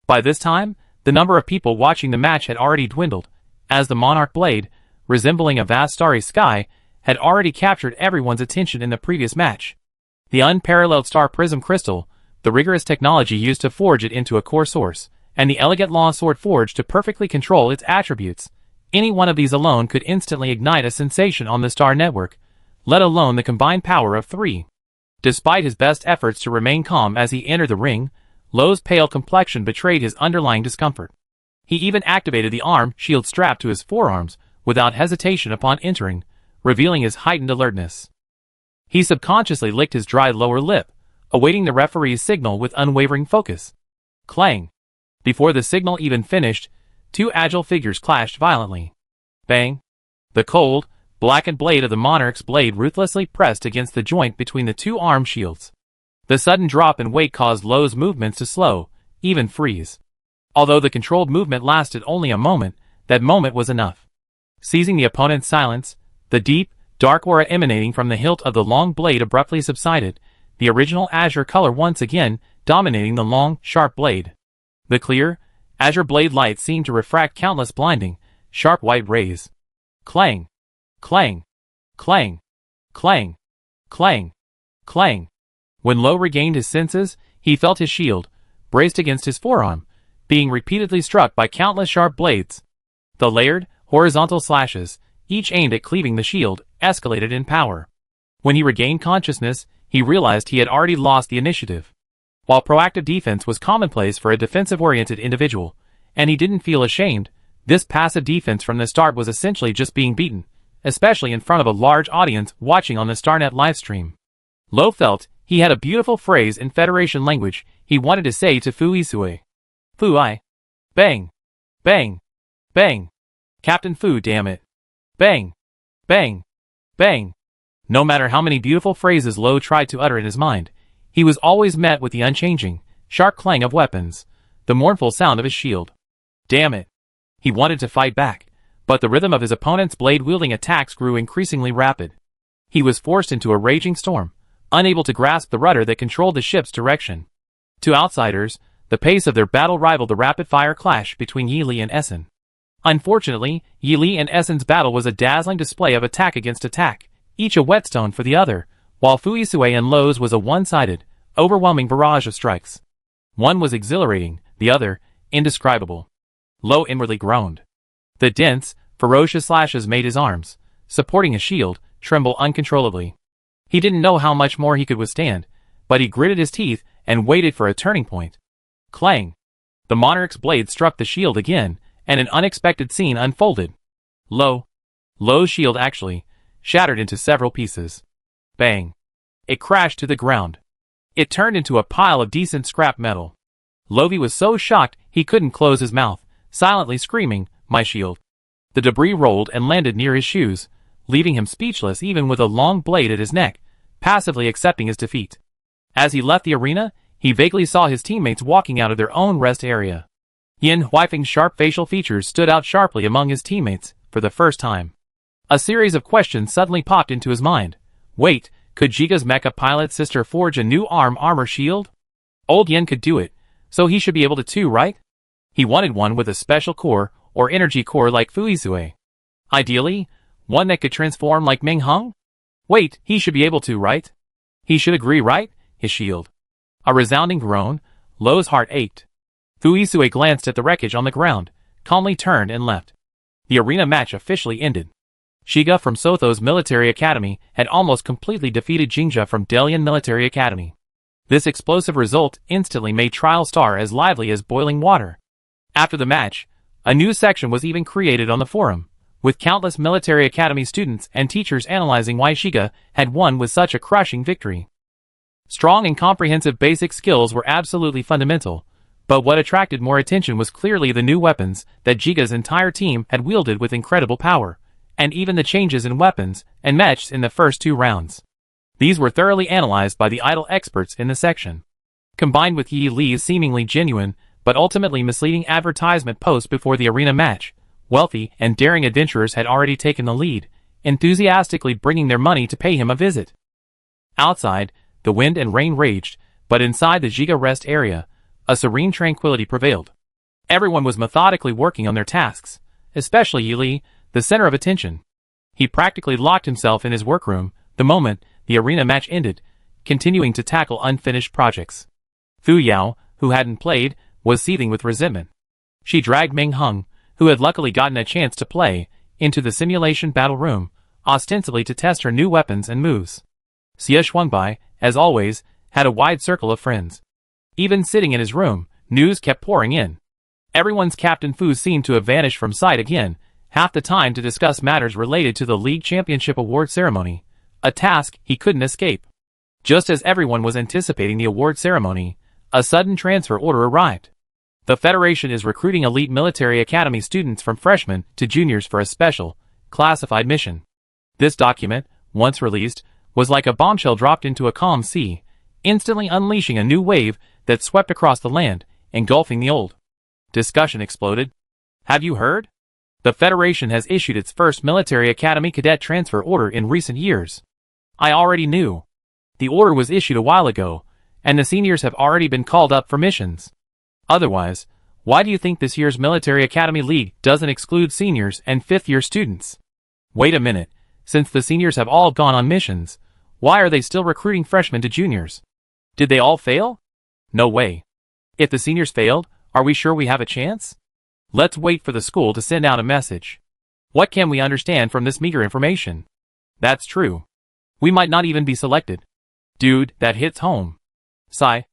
By this time, the number of people watching the match had already dwindled, as the Monarch Blade, resembling a vast starry sky, had already captured everyone's attention in the previous match. The unparalleled star prism crystal, the rigorous technology used to forge it into a core source, and the elegant long sword forged to perfectly control its attributes. Any one of these alone could instantly ignite a sensation on the star network, let alone the combined power of 3. Despite his best efforts to remain calm as he entered the ring, Lo's pale complexion betrayed his underlying discomfort. He even activated the arm shield strapped to his forearms without hesitation upon entering, revealing his heightened alertness. He subconsciously licked his dry lower lip, awaiting the referee's signal with unwavering focus. Clang! Before the signal even finished, two agile figures clashed violently. Bang! The cold, blackened blade of the monarch's blade ruthlessly pressed against the joint between the two arm shields. The sudden drop in weight caused Lo's movements to slow, even freeze. Although the controlled movement lasted only a moment, that moment was enough. Seizing the opponent's silence, the deep, dark aura emanating from the hilt of the long blade abruptly subsided, the original azure color once again dominating the long, sharp blade. The clear, azure blade light seemed to refract countless blinding, sharp white rays. Clang! Clang! Clang! Clang! Clang! Clang! When Lo regained his senses, he felt his shield, braced against his forearm, being repeatedly struck by countless sharp blades. The layered, horizontal slashes, each aimed at cleaving the shield, escalated in power. When he regained consciousness, he realized he had already lost the initiative. While proactive defense was commonplace for a defensive-oriented individual, and he didn't feel ashamed, this passive defense from the start was essentially just being beaten, especially in front of a large audience watching on the StarNet livestream. Lo felt he had a beautiful phrase in Federation language he wanted to say to Fu Isue. Fu-I. Bang. Bang. Bang. Captain Fu, damn it. Bang. Bang. Bang. No matter how many beautiful phrases Lo tried to utter in his mind, he was always met with the unchanging, sharp clang of weapons, the mournful sound of his shield. Damn it. He wanted to fight back, but the rhythm of his opponent's blade-wielding attacks grew increasingly rapid. He was forced into a raging storm, unable to grasp the rudder that controlled the ship's direction. To outsiders, the pace of their battle rivaled the rapid-fire clash between Yi Li and Essen. Unfortunately, Yi Li and Essen's battle was a dazzling display of attack against attack, each a whetstone for the other, while Fu Isue and Lo's was a one-sided, overwhelming barrage of strikes. One was exhilarating, the other, indescribable. Lo inwardly groaned. The dense, ferocious slashes made his arms, supporting his shield, tremble uncontrollably. He didn't know how much more he could withstand, but he gritted his teeth and waited for a turning point. Clang! The monarch's blade struck the shield again, and an unexpected scene unfolded. Lo's shield actually shattered into several pieces. Bang! It crashed to the ground. It turned into a pile of decent scrap metal. Lovi was so shocked he couldn't close his mouth, silently screaming, "My shield!" The debris rolled and landed near his shoes, leaving him speechless even with a long blade at his neck, passively accepting his defeat. As he left the arena, he vaguely saw his teammates walking out of their own rest area. Yin Huifeng's sharp facial features stood out sharply among his teammates, for the first time. A series of questions suddenly popped into his mind. Wait, could Jiga's mecha pilot sister forge a new armor shield? Old Yin could do it, so he should be able to too, right? He wanted one with a special core, or energy core like Fu Isue. Ideally, one that could transform like Ming Hung? Wait, he should be able to, right? He should agree, right? His shield. A resounding groan, Lo's heart ached. Fu Isue glanced at the wreckage on the ground, calmly turned and left. The arena match officially ended. Shiga from Sotho's military academy had almost completely defeated Jingja from Delian Military Academy. This explosive result instantly made Trial Star as lively as boiling water. After the match, a new section was even created on the forum, with countless military academy students and teachers analyzing why Shiga had won with such a crushing victory. Strong and comprehensive basic skills were absolutely fundamental, but what attracted more attention was clearly the new weapons that Jiga's entire team had wielded with incredible power, and even the changes in weapons and mechs in the first two rounds. These were thoroughly analyzed by the idol experts in the section. Combined with Yi Li's seemingly genuine, but ultimately misleading advertisement post before the arena match, wealthy and daring adventurers had already taken the lead, enthusiastically bringing their money to pay him a visit. Outside, the wind and rain raged, but inside the Jiga rest area, a serene tranquility prevailed. Everyone was methodically working on their tasks, especially Yi Li, the center of attention. He practically locked himself in his workroom the moment the arena match ended, continuing to tackle unfinished projects. Fu Yao, who hadn't played, was seething with resentment. She dragged Ming Hung, who had luckily gotten a chance to play, into the simulation battle room, ostensibly to test her new weapons and moves. Xie Shuangbai, as always, had a wide circle of friends. Even sitting in his room, news kept pouring in. Everyone's Captain Fu seemed to have vanished from sight again, half the time to discuss matters related to the League Championship Award ceremony, a task he couldn't escape. Just as everyone was anticipating the award ceremony, a sudden transfer order arrived. The Federation is recruiting elite military academy students from freshmen to juniors for a special, classified mission. This document, once released, was like a bombshell dropped into a calm sea, instantly unleashing a new wave that swept across the land, engulfing the old. Discussion exploded. Have you heard? The Federation has issued its first military academy cadet transfer order in recent years. I already knew. The order was issued a while ago, and the seniors have already been called up for missions. Otherwise, why do you think this year's Military Academy League doesn't exclude seniors and fifth-year students? Wait a minute, since the seniors have all gone on missions, why are they still recruiting freshmen to juniors? Did they all fail? No way. If the seniors failed, are we sure we have a chance? Let's wait for the school to send out a message. What can we understand from this meager information? That's true. We might not even be selected. Dude, that hits home. Sigh.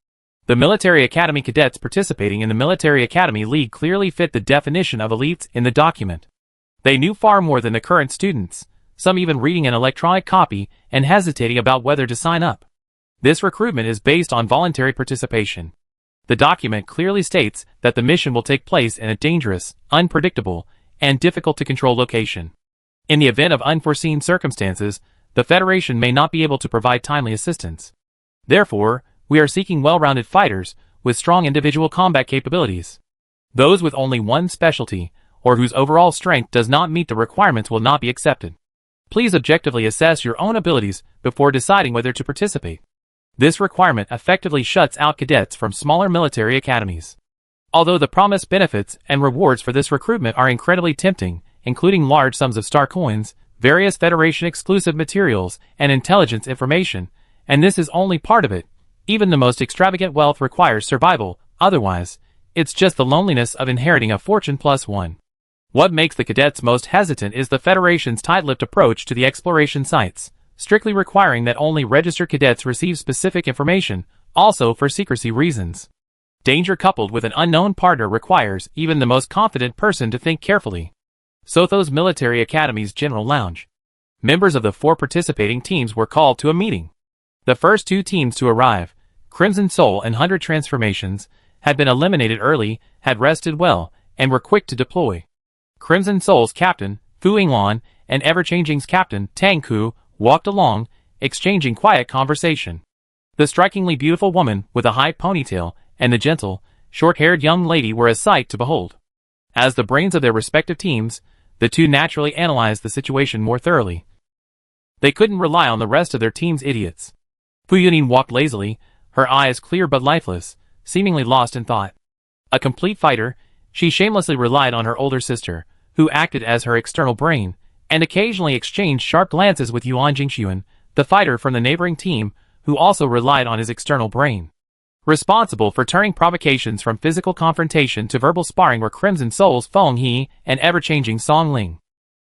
The Military Academy cadets participating in the Military Academy League clearly fit the definition of elites in the document. They knew far more than the current students, some even reading an electronic copy and hesitating about whether to sign up. This recruitment is based on voluntary participation. The document clearly states that the mission will take place in a dangerous, unpredictable, and difficult-to-control location. In the event of unforeseen circumstances, the Federation may not be able to provide timely assistance. Therefore, we are seeking well-rounded fighters with strong individual combat capabilities. Those with only one specialty, or whose overall strength does not meet the requirements, will not be accepted. Please objectively assess your own abilities before deciding whether to participate. This requirement effectively shuts out cadets from smaller military academies. Although the promised benefits and rewards for this recruitment are incredibly tempting, including large sums of star coins, various Federation-exclusive materials, and intelligence information, and this is only part of it, even the most extravagant wealth requires survival, otherwise, it's just the loneliness of inheriting a fortune +1. What makes the cadets most hesitant is the Federation's tight-lipped approach to the exploration sites, strictly requiring that only registered cadets receive specific information, also for secrecy reasons. Danger coupled with an unknown partner requires even the most confident person to think carefully. Sotho's Military Academy's General Lounge. Members of the 4 participating teams were called to a meeting. The first 2 teams to arrive, Crimson Soul and 100 Transformations, had been eliminated early, had rested well, and were quick to deploy. Crimson Soul's captain, Fu Yinglan, and Ever-Changing's captain, Tang Ku, walked along, exchanging quiet conversation. The strikingly beautiful woman with a high ponytail and the gentle, short-haired young lady were a sight to behold. As the brains of their respective teams, the 2 naturally analyzed the situation more thoroughly. They couldn't rely on the rest of their team's idiots. Fu Yunin walked lazily, her eyes clear but lifeless, seemingly lost in thought. A complete fighter, she shamelessly relied on her older sister, who acted as her external brain, and occasionally exchanged sharp glances with Yuan Jingxuan, the fighter from the neighboring team, who also relied on his external brain. Responsible for turning provocations from physical confrontation to verbal sparring were Crimson Soul's Feng He and ever-changing Song Ling.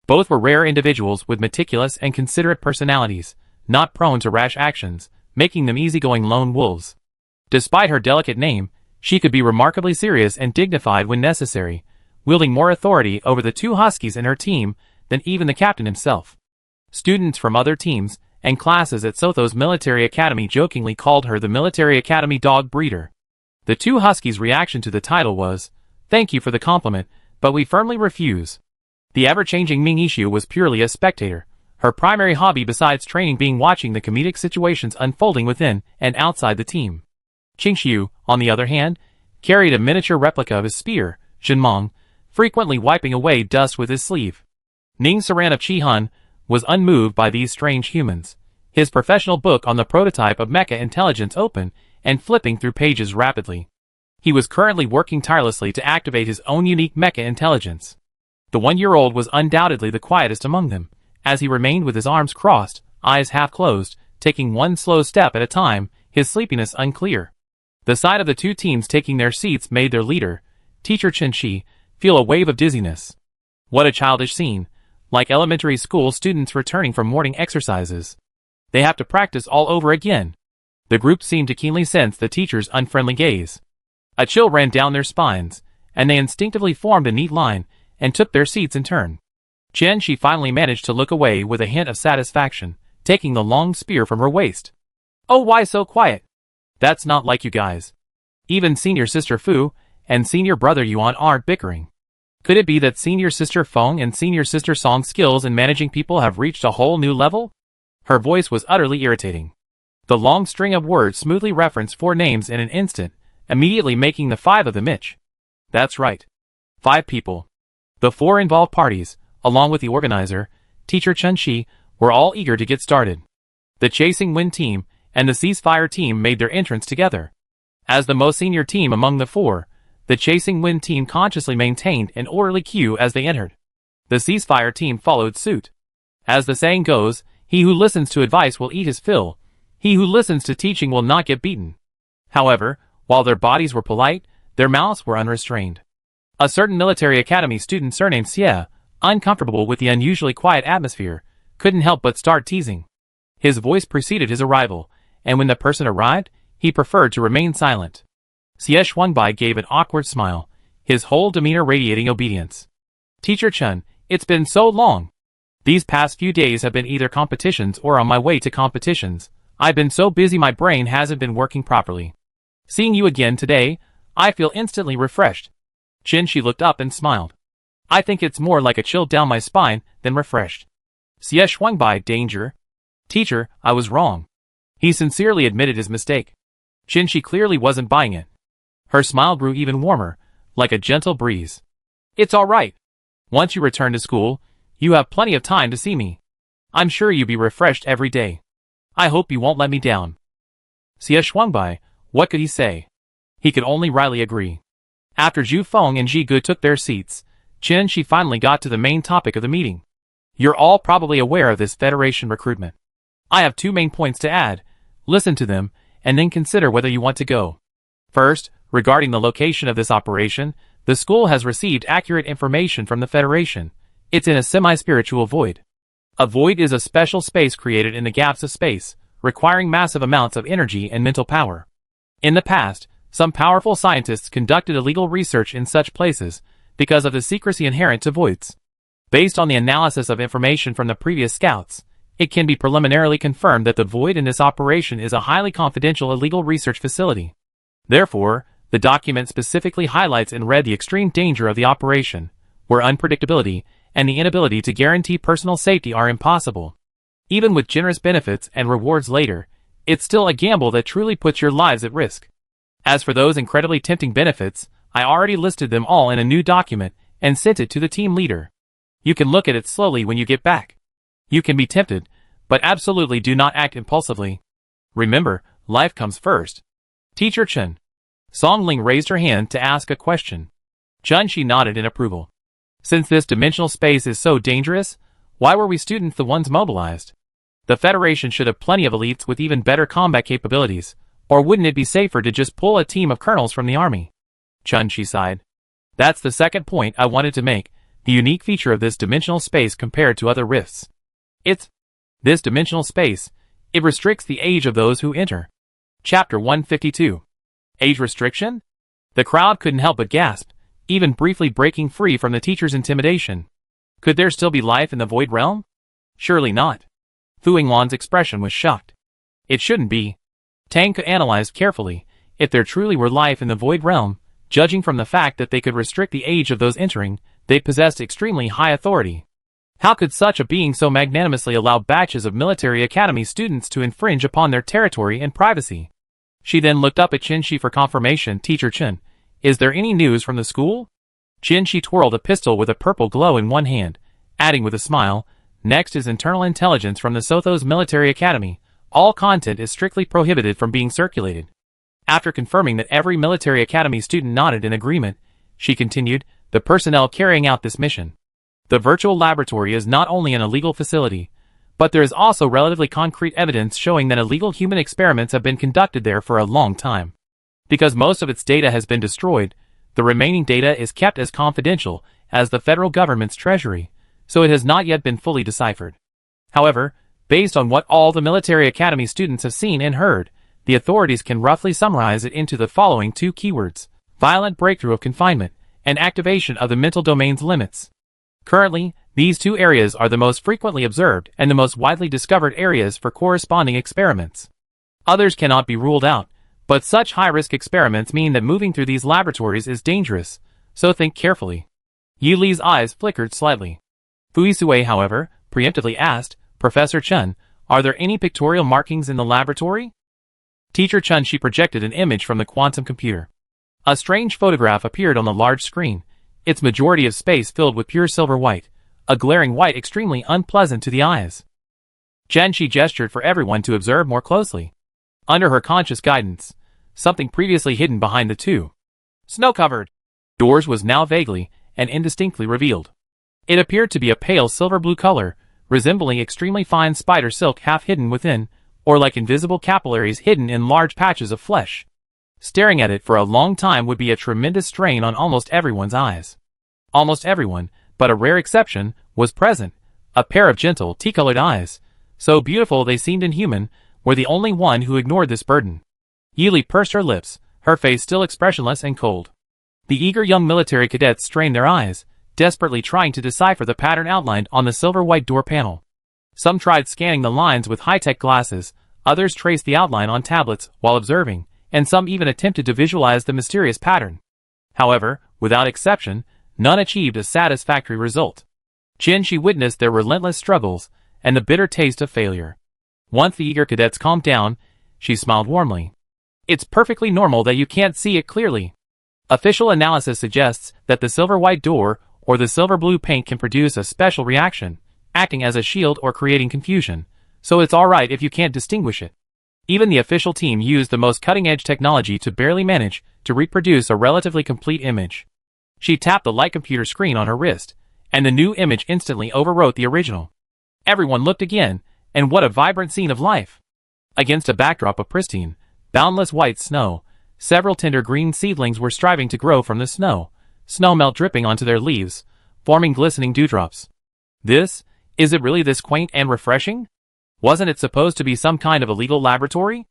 Both were rare individuals with meticulous and considerate personalities, not prone to rash actions, making them easygoing lone wolves. Despite her delicate name, she could be remarkably serious and dignified when necessary, wielding more authority over the 2 huskies in her team than even the captain himself. Students from other teams and classes at Sotho's Military Academy jokingly called her the Military Academy Dog Breeder. The 2 huskies' reaction to the title was, "Thank you for the compliment, but we firmly refuse." The ever-changing Ming Yishu was purely a spectator, her primary hobby besides training being watching the comedic situations unfolding within and outside the team. Qingxiu, on the other hand, carried a miniature replica of his spear, Zhenmong, frequently wiping away dust with his sleeve. Ning Saran of Qihun was unmoved by these strange humans, his professional book on the prototype of mecha intelligence open and flipping through pages rapidly. He was currently working tirelessly to activate his own unique mecha intelligence. The 1-year-old was undoubtedly the quietest among them, as he remained with his arms crossed, eyes half closed, taking one slow step at a time, his sleepiness unclear. The sight of the 2 teams taking their seats made their leader, Teacher Chen Shi, feel a wave of dizziness. What a childish scene, like elementary school students returning from morning exercises. They have to practice all over again. The group seemed to keenly sense the teacher's unfriendly gaze. A chill ran down their spines, and they instinctively formed a neat line and took their seats in turn. She finally managed to look away with a hint of satisfaction, taking the long spear from her waist. Oh, why so quiet? That's not like you guys. Even senior sister Fu and senior brother Yuan aren't bickering. Could it be that senior sister Feng and senior sister Song's skills in managing people have reached a whole new level? Her voice was utterly irritating. The long string of words smoothly referenced 4 names in an instant, immediately making the 5 of them itch. That's right. 5 people. The 4 involved parties, along with the organizer, Teacher Chen Shi, were all eager to get started. The Chasing Wind team and the Ceasefire team made their entrance together. As the most senior team among the 4, the Chasing Wind team consciously maintained an orderly queue as they entered. The Ceasefire team followed suit. As the saying goes, he who listens to advice will eat his fill. He who listens to teaching will not get beaten. However, while their bodies were polite, their mouths were unrestrained. A certain military academy student surnamed Xie, uncomfortable with the unusually quiet atmosphere, couldn't help but start teasing. His voice preceded his arrival, and when the person arrived, he preferred to remain silent. Xie Shuangbai gave an awkward smile, his whole demeanor radiating obedience. Teacher Chen, it's been so long. These past few days have been either competitions or on my way to competitions. I've been so busy my brain hasn't been working properly. Seeing you again today, I feel instantly refreshed. Shi looked up and smiled. I think it's more like a chill down my spine than refreshed. Xie Shuangbai, danger. Teacher, I was wrong. He sincerely admitted his mistake. Shi clearly wasn't buying it. Her smile grew even warmer, like a gentle breeze. It's all right. Once you return to school, you have plenty of time to see me. I'm sure you'll be refreshed every day. I hope you won't let me down. Xie Shuangbai, what could he say? He could only wryly agree. After Zhu Feng and Ji Gu took their seats, Shi finally got to the main topic of the meeting. You're all probably aware of this Federation recruitment. I have 2 main points to add. Listen to them, and then consider whether you want to go. First, regarding the location of this operation, the school has received accurate information from the Federation. It's in a semi-spiritual void. A void is a special space created in the gaps of space, requiring massive amounts of energy and mental power. In the past, some powerful scientists conducted illegal research in such places because of the secrecy inherent to voids. Based on the analysis of information from the previous scouts, it can be preliminarily confirmed that the void in this operation is a highly confidential illegal research facility. Therefore, the document specifically highlights in red the extreme danger of the operation, where unpredictability and the inability to guarantee personal safety are impossible. Even with generous benefits and rewards later, it's still a gamble that truly puts your lives at risk. As for those incredibly tempting benefits, I already listed them all in a new document and sent it to the team leader. You can look at it slowly when you get back. You can be tempted, but absolutely do not act impulsively. Remember, life comes first. Teacher Chen. Song Ling raised her hand to ask a question. Shi nodded in approval. Since this dimensional space is so dangerous, why were we students the ones mobilized? The Federation should have plenty of elites with even better combat capabilities, or wouldn't it be safer to just pull a team of colonels from the army? Shi sighed. That's the second point I wanted to make, the unique feature of this dimensional space compared to other rifts. This dimensional space, it restricts the age of those who enter. Chapter 152. Age restriction? The crowd couldn't help but gasp, even briefly breaking free from the teacher's intimidation. Could there still be life in the void realm? Surely not. Fu Yingluan's expression was shocked. It shouldn't be. Tang could analyze carefully, if there truly were life in the void realm, judging from the fact that they could restrict the age of those entering, they possessed extremely high authority. How could such a being so magnanimously allow batches of military academy students to infringe upon their territory and privacy? She then looked up at Shi for confirmation. Teacher Chen, is there any news from the school? Shi twirled a pistol with a purple glow in one hand, adding with a smile, next is internal intelligence from the Sothos Military Academy. All content is strictly prohibited from being circulated. After confirming that every military academy student nodded in agreement, she continued, the personnel carrying out this mission. The virtual laboratory is not only an illegal facility, but there is also relatively concrete evidence showing that illegal human experiments have been conducted there for a long time. Because most of its data has been destroyed, the remaining data is kept as confidential as the federal government's treasury, so it has not yet been fully deciphered. However, based on what all the military academy students have seen and heard, the authorities can roughly summarize it into the following 2 keywords: violent breakthrough of confinement, and activation of the mental domain's limits. Currently, these two areas are the most frequently observed and the most widely discovered areas for corresponding experiments. Others cannot be ruled out, but such high-risk experiments mean that moving through these laboratories is dangerous, so think carefully. Yi Li's eyes flickered slightly. Fuisue, however, preemptively asked, Professor Chen, are there any pictorial markings in the laboratory? Teacher Chen, she projected an image from the quantum computer. A strange photograph appeared on the large screen, its majority of space filled with pure silver white, a glaring white extremely unpleasant to the eyes. Chen, she gestured for everyone to observe more closely. Under her conscious guidance, something previously hidden behind the two snow-covered doors was now vaguely and indistinctly revealed. It appeared to be a pale silver-blue color, resembling extremely fine spider silk half hidden within, or like invisible capillaries hidden in large patches of flesh. Staring at it for a long time would be a tremendous strain on almost everyone's eyes. Almost everyone, but a rare exception, was present. A pair of gentle, tea-colored eyes, so beautiful they seemed inhuman, were the only one who ignored this burden. Yi Li pursed her lips, her face still expressionless and cold. The eager young military cadets strained their eyes, desperately trying to decipher the pattern outlined on the silver-white door panel. Some tried scanning the lines with high-tech glasses, others traced the outline on tablets while observing, and some even attempted to visualize the mysterious pattern. However, without exception, none achieved a satisfactory result. Chen, she witnessed their relentless struggles and the bitter taste of failure. Once the eager cadets calmed down, she smiled warmly. It's perfectly normal that you can't see it clearly. Official analysis suggests that the silver-white door or the silver-blue paint can produce a special reaction, acting as a shield or creating confusion, so it's alright if you can't distinguish it. Even the official team used the most cutting-edge technology to barely manage to reproduce a relatively complete image. She tapped the light computer screen on her wrist, and the new image instantly overwrote the original. Everyone looked again, and what a vibrant scene of life! Against a backdrop of pristine, boundless white snow, several tender green seedlings were striving to grow from the snow, snow melt dripping onto their leaves, forming glistening dewdrops. Is it really this quaint and refreshing? Wasn't it supposed to be some kind of illegal laboratory?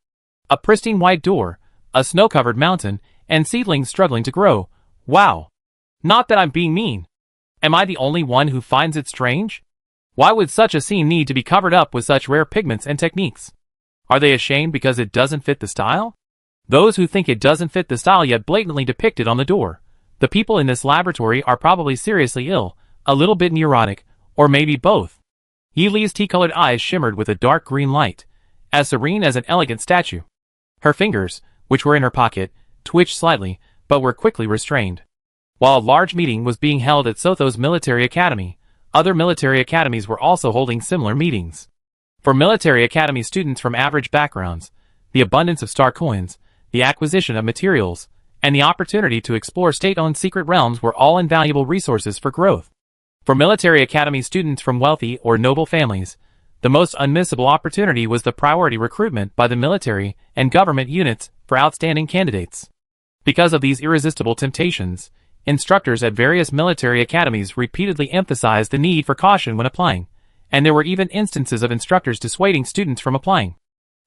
A pristine white door, a snow-covered mountain, and seedlings struggling to grow. Wow! Not that I'm being mean. Am I the only one who finds it strange? Why would such a scene need to be covered up with such rare pigments and techniques? Are they ashamed because it doesn't fit the style? Those who think it doesn't fit the style yet blatantly depicted on the door. The people in this laboratory are probably seriously ill, a little bit neurotic, or maybe both. Yi Li's tea-colored eyes shimmered with a dark green light, as serene as an elegant statue. Her fingers, which were in her pocket, twitched slightly, but were quickly restrained. While a large meeting was being held at Sotho's military academy, other military academies were also holding similar meetings. For military academy students from average backgrounds, the abundance of star coins, the acquisition of materials, and the opportunity to explore state-owned secret realms were all invaluable resources for growth. For military academy students from wealthy or noble families, the most unmissable opportunity was the priority recruitment by the military and government units for outstanding candidates. Because of these irresistible temptations, instructors at various military academies repeatedly emphasized the need for caution when applying, and there were even instances of instructors dissuading students from applying.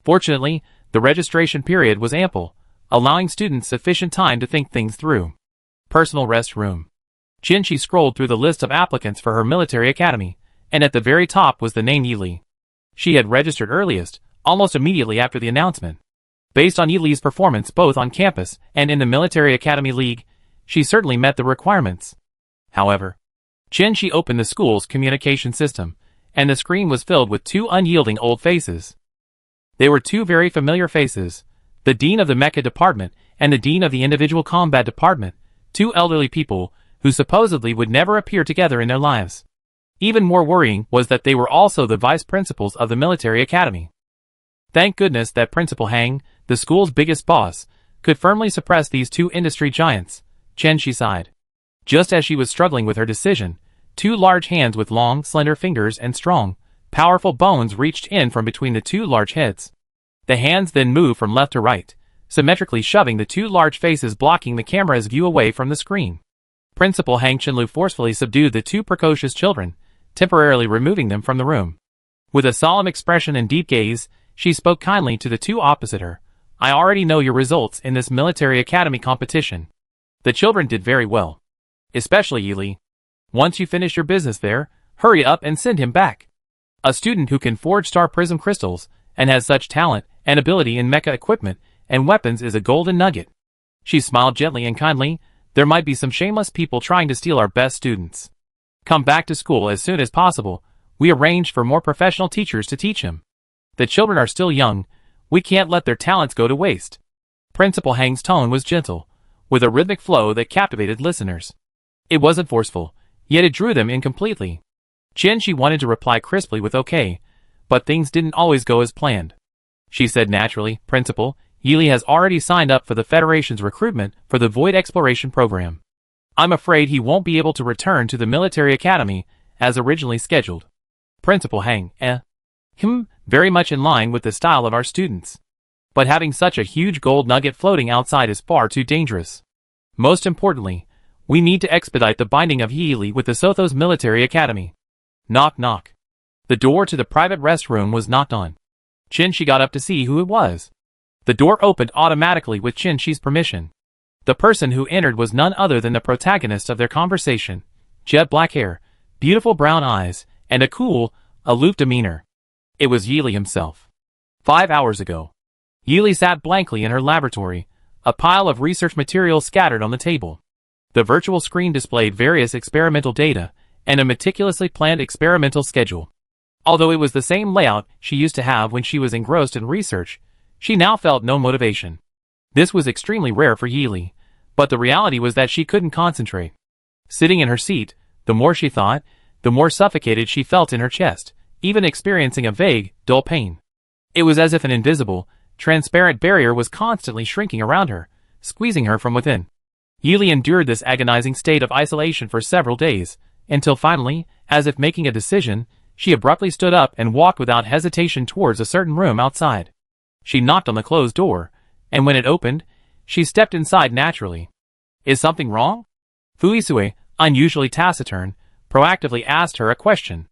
Fortunately, the registration period was ample, allowing students sufficient time to think things through. Personal rest room. She scrolled through the list of applicants for her military academy, and at the very top was the name Yi Li. She had registered earliest, almost immediately after the announcement. Based on Yi Li's performance both on campus and in the military academy league, she certainly met the requirements. However, she opened the school's communication system, and the screen was filled with two unyielding old faces. They were two very familiar faces, the dean of the mecha department and the dean of the individual combat department, two elderly people who supposedly would never appear together in their lives. Even more worrying was that they were also the vice principals of the military academy. Thank goodness that Principal Hang, the school's biggest boss, could firmly suppress these two industry giants. She sighed. Just as she was struggling with her decision, two large hands with long, slender fingers and strong, powerful bones reached in from between the two large heads. The hands then moved from left to right, symmetrically shoving the two large faces blocking the camera's view away from the screen. Principal Hang Chenlu forcefully subdued the two precocious children, temporarily removing them from the room. With a solemn expression and deep gaze, she spoke kindly to the two opposite her. I already know your results in this military academy competition. The children did very well. Especially Yili. Once you finish your business there, hurry up and send him back. A student who can forge star prism crystals and has such talent and ability in mecha equipment and weapons is a golden nugget. She smiled gently and kindly. There might be some shameless people trying to steal our best students. Come back to school as soon as possible. We arranged for more professional teachers to teach him. The children are still young. We can't let their talents go to waste. Principal Hang's tone was gentle, with a rhythmic flow that captivated listeners. It wasn't forceful, yet it drew them in completely. She wanted to reply crisply with okay, but things didn't always go as planned. She said naturally, Principal, Yili has already signed up for the Federation's recruitment for the Void Exploration Program. I'm afraid he won't be able to return to the military academy as originally scheduled. Principal Hang, very much in line with the style of our students. But having such a huge gold nugget floating outside is far too dangerous. Most importantly, we need to expedite the binding of Yili with the Sothos Military Academy. Knock knock. The door to the private restroom was knocked on. She got up to see who it was. The door opened automatically with Shi's permission. The person who entered was none other than the protagonist of their conversation. Jet black hair, beautiful brown eyes, and a cool, aloof demeanor. It was Yili himself. 5 hours ago. Yili sat blankly in her laboratory, a pile of research materials scattered on the table. The virtual screen displayed various experimental data and a meticulously planned experimental schedule. Although it was the same layout she used to have when she was engrossed in research, she now felt no motivation. This was extremely rare for Yili, but the reality was that she couldn't concentrate. Sitting in her seat, the more she thought, the more suffocated she felt in her chest, even experiencing a vague, dull pain. It was as if an invisible, transparent barrier was constantly shrinking around her, squeezing her from within. Yili endured this agonizing state of isolation for several days, until finally, as if making a decision, she abruptly stood up and walked without hesitation towards a certain room outside. She knocked on the closed door, and when it opened, she stepped inside naturally. Is something wrong? Fuisue, unusually taciturn, proactively asked her a question.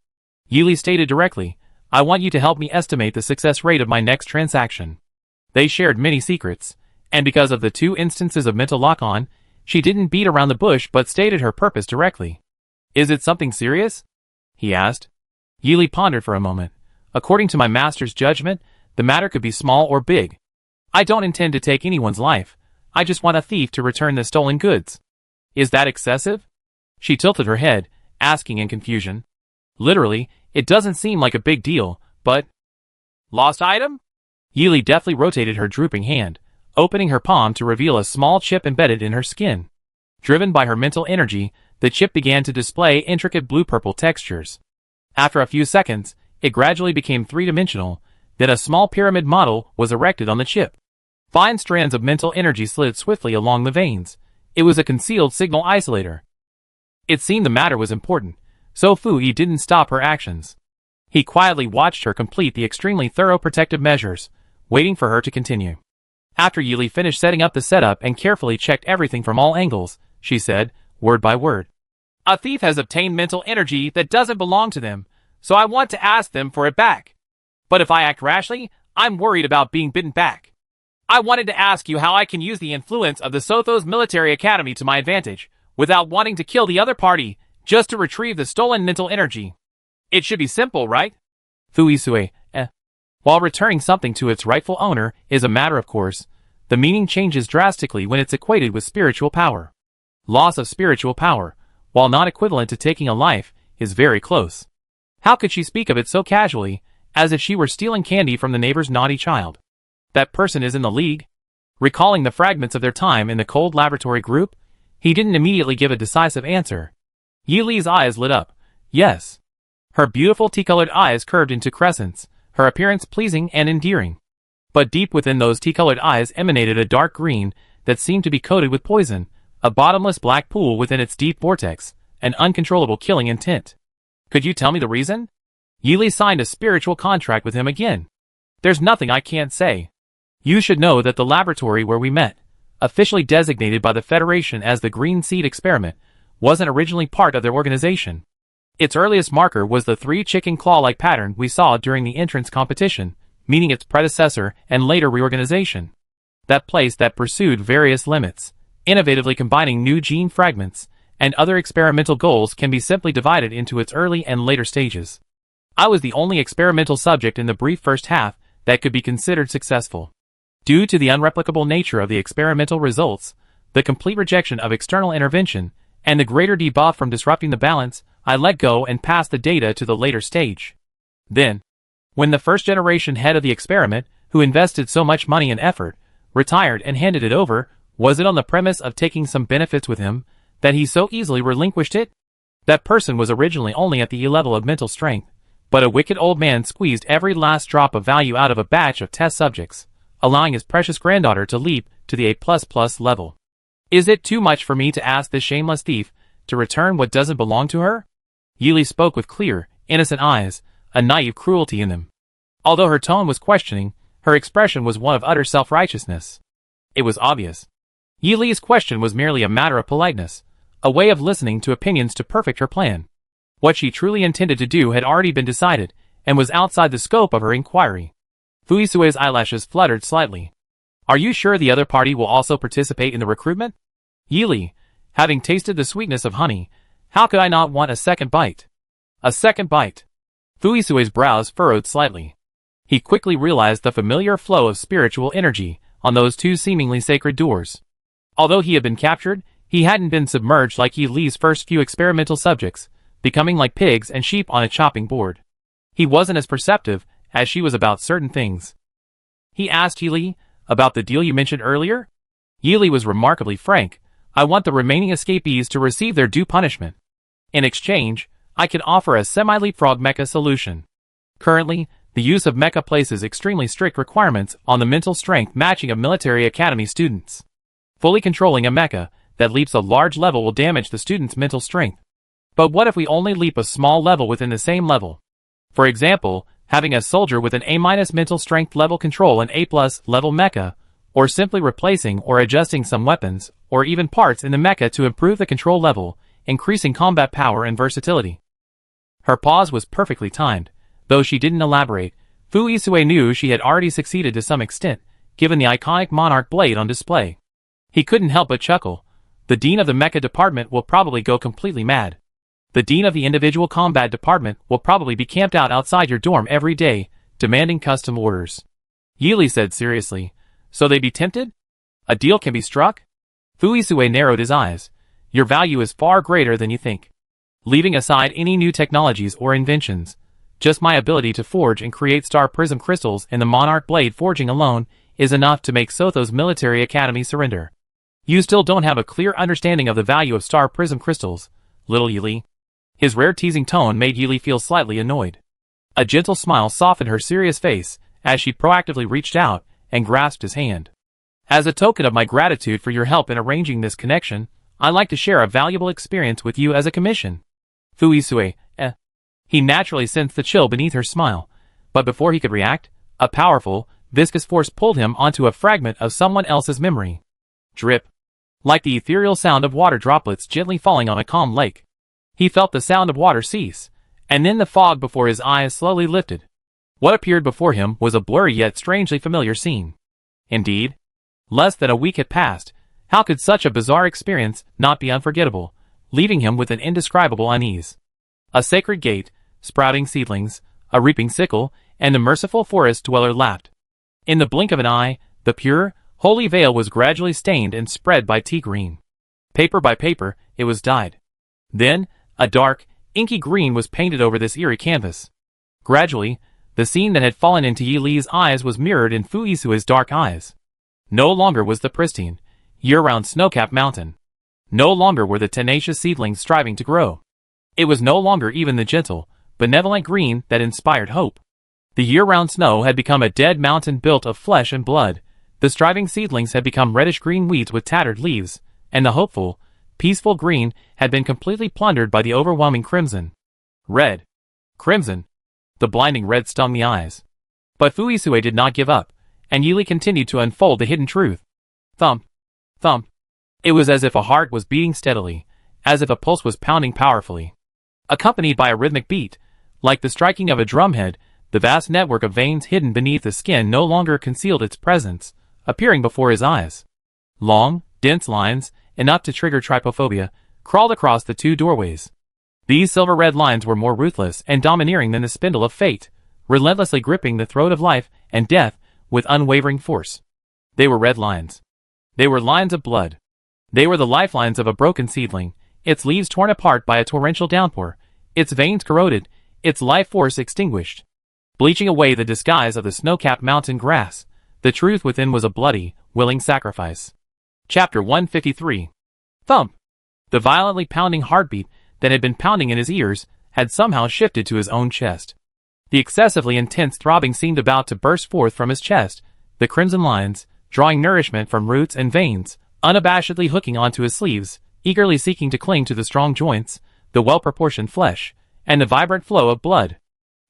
Yili stated directly, I want you to help me estimate the success rate of my next transaction. They shared many secrets, and because of the 2 instances of mental lock-on, she didn't beat around the bush but stated her purpose directly. Is it something serious? He asked. Yili pondered for a moment. According to my master's judgment, the matter could be small or big. I don't intend to take anyone's life. I just want a thief to return the stolen goods. Is that excessive? She tilted her head, asking in confusion. Literally, it doesn't seem like a big deal, but... Lost item? Yili deftly rotated her drooping hand, opening her palm to reveal a small chip embedded in her skin. Driven by her mental energy, the chip began to display intricate blue-purple textures. After a few seconds, it gradually became 3-dimensional, then a small pyramid model was erected on the chip. Fine strands of mental energy slid swiftly along the veins. It was a concealed signal isolator. It seemed the matter was important, so Fui didn't stop her actions. He quietly watched her complete the extremely thorough protective measures, waiting for her to continue. After Yili finished setting up the setup and carefully checked everything from all angles, she said, word by word. A thief has obtained mental energy that doesn't belong to them, so I want to ask them for it back. But if I act rashly, I'm worried about being bitten back. I wanted to ask you how I can use the influence of the Sothos Military Academy to my advantage, without wanting to kill the other party, just to retrieve the stolen mental energy. It should be simple, right? Fuisue, While returning something to its rightful owner is a matter of course, the meaning changes drastically when it's equated with spiritual power. Loss of spiritual power, while not equivalent to taking a life, is very close. How could she speak of it so casually, as if she were stealing candy from the neighbor's naughty child? That person is in the league. Recalling the fragments of their time in the cold laboratory group, he didn't immediately give a decisive answer. Yili's eyes lit up. Yes. Her beautiful tea-colored eyes curved into crescents, her appearance pleasing and endearing. But deep within those tea-colored eyes emanated a dark green that seemed to be coated with poison, a bottomless black pool within its deep vortex, an uncontrollable killing intent. Could you tell me the reason? Yili signed a spiritual contract with him again. There's nothing I can't say. You should know that the laboratory where we met, officially designated by the Federation as the Green Seed Experiment, wasn't originally part of their organization. Its earliest marker was the 3 chicken claw-like pattern we saw during the entrance competition, meaning its predecessor and later reorganization. That place that pursued various limits, innovatively combining new gene fragments, and other experimental goals can be simply divided into its early and later stages. I was the only experimental subject in the brief first half that could be considered successful. Due to the unreplicable nature of the experimental results, the complete rejection of external intervention, and the greater debuff from disrupting the balance, I let go and passed the data to the later stage. Then, when the first generation head of the experiment, who invested so much money and effort, retired and handed it over, was it on the premise of taking some benefits with him that he so easily relinquished it? That person was originally only at the E level of mental strength, but a wicked old man squeezed every last drop of value out of a batch of test subjects, allowing his precious granddaughter to leap to the A++ level. Is it too much for me to ask this shameless thief to return what doesn't belong to her? Yili spoke with clear, innocent eyes, a naive cruelty in them. Although her tone was questioning, her expression was one of utter self-righteousness. It was obvious. Yili's question was merely a matter of politeness, a way of listening to opinions to perfect her plan. What she truly intended to do had already been decided, and was outside the scope of her inquiry. Fuisue's eyelashes fluttered slightly. Are you sure the other party will also participate in the recruitment? Yili, having tasted the sweetness of honey, how could I not want a second bite? A second bite. Fuisue's brows furrowed slightly. He quickly realized the familiar flow of spiritual energy on those two seemingly sacred doors. Although he had been captured, he hadn't been submerged like Yili's first few experimental subjects, becoming like pigs and sheep on a chopping board. He wasn't as perceptive as she was about certain things. He asked Yili, about the deal you mentioned earlier? Yili was remarkably frank. I want the remaining escapees to receive their due punishment. In exchange, I can offer a semi-leapfrog mecha solution. Currently, the use of mecha places extremely strict requirements on the mental strength matching of military academy students. Fully controlling a mecha that leaps a large level will damage the student's mental strength. But what if we only leap a small level within the same level? For example, having a soldier with an A- mental strength level control an A+ level mecha, or simply replacing or adjusting some weapons, or even parts in the mecha to improve the control level, increasing combat power and versatility. Her pause was perfectly timed. Though she didn't elaborate, Fuisue knew she had already succeeded to some extent, given the iconic Monarch blade on display. He couldn't help but chuckle. The dean of the mecha department will probably go completely mad. The dean of the individual combat department will probably be camped out outside your dorm every day, demanding custom orders. Yili said seriously, so they be tempted? A deal can be struck? Fuisue narrowed his eyes. Your value is far greater than you think. Leaving aside any new technologies or inventions, just my ability to forge and create star prism crystals in the Monarch blade forging alone is enough to make Sotho's military academy surrender. You still don't have a clear understanding of the value of star prism crystals, little Yili. His rare teasing tone made Yili feel slightly annoyed. A gentle smile softened her serious face as she proactively reached out and grasped his hand. As a token of my gratitude for your help in arranging this connection, I'd like to share a valuable experience with you as a commission. Fuisue, He naturally sensed the chill beneath her smile, but before he could react, a powerful, viscous force pulled him onto a fragment of someone else's memory. Drip. Like the ethereal sound of water droplets gently falling on a calm lake. He felt the sound of water cease, and then the fog before his eyes slowly lifted. What appeared before him was a blurry yet strangely familiar scene. Indeed, less than a week had passed. How could such a bizarre experience not be unforgettable, leaving him with an indescribable unease? A sacred gate, sprouting seedlings, a reaping sickle, and the merciful forest dweller laughed. In the blink of an eye, the pure, holy veil was gradually stained and spread by tea green. Paper by paper, it was dyed. Then, a dark, inky green was painted over this eerie canvas. Gradually, the scene that had fallen into Yili's eyes was mirrored in Fuisue's dark eyes. No longer was the pristine, year-round snow-capped mountain. No longer were the tenacious seedlings striving to grow. It was no longer even the gentle, benevolent green that inspired hope. The year-round snow had become a dead mountain built of flesh and blood. The striving seedlings had become reddish-green weeds with tattered leaves, and the hopeful, peaceful green had been completely plundered by the overwhelming crimson. Red. Crimson. The blinding red stung the eyes. But Fuisue did not give up, and Yili continued to unfold the hidden truth. Thump. Thump. It was as if a heart was beating steadily, as if a pulse was pounding powerfully. Accompanied by a rhythmic beat, like the striking of a drumhead, the vast network of veins hidden beneath the skin no longer concealed its presence, appearing before his eyes. Long, dense lines, enough to trigger trypophobia, crawled across the two doorways. These silver-red lines were more ruthless and domineering than the spindle of fate, relentlessly gripping the throat of life and death with unwavering force. They were red lines. They were lines of blood. They were the lifelines of a broken seedling, its leaves torn apart by a torrential downpour, its veins corroded, its life force extinguished. Bleaching away the disguise of the snow-capped mountain grass, the truth within was a bloody, willing sacrifice. Chapter 153. Thump! The violently pounding heartbeat that had been pounding in his ears had somehow shifted to his own chest. The excessively intense throbbing seemed about to burst forth from his chest, the crimson lines, drawing nourishment from roots and veins, unabashedly hooking onto his sleeves, eagerly seeking to cling to the strong joints, the well-proportioned flesh, and the vibrant flow of blood.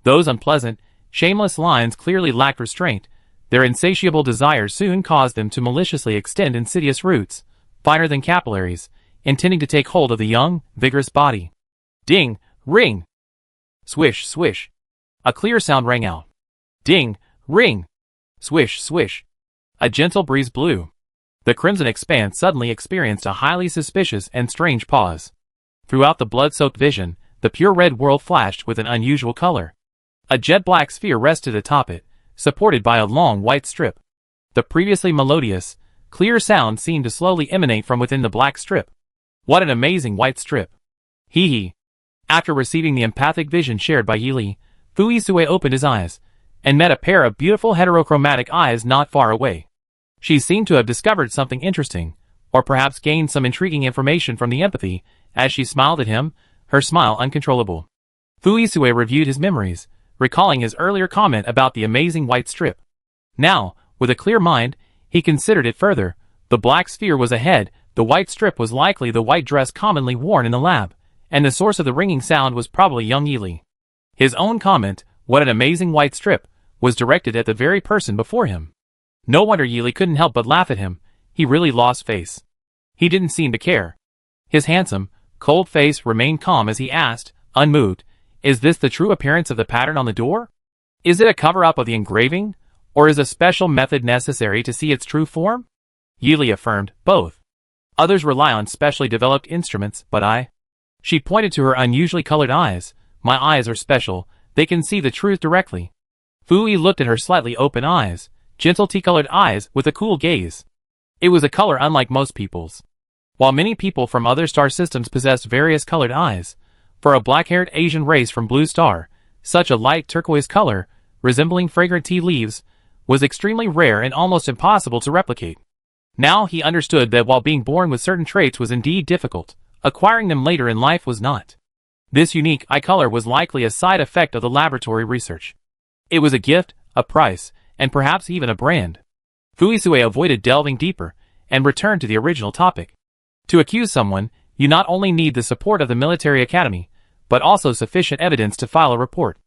Those unpleasant, shameless lines clearly lacked restraint. Their insatiable desires soon caused them to maliciously extend insidious roots, finer than capillaries, intending to take hold of the young, vigorous body. Ding! Ring! Swish! Swish! A clear sound rang out. Ding! Ring! Swish! Swish! A gentle breeze blew. The crimson expanse suddenly experienced a highly suspicious and strange pause. Throughout the blood-soaked vision, the pure red world flashed with an unusual color. A jet-black sphere rested atop it, supported by a long white strip. The previously melodious, clear sound seemed to slowly emanate from within the black strip. What an amazing white strip! Hee hee! After receiving the empathic vision shared by Yili, Fuisue opened his eyes, and met a pair of beautiful heterochromatic eyes not far away. She seemed to have discovered something interesting, or perhaps gained some intriguing information from the empathy, as she smiled at him, her smile uncontrollable. Fuisue reviewed his memories, recalling his earlier comment about the amazing white strip. Now, with a clear mind, he considered it further. The black sphere was ahead, the white strip was likely the white dress commonly worn in the lab, and the source of the ringing sound was probably young Yili. His own comment, "What an amazing white strip," was directed at the very person before him. No wonder Yili couldn't help but laugh at him. He really lost face. He didn't seem to care. His handsome, cold face remained calm as he asked, unmoved, "Is this the true appearance of the pattern on the door? Is it a cover-up of the engraving, or is a special method necessary to see its true form?" Yili affirmed, "Both. Others rely on specially developed instruments, but I..." She pointed to her unusually colored eyes. "My eyes are special, they can see the truth directly." Fui looked at her slightly open eyes, gentle tea-colored eyes with a cool gaze. It was a color unlike most people's. While many people from other star systems possessed various colored eyes, for a black-haired Asian race from Blue Star, such a light turquoise color, resembling fragrant tea leaves, was extremely rare and almost impossible to replicate. Now he understood that while being born with certain traits was indeed difficult, acquiring them later in life was not. This unique eye color was likely a side effect of the laboratory research. It was a gift, a price, and perhaps even a brand. Fuisue avoided delving deeper, and returned to the original topic. To accuse someone, you not only need the support of the military academy, but also sufficient evidence to file a report.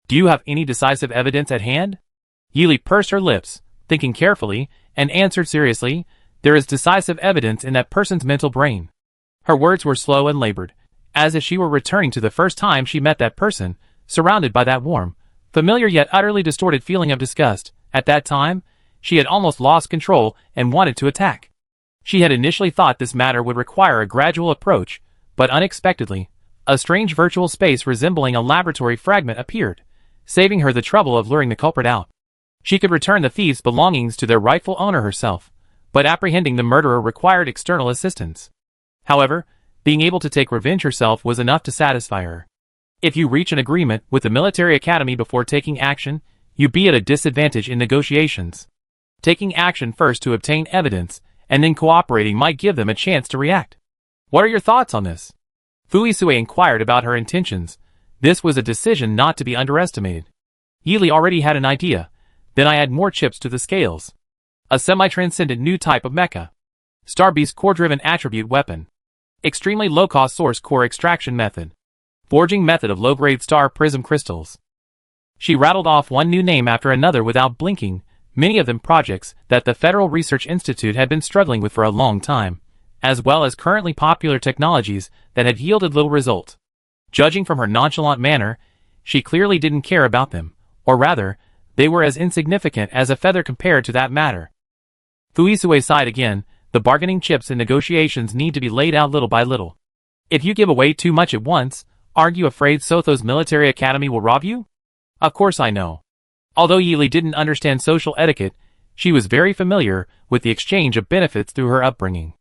Do you have any decisive evidence at hand? Yili pursed her lips, thinking carefully, and answered seriously, "There is decisive evidence in that person's mental brain." Her words were slow and labored, as if she were returning to the first time she met that person, surrounded by that warm, familiar yet utterly distorted feeling of disgust. At that time, she had almost lost control and wanted to attack. She had initially thought this matter would require a gradual approach, but unexpectedly, a strange virtual space resembling a laboratory fragment appeared, saving her the trouble of luring the culprit out. She could return the thieves' belongings to their rightful owner herself, but apprehending the murderer required external assistance. However, being able to take revenge herself was enough to satisfy her. If you reach an agreement with the military academy before taking action, you be at a disadvantage in negotiations. Taking action first to obtain evidence, and then cooperating might give them a chance to react. What are your thoughts on this? Fuisue inquired about her intentions. This was a decision not to be underestimated. Yili already had an idea. Then I add more chips to the scales. A semi-transcendent new type of mecha. Starbeast core-driven attribute weapon. Extremely low-cost source core extraction method. Forging method of low-grade star prism crystals. She rattled off one new name after another without blinking, many of them projects that the Federal Research Institute had been struggling with for a long time, as well as currently popular technologies that had yielded little result. Judging from her nonchalant manner, she clearly didn't care about them, or rather, they were as insignificant as a feather compared to that matter. Fuisue sighed again. The bargaining chips in negotiations need to be laid out little by little. If you give away too much at once, aren't you afraid Sotho's military academy will rob you? Of course I know. Although Yili didn't understand social etiquette, she was very familiar with the exchange of benefits through her upbringing.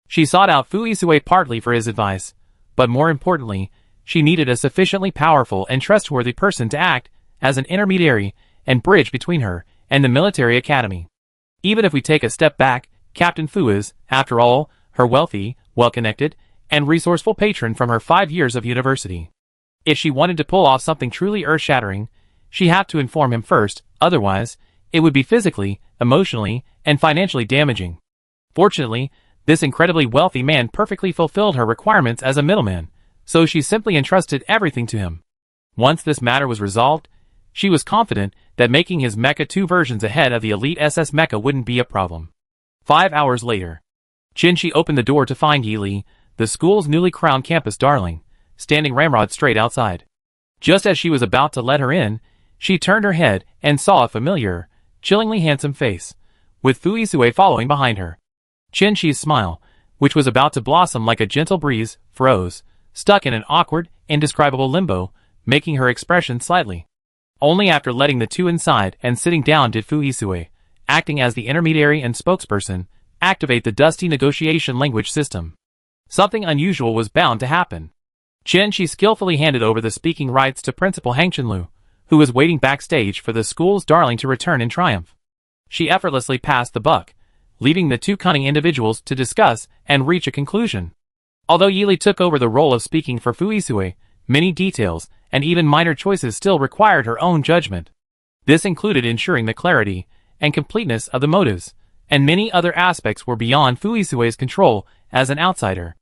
She sought out Fuisue partly for his advice, but more importantly, she needed a sufficiently powerful and trustworthy person to act as an intermediary and bridge between her and the military academy. Even if we take a step back, Captain Fu is, after all, her wealthy, well-connected, and resourceful patron from her 5 years of university. If she wanted to pull off something truly earth-shattering, she had to inform him first, otherwise, it would be physically, emotionally, and financially damaging. Fortunately, this incredibly wealthy man perfectly fulfilled her requirements as a middleman, so she simply entrusted everything to him. Once this matter was resolved, she was confident that making his mecha 2 versions ahead of the elite SS mecha wouldn't be a problem. 5 hours later, Qinshi opened the door to find Yili, the school's newly crowned campus darling, standing ramrod straight outside. Just as she was about to let her in, she turned her head and saw a familiar, chillingly handsome face, with Fuisue following behind her. Qinshi's smile, which was about to blossom like a gentle breeze, froze, stuck in an awkward, indescribable limbo, making her expression slightly. Only after letting the two inside and sitting down did Fuisue, acting as the intermediary and spokesperson, activate the dusty negotiation language system. Something unusual was bound to happen. Qianshi skillfully handed over the speaking rights to Principal Hangchenlu, who was waiting backstage for the school's darling to return in triumph. She effortlessly passed the buck, leaving the two cunning individuals to discuss and reach a conclusion. Although Yili took over the role of speaking for Fuisue, many details and even minor choices still required her own judgment. This included ensuring the clarity and completeness of the motives, and many other aspects were beyond Fuisue's control as an outsider.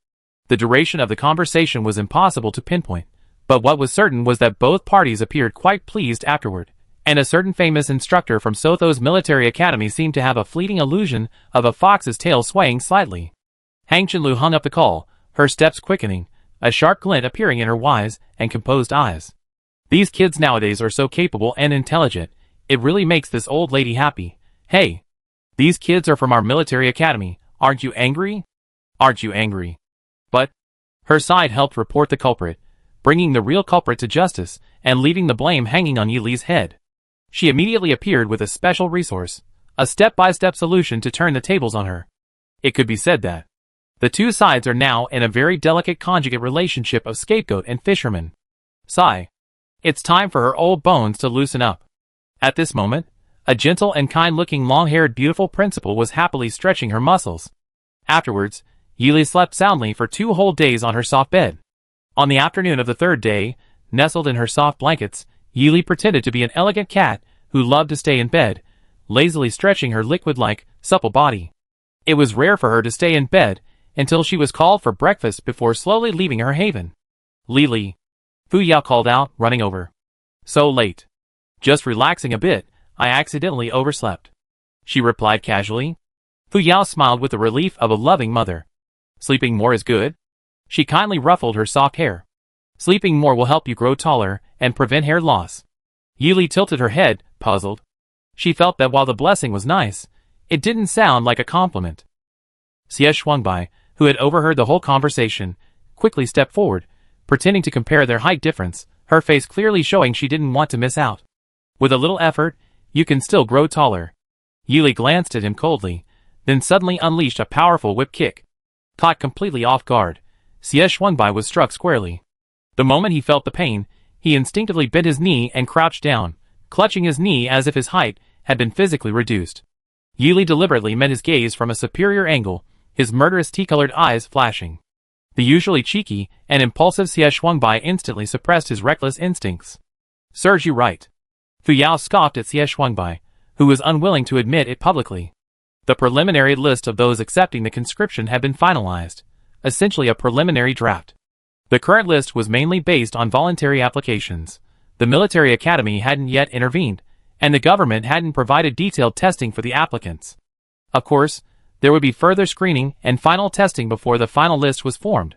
The duration of the conversation was impossible to pinpoint, but what was certain was that both parties appeared quite pleased afterward, and a certain famous instructor from Sotho's military academy seemed to have a fleeting illusion of a fox's tail swaying slightly. Hangchenlu hung up the call, her steps quickening, a sharp glint appearing in her wise and composed eyes. These kids nowadays are so capable and intelligent, it really makes this old lady happy. Hey! These kids are from our military academy, aren't you angry? Aren't you angry? But her side helped report the culprit, bringing the real culprit to justice and leaving the blame hanging on Yili's head. She immediately appeared with a special resource, a step-by-step solution to turn the tables on her. It could be said that the two sides are now in a very delicate conjugate relationship of scapegoat and fisherman. Sigh. It's time for her old bones to loosen up. At this moment, a gentle and kind-looking long-haired beautiful principal was happily stretching her muscles. Afterwards, Yili slept soundly for 2 whole days on her soft bed. On the afternoon of the 3rd day, nestled in her soft blankets, Yili pretended to be an elegant cat who loved to stay in bed, lazily stretching her liquid-like, supple body. It was rare for her to stay in bed until she was called for breakfast before slowly leaving her haven. Lili, Fu Yao called out, running over. So late. Just relaxing a bit, I accidentally overslept. She replied casually. Fu Yao smiled with the relief of a loving mother. Sleeping more is good? She kindly ruffled her soft hair. Sleeping more will help you grow taller and prevent hair loss. Yili tilted her head, puzzled. She felt that while the blessing was nice, it didn't sound like a compliment. Xie Shuangbai, who had overheard the whole conversation, quickly stepped forward, pretending to compare their height difference, her face clearly showing she didn't want to miss out. With a little effort, you can still grow taller. Yili glanced at him coldly, then suddenly unleashed a powerful whip kick. Caught completely off guard, Xie Shuangbai was struck squarely. The moment he felt the pain, he instinctively bent his knee and crouched down, clutching his knee as if his height had been physically reduced. Yili deliberately met his gaze from a superior angle, his murderous tea-colored eyes flashing. The usually cheeky and impulsive Xie Shuangbai instantly suppressed his reckless instincts. Serves you right. Fu Yao scoffed at Xie Shuangbai, who was unwilling to admit it publicly. The preliminary list of those accepting the conscription had been finalized, essentially a preliminary draft. The current list was mainly based on voluntary applications. The military academy hadn't yet intervened, and the government hadn't provided detailed testing for the applicants. Of course, there would be further screening and final testing before the final list was formed.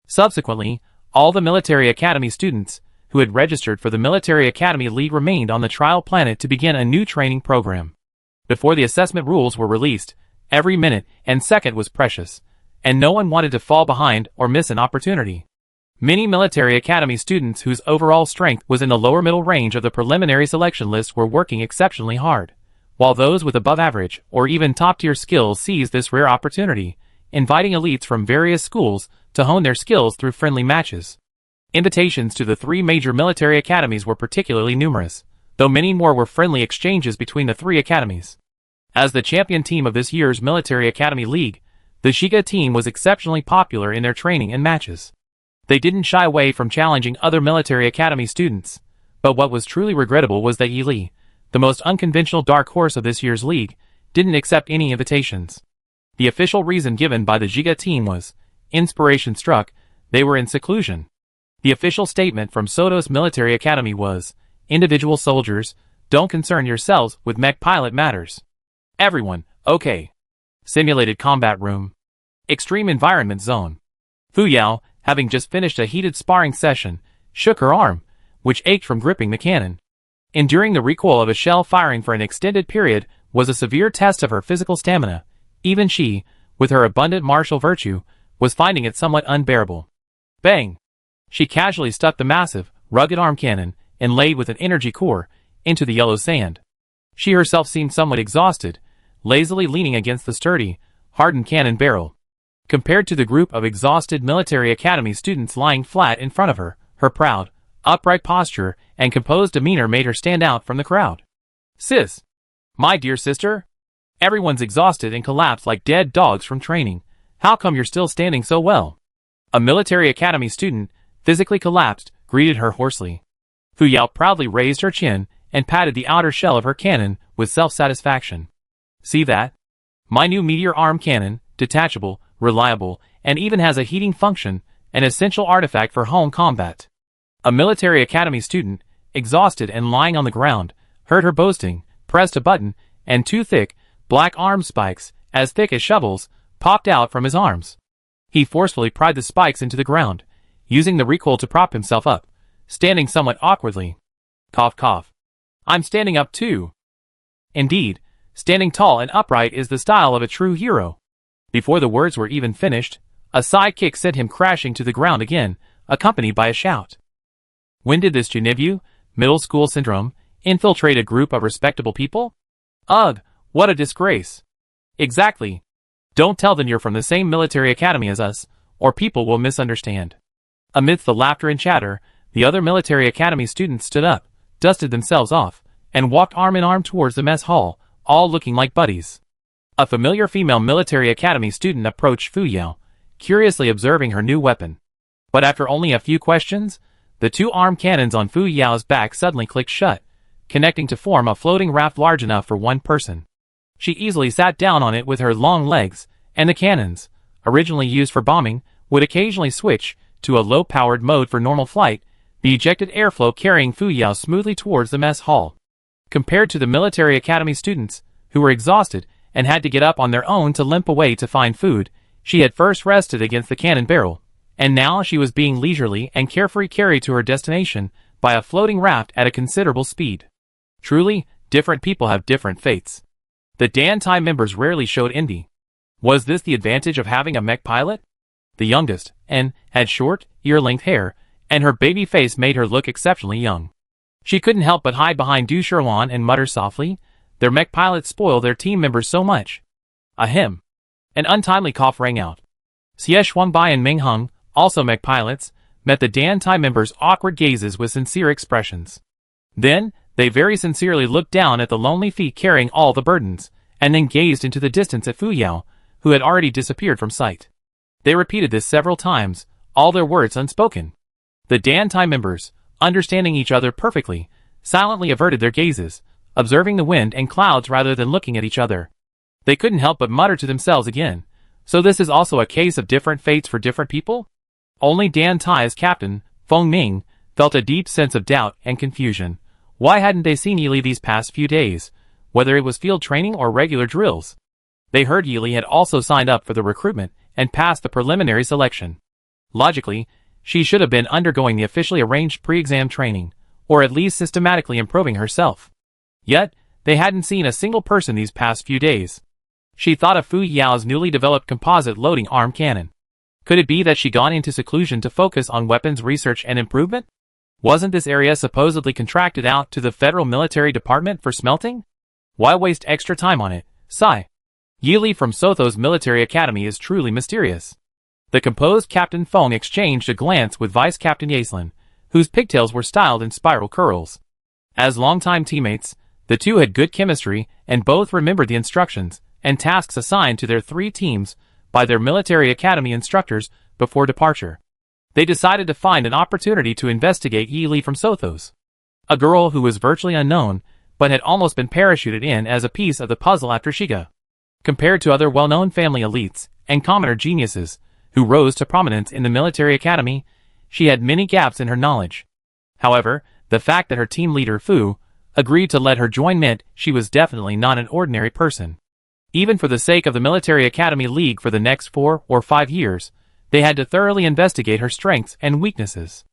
Subsequently, all the military academy students who had registered for the Military Academy League remained on the trial planet to begin a new training program. Before the assessment rules were released, every minute and second was precious, and no one wanted to fall behind or miss an opportunity. Many military academy students whose overall strength was in the lower middle range of the preliminary selection list were working exceptionally hard, while those with above average or even top-tier skills seized this rare opportunity, inviting elites from various schools to hone their skills through friendly matches. Invitations to the 3 major military academies were particularly numerous, though many more were friendly exchanges between the 3 academies. As the champion team of this year's Military Academy League, the Shiga team was exceptionally popular in their training and matches. They didn't shy away from challenging other military academy students, but what was truly regrettable was that Yili, the most unconventional dark horse of this year's league, didn't accept any invitations. The official reason given by the Jiga team was, inspiration struck, they were in seclusion. The official statement from Soto's military academy was, individual soldiers, don't concern yourselves with mech pilot matters. Everyone, okay. Simulated combat room. Extreme environment zone. Fu Yao, having just finished a heated sparring session, shook her arm, which ached from gripping the cannon. Enduring the recoil of a shell firing for an extended period was a severe test of her physical stamina. Even she, with her abundant martial virtue, was finding it somewhat unbearable. Bang! She casually stuck the massive, rugged arm cannon, inlaid with an energy core, into the yellow sand. She herself seemed somewhat exhausted, lazily leaning against the sturdy, hardened cannon barrel. Compared to the group of exhausted military academy students lying flat in front of her, her proud, upright posture and composed demeanor made her stand out from the crowd. Sis! My dear sister? Everyone's exhausted and collapsed like dead dogs from training. How come you're still standing so well? A military academy student, physically collapsed, greeted her hoarsely. Fu Yao proudly raised her chin and patted the outer shell of her cannon with self-satisfaction. See that? My new meteor arm cannon, detachable, reliable, and even has a heating function, an essential artifact for home combat. A military academy student, exhausted and lying on the ground, heard her boasting, pressed a button, and 2 thick, black arm spikes, as thick as shovels, popped out from his arms. He forcefully pried the spikes into the ground, using the recoil to prop himself up, standing somewhat awkwardly. Cough cough. I'm standing up too. Indeed, standing tall and upright is the style of a true hero. Before the words were even finished, a side kick sent him crashing to the ground again, accompanied by a shout. When did this Genevieve, middle school syndrome, infiltrate a group of respectable people? Ugh, what a disgrace. Exactly. Don't tell them you're from the same military academy as us, or people will misunderstand. Amidst the laughter and chatter, the other military academy students stood up, dusted themselves off, and walked arm in arm towards the mess hall, all looking like buddies. A familiar female military academy student approached Fu Yao, curiously observing her new weapon. But after only a few questions, the 2 arm cannons on Fu Yao's back suddenly clicked shut, connecting to form a floating raft large enough for 1 person. She easily sat down on it with her long legs, and the cannons, originally used for bombing, would occasionally switch to a low-powered mode for normal flight, the ejected airflow carrying Fu Yao smoothly towards the mess hall. Compared to the military academy students, who were exhausted and had to get up on their own to limp away to find food, she had first rested against the cannon barrel, and now she was being leisurely and carefree carried to her destination by a floating raft at a considerable speed. Truly, different people have different fates. The Dan Tai members rarely showed envy. Was this the advantage of having a mech pilot? The youngest, and had short, ear-length hair, and her baby face made her look exceptionally young. She couldn't help but hide behind Du Sherwan and mutter softly, their mech pilots spoil their team members so much. Ahem. An untimely cough rang out. Xie Shuangbai and Ming Hung, also mech pilots, met the Dan Tai members' awkward gazes with sincere expressions. Then, they very sincerely looked down at the lonely feet carrying all the burdens, and then gazed into the distance at Fu Yao, who had already disappeared from sight. They repeated this several times, all their words unspoken. The Dan Tai members, understanding each other perfectly, silently averted their gazes, observing the wind and clouds rather than looking at each other. They couldn't help but mutter to themselves again, so this is also a case of different fates for different people? Only Dan Tai's captain, Feng Ming, felt a deep sense of doubt and confusion. Why hadn't they seen Yili these past few days, whether it was field training or regular drills? They heard Yili had also signed up for the recruitment and passed the preliminary selection. Logically, she should have been undergoing the officially arranged pre-exam training, or at least systematically improving herself. Yet, they hadn't seen a single person these past few days. She thought of Fu Yao's newly developed composite loading arm cannon. Could it be that she gone into seclusion to focus on weapons research and improvement? Wasn't this area supposedly contracted out to the Federal Military Department for smelting? Why waste extra time on it? Sigh. Yili from Sotho's military academy is truly mysterious. The composed Captain Fong exchanged a glance with Vice Captain Yaslin, whose pigtails were styled in spiral curls. As longtime teammates, the two had good chemistry and both remembered the instructions and tasks assigned to their 3 teams by their military academy instructors before departure. They decided to find an opportunity to investigate Yili from Sotho's, a girl who was virtually unknown but had almost been parachuted in as a piece of the puzzle after Shiga. Compared to other well-known family elites and commoner geniuses who rose to prominence in the military academy, she had many gaps in her knowledge. However, the fact that her team leader Fu agreed to let her join meant she was definitely not an ordinary person. Even for the sake of the Military Academy League for the next 4 or 5 years, they had to thoroughly investigate her strengths and weaknesses.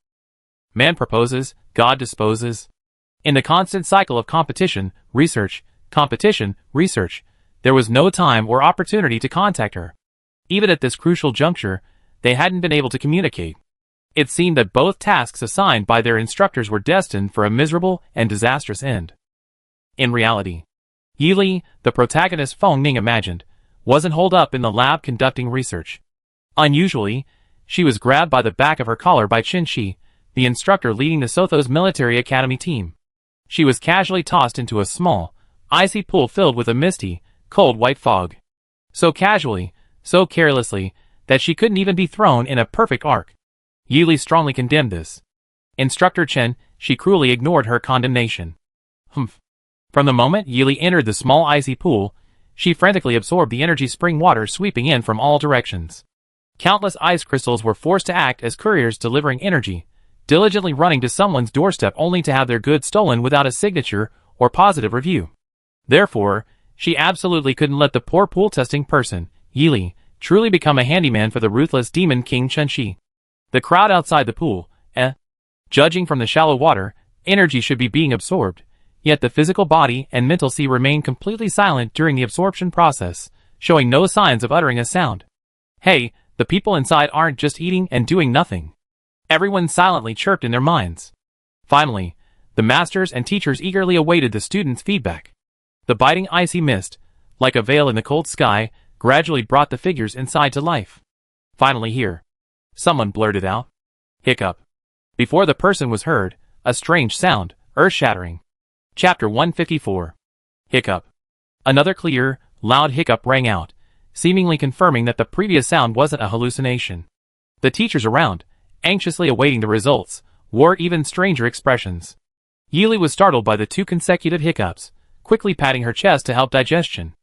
Man proposes, God disposes. In the constant cycle of competition, research, there was no time or opportunity to contact her. Even at this crucial juncture, they hadn't been able to communicate. It seemed that both tasks assigned by their instructors were destined for a miserable and disastrous end. In reality, Yili, the protagonist Feng Ning imagined, wasn't holed up in the lab conducting research. Unusually, she was grabbed by the back of her collar by Qin Shi, the instructor leading the Sotho's military academy team. She was casually tossed into a small, icy pool filled with a misty, cold white fog. So casually, so carelessly, that she couldn't even be thrown in a perfect arc. Yili strongly condemned this. Instructor Chen, she cruelly ignored her condemnation. Humph. From the moment Yili entered the small icy pool, she frantically absorbed the energy spring water sweeping in from all directions. Countless ice crystals were forced to act as couriers delivering energy, diligently running to someone's doorstep only to have their goods stolen without a signature or positive review. Therefore, she absolutely couldn't let the poor pool-testing person, Yili, truly become a handyman for the ruthless demon king Chen Shi. The crowd outside the pool, judging from the shallow water, energy should be being absorbed, yet the physical body and mental sea remained completely silent during the absorption process, showing no signs of uttering a sound. Hey, the people inside aren't just eating and doing nothing. Everyone silently chirped in their minds. Finally, the masters and teachers eagerly awaited the students' feedback. The biting icy mist, like a veil in the cold sky, gradually brought the figures inside to life. Finally here. Someone blurted out. Hiccup. Before the person was heard, a strange sound, earth-shattering. Chapter 154. Hiccup. Another clear, loud hiccup rang out, seemingly confirming that the previous sound wasn't a hallucination. The teachers around, anxiously awaiting the results, wore even stranger expressions. Yili was startled by the 2 consecutive hiccups, quickly patting her chest to help digestion.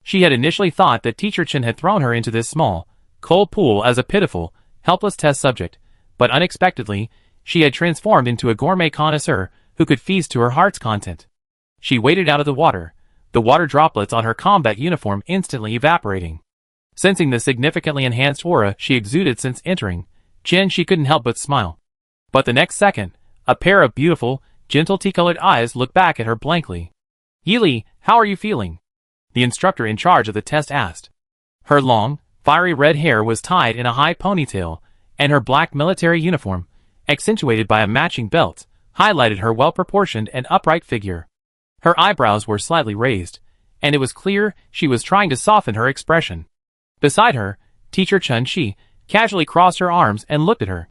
She had initially thought that Teacher Chen had thrown her into this small, cold pool as a pitiful, helpless test subject, but unexpectedly, she had transformed into a gourmet connoisseur who could feast to her heart's content. She waded out of the water droplets on her combat uniform instantly evaporating. Sensing the significantly enhanced aura she exuded since entering, she couldn't help but smile. But the next second, a pair of beautiful, gentle tea-colored eyes looked back at her blankly. Yili, how are you feeling? The instructor in charge of the test asked. Her long, fiery red hair was tied in a high ponytail, and her black military uniform, accentuated by a matching belt, highlighted her well-proportioned and upright figure. Her eyebrows were slightly raised, and it was clear she was trying to soften her expression. Beside her, Teacher Chen Shi casually crossed her arms and looked at her.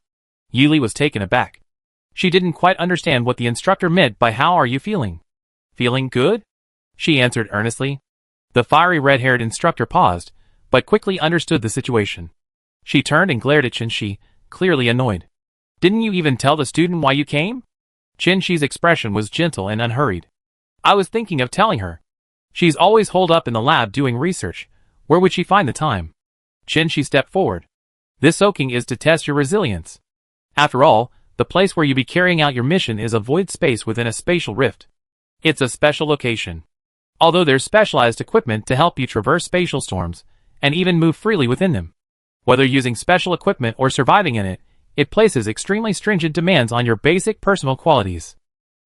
Yili was taken aback. She didn't quite understand what the instructor meant by "how are you feeling?" Feeling good? She answered earnestly. The fiery red-haired instructor paused, but quickly understood the situation. She turned and glared at Chen Shi, clearly annoyed. Didn't you even tell the student why you came? Chen Shi's expression was gentle and unhurried. I was thinking of telling her. She's always holed up in the lab doing research. Where would she find the time? Chen Shi stepped forward. This soaking is to test your resilience. After all, the place where you be carrying out your mission is a void space within a spatial rift. It's a special location. Although there's specialized equipment to help you traverse spatial storms, and even move freely within them. Whether using special equipment or surviving in it, it places extremely stringent demands on your basic personal qualities.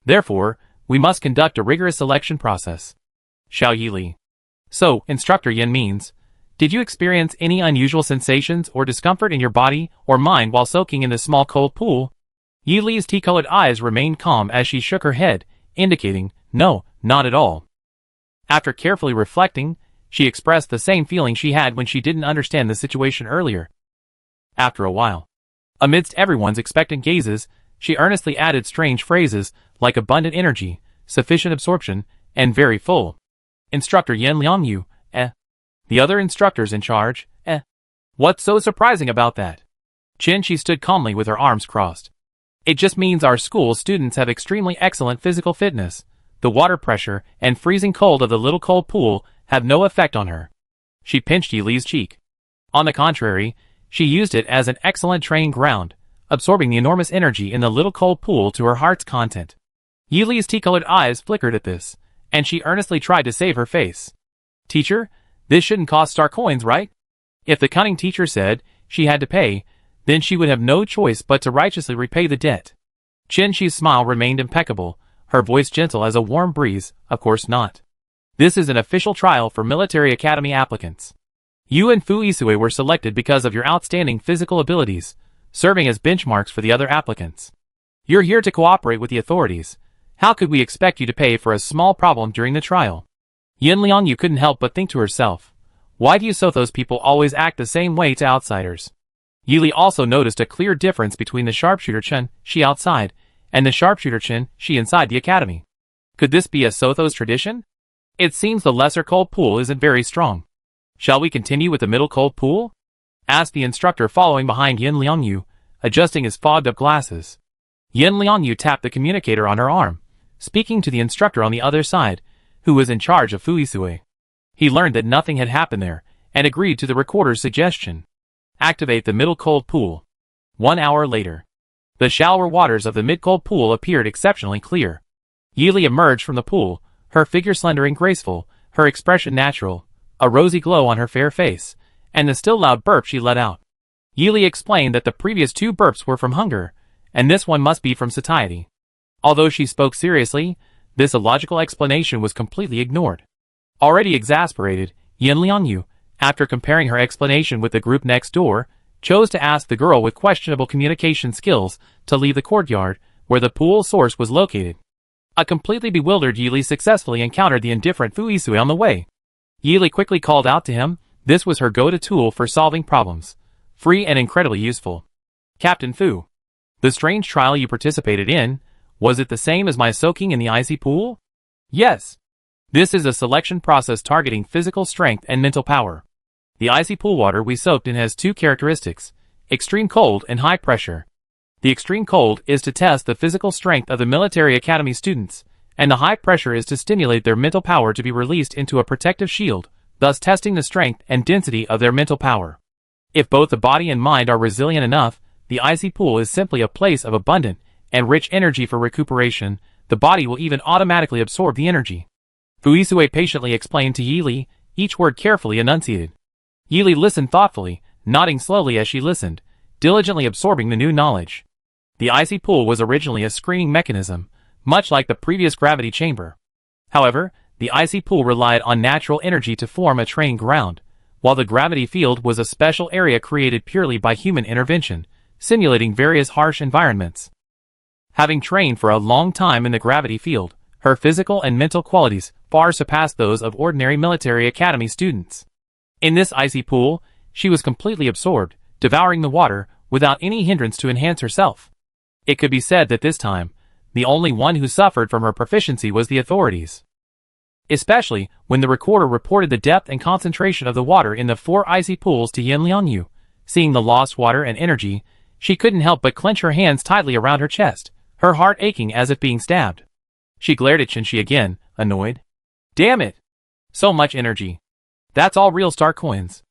Therefore, we must conduct a rigorous selection process. Xiao Yili. So, Instructor Yin means, Did you experience any unusual sensations or discomfort in your body or mind while soaking in the small cold pool? Yili's tea-colored eyes remained calm as she shook her head, indicating, no, not at all. After carefully reflecting, she expressed the same feeling she had when she didn't understand the situation earlier. After a while, amidst everyone's expectant gazes, she earnestly added strange phrases like abundant energy, sufficient absorption, and very full. Instructor Yin Liangyu, The other instructors in charge, What's so surprising about that? She stood calmly with her arms crossed. It just means our school students have extremely excellent physical fitness. The water pressure and freezing cold of the little cold pool have no effect on her. She pinched Yili's cheek. On the contrary, she used it as an excellent training ground, absorbing the enormous energy in the little cold pool to her heart's content. Yili's tea-colored eyes flickered at this, and she earnestly tried to save her face. Teacher, this shouldn't cost star coins, right? If the cunning teacher said she had to pay, then she would have no choice but to righteously repay the debt. Shi's smile remained impeccable, her voice gentle as a warm breeze. Of course not. This is an official trial for military academy applicants. You and Fu Isue were selected because of your outstanding physical abilities, serving as benchmarks for the other applicants. You're here to cooperate with the authorities. How could we expect you to pay for a small problem during the trial? Yin Liangyu couldn't help but think to herself, why do you Sothos people always act the same way to outsiders? Yili also noticed a clear difference between the sharpshooter Chen, she outside, and the sharpshooter Chen, she inside the academy. Could this be a Sothos tradition? It seems the lesser cold pool isn't very strong. Shall we continue with the middle cold pool? Asked the instructor following behind Yin Liangyu, adjusting his fogged-up glasses. Yin Liangyu tapped the communicator on her arm, speaking to the instructor on the other side, who was in charge of Fu Isue. He learned that nothing had happened there, and agreed to the recorder's suggestion. Activate the middle cold pool. 1 hour later. The shallower waters of the mid-cold pool appeared exceptionally clear. Yili emerged from the pool, her figure slender and graceful, her expression natural, a rosy glow on her fair face, and the still loud burp she let out. Yili explained that the previous 2 burps were from hunger, and this one must be from satiety. Although she spoke seriously, this illogical explanation was completely ignored. Already exasperated, Yin Liangyu, after comparing her explanation with the group next door, chose to ask the girl with questionable communication skills to leave the courtyard where the pool source was located. A completely bewildered Yili successfully encountered the indifferent Fu Isue on the way. Yili quickly called out to him. This was her go-to tool for solving problems. Free and incredibly useful. Captain Fu. The strange trial you participated in, was it the same as my soaking in the icy pool? Yes. This is a selection process targeting physical strength and mental power. The icy pool water we soaked in has 2 characteristics, extreme cold and high pressure. The extreme cold is to test the physical strength of the military academy students, and the high pressure is to stimulate their mental power to be released into a protective shield, thus testing the strength and density of their mental power. If both the body and mind are resilient enough, the icy pool is simply a place of abundant and rich energy for recuperation. The body will even automatically absorb the energy. Fu Isue patiently explained to Yili, each word carefully enunciated. Yili listened thoughtfully, nodding slowly as she listened, diligently absorbing the new knowledge. The icy pool was originally a screening mechanism, much like the previous gravity chamber. However, the icy pool relied on natural energy to form a training ground, while the gravity field was a special area created purely by human intervention, simulating various harsh environments. Having trained for a long time in the gravity field, her physical and mental qualities far surpassed those of ordinary military academy students. In this icy pool, she was completely absorbed, devouring the water, without any hindrance to enhance herself. It could be said that this time, the only one who suffered from her proficiency was the authorities. Especially when the recorder reported the depth and concentration of the water in the 4 icy pools to Yin Liangyu. Seeing the lost water and energy, she couldn't help but clench her hands tightly around her chest, her heart aching as if being stabbed. She glared at Shinshi again, annoyed. Damn it! So much energy. That's all real star coins.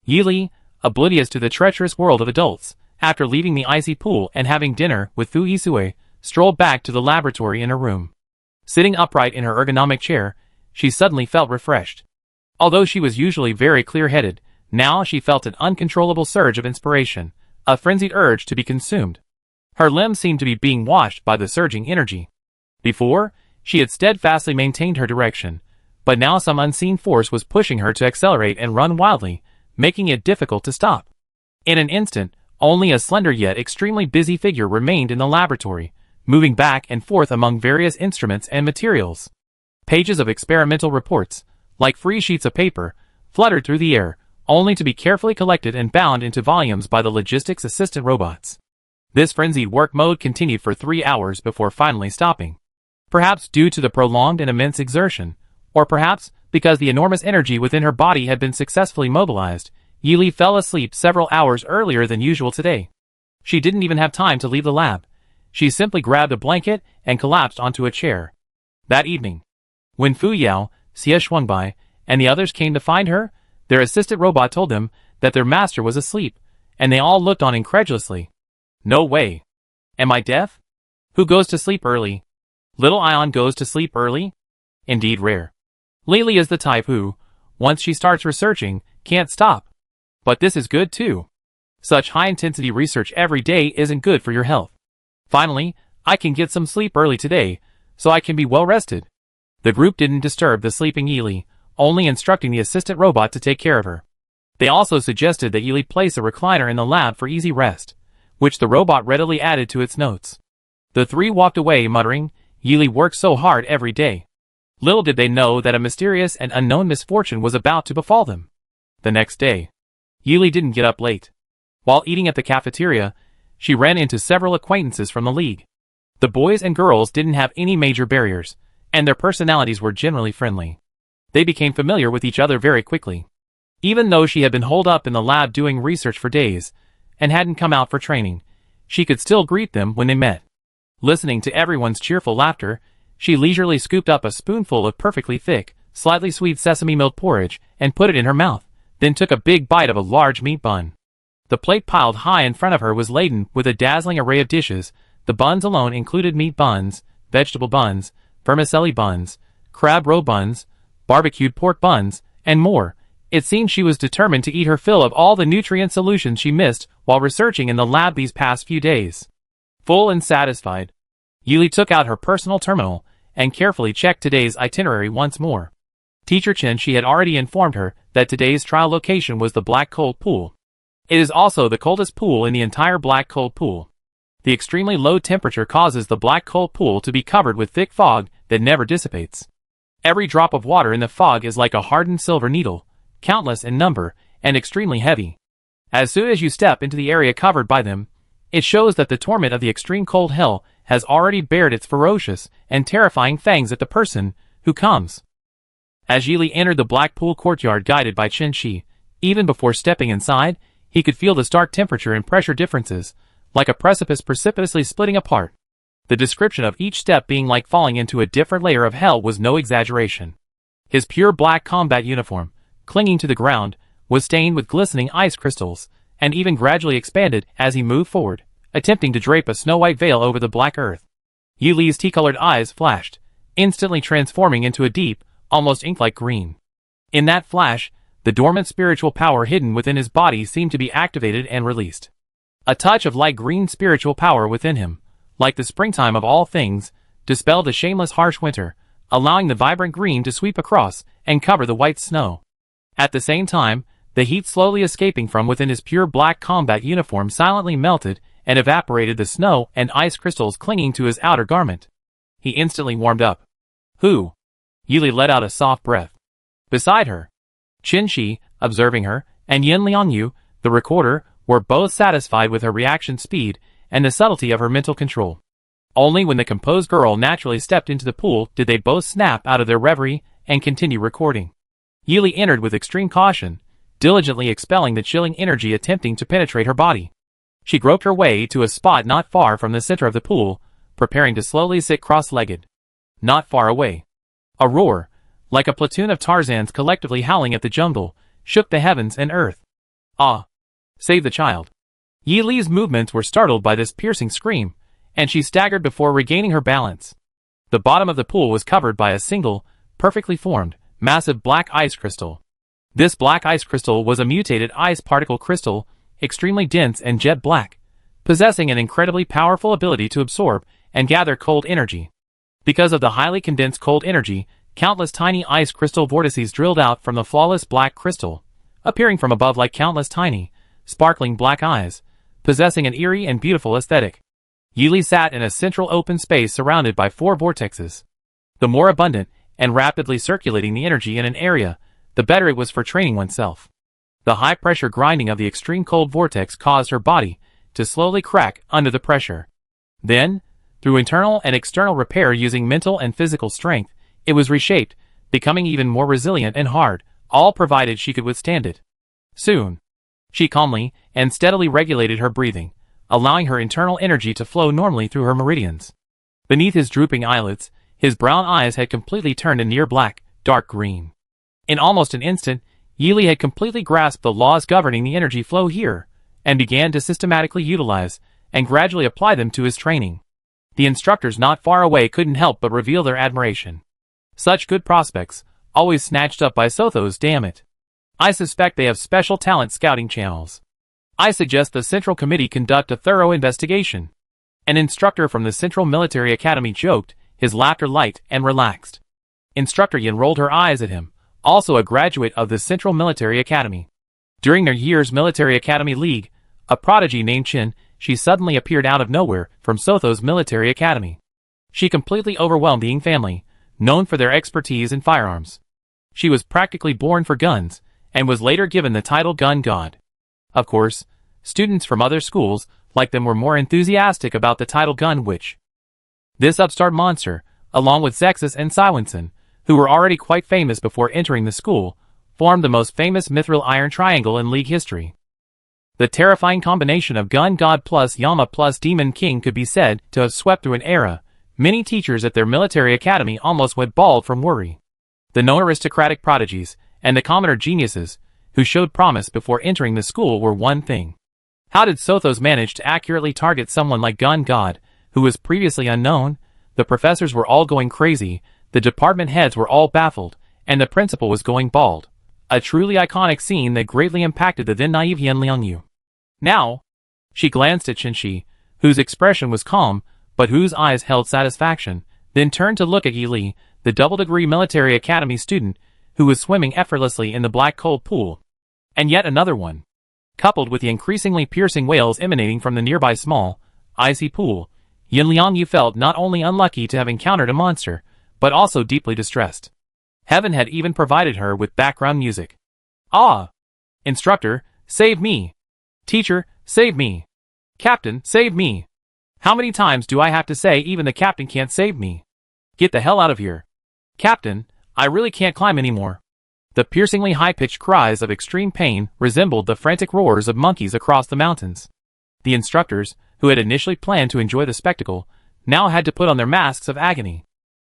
Yili, oblivious to the treacherous world of adults, after leaving the icy pool and having dinner with Fu Isue, strolled back to the laboratory in her room. Sitting upright in her ergonomic chair, she suddenly felt refreshed. Although she was usually very clear-headed, now she felt an uncontrollable surge of inspiration, a frenzied urge to be consumed. Her limbs seemed to be being washed by the surging energy. Before, she had steadfastly maintained her direction, but now some unseen force was pushing her to accelerate and run wildly, making it difficult to stop. In an instant, only a slender yet extremely busy figure remained in the laboratory, moving back and forth among various instruments and materials. Pages of experimental reports, like free sheets of paper, fluttered through the air, only to be carefully collected and bound into volumes by the logistics assistant robots. This frenzied work mode continued for 3 hours before finally stopping. Perhaps due to the prolonged and immense exertion, or perhaps because the enormous energy within her body had been successfully mobilized, Yili fell asleep several hours earlier than usual today. She didn't even have time to leave the lab. She simply grabbed a blanket and collapsed onto a chair. That evening, when Fu Yao, Xie Shuangbai, and the others came to find her, their assistant robot told them that their master was asleep, and they all looked on incredulously. No way. Am I deaf? Who goes to sleep early? Little Ion goes to sleep early? Indeed rare. Lily is the type who, once she starts researching, can't stop. But this is good too. Such high-intensity research every day isn't good for your health. Finally, I can get some sleep early today, so I can be well rested. The group didn't disturb the sleeping Yili, only instructing the assistant robot to take care of her. They also suggested that Yili place a recliner in the lab for easy rest, which the robot readily added to its notes. The three walked away muttering, Yili works so hard every day. Little did they know that a mysterious and unknown misfortune was about to befall them. The next day, Yili didn't get up late. While eating at the cafeteria, she ran into several acquaintances from the league. The boys and girls didn't have any major barriers, and their personalities were generally friendly. They became familiar with each other very quickly. Even though she had been holed up in the lab doing research for days, and hadn't come out for training, she could still greet them when they met. Listening to everyone's cheerful laughter, she leisurely scooped up a spoonful of perfectly thick, slightly sweet sesame milk porridge and put it in her mouth, then took a big bite of a large meat bun. The plate piled high in front of her was laden with a dazzling array of dishes. The buns alone included meat buns, vegetable buns, vermicelli buns, crab roe buns, barbecued pork buns, and more. It seemed she was determined to eat her fill of all the nutrient solutions she missed while researching in the lab these past few days. Full and satisfied, Yili took out her personal terminal and carefully checked today's itinerary once more. Teacher Chen she had already informed her that today's trial location was the Black Cold Pool. It is also the coldest pool in the entire Black Cold Pool. The extremely low temperature causes the Black Cold Pool to be covered with thick fog that never dissipates. Every drop of water in the fog is like a hardened silver needle, countless in number, and extremely heavy. As soon as you step into the area covered by them, it shows that the torment of the extreme cold hell has already bared its ferocious and terrifying fangs at the person who comes. As Yili entered the Black Pool courtyard guided by Chen Shi, even before stepping inside, he could feel the stark temperature and pressure differences, like a precipice precipitously splitting apart. The description of each step being like falling into a different layer of hell was no exaggeration. His pure black combat uniform, clinging to the ground, was stained with glistening ice crystals, and even gradually expanded as he moved forward, attempting to drape a snow-white veil over the black earth. Yili's tea-colored eyes flashed, instantly transforming into a deep, almost ink-like green. In that flash, the dormant spiritual power hidden within his body seemed to be activated and released. A touch of light green spiritual power within him, like the springtime of all things, dispelled the shameless harsh winter, allowing the vibrant green to sweep across and cover the white snow. At the same time, the heat slowly escaping from within his pure black combat uniform silently melted and evaporated the snow and ice crystals clinging to his outer garment. He instantly warmed up. Who? Yili let out a soft breath. Beside her, Qin Shi, observing her, and Yin Liangyu, the recorder, were both satisfied with her reaction speed and the subtlety of her mental control. Only when the composed girl naturally stepped into the pool did they both snap out of their reverie and continue recording. Yili entered with extreme caution, diligently expelling the chilling energy attempting to penetrate her body. She groped her way to a spot not far from the center of the pool, preparing to slowly sit cross-legged. Not far away, a roar, like a platoon of Tarzans collectively howling at the jungle, shook the heavens and earth. Ah! Save the child. Yili's movements were startled by this piercing scream, and she staggered before regaining her balance. The bottom of the pool was covered by a single, perfectly formed, massive black ice crystal. This black ice crystal was a mutated ice particle crystal, extremely dense and jet black, possessing an incredibly powerful ability to absorb and gather cold energy. Because of the highly condensed cold energy, countless tiny ice crystal vortices drilled out from the flawless black crystal, appearing from above like countless tiny, sparkling black eyes, possessing an eerie and beautiful aesthetic. Yili sat in a central open space surrounded by 4 vortexes. The more abundant and rapidly circulating the energy in an area, the better it was for training oneself. The high-pressure grinding of the extreme cold vortex caused her body to slowly crack under the pressure. Then, through internal and external repair using mental and physical strength, it was reshaped, becoming even more resilient and hard, all provided she could withstand it. Soon, she calmly and steadily regulated her breathing, allowing her internal energy to flow normally through her meridians. Beneath his drooping eyelids, his brown eyes had completely turned a near black, dark green. In almost an instant, Yili had completely grasped the laws governing the energy flow here, and began to systematically utilize and gradually apply them to his training. The instructors not far away couldn't help but reveal their admiration. Such good prospects, always snatched up by Sothos, damn it. I suspect they have special talent scouting channels. I suggest the Central Committee conduct a thorough investigation. An instructor from the Central Military Academy joked, his laughter light and relaxed. Instructor Yin rolled her eyes at him, also a graduate of the Central Military Academy. During their year's Military Academy League, a prodigy named Chin, she suddenly appeared out of nowhere from Sothos Military Academy. She completely overwhelmed the Ying family, known for their expertise in firearms. She was practically born for guns, and was later given the title Gun God. Of course, students from other schools, like them, were more enthusiastic about the title Gun Witch. This upstart monster, along with Zexus and Siwenson, who were already quite famous before entering the school, formed the most famous mithril iron triangle in League history. The terrifying combination of Gun God plus Yama plus Demon King could be said to have swept through an era. Many teachers at their military academy almost went bald from worry. The known aristocratic prodigies, and the commoner geniuses, who showed promise before entering the school, were one thing. How did Sothos manage to accurately target someone like Gun God, who was previously unknown? The professors were all going crazy, the department heads were all baffled, and the principal was going bald. A truly iconic scene that greatly impacted the then naive Yan Liangyu. Now, she glanced at Qinshi, whose expression was calm, but whose eyes held satisfaction, then turned to look at Yi Li, the double-degree military academy student, who was swimming effortlessly in the black cold pool. And yet another one. Coupled with the increasingly piercing wails emanating from the nearby small, icy pool, Yin Liangyu felt not only unlucky to have encountered a monster, but also deeply distressed. Heaven had even provided her with background music. Ah! Instructor, save me! Teacher, save me! Captain, save me! How many times do I have to say even the captain can't save me? Get the hell out of here! Captain, I really can't climb anymore. The piercingly high-pitched cries of extreme pain resembled the frantic roars of monkeys across the mountains. The instructors, who had initially planned to enjoy the spectacle, now had to put on their masks of agony.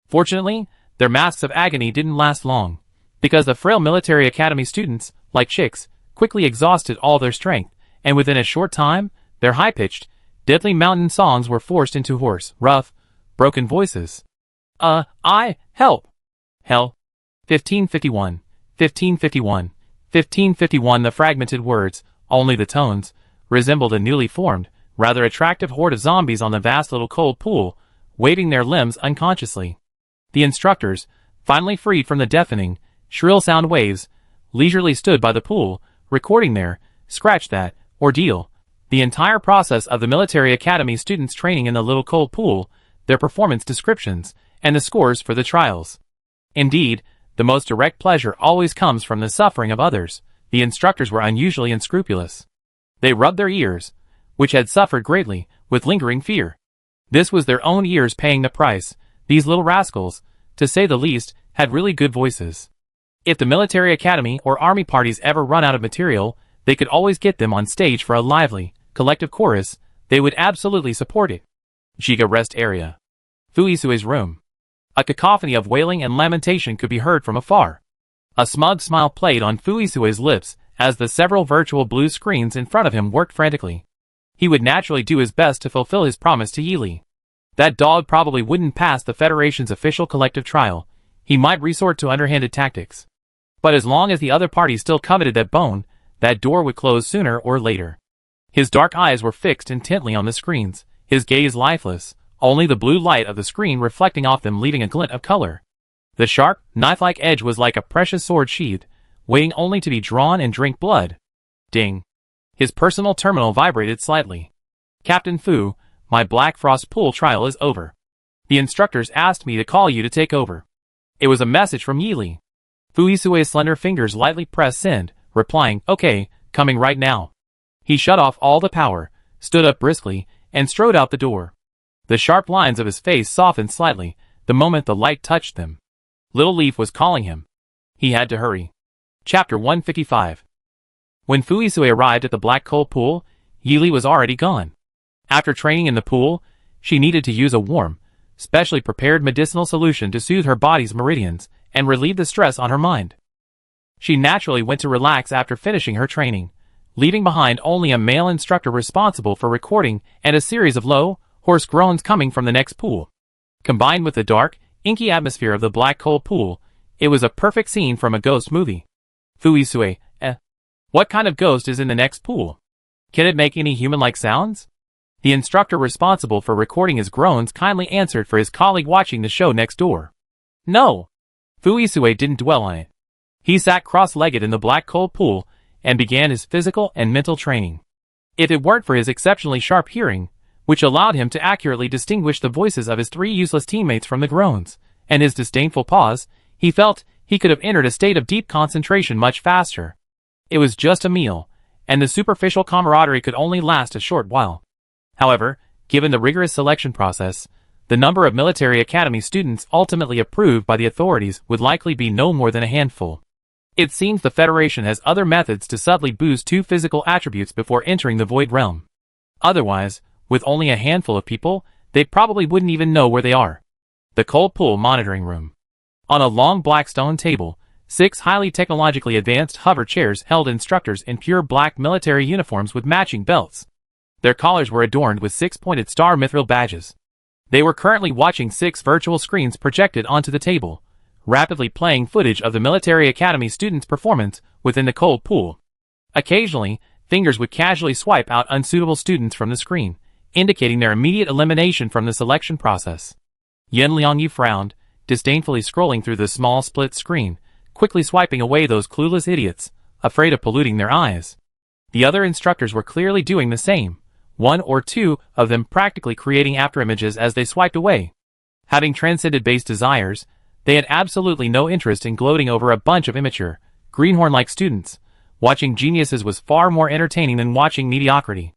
Fortunately, their masks of agony didn't last long, because the frail military academy students, like chicks, quickly exhausted all their strength, and within a short time, their high-pitched, deadly mountain songs were forced into hoarse, rough, broken voices. Help! Hell. 1551, 1551, 1551. The fragmented words, only the tones, resembled a newly formed, rather attractive horde of zombies on the vast little cold pool, waving their limbs unconsciously. The instructors, finally freed from the deafening, shrill sound waves, leisurely stood by the pool, recording their, scratch that, ordeal, the entire process of the military academy students' training in the little cold pool, their performance descriptions, and the scores for the trials. Indeed, the most direct pleasure always comes from the suffering of others. The instructors were unusually unscrupulous. They rubbed their ears, which had suffered greatly, with lingering fear. This was their own ears paying the price. These little rascals, to say the least, had really good voices. If the military academy or army parties ever run out of material, they could always get them on stage for a lively, collective chorus. They would absolutely support it. Giga Rest Area. Fuisue's room. A cacophony of wailing and lamentation could be heard from afar. A smug smile played on Fuisue's lips as the several virtual blue screens in front of him worked frantically. He would naturally do his best to fulfill his promise to Yi Li. That dog probably wouldn't pass the Federation's official collective trial. He might resort to underhanded tactics. But as long as the other party still coveted that bone, that door would close sooner or later. His dark eyes were fixed intently on the screens, his gaze lifeless, only the blue light of the screen reflecting off them leaving a glint of color. The sharp, knife-like edge was like a precious sword sheathed, waiting only to be drawn and drink blood. Ding. His personal terminal vibrated slightly. Captain Fu, my Black Frost pool trial is over. The instructors asked me to call you to take over. It was a message from Yili. Fuisue's slender fingers lightly pressed send, replying, okay, coming right now. He shut off all the power, stood up briskly, and strode out the door. The sharp lines of his face softened slightly the moment the light touched them. Little Leaf was calling him. He had to hurry. Chapter 155. When Fuisue arrived at the black coal pool, Yili was already gone. After training in the pool, she needed to use a warm, specially prepared medicinal solution to soothe her body's meridians and relieve the stress on her mind. She naturally went to relax after finishing her training, leaving behind only a male instructor responsible for recording and a series of low, hoarse groans coming from the next pool. Combined with the dark, inky atmosphere of the black coal pool, it was a perfect scene from a ghost movie. Fuisue, what kind of ghost is in the next pool? Can it make any human-like sounds? The instructor responsible for recording his groans kindly answered for his colleague watching the show next door. No. Fuisue didn't dwell on it. He sat cross-legged in the black coal pool and began his physical and mental training. If it weren't for his exceptionally sharp hearing, which allowed him to accurately distinguish the voices of his three useless teammates from the groans, and his disdainful pause, he felt he could have entered a state of deep concentration much faster. It was just a meal, and the superficial camaraderie could only last a short while. However, given the rigorous selection process, the number of military academy students ultimately approved by the authorities would likely be no more than a handful. It seems the Federation has other methods to subtly boost two physical attributes before entering the Void Realm. Otherwise, with only a handful of people, they probably wouldn't even know where they are. The Coal Pool Monitoring Room. On a long black stone table, 6 highly technologically advanced hover chairs held instructors in pure black military uniforms with matching belts. Their collars were adorned with 6-pointed star mithril badges. They were currently watching 6 virtual screens projected onto the table, rapidly playing footage of the Military Academy students' performance within the cold pool. Occasionally, fingers would casually swipe out unsuitable students from the screen, indicating their immediate elimination from the selection process. Yen Liangyu frowned, disdainfully scrolling through the small split screen, quickly swiping away those clueless idiots, afraid of polluting their eyes. The other instructors were clearly doing the same, 1 or 2 of them practically creating afterimages as they swiped away. Having transcended base desires, they had absolutely no interest in gloating over a bunch of immature, greenhorn-like students. Watching geniuses was far more entertaining than watching mediocrity.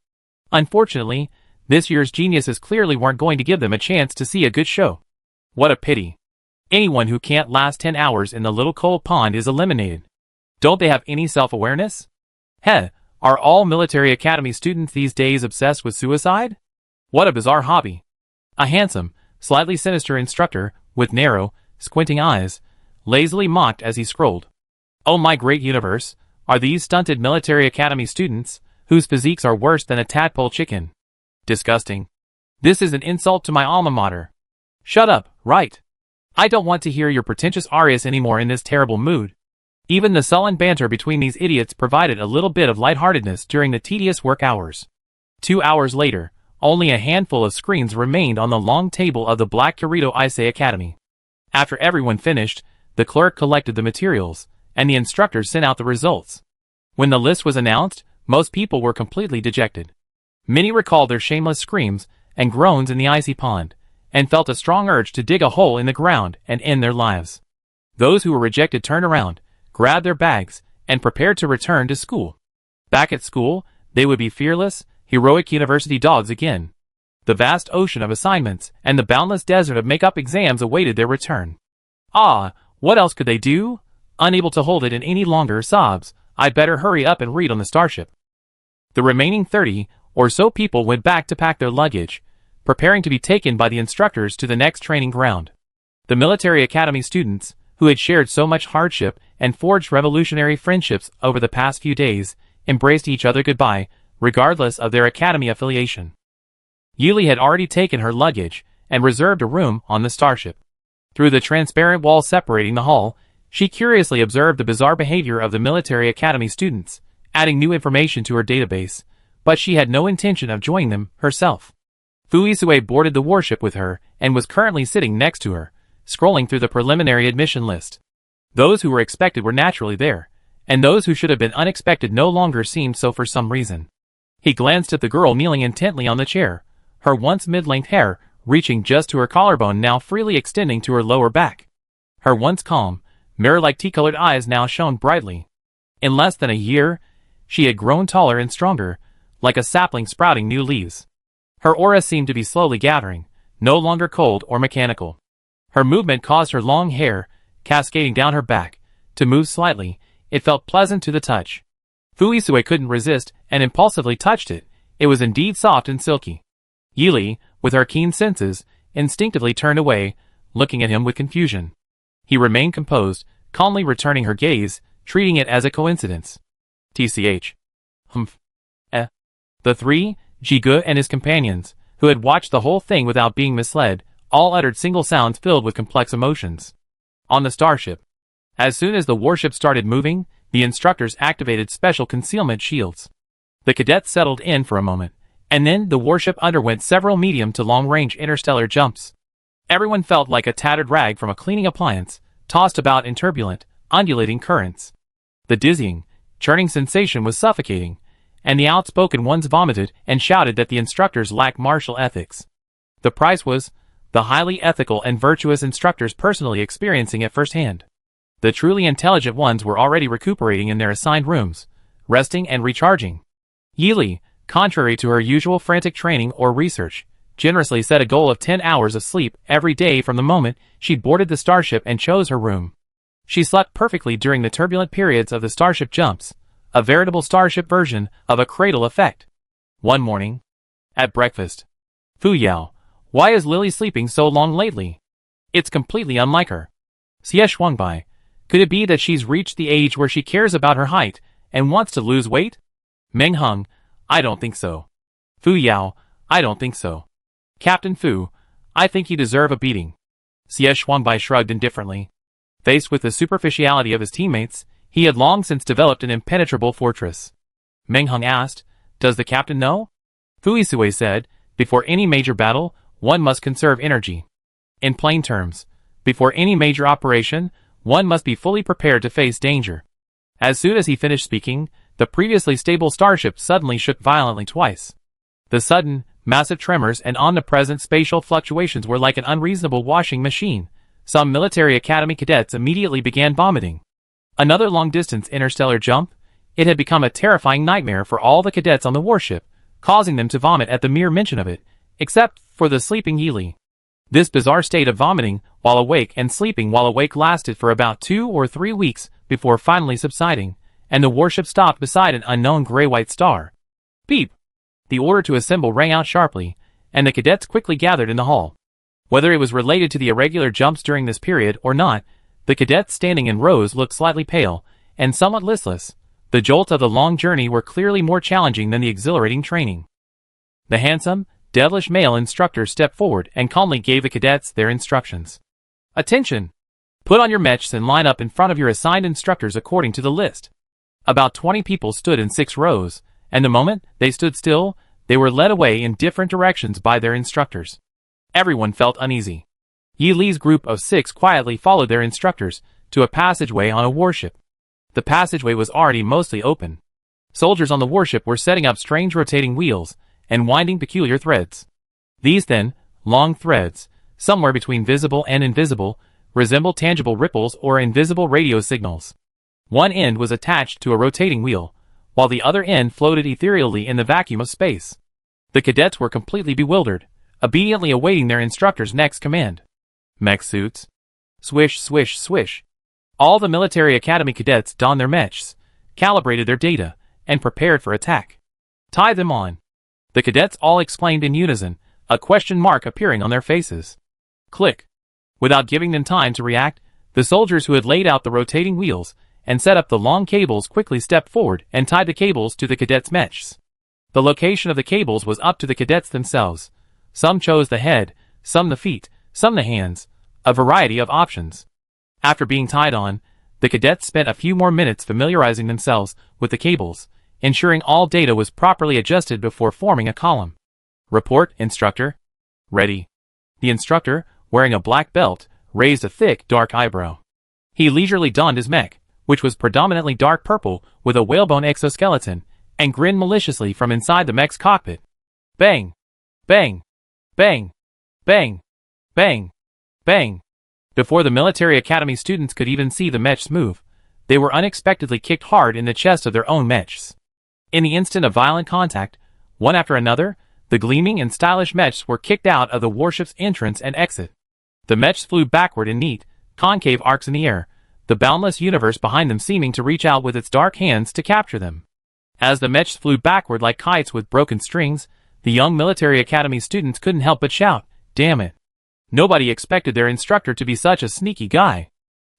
Unfortunately, this year's geniuses clearly weren't going to give them a chance to see a good show. What a pity. Anyone who can't last 10 hours in the little coal pond is eliminated. Don't they have any self-awareness? Heh, are all military academy students these days obsessed with suicide? What a bizarre hobby. A handsome, slightly sinister instructor, with narrow, squinting eyes, lazily mocked as he scrolled. Oh my great universe, are these stunted military academy students, whose physiques are worse than a tadpole chicken? Disgusting. This is an insult to my alma mater. Shut up, right? I don't want to hear your pretentious arias anymore in this terrible mood. Even the sullen banter between these idiots provided a little bit of lightheartedness during the tedious work hours. 2 hours later, only a handful of screens remained on the long table of the Black Kirito Issei Academy. After everyone finished, the clerk collected the materials, and the instructors sent out the results. When the list was announced, most people were completely dejected. Many recalled their shameless screams and groans in the icy pond, and felt a strong urge to dig a hole in the ground and end their lives. Those who were rejected turned around, grabbed their bags, and prepared to return to school. Back at school, they would be fearless, heroic university dogs again. The vast ocean of assignments and the boundless desert of make-up exams awaited their return. Ah, what else could they do? Unable to hold it in any longer, sobs, I'd better hurry up and read on the starship. The remaining 30 or so people went back to pack their luggage, preparing to be taken by the instructors to the next training ground. The military academy students, who had shared so much hardship and forged revolutionary friendships over the past few days, embraced each other goodbye, regardless of their academy affiliation. Yuli had already taken her luggage and reserved a room on the starship. Through the transparent wall separating the hall, she curiously observed the bizarre behavior of the military academy students, adding new information to her database, but she had no intention of joining them herself. Fuisue boarded the warship with her and was currently sitting next to her, scrolling through the preliminary admission list. Those who were expected were naturally there, and those who should have been unexpected no longer seemed so for some reason. He glanced at the girl kneeling intently on the chair, her once mid-length hair reaching just to her collarbone now freely extending to her lower back. Her once calm, mirror-like tea-colored eyes now shone brightly. In less than a year, she had grown taller and stronger, like a sapling sprouting new leaves. Her aura seemed to be slowly gathering, no longer cold or mechanical. Her movement caused her long hair, cascading down her back, to move slightly. It felt pleasant to the touch. Fuisue couldn't resist and impulsively touched it. It was indeed soft and silky. Yili, with her keen senses, instinctively turned away, looking at him with confusion. He remained composed, calmly returning her gaze, treating it as a coincidence. Tch. Humph. The three, Jigu and his companions, who had watched the whole thing without being misled, all uttered single sounds filled with complex emotions. On the starship. As soon as the warship started moving, the instructors activated special concealment shields. The cadets settled in for a moment, and then the warship underwent several medium to long-range interstellar jumps. Everyone felt like a tattered rag from a cleaning appliance, tossed about in turbulent, undulating currents. The dizzying, churning sensation was suffocating, and the outspoken ones vomited and shouted that the instructors lacked martial ethics. The price was the highly ethical and virtuous instructors personally experiencing it firsthand. The truly intelligent ones were already recuperating in their assigned rooms, resting and recharging. Yili, contrary to her usual frantic training or research, generously set a goal of 10 hours of sleep every day from the moment she boarded the starship and chose her room. She slept perfectly during the turbulent periods of the starship jumps, a veritable starship version of a cradle effect. One morning, at breakfast, Fu Yao, why is Lily sleeping so long lately? It's completely unlike her. Xie Shuangbai, could it be that she's reached the age where she cares about her height and wants to lose weight? Meng Heng, I don't think so. Fu Yao, I don't think so. Captain Fu, I think you deserve a beating. Xie Shuangbai shrugged indifferently. Faced with the superficiality of his teammates, he had long since developed an impenetrable fortress. Meng Heng asked, does the captain know? Fuisue said, before any major battle, one must conserve energy. In plain terms, before any major operation, one must be fully prepared to face danger. As soon as he finished speaking, the previously stable starship suddenly shook violently twice. The sudden, massive tremors and omnipresent spatial fluctuations were like an unreasonable washing machine. Some military academy cadets immediately began vomiting. Another long-distance interstellar jump? It had become a terrifying nightmare for all the cadets on the warship, causing them to vomit at the mere mention of it, except for the sleeping Yili. This bizarre state of vomiting while awake and sleeping while awake lasted for about 2 or 3 weeks before finally subsiding, and the warship stopped beside an unknown gray-white star. Beep! The order to assemble rang out sharply, and the cadets quickly gathered in the hall. Whether it was related to the irregular jumps during this period or not, the cadets standing in rows looked slightly pale and somewhat listless. The jolts of the long journey were clearly more challenging than the exhilarating training. The handsome, devilish male instructor stepped forward and calmly gave the cadets their instructions. Attention! Put on your mechs and line up in front of your assigned instructors according to the list. About 20 people stood in 6 rows, and the moment they stood still, they were led away in different directions by their instructors. Everyone felt uneasy. Yi Li's group of 6 quietly followed their instructors to a passageway on a warship. The passageway was already mostly open. Soldiers on the warship were setting up strange rotating wheels and winding peculiar threads. These thin, long threads, somewhere between visible and invisible, resembled tangible ripples or invisible radio signals. One end was attached to a rotating wheel, while the other end floated ethereally in the vacuum of space. The cadets were completely bewildered, obediently awaiting their instructor's next command. Mech suits. Swish, swish, swish. All the military academy cadets donned their mechs, calibrated their data, and prepared for attack. Tie them on. The cadets all exclaimed in unison, a question mark appearing on their faces. Click. Without giving them time to react, the soldiers who had laid out the rotating wheels and set up the long cables quickly stepped forward and tied the cables to the cadets' mechs. The location of the cables was up to the cadets themselves. Some chose the head, some the feet, some the hands, a variety of options. After being tied on, the cadets spent a few more minutes familiarizing themselves with the cables, ensuring all data was properly adjusted before forming a column. Report, instructor. Ready. The instructor, wearing a black belt, raised a thick, dark eyebrow. He leisurely donned his mech, which was predominantly dark purple with a whalebone exoskeleton, and grinned maliciously from inside the mech's cockpit. Bang! Bang! Bang! Bang! Bang! Bang! Before the military academy students could even see the mechs move, they were unexpectedly kicked hard in the chest of their own mechs. In the instant of violent contact, one after another, the gleaming and stylish mechs were kicked out of the warship's entrance and exit. The mechs flew backward in neat, concave arcs in the air, the boundless universe behind them seeming to reach out with its dark hands to capture them. As the mechs flew backward like kites with broken strings, the young military academy students couldn't help but shout, "Damn it." Nobody expected their instructor to be such a sneaky guy.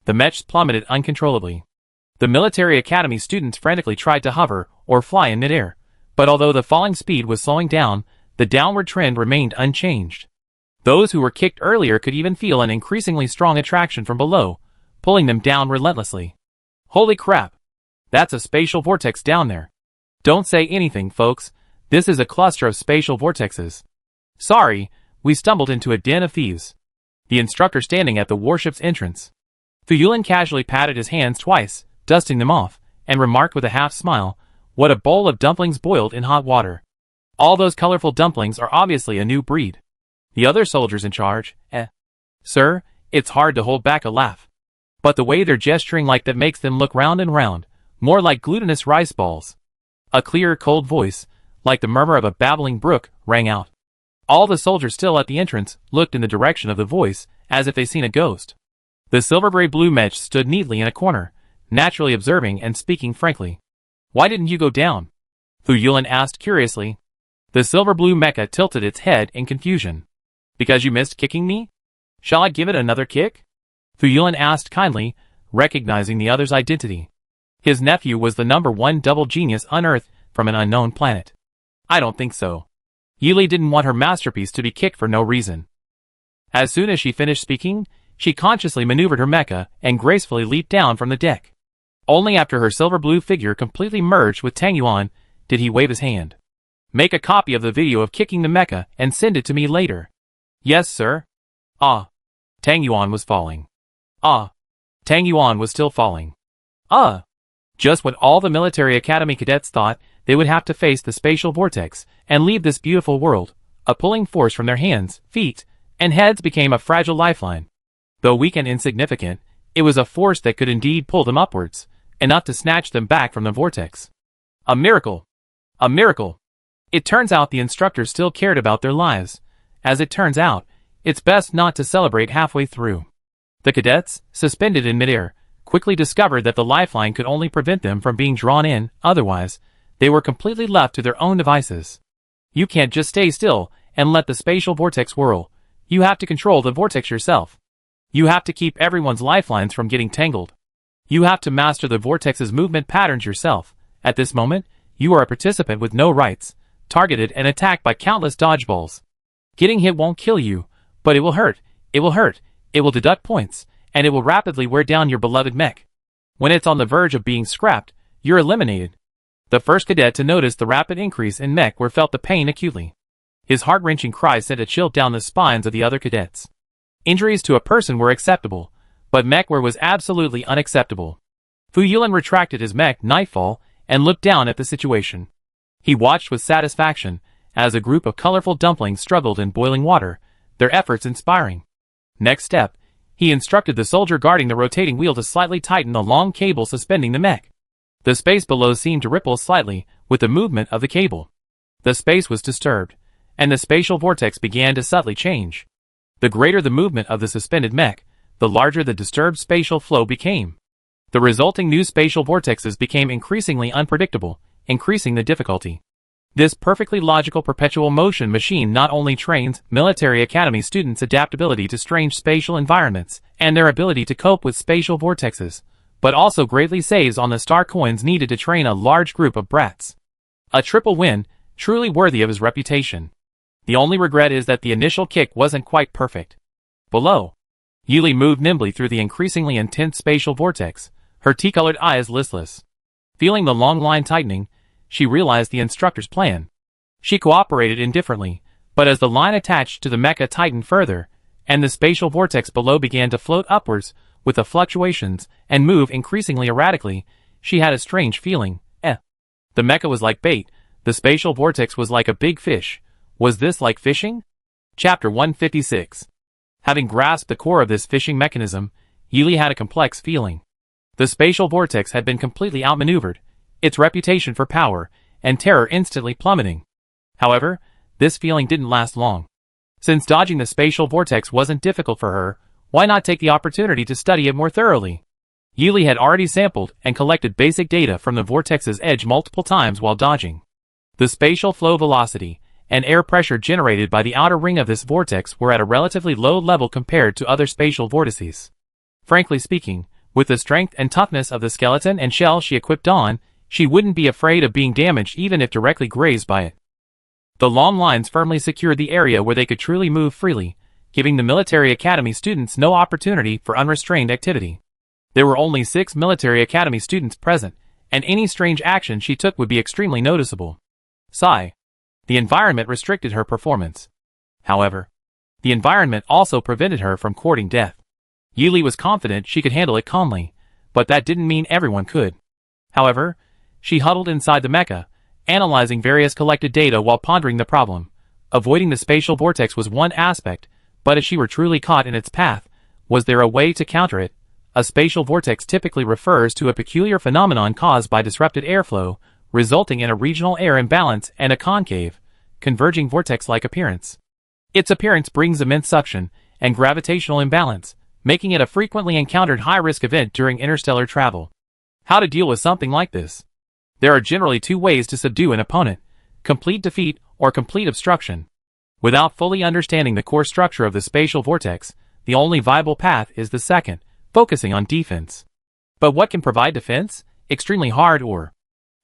The mechs plummeted uncontrollably. The military academy students frantically tried to hover or fly in midair, but although the falling speed was slowing down, the downward trend remained unchanged. Those who were kicked earlier could even feel an increasingly strong attraction from below, pulling them down relentlessly. Holy crap! That's a spatial vortex down there. Don't say anything, folks. This is a cluster of spatial vortexes. Sorry, we stumbled into a den of thieves. The instructor standing at the warship's entrance. Fuyulin casually patted his hands twice, dusting them off, and remarked with a half-smile, "What a bowl of dumplings boiled in hot water. All those colorful dumplings are obviously a new breed." The other soldiers in charge, Sir, it's hard to hold back a laugh. But the way they're gesturing like that makes them look round and round, more like glutinous rice balls. A clear, cold voice, like the murmur of a babbling brook, rang out. All the soldiers still at the entrance looked in the direction of the voice, as if they'd seen a ghost. The silver-gray-blue mech stood neatly in a corner, naturally observing and speaking frankly. "Why didn't you go down?" Fuyulin asked curiously. The silver-blue mecha tilted its head in confusion. "Because you missed kicking me? Shall I give it another kick?" Fuyulin asked kindly, recognizing the other's identity. His nephew was the #1 double genius unearthed from an unknown planet. "I don't think so." Yili didn't want her masterpiece to be kicked for no reason. As soon as she finished speaking, she consciously maneuvered her mecha and gracefully leaped down from the deck. Only after her silver-blue figure completely merged with Tang Yuan did he wave his hand. "Make a copy of the video of kicking the mecha and send it to me later." "Yes, sir." Ah. Tang Yuan was falling. Ah. Tang Yuan was still falling. Ah. Just when all the military academy cadets thought they would have to face the spatial vortex and leave this beautiful world, a pulling force from their hands, feet, and heads became a fragile lifeline. Though weak and insignificant, it was a force that could indeed pull them upwards, enough to snatch them back from the vortex. A miracle! A miracle! It turns out the instructors still cared about their lives. As it turns out, it's best not to celebrate halfway through. The cadets, suspended in midair, quickly discovered that the lifeline could only prevent them from being drawn in, otherwise, they were completely left to their own devices. You can't just stay still and let the spatial vortex whirl. You have to control the vortex yourself. You have to keep everyone's lifelines from getting tangled. You have to master the vortex's movement patterns yourself. At this moment, you are a participant with no rights, targeted and attacked by countless dodgeballs. Getting hit won't kill you, but it will hurt, it will deduct points, and it will rapidly wear down your beloved mech. When it's on the verge of being scrapped, you're eliminated. The first cadet to notice the rapid increase in mech felt the pain acutely. His heart-wrenching cry sent a chill down the spines of the other cadets. Injuries to a person were acceptable, but mech was absolutely unacceptable. Fuyulin retracted his mech nightfall and looked down at the situation. He watched with satisfaction as a group of colorful dumplings struggled in boiling water, their efforts inspiring. Next step, he instructed the soldier guarding the rotating wheel to slightly tighten the long cable suspending the mech. The space below seemed to ripple slightly with the movement of the cable. The space was disturbed, and the spatial vortex began to subtly change. The greater the movement of the suspended mech, the larger the disturbed spatial flow became. The resulting new spatial vortexes became increasingly unpredictable, increasing the difficulty. This perfectly logical perpetual motion machine not only trains military academy students' adaptability to strange spatial environments and their ability to cope with spatial vortexes, but also greatly saves on the star coins needed to train a large group of brats. A triple win, truly worthy of his reputation. The only regret is that the initial kick wasn't quite perfect. Below, Yili moved nimbly through the increasingly intense spatial vortex, her tea-colored eyes listless. Feeling the long line tightening, she realized the instructor's plan. She cooperated indifferently, but as the line attached to the mecha tightened further, and the spatial vortex below began to float upwards with the fluctuations and move increasingly erratically, she had a strange feeling. The mecha was like bait. The spatial vortex was like a big fish. Was this like fishing? Chapter 156. Having grasped the core of this fishing mechanism, Yili had a complex feeling. The spatial vortex had been completely outmaneuvered, its reputation for power and terror instantly plummeting. However, this feeling didn't last long. Since dodging the spatial vortex wasn't difficult for her, why not take the opportunity to study it more thoroughly? Yili had already sampled and collected basic data from the vortex's edge multiple times while dodging. The spatial flow velocity and air pressure generated by the outer ring of this vortex were at a relatively low level compared to other spatial vortices. Frankly speaking, with the strength and toughness of the skeleton and shell she equipped on, she wouldn't be afraid of being damaged even if directly grazed by it. The long lines firmly secured the area where they could truly move freely, giving the military academy students no opportunity for unrestrained activity. There were only 6 military academy students present, and any strange action she took would be extremely noticeable. Sigh. The environment restricted her performance. However, the environment also prevented her from courting death. Yili was confident she could handle it calmly, but that didn't mean everyone could. However, she huddled inside the mecha, analyzing various collected data while pondering the problem. Avoiding the spatial vortex was one aspect, but if she were truly caught in its path, was there a way to counter it? A spatial vortex typically refers to a peculiar phenomenon caused by disrupted airflow, resulting in a regional air imbalance and a concave, converging vortex-like appearance. Its appearance brings immense suction and gravitational imbalance, making it a frequently encountered high-risk event during interstellar travel. How to deal with something like this? There are generally 2 ways to subdue an opponent: complete defeat or complete obstruction. Without fully understanding the core structure of the spatial vortex, the only viable path is the second, focusing on defense. But what can provide defense? Extremely hard ore.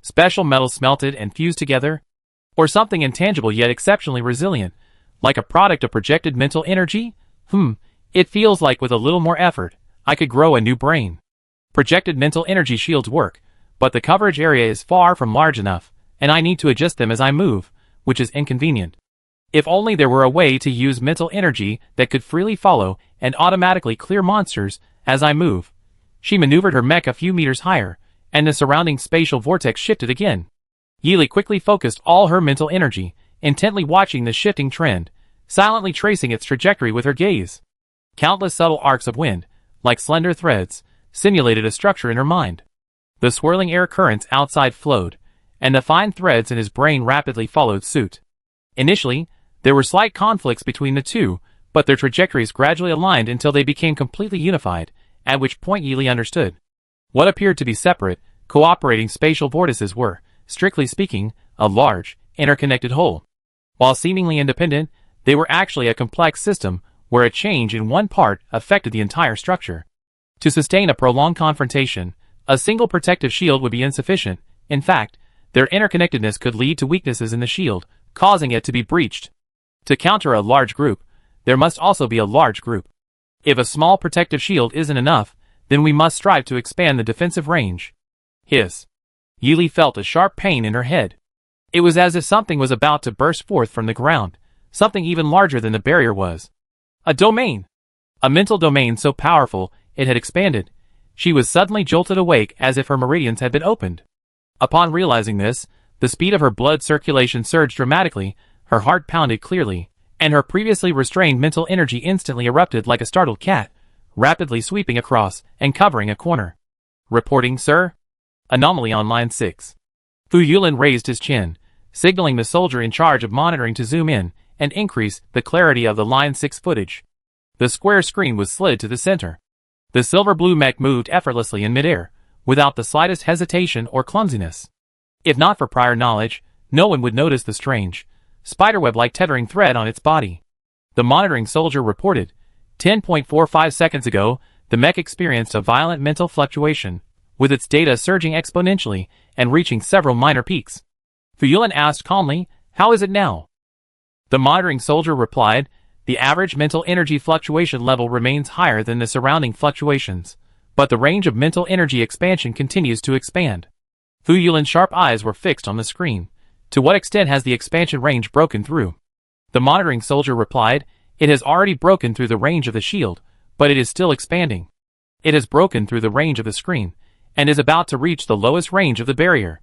Special metals smelted and fused together? Or something intangible yet exceptionally resilient, like a product of projected mental energy? It feels like with a little more effort, I could grow a new brain. Projected mental energy shields work, but the coverage area is far from large enough, and I need to adjust them as I move, which is inconvenient. If only there were a way to use mental energy that could freely follow and automatically clear monsters as I move. She maneuvered her mech a few meters higher, and the surrounding spatial vortex shifted again. Yili quickly focused all her mental energy, intently watching the shifting trend, silently tracing its trajectory with her gaze. Countless subtle arcs of wind, like slender threads, simulated a structure in her mind. The swirling air currents outside flowed, and the fine threads in his brain rapidly followed suit. Initially, there were slight conflicts between the two, but their trajectories gradually aligned until they became completely unified, at which point Yili understood. What appeared to be separate, cooperating spatial vortices were, strictly speaking, a large, interconnected whole. While seemingly independent, they were actually a complex system where a change in one part affected the entire structure. To sustain a prolonged confrontation, a single protective shield would be insufficient. In fact, their interconnectedness could lead to weaknesses in the shield, causing it to be breached. To counter a large group, there must also be a large group. If a small protective shield isn't enough, then we must strive to expand the defensive range. Hiss. Yili felt a sharp pain in her head. It was as if something was about to burst forth from the ground, something even larger than the barrier was. A domain! A mental domain so powerful it had expanded. She was suddenly jolted awake as if her meridians had been opened. Upon realizing this, the speed of her blood circulation surged dramatically, her heart pounded clearly, and her previously restrained mental energy instantly erupted like a startled cat, rapidly sweeping across and covering a corner. Reporting, sir? Anomaly on line 6. Fu Yulin raised his chin, signaling the soldier in charge of monitoring to zoom in and increase the clarity of the line 6 footage. The square screen was slid to the center. The silver-blue mech moved effortlessly in midair, without the slightest hesitation or clumsiness. If not for prior knowledge, no one would notice the strange, spiderweb-like tethering thread on its body. The monitoring soldier reported, 10.45 seconds ago, the mech experienced a violent mental fluctuation, with its data surging exponentially and reaching several minor peaks. Fu Yulin asked calmly, "How is it now?" The monitoring soldier replied, "The average mental energy fluctuation level remains higher than the surrounding fluctuations, but the range of mental energy expansion continues to expand." Fu Yulin's sharp eyes were fixed on the screen. To what extent has the expansion range broken through? The monitoring soldier replied, "It has already broken through the range of the shield, but it is still expanding." It has broken through the range of the screen, and is about to reach the lowest range of the barrier.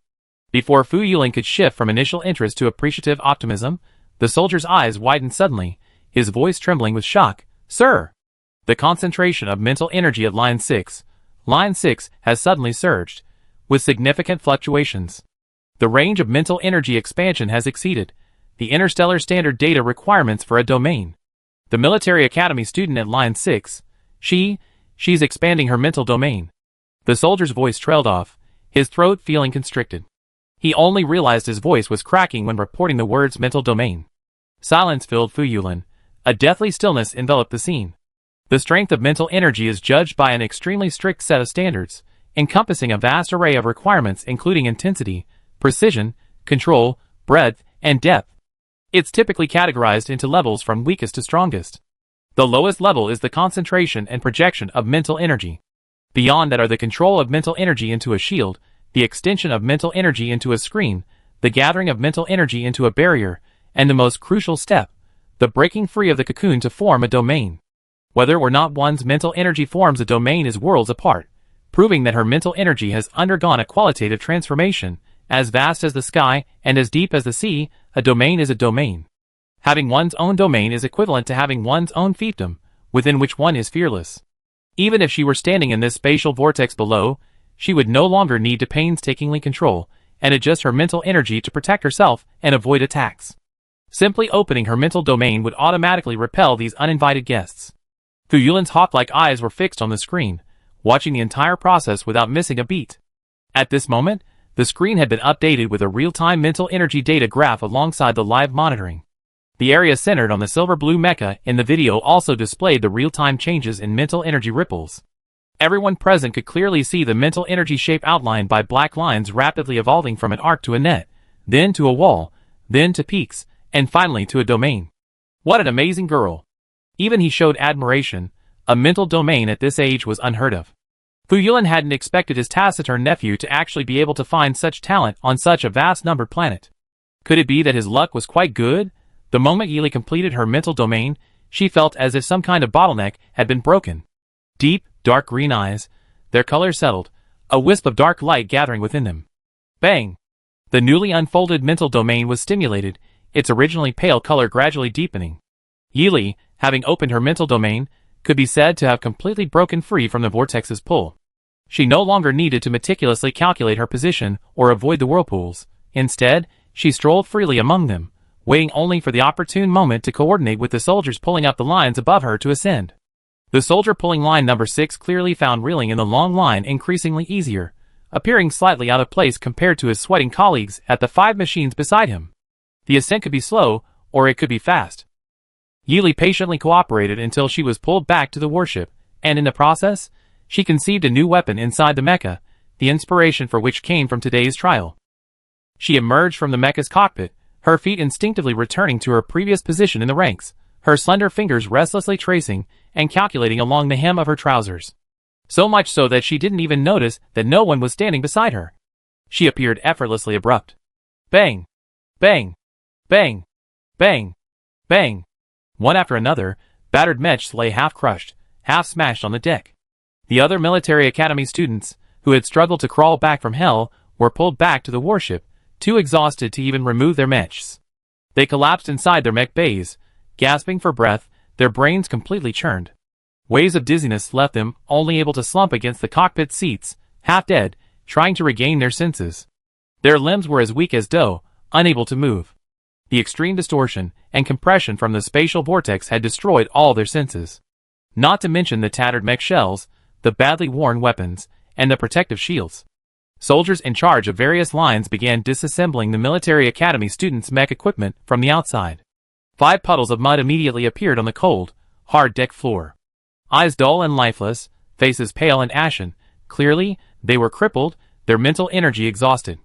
Before Fu Yulin could shift from initial interest to appreciative optimism, the soldier's eyes widened suddenly, his voice trembling with shock. Sir! The concentration of mental energy at Line 6 has suddenly surged, with significant fluctuations. The range of mental energy expansion has exceeded the interstellar standard data requirements for a domain. The military academy student at Line 6, she's expanding her mental domain. The soldier's voice trailed off, his throat feeling constricted. He only realized his voice was cracking when reporting the words mental domain. Silence filled Fu Yulin. A deathly stillness enveloped the scene. The strength of mental energy is judged by an extremely strict set of standards, encompassing a vast array of requirements including intensity, precision, control, breadth, and depth. It's typically categorized into levels from weakest to strongest. The lowest level is the concentration and projection of mental energy. Beyond that are the control of mental energy into a shield, the extension of mental energy into a screen, the gathering of mental energy into a barrier, and the most crucial step, the breaking free of the cocoon to form a domain. Whether or not one's mental energy forms a domain is worlds apart, proving that her mental energy has undergone a qualitative transformation. As vast as the sky and as deep as the sea, a domain is a domain. Having one's own domain is equivalent to having one's own fiefdom, within which one is fearless. Even if she were standing in this spatial vortex below, she would no longer need to painstakingly control and adjust her mental energy to protect herself and avoid attacks. Simply opening her mental domain would automatically repel these uninvited guests. Fu Yulin's hawk-like eyes were fixed on the screen, watching the entire process without missing a beat. At this moment, the screen had been updated with a real-time mental energy data graph alongside the live monitoring. The area centered on the silver-blue mecha in the video also displayed the real-time changes in mental energy ripples. Everyone present could clearly see the mental energy shape outlined by black lines rapidly evolving from an arc to a net, then to a wall, then to peaks, and finally to a domain. What an amazing girl! Even he showed admiration. A mental domain at this age was unheard of. Fu Yulin hadn't expected his taciturn nephew to actually be able to find such talent on such a vast-numbered planet. Could it be that his luck was quite good? The moment Yili completed her mental domain, she felt as if some kind of bottleneck had been broken. Deep, dark green eyes, their color settled, a wisp of dark light gathering within them. Bang! The newly unfolded mental domain was stimulated, its originally pale color gradually deepening. Yili, having opened her mental domain, could be said to have completely broken free from the vortex's pull. She no longer needed to meticulously calculate her position or avoid the whirlpools. Instead, she strolled freely among them, waiting only for the opportune moment to coordinate with the soldiers pulling up the lines above her to ascend. The soldier pulling line number 6 clearly found reeling in the long line increasingly easier, appearing slightly out of place compared to his sweating colleagues at the 5 machines beside him. The ascent could be slow, or it could be fast. Yili patiently cooperated until she was pulled back to the warship, and in the process, she conceived a new weapon inside the mecha, the inspiration for which came from today's trial. She emerged from the mecha's cockpit, her feet instinctively returning to her previous position in the ranks, her slender fingers restlessly tracing and calculating along the hem of her trousers. So much so that she didn't even notice that no one was standing beside her. She appeared effortlessly abrupt. Bang! Bang! Bang! Bang! Bang! One after another, battered mechs lay half-crushed, half-smashed on the deck. The other military academy students, who had struggled to crawl back from hell, were pulled back to the warship, too exhausted to even remove their mechs. They collapsed inside their mech bays, gasping for breath, their brains completely churned. Waves of dizziness left them, only able to slump against the cockpit seats, half dead, trying to regain their senses. Their limbs were as weak as dough, unable to move. The extreme distortion and compression from the spatial vortex had destroyed all their senses. Not to mention the tattered mech shells, the badly worn weapons, and the protective shields. Soldiers in charge of various lines began disassembling the military academy students' mech equipment from the outside. 5 puddles of mud immediately appeared on the cold, hard deck floor. Eyes dull and lifeless, faces pale and ashen, clearly, they were crippled, their mental energy exhausted.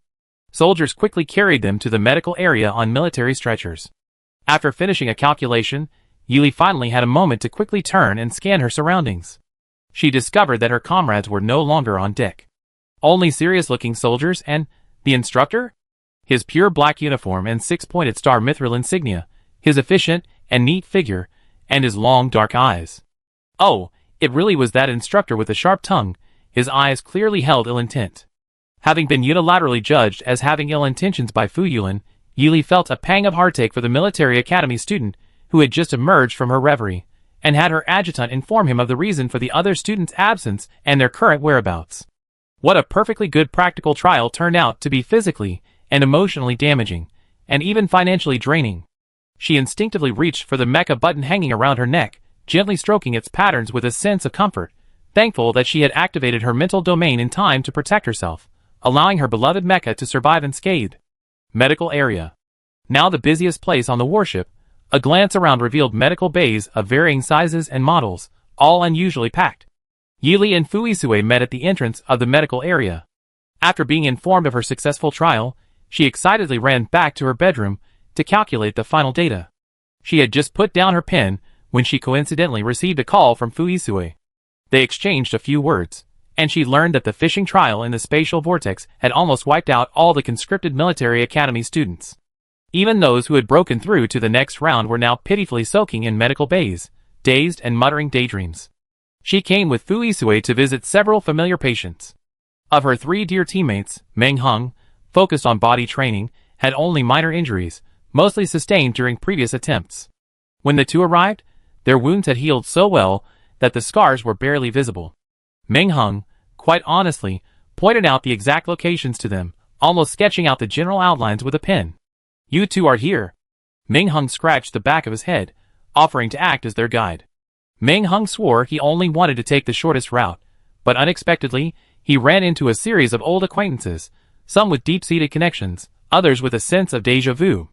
Soldiers quickly carried them to the medical area on military stretchers. After finishing a calculation, Yili finally had a moment to quickly turn and scan her surroundings. She discovered that her comrades were no longer on deck. Only serious-looking soldiers and the instructor? His pure black uniform and 6-pointed star mithril insignia, his efficient and neat figure, and his long dark eyes. Oh, It really was that instructor with the sharp tongue, his eyes clearly held ill intent. Having been unilaterally judged as having ill intentions by Fu Yulin, Yili felt a pang of heartache for the military academy student who had just emerged from her reverie, and had her adjutant inform him of the reason for the other students' absence and their current whereabouts. What a perfectly good practical trial turned out to be physically and emotionally damaging, and even financially draining. She instinctively reached for the mecha button hanging around her neck, gently stroking its patterns with a sense of comfort, thankful that she had activated her mental domain in time to protect herself, allowing her beloved mecha to survive unscathed. Medical area. Now the busiest place on the warship, a glance around revealed medical bays of varying sizes and models, all unusually packed. Yili and Fuisue met at the entrance of the medical area. After being informed of her successful trial, she excitedly ran back to her bedroom to calculate the final data. She had just put down her pen when she coincidentally received a call from Fuisue. They exchanged a few words, and she learned that the fishing trial in the spatial vortex had almost wiped out all the conscripted military academy students. Even those who had broken through to the next round were now pitifully soaking in medical bays, dazed and muttering daydreams. She came with Fuisue to visit several familiar patients. Of her 3 dear teammates, Meng Hung, focused on body training, had only minor injuries, mostly sustained during previous attempts. When the two arrived, their wounds had healed so well that the scars were barely visible. Meng Hung, quite honestly, pointed out the exact locations to them, almost sketching out the general outlines with a pen. "You two are here." Meng Hung scratched the back of his head, offering to act as their guide. Meng Hung swore he only wanted to take the shortest route, but unexpectedly, he ran into a series of old acquaintances, some with deep-seated connections, others with a sense of déjà vu.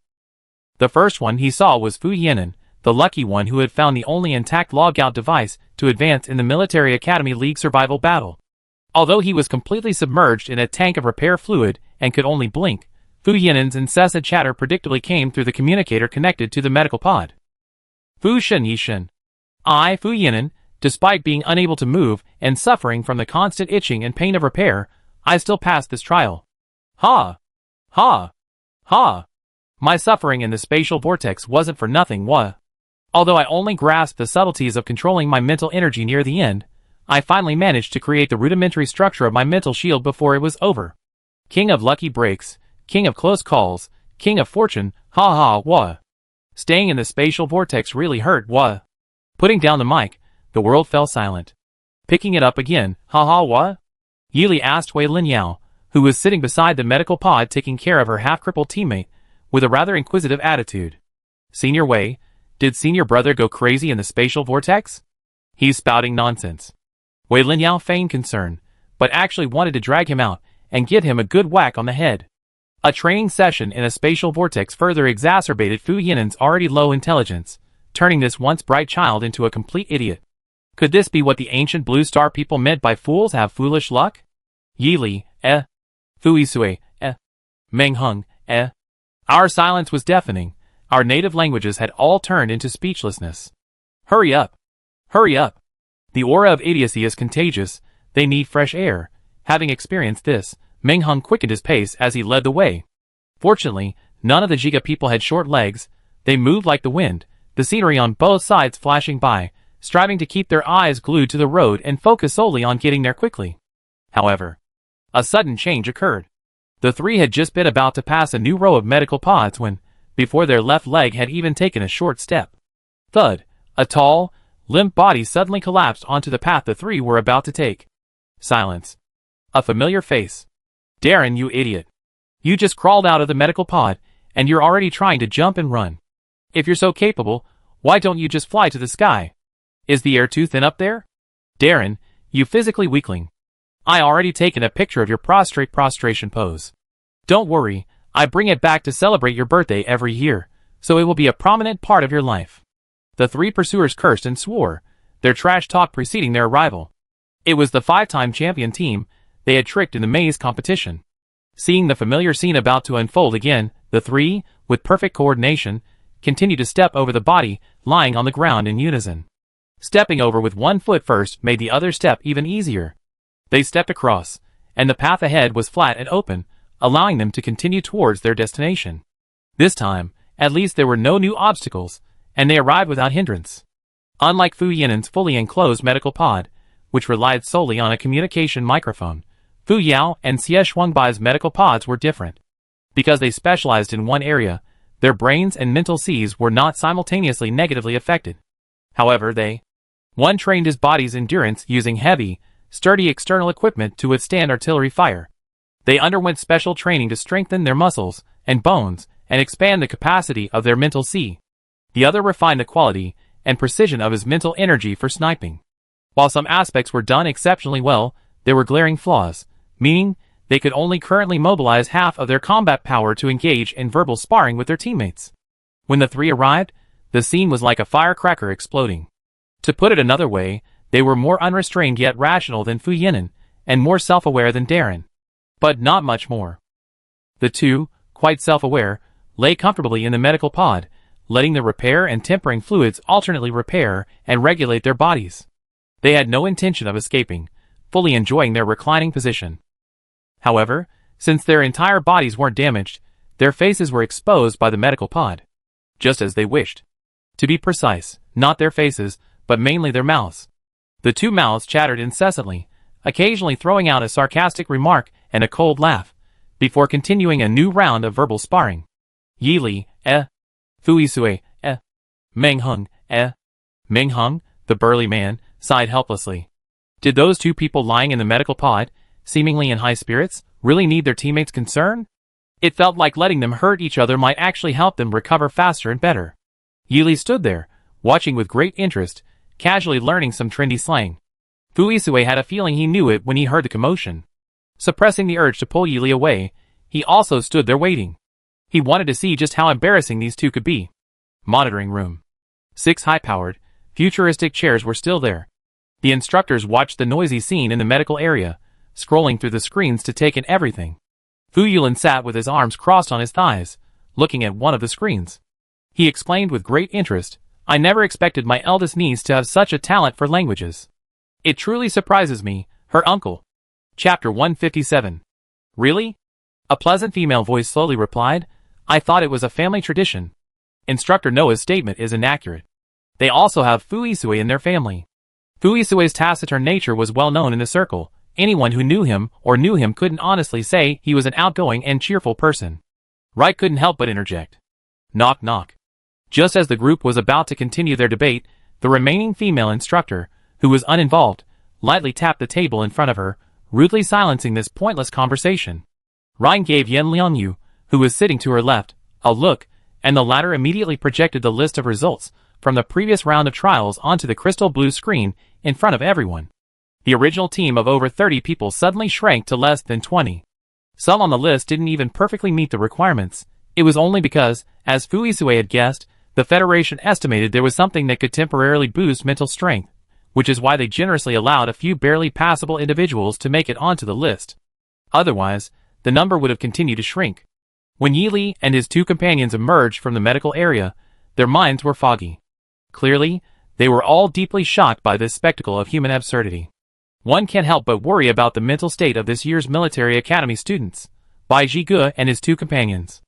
The first one he saw was Fu Yinan, the lucky one who had found the only intact logout device to advance in the Military Academy League survival battle. Although he was completely submerged in a tank of repair fluid and could only blink, Fu Yinan's incessant chatter predictably came through the communicator connected to the medical pod. "Fu Shen Yishen. I, Fu Yinan, despite being unable to move and suffering from the constant itching and pain of repair, I still passed this trial. Ha! Ha! Ha! My suffering in the spatial vortex wasn't for nothing, Although I only grasped the subtleties of controlling my mental energy near the end, I finally managed to create the rudimentary structure of my mental shield before it was over. King of lucky breaks, king of close calls, king of fortune, ha. Staying in the spatial vortex really hurt, Putting down the mic, the world fell silent. Picking it up again, ha. Yili asked Wei Linyao, who was sitting beside the medical pod taking care of her half-crippled teammate, with a rather inquisitive attitude. "Senior Wei, did senior brother go crazy in the spatial vortex? He's spouting nonsense." Wei Linyao feigned concern, but actually wanted to drag him out and give him a good whack on the head. A training session in a spatial vortex further exacerbated Fu Yinan's already low intelligence, turning this once bright child into a complete idiot. Could this be what the ancient Blue Star people meant by fools have foolish luck? Yili, Fuisue, Meng Hung, Our silence was deafening. Our native languages had all turned into speechlessness. Hurry up! Hurry up! The aura of idiocy is contagious. They need fresh air. Having experienced this, Meng Hung quickened his pace as he led the way. Fortunately, none of the Jiga people had short legs. They moved like the wind, the scenery on both sides flashing by, striving to keep their eyes glued to the road and focus solely on getting there quickly. However, a sudden change occurred. The three had just been about to pass a new row of medical pods when, before their left leg had even taken a short step, thud, a tall, limp body suddenly collapsed onto the path the three were about to take. Silence. A familiar face. "Darren, you idiot. You just crawled out of the medical pod, and you're already trying to jump and run. If you're so capable, why don't you just fly to the sky? Is the air too thin up there? Darren, you physically weakling. I already taken a picture of your prostration pose. Don't worry, I bring it back to celebrate your birthday every year, so it will be a prominent part of your life." The three pursuers cursed and swore, their trash talk preceding their arrival. It was the 5-time champion team they had tricked in the maze competition. Seeing the familiar scene about to unfold again, the three, with perfect coordination, continued to step over the body lying on the ground in unison. Stepping over with one foot first made the other step even easier. They stepped across, and the path ahead was flat and open, allowing them to continue towards their destination. This time, at least there were no new obstacles, and they arrived without hindrance. Unlike Fu Yinen's fully enclosed medical pod, which relied solely on a communication microphone, Fu Yao and Xie Shuangbai's medical pods were different. Because they specialized in one area, their brains and mental seas were not simultaneously negatively affected. However, one trained his body's endurance using heavy, sturdy external equipment to withstand artillery fire. They underwent special training to strengthen their muscles and bones and expand the capacity of their mental sea. The other refined the quality and precision of his mental energy for sniping. While some aspects were done exceptionally well, there were glaring flaws, meaning they could only currently mobilize half of their combat power to engage in verbal sparring with their teammates. When the three arrived, the scene was like a firecracker exploding. To put it another way, they were more unrestrained yet rational than Fu Yinan, and more self-aware than Darren. But not much more. The two, quite self-aware, lay comfortably in the medical pod, letting the repair and tempering fluids alternately repair and regulate their bodies. They had no intention of escaping, fully enjoying their reclining position. However, since their entire bodies weren't damaged, their faces were exposed by the medical pod. Just as they wished. To be precise, not their faces, but mainly their mouths. The two mouths chattered incessantly, occasionally throwing out a sarcastic remark and a cold laugh, before continuing a new round of verbal sparring. Yi Li, Fu Yisui, Meng Hung, Meng Hung, the burly man, sighed helplessly. Did those two people lying in the medical pod, seemingly in high spirits, really need their teammates' concern? It felt like letting them hurt each other might actually help them recover faster and better. Yi Li stood there, watching with great interest, casually learning some trendy slang. Fu Yisui had a feeling he knew it when he heard the commotion. Suppressing the urge to pull Yi Li away, he also stood there waiting. He wanted to see just how embarrassing these two could be. Monitoring room. 6 high-powered, futuristic chairs were still there. The instructors watched the noisy scene in the medical area, scrolling through the screens to take in everything. Fu Yulin sat with his arms crossed on his thighs, looking at one of the screens. He exclaimed with great interest, "I never expected my eldest niece to have such a talent for languages. It truly surprises me, her uncle." Chapter 157. Really? A pleasant female voice slowly replied, "I thought it was a family tradition." Instructor Noah's statement is inaccurate. They also have Fu Yisui in their family. Fu Yisui's taciturn nature was well known in the circle. Anyone who knew him couldn't honestly say he was an outgoing and cheerful person. Wright couldn't help but interject. Knock knock. Just as the group was about to continue their debate, the remaining female instructor, who was uninvolved, lightly tapped the table in front of her, rudely silencing this pointless conversation. Ryan gave Yen Liangyu, who was sitting to her left, a look, and the latter immediately projected the list of results from the previous round of trials onto the crystal blue screen in front of everyone. The original team of over 30 people suddenly shrank to less than 20. Some on the list didn't even perfectly meet the requirements. It was only because, as Fu Yisui had guessed, the Federation estimated there was something that could temporarily boost mental strength, which is why they generously allowed a few barely passable individuals to make it onto the list. Otherwise, the number would have continued to shrink. When Yi Li and his two companions emerged from the medical area, their minds were foggy. Clearly, they were all deeply shocked by this spectacle of human absurdity. One can't help but worry about the mental state of this year's military academy students, Bai Zhigu and his two companions.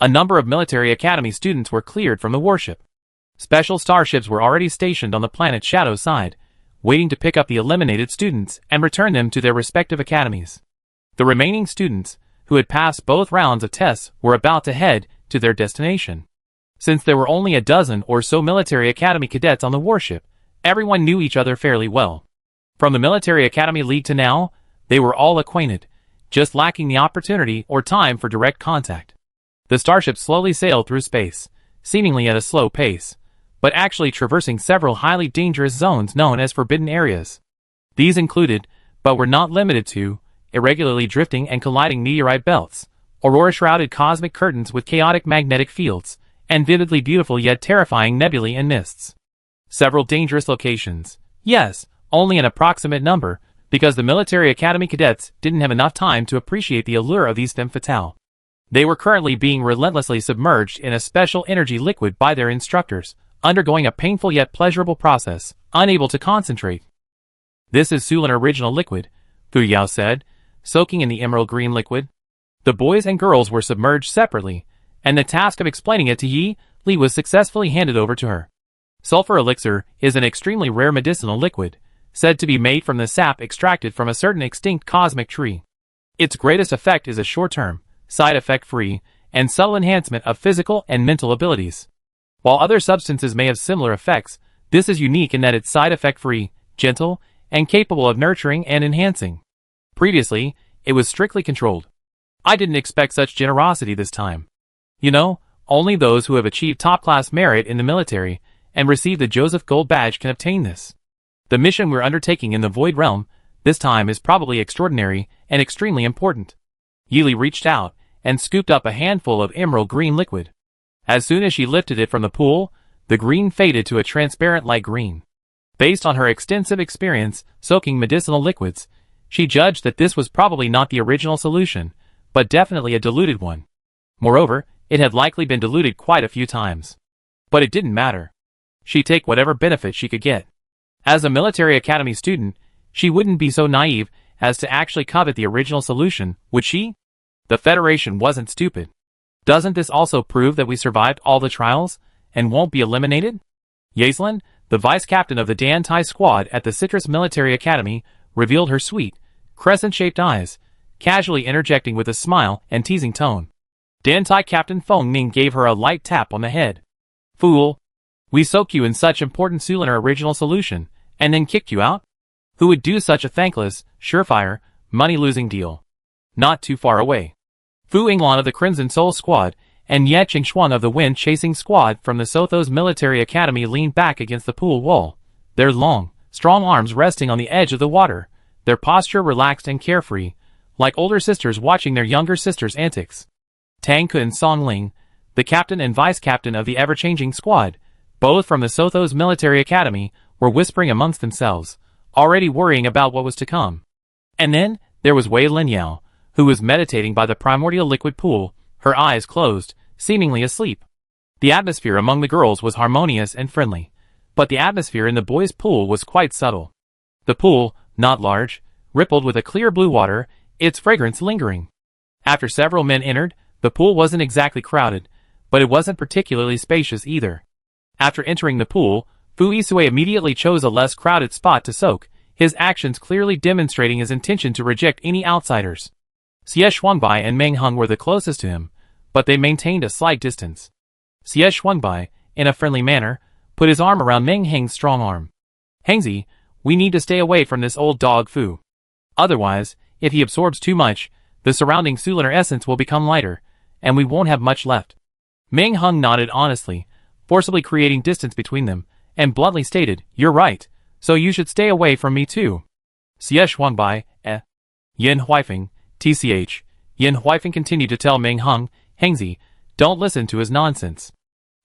A number of military academy students were cleared from the warship. Special starships were already stationed on the planet's shadow side, waiting to pick up the eliminated students and return them to their respective academies. The remaining students, who had passed both rounds of tests, were about to head to their destination. Since there were only a dozen or so military academy cadets on the warship, everyone knew each other fairly well. From the military academy league to now, they were all acquainted, just lacking the opportunity or time for direct contact. The starship slowly sailed through space, seemingly at a slow pace, but actually traversing several highly dangerous zones known as forbidden areas. These included, but were not limited to, irregularly drifting and colliding meteorite belts, aurora-shrouded cosmic curtains with chaotic magnetic fields, and vividly beautiful yet terrifying nebulae and mists. Several dangerous locations. Yes, only an approximate number, because the military academy cadets didn't have enough time to appreciate the allure of these femme fatale. They were currently being relentlessly submerged in a special energy liquid by their instructors, undergoing a painful yet pleasurable process, unable to concentrate. "This is Sulan original liquid," Fu Yao said, soaking in the emerald green liquid. The boys and girls were submerged separately, and the task of explaining it to Yi Li was successfully handed over to her. Sulfur elixir is an extremely rare medicinal liquid, said to be made from the sap extracted from a certain extinct cosmic tree. Its greatest effect is a short-term, side effect-free, and subtle enhancement of physical and mental abilities. While other substances may have similar effects, this is unique in that it's side effect-free, gentle, and capable of nurturing and enhancing. Previously, it was strictly controlled. I didn't expect such generosity this time. You know, only those who have achieved top-class merit in the military and received the Joseph Gold Badge can obtain this. The mission we're undertaking in the Void Realm this time is probably extraordinary and extremely important. Yili reached out and scooped up a handful of emerald green liquid. As soon as she lifted it from the pool, the green faded to a transparent light green. Based on her extensive experience soaking medicinal liquids, she judged that this was probably not the original solution, but definitely a diluted one. Moreover, it had likely been diluted quite a few times. But it didn't matter. She'd take whatever benefit she could get. As a military academy student, she wouldn't be so naive as to actually covet the original solution, would she? The Federation wasn't stupid. Doesn't this also prove that we survived all the trials and won't be eliminated? Yaslin, the vice captain of the Dan Tai squad at the Citrus Military Academy, revealed her sweet, crescent-shaped eyes, casually interjecting with a smile and teasing tone. Dan Tai Captain Feng Ning gave her a light tap on the head. Fool! We soaked you in such important Sulinar original solution, and then kicked you out? Who would do such a thankless, surefire, money-losing deal? Not too far away. Fu Yinglan of the Crimson Soul Squad and Ye Qingxuan of the Wind-Chasing Squad from the Sothos Military Academy leaned back against the pool wall, their long, strong arms resting on the edge of the water, their posture relaxed and carefree, like older sisters watching their younger sisters' antics. Tang Ke and Song Ling, the captain and vice-captain of the ever-changing squad, both from the Sothos Military Academy, were whispering amongst themselves, already worrying about what was to come. And then, there was Wei Linyao, who was meditating by the primordial liquid pool, her eyes closed, seemingly asleep. The atmosphere among the girls was harmonious and friendly, but the atmosphere in the boys' pool was quite subtle. The pool, not large, rippled with a clear blue water, its fragrance lingering. After several men entered, the pool wasn't exactly crowded, but it wasn't particularly spacious either. After entering the pool, Fu Yisui immediately chose a less crowded spot to soak, his actions clearly demonstrating his intention to reject any outsiders. Xie Shuangbai and Meng Heng were the closest to him, but they maintained a slight distance. Xie Shuangbai, in a friendly manner, put his arm around Meng Heng's strong arm. Hengzi, we need to stay away from this old dog Fu. Otherwise, if he absorbs too much, the surrounding Sulinar essence will become lighter, and we won't have much left. Meng Heng nodded honestly, forcibly creating distance between them, and bluntly stated, "You're right, so you should stay away from me too." Xie Shuangbai, Yin Huifeng, TCH. Yin Huifeng continued to tell Meng Heng, Hengzi, don't listen to his nonsense.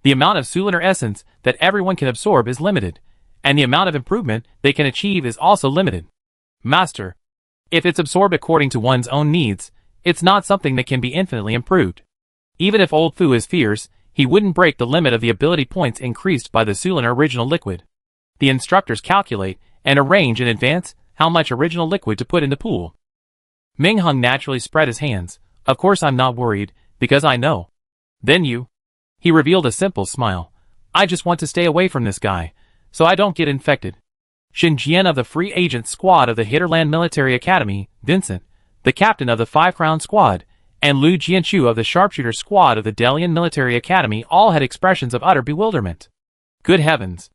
The amount of Sulinar essence that everyone can absorb is limited, and the amount of improvement they can achieve is also limited. Master, if it's absorbed according to one's own needs, it's not something that can be infinitely improved. Even if old Fu is fierce, he wouldn't break the limit of the ability points increased by the Sulinar original liquid. The instructors calculate and arrange in advance how much original liquid to put in the pool. Meng Heng naturally spread his hands. Of course I'm not worried, because I know. Then you. He revealed a simple smile. I just want to stay away from this guy, so I don't get infected. Xin Jian of the Free Agent Squad of the Hitterland Military Academy, Vincent, the captain of the Five Crown Squad, and Lu Jianchu of the Sharpshooter Squad of the Delian Military Academy all had expressions of utter bewilderment. Good heavens.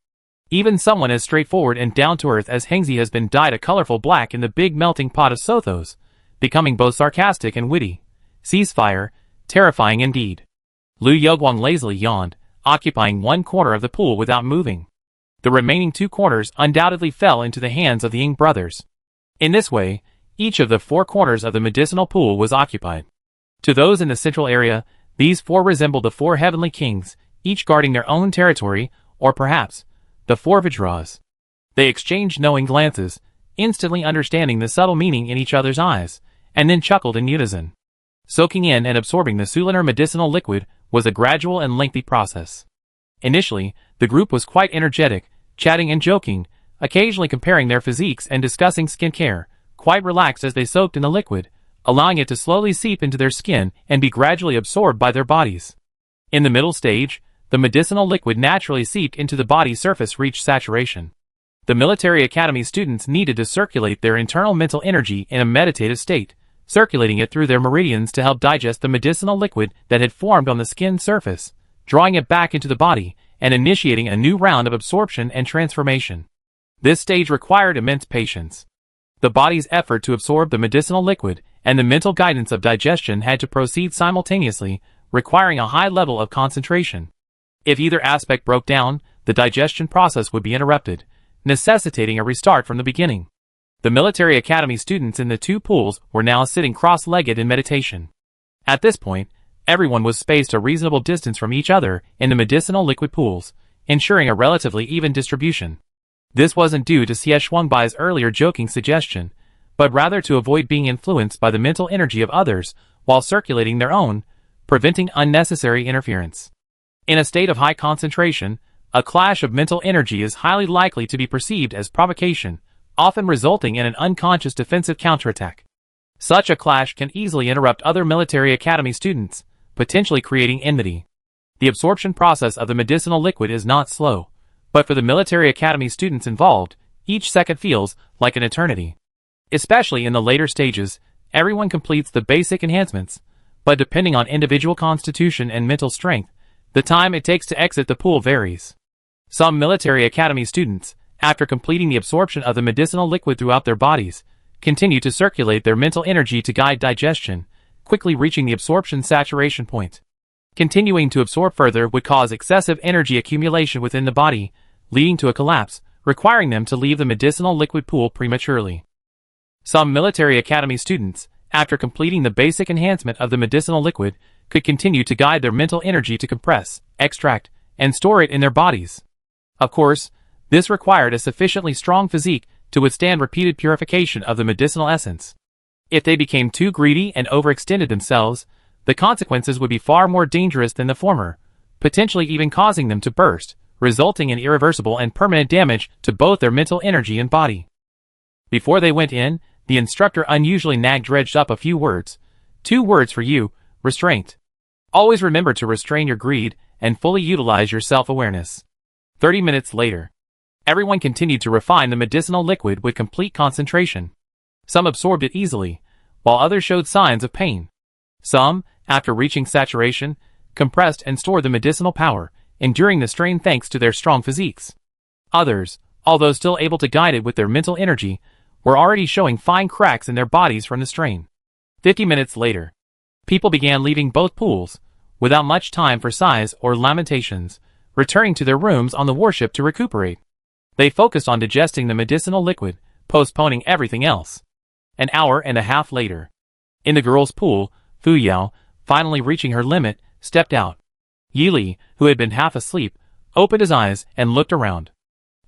Even someone as straightforward and down-to-earth as Hengzi has been dyed a colorful black in the big melting pot of Sothos, becoming both sarcastic and witty. Ceasefire, terrifying indeed. Lu Yoguang lazily yawned, occupying one corner of the pool without moving. The remaining two corners undoubtedly fell into the hands of the Ying brothers. In this way, each of the four corners of the medicinal pool was occupied. To those in the central area, these four resembled the four heavenly kings, each guarding their own territory, or perhaps, the four Vajras. They exchanged knowing glances, instantly understanding the subtle meaning in each other's eyes, and then chuckled in unison. Soaking in and absorbing the Sulinar medicinal liquid was a gradual and lengthy process. Initially, the group was quite energetic, chatting and joking, occasionally comparing their physiques and discussing skincare, quite relaxed as they soaked in the liquid, allowing it to slowly seep into their skin and be gradually absorbed by their bodies. In the middle stage, the medicinal liquid naturally seeped into the body's surface reached saturation. The military academy students needed to circulate their internal mental energy in a meditative state, circulating it through their meridians to help digest the medicinal liquid that had formed on the skin surface, drawing it back into the body, and initiating a new round of absorption and transformation. This stage required immense patience. The body's effort to absorb the medicinal liquid and the mental guidance of digestion had to proceed simultaneously, requiring a high level of concentration. If either aspect broke down, the digestion process would be interrupted, necessitating a restart from the beginning. The military academy students in the two pools were now sitting cross-legged in meditation. At this point, everyone was spaced a reasonable distance from each other in the medicinal liquid pools, ensuring a relatively even distribution. This wasn't due to Xie Shuangbai's earlier joking suggestion, but rather to avoid being influenced by the mental energy of others while circulating their own, preventing unnecessary interference. In a state of high concentration, a clash of mental energy is highly likely to be perceived as provocation, often resulting in an unconscious defensive counterattack. Such a clash can easily interrupt other military academy students, potentially creating enmity. The absorption process of the medicinal liquid is not slow, but for the military academy students involved, each second feels like an eternity. Especially in the later stages, everyone completes the basic enhancements, but depending on individual constitution and mental strength, the time it takes to exit the pool varies. Some military academy students, after completing the absorption of the medicinal liquid throughout their bodies, continue to circulate their mental energy to guide digestion, quickly reaching the absorption saturation point. Continuing to absorb further would cause excessive energy accumulation within the body, leading to a collapse, requiring them to leave the medicinal liquid pool prematurely. Some military academy students, after completing the basic enhancement of the medicinal liquid, could continue to guide their mental energy to compress, extract, and store it in their bodies. Of course, this required a sufficiently strong physique to withstand repeated purification of the medicinal essence. If they became too greedy and overextended themselves, the consequences would be far more dangerous than the former, potentially even causing them to burst, resulting in irreversible and permanent damage to both their mental energy and body. Before they went in, the instructor unusually dredged up a few words. 2 words for you: restraint. Always remember to restrain your greed and fully utilize your self-awareness. 30 minutes later, everyone continued to refine the medicinal liquid with complete concentration. Some absorbed it easily, while others showed signs of pain. Some, after reaching saturation, compressed and stored the medicinal power, enduring the strain thanks to their strong physiques. Others, although still able to guide it with their mental energy, were already showing fine cracks in their bodies from the strain. 50 minutes later, people began leaving both pools, without much time for sighs or lamentations, returning to their rooms on the warship to recuperate. They focused on digesting the medicinal liquid, postponing everything else. An hour and a half later, in the girls' pool, Fu Yao, finally reaching her limit, stepped out. Yi Li, who had been half asleep, opened his eyes and looked around.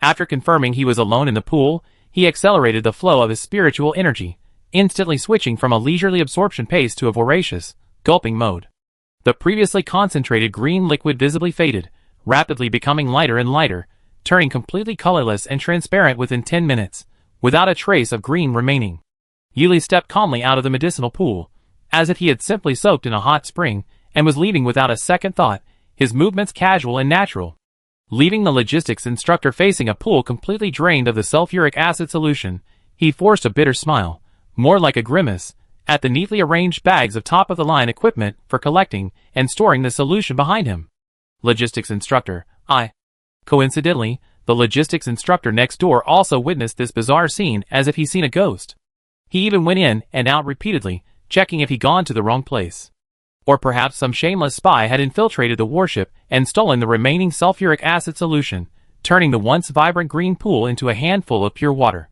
After confirming he was alone in the pool, he accelerated the flow of his spiritual energy, instantly switching from a leisurely absorption pace to a voracious, gulping mode. The previously concentrated green liquid visibly faded, rapidly becoming lighter and lighter, turning completely colorless and transparent within 10 minutes, without a trace of green remaining. Yi Li stepped calmly out of the medicinal pool, as if he had simply soaked in a hot spring, and was leaving without a second thought, his movements casual and natural. Leaving the logistics instructor facing a pool completely drained of the sulfuric acid solution, he forced a bitter smile, more like a grimace, at the neatly arranged bags of top-of-the-line equipment for collecting and storing the solution behind him. Logistics instructor, Coincidentally, the logistics instructor next door also witnessed this bizarre scene as if he'd seen a ghost. He even went in and out repeatedly, checking if he'd gone to the wrong place. Or perhaps some shameless spy had infiltrated the warship and stolen the remaining sulfuric acid solution, turning the once vibrant green pool into a handful of pure water.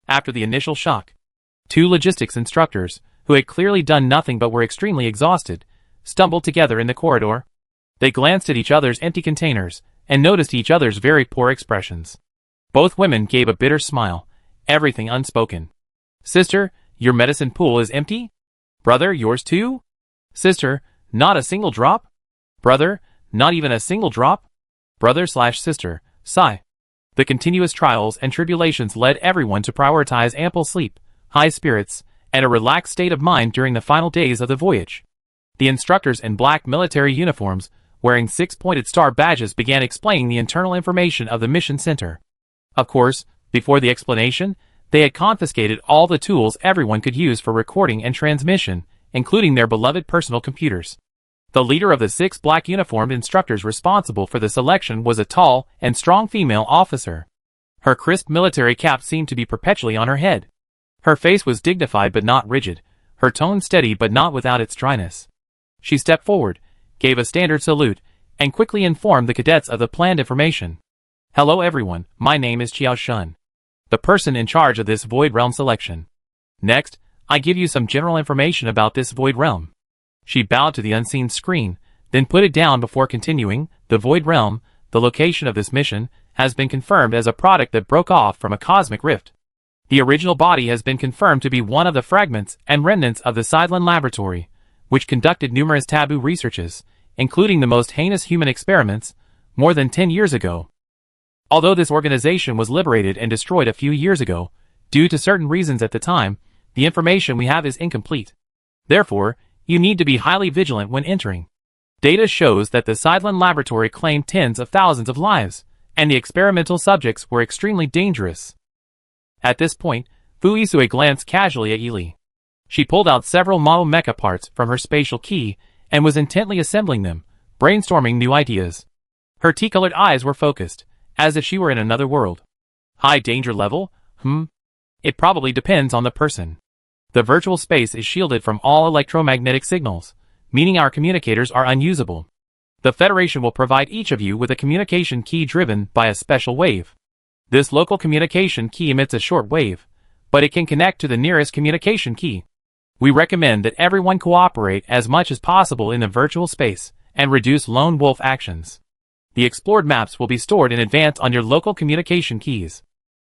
After the initial shock, 2 logistics instructors, who had clearly done nothing but were extremely exhausted, stumbled together in the corridor. They glanced at each other's empty containers, and noticed each other's very poor expressions. Both women gave a bitter smile, everything unspoken. Sister, your medicine pool is empty? Brother, yours too? Sister, not a single drop? Brother, not even a single drop? Brother/sister, sigh. The continuous trials and tribulations led everyone to prioritize ample sleep, high spirits, and a relaxed state of mind during the final days of the voyage. The instructors in black military uniforms, wearing six-pointed star badges, began explaining the internal information of the mission center. Of course, before the explanation, they had confiscated all the tools everyone could use for recording and transmission, including their beloved personal computers. The leader of the 6 black uniformed instructors responsible for the selection was a tall and strong female officer. Her crisp military cap seemed to be perpetually on her head. Her face was dignified but not rigid, her tone steady but not without its dryness. She stepped forward, gave a standard salute, and quickly informed the cadets of the planned information. "Hello everyone, my name is Qiao Shun, the person in charge of this Void Realm selection. Next, I give you some general information about this Void Realm." She bowed to the unseen screen, then put it down before continuing. "The Void Realm, the location of this mission, has been confirmed as a product that broke off from a cosmic rift. The original body has been confirmed to be one of the fragments and remnants of the Sideland Laboratory, which conducted numerous taboo researches, including the most heinous human experiments, more than 10 years ago. Although this organization was liberated and destroyed a few years ago, due to certain reasons at the time, the information we have is incomplete. Therefore, you need to be highly vigilant when entering. Data shows that the Sideland Laboratory claimed tens of thousands of lives, and the experimental subjects were extremely dangerous." At this point, Fu Yisui glanced casually at Yili. She pulled out several model mecha parts from her spatial key and was intently assembling them, brainstorming new ideas. Her tea-colored eyes were focused, as if she were in another world. "High danger level? It probably depends on the person. The virtual space is shielded from all electromagnetic signals, meaning our communicators are unusable. The Federation will provide each of you with a communication key driven by a special wave. This local communication key emits a short wave, but it can connect to the nearest communication key. We recommend that everyone cooperate as much as possible in the virtual space and reduce lone wolf actions. The explored maps will be stored in advance on your local communication keys.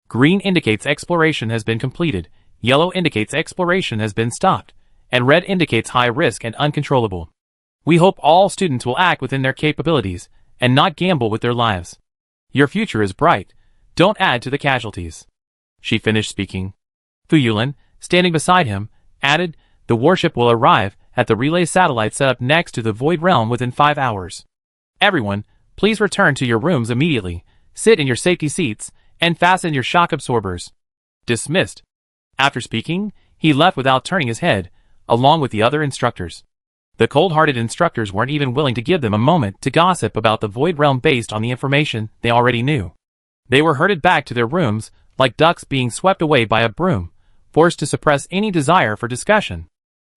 Green indicates exploration has been completed, yellow indicates exploration has been stopped, and red indicates high risk and uncontrollable. We hope all students will act within their capabilities and not gamble with their lives. Your future is bright. Don't add to the casualties." She finished speaking. Fu Yulin, standing beside him, added, "The warship will arrive at the relay satellite set up next to the Void Realm within 5 hours. Everyone, please return to your rooms immediately, sit in your safety seats, and fasten your shock absorbers." Dismissed. After speaking, he left without turning his head, along with the other instructors. The cold-hearted instructors weren't even willing to give them a moment to gossip about the Void Realm based on the information they already knew. They were herded back to their rooms, like ducks being swept away by a broom, forced to suppress any desire for discussion.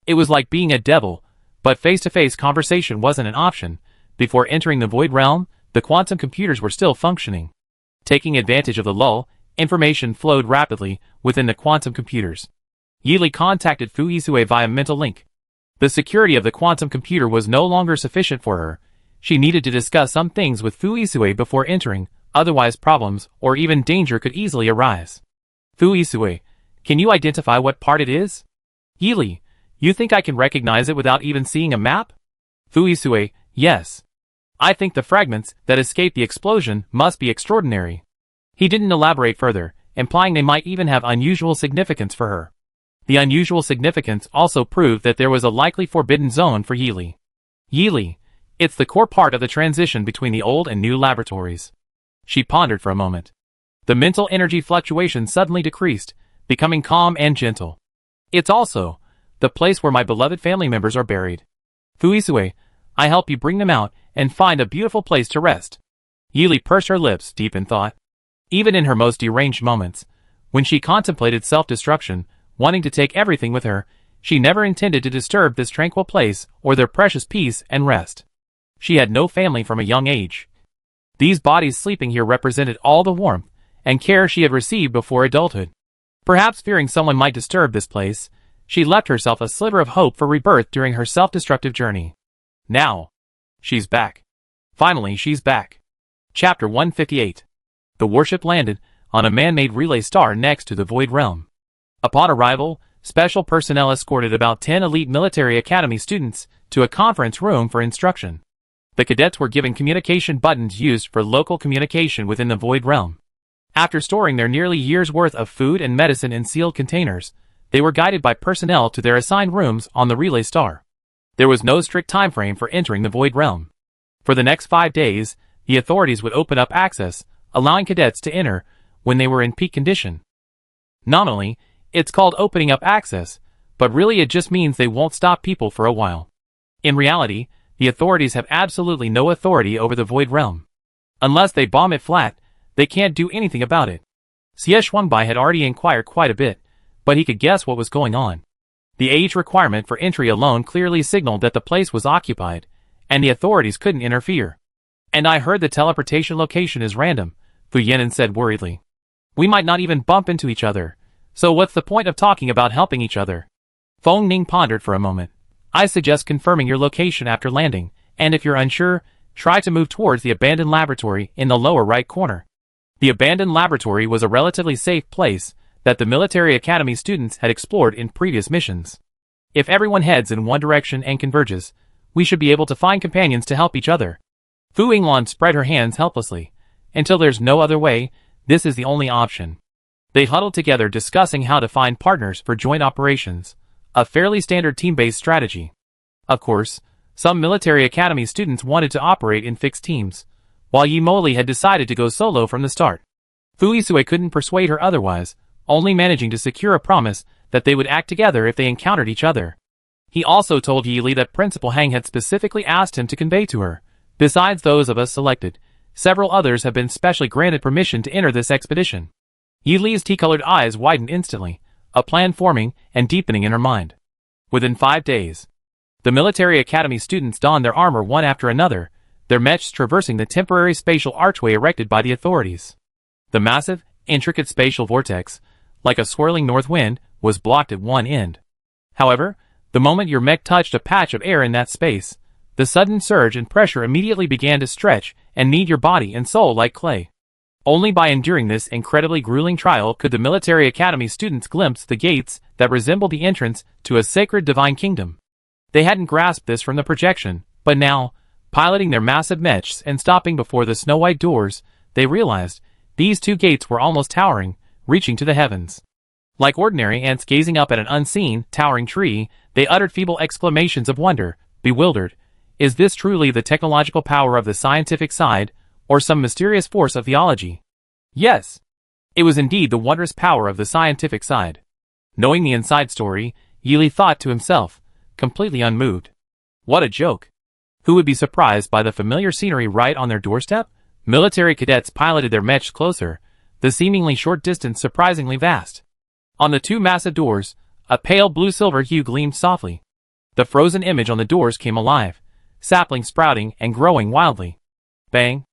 It was like being a devil, but face-to-face conversation wasn't an option. Before entering the Void Realm, the quantum computers were still functioning. Taking advantage of the lull, information flowed rapidly within the quantum computers. Yili contacted Fu Yisui via mental link. The security of the quantum computer was no longer sufficient for her. She needed to discuss some things with Fu Yisui before entering, otherwise problems or even danger could easily arise. "Fu Yisui, can you identify what part it is?" "Yili, you think I can recognize it without even seeing a map?" Fu Yisui, "Yes. I think the fragments that escaped the explosion must be extraordinary." He didn't elaborate further, implying they might even have unusual significance for her. The unusual significance also proved that there was a likely forbidden zone for Yili. "Yili, it's the core part of the transition between the old and new laboratories." She pondered for a moment. The mental energy fluctuation suddenly decreased, becoming calm and gentle. "It's also the place where my beloved family members are buried. Fu Yisui, I help you bring them out and find a beautiful place to rest." Yili pursed her lips, deep in thought. Even in her most deranged moments, when she contemplated self-destruction, wanting to take everything with her, she never intended to disturb this tranquil place or their precious peace and rest. She had no family from a young age. These bodies sleeping here represented all the warmth and care she had received before adulthood. Perhaps fearing someone might disturb this place, she left herself a sliver of hope for rebirth during her self-destructive journey. Now, she's back. Finally, she's back. Chapter 158. The warship landed on a man-made relay star next to the Void Realm. Upon arrival, special personnel escorted about 10 elite military academy students to a conference room for instruction. The cadets were given communication buttons used for local communication within the Void Realm. After storing their nearly year's worth of food and medicine in sealed containers, they were guided by personnel to their assigned rooms on the relay star. There was no strict time frame for entering the Void Realm. For the next 5 days, the authorities would open up access, allowing cadets to enter when they were in peak condition. Nominally, it's called opening up access, but really it just means they won't stop people for a while. In reality, the authorities have absolutely no authority over the Void Realm. Unless they bomb it flat, they can't do anything about it. Xie Shuangbai had already inquired quite a bit, but he could guess what was going on. The age requirement for entry alone clearly signaled that the place was occupied, and the authorities couldn't interfere. And I heard the teleportation location is random, Fu Yinan said worriedly. We might not even bump into each other, so what's the point of talking about helping each other? Feng Ning pondered for a moment. I suggest confirming your location after landing, and if you're unsure, try to move towards the abandoned laboratory in the lower right corner. The abandoned laboratory was a relatively safe place that the military academy students had explored in previous missions. If everyone heads in one direction and converges, we should be able to find companions to help each other. Fu Yinglan spread her hands helplessly. Until there's no other way, this is the only option. They huddled together discussing how to find partners for joint operations, a fairly standard team-based strategy. Of course, some military academy students wanted to operate in fixed teams, while Yi Moli had decided to go solo from the start. Fu Yisui couldn't persuade her otherwise, only managing to secure a promise that they would act together if they encountered each other. He also told Yi Li that Principal Hang had specifically asked him to convey to her, besides those of us selected, several others have been specially granted permission to enter this expedition. Yi Li's tea-colored eyes widened instantly, a plan forming and deepening in her mind. Within 5 days, the military academy students donned their armor one after another, their mechs traversing the temporary spatial archway erected by the authorities. The massive, intricate spatial vortex, like a swirling north wind, was blocked at one end. However, the moment your mech touched a patch of air in that space, the sudden surge in pressure immediately began to stretch and knead your body and soul like clay. Only by enduring this incredibly grueling trial could the military academy students glimpse the gates that resembled the entrance to a sacred divine kingdom. They hadn't grasped this from the projection, but now, piloting their massive mechs and stopping before the snow-white doors, they realized these two gates were almost towering, reaching to the heavens. Like ordinary ants gazing up at an unseen, towering tree, they uttered feeble exclamations of wonder, bewildered. Is this truly the technological power of the scientific side, or some mysterious force of theology? Yes, it was indeed the wondrous power of the scientific side. Knowing the inside story, Yi Li thought to himself, completely unmoved. What a joke. Who would be surprised by the familiar scenery right on their doorstep? Military cadets piloted their mechs closer, the seemingly short distance surprisingly vast. On the two massive doors, a pale blue-silver hue gleamed softly. The frozen image on the doors came alive, saplings sprouting and growing wildly. Bang!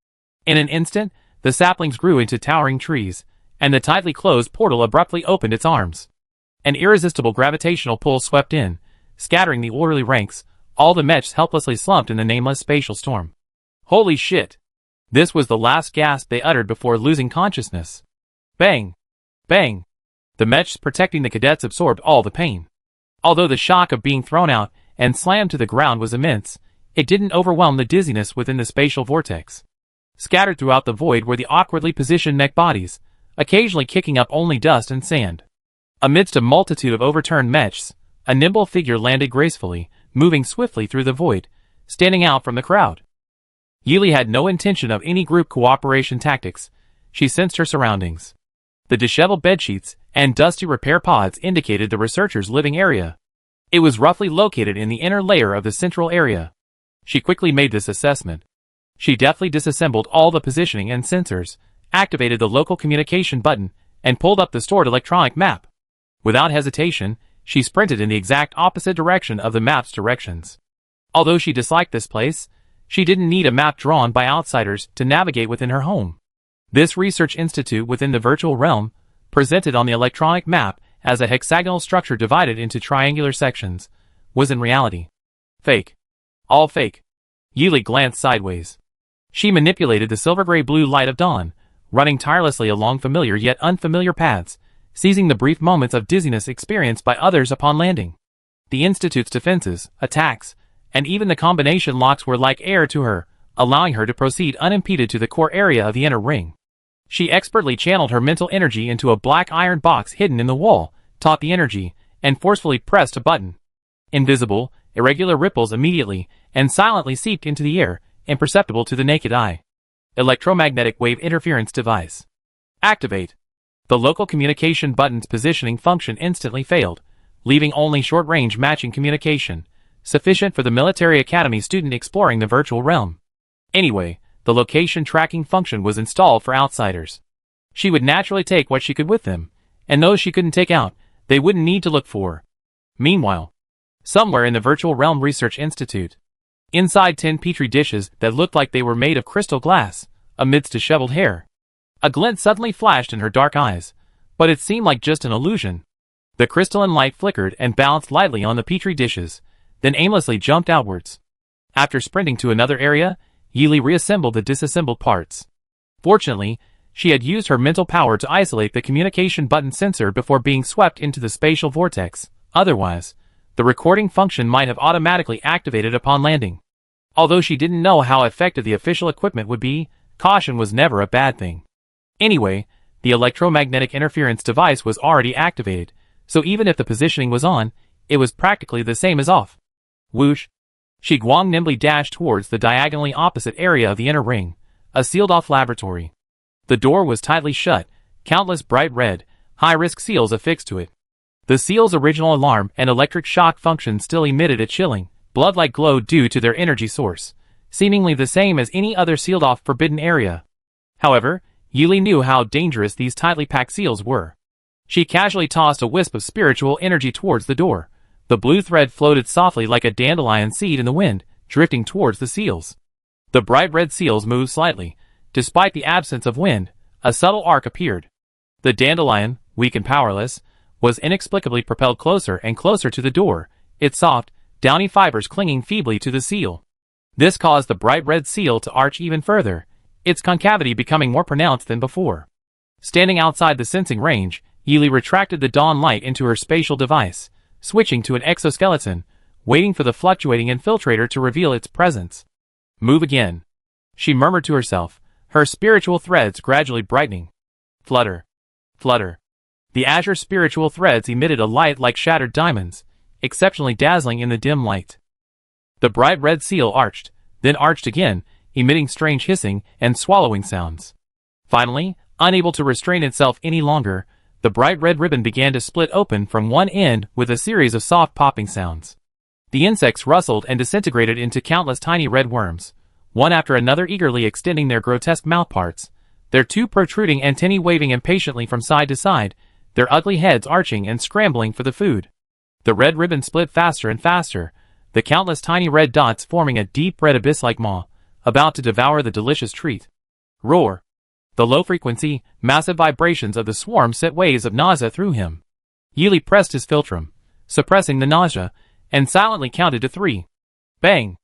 In an instant, the saplings grew into towering trees, and the tightly closed portal abruptly opened its arms. An irresistible gravitational pull swept in, scattering the orderly ranks, all the mechs helplessly slumped in the nameless spatial storm. Holy shit! This was the last gasp they uttered before losing consciousness. Bang! Bang! The mechs protecting the cadets absorbed all the pain. Although the shock of being thrown out and slammed to the ground was immense, it didn't overwhelm the dizziness within the spatial vortex. Scattered throughout the void were the awkwardly positioned mech bodies, occasionally kicking up only dust and sand. Amidst a multitude of overturned mechs, a nimble figure landed gracefully, moving swiftly through the void, standing out from the crowd. Yi Li had no intention of any group cooperation tactics. She sensed her surroundings. The disheveled bedsheets and dusty repair pods indicated the researchers' living area. It was roughly located in the inner layer of the central area. She quickly made this assessment. She deftly disassembled all the positioning and sensors, activated the local communication button, and pulled up the stored electronic map. Without hesitation, she sprinted in the exact opposite direction of the map's directions. Although she disliked this place, she didn't need a map drawn by outsiders to navigate within her home. This research institute within the virtual realm, presented on the electronic map as a hexagonal structure divided into triangular sections, was in reality fake. All fake. Yi Li glanced sideways. She manipulated the silver-gray-blue light of dawn, running tirelessly along familiar yet unfamiliar paths, seizing the brief moments of dizziness experienced by others upon landing. The Institute's defenses, attacks, and even the combination locks were like air to her, allowing her to proceed unimpeded to the core area of the inner ring. She expertly channeled her mental energy into a black iron box hidden in the wall, taught the energy, and forcefully pressed a button. Invisible, irregular ripples immediately and silently seeped into the air, imperceptible to the naked eye. Electromagnetic wave interference device. Activate. The local communication button's positioning function instantly failed, leaving only short-range matching communication, sufficient for the military academy student exploring the virtual realm. Anyway, the location tracking function was installed for outsiders. She would naturally take what she could with them, and those she couldn't take out, they wouldn't need to look for. Meanwhile, somewhere in the Virtual Realm Research Institute, inside 10 petri dishes that looked like they were made of crystal glass, amidst disheveled hair, a glint suddenly flashed in her dark eyes, but it seemed like just an illusion. The crystalline light flickered and bounced lightly on the petri dishes, then aimlessly jumped outwards. After sprinting to another area, Yili reassembled the disassembled parts. Fortunately, she had used her mental power to isolate the communication button sensor before being swept into the spatial vortex. Otherwise, the recording function might have automatically activated upon landing. Although she didn't know how effective the official equipment would be, caution was never a bad thing. Anyway, the electromagnetic interference device was already activated, so even if the positioning was on, it was practically the same as off. Whoosh! Shi Guang nimbly dashed towards the diagonally opposite area of the inner ring, a sealed-off laboratory. The door was tightly shut, countless bright red, high-risk seals affixed to it. The seal's original alarm and electric shock function still emitted a chilling, blood-like glow due to their energy source, seemingly the same as any other sealed-off forbidden area. However, Yili knew how dangerous these tightly packed seals were. She casually tossed a wisp of spiritual energy towards the door. The blue thread floated softly like a dandelion seed in the wind, drifting towards the seals. The bright red seals moved slightly. Despite the absence of wind, a subtle arc appeared. The dandelion, weak and powerless, was inexplicably propelled closer and closer to the door, its soft, downy fibers clinging feebly to the seal. This caused the bright red seal to arch even further, its concavity becoming more pronounced than before. Standing outside the sensing range, Yili retracted the dawn light into her spatial device, switching to an exoskeleton, waiting for the fluctuating infiltrator to reveal its presence. Move again, she murmured to herself, her spiritual threads gradually brightening. Flutter. Flutter. The azure spiritual threads emitted a light like shattered diamonds, exceptionally dazzling in the dim light. The bright red seal arched, then arched again, emitting strange hissing and swallowing sounds. Finally, unable to restrain itself any longer, the bright red ribbon began to split open from one end with a series of soft popping sounds. The insects rustled and disintegrated into countless tiny red worms, one after another eagerly extending their grotesque mouthparts, their two protruding antennae waving impatiently from side to side, their ugly heads arching and scrambling for the food. The red ribbon split faster and faster, the countless tiny red dots forming a deep red abyss-like maw, about to devour the delicious treat. Roar! The low-frequency, massive vibrations of the swarm sent waves of nausea through him. Yili pressed his philtrum, suppressing the nausea, and silently counted to 3. Bang!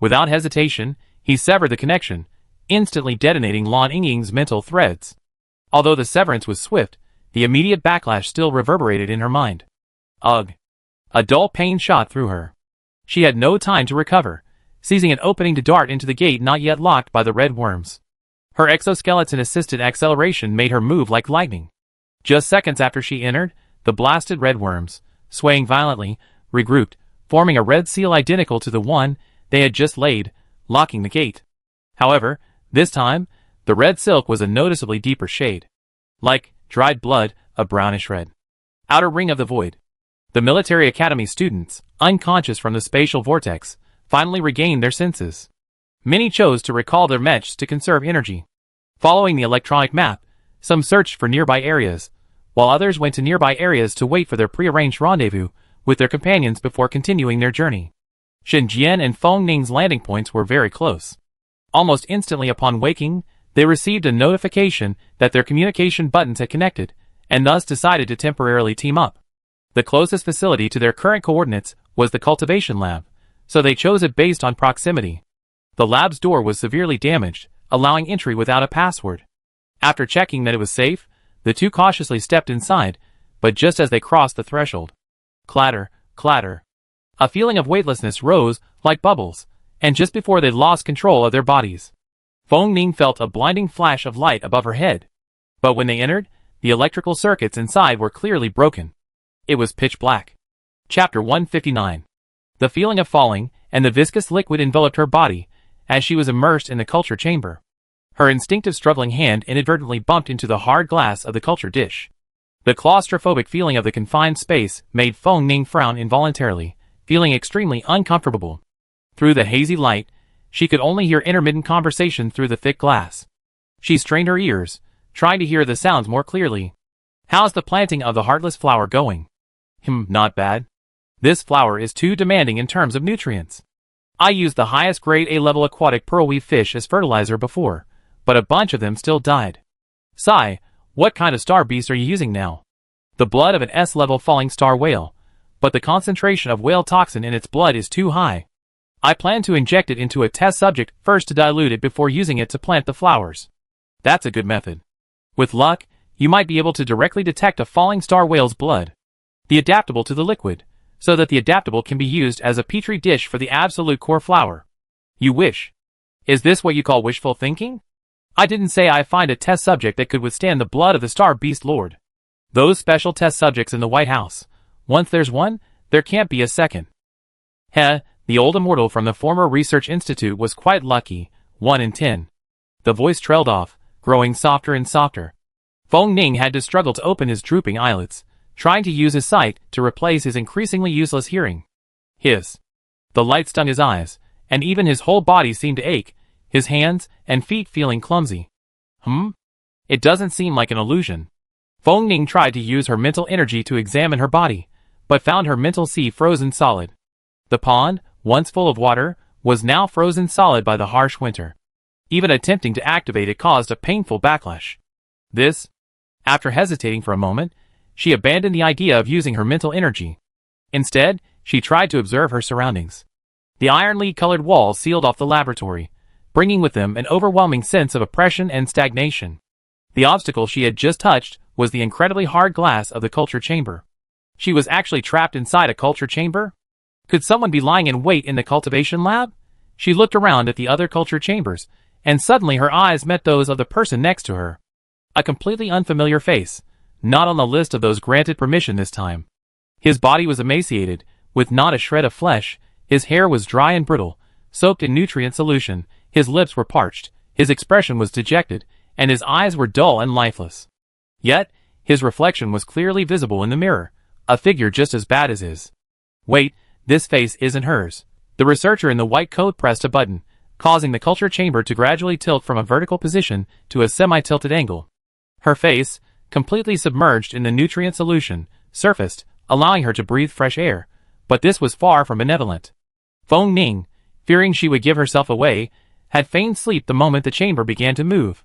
Without hesitation, he severed the connection, instantly detonating Lan Yingying's mental threads. Although the severance was swift, the immediate backlash still reverberated in her mind. Ugh! A dull pain shot through her. She had no time to recover, seizing an opening to dart into the gate not yet locked by the red worms. Her exoskeleton-assisted acceleration made her move like lightning. Just seconds after she entered, the blasted red worms, swaying violently, regrouped, forming a red seal identical to the one they had just laid, locking the gate. However, this time, the red silk was a noticeably deeper shade. Like dried blood, a brownish red. Outer ring of the void. The military academy students, unconscious from the spatial vortex, finally regained their senses. Many chose to recall their mechs to conserve energy. Following the electronic map, some searched for nearby areas, while others went to nearby areas to wait for their prearranged rendezvous with their companions before continuing their journey. Shen Jian and Feng Ning's landing points were very close. Almost instantly upon waking, they received a notification that their communication buttons had connected, and thus decided to temporarily team up. The closest facility to their current coordinates was the cultivation lab, so they chose it based on proximity. The lab's door was severely damaged, allowing entry without a password. After checking that it was safe, the two cautiously stepped inside, but just as they crossed the threshold, clatter, clatter. A feeling of weightlessness rose, like bubbles, and just before they lost control of their bodies, Feng Ning felt a blinding flash of light above her head. But when they entered, the electrical circuits inside were clearly broken. It was pitch black. Chapter 159. The feeling of falling, and the viscous liquid enveloped her body, as she was immersed in the culture chamber. Her instinctive struggling hand inadvertently bumped into the hard glass of the culture dish. The claustrophobic feeling of the confined space made Feng Ning frown involuntarily, feeling extremely uncomfortable. Through the hazy light, she could only hear intermittent conversation through the thick glass. She strained her ears, trying to hear the sounds more clearly. "How's the planting of the heartless flower going?" Not bad. This flower is too demanding in terms of nutrients. I used the highest grade A-level aquatic pearlweed fish as fertilizer before, but a bunch of them still died. Sigh, what kind of star beast are you using now? The blood of an S-level falling star whale, but the concentration of whale toxin in its blood is too high. I plan to inject it into a test subject first to dilute it before using it to plant the flowers. That's a good method. With luck, you might be able to directly detect a falling star whale's blood. The adaptable to the liquid, so that the adaptable can be used as a petri dish for the absolute core flower. You wish. Is this what you call wishful thinking? I didn't say I find a test subject that could withstand the blood of the star beast lord. Those special test subjects in the White House. Once there's one, there can't be a second. The old immortal from the former research institute was quite lucky, 1 in 10. The voice trailed off, growing softer and softer. Feng Ning had to struggle to open his drooping eyelids, trying to use his sight to replace his increasingly useless hearing. The light stung his eyes, and even his whole body seemed to ache, his hands and feet feeling clumsy. It doesn't seem like an illusion. Feng Ning tried to use her mental energy to examine her body, but found her mental sea frozen solid. The pond, once full of water, was now frozen solid by the harsh winter. Even attempting to activate it caused a painful backlash. After hesitating for a moment, she abandoned the idea of using her mental energy. Instead, she tried to observe her surroundings. The iron lead-colored walls sealed off the laboratory, bringing with them an overwhelming sense of oppression and stagnation. The obstacle she had just touched was the incredibly hard glass of the culture chamber. She was actually trapped inside a culture chamber? Could someone be lying in wait in the cultivation lab? She looked around at the other culture chambers, and suddenly her eyes met those of the person next to her. A completely unfamiliar face, not on the list of those granted permission this time. His body was emaciated, with not a shred of flesh, his hair was dry and brittle, soaked in nutrient solution, his lips were parched, his expression was dejected, and his eyes were dull and lifeless. Yet, his reflection was clearly visible in the mirror, a figure just as bad as his. Wait, this face isn't hers. The researcher in the white coat pressed a button, causing the culture chamber to gradually tilt from a vertical position to a semi-tilted angle. Her face, completely submerged in the nutrient solution, surfaced, allowing her to breathe fresh air, but this was far from benevolent. Feng Ning, fearing she would give herself away, had feigned sleep the moment the chamber began to move.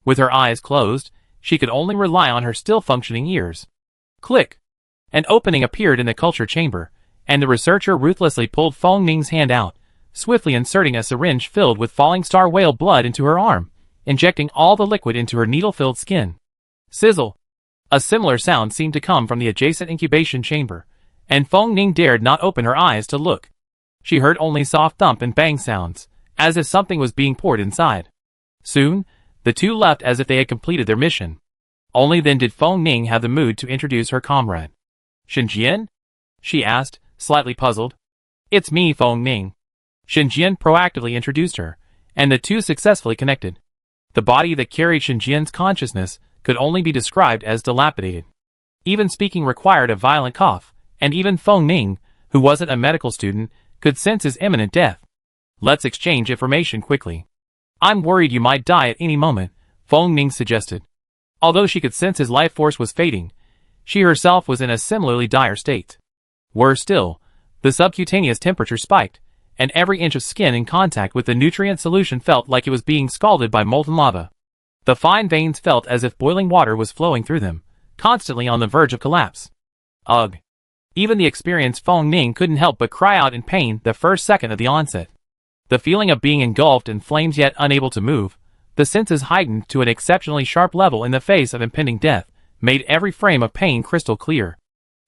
With her eyes closed, she could only rely on her still-functioning ears. Click! An opening appeared in the culture chamber, and the researcher ruthlessly pulled Feng Ning's hand out, swiftly inserting a syringe filled with falling star whale blood into her arm, injecting all the liquid into her needle-filled skin. Sizzle! A similar sound seemed to come from the adjacent incubation chamber, and Feng Ning dared not open her eyes to look. She heard only soft thump and bang sounds, as if something was being poured inside. Soon, the two left as if they had completed their mission. Only then did Feng Ning have the mood to introduce her comrade. "Shenjian?" she asked, slightly puzzled. "It's me, Feng Ning." Shenjian proactively introduced her, and the two successfully connected. The body that carried Shenjian's consciousness could only be described as dilapidated. Even speaking required a violent cough, and even Feng Ning, who wasn't a medical student, could sense his imminent death. "Let's exchange information quickly. I'm worried you might die at any moment," Feng Ning suggested. Although she could sense his life force was fading, she herself was in a similarly dire state. Worse still, the subcutaneous temperature spiked, and every inch of skin in contact with the nutrient solution felt like it was being scalded by molten lava. The fine veins felt as if boiling water was flowing through them, constantly on the verge of collapse. Ugh! Even the experienced Feng Ning couldn't help but cry out in pain the first second of the onset. The feeling of being engulfed in flames yet unable to move, the senses heightened to an exceptionally sharp level in the face of impending death, made every frame of pain crystal clear.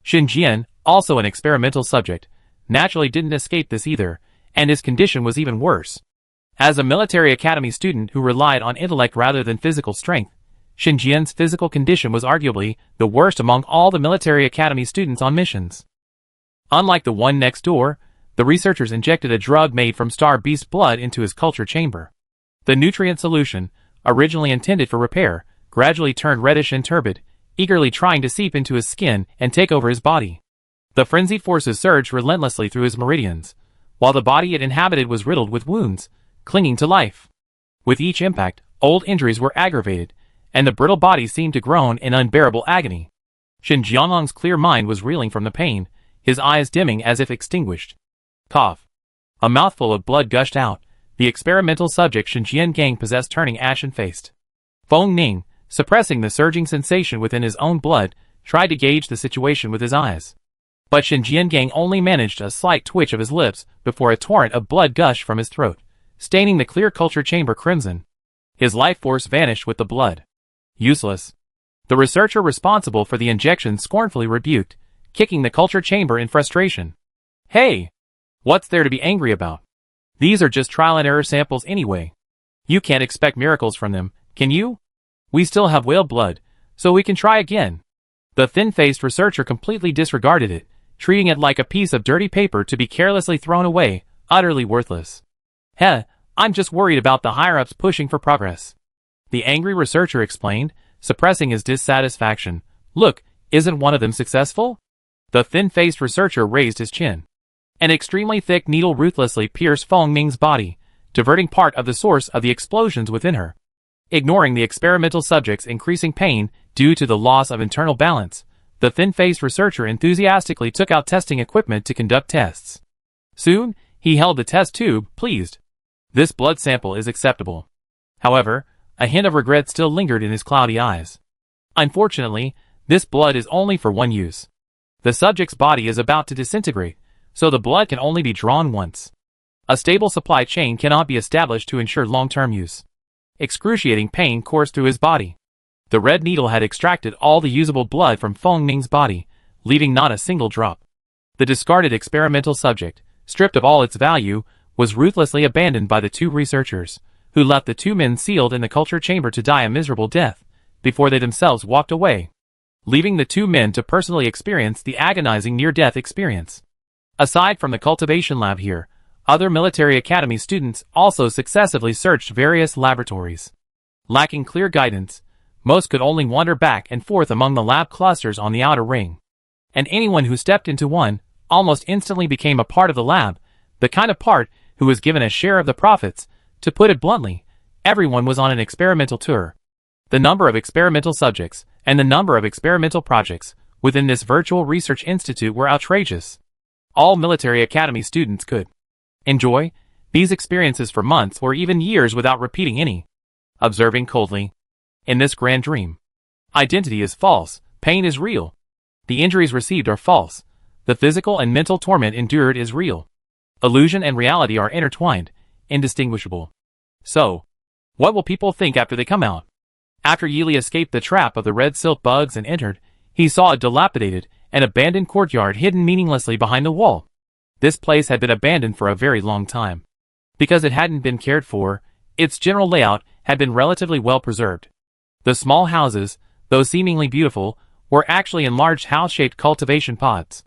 Shenjian, also an experimental subject, naturally didn't escape this either, and his condition was even worse. As a military academy student who relied on intellect rather than physical strength, Shenjian's physical condition was arguably the worst among all the military academy students on missions. Unlike the one next door, The researchers injected a drug made from star beast blood into his culture chamber. The nutrient solution, originally intended for repair, gradually turned reddish and turbid, eagerly trying to seep into his skin and take over his body. The frenzied forces surged relentlessly through his meridians, while the body it inhabited was riddled with wounds, clinging to life. With each impact, old injuries were aggravated, and the brittle body seemed to groan in unbearable agony. Shen Jianlong's clear mind was reeling from the pain, his eyes dimming as if extinguished. Cough. A mouthful of blood gushed out, the experimental subject Shen Jiangang possessed turning ashen-faced. Feng Ning, suppressing the surging sensation within his own blood, tried to gauge the situation with his eyes. But Shen Jiangang only managed a slight twitch of his lips before a torrent of blood gushed from his throat, staining the clear culture chamber crimson. His life force vanished with the blood. Useless. The researcher responsible for the injection scornfully rebuked, kicking the culture chamber in frustration. Hey! What's there to be angry about? These are just trial and error samples anyway. You can't expect miracles from them, can you? We still have whale blood, so we can try again. The thin-faced researcher completely disregarded it, treating it like a piece of dirty paper to be carelessly thrown away, utterly worthless. Heh, I'm just worried about the higher-ups pushing for progress. The angry researcher explained, suppressing his dissatisfaction. Look, isn't one of them successful? The thin-faced researcher raised his chin. An extremely thick needle ruthlessly pierced Feng Ning's body, diverting part of the source of the explosions within her. Ignoring the experimental subject's increasing pain due to the loss of internal balance, the thin-faced researcher enthusiastically took out testing equipment to conduct tests. Soon, he held the test tube, pleased. This blood sample is acceptable. However, a hint of regret still lingered in his cloudy eyes. Unfortunately, this blood is only for one use. The subject's body is about to disintegrate, so the blood can only be drawn once. A stable supply chain cannot be established to ensure long-term use. Excruciating pain coursed through his body. The red needle had extracted all the usable blood from Feng Ning's body, leaving not a single drop. The discarded experimental subject, stripped of all its value, was ruthlessly abandoned by the two researchers, who left the two men sealed in the culture chamber to die a miserable death, before they themselves walked away, leaving the two men to personally experience the agonizing near-death experience. Aside from the cultivation lab here, other military academy students also successively searched various laboratories. Lacking clear guidance, most could only wander back and forth among the lab clusters on the outer ring. And anyone who stepped into one almost instantly became a part of the lab, the kind of part who was given a share of the profits. To put it bluntly, everyone was on an experimental tour. The number of experimental subjects and the number of experimental projects within this virtual research institute were outrageous. All military academy students could enjoy these experiences for months or even years without repeating any. Observing coldly. In this grand dream, identity is false, pain is real. The injuries received are false. The physical and mental torment endured is real. Illusion and reality are intertwined, indistinguishable. So, what will people think after they come out? After Yili escaped the trap of the red silk bugs and entered, he saw a dilapidated and abandoned courtyard hidden meaninglessly behind a wall. This place had been abandoned for a very long time. Because it hadn't been cared for, its general layout had been relatively well preserved. The small houses, though seemingly beautiful, were actually enlarged house-shaped cultivation pods.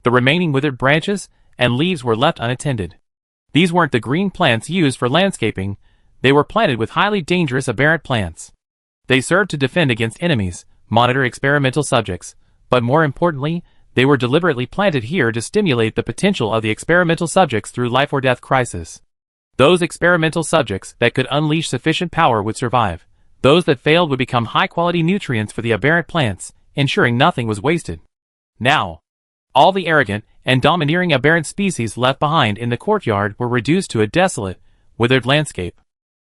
The remaining withered branches and leaves were left unattended. These weren't the green plants used for landscaping, they were planted with highly dangerous aberrant plants. They served to defend against enemies, monitor experimental subjects, but more importantly, they were deliberately planted here to stimulate the potential of the experimental subjects through life-or-death crisis. Those experimental subjects that could unleash sufficient power would survive. Those that failed would become high-quality nutrients for the aberrant plants, ensuring nothing was wasted. Now, all the arrogant and domineering aberrant species left behind in the courtyard were reduced to a desolate, withered landscape.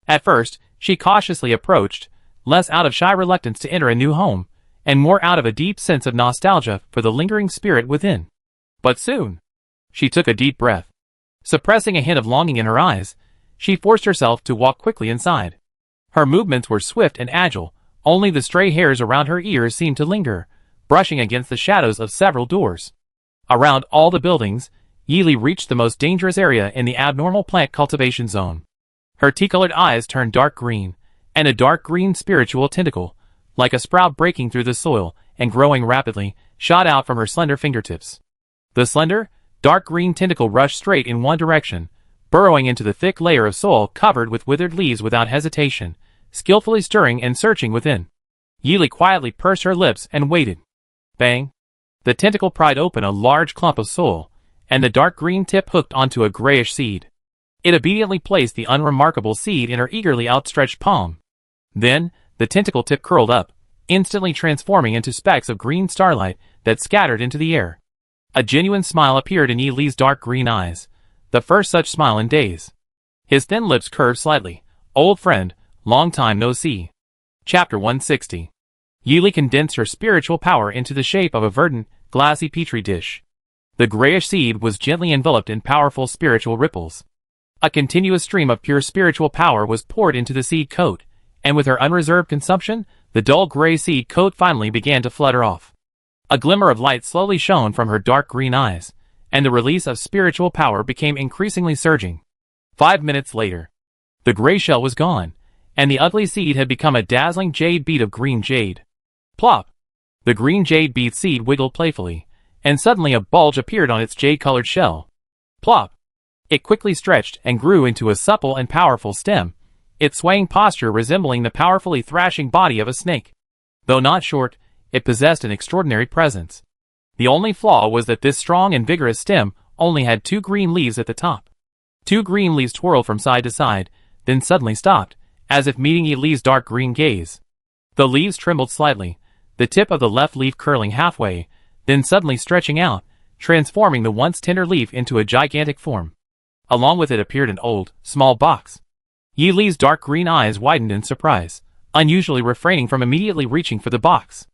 At first, she cautiously approached, less out of shy reluctance to enter a new home, and more out of a deep sense of nostalgia for the lingering spirit within. But soon, she took a deep breath. Suppressing a hint of longing in her eyes, she forced herself to walk quickly inside. Her movements were swift and agile, only the stray hairs around her ears seemed to linger, brushing against the shadows of several doors. Around all the buildings, Yili reached the most dangerous area in the abnormal plant cultivation zone. Her tea-colored eyes turned dark green, and a dark green spiritual tentacle, like a sprout breaking through the soil and growing rapidly, shot out from her slender fingertips. The slender, Dark green tentacle rushed straight in one direction, burrowing into the thick layer of soil covered with withered leaves without hesitation, skillfully stirring and searching within. Yili quietly pursed her lips and waited. Bang! The tentacle pried open a large clump of soil, and the dark green tip hooked onto a grayish seed. It obediently placed the unremarkable seed in her eagerly outstretched palm. Then, the tentacle tip curled up, instantly transforming into specks of green starlight that scattered into the air. A genuine smile appeared in Yili's dark green eyes, the first such smile in days. His thin lips curved slightly. Old friend, long time no see. Chapter 160. Yili condensed her spiritual power into the shape of a verdant, glassy petri dish. The grayish seed was gently enveloped in powerful spiritual ripples. A continuous stream of pure spiritual power was poured into the seed coat, and with her unreserved consumption, the dull gray seed coat finally began to flutter off. A glimmer of light slowly shone from her dark green eyes, and the release of spiritual power became increasingly surging. 5 minutes later, the gray shell was gone, and the ugly seed had become a dazzling jade bead of green jade. Plop! The green jade bead seed wiggled playfully, and suddenly a bulge appeared on its jade-colored shell. Plop! It quickly stretched and grew into a supple and powerful stem, its swaying posture resembling the powerfully thrashing body of a snake. Though not short, it possessed an extraordinary presence. The only flaw was that this strong and vigorous stem only had 2 green leaves at the top. 2 green leaves twirled from side to side, then suddenly stopped, as if meeting Yili's dark green gaze. The leaves trembled slightly, the tip of the left leaf curling halfway, then suddenly stretching out, transforming the once tender leaf into a gigantic form. Along with it appeared an old, small box. Yili's dark green eyes widened in surprise, unusually refraining from immediately reaching for the box.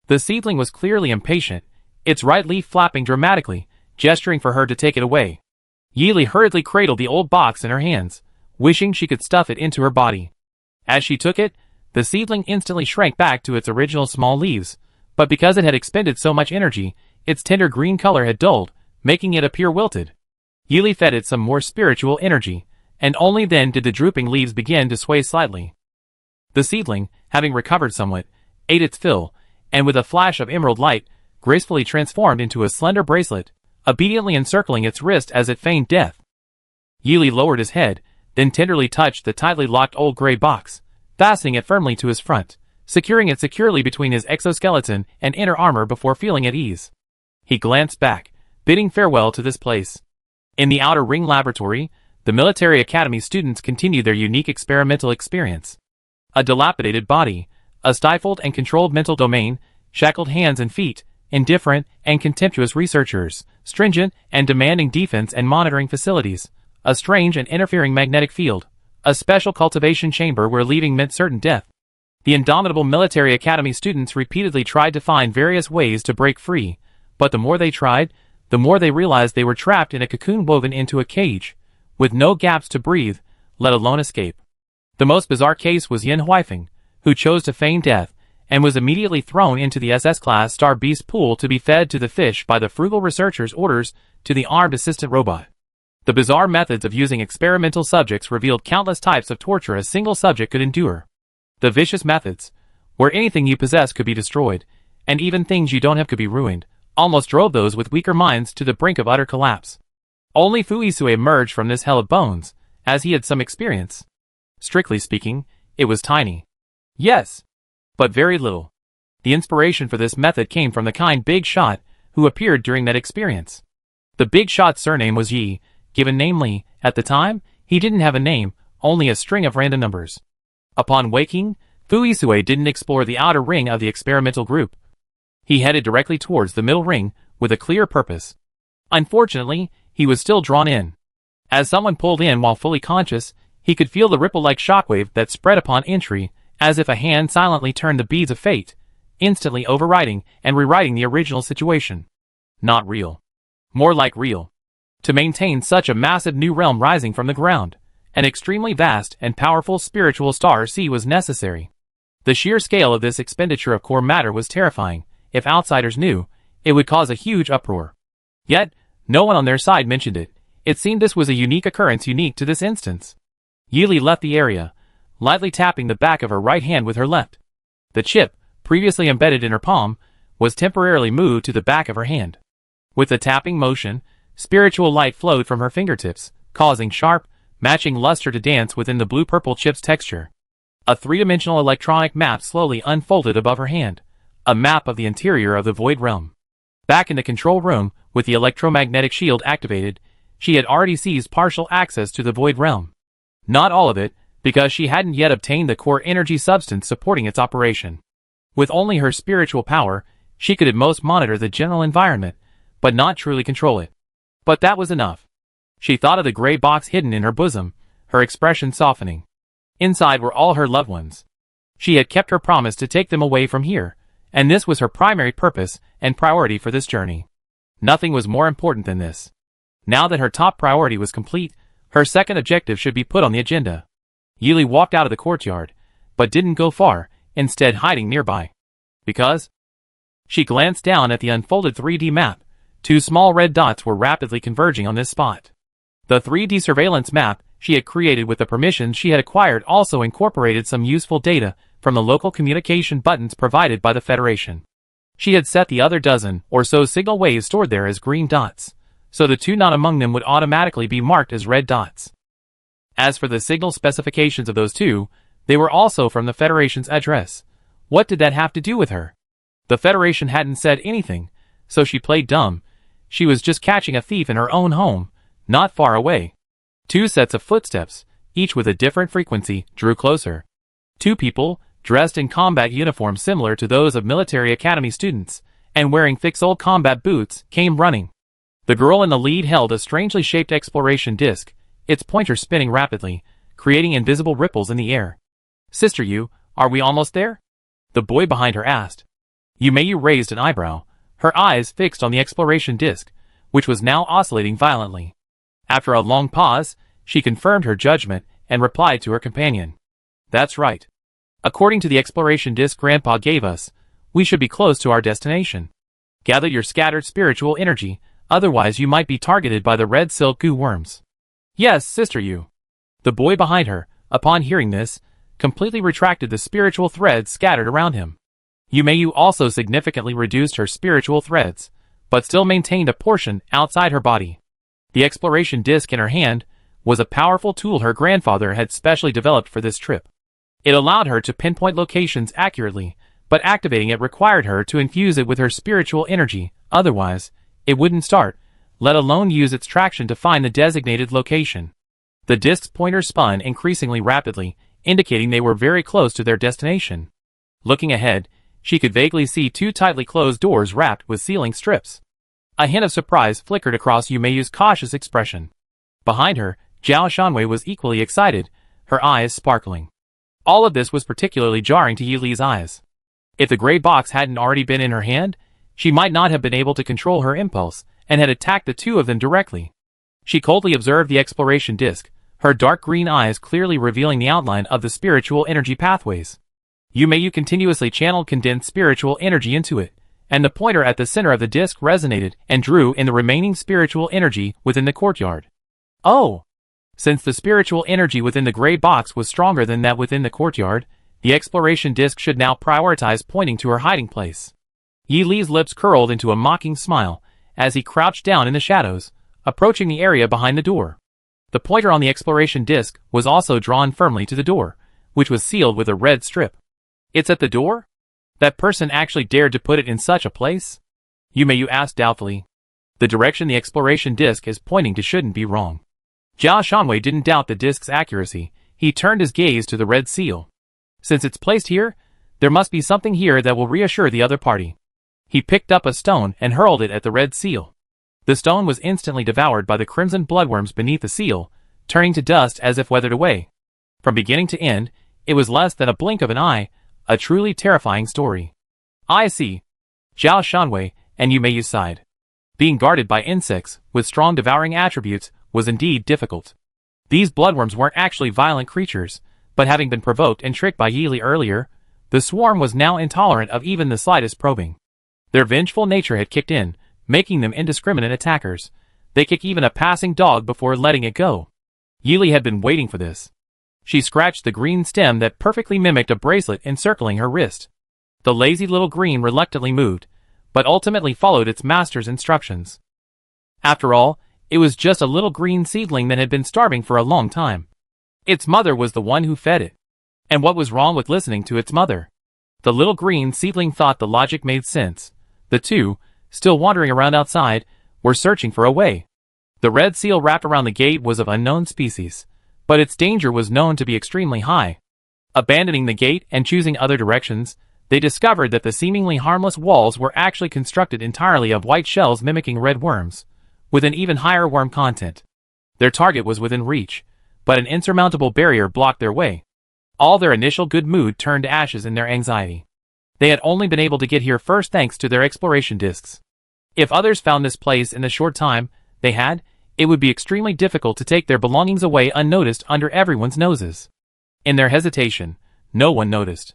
The seedling was clearly impatient, its right leaf flapping dramatically, gesturing for her to take it away. Yili hurriedly cradled the old box in her hands, wishing she could stuff it into her body. As she took it, the seedling instantly shrank back to its original small leaves, but because it had expended so much energy, its tender green color had dulled, making it appear wilted. Yili fed it some more spiritual energy, and only then did the drooping leaves begin to sway slightly. The seedling, having recovered somewhat, ate its fill, and with a flash of emerald light, gracefully transformed into a slender bracelet, obediently encircling its wrist as it feigned death. Yili lowered his head, then tenderly touched the tightly locked old gray box, fastening it firmly to his front, securing it securely between his exoskeleton and inner armor before feeling at ease. He glanced back, bidding farewell to this place. In the outer ring laboratory, the military academy students continued their unique experimental experience. A dilapidated body, a stifled and controlled mental domain, shackled hands and feet, indifferent and contemptuous researchers, stringent and demanding defense and monitoring facilities, a strange and interfering magnetic field, a special cultivation chamber where leaving meant certain death. The indomitable military academy students repeatedly tried to find various ways to break free, but the more they tried, the more they realized they were trapped in a cocoon woven into a cage, with no gaps to breathe, let alone escape. The most bizarre case was Yin Huifeng, who chose to feign death, and was immediately thrown into the SS-class Star Beast pool to be fed to the fish by the frugal researcher's orders to the armed assistant robot. The bizarre methods of using experimental subjects revealed countless types of torture a single subject could endure. The vicious methods, where anything you possess could be destroyed, and even things you don't have could be ruined, almost drove those with weaker minds to the brink of utter collapse. Only Fuisue emerged from this hell of bones, as he had some experience. Strictly speaking, it was tiny. Yes, but very little. The inspiration for this method came from the kind big shot who appeared during that experience. The big shot's surname was Yi, given namely, at the time, he didn't have a name, only a string of random numbers. Upon waking, Fuisue didn't explore the outer ring of the experimental group. He headed directly towards the middle ring, with a clear purpose. Unfortunately, he was still drawn in. As someone pulled in while fully conscious, he could feel the ripple-like shockwave that spread upon entry, as if a hand silently turned the beads of fate, instantly overriding and rewriting the original situation. Not real. More like real. To maintain such a massive new realm rising from the ground, an extremely vast and powerful spiritual star sea was necessary. The sheer scale of this expenditure of core matter was terrifying. If outsiders knew, it would cause a huge uproar. Yet, no one on their side mentioned it. It seemed this was a unique occurrence unique to this instance. Yili left the area, lightly tapping the back of her right hand with her left. The chip, previously embedded in her palm, was temporarily moved to the back of her hand. With the tapping motion, spiritual light flowed from her fingertips, causing sharp, matching luster to dance within the blue-purple chip's texture. A three-dimensional electronic map slowly unfolded above her hand, a map of the interior of the Void Realm. Back in the control room, with the electromagnetic shield activated, she had already seized partial access to the Void Realm. Not all of it, because she hadn't yet obtained the core energy substance supporting its operation. With only her spiritual power, she could at most monitor the general environment, but not truly control it. But that was enough. She thought of the gray box hidden in her bosom, her expression softening. Inside were all her loved ones. She had kept her promise to take them away from here, and this was her primary purpose and priority for this journey. Nothing was more important than this. Now that her top priority was complete, her second objective should be put on the agenda. Yili walked out of the courtyard, but didn't go far, instead hiding nearby. Because? She glanced down at the unfolded 3D map. Two small red dots were rapidly converging on this spot. The 3D surveillance map she had created with the permissions she had acquired also incorporated some useful data from the local communication buttons provided by the Federation. She had set the other dozen or so signal waves stored there as green dots, so the two not among them would automatically be marked as red dots. As for the signal specifications of those two, they were also from the Federation's address. What did that have to do with her? The Federation hadn't said anything, so she played dumb. She was just catching a thief in her own home, not far away. Two sets of footsteps, each with a different frequency, drew closer. Two people, dressed in combat uniforms similar to those of military academy students, and wearing thick old combat boots, came running. The girl in the lead held a strangely shaped exploration disc, its pointer spinning rapidly, creating invisible ripples in the air. "Sister Yu, are we almost there?" the boy behind her asked. Yu raised an eyebrow, her eyes fixed on the exploration disc, which was now oscillating violently. After a long pause, she confirmed her judgment and replied to her companion. "That's right. According to the exploration disc Grandpa gave us, we should be close to our destination. Gather your scattered spiritual energy, otherwise you might be targeted by the red silk goo worms." "Yes, Sister Yu." The boy behind her, upon hearing this, completely retracted the spiritual threads scattered around him. Yu also significantly reduced her spiritual threads, but still maintained a portion outside her body. The exploration disc in her hand was a powerful tool her grandfather had specially developed for this trip. It allowed her to pinpoint locations accurately, but activating it required her to infuse it with her spiritual energy, otherwise, it wouldn't start, let alone use its traction to find the designated location. The disc's pointer spun increasingly rapidly, indicating they were very close to their destination. Looking ahead, she could vaguely see two tightly closed doors wrapped with sealing strips. A hint of surprise flickered across Yumeyu's cautious expression. Behind her, Zhao Shanwei was equally excited, her eyes sparkling. All of this was particularly jarring to Yili's eyes. If the gray box hadn't already been in her hand, she might not have been able to control her impulse, and had attacked the two of them directly. She coldly observed the exploration disc, her dark green eyes clearly revealing the outline of the spiritual energy pathways. Yumeyu continuously channeled condensed spiritual energy into it, and the pointer at the center of the disc resonated and drew in the remaining spiritual energy within the courtyard. Oh! Since the spiritual energy within the gray box was stronger than that within the courtyard, the exploration disc should now prioritize pointing to her hiding place. Yi Li's lips curled into a mocking smile as he crouched down in the shadows, approaching the area behind the door. The pointer on the exploration disc was also drawn firmly to the door, which was sealed with a red strip. "It's at the door? That person actually dared to put it in such a place?" Yumeyu asked doubtfully. "The direction the exploration disc is pointing to shouldn't be wrong." Zhao Shanwei didn't doubt the disc's accuracy. He turned his gaze to the red seal. "Since it's placed here, there must be something here that will reassure the other party." He picked up a stone and hurled it at the red seal. The stone was instantly devoured by the crimson bloodworms beneath the seal, turning to dust as if weathered away. From beginning to end, it was less than a blink of an eye, a truly terrifying story. "I see." Zhao Shanwei and Yumeyu sighed. Being guarded by insects with strong devouring attributes was indeed difficult. These bloodworms weren't actually violent creatures, but having been provoked and tricked by Yi Li earlier, the swarm was now intolerant of even the slightest probing. Their vengeful nature had kicked in, making them indiscriminate attackers. They kick even a passing dog before letting it go. Yi Li had been waiting for this. She scratched the green stem that perfectly mimicked a bracelet encircling her wrist. The lazy little green reluctantly moved, but ultimately followed its master's instructions. After all, It was just a little green seedling that had been starving for a long time. Its mother was the one who fed it. And what was wrong with listening to its mother? The little green seedling thought the logic made sense. The two, still wandering around outside, were searching for a way. The red seal wrapped around the gate was of unknown species, but its danger was known to be extremely high. Abandoning the gate and choosing other directions, they discovered that the seemingly harmless walls were actually constructed entirely of white shells mimicking red worms, with an even higher worm content. Their target was within reach, but an insurmountable barrier blocked their way. All their initial good mood turned to ashes in their anxiety. They had only been able to get here first thanks to their exploration discs. If others found this place in the short time they had, it would be extremely difficult to take their belongings away unnoticed under everyone's noses. In their hesitation, no one noticed.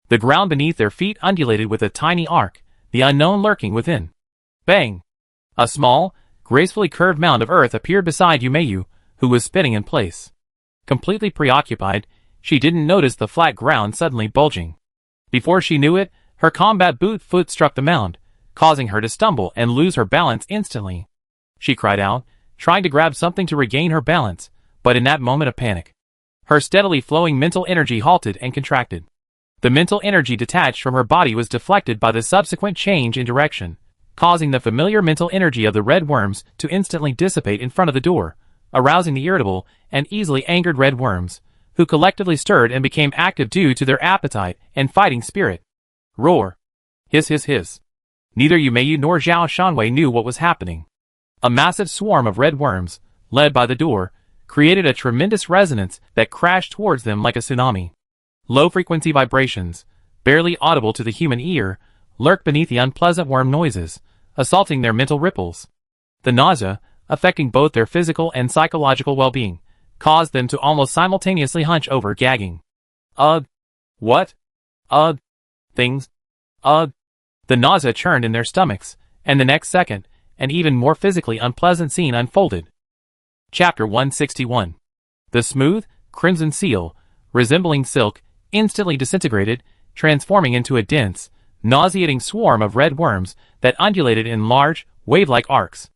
The ground beneath their feet undulated with a tiny arc, the unknown lurking within. Bang! A small, gracefully curved mound of earth appeared beside Yumeyu, who was spinning in place. Completely preoccupied, she didn't notice the flat ground suddenly bulging. Before she knew it, her combat boot foot struck the mound, causing her to stumble and lose her balance instantly. She cried out, trying to grab something to regain her balance, but in that moment of panic, her steadily flowing mental energy halted and contracted. The mental energy detached from her body was deflected by the subsequent change in direction, causing the familiar mental energy of the red worms to instantly dissipate in front of the door, arousing the irritable and easily angered red worms, who collectively stirred and became active due to their appetite and fighting spirit. Roar! Hiss hiss hiss. Neither Yumeyu nor Zhao Shanwei knew what was happening. A massive swarm of red worms, led by the door, created a tremendous resonance that crashed towards them like a tsunami. Low-frequency vibrations, barely audible to the human ear, lurked beneath the unpleasant worm noises, assaulting their mental ripples. The nausea, affecting both their physical and psychological well-being, caused them to almost simultaneously hunch over gagging. What? Things? The nausea churned in their stomachs, and the next second, an even more physically unpleasant scene unfolded. Chapter 161. The smooth, crimson seal, resembling silk, instantly disintegrated, transforming into a dense, nauseating swarm of red worms that undulated in large, wave-like arcs.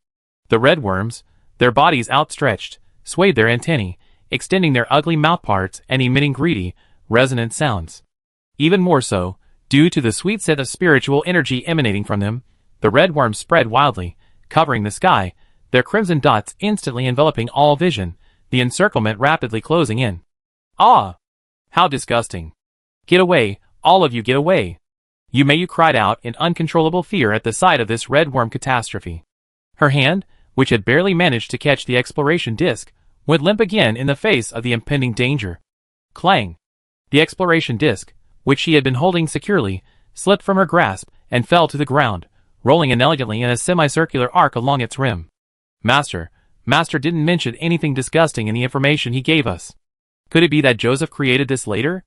The red worms, their bodies outstretched, swayed their antennae, extending their ugly mouthparts and emitting greedy, resonant sounds. Even more so, due to the sweet scent of spiritual energy emanating from them, the red worms spread wildly, covering the sky, their crimson dots instantly enveloping all vision, the encirclement rapidly closing in. Ah! How disgusting! Get away, all of you get away! Yumeyu cried out in uncontrollable fear at the sight of this red worm catastrophe. Her hand, which had barely managed to catch the exploration disc, went limp again in the face of the impending danger. Clang! The exploration disc, which she had been holding securely, slipped from her grasp and fell to the ground, rolling inelegantly in a semicircular arc along its rim. Master didn't mention anything disgusting in the information he gave us. Could it be that Joseph created this later?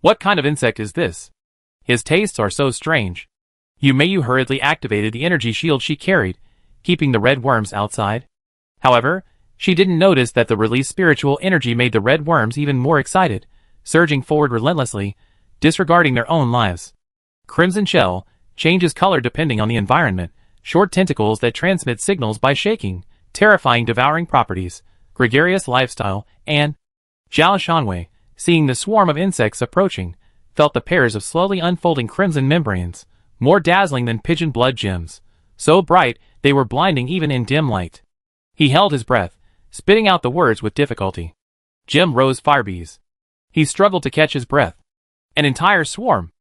What kind of insect is this? His tastes are so strange. Yumeyu hurriedly activated the energy shield she carried, keeping the red worms outside. However, she didn't notice that the released spiritual energy made the red worms even more excited, surging forward relentlessly, disregarding their own lives. Crimson shell, changes color depending on the environment, short tentacles that transmit signals by shaking, terrifying devouring properties, gregarious lifestyle, and Zhao Shanwei, seeing the swarm of insects approaching, felt the pairs of slowly unfolding crimson membranes, more dazzling than pigeon blood gems, so bright they were blinding even in dim light. He held his breath, spitting out the words with difficulty. Gem rose firebees. He struggled to catch his breath. An entire swarm.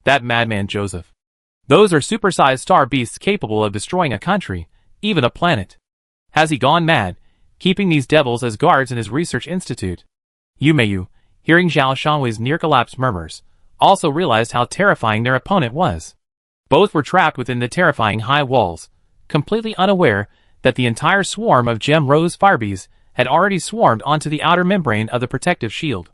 That madman Joseph. Those are supersized star beasts capable of destroying a country, even a planet. Has he gone mad, keeping these devils as guards in his research institute? Yumeyu, hearing Zhao Shanwei's near-collapse murmurs, also realized how terrifying their opponent was. Both were trapped within the terrifying high walls, completely unaware that the entire swarm of gem rose firebees had already swarmed onto the outer membrane of the protective shield.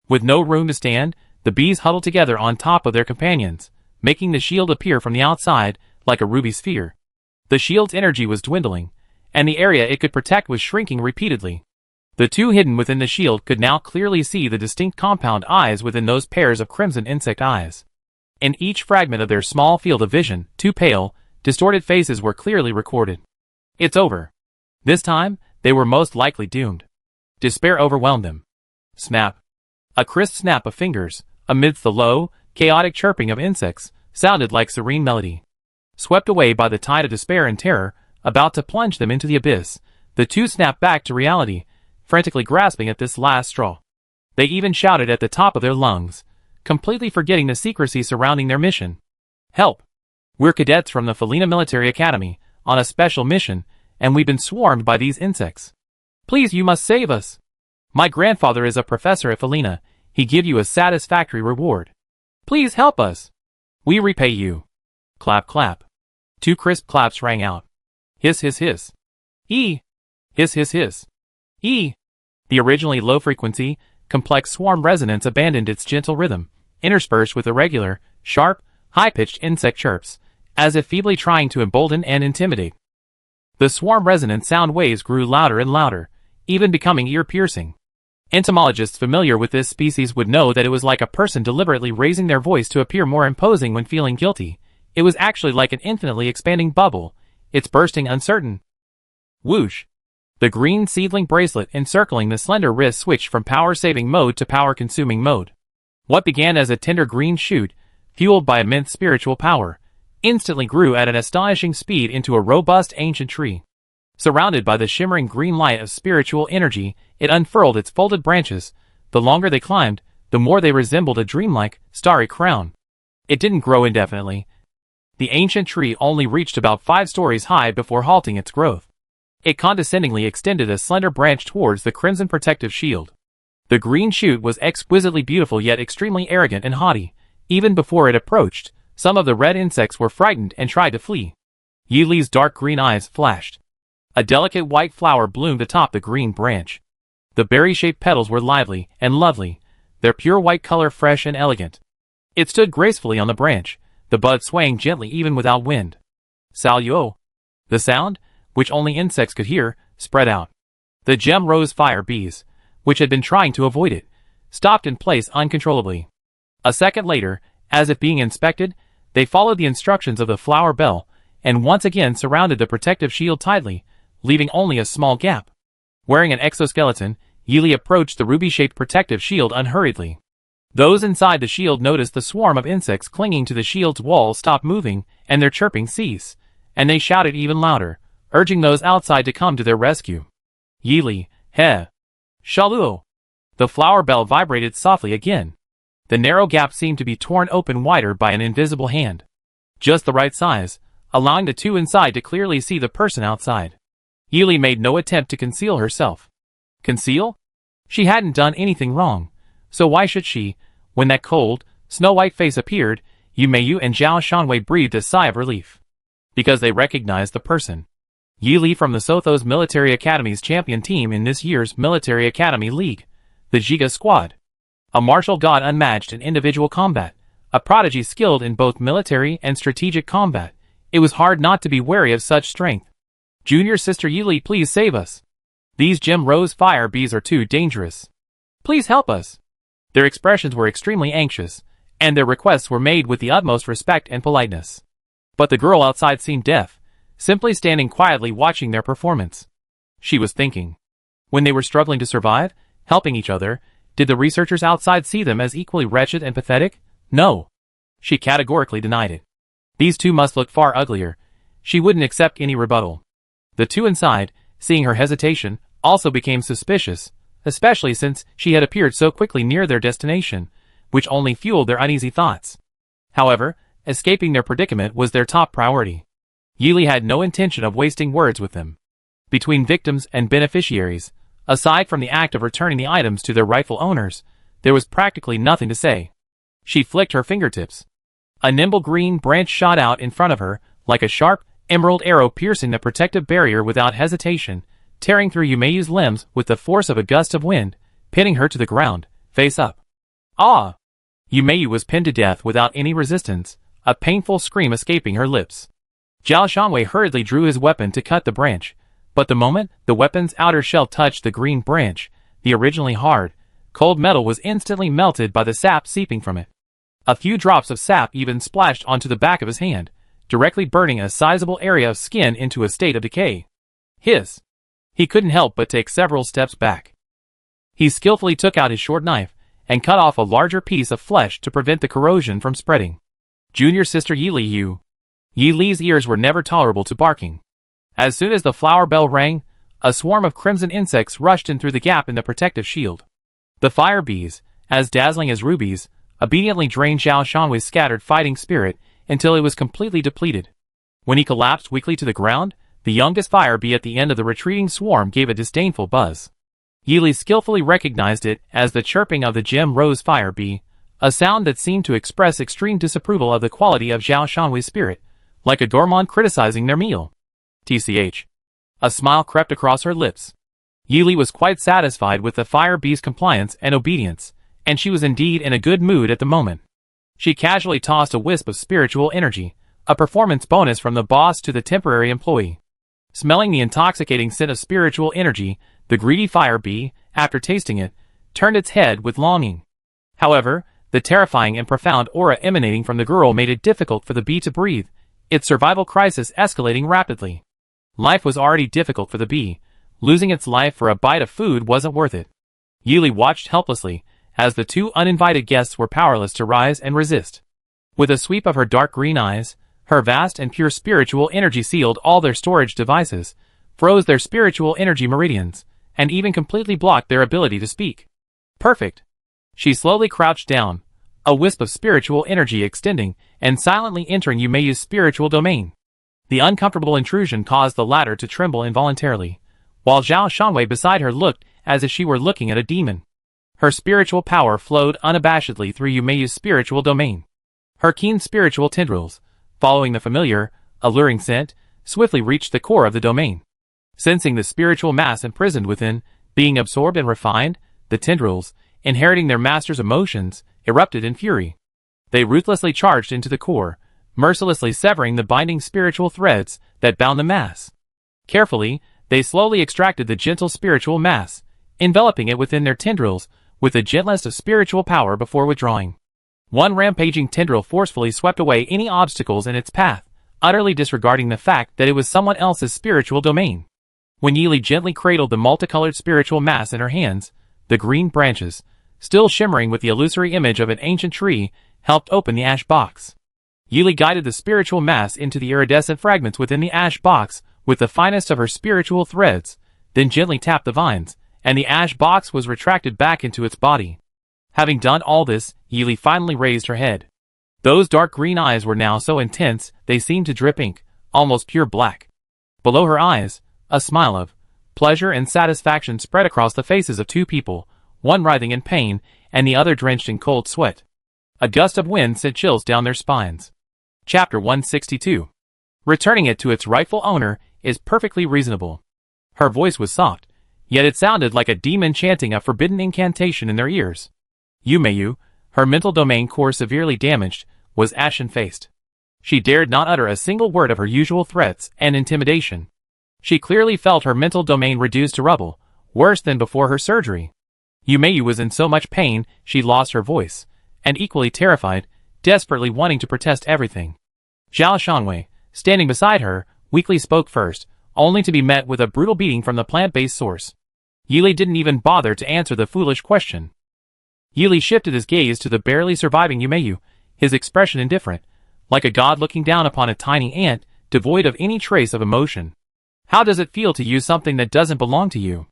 With no room to stand, the bees huddled together on top of their companions, making the shield appear from the outside like a ruby sphere. The shield's energy was dwindling, and the area it could protect was shrinking repeatedly. The two hidden within the shield could now clearly see the distinct compound eyes within those pairs of crimson insect eyes. In each fragment of their small field of vision, two pale, distorted faces were clearly recorded. It's over. This time, They were most likely doomed. Despair overwhelmed them. Snap. A crisp snap of fingers, amidst the low, chaotic chirping of insects, sounded like serene melody. Swept away by the tide of despair and terror, about to plunge them into the abyss, the two snapped back to reality, frantically grasping at this last straw. They even shouted at the top of their lungs, completely forgetting the secrecy surrounding their mission. Help! We're cadets from the Felina Military Academy, on a special mission, and we've been swarmed by these insects. Please, you must save us. My grandfather is a professor at Felina. He give you a satisfactory reward. Please help us. We repay you. Clap, clap. Two crisp claps rang out. Hiss, hiss, hiss. E. Hiss, hiss, hiss. E. The originally low-frequency, complex swarm resonance abandoned its gentle rhythm, interspersed with irregular, sharp, high-pitched insect chirps, as if feebly trying to embolden and intimidate. The swarm resonant sound waves grew louder and louder, even becoming ear-piercing. Entomologists familiar with this species would know that it was like a person deliberately raising their voice to appear more imposing when feeling guilty. It was actually like an infinitely expanding bubble, its bursting uncertain. Whoosh! The green seedling bracelet encircling the slender wrist switched from power-saving mode to power-consuming mode. What began as a tender green shoot, fueled by immense spiritual power, instantly grew at an astonishing speed into a robust ancient tree. Surrounded by the shimmering green light of spiritual energy, it unfurled its folded branches. The longer they climbed, the more they resembled a dreamlike, starry crown. It didn't grow indefinitely. The ancient tree only reached about 5 stories high before halting its growth. It condescendingly extended a slender branch towards the crimson protective shield. The green shoot was exquisitely beautiful yet extremely arrogant and haughty. Even before it approached, some of the red insects were frightened and tried to flee. Yi Li's dark green eyes flashed. A delicate white flower bloomed atop the green branch. The berry-shaped petals were lively and lovely, their pure white color fresh and elegant. It stood gracefully on the branch, the bud swaying gently even without wind. Saluo! The sound, which only insects could hear, spread out. The gem rose fire bees, which had been trying to avoid it, stopped in place uncontrollably. A second later, as if being inspected, they followed the instructions of the flower bell, and once again surrounded the protective shield tightly, leaving only a small gap. Wearing an exoskeleton, Yi Li approached the ruby-shaped protective shield unhurriedly. Those inside the shield noticed the swarm of insects clinging to the shield's wall stop moving, and their chirping cease, and they shouted even louder, urging those outside to come to their rescue. Yi Li, he! Shaluo! The flower bell vibrated softly again. The narrow gap seemed to be torn open wider by an invisible hand. Just the right size, allowing the two inside to clearly see the person outside. Yi Li made no attempt to conceal herself. Conceal? She hadn't done anything wrong, so why should she? When that cold, snow-white face appeared, Yu Meiyu and Zhao Shanwei breathed a sigh of relief. Because they recognized the person. Yi Li from the Sothos Military Academy's champion team in this year's Military Academy League, the Jiga Squad. A martial god unmatched in individual combat, a prodigy skilled in both military and strategic combat. It was hard not to be wary of such strength. Junior sister Yi Li, please save us. These gem rose fire bees are too dangerous. Please help us. Their expressions were extremely anxious, and their requests were made with the utmost respect and politeness. But the girl outside seemed deaf, simply standing quietly watching their performance. She was thinking. When they were struggling to survive, helping each other, did the researchers outside see them as equally wretched and pathetic? No. She categorically denied it. These two must look far uglier. She wouldn't accept any rebuttal. The two inside, seeing her hesitation, also became suspicious, especially since she had appeared so quickly near their destination, which only fueled their uneasy thoughts. However, escaping their predicament was their top priority. Yi Li had no intention of wasting words with them. Between victims and beneficiaries, aside from the act of returning the items to their rightful owners, there was practically nothing to say. She flicked her fingertips. A nimble green branch shot out in front of her, like a sharp, emerald arrow piercing the protective barrier without hesitation, tearing through Yu Meiyu's limbs with the force of a gust of wind, pinning her to the ground, face up. Ah! Yu Meiyu was pinned to death without any resistance, a painful scream escaping her lips. Zhao Shanwei hurriedly drew his weapon to cut the branch, but the moment the weapon's outer shell touched the green branch, the originally hard, cold metal was instantly melted by the sap seeping from it. A few drops of sap even splashed onto the back of his hand, directly burning a sizable area of skin into a state of decay. Hiss! He couldn't help but take several steps back. He skillfully took out his short knife and cut off a larger piece of flesh to prevent the corrosion from spreading. Junior sister Yi Li Yu. Yi Li's ears were never tolerable to barking. As soon as the flower bell rang, a swarm of crimson insects rushed in through the gap in the protective shield. The fire bees, as dazzling as rubies, obediently drained Zhao Shanwei's scattered fighting spirit until it was completely depleted. When he collapsed weakly to the ground, the youngest fire bee at the end of the retreating swarm gave a disdainful buzz. Yi Li skillfully recognized it as the chirping of the gem rose fire bee, a sound that seemed to express extreme disapproval of the quality of Zhao Shanwei's spirit, like a gourmand criticizing their meal. TCH. A smile crept across her lips. Yi Li was quite satisfied with the fire bee's compliance and obedience, and she was indeed in a good mood at the moment. She casually tossed a wisp of spiritual energy, a performance bonus from the boss to the temporary employee. Smelling the intoxicating scent of spiritual energy, the greedy fire bee, after tasting it, turned its head with longing. However, the terrifying and profound aura emanating from the girl made it difficult for the bee to breathe, its survival crisis escalating rapidly. Life was already difficult for the bee. Losing its life for a bite of food wasn't worth it. Yi Li watched helplessly, as the two uninvited guests were powerless to rise and resist. With a sweep of her dark green eyes, her vast and pure spiritual energy sealed all their storage devices, froze their spiritual energy meridians, and even completely blocked their ability to speak. Perfect. She slowly crouched down, a wisp of spiritual energy extending and silently entering Yumei's spiritual domain. The uncomfortable intrusion caused the latter to tremble involuntarily, while Zhao Shanwei beside her looked as if she were looking at a demon. Her spiritual power flowed unabashedly through Yumei's spiritual domain. Her keen spiritual tendrils, following the familiar, alluring scent, swiftly reached the core of the domain. Sensing the spiritual mass imprisoned within, being absorbed and refined, the tendrils, inheriting their master's emotions, erupted in fury. They ruthlessly charged into the core, mercilessly severing the binding spiritual threads that bound the mass. Carefully, they slowly extracted the gentle spiritual mass, enveloping it within their tendrils with the gentlest of spiritual power before withdrawing. One rampaging tendril forcefully swept away any obstacles in its path, utterly disregarding the fact that it was someone else's spiritual domain. When Yi Li gently cradled the multicolored spiritual mass in her hands, the green branches, still shimmering with the illusory image of an ancient tree, helped open the ash box. Yi Li guided the spiritual mass into the iridescent fragments within the ash box with the finest of her spiritual threads, then gently tapped the vines, and the ash box was retracted back into its body. Having done all this, Yi Li finally raised her head. Those dark green eyes were now so intense they seemed to drip ink, almost pure black. Below her eyes, a smile of pleasure and satisfaction spread across the faces of two people, one writhing in pain and the other drenched in cold sweat. A gust of wind sent chills down their spines. Chapter 162. Returning it to its rightful owner is perfectly reasonable. Her voice was soft, yet it sounded like a demon chanting a forbidden incantation in their ears. Yumei, her mental domain core severely damaged, was ashen-faced. She dared not utter a single word of her usual threats and intimidation. She clearly felt her mental domain reduced to rubble, worse than before her surgery. Yumei was in so much pain she lost her voice, and equally terrified, desperately wanting to protest everything. Zhao Shanwei, standing beside her, weakly spoke first, only to be met with a brutal beating from the plant-based source. Yi Li didn't even bother to answer the foolish question. Yi Li shifted his gaze to the barely surviving Yumei, his expression indifferent, like a god looking down upon a tiny ant, devoid of any trace of emotion. How does it feel to use something that doesn't belong to you?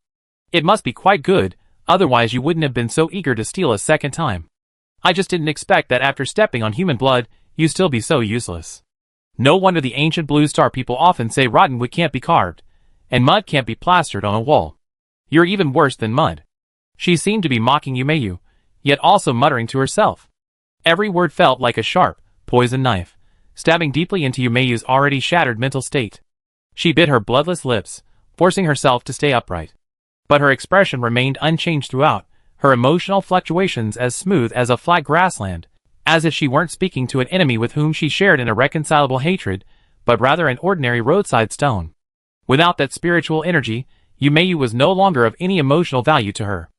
It must be quite good, otherwise you wouldn't have been so eager to steal a second time. I just didn't expect that after stepping on human blood, you'd still be so useless. No wonder the ancient Blue Star people often say rotten wood can't be carved, and mud can't be plastered on a wall. You're even worse than mud. She seemed to be mocking Yumei, yet also muttering to herself. Every word felt like a sharp, poisoned knife, stabbing deeply into Yumei's already shattered mental state. She bit her bloodless lips, forcing herself to stay upright. But her expression remained unchanged throughout, her emotional fluctuations as smooth as a flat grassland, as if she weren't speaking to an enemy with whom she shared an irreconcilable hatred, but rather an ordinary roadside stone. Without that spiritual energy, Yumei was no longer of any emotional value to her.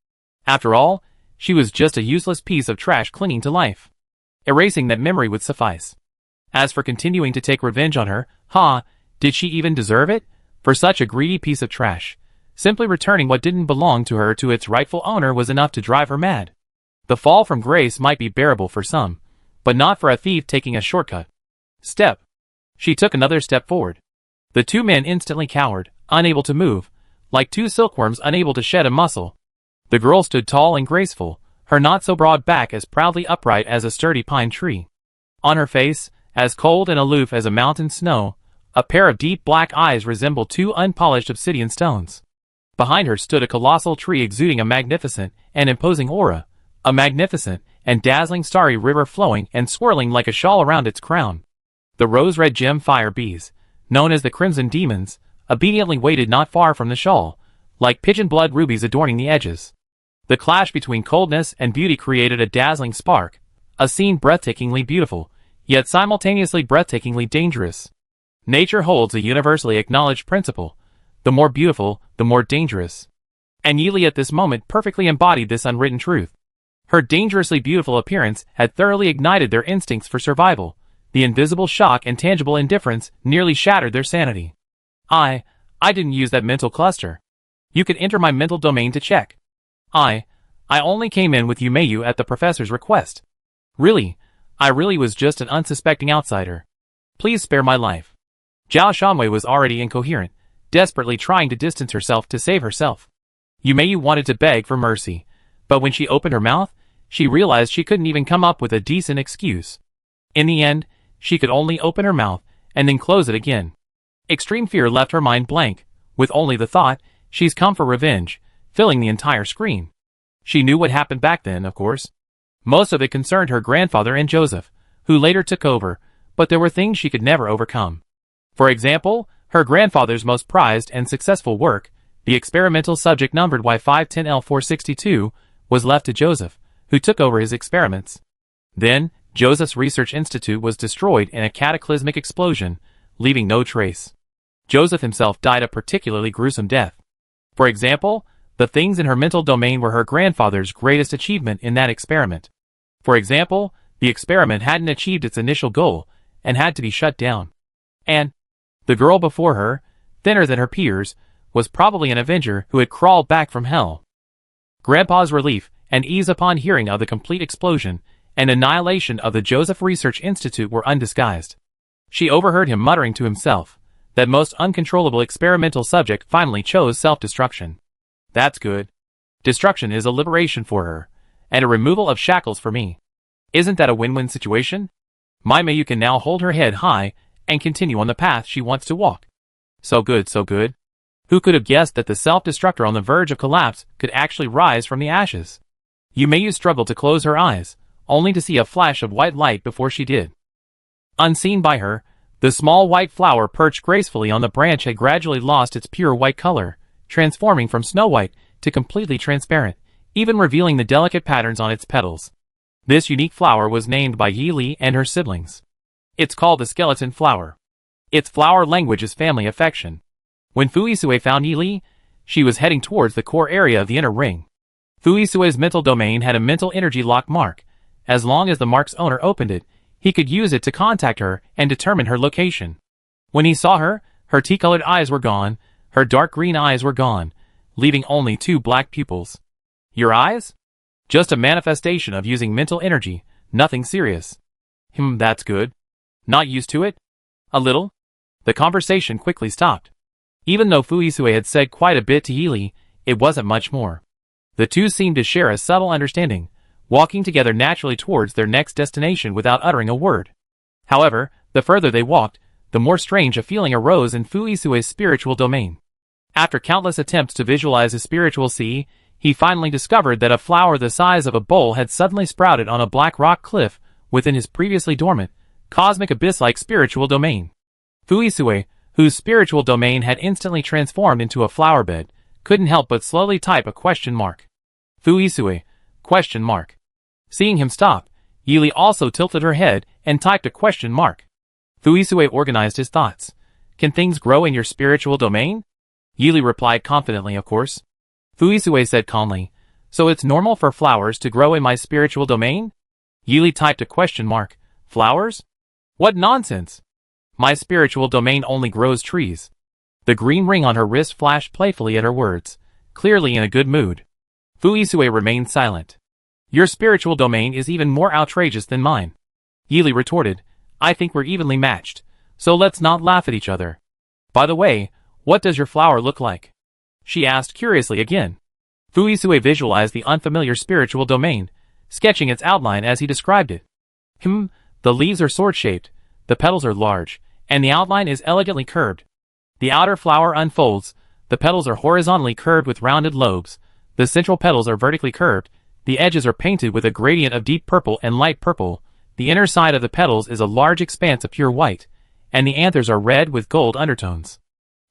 After all, she was just a useless piece of trash clinging to life. Erasing that memory would suffice. As for continuing to take revenge on her, did she even deserve it? For such a greedy piece of trash, Simply returning what didn't belong to her to its rightful owner was enough to drive her mad. The fall from grace might be bearable for some, but not for a thief taking a shortcut. Step. She took another step forward. The two men instantly cowered, unable to move, like two silkworms unable to shed a muscle. The girl stood tall and graceful, her not-so-broad back as proudly upright as a sturdy pine tree. On her face, as cold and aloof as a mountain snow, a pair of deep black eyes resembled two unpolished obsidian stones. Behind her stood a colossal tree exuding a magnificent and imposing aura, a magnificent and dazzling starry river flowing and swirling like a shawl around its crown. The rose-red gem fire bees, known as the crimson demons, obediently waited not far from the shawl, like pigeon-blood rubies adorning the edges. The clash between coldness and beauty created a dazzling spark, a scene breathtakingly beautiful, yet simultaneously breathtakingly dangerous. Nature holds a universally acknowledged principle: the more beautiful, the more dangerous. And Yili at this moment perfectly embodied this unwritten truth. Her dangerously beautiful appearance had thoroughly ignited their instincts for survival. The invisible shock and tangible indifference nearly shattered their sanity. I didn't use that mental cluster. You could enter my mental domain to check. I only came in with Yumeyu at the professor's request. I really was just an unsuspecting outsider. Please spare my life. Zhao Shanwei was already incoherent, desperately trying to distance herself to save herself. Yumeyu wanted to beg for mercy, but when she opened her mouth, she realized she couldn't even come up with a decent excuse. In the end, she could only open her mouth and then close it again. Extreme fear left her mind blank, with only the thought, "She's come for revenge," filling the entire screen. She knew what happened back then, of course. Most of it concerned her grandfather and Joseph, who later took over, but there were things she could never overcome. For example, her grandfather's most prized and successful work, the experimental subject numbered Y510L462, was left to Joseph, who took over his experiments. Then, Joseph's research institute was destroyed in a cataclysmic explosion, leaving no trace. Joseph himself died a particularly gruesome death. For example, the things in her mental domain were her grandfather's greatest achievement in that experiment. For example, the experiment hadn't achieved its initial goal, and had to be shut down. And the girl before her, thinner than her peers, was probably an avenger who had crawled back from hell. Grandpa's relief and ease upon hearing of the complete explosion and annihilation of the Joseph Research Institute were undisguised. She overheard him muttering to himself, that most uncontrollable experimental subject finally chose self-destruction. That's good. Destruction is a liberation for her, and a removal of shackles for me. Isn't that a win-win situation? Mayu can now hold her head high and continue on the path she wants to walk. So good, so good. Who could have guessed that the self-destructor on the verge of collapse could actually rise from the ashes? Yumeyu struggled to close her eyes, only to see a flash of white light before she did. Unseen by her, the small white flower perched gracefully on the branch had gradually lost its pure white color, transforming from snow white to completely transparent, even revealing the delicate patterns on its petals. This unique flower was named by Yi Li and her siblings. It's called the skeleton flower. Its flower language is family affection. When Fuisue found Yi Li, she was heading towards the core area of the inner ring. Fuisue's mental domain had a mental energy lock mark. As long as the mark's owner opened it, he could use it to contact her and determine her location. When he saw her, her tea-colored eyes were gone, her dark green eyes were gone, leaving only two black pupils. Your eyes? Just a manifestation of using mental energy, nothing serious. That's good. Not used to it? A little? The conversation quickly stopped. Even though Fuisue had said quite a bit to Yi Li, it wasn't much more. The two seemed to share a subtle understanding, walking together naturally towards their next destination without uttering a word. However, the further they walked, the more strange a feeling arose in Fuisue's spiritual domain. After countless attempts to visualize his spiritual sea, he finally discovered that a flower the size of a bowl had suddenly sprouted on a black rock cliff within his previously dormant, cosmic abyss-like spiritual domain. Fuisue, whose spiritual domain had instantly transformed into a flower bed, couldn't help but slowly type a question mark. Fuisue, question mark. Seeing him stop, Yi Li also tilted her head and typed a question mark. Fuisue organized his thoughts. Can things grow in your spiritual domain? Yi Li replied confidently, of course. Fuisue said calmly, so it's normal for flowers to grow in my spiritual domain? Yi Li typed a question mark. Flowers? What nonsense! My spiritual domain only grows trees. The green ring on her wrist flashed playfully at her words, clearly in a good mood. Fuisue remained silent. Your spiritual domain is even more outrageous than mine. Yili retorted, I think we're evenly matched, so let's not laugh at each other. By the way, what does your flower look like? She asked curiously again. Fuisue visualized the unfamiliar spiritual domain, sketching its outline as he described it. The leaves are sword-shaped, the petals are large, and the outline is elegantly curved. The outer flower unfolds, the petals are horizontally curved with rounded lobes, the central petals are vertically curved, the edges are painted with a gradient of deep purple and light purple, the inner side of the petals is a large expanse of pure white, and the anthers are red with gold undertones.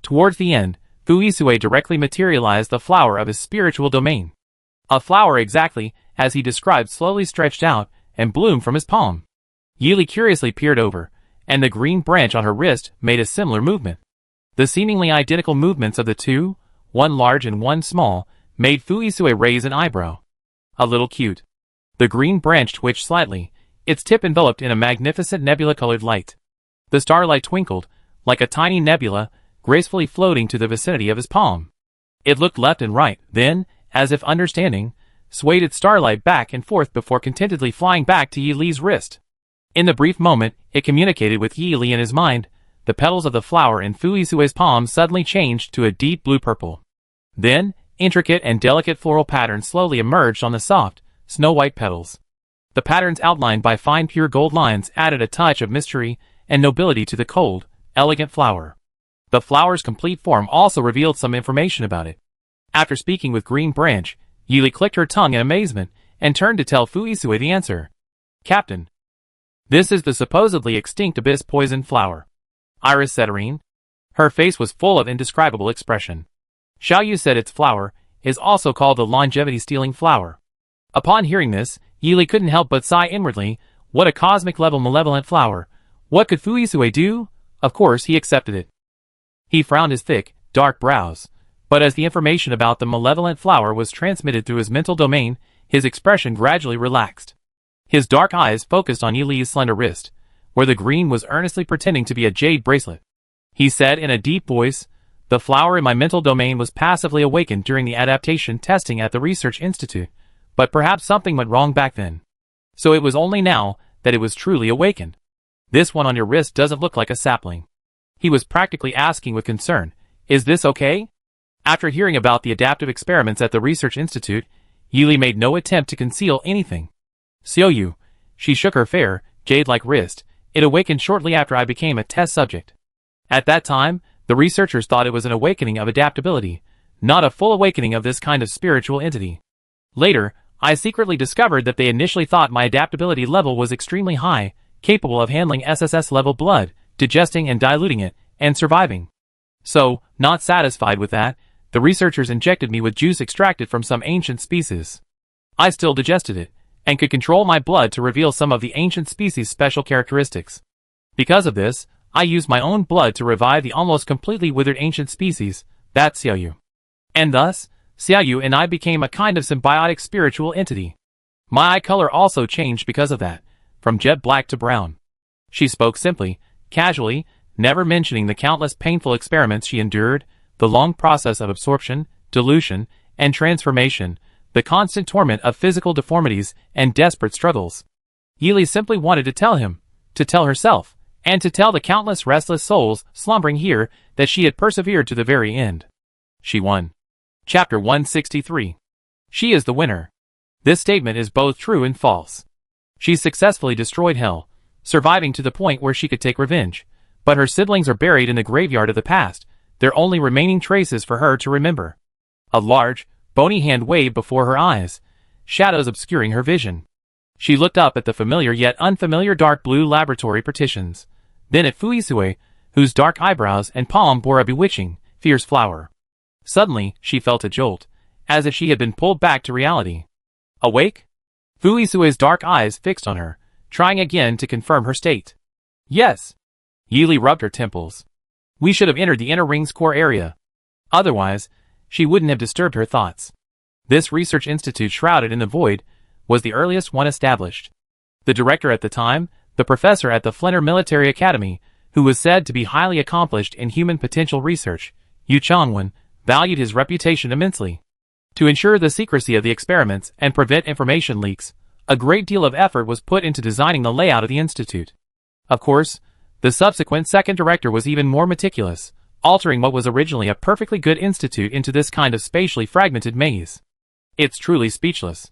Towards the end, Fuisue directly materialized the flower of his spiritual domain. A flower exactly, as he described, slowly stretched out and bloomed from his palm. Yili curiously peered over, and the green branch on her wrist made a similar movement. The seemingly identical movements of the two, one large and one small, made Fuisue raise an eyebrow. A little cute. The green branch twitched slightly, its tip enveloped in a magnificent nebula-colored light. The starlight twinkled, like a tiny nebula, gracefully floating to the vicinity of his palm. It looked left and right, then, as if understanding, swayed its starlight back and forth before contentedly flying back to Yi Li's wrist. In the brief moment, it communicated with Yi Li in his mind. The petals of the flower in Fuisue's palm suddenly changed to a deep blue purple. Then, intricate and delicate floral patterns slowly emerged on the soft, snow-white petals. The patterns outlined by fine pure gold lines added a touch of mystery and nobility to the cold, elegant flower. The flower's complete form also revealed some information about it. After speaking with Green Branch, Yili clicked her tongue in amazement and turned to tell Fuisue the answer. Captain, this is the supposedly extinct abyss poison flower. Iris said Irene. Her face was full of indescribable expression. Xiaoyu said its flower is also called the longevity-stealing flower. Upon hearing this, Yili couldn't help but sigh inwardly. What a cosmic-level malevolent flower. What could Fuisue do? Of course he accepted it. He frowned his thick, dark brows, but as the information about the malevolent flower was transmitted through his mental domain, his expression gradually relaxed. His dark eyes focused on Yili's slender wrist, where the green was earnestly pretending to be a jade bracelet. He said in a deep voice, the flower in my mental domain was passively awakened during the adaptation testing at the Research Institute, but perhaps something went wrong back then. So it was only now that it was truly awakened. This one on your wrist doesn't look like a sapling. He was practically asking with concern, is this okay? After hearing about the adaptive experiments at the Research Institute, Yili made no attempt to conceal anything. Xiaoyu, she shook her fair, jade-like wrist. It awakened shortly after I became a test subject. At that time, the researchers thought it was an awakening of adaptability, not a full awakening of this kind of spiritual entity. Later, I secretly discovered that they initially thought my adaptability level was extremely high, capable of handling SSS-level blood, digesting and diluting it, and surviving. So, not satisfied with that, the researchers injected me with juice extracted from some ancient species. I still digested it, and could control my blood to reveal some of the ancient species' special characteristics. Because of this, I used my own blood to revive the almost completely withered ancient species, that Xiaoyu. And thus, Xiaoyu and I became a kind of symbiotic spiritual entity. My eye color also changed because of that, from jet black to brown. She spoke simply, casually, never mentioning the countless painful experiments she endured, the long process of absorption, dilution, and transformation, the constant torment of physical deformities and desperate struggles. Yili simply wanted to tell him, to tell herself, and to tell the countless restless souls slumbering here that she had persevered to the very end. She won. Chapter 163. She is the winner. This statement is both true and false. She successfully destroyed hell, surviving to the point where she could take revenge, but her siblings are buried in the graveyard of the past, their only remaining traces for her to remember. A large, bony hand waved before her eyes, shadows obscuring her vision. She looked up at the familiar yet unfamiliar dark blue laboratory partitions, then at Fuisue, whose dark eyebrows and palm bore a bewitching, fierce flower. Suddenly, she felt a jolt, as if she had been pulled back to reality. Awake? Fuisue's dark eyes fixed on her, trying again to confirm her state. Yes. Yili rubbed her temples. We should have entered the inner ring's core area. Otherwise, she wouldn't have disturbed her thoughts. This research institute shrouded in the void was the earliest one established. The director at the time, the professor at the Flinner Military Academy, who was said to be highly accomplished in human potential research, Yu Changwen, valued his reputation immensely. To ensure the secrecy of the experiments and prevent information leaks, a great deal of effort was put into designing the layout of the institute. Of course, the subsequent second director was even more meticulous, altering what was originally a perfectly good institute into this kind of spatially fragmented maze. It's truly speechless.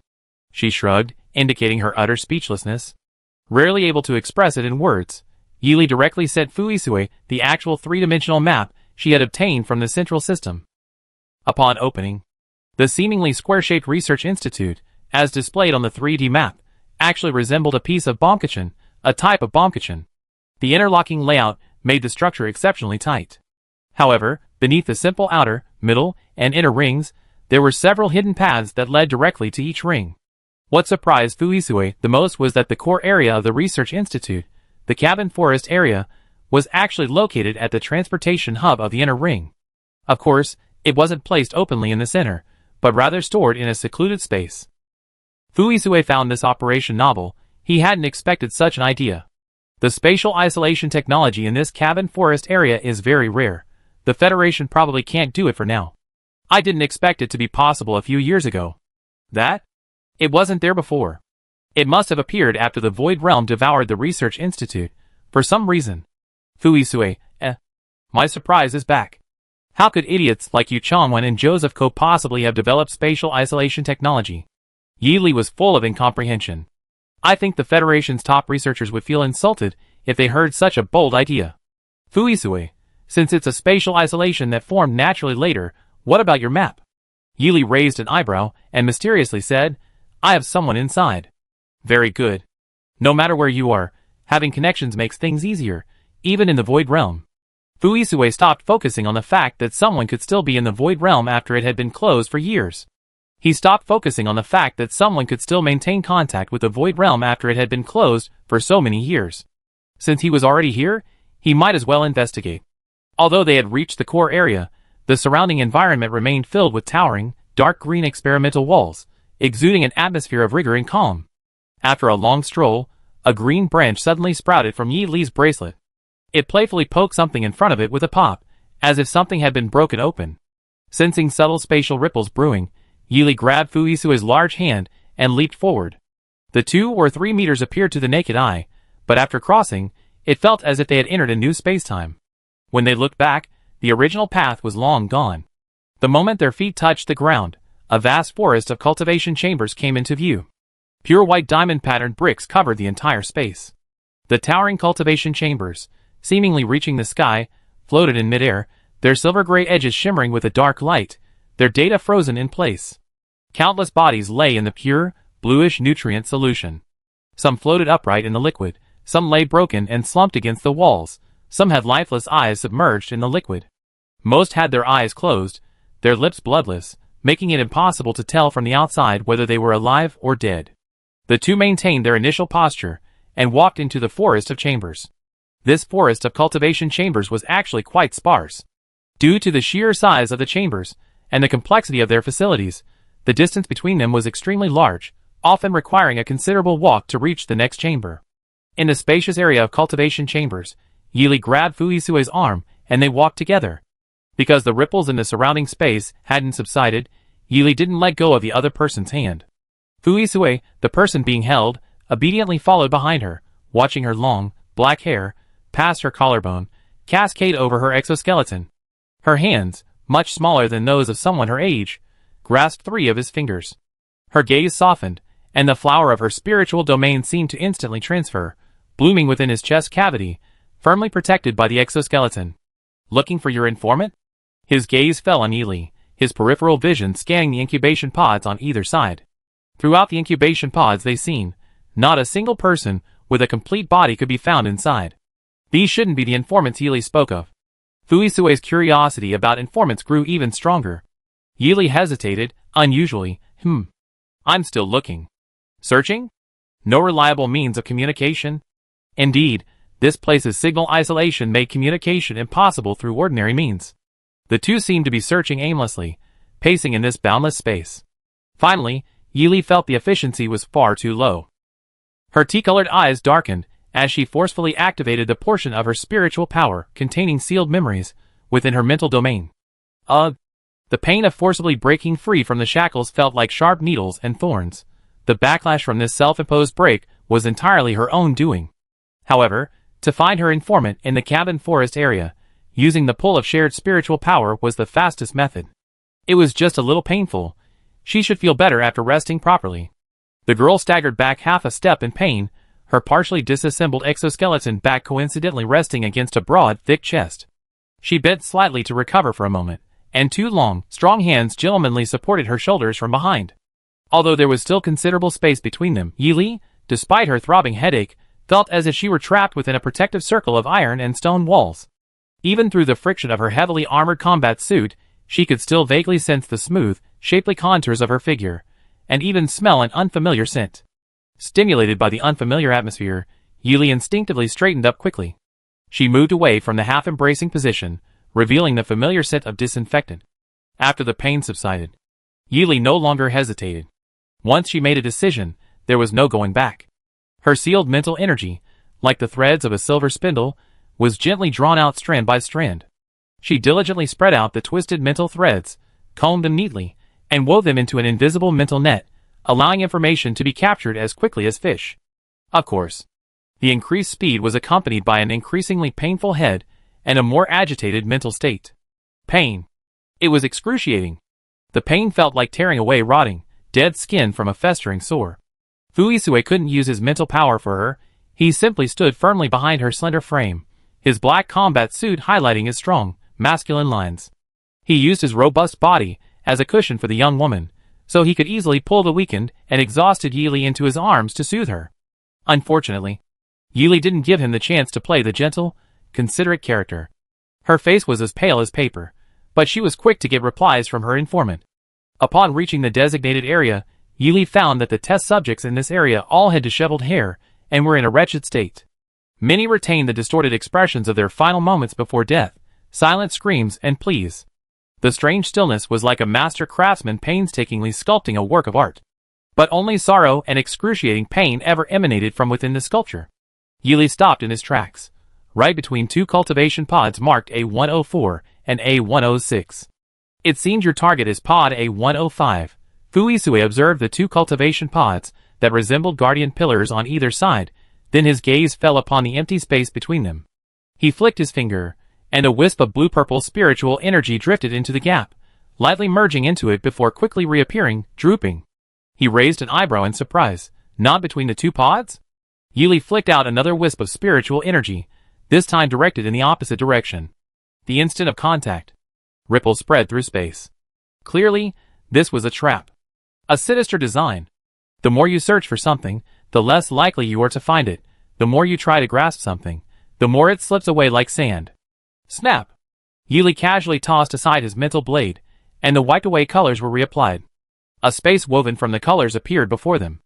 She shrugged, indicating her utter speechlessness. Rarely able to express it in words, Yili directly sent Fuisue the actual three-dimensional map she had obtained from the central system. Upon opening, the seemingly square-shaped research institute, as displayed on the 3D map, actually resembled a piece of Baumkuchen, a type of Baumkuchen. The interlocking layout made the structure exceptionally tight. However, beneath the simple outer, middle, and inner rings, there were several hidden paths that led directly to each ring. What surprised Fuisue the most was that the core area of the research institute, the cabin forest area, was actually located at the transportation hub of the inner ring. Of course, it wasn't placed openly in the center, but rather stored in a secluded space. Fuisue found this operation novel. He hadn't expected such an idea. The spatial isolation technology in this cabin forest area is very rare. The Federation probably can't do it for now. I didn't expect it to be possible a few years ago. That? It wasn't there before. It must have appeared after the Void Realm devoured the Research Institute, for some reason. Fuisue, my surprise is back. How could idiots like Yu Changwen and Joseph Ko possibly have developed spatial isolation technology? Yili was full of incomprehension. I think the Federation's top researchers would feel insulted if they heard such a bold idea. Fuisue, since it's a spatial isolation that formed naturally later, what about your map? Yili raised an eyebrow and mysteriously said, I have someone inside. Very good. No matter where you are, having connections makes things easier, even in the Void Realm. Fuisue stopped focusing on the fact that someone could still be in the Void Realm after it had been closed for years. He stopped focusing on the fact that someone could still maintain contact with the Void Realm after it had been closed for so many years. Since he was already here, he might as well investigate. Although they had reached the core area, the surrounding environment remained filled with towering, dark green experimental walls, exuding an atmosphere of rigor and calm. After a long stroll, a green branch suddenly sprouted from Yi Li's bracelet. It playfully poked something in front of it with a pop, as if something had been broken open. Sensing subtle spatial ripples brewing, Yi Li grabbed Fuisue's large hand and leaped forward. The 2 or 3 meters appeared to the naked eye, but after crossing, it felt as if they had entered a new spacetime. When they looked back, the original path was long gone. The moment their feet touched the ground, a vast forest of cultivation chambers came into view. Pure white diamond-patterned bricks covered the entire space. The towering cultivation chambers, seemingly reaching the sky, floated in midair, their silver-gray edges shimmering with a dark light, their data frozen in place. Countless bodies lay in the pure, bluish nutrient solution. Some floated upright in the liquid, some lay broken and slumped against the walls, some had lifeless eyes submerged in the liquid. Most had their eyes closed, their lips bloodless, making it impossible to tell from the outside whether they were alive or dead. The 2 maintained their initial posture, and walked into the forest of chambers. This forest of cultivation chambers was actually quite sparse. Due to the sheer size of the chambers, and the complexity of their facilities, the distance between them was extremely large, often requiring a considerable walk to reach the next chamber. In the spacious area of cultivation chambers, Yi Li grabbed Fuisue's arm, and they walked together. Because the ripples in the surrounding space hadn't subsided, Yi Li didn't let go of the other person's hand. Fuisue, the person being held, obediently followed behind her, watching her long, black hair, past her collarbone, cascade over her exoskeleton. Her hands, much smaller than those of someone her age, grasped 3 of his fingers. Her gaze softened, and the flower of her spiritual domain seemed to instantly transfer, blooming within his chest cavity, firmly protected by the exoskeleton. Looking for your informant? His gaze fell on Yi Li, his peripheral vision scanning the incubation pods on either side. Throughout the incubation pods they seen, not a single person with a complete body could be found inside. These shouldn't be the informants Yi Li spoke of. Fuisue's curiosity about informants grew even stronger. Yi Li hesitated, unusually. I'm still looking. Searching? No reliable means of communication? Indeed, this place's signal isolation made communication impossible through ordinary means. The 2 seemed to be searching aimlessly, pacing in this boundless space. Finally, Yi Li felt the efficiency was far too low. Her tea-colored eyes darkened as she forcefully activated the portion of her spiritual power containing sealed memories within her mental domain. Ugh! The pain of forcibly breaking free from the shackles felt like sharp needles and thorns. The backlash from this self-imposed break was entirely her own doing. However, to find her informant in the cabin forest area, using the pull of shared spiritual power was the fastest method. It was just a little painful. She should feel better after resting properly. The girl staggered back half a step in pain, her partially disassembled exoskeleton back coincidentally resting against a broad, thick chest. She bent slightly to recover for a moment, and two long, strong hands gentlemanly supported her shoulders from behind. Although there was still considerable space between them, Yili, despite her throbbing headache, felt as if she were trapped within a protective circle of iron and stone walls. Even through the friction of her heavily armored combat suit, she could still vaguely sense the smooth, shapely contours of her figure, and even smell an unfamiliar scent. Stimulated by the unfamiliar atmosphere, Yili instinctively straightened up quickly. She moved away from the half-embracing position, revealing the familiar scent of disinfectant. After the pain subsided, Yili no longer hesitated. Once she made a decision, there was no going back. Her sealed mental energy, like the threads of a silver spindle, was gently drawn out strand by strand. She diligently spread out the twisted mental threads, combed them neatly, and wove them into an invisible mental net, allowing information to be captured as quickly as fish. Of course, the increased speed was accompanied by an increasingly painful head and a more agitated mental state. Pain. It was excruciating. The pain felt like tearing away rotting, dead skin from a festering sore. Fuisue couldn't use his mental power for her. He simply stood firmly behind her slender frame, his black combat suit highlighting his strong, masculine lines. He used his robust body as a cushion for the young woman, so he could easily pull the weakened and exhausted Yili into his arms to soothe her. Unfortunately, Yili didn't give him the chance to play the gentle, considerate character. Her face was as pale as paper, but she was quick to get replies from her informant. Upon reaching the designated area, Yili found that the test subjects in this area all had disheveled hair and were in a wretched state. Many retained the distorted expressions of their final moments before death, silent screams and pleas. The strange stillness was like a master craftsman painstakingly sculpting a work of art. But only sorrow and excruciating pain ever emanated from within the sculpture. Yili stopped in his tracks, right between two cultivation pods marked A104 and A106. It seems your target is pod A105. Fuisue observed the two cultivation pods that resembled guardian pillars on either side, then his gaze fell upon the empty space between them. He flicked his finger, and a wisp of blue-purple spiritual energy drifted into the gap, lightly merging into it before quickly reappearing, drooping. He raised an eyebrow in surprise. Not between the two pods? Yili flicked out another wisp of spiritual energy, this time directed in the opposite direction. The instant of contact. Ripples spread through space. Clearly, this was a trap. A sinister design. The more you search for something, the less likely you are to find it. The more you try to grasp something, the more it slips away like sand. Snap! Yili casually tossed aside his mental blade, and the wiped-away colors were reapplied. A space woven from the colors appeared before them.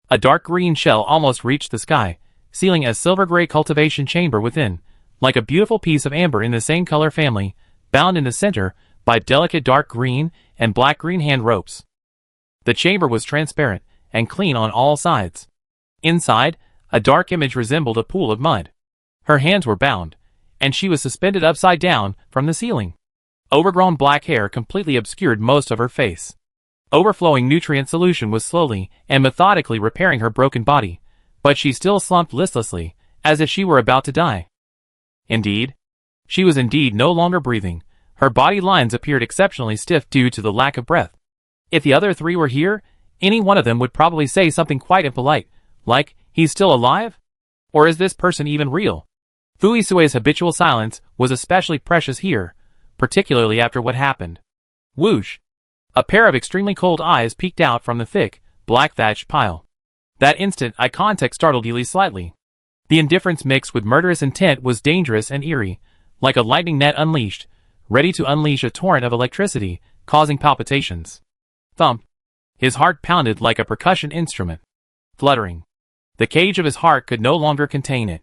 A dark green shell almost reached the sky, sealing a silver-gray cultivation chamber within, like a beautiful piece of amber in the same color family, bound in the center by delicate dark green and black-green hand ropes. The chamber was transparent and clean on all sides. Inside, a dark image resembled a pool of mud. Her hands were bound, and she was suspended upside down from the ceiling. Overgrown black hair completely obscured most of her face. Overflowing nutrient solution was slowly and methodically repairing her broken body, but she still slumped listlessly, as if she were about to die. Indeed, she was indeed no longer breathing. Her body lines appeared exceptionally stiff due to the lack of breath. If the other three were here, any one of them would probably say something quite impolite, like, "He's still alive?" Or "Is this person even real?" Fuisue's habitual silence was especially precious here, particularly after what happened. Whoosh! A pair of extremely cold eyes peeked out from the thick, black-thatched pile. That instant eye contact startled Yili slightly. The indifference mixed with murderous intent was dangerous and eerie, like a lightning net unleashed, ready to unleash a torrent of electricity, causing palpitations. Thump! His heart pounded like a percussion instrument. Fluttering. The cage of his heart could no longer contain it.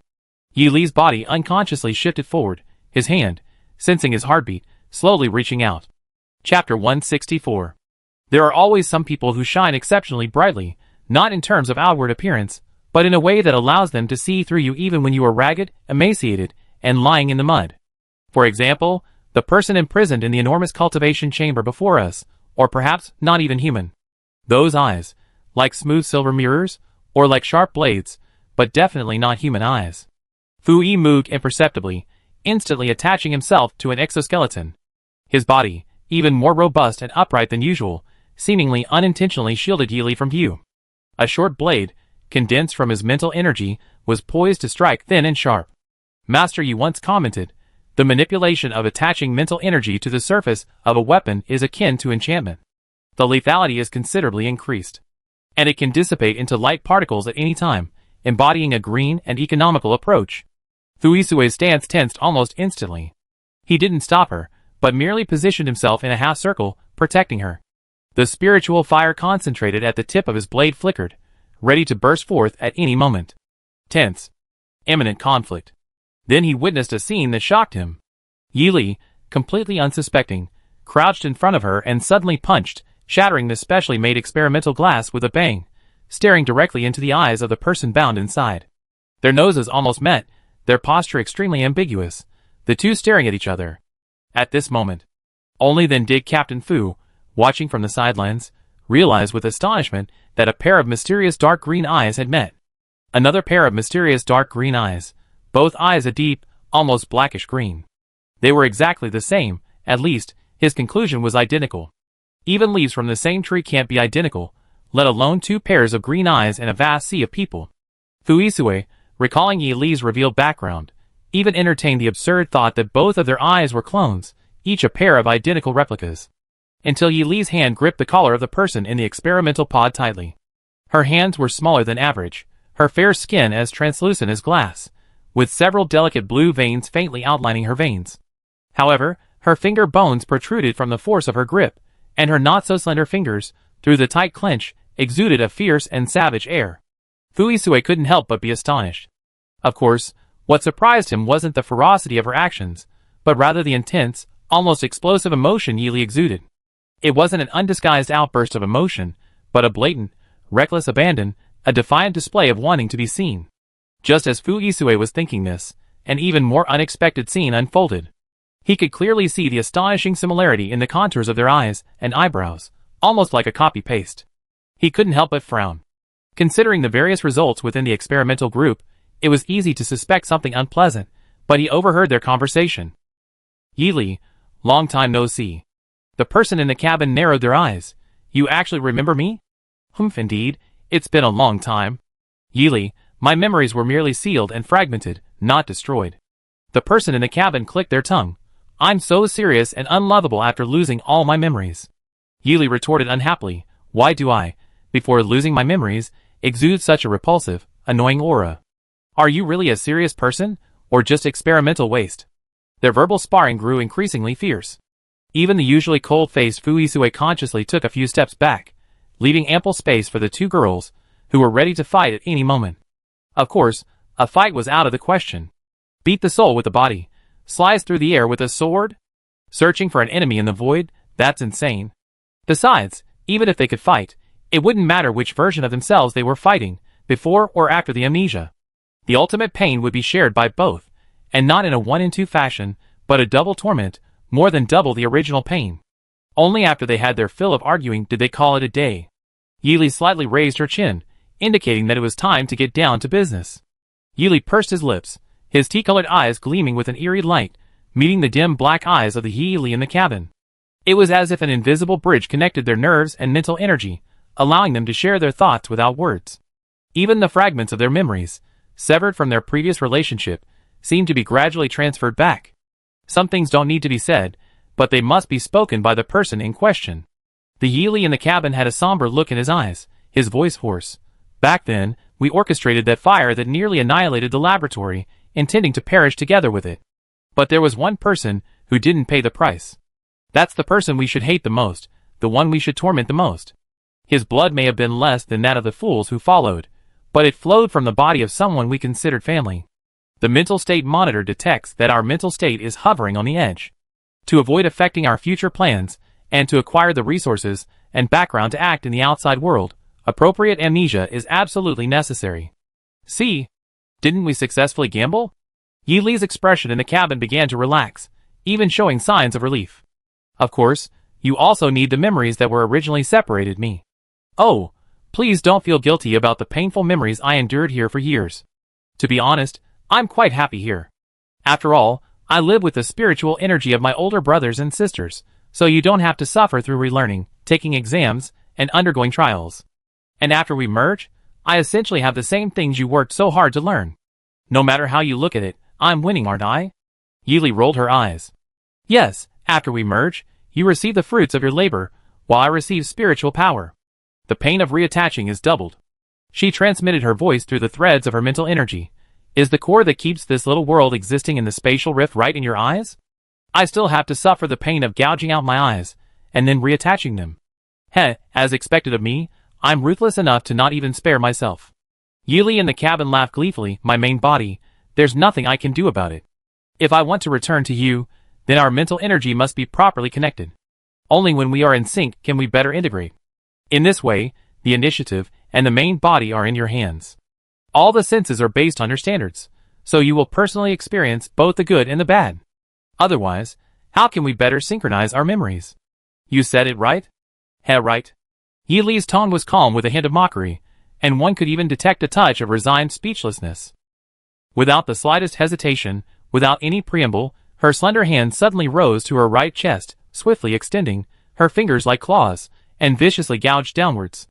Yili's body unconsciously shifted forward, his hand, sensing his heartbeat, slowly reaching out. Chapter 164. There are always some people who shine exceptionally brightly, not in terms of outward appearance, but in a way that allows them to see through you even when you are ragged, emaciated, and lying in the mud. For example, The person imprisoned in the enormous cultivation chamber before us, or perhaps not even human. Those eyes, like smooth silver mirrors, or like sharp blades, but definitely not human eyes. Fu Yi moved imperceptibly, instantly attaching himself to an exoskeleton. His body, even more robust and upright than usual, seemingly unintentionally shielded Yili from view. A short blade, condensed from his mental energy, was poised to strike thin and sharp. Master Yi once commented, "The manipulation of attaching mental energy to the surface of a weapon is akin to enchantment. The lethality is considerably increased, and it can dissipate into light particles at any time, embodying a green and economical approach." Fu Yisui's stance tensed almost instantly. He didn't stop her, but merely positioned himself in a half circle, protecting her. The spiritual fire concentrated at the tip of his blade flickered, ready to burst forth at any moment. Tense. Imminent conflict. Then he witnessed a scene that shocked him. Yili, completely unsuspecting, crouched in front of her and suddenly punched, shattering the specially made experimental glass with a bang, staring directly into the eyes of the person bound inside. Their noses almost met, their posture extremely ambiguous, the two staring at each other. At this moment, only then did Captain Fu, watching from the sidelines, realize with astonishment that a pair of mysterious dark green eyes had met. Another pair of mysterious dark green eyes, both eyes a deep, almost blackish green. They were exactly the same, at least, his conclusion was identical. Even leaves from the same tree can't be identical, let alone two pairs of green eyes in a vast sea of people. Fu Yisui, recalling Yi Li's revealed background, even entertained the absurd thought that both of their eyes were clones, each a pair of identical replicas. Until Yi Li's hand gripped the collar of the person in the experimental pod tightly. Her hands were smaller than average, her fair skin as translucent as glass, with several delicate blue veins faintly outlining her veins. However, her finger bones protruded from the force of her grip, and her not-so-slender fingers, through the tight clench, exuded a fierce and savage air. Fu Yisui couldn't help but be astonished. Of course, what surprised him wasn't the ferocity of her actions, but rather the intense, almost explosive emotion Yi Li exuded. It wasn't an undisguised outburst of emotion, but a blatant, reckless abandon, a defiant display of wanting to be seen. Just as Fu Yisui was thinking this, an even more unexpected scene unfolded. He could clearly see the astonishing similarity in the contours of their eyes and eyebrows, almost like a copy-paste. He couldn't help but frown. Considering the various results within the experimental group, it was easy to suspect something unpleasant, but he overheard their conversation. "Yi Li, long time no see." The person in the cabin narrowed their eyes. "You actually remember me?" "Humph, indeed, it's been a long time." "Yi Li, my memories were merely sealed and fragmented, not destroyed." The person in the cabin clicked their tongue. "I'm so serious and unlovable after losing all my memories." Yi Li retorted unhappily, "Why do I, before losing my memories, exude such a repulsive, annoying aura? Are you really a serious person, or just experimental waste?" Their verbal sparring grew increasingly fierce. Even the usually cold-faced Fu Yisui consciously took a few steps back, leaving ample space for the two girls, who were ready to fight at any moment. Of course, a fight was out of the question. Beat the soul with the body, slice through the air with a sword? Searching for an enemy in the void? That's insane. Besides, even if they could fight, it wouldn't matter which version of themselves they were fighting, before or after the amnesia. The ultimate pain would be shared by both, and not in a 1-in-2 fashion, but a double torment, more than double the original pain. Only after they had their fill of arguing did they call it a day. Yi Li slightly raised her chin, indicating that it was time to get down to business. Yi Li pursed his lips, his tea-colored eyes gleaming with an eerie light, meeting the dim black eyes of the Yi Li in the cabin. It was as if an invisible bridge connected their nerves and mental energy, allowing them to share their thoughts without words. Even the fragments of their memories, severed from their previous relationship, seemed to be gradually transferred back. Some things don't need to be said, but they must be spoken by the person in question. The Yi Li in the cabin had a somber look in his eyes, his voice hoarse. "Back then, we orchestrated that fire that nearly annihilated the laboratory, intending to perish together with it. But there was one person who didn't pay the price. That's the person we should hate the most, the one we should torment the most. His blood may have been less than that of the fools who followed, but it flowed from the body of someone we considered family. The mental state monitor detects that our mental state is hovering on the edge. To avoid affecting our future plans, and to acquire the resources and background to act in the outside world, appropriate amnesia is absolutely necessary. See? Didn't we successfully gamble?" Yi Li's expression in the cabin began to relax, even showing signs of relief. Of course, you also need the memories that were originally separated me. Oh, please don't feel guilty about the painful memories I endured here for years. To be honest, I'm quite happy here. After all, I live with the spiritual energy of my older brothers and sisters, so you don't have to suffer through relearning, taking exams, and undergoing trials. And after we merge, I essentially have the same things you worked so hard to learn. No matter how you look at it, I'm winning, aren't I? Yili rolled her eyes. Yes, after we merge, you receive the fruits of your labor, while I receive spiritual power. The pain of reattaching is doubled. She transmitted her voice through the threads of her mental energy. Is the core that keeps this little world existing in the spatial rift right in your eyes? I still have to suffer the pain of gouging out my eyes, and then reattaching them. Heh, as expected of me, I'm ruthless enough to not even spare myself. Yili in the cabin laughed gleefully. My main body, there's nothing I can do about it. If I want to return to you, then our mental energy must be properly connected. Only when we are in sync can we better integrate. In this way, the initiative and the main body are in your hands. All the senses are based on your standards, so you will personally experience both the good and the bad. Otherwise, how can we better synchronize our memories? You said it right? Heh, right. Yili's tone was calm with a hint of mockery, and one could even detect a touch of resigned speechlessness. Without the slightest hesitation, without any preamble, her slender hand suddenly rose to her right chest, swiftly extending, her fingers like claws, and viciously gouged downwards.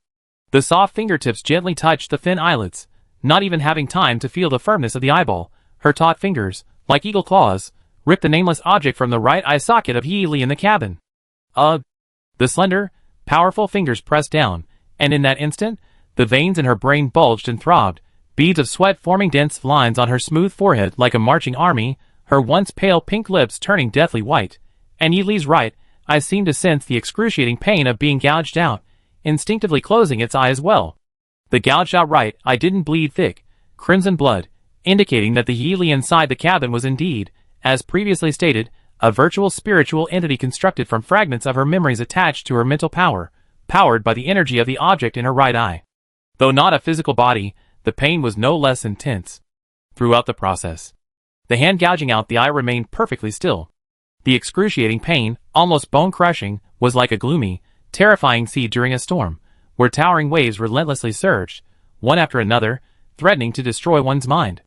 The soft fingertips gently touched the thin eyelids, not even having time to feel the firmness of the eyeball. Her taut fingers, like eagle claws, ripped the nameless object from the right eye socket of Yili in the cabin. The slender, powerful fingers pressed down, and in that instant, the veins in her brain bulged and throbbed, beads of sweat forming dense lines on her smooth forehead like a marching army, her once pale pink lips turning deathly white. And Yili's right eye seemed to sense the excruciating pain of being gouged out, instinctively closing its eye as well. The gouged out right eye didn't bleed thick, crimson blood, indicating that the Yili inside the cabin was indeed, as previously stated, a virtual spiritual entity constructed from fragments of her memories attached to her mental power, powered by the energy of the object in her right eye. Though not a physical body, the pain was no less intense. Throughout the process, the hand gouging out the eye remained perfectly still. The excruciating pain, almost bone-crushing, was like a gloomy, terrifying sea during a storm, where towering waves relentlessly surged, one after another, threatening to destroy one's mind.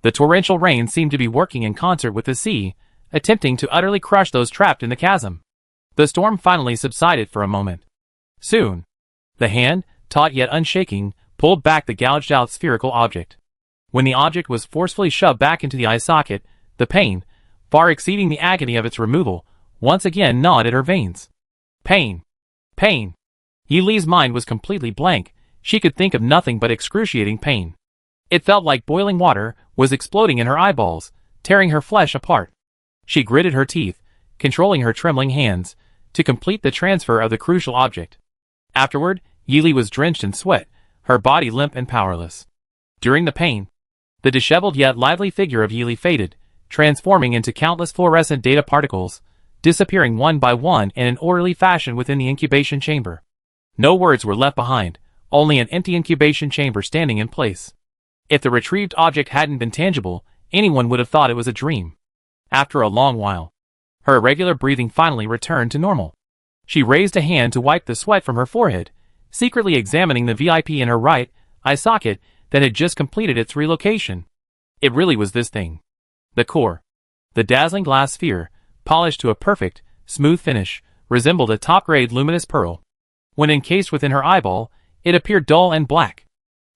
The torrential rain seemed to be working in concert with the sea, attempting to utterly crush those trapped in the chasm. The storm finally subsided for a moment. Soon, the hand, taut yet unshaking, pulled back the gouged-out spherical object. When the object was forcefully shoved back into the eye socket, the pain, far exceeding the agony of its removal, once again gnawed at her veins. Pain. Pain. Yili's mind was completely blank. She could think of nothing but excruciating pain. It felt like boiling water was exploding in her eyeballs, tearing her flesh apart. She gritted her teeth, controlling her trembling hands, to complete the transfer of the crucial object. Afterward, Yili was drenched in sweat, her body limp and powerless. During the pain, the disheveled yet lively figure of Yili faded, transforming into countless fluorescent data particles, disappearing one by one in an orderly fashion within the incubation chamber. No words were left behind, only an empty incubation chamber standing in place. If the retrieved object hadn't been tangible, anyone would have thought it was a dream. After a long while, her irregular breathing finally returned to normal. She raised a hand to wipe the sweat from her forehead, secretly examining the VIP in her right eye socket that had just completed its relocation. It really was this thing. The core. The dazzling glass sphere, polished to a perfect, smooth finish, resembled a top-grade luminous pearl. When encased within her eyeball, it appeared dull and black.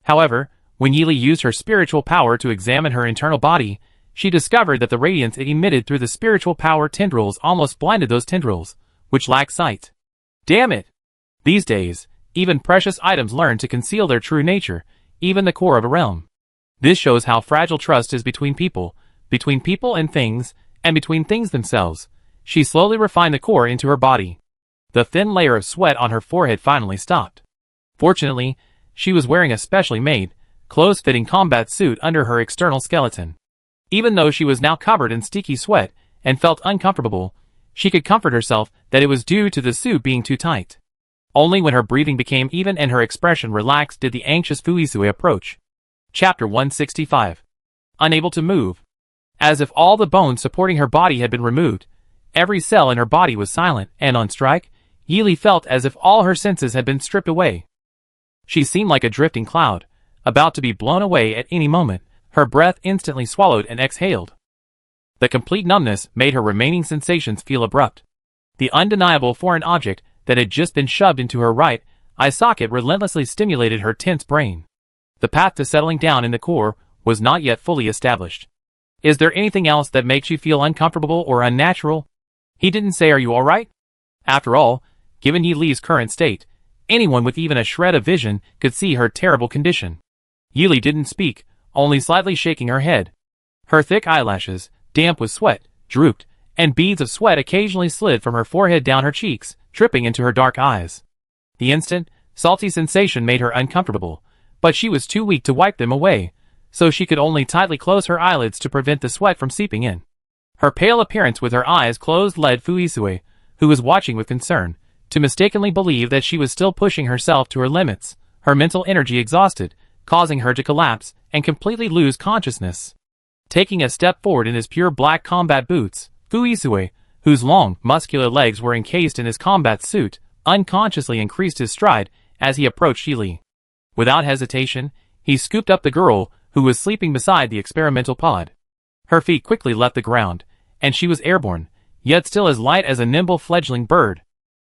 However, when Yili used her spiritual power to examine her internal body, she discovered that the radiance it emitted through the spiritual power tendrils almost blinded those tendrils, which lacked sight. Damn it! These days, even precious items learn to conceal their true nature, even the core of a realm. This shows how fragile trust is between people and things, and between things themselves. She slowly refined the core into her body. The thin layer of sweat on her forehead finally stopped. Fortunately, she was wearing a specially made, close-fitting combat suit under her external skeleton. Even though she was now covered in sticky sweat and felt uncomfortable, she could comfort herself that it was due to the suit being too tight. Only when her breathing became even and her expression relaxed did the anxious Fuisue approach. Chapter 165. Unable to move. As if all the bones supporting her body had been removed, Every cell in her body was silent and on strike. Yili felt as if all her senses had been stripped away. She seemed like a drifting cloud, about to be blown away at any moment, her breath instantly swallowed and exhaled. The complete numbness made her remaining sensations feel abrupt. The undeniable foreign object that had just been shoved into her right eye socket relentlessly stimulated her tense brain. The path to settling down in the core was not yet fully established. Is there anything else that makes you feel uncomfortable or unnatural? He didn't say, are you alright? After all, given Yili's current state, anyone with even a shred of vision could see her terrible condition. Yili didn't speak, only slightly shaking her head. Her thick eyelashes, damp with sweat, drooped, and beads of sweat occasionally slid from her forehead down her cheeks, dripping into her dark eyes. The instant, salty sensation made her uncomfortable, but she was too weak to wipe them away, so she could only tightly close her eyelids to prevent the sweat from seeping in. Her pale appearance with her eyes closed led Fuisue, who was watching with concern, to mistakenly believe that she was still pushing herself to her limits, her mental energy exhausted, causing her to collapse and completely lose consciousness. Taking a step forward in his pure black combat boots, Fuisue, whose long, muscular legs were encased in his combat suit, unconsciously increased his stride as he approached Yili. Without hesitation, he scooped up the girl who was sleeping beside the experimental pod. Her feet quickly left the ground, and she was airborne, yet still as light as a nimble fledgling bird.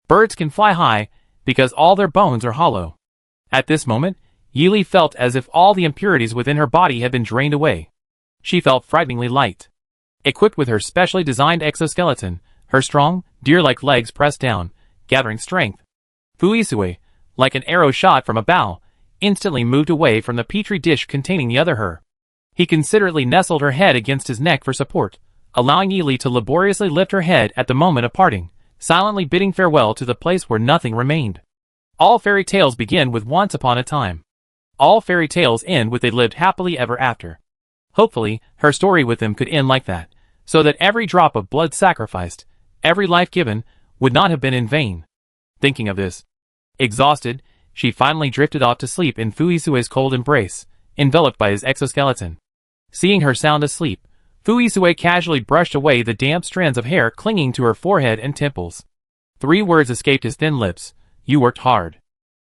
Birds can fly high because all their bones are hollow. At this moment, Yili felt as if all the impurities within her body had been drained away. She felt frighteningly light. Equipped with her specially designed exoskeleton, her strong, deer-like legs pressed down, gathering strength. Fuisue, like an arrow shot from a bow, instantly moved away from the petri dish containing the other her. He considerately nestled her head against his neck for support, allowing Yili to laboriously lift her head at the moment of parting, silently bidding farewell to the place where nothing remained. All fairy tales begin with once upon a time. All fairy tales end with they lived happily ever after. Hopefully, her story with them could end like that, so that every drop of blood sacrificed, every life given, would not have been in vain. Thinking of this, exhausted, she finally drifted off to sleep in Fuisue's cold embrace, enveloped by his exoskeleton. Seeing her sound asleep, Fuisue casually brushed away the damp strands of hair clinging to her forehead and temples. 3 words escaped his thin lips: you worked hard.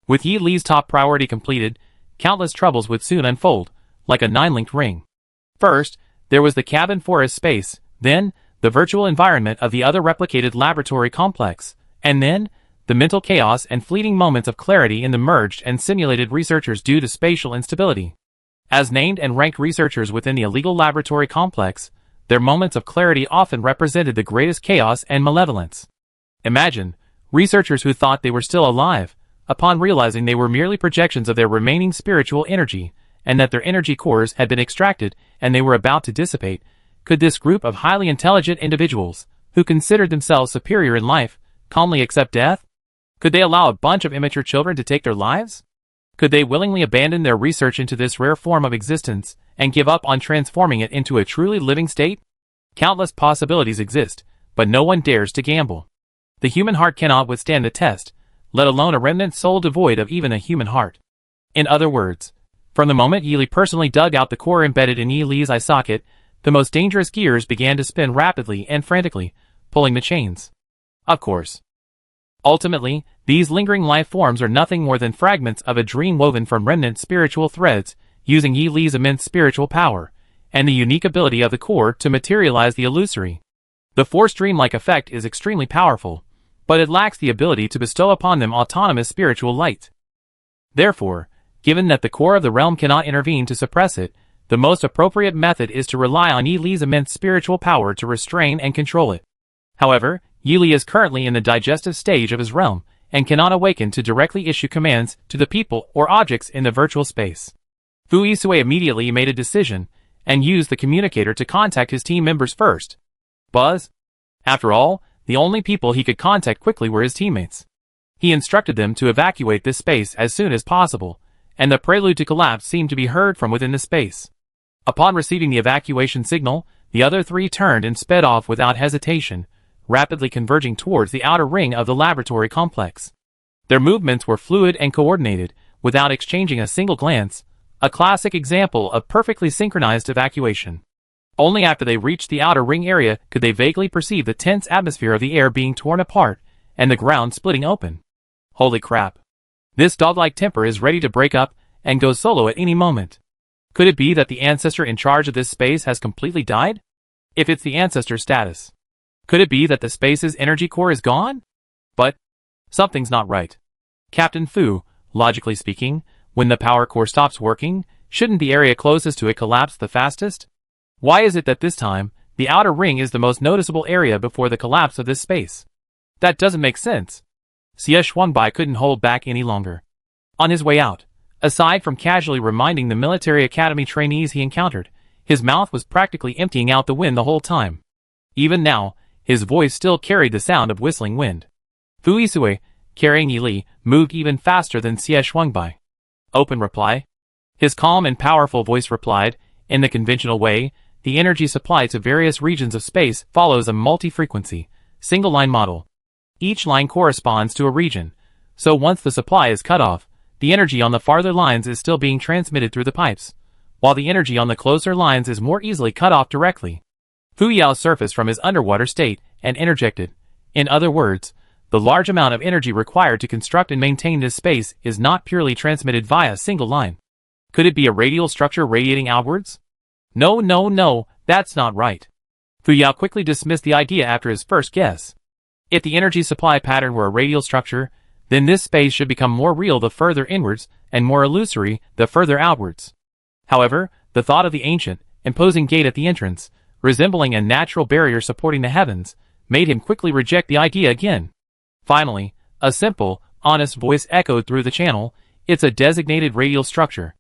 With Yili's top priority completed, countless troubles would soon unfold, like a 9-linked ring. First, there was the cabin forest space, then, the virtual environment of the other replicated laboratory complex, and then, the mental chaos and fleeting moments of clarity in the merged and simulated researchers due to spatial instability. As named and ranked researchers within the illegal laboratory complex, their moments of clarity often represented the greatest chaos and malevolence. Imagine, researchers who thought they were still alive, upon realizing they were merely projections of their remaining spiritual energy, and that their energy cores had been extracted and they were about to dissipate. Could this group of highly intelligent individuals, who considered themselves superior in life, calmly accept death? Could they allow a bunch of immature children to take their lives? Could they willingly abandon their research into this rare form of existence and give up on transforming it into a truly living state? Countless possibilities exist, but no one dares to gamble. The human heart cannot withstand the test, let alone a remnant soul devoid of even a human heart. In other words, from the moment Yili personally dug out the core embedded in Yili's eye socket, the most dangerous gears began to spin rapidly and frantically, pulling the chains. Of course. Ultimately, these lingering life forms are nothing more than fragments of a dream woven from remnant spiritual threads, using Yili's immense spiritual power, and the unique ability of the core to materialize the illusory. The force dream-like effect is extremely powerful, but it lacks the ability to bestow upon them autonomous spiritual light. Therefore, given that the core of the realm cannot intervene to suppress it, the most appropriate method is to rely on Yili's immense spiritual power to restrain and control it. However, Yili is currently in the digestive stage of his realm, and cannot awaken to directly issue commands to the people or objects in the virtual space. Fuisue immediately made a decision, and used the communicator to contact his team members first. Buzz? After all, the only people he could contact quickly were his teammates. He instructed them to evacuate this space as soon as possible, and the prelude to collapse seemed to be heard from within the space. Upon receiving the evacuation signal, the other 3 turned and sped off without hesitation, rapidly converging towards the outer ring of the laboratory complex. Their movements were fluid and coordinated, without exchanging a single glance, a classic example of perfectly synchronized evacuation. Only after they reached the outer ring area could they vaguely perceive the tense atmosphere of the air being torn apart and the ground splitting open. Holy crap. This dog-like temper is ready to break up and go solo at any moment. Could it be that the ancestor in charge of this space has completely died? If it's the ancestor status. Could it be that the space's energy core is gone? But something's not right. Captain Fu, logically speaking, when the power core stops working, shouldn't the area closest to it collapse the fastest? Why is it that this time, the outer ring is the most noticeable area before the collapse of this space? That doesn't make sense. Xie Shuangbai couldn't hold back any longer. On his way out, aside from casually reminding the military academy trainees he encountered, his mouth was practically emptying out the wind the whole time. Even now, his voice still carried the sound of whistling wind. Fu Yisue, carrying Yi Li, moved even faster than Xie Shuangbai. Open reply. His calm and powerful voice replied, in the conventional way, the energy supply to various regions of space follows a multi-frequency, single-line model. Each line corresponds to a region, so once the supply is cut off, the energy on the farther lines is still being transmitted through the pipes, while the energy on the closer lines is more easily cut off directly. Fu Yao surfaced from his underwater state and interjected. In other words, the large amount of energy required to construct and maintain this space is not purely transmitted via a single line. Could it be a radial structure radiating outwards? No, that's not right. Fu Yao quickly dismissed the idea after his first guess. If the energy supply pattern were a radial structure, then this space should become more real the further inwards and more illusory the further outwards. However, the thought of the ancient, imposing gate at the entrance, resembling a natural barrier supporting the heavens, made him quickly reject the idea again. Finally, a simple, honest voice echoed through the channel. It's a designated radial structure.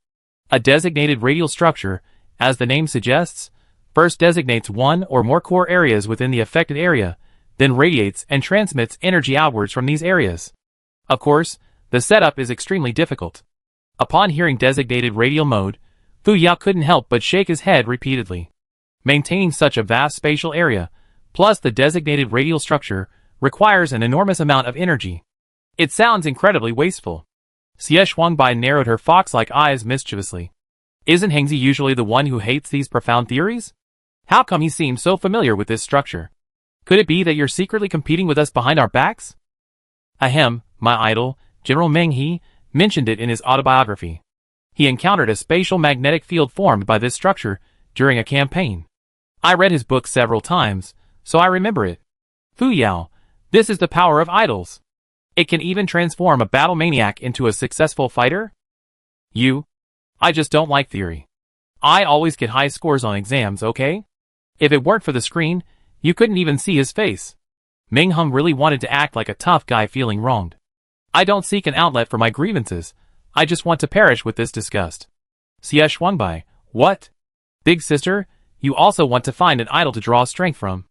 A designated radial structure, as the name suggests, first designates one or more core areas within the affected area, then radiates and transmits energy outwards from these areas. Of course, the setup is extremely difficult. Upon hearing designated radial mode, Fu Yao couldn't help but shake his head repeatedly. Maintaining such a vast spatial area, plus the designated radial structure, requires an enormous amount of energy. It sounds incredibly wasteful. Xie Shuangbai narrowed her fox-like eyes mischievously. Isn't Hengzi usually the one who hates these profound theories? How come he seems so familiar with this structure? Could it be that you're secretly competing with us behind our backs? Ahem, my idol, General Meng He, mentioned it in his autobiography. He encountered a spatial magnetic field formed by this structure during a campaign. I read his book several times, so I remember it. Fu Yao, this is the power of idols. It can even transform a battle maniac into a successful fighter? I just don't like theory. I always get high scores on exams, okay? If it weren't for the screen, you couldn't even see his face. Ming Hung really wanted to act like a tough guy feeling wronged. I don't seek an outlet for my grievances. I just want to perish with this disgust. Xie Shuangbai, what? Big sister, you also want to find an idol to draw strength from.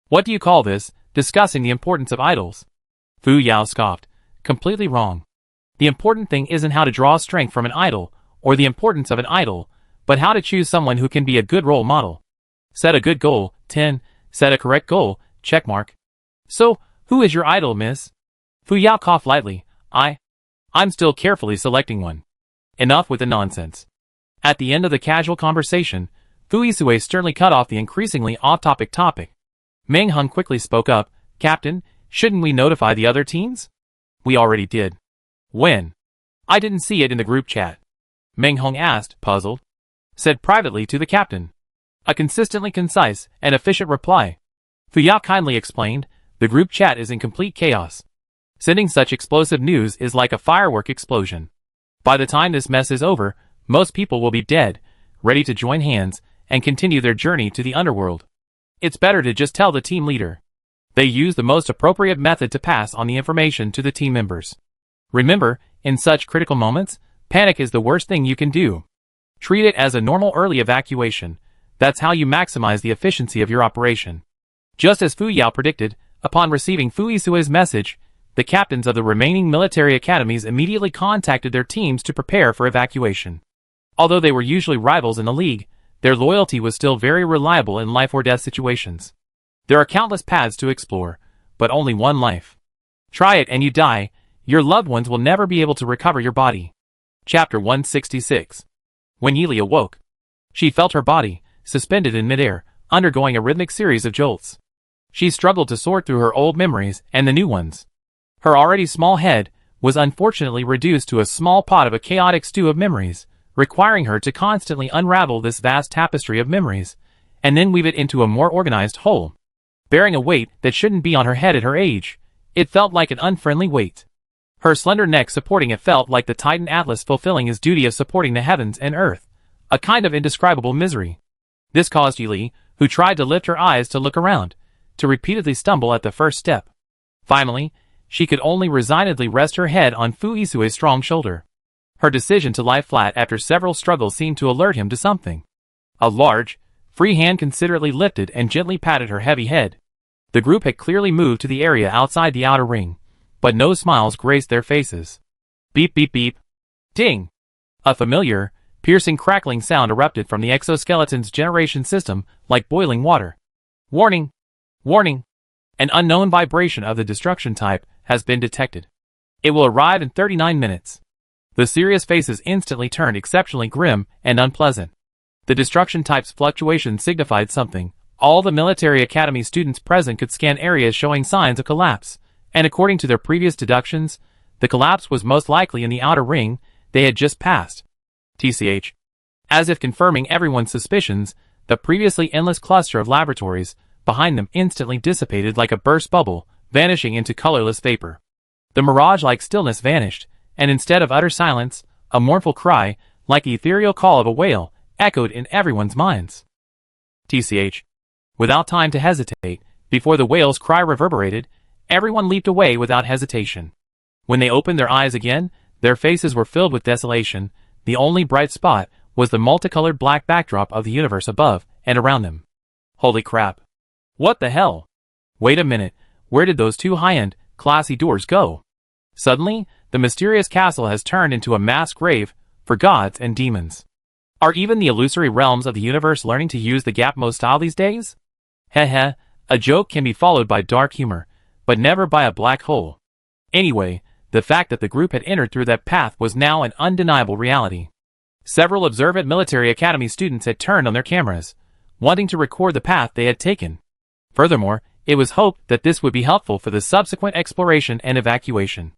What do you call this, discussing the importance of idols? Fu Yao scoffed. Completely wrong. The important thing isn't how to draw strength from an idol, or the importance of an idol, but how to choose someone who can be a good role model. Set a good goal, 10. Set a correct goal, checkmark. So, who is your idol, miss? Fu Yao coughed lightly. I'm still carefully selecting one. Enough with the nonsense. At the end of the casual conversation, Fu Yisue sternly cut off the increasingly off-topic topic. Meng Hung quickly spoke up. Captain, shouldn't we notify the other teams? We already did. When? I didn't see it in the group chat. Meng Hung asked, puzzled. Said privately to the captain. A consistently concise and efficient reply. Fu Yao kindly explained, the group chat is in complete chaos. Sending such explosive news is like a firework explosion. By the time this mess is over, most people will be dead, ready to join hands, and continue their journey to the underworld. It's better to just tell the team leader. They use the most appropriate method to pass on the information to the team members. Remember, in such critical moments, panic is the worst thing you can do. Treat it as a normal early evacuation. That's how you maximize the efficiency of your operation. Just as Fu Yao predicted, upon receiving Fu Yisue's message, the captains of the remaining military academies immediately contacted their teams to prepare for evacuation. Although they were usually rivals in the league, their loyalty was still very reliable in life or death situations. There are countless paths to explore, but only one life. Try it and you die. Your loved ones will never be able to recover your body. Chapter 166. When Yi Li awoke, she felt her body, suspended in midair, undergoing a rhythmic series of jolts. She struggled to sort through her old memories and the new ones. Her already small head was unfortunately reduced to a small pot of a chaotic stew of memories, requiring her to constantly unravel this vast tapestry of memories, and then weave it into a more organized whole. Bearing a weight that shouldn't be on her head at her age, it felt like an unfriendly weight. Her slender neck supporting it felt like the Titan Atlas fulfilling his duty of supporting the heavens and earth, a kind of indescribable misery. This caused Yili, who tried to lift her eyes to look around, to repeatedly stumble at the first step. Finally, she could only resignedly rest her head on Fu Isue's strong shoulder. Her decision to lie flat after several struggles seemed to alert him to something. A large, free hand considerately lifted and gently patted her heavy head. The group had clearly moved to the area outside the outer ring, but no smiles graced their faces. Beep beep beep. Ding! A familiar, piercing crackling sound erupted from the exoskeleton's generation system like boiling water. Warning! Warning! An unknown vibration of the destruction type has been detected. It will arrive in 39 minutes. The serious faces instantly turned exceptionally grim and unpleasant. The destruction type's fluctuation signified something. All the military academy students present could scan areas showing signs of collapse, and according to their previous deductions, the collapse was most likely in the outer ring they had just passed. TCH. As if confirming everyone's suspicions, the previously endless cluster of laboratories behind them instantly dissipated like a burst bubble, vanishing into colorless vapor. The mirage-like stillness vanished, and instead of utter silence, a mournful cry, like the ethereal call of a whale, echoed in everyone's minds. TCH. Without time to hesitate, before the whale's cry reverberated, everyone leaped away without hesitation. When they opened their eyes again, their faces were filled with desolation. The only bright spot was the multicolored black backdrop of the universe above and around them. Holy crap. What the hell? Wait a minute, where did those two high-end, classy doors go? Suddenly, the mysterious castle has turned into a mass grave for gods and demons. Are even the illusory realms of the universe learning to use the gap mode style these days? Heh, a joke can be followed by dark humor, but never by a black hole. Anyway, the fact that the group had entered through that path was now an undeniable reality. Several observant military academy students had turned on their cameras, wanting to record the path they had taken. Furthermore, it was hoped that this would be helpful for the subsequent exploration and evacuation.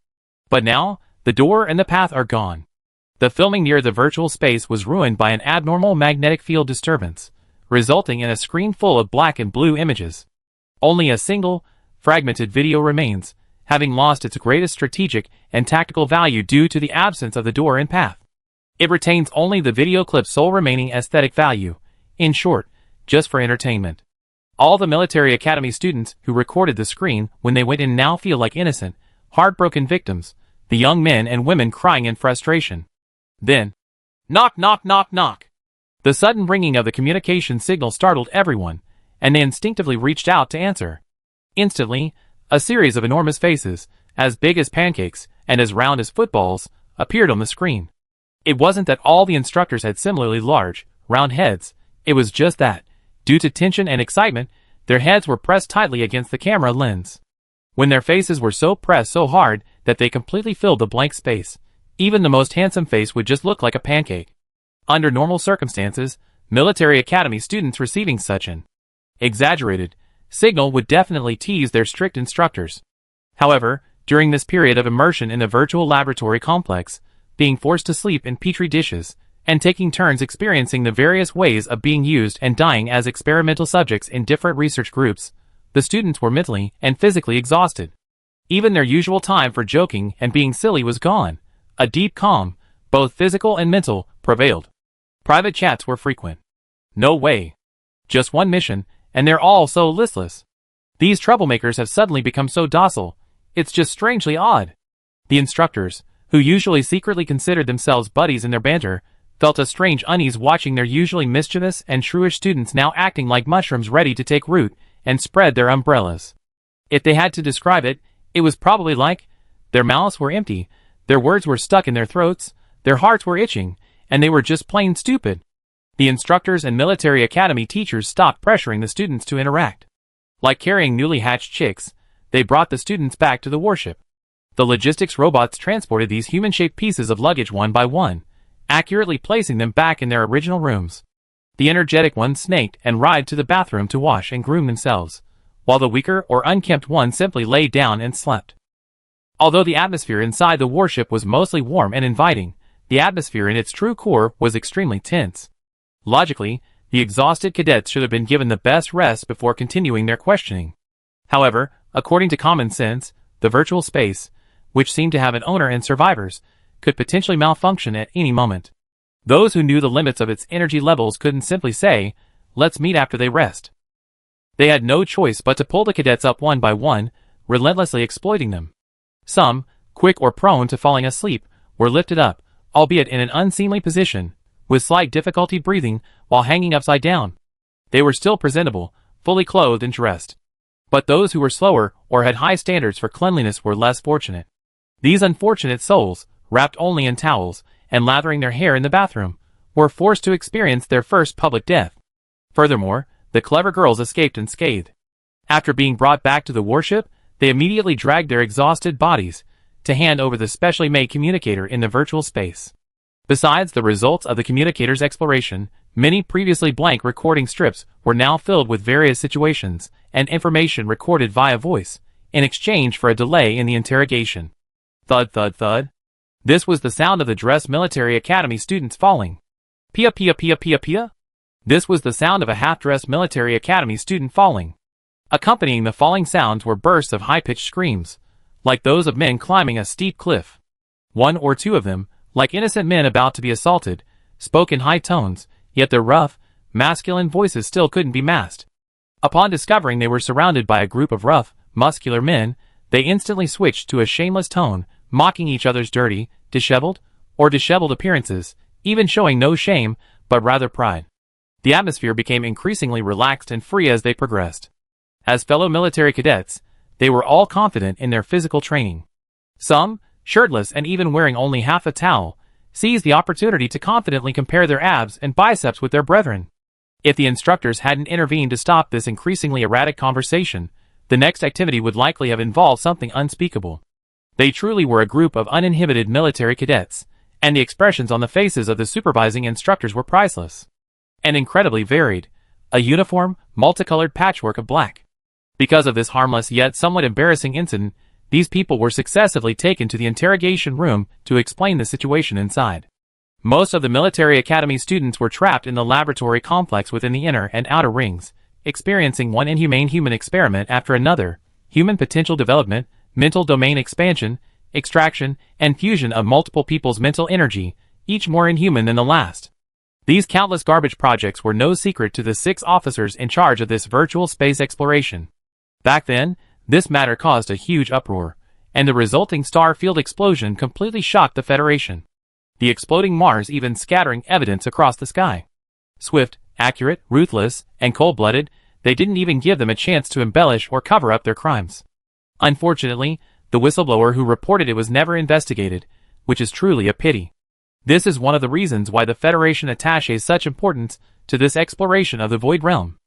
But now, the door and the path are gone. The filming near the virtual space was ruined by an abnormal magnetic field disturbance, resulting in a screen full of black and blue images. Only a single, fragmented video remains, having lost its greatest strategic and tactical value due to the absence of the door and path. It retains only the video clip's sole remaining aesthetic value, in short, just for entertainment. All the military academy students who recorded the screen when they went in now feel like innocent, heartbroken victims, the young men and women crying in frustration. Then, knock knock knock knock. The sudden ringing of the communication signal startled everyone, and they instinctively reached out to answer. Instantly, a series of enormous faces, as big as pancakes and as round as footballs, appeared on the screen. It wasn't that all the instructors had similarly large, round heads, it was just that, due to tension and excitement, their heads were pressed tightly against the camera lens. When their faces were so pressed so hard that they completely filled the blank space, even the most handsome face would just look like a pancake. Under normal circumstances, military academy students receiving such an exaggerated signal would definitely tease their strict instructors. However, during this period of immersion in the virtual laboratory complex, being forced to sleep in petri dishes, and taking turns experiencing the various ways of being used and dying as experimental subjects in different research groups, the students were mentally and physically exhausted. Even their usual time for joking and being silly was gone. A deep calm, both physical and mental, prevailed. Private chats were frequent. No way. Just one mission, and they're all so listless. These troublemakers have suddenly become so docile. It's just strangely odd. The instructors, who usually secretly considered themselves buddies in their banter, felt a strange unease watching their usually mischievous and shrewish students now acting like mushrooms ready to take root and spread their umbrellas. If they had to describe it, it was probably like, their mouths were empty, their words were stuck in their throats, their hearts were itching, and they were just plain stupid. The instructors and military academy teachers stopped pressuring the students to interact. Like carrying newly hatched chicks, they brought the students back to the warship. The logistics robots transported these human-shaped pieces of luggage one by one, accurately placing them back in their original rooms. The energetic ones snaked and writhed to the bathroom to wash and groom themselves, while the weaker or unkempt ones simply lay down and slept. Although the atmosphere inside the warship was mostly warm and inviting, the atmosphere in its true core was extremely tense. Logically, the exhausted cadets should have been given the best rest before continuing their questioning. However, according to common sense, the virtual space, which seemed to have an owner and survivors, could potentially malfunction at any moment. Those who knew the limits of its energy levels couldn't simply say, "Let's meet after they rest." They had no choice but to pull the cadets up one by one, relentlessly exploiting them. Some, quick or prone to falling asleep, were lifted up, albeit in an unseemly position, with slight difficulty breathing while hanging upside down. They were still presentable, fully clothed and dressed. But those who were slower or had high standards for cleanliness were less fortunate. These unfortunate souls, wrapped only in towels and lathering their hair in the bathroom, were forced to experience their first public death. Furthermore, the clever girls escaped unscathed. After being brought back to the warship, they immediately dragged their exhausted bodies to hand over the specially made communicator in the virtual space. Besides the results of the communicator's exploration, many previously blank recording strips were now filled with various situations and information recorded via voice, in exchange for a delay in the interrogation. Thud thud thud. This was the sound of the dressed military academy students falling. Pia pia pia pia pia. This was the sound of a half-dressed military academy student falling. Accompanying the falling sounds were bursts of high-pitched screams, like those of men climbing a steep cliff. One or two of them, like innocent men about to be assaulted, spoke in high tones, yet their rough, masculine voices still couldn't be masked. Upon discovering they were surrounded by a group of rough, muscular men, they instantly switched to a shameless tone, mocking each other's dirty, disheveled appearances, even showing no shame, but rather pride. The atmosphere became increasingly relaxed and free as they progressed. As fellow military cadets, they were all confident in their physical training. Some, shirtless and even wearing only half a towel, seized the opportunity to confidently compare their abs and biceps with their brethren. If the instructors hadn't intervened to stop this increasingly erratic conversation, the next activity would likely have involved something unspeakable. They truly were a group of uninhibited military cadets, and the expressions on the faces of the supervising instructors were priceless. And incredibly varied, a uniform, multicolored patchwork of black. Because of this harmless yet somewhat embarrassing incident, these people were successively taken to the interrogation room to explain the situation inside. Most of the military academy students were trapped in the laboratory complex within the inner and outer rings, experiencing one inhumane human experiment after another: human potential development, mental domain expansion, extraction, and fusion of multiple people's mental energy, each more inhuman than the last. These countless garbage projects were no secret to the 6 officers in charge of this virtual space exploration. Back then, this matter caused a huge uproar, and the resulting star field explosion completely shocked the Federation. The exploding Mars even scattering evidence across the sky. Swift, accurate, ruthless, and cold-blooded, they didn't even give them a chance to embellish or cover up their crimes. Unfortunately, the whistleblower who reported it was never investigated, which is truly a pity. This is one of the reasons why the Federation attaches such importance to this exploration of the Void Realm.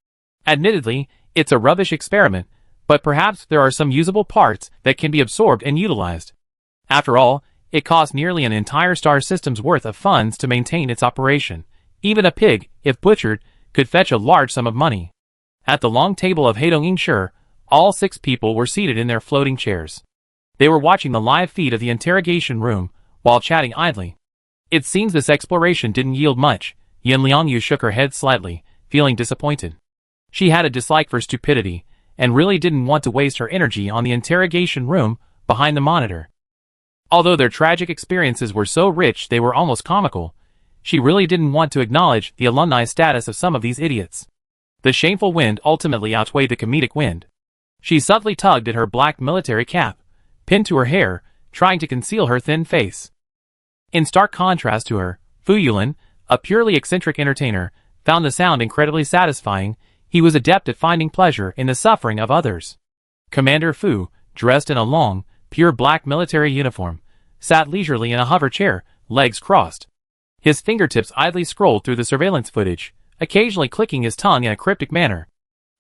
Admittedly, it's a rubbish experiment, but perhaps there are some usable parts that can be absorbed and utilized. After all, it costs nearly an entire star system's worth of funds to maintain its operation. Even a pig, if butchered, could fetch a large sum of money. At the long table of Haidong Shire, all 6 people were seated in their floating chairs. They were watching the live feed of the interrogation room, while chatting idly. It seems this exploration didn't yield much. Yin Liangyu shook her head slightly, feeling disappointed. She had a dislike for stupidity, and really didn't want to waste her energy on the interrogation room behind the monitor. Although their tragic experiences were so rich they were almost comical, she really didn't want to acknowledge the alumni status of some of these idiots. The shameful wind ultimately outweighed the comedic wind. She subtly tugged at her black military cap, pinned to her hair, trying to conceal her thin face. In stark contrast to her, Fu Yulin, a purely eccentric entertainer, found the sound incredibly satisfying. He was adept at finding pleasure in the suffering of others. Commander Fu, dressed in a long, pure black military uniform, sat leisurely in a hover chair, legs crossed. His fingertips idly scrolled through the surveillance footage, occasionally clicking his tongue in a cryptic manner.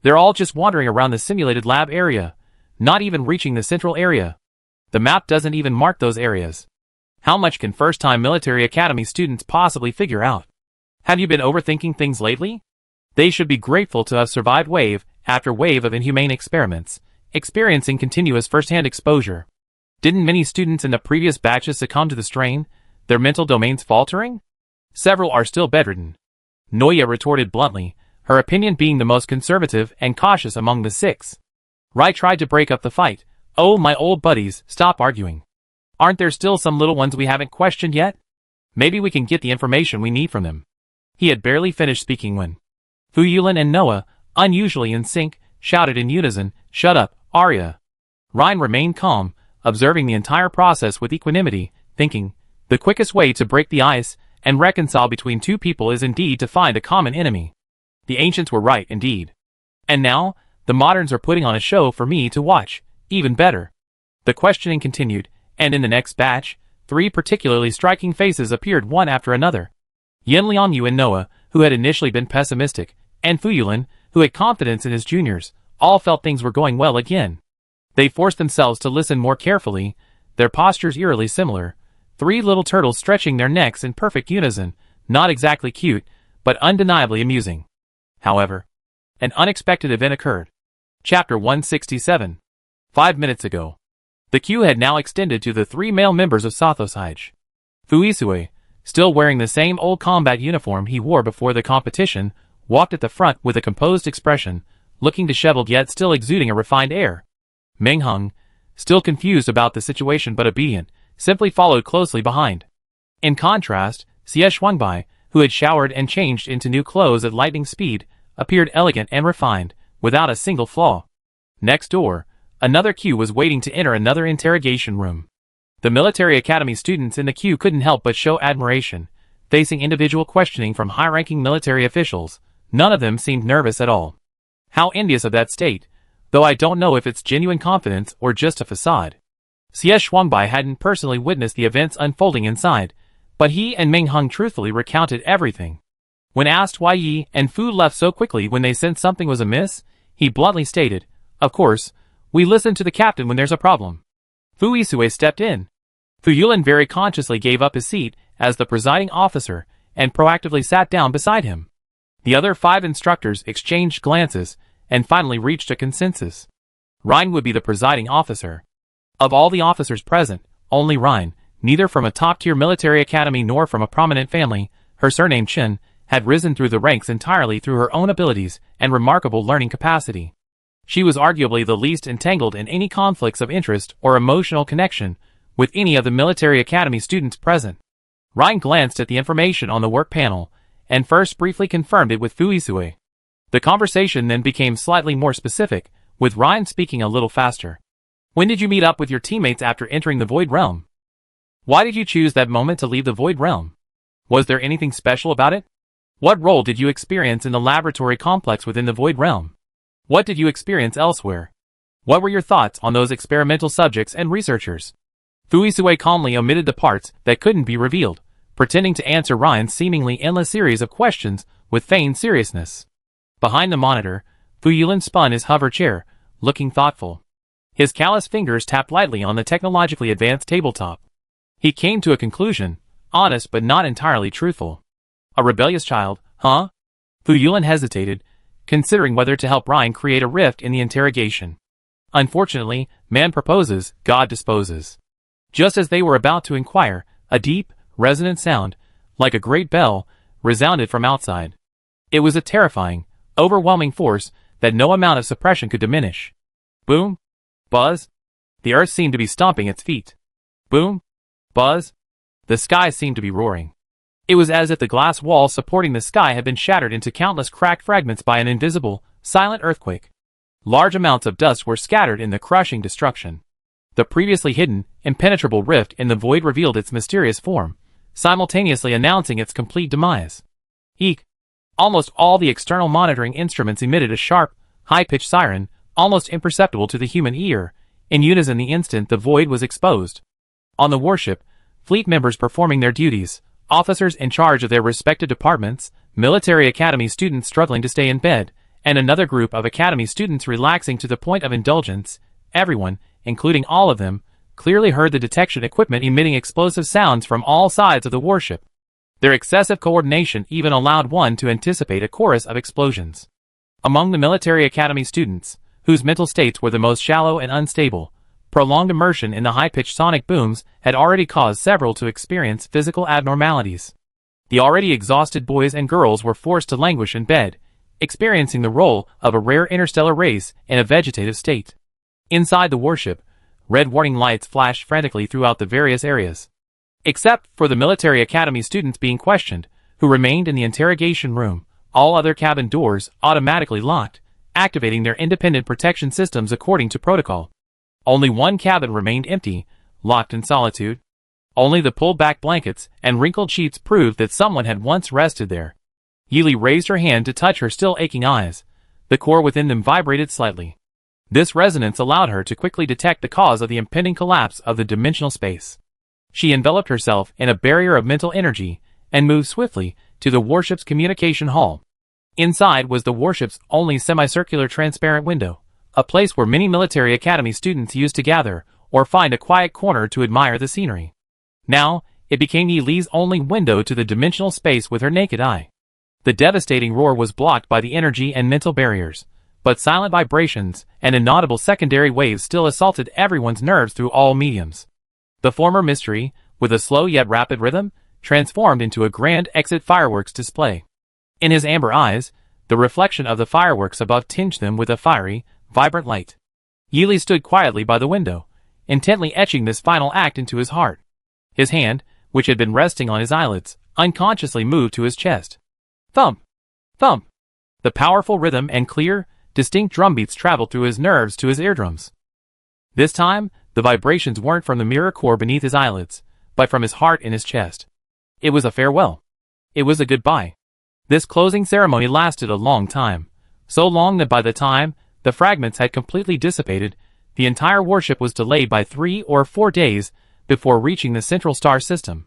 They're all just wandering around the simulated lab area, not even reaching the central area. The map doesn't even mark those areas. How much can first-time military academy students possibly figure out? Have you been overthinking things lately? They should be grateful to have survived wave after wave of inhumane experiments, experiencing continuous first-hand exposure. Didn't many students in the previous batches succumb to the strain, their mental domains faltering? Several are still bedridden. Noya retorted bluntly, her opinion being the most conservative and cautious among the 6. Rai tried to break up the fight. Oh, my old buddies, stop arguing. Aren't there still some little ones we haven't questioned yet? Maybe we can get the information we need from them. He had barely finished speaking when Fu Yulin and Noah, unusually in sync, shouted in unison, "Shut up, Arya." Ryan remained calm, observing the entire process with equanimity, thinking, the quickest way to break the ice and reconcile between two people is indeed to find a common enemy. The ancients were right indeed. And now, the moderns are putting on a show for me to watch, even better. The questioning continued, and in the next batch, 3 particularly striking faces appeared one after another. Yin Liangyu and Noah, who had initially been pessimistic, and Fu Yulin, who had confidence in his juniors, all felt things were going well again. They forced themselves to listen more carefully, their postures eerily similar, 3 little turtles stretching their necks in perfect unison, not exactly cute, but undeniably amusing. However, an unexpected event occurred. Chapter 167. 5 minutes ago. The queue had now extended to the 3 male members of Sathosage. Fuisue, still wearing the same old combat uniform he wore before the competition, walked at the front with a composed expression, looking disheveled yet still exuding a refined air. Meng Hung, still confused about the situation but obedient, simply followed closely behind. In contrast, Xie Shuangbai, who had showered and changed into new clothes at lightning speed, appeared elegant and refined, without a single flaw. Next door, another queue was waiting to enter another interrogation room. The military academy students in the queue couldn't help but show admiration, facing individual questioning from high-ranking military officials. None of them seemed nervous at all. How envious of that state, though I don't know if it's genuine confidence or just a facade. Xie Shuangbai hadn't personally witnessed the events unfolding inside, but he and Meng Hung truthfully recounted everything. When asked why Yi and Fu left so quickly when they sensed something was amiss, he bluntly stated, "Of course, we listen to the captain when there's a problem." Fu Isue stepped in. Fu Yulin very consciously gave up his seat as the presiding officer and proactively sat down beside him. The other 5 instructors exchanged glances and finally reached a consensus. Ryan would be the presiding officer. Of all the officers present, only Ryan, neither from a top-tier military academy nor from a prominent family, her surname Chen, had risen through the ranks entirely through her own abilities and remarkable learning capacity. She was arguably the least entangled in any conflicts of interest or emotional connection with any of the military academy students present. Ryan glanced at the information on the work panel and first briefly confirmed it with Fuisue. The conversation then became slightly more specific, with Ryan speaking a little faster. When did you meet up with your teammates after entering the Void Realm? Why did you choose that moment to leave the Void Realm? Was there anything special about it? What role did you experience in the laboratory complex within the Void Realm? What did you experience elsewhere? What were your thoughts on those experimental subjects and researchers? Fuisue calmly omitted the parts that couldn't be revealed, pretending to answer Ryan's seemingly endless series of questions with feigned seriousness. Behind the monitor, Fu Yulin spun his hover chair, looking thoughtful. His callous fingers tapped lightly on the technologically advanced tabletop. He came to a conclusion, honest but not entirely truthful. A rebellious child, huh? Fu Yulin hesitated, considering whether to help Ryan create a rift in the interrogation. Unfortunately, man proposes, God disposes. Just as they were about to inquire, a deep, resonant sound, like a great bell, resounded from outside. It was a terrifying, overwhelming force that no amount of suppression could diminish. Boom. Buzz. The earth seemed to be stomping its feet. Boom. Buzz. The sky seemed to be roaring. It was as if the glass walls supporting the sky had been shattered into countless cracked fragments by an invisible, silent earthquake. Large amounts of dust were scattered in the crushing destruction. The previously hidden, impenetrable rift in the void revealed its mysterious form, simultaneously announcing its complete demise. Eek! Almost all the external monitoring instruments emitted a sharp, high-pitched siren, almost imperceptible to the human ear. In unison the instant the void was exposed. On the warship, fleet members performing their duties, officers in charge of their respective departments, military academy students struggling to stay in bed, and another group of academy students relaxing to the point of indulgence, everyone, including all of them, clearly heard the detection equipment emitting explosive sounds from all sides of the warship. Their excessive coordination even allowed one to anticipate a chorus of explosions. Among the military academy students, whose mental states were the most shallow and unstable, prolonged immersion in the high-pitched sonic booms had already caused several to experience physical abnormalities. The already exhausted boys and girls were forced to languish in bed, experiencing the role of a rare interstellar race in a vegetative state. Inside the warship, red warning lights flashed frantically throughout the various areas. Except for the military academy students being questioned, who remained in the interrogation room, all other cabin doors automatically locked, activating their independent protection systems according to protocol. Only one cabin remained empty, locked in solitude. Only the pulled-back blankets and wrinkled sheets proved that someone had once rested there. Yili raised her hand to touch her still aching eyes. The core within them vibrated slightly. This resonance allowed her to quickly detect the cause of the impending collapse of the dimensional space. She enveloped herself in a barrier of mental energy and moved swiftly to the warship's communication hall. Inside was the warship's only semicircular transparent window, a place where many military academy students used to gather or find a quiet corner to admire the scenery. Now, it became Yili's only window to the dimensional space with her naked eye. The devastating roar was blocked by the energy and mental barriers, but silent vibrations and inaudible secondary waves still assaulted everyone's nerves through all mediums. The former mystery, with a slow yet rapid rhythm, transformed into a grand exit fireworks display. In his amber eyes, the reflection of the fireworks above tinged them with a fiery, vibrant light. Yili stood quietly by the window, intently etching this final act into his heart. His hand, which had been resting on his eyelids, unconsciously moved to his chest. Thump! Thump! The powerful rhythm and clear, distinct drumbeats traveled through his nerves to his eardrums. This time, the vibrations weren't from the mirror core beneath his eyelids, but from his heart in his chest. It was a farewell. It was a goodbye. This closing ceremony lasted a long time, so long that by the time the fragments had completely dissipated, the entire warship was delayed by 3 or 4 days before reaching the central star system.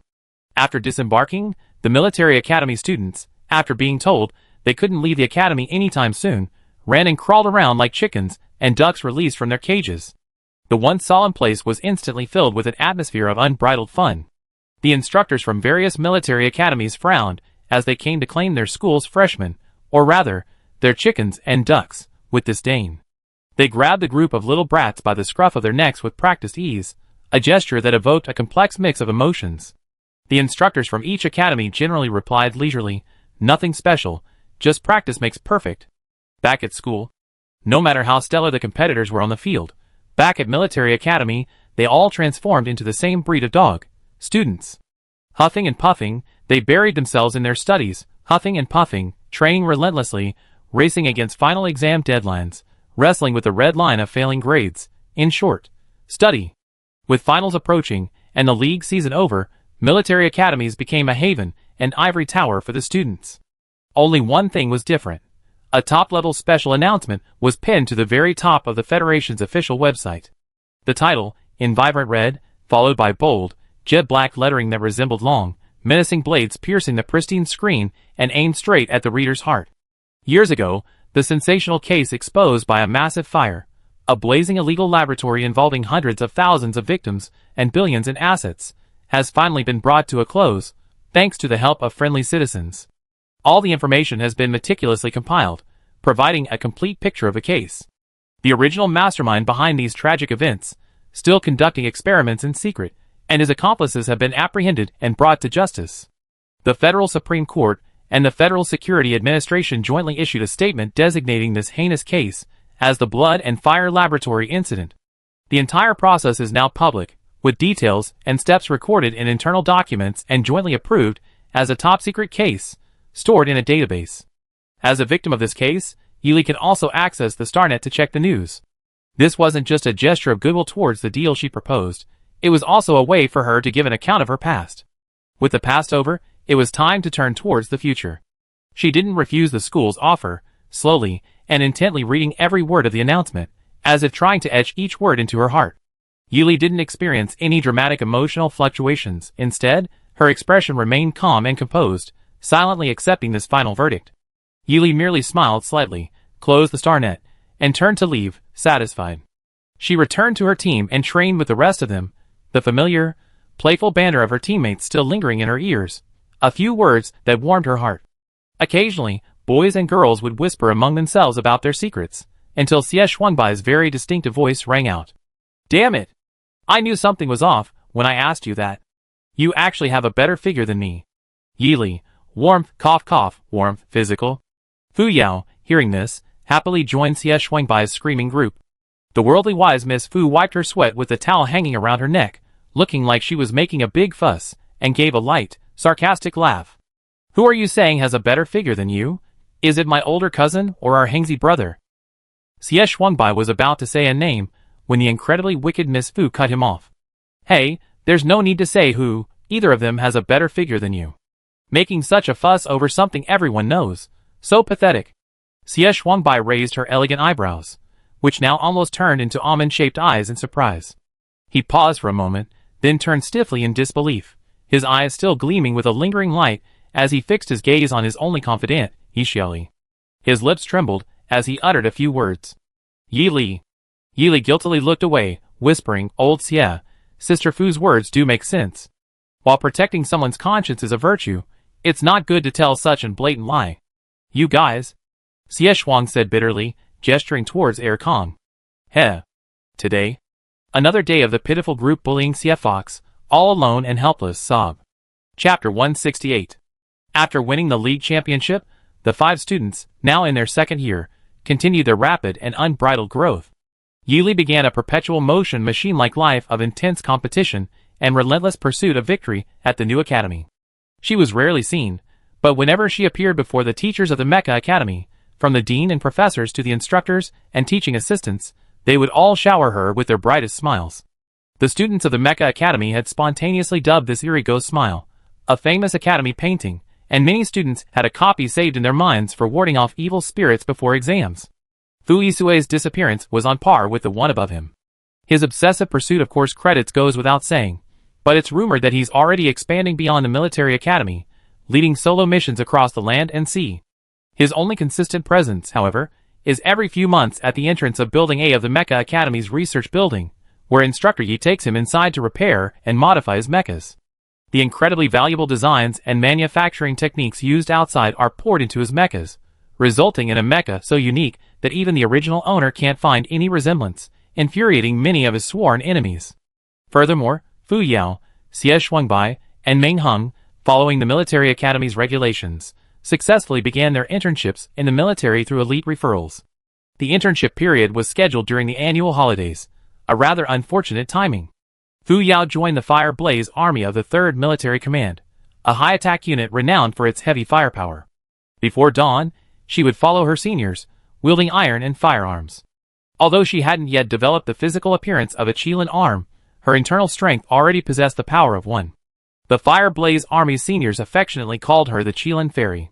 After disembarking, the military academy students, after being told they couldn't leave the academy anytime soon, ran and crawled around like chickens and ducks released from their cages. The once solemn place was instantly filled with an atmosphere of unbridled fun. The instructors from various military academies frowned as they came to claim their school's freshmen, or rather, their chickens and ducks, with disdain. They grabbed the group of little brats by the scruff of their necks with practiced ease, a gesture that evoked a complex mix of emotions. The instructors from each academy generally replied leisurely, "Nothing special, just practice makes perfect." Back at school, no matter how stellar the competitors were on the field, back at military academy, they all transformed into the same breed of dog, students. Huffing and puffing, they buried themselves in their studies, huffing and puffing, training relentlessly, racing against final exam deadlines, wrestling with the red line of failing grades. In short, study. With finals approaching, and the league season over, military academies became a haven, an ivory tower for the students. Only one thing was different. A top-level special announcement was pinned to the very top of the Federation's official website. The title, in vibrant red, followed by bold, jet-black lettering that resembled long, menacing blades piercing the pristine screen and aimed straight at the reader's heart. Years ago, the sensational case exposed by a massive fire, a blazing illegal laboratory involving hundreds of thousands of victims and billions in assets, has finally been brought to a close, thanks to the help of friendly citizens. All the information has been meticulously compiled, providing a complete picture of the case. The original mastermind behind these tragic events, still conducting experiments in secret, and his accomplices have been apprehended and brought to justice. The Federal Supreme Court and the Federal Security Administration jointly issued a statement designating this heinous case as the Blood and Fire Laboratory incident. The entire process is now public, with details and steps recorded in internal documents and jointly approved as a top-secret case, stored in a database. As a victim of this case, Yili can also access the Starnet to check the news. This wasn't just a gesture of goodwill towards the deal she proposed, it was also a way for her to give an account of her past. With the past over, it was time to turn towards the future. She didn't refuse the school's offer, slowly and intently reading every word of the announcement, as if trying to etch each word into her heart. Yili didn't experience any dramatic emotional fluctuations. Instead, her expression remained calm and composed, silently accepting this final verdict. Yili merely smiled slightly, closed the Starnet, and turned to leave, satisfied. She returned to her team and trained with the rest of them, the familiar, playful banter of her teammates still lingering in her ears, A few words that warmed her heart. Occasionally, boys and girls would whisper among themselves about their secrets, until Xie Shuangbai's very distinctive voice rang out. Damn it! I knew something was off when I asked you that. You actually have a better figure than me. Yili, warmth, cough cough, warmth, physical. Fu Yao, hearing this, happily joined Xie Shuangbai's screaming group. The worldly wise Miss Fu wiped her sweat with the towel hanging around her neck, looking like she was making a big fuss, and gave a light, sarcastic laugh. Who are you saying has a better figure than you? Is it my older cousin or our Hengzi brother? Xie Shuangbai was about to say a name when the incredibly wicked Miss Fu cut him off. Hey, there's no need to say who, either of them has a better figure than you. Making such a fuss over something everyone knows. So pathetic. Xie Shuangbai raised her elegant eyebrows, which now almost turned into almond-shaped eyes in surprise. He paused for a moment, then turned stiffly in disbelief, his eyes still gleaming with a lingering light as he fixed his gaze on his only confidant, Yixieli. His lips trembled as he uttered a few words. Yi Li. Yi Li guiltily looked away, whispering, Old Xie, Sister Fu's words do make sense. While protecting someone's conscience is a virtue, it's not good to tell such an blatant lie. You guys. Xie Shuang said bitterly, gesturing towards Air Kong. Heh. Today? Another day of the pitiful group bullying Xie Fox, all alone and helpless, sob. Chapter 168. After winning the league championship, the 5 students, now in their second year, continued their rapid and unbridled growth. Yili began a perpetual motion machine-like life of intense competition and relentless pursuit of victory at the new academy. She was rarely seen, but whenever she appeared before the teachers of the Mecha Academy, from the dean and professors to the instructors and teaching assistants, they would all shower her with their brightest smiles. The students of the Mecha Academy had spontaneously dubbed this eerie ghost smile a famous academy painting, and many students had a copy saved in their minds for warding off evil spirits before exams. Fu Yisui's disappearance was on par with the one above him. His obsessive pursuit of course credits goes without saying, but it's rumored that he's already expanding beyond the military academy, leading solo missions across the land and sea. His only consistent presence, however, is every few months at the entrance of Building A of the Mecha Academy's research building, where Instructor Yi takes him inside to repair and modify his mechas. The incredibly valuable designs and manufacturing techniques used outside are poured into his mechas, resulting in a mecha so unique that even the original owner can't find any resemblance, infuriating many of his sworn enemies. Furthermore, Fu Yao, Xie Shuangbai, and Meng Heng, following the military academy's regulations, successfully began their internships in the military through elite referrals. The internship period was scheduled during the annual holidays, a rather unfortunate timing. Fu Yao joined the Fire Blaze Army of the 3rd Military Command, a high-attack unit renowned for its heavy firepower. Before dawn, she would follow her seniors, wielding iron and firearms. Although she hadn't yet developed the physical appearance of a Qilin arm, her internal strength already possessed the power of one. The Fire Blaze Army's seniors affectionately called her the Qilin Fairy.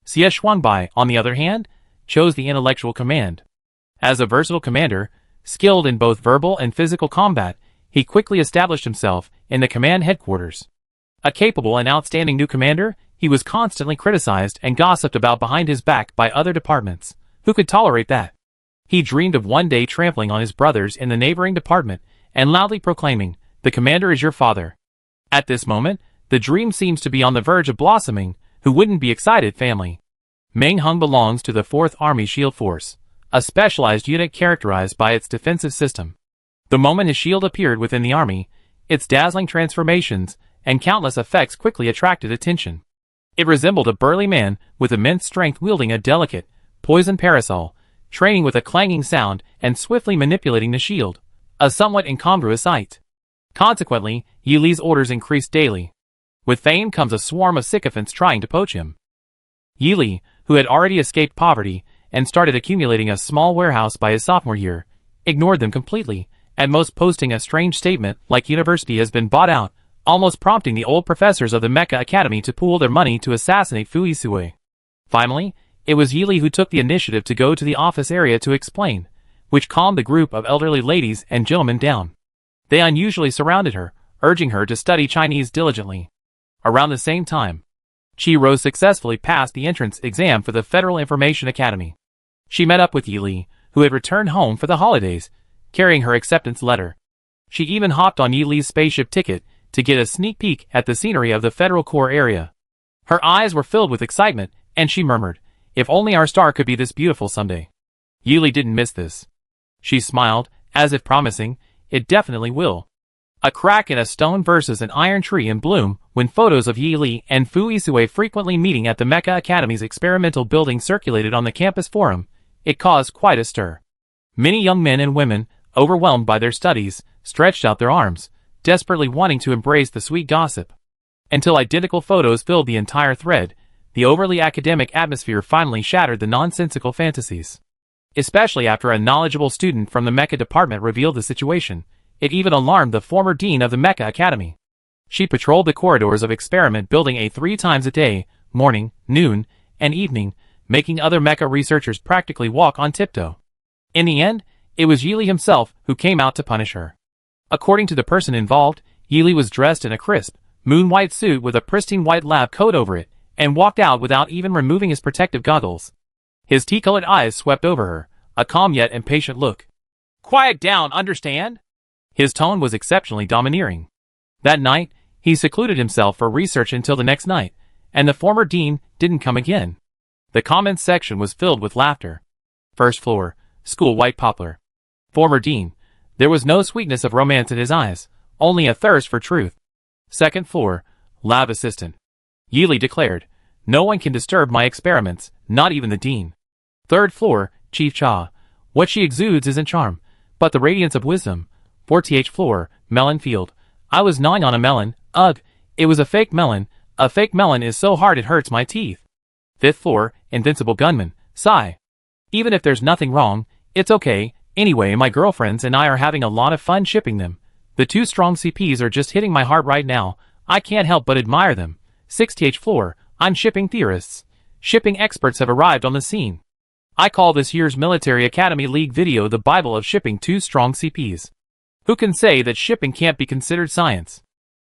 Xie Shuangbai, on the other hand, chose the intellectual command. As a versatile commander, skilled in both verbal and physical combat, he quickly established himself in the command headquarters. A capable and outstanding new commander, he was constantly criticized and gossiped about behind his back by other departments. Who could tolerate that? He dreamed of one day trampling on his brothers in the neighboring department and loudly proclaiming, "The commander is your father." At this moment, the dream seems to be on the verge of blossoming. Who wouldn't be excited, family? Meng Heng belongs to the 4th Army Shield Force, a specialized unit characterized by its defensive system. The moment his shield appeared within the army, its dazzling transformations and countless effects quickly attracted attention. It resembled a burly man with immense strength wielding a delicate, poisoned parasol, training with a clanging sound and swiftly manipulating the shield, a somewhat incongruous sight. Consequently, Yi Li's orders increased daily. With fame comes a swarm of sycophants trying to poach him. Yi Li, who had already escaped poverty and started accumulating a small warehouse by his sophomore year, ignored them completely, at most posting a strange statement like university has been bought out, almost prompting the old professors of the Mecha Academy to pool their money to assassinate Fu Yisui. Finally, it was Yi Li who took the initiative to go to the office area to explain, which calmed the group of elderly ladies and gentlemen down. They unusually surrounded her, urging her to study Chinese diligently. Around the same time, Qi Rose successfully passed the entrance exam for the Federal Information Academy. She met up with Yi Li, who had returned home for the holidays, carrying her acceptance letter. She even hopped on Yi Li's spaceship ticket to get a sneak peek at the scenery of the Federal Core area. Her eyes were filled with excitement, and she murmured, "If only our star could be this beautiful someday." Yili didn't miss this. She smiled, as if promising, "It definitely will." A crack in a stone versus an iron tree in bloom when photos of Yili and Fu Isue frequently meeting at the Mecha Academy's experimental building circulated on the campus forum. It caused quite a stir. Many young men and women, overwhelmed by their studies, stretched out their arms, desperately wanting to embrace the sweet gossip. Until identical photos filled the entire thread, the overly academic atmosphere finally shattered the nonsensical fantasies. Especially after a knowledgeable student from the Mecha department revealed the situation, it even alarmed the former dean of the Mecha Academy. She patrolled the corridors of experiment building 3 times a day, morning, noon, and evening, making other Mecha researchers practically walk on tiptoe. In the end, it was Yili himself who came out to punish her. According to the person involved, Yili was dressed in a crisp, moon-white suit with a pristine white lab coat over it, and walked out without even removing his protective goggles. His tea-colored eyes swept over her, a calm yet impatient look. "Quiet down, understand?" His tone was exceptionally domineering. That night, he secluded himself for research until the next night, and the former dean didn't come again. The comments section was filled with laughter. First floor, school white poplar. Former dean. There was no sweetness of romance in his eyes, only a thirst for truth. Second floor, lab assistant. Yili declared, "No one can disturb my experiments, not even the dean." Third floor, Chief Cha. What she exudes isn't charm, but the radiance of wisdom. 4th floor, melon field. I was gnawing on a melon, ugh, it was a fake melon. A fake melon is so hard it hurts my teeth. 5th floor, invincible gunman, sigh. Even if there's nothing wrong, it's okay, anyway my girlfriends and I are having a lot of fun shipping them. The 2 strong CPs are just hitting my heart right now, I can't help but admire them. 6th floor, I'm shipping theorists. Shipping experts have arrived on the scene. I call this year's Military Academy League video the Bible of shipping 2 strong CPs. Who can say that shipping can't be considered science?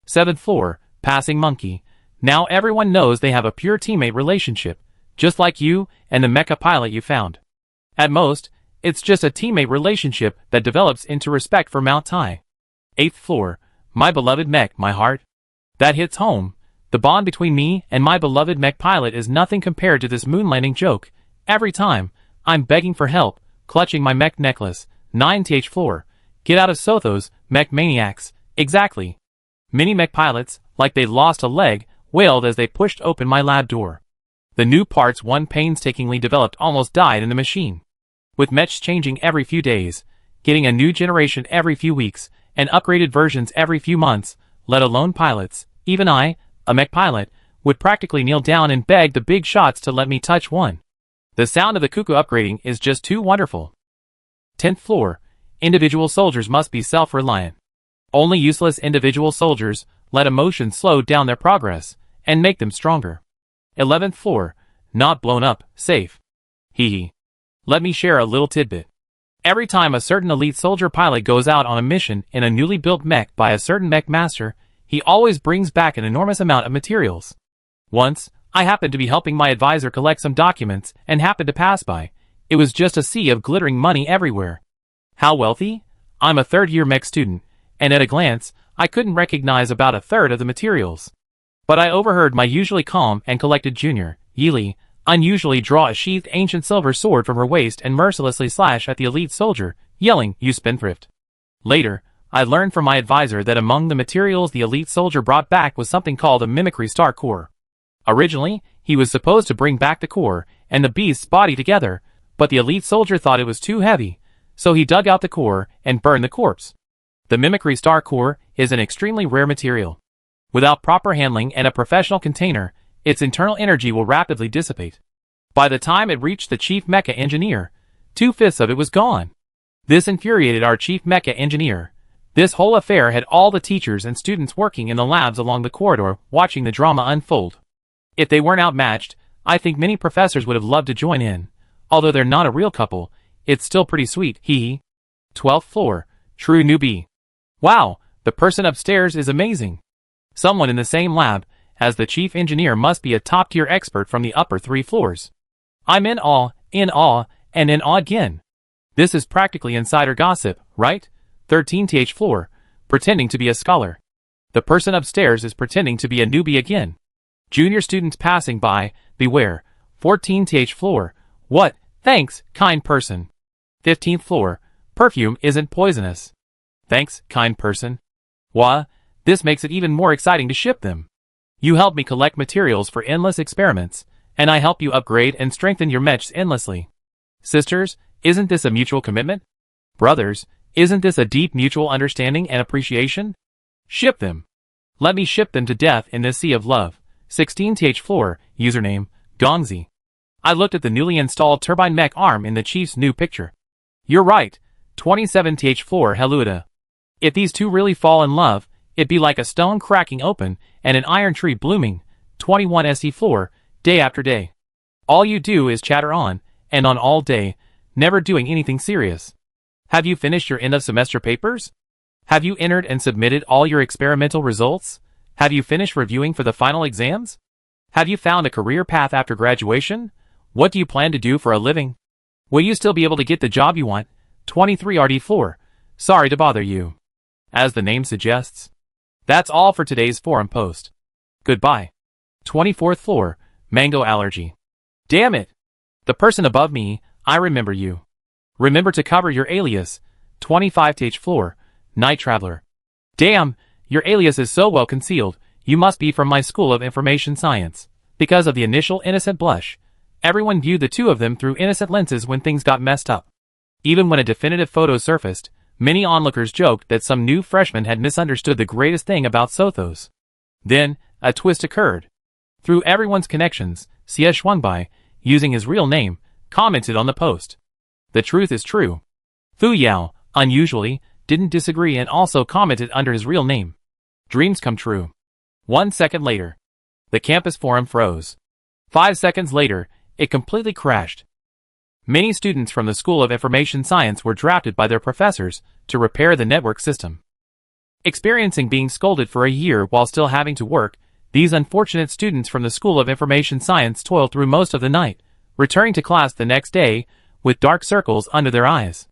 7th floor, passing monkey. Now everyone knows they have a pure teammate relationship, just like you and the mecha pilot you found. At most, it's just a teammate relationship that develops into respect for Mount Tai. 8th floor, my beloved mech, my heart. That hits home. The bond between me and my beloved mech pilot is nothing compared to this moon landing joke. Every time, I'm begging for help, clutching my mech necklace. 9th floor. Get out of Sothos, mech maniacs. Exactly. Many mech pilots, like they lost a leg, wailed as they pushed open my lab door. The new parts one painstakingly developed almost died in the machine. With mechs changing every few days, getting a new generation every few weeks, and upgraded versions every few months, let alone pilots, even I, a mech pilot, would practically kneel down and beg the big shots to let me touch one. The sound of the cuckoo upgrading is just too wonderful. 10th floor. Individual soldiers must be self-reliant. Only useless individual soldiers let emotions slow down their progress and make them stronger. 11th floor, not blown up, safe. Hee hee. Let me share a little tidbit. Every time a certain elite soldier pilot goes out on a mission in a newly built mech by a certain mech master, he always brings back an enormous amount of materials. Once, I happened to be helping my advisor collect some documents and happened to pass by. It was just a sea of glittering money everywhere. How wealthy? I'm a third-year mech student, and at a glance, I couldn't recognize about a third of the materials. But I overheard my usually calm and collected junior, Yili, unusually draw a sheathed ancient silver sword from her waist and mercilessly slash at the elite soldier, yelling, "You spendthrift." Later, I learned from my advisor that among the materials the elite soldier brought back was something called a mimicry star core. Originally, he was supposed to bring back the core and the beast's body together, but the elite soldier thought it was too heavy, so he dug out the core and burned the corpse. The mimicry star core is an extremely rare material. Without proper handling and a professional container, its internal energy will rapidly dissipate. By the time it reached the chief mecha engineer, 2/5 of it was gone. This infuriated our chief mecha engineer. This whole affair had all the teachers and students working in the labs along the corridor watching the drama unfold. If they weren't outmatched, I think many professors would have loved to join in. Although they're not a real couple, it's still pretty sweet, hee hee. 12th floor, true newbie. Wow, the person upstairs is amazing. Someone in the same lab as the chief engineer must be a top-tier expert from the upper 3 floors. I'm in awe, and in awe again. This is practically insider gossip, right? 13th floor, pretending to be a scholar. The person upstairs is pretending to be a newbie again. Junior students passing by, beware. 14th floor. What? Thanks, kind person. 15th floor. Perfume isn't poisonous. Thanks, kind person. Wah, this makes it even more exciting to ship them. You help me collect materials for endless experiments, and I help you upgrade and strengthen your mechs endlessly. Sisters, isn't this a mutual commitment? Brothers, isn't this a deep mutual understanding and appreciation? Ship them. Let me ship them to death in this sea of love. 16th floor, username, Gongzi. I looked at the newly installed turbine mech arm in the chief's new picture. You're right, 27th floor, Heluida. If these two really fall in love, it'd be like a stone cracking open and an iron tree blooming. 21st floor, day after day. All you do is chatter on, and on all day, never doing anything serious. Have you finished your end-of-semester papers? Have you entered and submitted all your experimental results? Have you finished reviewing for the final exams? Have you found a career path after graduation? What do you plan to do for a living? Will you still be able to get the job you want? 23rd floor. Sorry to bother you. As the name suggests. That's all for today's forum post. Goodbye. 24th floor, mango allergy. Damn it! The person above me, I remember you. Remember to cover your alias. 25th floor, night traveler. Damn, your alias is so well concealed, you must be from my school of information science. Because of the initial innocent blush, everyone viewed the two of them through innocent lenses when things got messed up. Even when a definitive photo surfaced, many onlookers joked that some new freshman had misunderstood the greatest thing about Sothos. Then, a twist occurred. Through everyone's connections, Xie Shuangbai, using his real name, commented on the post. The truth is true. Fu Yao, unusually, didn't disagree and also commented under his real name. Dreams come true. 1 second later, the campus forum froze. 5 seconds later, it completely crashed. Many students from the School of Information Science were drafted by their professors to repair the network system. Experiencing being scolded for a year while still having to work, these unfortunate students from the School of Information Science toiled through most of the night, returning to class the next day with dark circles under their eyes.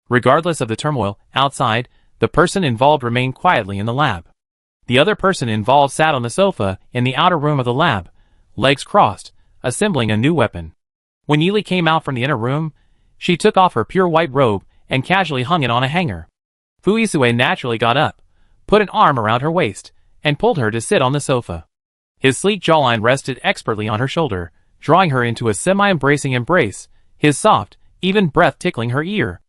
Regardless of the turmoil outside, the person involved remained quietly in the lab. The other person involved sat on the sofa in the outer room of the lab, legs crossed, assembling a new weapon. When Yili came out from the inner room, she took off her pure white robe and casually hung it on a hanger. Fu Yisue naturally got up, put an arm around her waist, and pulled her to sit on the sofa. His sleek jawline rested expertly on her shoulder, drawing her into a semi-embracing embrace, his soft, even breath tickling her ear.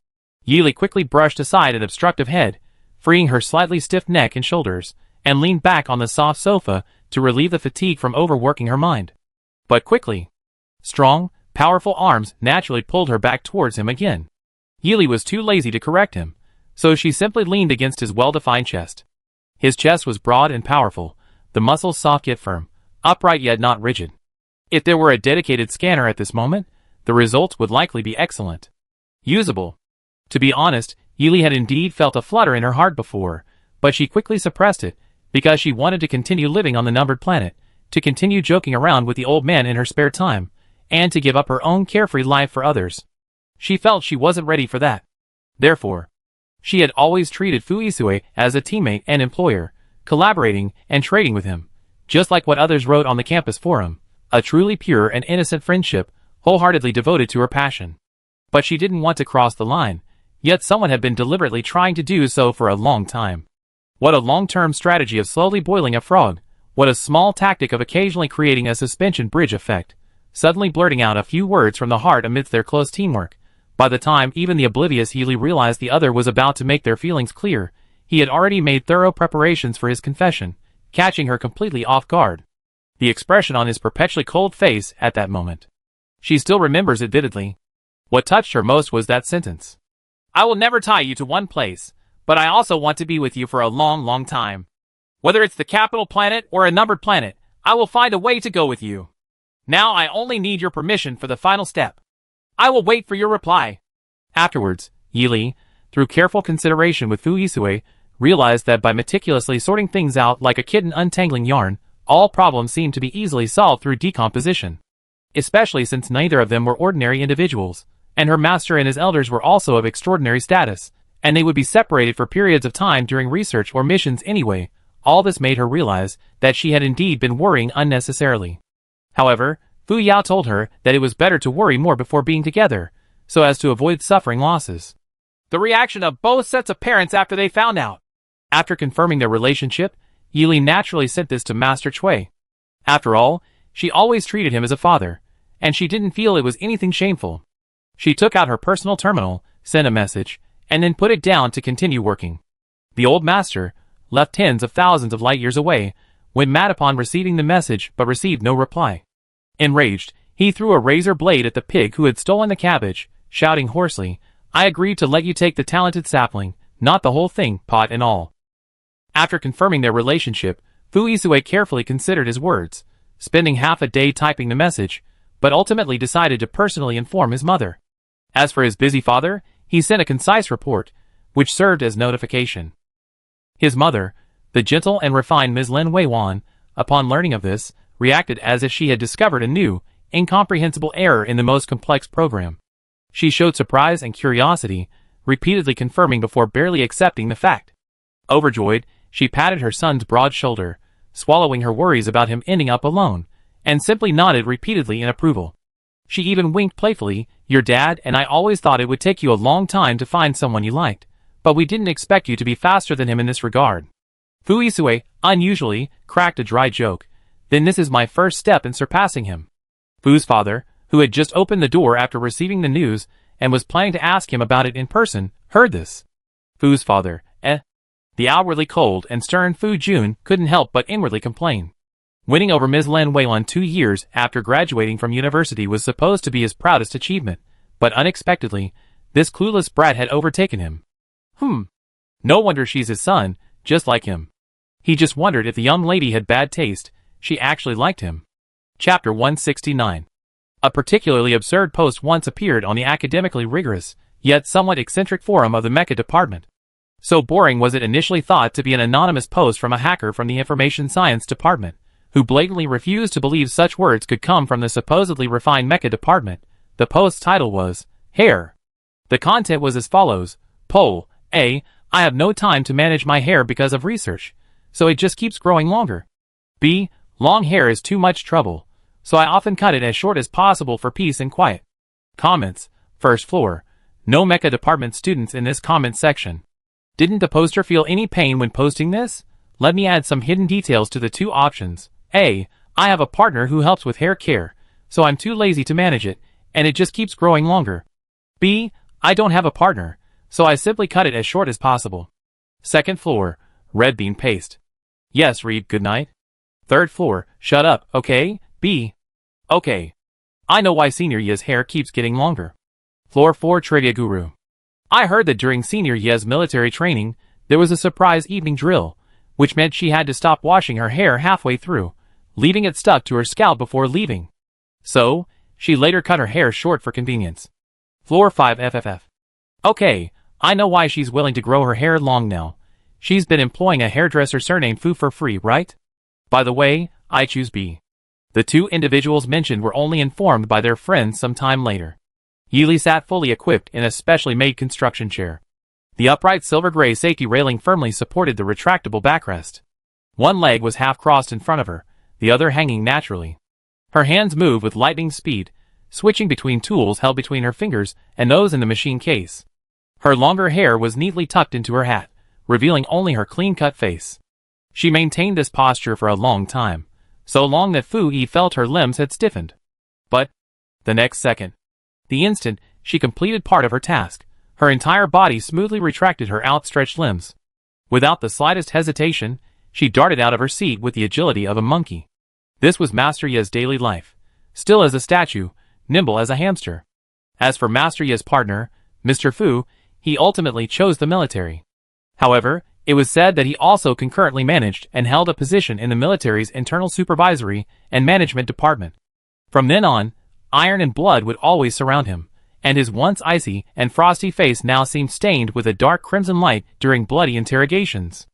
Yili quickly brushed aside an obstructive head, freeing her slightly stiff neck and shoulders, and leaned back on the soft sofa to relieve the fatigue from overworking her mind. But quickly, strong, powerful arms naturally pulled her back towards him again. Yili was too lazy to correct him, so she simply leaned against his well-defined chest. His chest was broad and powerful, the muscles soft yet firm, upright yet not rigid. If there were a dedicated scanner at this moment, the results would likely be excellent. Usable. To be honest, Yili had indeed felt a flutter in her heart before, but she quickly suppressed it, because she wanted to continue living on the numbered planet, to continue joking around with the old man in her spare time, and to give up her own carefree life for others. She felt she wasn't ready for that. Therefore, she had always treated Fu Yisue as a teammate and employer, collaborating and trading with him, just like what others wrote on the campus forum, a truly pure and innocent friendship, wholeheartedly devoted to her passion. But she didn't want to cross the line, yet someone had been deliberately trying to do so for a long time. What a long-term strategy of slowly boiling a frog, what a small tactic of occasionally creating a suspension bridge effect, suddenly blurting out a few words from the heart amidst their close teamwork. By the time even the oblivious Healy realized the other was about to make their feelings clear, he had already made thorough preparations for his confession, catching her completely off guard. The expression on his perpetually cold face at that moment. She still remembers it vividly. What touched her most was that sentence. I will never tie you to one place, but I also want to be with you for a long, long time. Whether it's the capital planet or a numbered planet, I will find a way to go with you. Now I only need your permission for the final step. I will wait for your reply. Afterwards, Yili, through careful consideration with Fu Yisue, realized that by meticulously sorting things out like a kitten untangling yarn, all problems seemed to be easily solved through decomposition. Especially since neither of them were ordinary individuals, and her master and his elders were also of extraordinary status, and they would be separated for periods of time during research or missions anyway, all this made her realize that she had indeed been worrying unnecessarily. However, Fu Yao told her that it was better to worry more before being together, so as to avoid suffering losses. The reaction of both sets of parents after they found out. After confirming their relationship, Yili naturally sent this to Master Cui. After all, she always treated him as a father, and she didn't feel it was anything shameful. She took out her personal terminal, sent a message, and then put it down to continue working. The old master, left tens of thousands of light years away, went mad upon receiving the message but received no reply. Enraged, he threw a razor blade at the pig who had stolen the cabbage, shouting hoarsely, "I agreed to let you take the talented sapling, not the whole thing, pot and all." After confirming their relationship, Fu Yisue carefully considered his words, spending half a day typing the message, but ultimately decided to personally inform his mother. As for his busy father, he sent a concise report, which served as notification. His mother, the gentle and refined Ms. Lin Weiwan, upon learning of this, reacted as if she had discovered a new, incomprehensible error in the most complex program. She showed surprise and curiosity, repeatedly confirming before barely accepting the fact. Overjoyed, she patted her son's broad shoulder, swallowing her worries about him ending up alone, and simply nodded repeatedly in approval. She even winked playfully, "Your dad and I always thought it would take you a long time to find someone you liked, but we didn't expect you to be faster than him in this regard." Fu Yisue, unusually, cracked a dry joke, "Then this is my first step in surpassing him." Fu's father, who had just opened the door after receiving the news and was planning to ask him about it in person, heard this. Fu's father, The outwardly cold and stern Fu Jun couldn't help but inwardly complain. Winning over Ms. Lin Weilan 2 years after graduating from university was supposed to be his proudest achievement, but unexpectedly, this clueless brat had overtaken him. No wonder she's his son, just like him. He just wondered if the young lady had bad taste. She actually liked him. Chapter 169. A particularly absurd post once appeared on the academically rigorous, yet somewhat eccentric forum of the Mecha department. So boring was it initially thought to be an anonymous post from a hacker from the Information Science Department, who blatantly refused to believe such words could come from the supposedly refined Mecha department. The post's title was, Hair. The content was as follows, Poll, A. I have no time to manage my hair because of research, so it just keeps growing longer. B. Long hair is too much trouble, so I often cut it as short as possible for peace and quiet. Comments, first floor. No Mecha department students in this comment section. Didn't the poster feel any pain when posting this? Let me add some hidden details to the two options. A. I have a partner who helps with hair care, so I'm too lazy to manage it, and it just keeps growing longer. B. I don't have a partner, so I simply cut it as short as possible. Second floor, red bean paste. Yes, Reed, good night. Third floor, shut up, okay? B. Okay. I know why Senior Ye's hair keeps getting longer. Floor 4, Trivia Guru. I heard that during Senior Ye's military training, there was a surprise evening drill, which meant she had to stop washing her hair halfway through, leaving it stuck to her scalp before leaving. So, she later cut her hair short for convenience. Floor 5, FFF. Okay, I know why she's willing to grow her hair long now. She's been employing a hairdresser surnamed Fu for free, right? By the way, I choose B. The two individuals mentioned were only informed by their friends some time later. Yili sat fully equipped in a specially made construction chair. The upright silver-gray safety railing firmly supported the retractable backrest. One leg was half-crossed in front of her, the other hanging naturally. Her hands moved with lightning speed, switching between tools held between her fingers and those in the machine case. Her longer hair was neatly tucked into her hat, revealing only her clean-cut face. She maintained this posture for a long time, so long that Fu Yi felt her limbs had stiffened. But, the next second, the instant she completed part of her task, her entire body smoothly retracted her outstretched limbs. Without the slightest hesitation, she darted out of her seat with the agility of a monkey. This was Master Ye's daily life, still as a statue, nimble as a hamster. As for Master Ye's partner, Mr. Fu, he ultimately chose the military. However, it was said that he also concurrently managed and held a position in the military's internal supervisory and management department. From then on, iron and blood would always surround him, and his once icy and frosty face now seemed stained with a dark crimson light during bloody interrogations.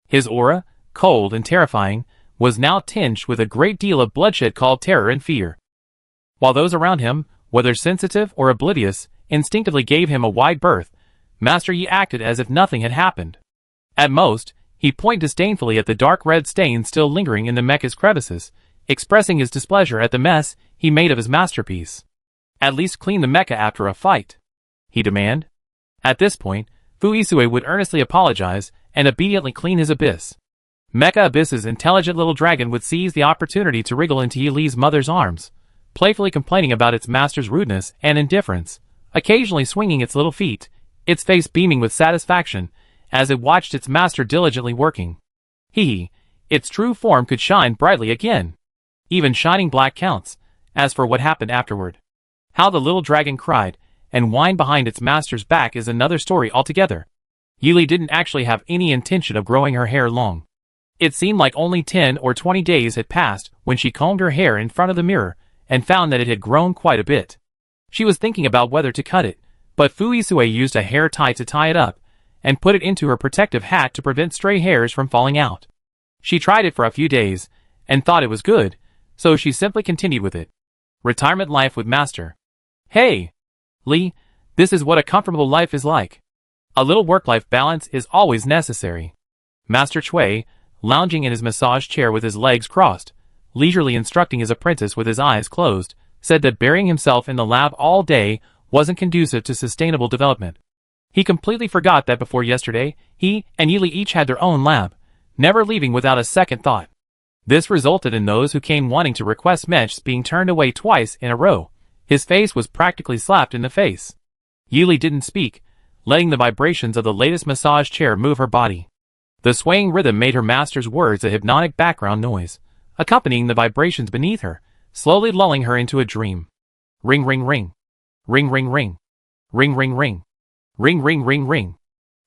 His aura, cold and terrifying, was now tinged with a great deal of bloodshed called terror and fear. While those around him, whether sensitive or oblivious, instinctively gave him a wide berth, Master Yi acted as if nothing had happened. At most, He pointed disdainfully at the dark red stains still lingering in the mecha's crevices, expressing his displeasure at the mess he made of his masterpiece. At least clean the mecha after a fight, he demanded. At this point, Fuisue would earnestly apologize and obediently clean his abyss. Mecha Abyss's intelligent little dragon would seize the opportunity to wriggle into Yili's mother's arms, playfully complaining about its master's rudeness and indifference, occasionally swinging its little feet, its face beaming with satisfaction as it watched its master diligently working. Its true form could shine brightly again. Even shining black counts. As for what happened afterward, how the little dragon cried and whined behind its master's back is another story altogether. Yili didn't actually have any intention of growing her hair long. It seemed like only 10 or 20 days had passed when she combed her hair in front of the mirror and found that it had grown quite a bit. She was thinking about whether to cut it, but Fuisue used a hair tie to tie it up and put it into her protective hat to prevent stray hairs from falling out. She tried it for a few days and thought it was good, so she simply continued with it. Retirement life with master. Hey, Lee, this is what a comfortable life is like. A little work-life balance is always necessary. Master Chui, lounging in his massage chair with his legs crossed, leisurely instructing his apprentice with his eyes closed, said that burying himself in the lab all day wasn't conducive to sustainable development. He completely forgot that before yesterday, he and Yili each had their own lab, never leaving without a second thought. This resulted in those who came wanting to request mechs being turned away twice in a row. His face was practically slapped in the face. Yili didn't speak, letting the vibrations of the latest massage chair move her body. The swaying rhythm made her master's words a hypnotic background noise, accompanying the vibrations beneath her, slowly lulling her into a dream. Ring ring ring. Ring ring ring. Ring ring ring. Ring ring ring ring.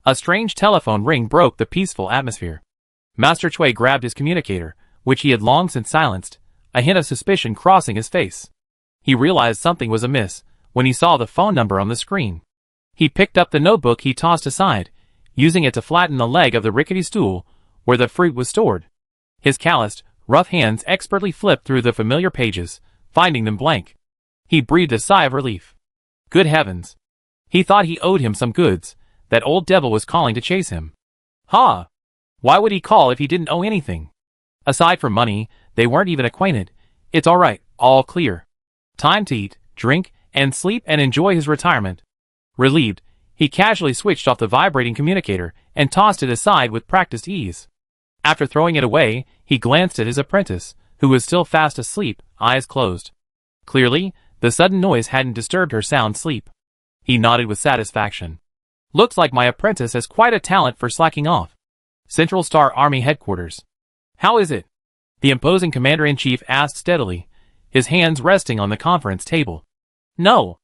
A strange telephone ring broke the peaceful atmosphere. Master Chui grabbed his communicator, which he had long since silenced, a hint of suspicion crossing his face. He realized something was amiss when he saw the phone number on the screen. He picked up the notebook he tossed aside, using it to flatten the leg of the rickety stool where the fruit was stored. His calloused, rough hands expertly flipped through the familiar pages, finding them blank. He breathed a sigh of relief. Good heavens. He thought he owed him some goods. That old devil was calling to chase him. Ha! Why would he call if he didn't owe anything? Aside from money, they weren't even acquainted. It's all right, all clear. Time to eat, drink, and sleep and enjoy his retirement. Relieved, he casually switched off the vibrating communicator and tossed it aside with practiced ease. After throwing it away, he glanced at his apprentice, who was still fast asleep, eyes closed. Clearly, the sudden noise hadn't disturbed her sound sleep. He nodded with satisfaction. Looks like my apprentice has quite a talent for slacking off. Central Star Army Headquarters. How is it? The imposing commander-in-chief asked steadily, his hands resting on the conference table. No.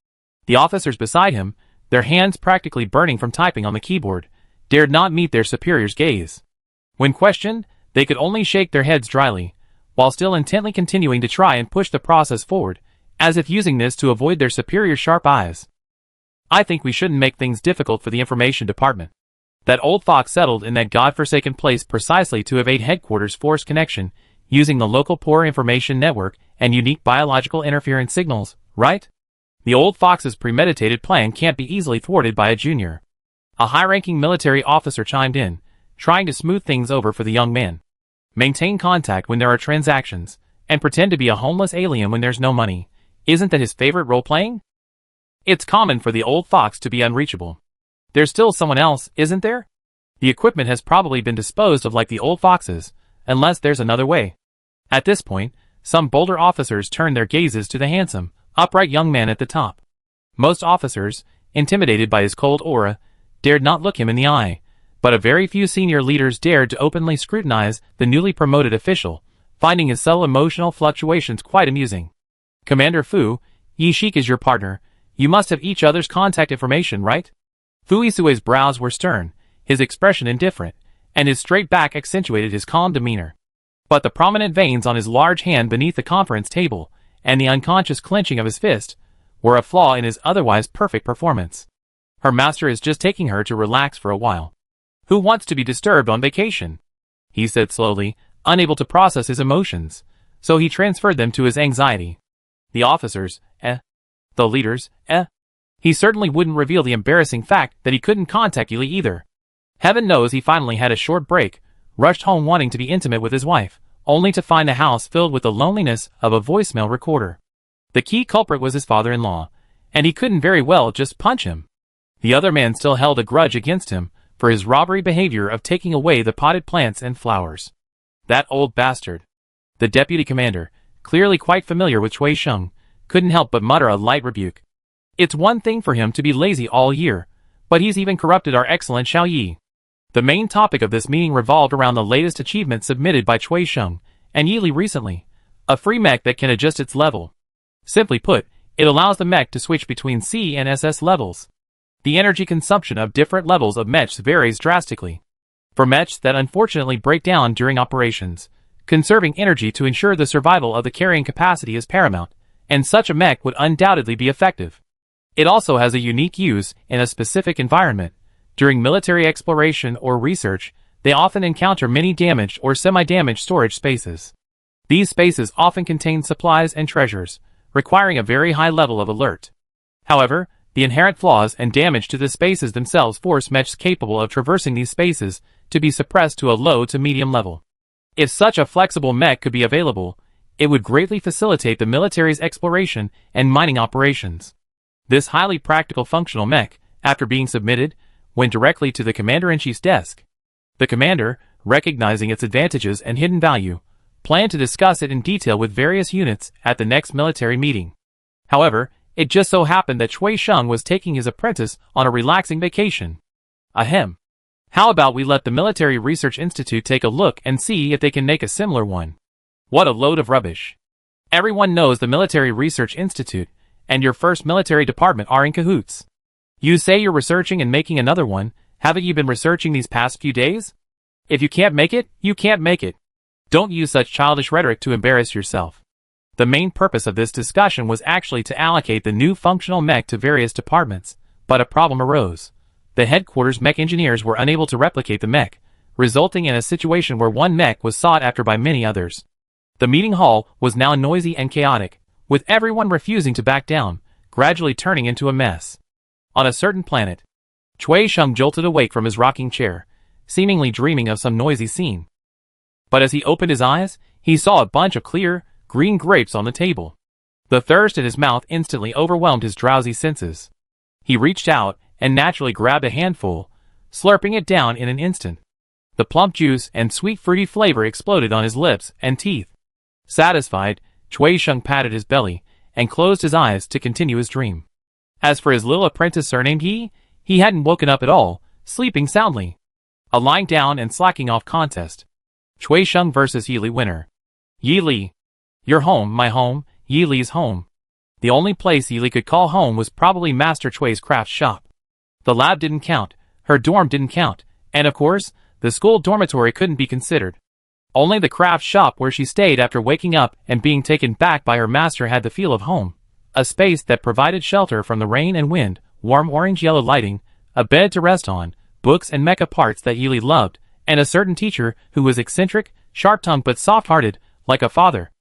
The officers beside him, their hands practically burning from typing on the keyboard, dared not meet their superior's gaze. When questioned, they could only shake their heads dryly, while still intently continuing to try and push the process forward, as if using this to avoid their superior's sharp eyes. I think we shouldn't make things difficult for the information department. That old fox settled in that godforsaken place precisely to evade headquarters force connection, using the local poor information network and unique biological interference signals, right? The old fox's premeditated plan can't be easily thwarted by a junior. A high-ranking military officer chimed in, trying to smooth things over for the young man. Maintain contact when there are transactions, and pretend to be a homeless alien when there's no money. Isn't that his favorite role-playing? It's common for the old fox to be unreachable. There's still someone else, isn't there? The equipment has probably been disposed of like the old foxes, unless there's another way. At this point, some bolder officers turned their gazes to the handsome, upright young man at the top. Most officers, intimidated by his cold aura, dared not look him in the eye, but a very few senior leaders dared to openly scrutinize the newly promoted official, finding his subtle emotional fluctuations quite amusing. Commander Fu, Yi Shik is your partner. You must have each other's contact information, right? Fuisue's brows were stern, his expression indifferent, and his straight back accentuated his calm demeanor. But the prominent veins on his large hand beneath the conference table, and the unconscious clenching of his fist, were a flaw in his otherwise perfect performance. Her master is just taking her to relax for a while. Who wants to be disturbed on vacation? He said slowly, unable to process his emotions, so he transferred them to his anxiety. The officers, The leaders, He certainly wouldn't reveal the embarrassing fact that he couldn't contact Yili either. Heaven knows he finally had a short break, rushed home wanting to be intimate with his wife, only to find the house filled with the loneliness of a voicemail recorder. The key culprit was his father-in-law, and he couldn't very well just punch him. The other man still held a grudge against him for his robbery behavior of taking away the potted plants and flowers. That old bastard. The deputy commander, clearly quite familiar with Cui Sheng, couldn't help but mutter a light rebuke. It's one thing for him to be lazy all year, but he's even corrupted our excellent Xiao Yi. The main topic of this meeting revolved around the latest achievement submitted by Cui Sheng and Yi Li recently, a free mech that can adjust its level. Simply put, it allows the mech to switch between C and SS levels. The energy consumption of different levels of mechs varies drastically. For mechs that unfortunately break down during operations, conserving energy to ensure the survival of the carrying capacity is paramount, and such a mech would undoubtedly be effective. It also has a unique use in a specific environment. During military exploration or research, they often encounter many damaged or semi-damaged storage spaces. These spaces often contain supplies and treasures, requiring a very high level of alert. However, the inherent flaws and damage to the spaces themselves force mechs capable of traversing these spaces to be suppressed to a low to medium level. If such a flexible mech could be available, it would greatly facilitate the military's exploration and mining operations. This highly practical functional mech, after being submitted, went directly to the Commander-in-Chief's desk. The commander, recognizing its advantages and hidden value, planned to discuss it in detail with various units at the next military meeting. However, it just so happened that Cui Sheng was taking his apprentice on a relaxing vacation. Ahem. How about we let the Military Research Institute take a look and see if they can make a similar one? What a load of rubbish. Everyone knows the Military Research Institute and your first military department are in cahoots. You say you're researching and making another one, haven't you been researching these past few days? If you can't make it, you can't make it. Don't use such childish rhetoric to embarrass yourself. The main purpose of this discussion was actually to allocate the new functional mech to various departments, but a problem arose. The headquarters mech engineers were unable to replicate the mech, resulting in a situation where one mech was sought after by many others. The meeting hall was now noisy and chaotic, with everyone refusing to back down, gradually turning into a mess. On a certain planet, Cui Sheng jolted awake from his rocking chair, seemingly dreaming of some noisy scene. But as he opened his eyes, he saw a bunch of clear, green grapes on the table. The thirst in his mouth instantly overwhelmed his drowsy senses. He reached out and naturally grabbed a handful, slurping it down in an instant. The plump juice and sweet fruity flavor exploded on his lips and teeth. Satisfied, Cui Sheng patted his belly and closed his eyes to continue his dream. As for his little apprentice surnamed Yi, he hadn't woken up at all, sleeping soundly. A lying down and slacking off contest. Cui Sheng versus Yi Li winner. Yi Li. Your home, my home, Yi Li's home. The only place Yi Li could call home was probably Master Cui's craft shop. The lab didn't count, her dorm didn't count, and of course, the school dormitory couldn't be considered. Only the craft shop where she stayed after waking up and being taken back by her master had the feel of home. A space that provided shelter from the rain and wind, warm orange-yellow lighting, a bed to rest on, books and mecha parts that Yi Li loved, and a certain teacher who was eccentric, sharp-tongued but soft-hearted, like a father.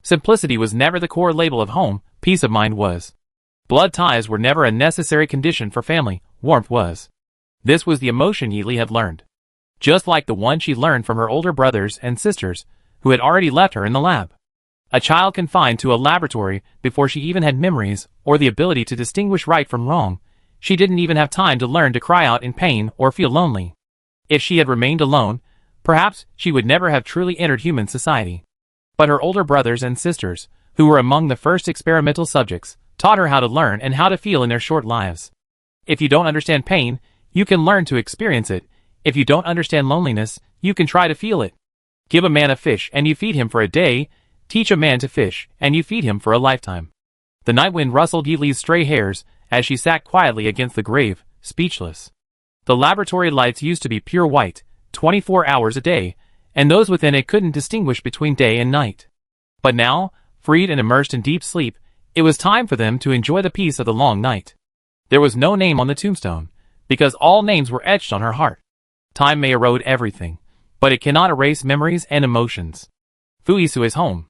Simplicity was never the core label of home, peace of mind was. Blood ties were never a necessary condition for family, warmth was. This was the emotion Yi Li had learned. Just like the one she learned from her older brothers and sisters, who had already left her in the lab. A child confined to a laboratory before she even had memories or the ability to distinguish right from wrong, she didn't even have time to learn to cry out in pain or feel lonely. If she had remained alone, perhaps she would never have truly entered human society. But her older brothers and sisters, who were among the first experimental subjects, taught her how to learn and how to feel in their short lives. If you don't understand pain, you can learn to experience it. If you don't understand loneliness, you can try to feel it. Give a man a fish and you feed him for a day, teach a man to fish and you feed him for a lifetime. The night wind rustled Yi Li's stray hairs as she sat quietly against the grave, speechless. The laboratory lights used to be pure white, 24 hours a day, and those within it couldn't distinguish between day and night. But now, freed and immersed in deep sleep, it was time for them to enjoy the peace of the long night. There was no name on the tombstone, because all names were etched on her heart. Time may erode everything, but it cannot erase memories and emotions. Fuisue's home.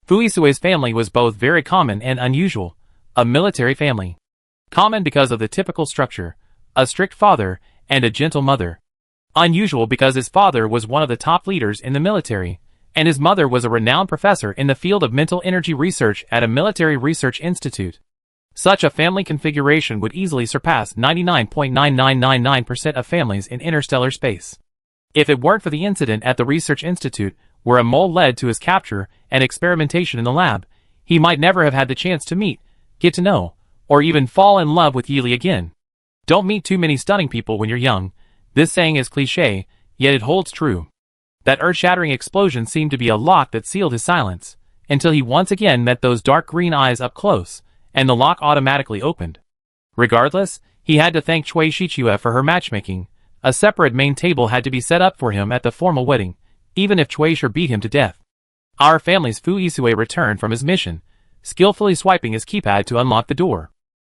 Fuisue's family was both very common and unusual, a military family. Common because of the typical structure, a strict father and a gentle mother. Unusual because his father was one of the top leaders in the military, and his mother was a renowned professor in the field of mental energy research at a military research institute. Such a family configuration would easily surpass 99.9999% of families in interstellar space. If it weren't for the incident at the research institute, where a mole led to his capture and experimentation in the lab, he might never have had the chance to meet, get to know, or even fall in love with Yili again. Don't meet too many stunning people when you're young. This saying is cliché, yet it holds true. That earth-shattering explosion seemed to be a lock that sealed his silence, until he once again met those dark green eyes up close, and the lock automatically opened. Regardless, he had to thank Cui Shichue for her matchmaking. A separate main table had to be set up for him at the formal wedding, even if Cui sure beat him to death. Our family's Fu Isue returned from his mission, skillfully swiping his keypad to unlock the door.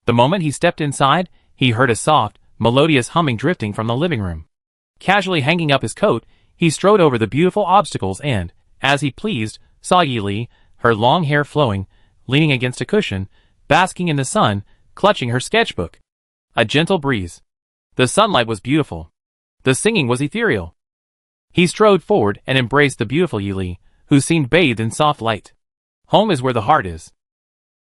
The moment he stepped inside, he heard a soft, melodious humming drifting from the living room. Casually hanging up his coat, he strode over the beautiful obstacles and, as he pleased, saw Yili, her long hair flowing, leaning against a cushion, basking in the sun, clutching her sketchbook. A gentle breeze. The sunlight was beautiful. The singing was ethereal. He strode forward and embraced the beautiful Yili, who seemed bathed in soft light. Home is where the heart is.